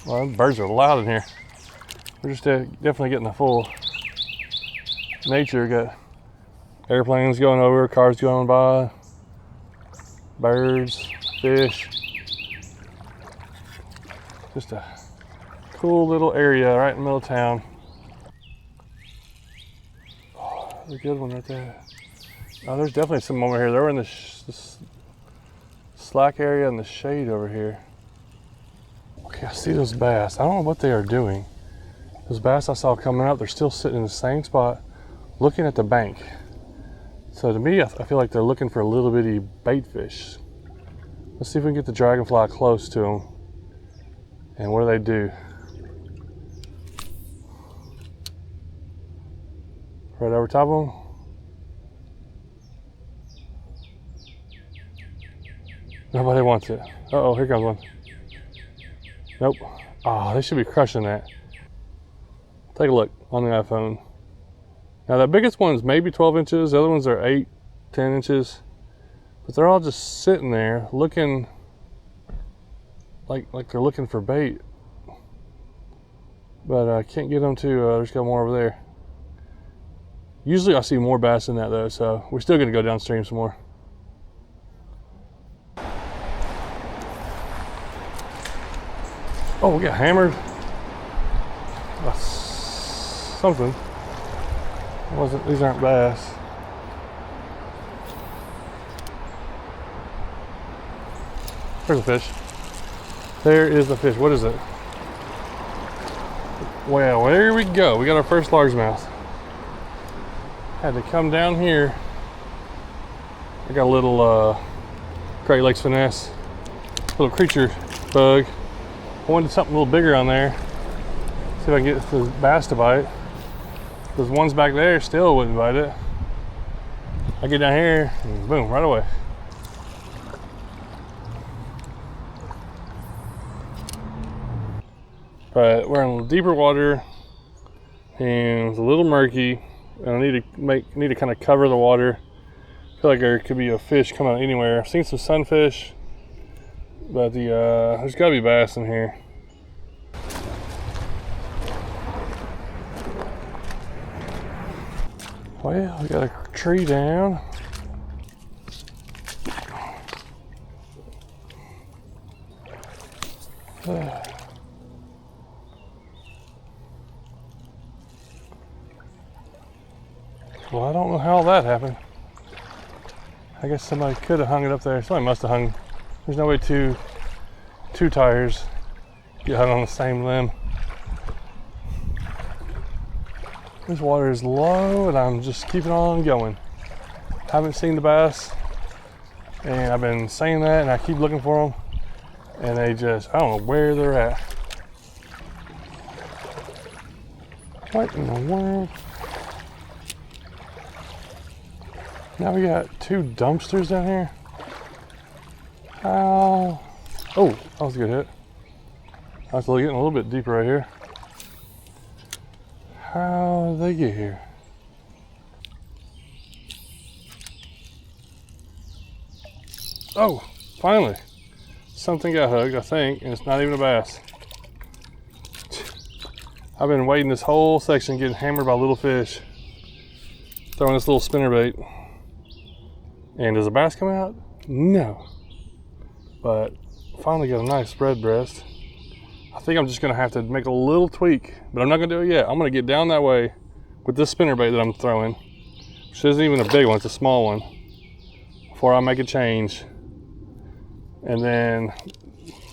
Well, the birds are loud in here. We're just definitely getting the full nature. Got airplanes going over, cars going by, birds, fish. Just a cool little area right in the middle of town. Oh, that's a good one right there. Oh, there's definitely some over here. They were in this slack area in the shade over here. Okay, I see those bass. I don't know what they are doing. Those bass I saw coming up, they're still sitting in the same spot, looking at the bank. So to me, I feel like they're looking for a little bitty bait fish. Let's see if we can get the dragonfly close to them. And what do? Right over top of them. Nobody wants it. Uh-oh, here comes one. Nope. Oh, they should be crushing that. Take a look on the iPhone. Now the biggest one's maybe 12 inches, the other ones are 8, 10 inches. But they're all just sitting there looking like they're looking for bait. But I can't get them to, there's got more over there. Usually I see more bass in that though, so we're still gonna go downstream some more. Oh, we got hammered. Something. These aren't bass. There's a fish. There is the fish. What is it? Well, there we go. We got our first largemouth. Had to come down here. I got a little Great Lakes Finesse, little creature bug. I wanted something a little bigger on there. See if I can get the bass to bite. Those ones back there still wouldn't bite it. I get down here and boom, right away. But we're in deeper water and it's a little murky, and I need to kind of cover the water. I feel like there could be a fish coming out anywhere. I've seen some sunfish, but there's gotta be bass in here. Well, we got a tree down. Well, I don't know how that happened. I guess somebody could have hung it up there. Somebody must have hung. There's no way two tires get hung on the same limb. This water is low and I'm just keeping on going. Haven't seen the bass, and I've been saying that, and I keep looking for them, and they just, I don't know where they're at. What in the world? Now we got 2 dumpsters down here. How? Oh, that was a good hit. I was getting a little bit deeper right here. How did they get here? Oh, finally. Something got hooked, I think, and it's not even a bass. I've been waiting this whole section getting hammered by little fish. Throwing this little spinnerbait. And does a bass come out? No. But finally got a nice red breast. I think I'm just gonna have to make a little tweak, but I'm not gonna do it yet. I'm gonna get down that way with this spinnerbait that I'm throwing, which isn't even a big one, it's a small one, before I make a change. And then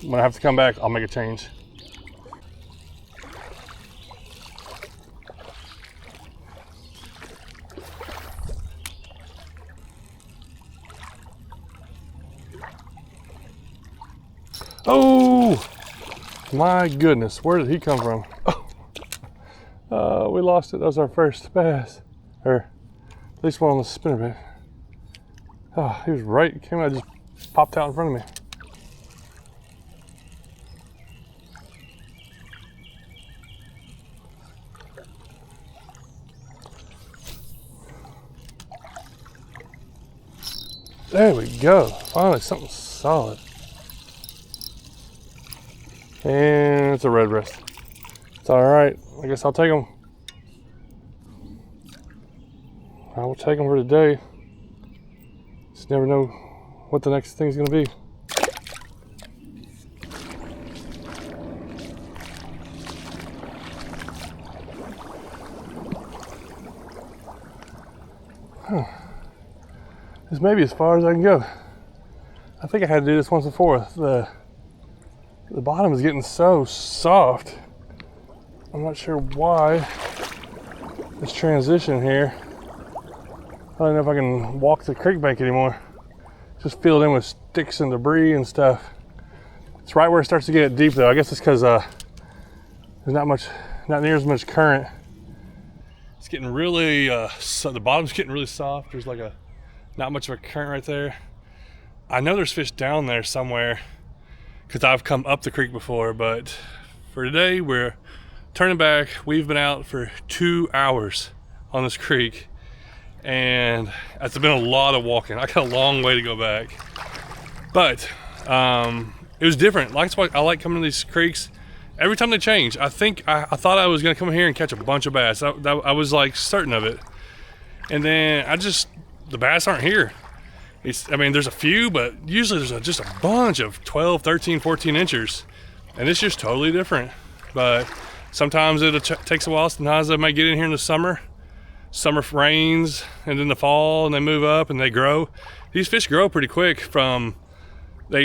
when I have to come back, I'll make a change. Oh my goodness, where did he come from? Oh, we lost it. That was our first bass, or at least one on the spinnerbait. Oh, he was right, came out, just popped out in front of me. There we go, finally something solid. And it's a red breast. It's all right. I guess I'll take them. I will take them for today. Just never know what the next thing's gonna be. This may be as far as I can go. I think I had to do this once before. The bottom is getting so soft. I'm not sure why this transition here. I don't know if I can walk the creek bank anymore. Just filled in with sticks and debris and stuff. It's right where it starts to get deep though. I guess it's because there's not near as much current. It's getting really, so the bottom's getting really soft. There's like not much of a current right there. I know there's fish down there somewhere because I've come up the creek before, but for today we're turning back. We've been out for 2 hours on this creek and it's been a lot of walking. I got a long way to go back, but it was different. That's why I like coming to these creeks. Every time they change, I thought I was gonna come here and catch a bunch of bass. I was like certain of it. And then the bass aren't here. There's a few, but usually there's just a bunch of 12, 13, 14 inchers. And it's just totally different. But sometimes it takes a while. Sometimes they might get in here in the summer. Summer rains, and then the fall, and they move up and they grow. These fish grow pretty quick. In a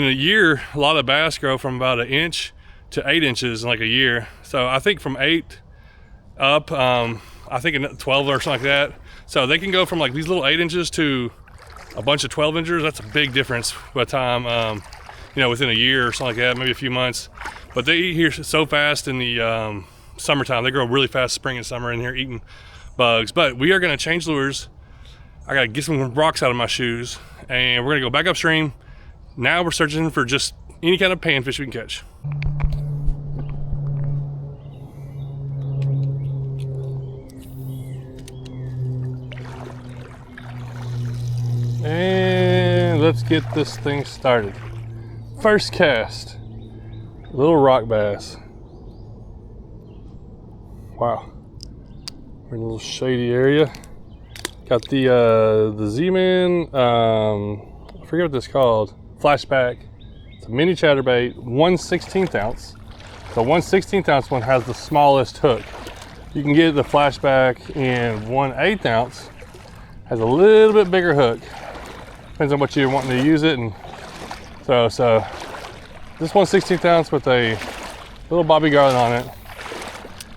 year, a lot of bass grow from about 1 inch to 8 inches in like a year. So I think from 8 up, I think 12 or something like that. So they can go from like these little 8 inches to a bunch of 12 inches. That's a big difference by the time, within a year or something like that, maybe a few months. But they eat here so fast in the summertime. They grow really fast spring and summer in here eating bugs. But we are gonna change lures. I gotta get some rocks out of my shoes and we're gonna go back upstream. Now we're searching for just any kind of panfish we can catch. And let's get this thing started. First cast, little rock bass. Wow, we're in a little shady area. Got the Z-Man, I forget what this is called, flashback. It's a mini chatterbait, 1/16 ounce. The 1/16 ounce one has the smallest hook. You can get the flashback in 1/8 ounce, has a little bit bigger hook. Depends on what you're wanting to use it. And so this 1/16 ounce with a little bobby garland on it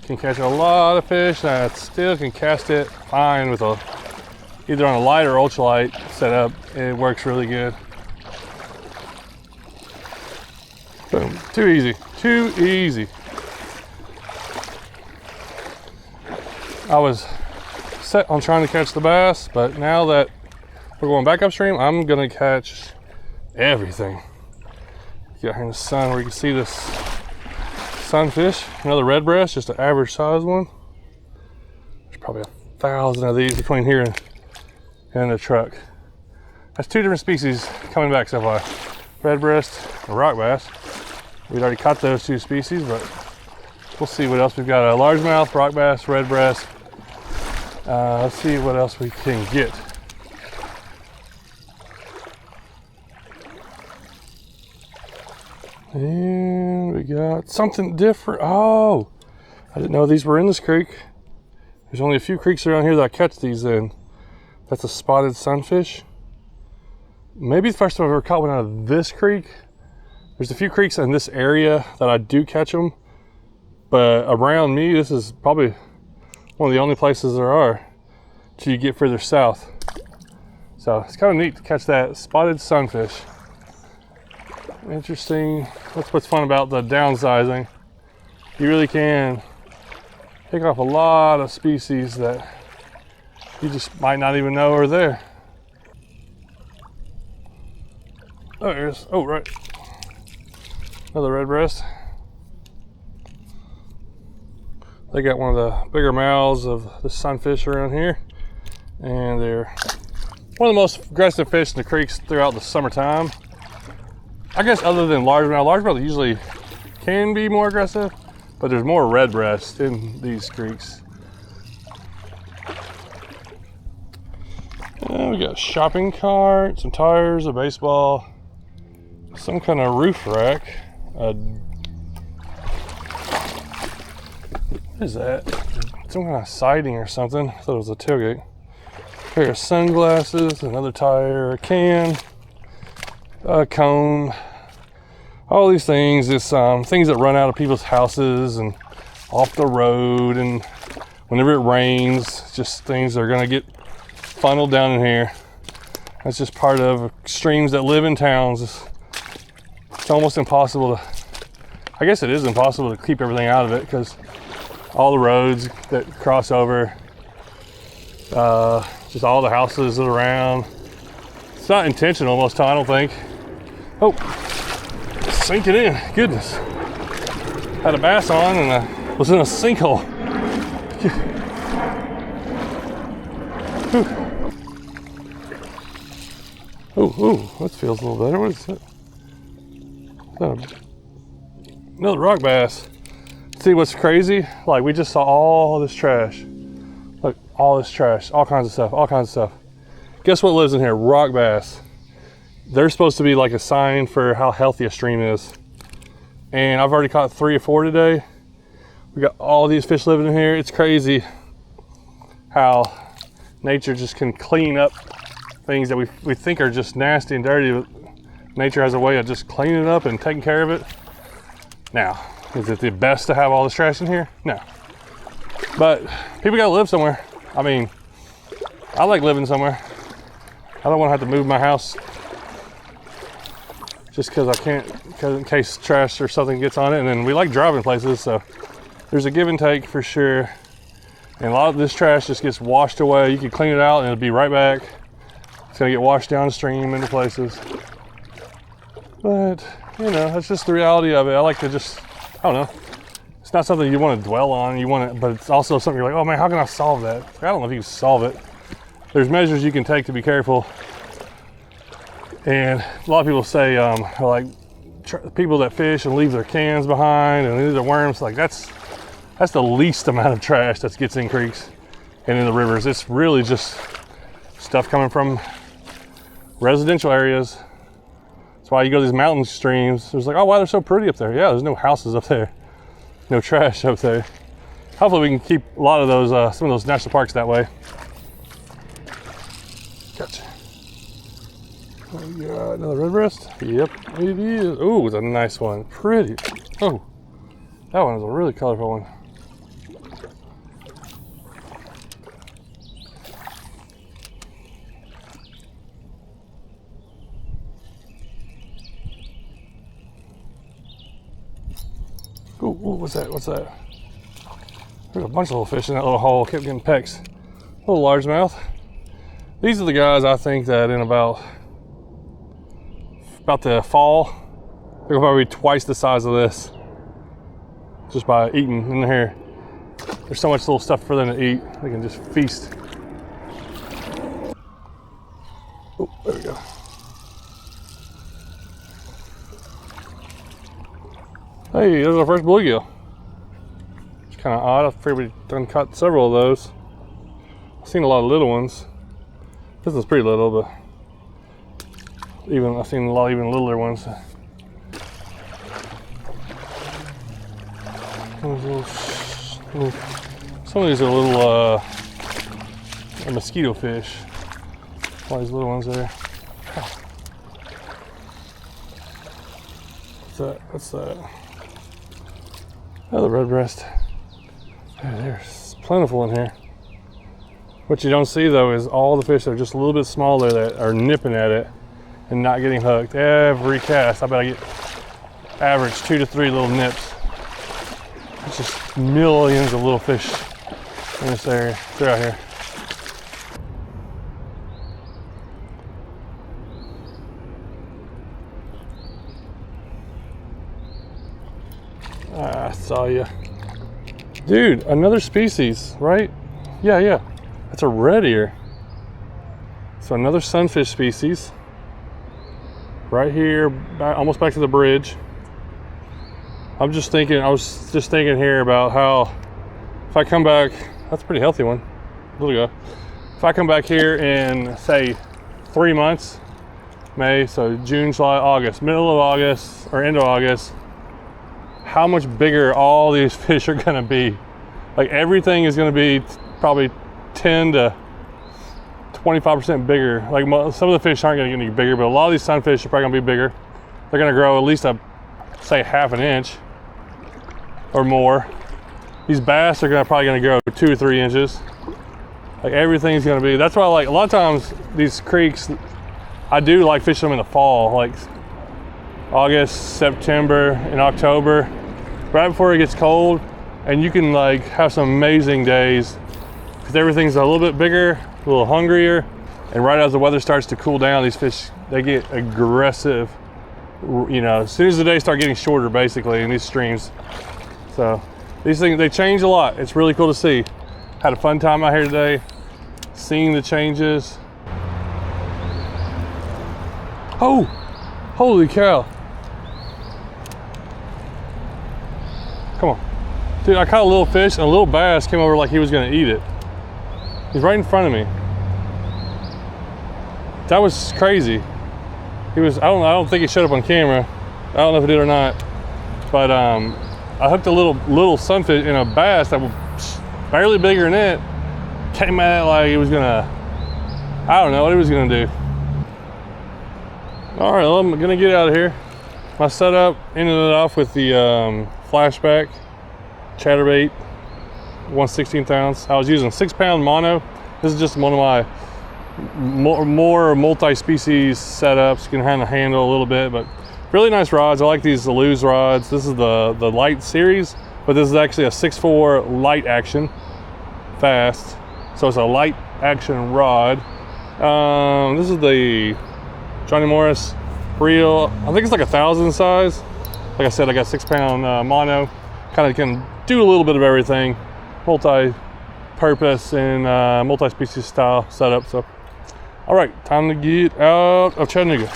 can catch a lot of fish, and it still can cast it fine with either on a light or ultralight setup. It works really good. Boom, too easy, too easy. I was set on trying to catch the bass, but now that we're going back upstream, I'm gonna catch everything. Get here in the sun where you can see this sunfish, another red breast, just an average size one. There's probably 1,000 of these between here and the truck. That's 2 different species coming back so far. Red breast and rock bass. We'd already caught those 2 species, but we'll see what else we've got. A largemouth, rock bass, red breast. Let's see what else we can get. And we got something different. Oh, I didn't know these were in this creek. There's only a few creeks around here that I catch these in. That's a spotted sunfish. Maybe the first time I've ever caught one out of this creek. There's a few creeks in this area that I do catch them, but around me, this is probably one of the only places there are till you get further south. So it's kind of neat to catch that spotted sunfish. Interesting. That's what's fun about the downsizing. You really can pick off a lot of species that you just might not even know are there. Oh, there it is. Oh, right. Another red breast. They got one of the bigger mouths of the sunfish around here, and they're one of the most aggressive fish in the creeks throughout the summertime. I guess other than largemouth. Largemouth usually can be more aggressive, but there's more red breast in these creeks. We got a shopping cart, some tires, a baseball, some kind of roof rack. What is that? Some kind of siding or something. I thought it was a tailgate. A pair of sunglasses, another tire, a can, a cone. All these things, things that run out of people's houses and off the road, and whenever it rains, just things are gonna get funneled down in here. That's just part of streams that live in towns. It's almost impossible to, I guess it is impossible to keep everything out of it because all the roads that cross over, just all the houses around. It's not intentional most of the time, I don't think. Oh, sink it in, goodness. Had a bass on and I was in a sinkhole. Ooh, that feels a little better. What is that? Another rock bass. See what's crazy? Like, we just saw all this trash. Look, all this trash, all kinds of stuff. Guess what lives in here? Rock bass. They're supposed to be like a sign for how healthy a stream is. And I've already caught 3 or 4 today. We got all these fish living in here. It's crazy how nature just can clean up things that we think are just nasty and dirty. But nature has a way of just cleaning it up and taking care of it. Now, is it the best to have all this trash in here? No. But people gotta live somewhere. I mean, I like living somewhere. I don't want to have to move my house just because I can't, because in case trash or something gets on it. And then we like driving places, so there's a give and take for sure. And a lot of this trash just gets washed away. You can clean it out and it'll be right back. It's gonna get washed downstream into places. But, you know, that's just the reality of it. I like to just, I don't know. It's not something you want to dwell on. You want to, but it's also something you're like, oh man, how can I solve that? I don't know if you can solve it. There's measures you can take to be careful. And a lot of people say, like people that fish and leave their cans behind and leave their worms, like that's the least amount of trash that gets in creeks and in the rivers. It's really just stuff coming from residential areas. That's why you go to these mountain streams. There's like, oh wow, they're so pretty up there. Yeah, there's no houses up there, no trash up there. Hopefully we can keep a lot of those, some of those national parks that way. Gotcha. Oh, yeah, another red breast? Yep, it is. Ooh, it's a nice one. Pretty. Oh, that one is a really colorful one. Ooh, what's that? What's that? There's a bunch of little fish in that little hole. Kept getting pecks. Little largemouth. These are the guys I think that in about the fall, they're probably twice the size of this. Just by eating in here. There's so much little stuff for them to eat. They can just feast. Oh, there we go. Hey, there's our first bluegill. It's kind of odd. I figured we'd done caught several of those. I've seen a lot of little ones. This one's pretty little, but I've seen a lot even littler ones. Some of these are little mosquito fish. All these little ones there. What's that? What's that? Oh, the red breast. There's plentiful in here. What you don't see though is all the fish that are just a little bit smaller that are nipping at it and not getting hooked. Every cast, I bet I get average 2 to 3 little nips. It's just millions of little fish in this area. They're out here. I saw you. Dude, another species, right? Yeah. That's a red ear. So another sunfish species. Right here, almost back to the bridge. I was just thinking here about how if I come back, that's a pretty healthy one. Little guy. If I come back here in say 3 months, May, so June, July, August, middle of August or end of August, how much bigger all these fish are gonna be. Like everything is gonna be probably 10 to 25% bigger. Like some of the fish aren't gonna get any bigger, but a lot of these sunfish are probably gonna be bigger. They're gonna grow at least say half an inch or more. These bass are probably gonna grow 2 or 3 inches. Like everything's gonna be, that's why like a lot of times these creeks, I do like fishing them in the fall, like August, September, and October, right before it gets cold, and you can like have some amazing days because everything's a little bit bigger, a little hungrier, and right as the weather starts to cool down, these fish, they get aggressive, you know, as soon as the days start getting shorter basically in these streams. So these things, they change a lot. It's really cool to see. Had a fun time out here today, seeing the changes. Oh, holy cow. Come on. Dude, I caught a little fish and a little bass came over like he was gonna eat it. He's right in front of me. That was crazy. He was, I don't think he showed up on camera. I don't know if it did or not. But I hooked a little sunfish in a bass that was barely bigger than it. Came at it like he was gonna, I don't know what he was gonna do. All right, well, I'm gonna get out of here. My setup ended it off with the flashback chatterbait, 1/16 ounce. I was using 6-pound mono. This is just one of my more multi-species setups. You can kind of handle a little bit, but really nice rods. I like these Lose rods. This is the light series, but this is actually a 6.4 light action fast. So it's a light action rod. This is the Johnny Morris reel. I think it's like 1,000 size. Like I said, I got 6-pound mono. Kind of can do a little bit of everything. Multi-purpose and multi-species style setup. So, all right, time to get out of Chattanooga.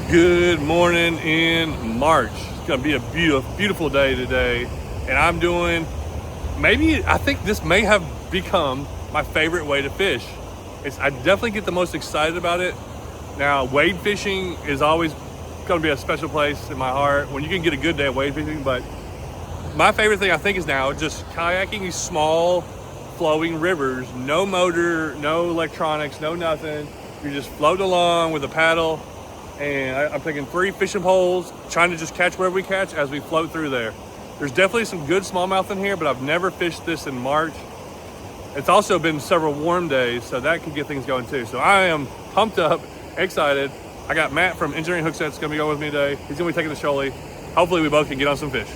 Good morning in March. It's gonna be a beautiful day today, and I'm doing, I think this may have become my favorite way to fish. I definitely get the most excited about it. Now, wade fishing is always gonna be a special place in my heart when you can get a good day of wade fishing, but my favorite thing I think is now just kayaking these small flowing rivers, no motor, no electronics, no nothing. You just float along with a paddle, and I'm taking 3 fishing poles, trying to just catch whatever we catch as we float through there. There's definitely some good smallmouth in here, but I've never fished this in March. It's also been several warm days, so that could get things going too. So I am pumped up, excited. I got Matt from Engineering Hook Sets gonna be going with me today. He's gonna be taking the shoalie. Hopefully we both can get on some fish.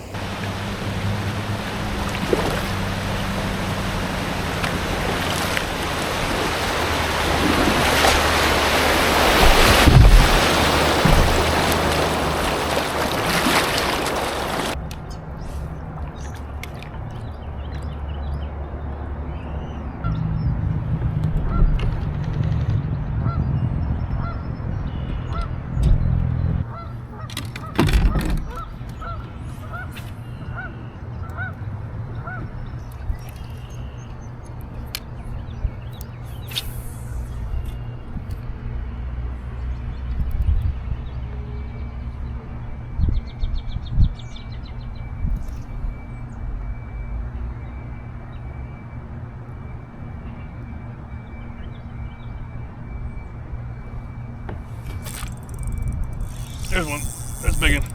There's one. That's a big one.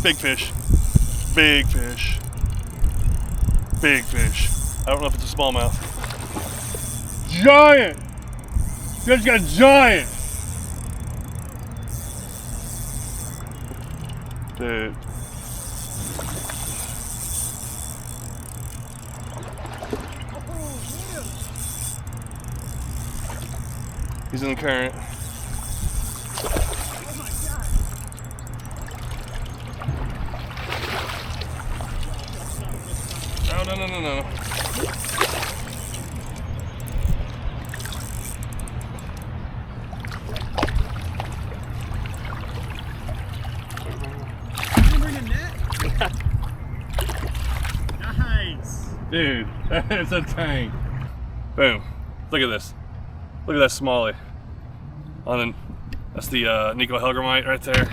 Big fish. Big fish. Big fish. I don't know if it's a smallmouth. Giant! You guys got giant! Dude. He's in the current. No. Nice. Dude, that's a tank. Boom. Look at this. Look at that smallie. That's the Nico Helgramite right there.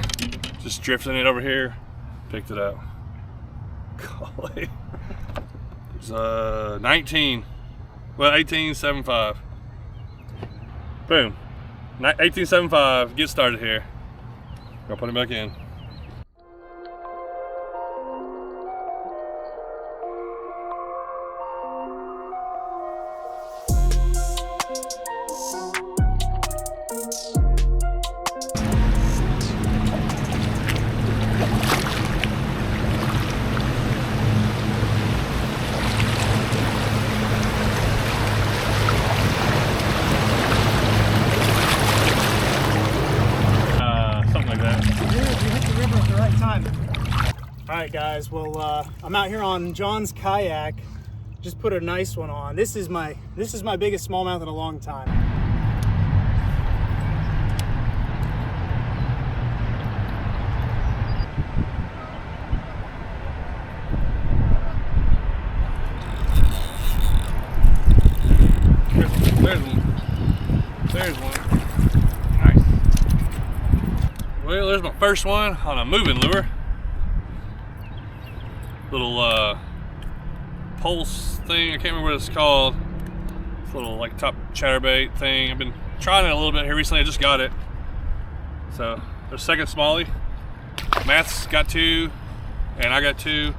Just drifting it over here. Picked it up. Golly. It's 19. Well, 18.75. Boom. 18.75. Get started here. I'll put him back in. Alright guys, well I'm out here on John's kayak. Just put a nice one on. This is my biggest smallmouth in a long time. There's one. Nice. Well, there's my first one on a moving lure. Little pulse thing. I can't remember what it's called. It's a little like top chatterbait thing. I've been trying it a little bit here recently. I just got it. So there's second smallie. Matt's got 2 and I got 2.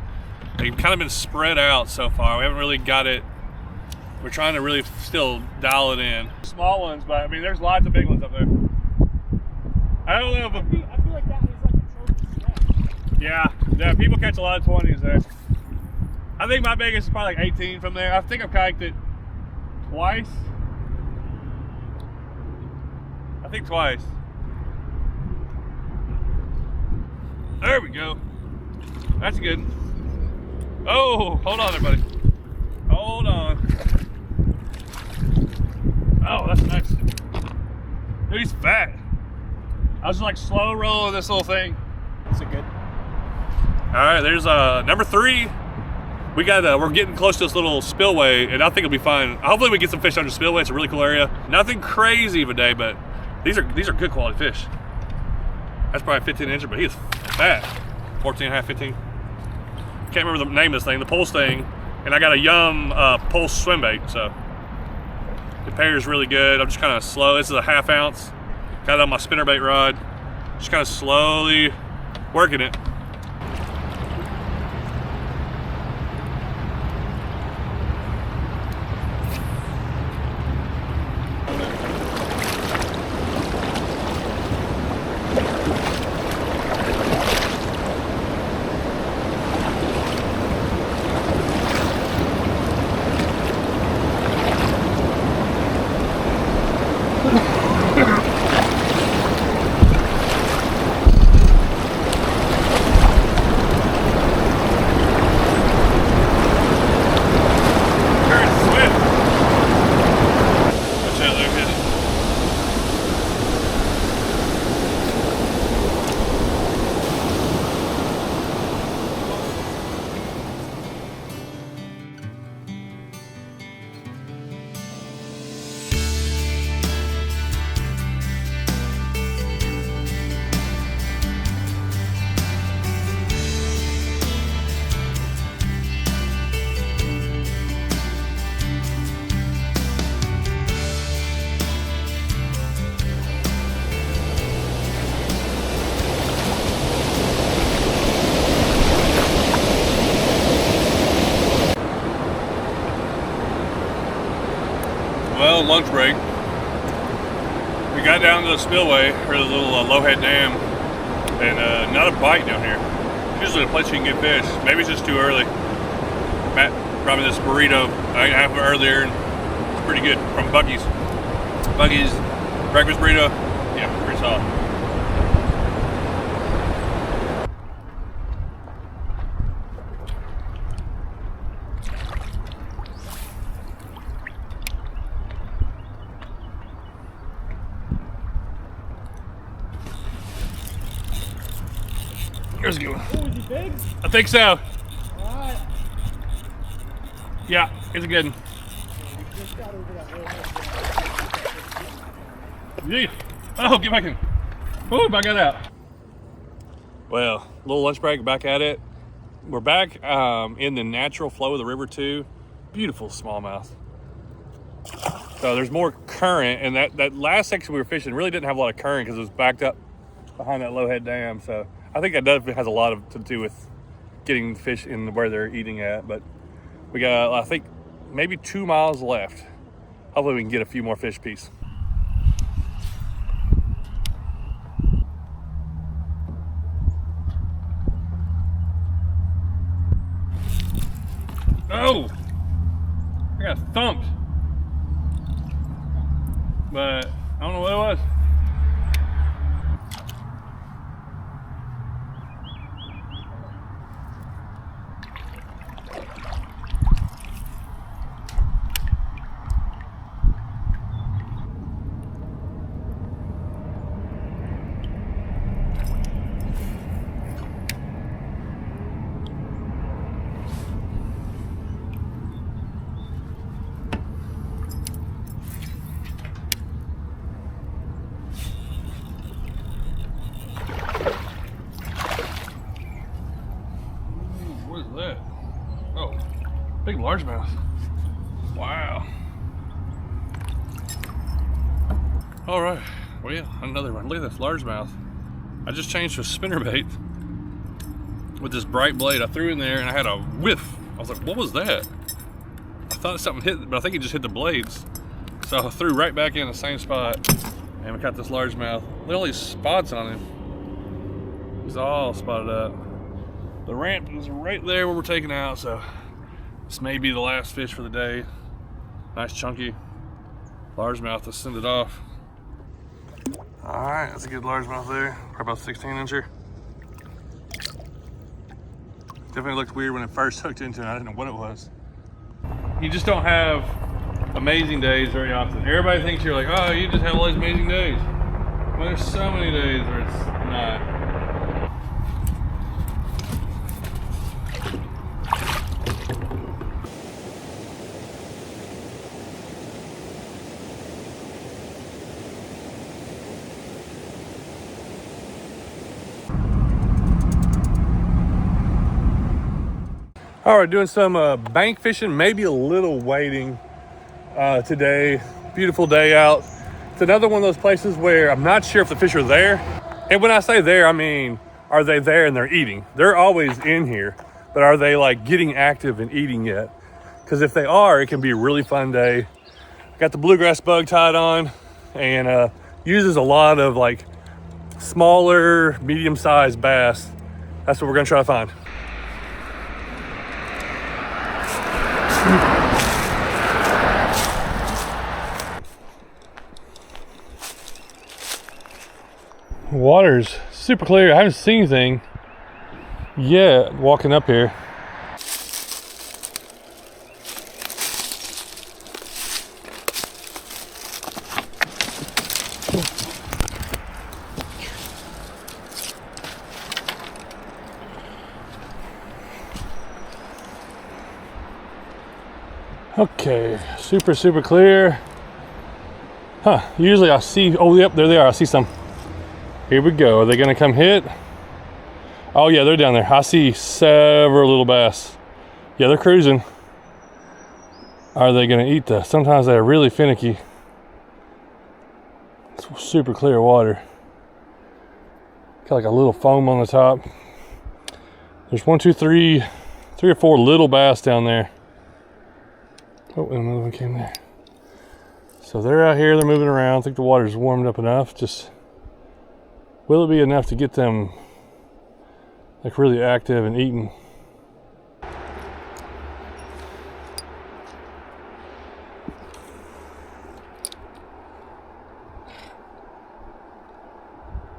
They've kind of been spread out so far. We haven't really got it. We're trying to really still dial it in. Small ones, but I mean there's lots of big ones up there. I don't know if I feel like that was like a trophy. yeah, people catch a lot of 20s there. I think my biggest is probably like 18 from there. I think I've kayaked it twice. I think twice. There we go. That's good. Oh, hold on there, buddy. Hold on. Oh, that's nice. Dude, he's fat. I was just like slow rolling this little thing. That's a good. All right, there's number 3. We got we're getting close to this little spillway, and I think it'll be fine. Hopefully, we get some fish under spillway. It's a really cool area. Nothing crazy of a day, but these are good quality fish. That's probably 15 incher, but he is fat. 14 and a half, 15. Can't remember the name of this thing, the pulse thing, and I got a Yum pulse swim bait, so the pairs really good. I'm just kind of slow. This is a 1/2 ounce. Got it on my spinnerbait rod. Just kind of slowly working it. Well, lunch break. We got down to the spillway, or the little Lowhead Dam, and not a bite down here. Usually a place you can get fish. Maybe it's just too early. Matt brought me this burrito I had earlier, and it's pretty good from Bucky's. Bucky's breakfast burrito, yeah, pretty solid. Here's a good one. Oh, is he big? I think so. Alright. Yeah, it's a good one. Just got over that Yeah. Oh, get back in. Oh, back it out. Well, little lunch break, back at it. we're back in the natural flow of the river too. Beautiful smallmouth. So there's more current, and that last section we were fishing really didn't have a lot of current because it was backed up behind that low head dam. So I think that definitely has a lot to do with getting fish in where they're eating at. But we got, I think, maybe 2 miles left. Hopefully we can get a few more fish piece. Oh, I got thumped, but I don't know what it was. What is that? Oh, big largemouth. Wow. All right, well, another one. Look at this largemouth. I just changed to a spinnerbait with this bright blade. I threw in there and I had a whiff. I was like, what was that? I thought something hit, but I think it just hit the blades. So I threw right back in the same spot and we caught this largemouth. Look at all these spots on him. He's all spotted up. The ramp is right there where we're taking out, so this may be the last fish for the day. Nice chunky largemouth to send it off. All right, that's a good largemouth there. Probably about 16-incher. Definitely looked weird when it first hooked into it. I didn't know what it was. You just don't have amazing days very often. Everybody thinks you're like, oh, you just have all these amazing days. Well, there's so many days where it's not. All right, doing some bank fishing, maybe a little wading today. Beautiful day out. It's another one of those places where I'm not sure if the fish are there. And when I say there, I mean, are they there and they're eating? They're always in here, but are they like getting active and eating yet? Because if they are, it can be a really fun day. Got the bluegrass bug tied on and uses a lot of like smaller, medium-sized bass. That's what we're gonna try to find. Water's super clear. I haven't seen anything yet walking up here. Okay, super clear. Huh, usually I see, oh yep, there they are, I see some. Here we go, are they gonna come hit? Oh yeah, they're down there. I see several little bass. Yeah, they're cruising. Are they gonna eat this? Sometimes they're really finicky. It's super clear water. Got like a little foam on the top. There's 1, 2, 3 or 4 little bass down there. Oh, and another one came there. So they're out here, they're moving around. I think the water's warmed up enough. Just, will it be enough to get them like really active and eating?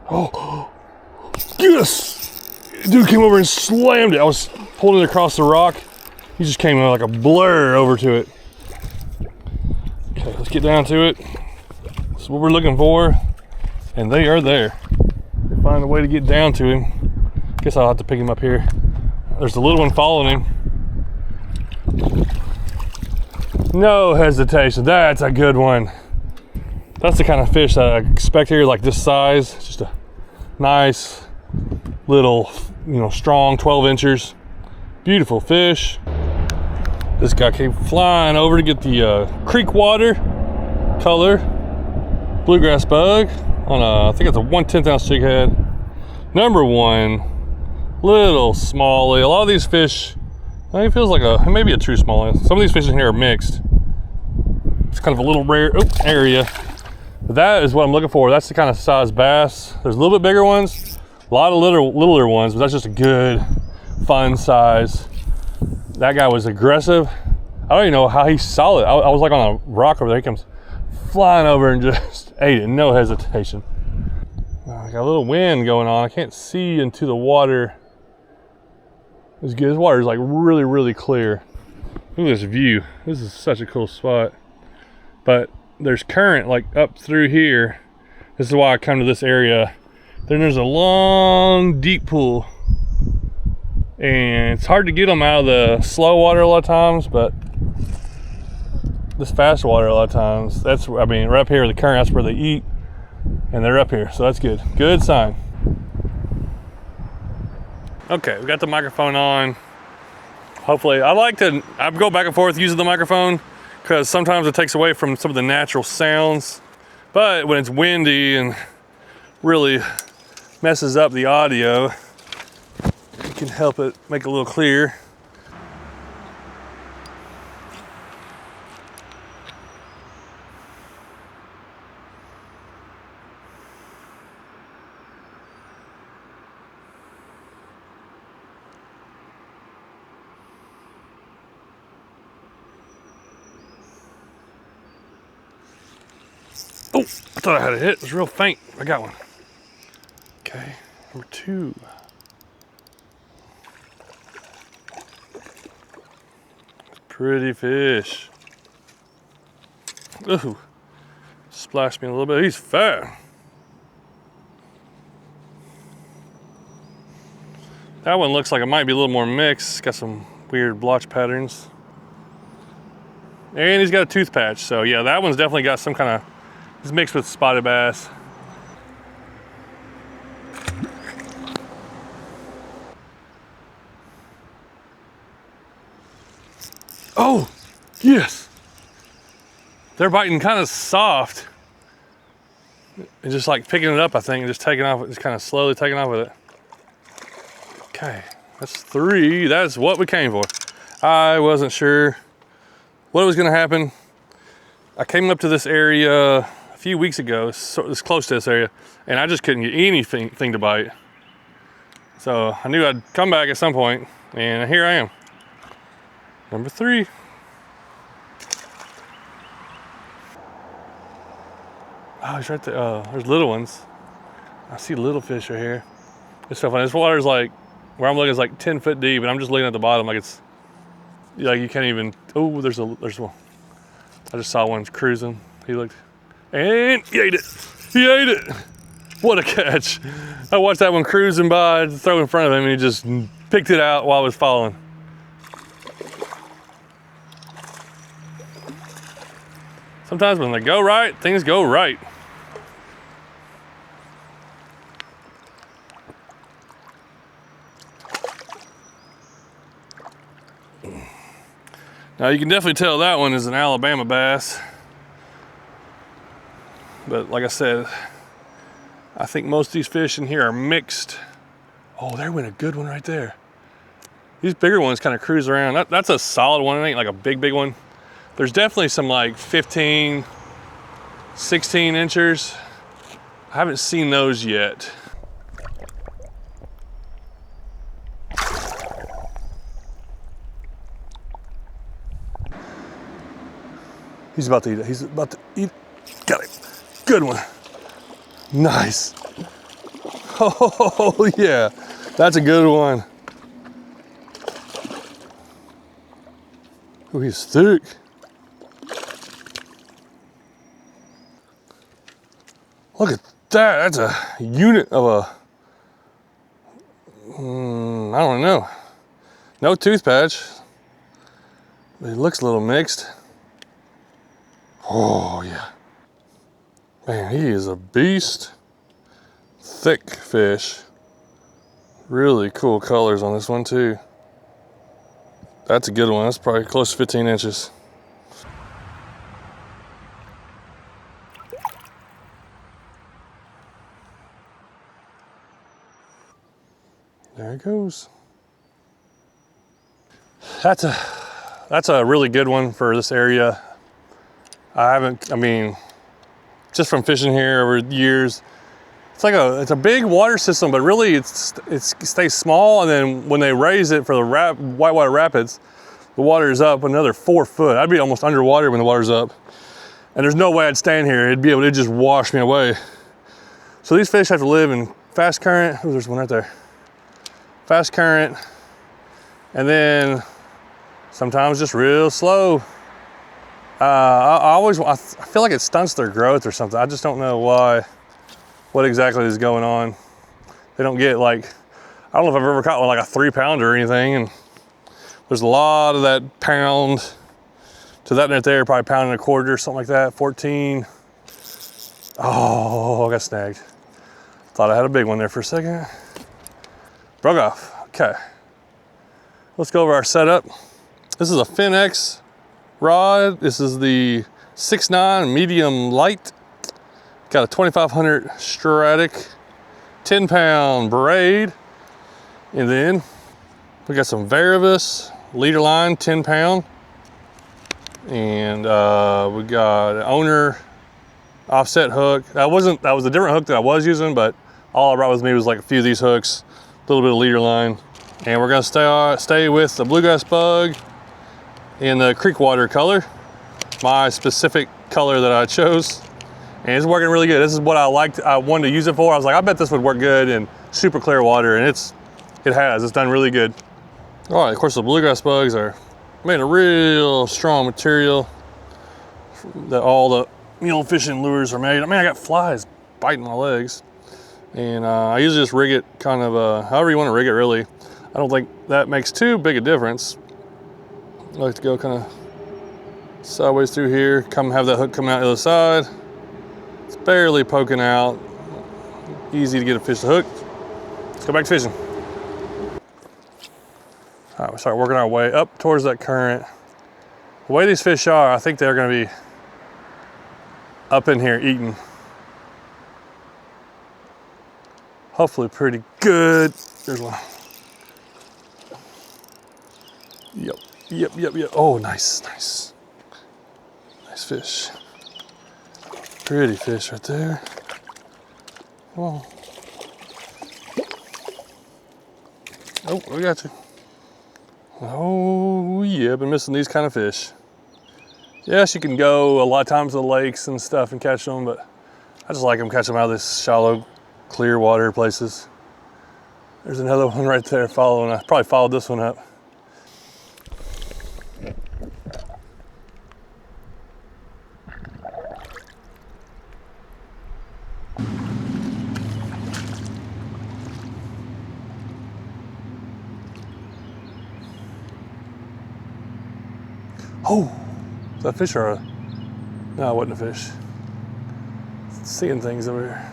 Oh, yes! Dude came over and slammed it. I was pulling it across the rock. He just came like a blur over to it. Okay, let's get down to it. That's what we're looking for. And they are there. Find a way to get down to him. Guess I'll have to pick him up here. There's a little one following him. No hesitation. That's a good one. That's the kind of fish that I expect here, like this size. It's just a nice little, strong 12 inchers. Beautiful fish. This guy came flying over to get the creek water color bluegrass bug on a, I think it's a 1/10 ounce jig head. Number one, little smallie. A lot of these fish, I think it feels like maybe a true smallie. Some of these fish in here are mixed. It's kind of a little rare area. But that is what I'm looking for. That's the kind of size bass. There's a little bit bigger ones, a lot of littler ones, but that's just a good, fun size. That guy was aggressive. I don't even know how he saw it. I was like on a rock over there. He comes flying over and just ate it, no hesitation. I got a little wind going on. I can't see into the water. It's good. This water is like really, really clear. Look at this view. This is such a cool spot. But there's current like up through here. This is why I come to this area. Then there's a long, deep pool. And it's hard to get them out of the slow water a lot of times, but this fast water a lot of times, that's, I mean, right up here, the current, that's where they eat. And they're up here, so that's good. Good sign. Okay, we got the microphone on. Hopefully, I go back and forth using the microphone because sometimes it takes away from some of the natural sounds. But when it's windy and really messes up the audio, you can help it make it a little clearer. Oh, I thought I had a hit. It was real faint. I got one. Okay, number two. Pretty fish. Ooh, splashed me a little bit. He's fat. That one looks like it might be a little more mixed. It's got some weird blotch patterns. And he's got a tooth patch. So yeah, that one's definitely got some kind of, it's mixed with spotted bass. Oh, yes. They're biting kind of soft. And just like picking it up, I think, and just taking off, just kind of slowly taking off with it. Okay, that's three. That's what we came for. I wasn't sure what was gonna happen. I came up to this area a few weeks ago, it's close to this area, and I just couldn't get anything to bite. So I knew I'd come back at some point, and here I am. Number three. Oh, he's right there. There's little ones. I see little fish right here. It's so funny. This water is like, where I'm looking is like 10 foot deep, and I'm just looking at the bottom like it's, like you can't even, oh, there's one. I just saw one cruising. He looked, and he ate it. He ate it. What a catch. I watched that one cruising by, throw in front of him, and he just picked it out while it was falling. Sometimes when they go right, things go right. Now you can definitely tell that one is an Alabama bass. But like I said, I think most of these fish in here are mixed. Oh, there went a good one right there. These bigger ones kind of cruise around. That's a solid one. It ain't like a big one. There's definitely some like 15, 16 inchers. I haven't seen those yet. He's about to eat it. He's about to eat. Got it. Good one. Nice. Oh yeah, that's a good one. Oh, he's thick. Look at that. That's a unit of a, I don't know. No tooth patch. But it looks a little mixed. Oh yeah. Man, he is a beast. Thick fish. Really cool colors on this one too. That's a good one. That's probably close to 15 inches. There it goes. That's a really good one for this area. I mean, just from fishing here over years, it's a big water system, but really it stays small, and then when they raise it for the whitewater rapids, the water is up another 4 foot. I'd be almost underwater when the water's up, and there's no way I'd stand here. It'd be able to just wash me away. So these fish have to live in fast current. Oh, there's one right there. Fast current, and then sometimes just real slow. I feel like it stunts their growth or something. I just don't know what exactly is going on. They don't get like, I don't know if I've ever caught one like a 3-pounder or anything, and there's a lot of that pound to that net there, probably pound and a quarter, something like that, 14. Oh, I got snagged. Thought I had a big one there for a second. Broke off, okay. Let's go over our setup. This is a Fin-X rod. This is the 6'9" medium light. Got a 2500 Stratic, 10-pound braid. And then we got some Varivis leader line, 10-pound. And we got an owner offset hook. That was a different hook that I was using, but all I brought with me was like a few of these hooks, a little bit of leader line. And we're gonna stay with the bluegrass bug in the creek water color, my specific color that I chose. And it's working really good. This is what I liked. I wanted to use it for. I was like, I bet this would work good in super clear water, and it has. It's done really good. All right, of course, the bluegrass bugs are made of real strong material that all the mule fishing lures are made. I mean, I got flies biting my legs, and I usually just rig it kind of however you want to rig it, really. I don't think that makes too big a difference. I like to go kind of sideways through here, have that hook come out the other side. It's barely poking out. Easy to get a fish to hook. Let's go back to fishing. All right, we start working our way up towards that current. The way these fish are, I think they're gonna be up in here eating. Hopefully pretty good. There's one. Yep. Oh, nice. Nice fish. Pretty fish right there. Whoa. Oh, we got you. Oh yeah, I've been missing these kind of fish. Yes, you can go a lot of times to the lakes and stuff and catch them, but I just like them, catch them out of this shallow, clear water places. There's another one right there following. I probably followed this one up. Oh, is that a fish or a... No, it wasn't a fish. Seeing things over here.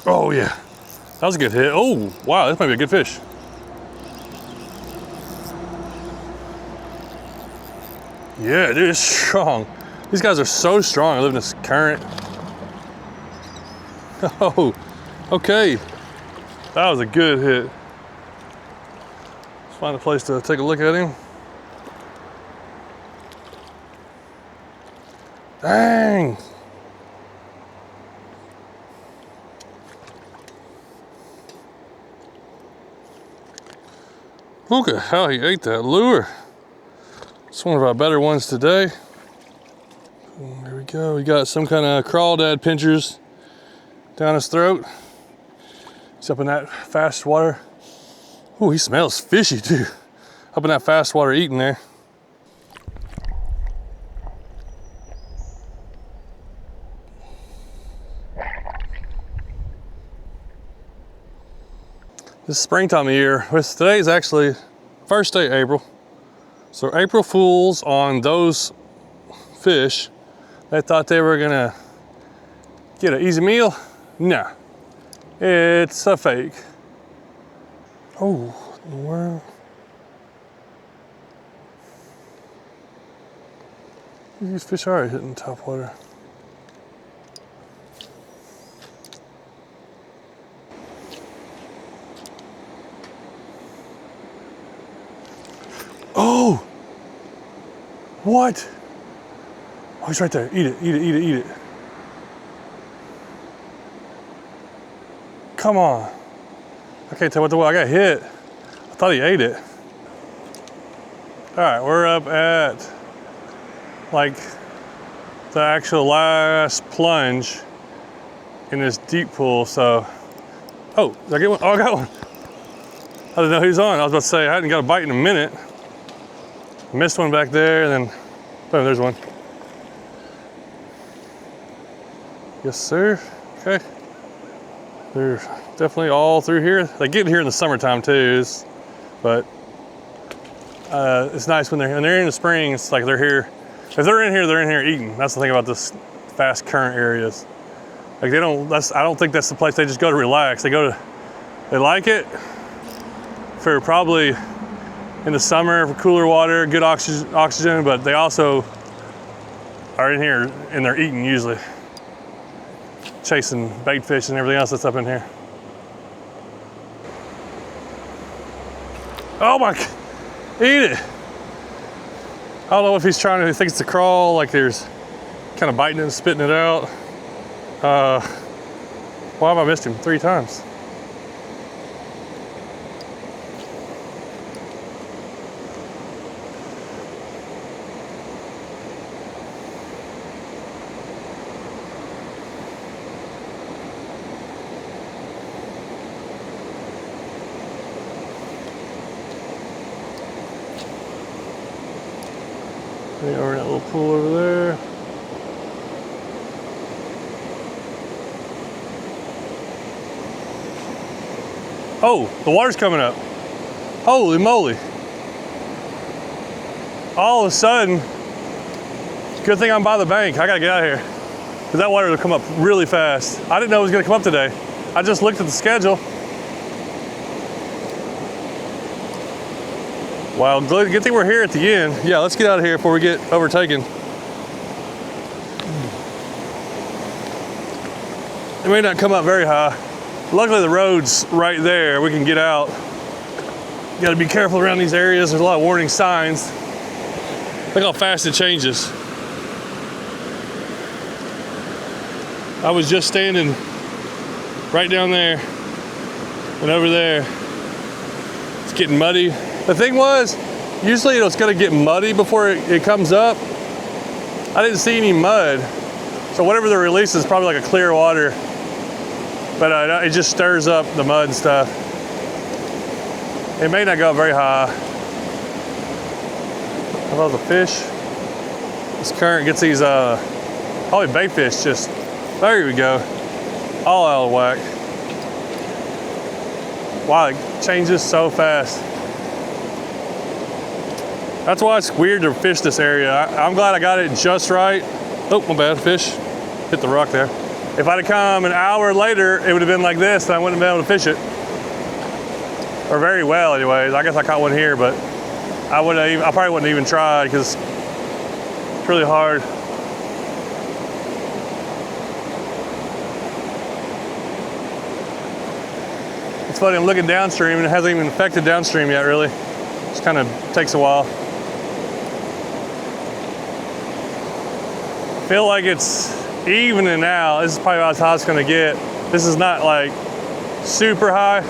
Oh yeah, that was a good hit. Oh, wow, this might be a good fish. Yeah, dude, it's strong. These guys are so strong. I live in this current. Oh, okay. That was a good hit. Let's find a place to take a look at him. Dang. Look at how he ate that lure. It's one of our better ones today. There we go. We got some kind of crawdad pinchers down his throat. He's up in that fast water. Oh, he smells fishy too. Up in that fast water eating there. This springtime of year, today is actually first day of April. So April Fools on those fish. They thought they were gonna Get an easy meal? Nah, it's a fake. Oh, what in the world? These fish are hitting top water. Oh! What? Oh, he's right there. Eat it, eat it, eat it, eat it. Come on. I can't tell what the I got hit. I thought he ate it. All right, we're up at like the actual last plunge in this deep pool. So, oh, did I get one? Oh, I got one. I didn't know he was on. I was about to say I hadn't got a bite in a minute. Missed one back there, and then boom, there's one. Yes, sir. Okay. They're definitely all through here. They get here in the summertime too, but it's nice when they're in the spring. It's like they're here. If they're in here eating. That's the thing about this fast current areas. Like they don't. I don't think that's the place they just go to relax. They like it for probably in the summer for cooler water, good oxygen, but they also are in here and they're eating usually. Chasing bait fish and everything else that's up in here. Oh my, eat it. I don't know if he thinks it's a crawl, like there's kind of biting it and spitting it out. Why have I missed him 3 times? Over in that little pool over there. Oh, the water's coming up. Holy moly. All of a sudden, good thing I'm by the bank. I gotta get out of here. Because that water will come up really fast. I didn't know it was gonna come up today. I just looked at the schedule. Wow, good thing we're here at the end. Yeah, let's get out of here before we get overtaken. It may not come up very high. Luckily the road's right there. We can get out. You gotta be careful around these areas. There's a lot of warning signs. Look how fast it changes. I was just standing right down there and over there. It's getting muddy. The thing was, usually it's gonna get muddy before it comes up. I didn't see any mud. So whatever the release is probably like a clear water, but it just stirs up the mud and stuff. It may not go very high. How about the fish? This current gets these, probably bait fish just, there we go. All out of whack. Wow, it changes so fast. That's why it's weird to fish this area. I'm glad I got it just right. Oh, my bad, fish. Hit the rock there. If I'd have come an hour later, it would have been like this, and I wouldn't have been able to fish it. Or very well, anyways. I guess I caught one here, but I probably wouldn't even try because it's really hard. It's funny, I'm looking downstream and it hasn't even affected downstream yet, really. Just kind of takes a while. Feel like it's evening now. This is probably about as high as it's gonna get. This is not like super high,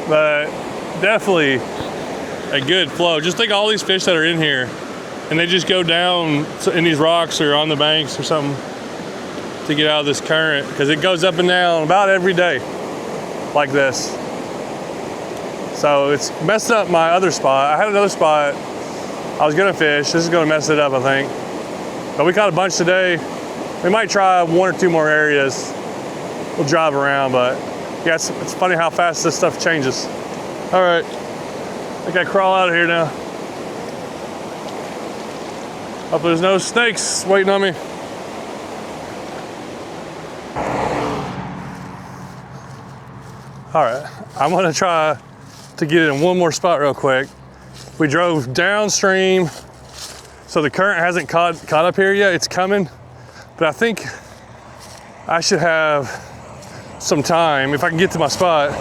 but definitely a good flow. Just think of all these fish that are in here and they just go down in these rocks or on the banks or something to get out of this current, because it goes up and down about every day like this. So it's messed up my other spot. I had another spot I was gonna fish. This is gonna mess it up, I think. But we caught a bunch today. We might try 1 or 2 more areas. We'll drive around, but yeah, it's funny how fast this stuff changes. All right, I gotta crawl out of here now. Hope there's no snakes waiting on me. All right, I'm gonna try to get in one more spot real quick. We drove downstream, so the current hasn't caught up here yet. It's coming, but I think I should have some time if I can get to my spot.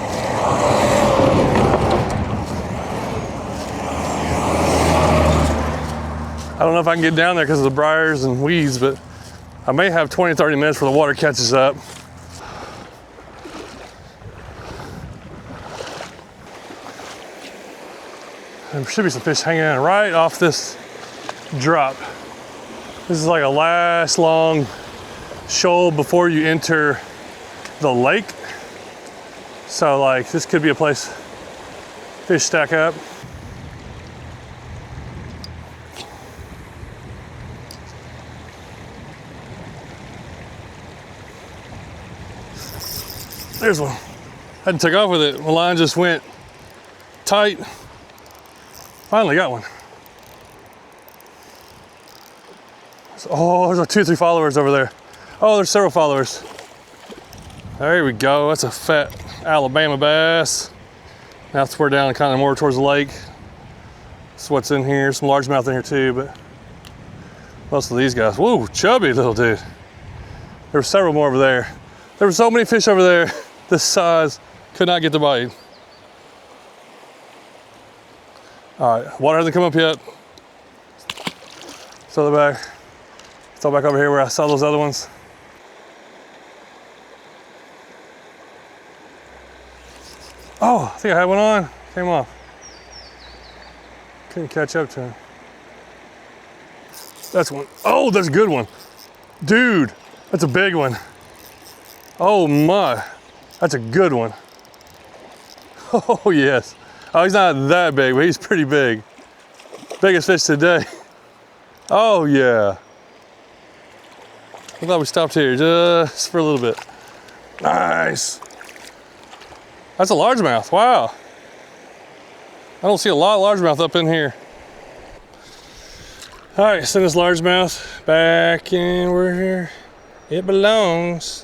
I don't know if I can get down there because of the briars and weeds, but I may have 20, 30 minutes before the water catches up. There should be some fish hanging in right off this drop. This is like a last long shoal before you enter the lake. So like this could be a place fish stack up. There's one. I hadn't took off with it. The line just went tight. Finally got one. Oh, there's like 2 or 3 followers over there. Oh, there's several followers. There we go. That's a fat Alabama bass. Now we're down kind of more towards the lake. That's what's in here. Some largemouth in here too, but most of these guys. Whoa, chubby little dude. There were several more over there. There were so many fish over there. This size, could not get the bite. All right, water hasn't come up yet. Throw it back. Throw it back over here where I saw those other ones. Oh, I think I had one on, came off. Couldn't catch up to him. That's one. Oh, that's a good one. Dude, that's a big one. Oh my. That's a good one. Oh yes. Oh, he's not that big, but he's pretty big. Biggest fish today. Oh yeah. I'm glad we stopped here just for a little bit. Nice. That's a largemouth, wow. I don't see a lot of largemouth up in here. All right, send this largemouth back in where it belongs.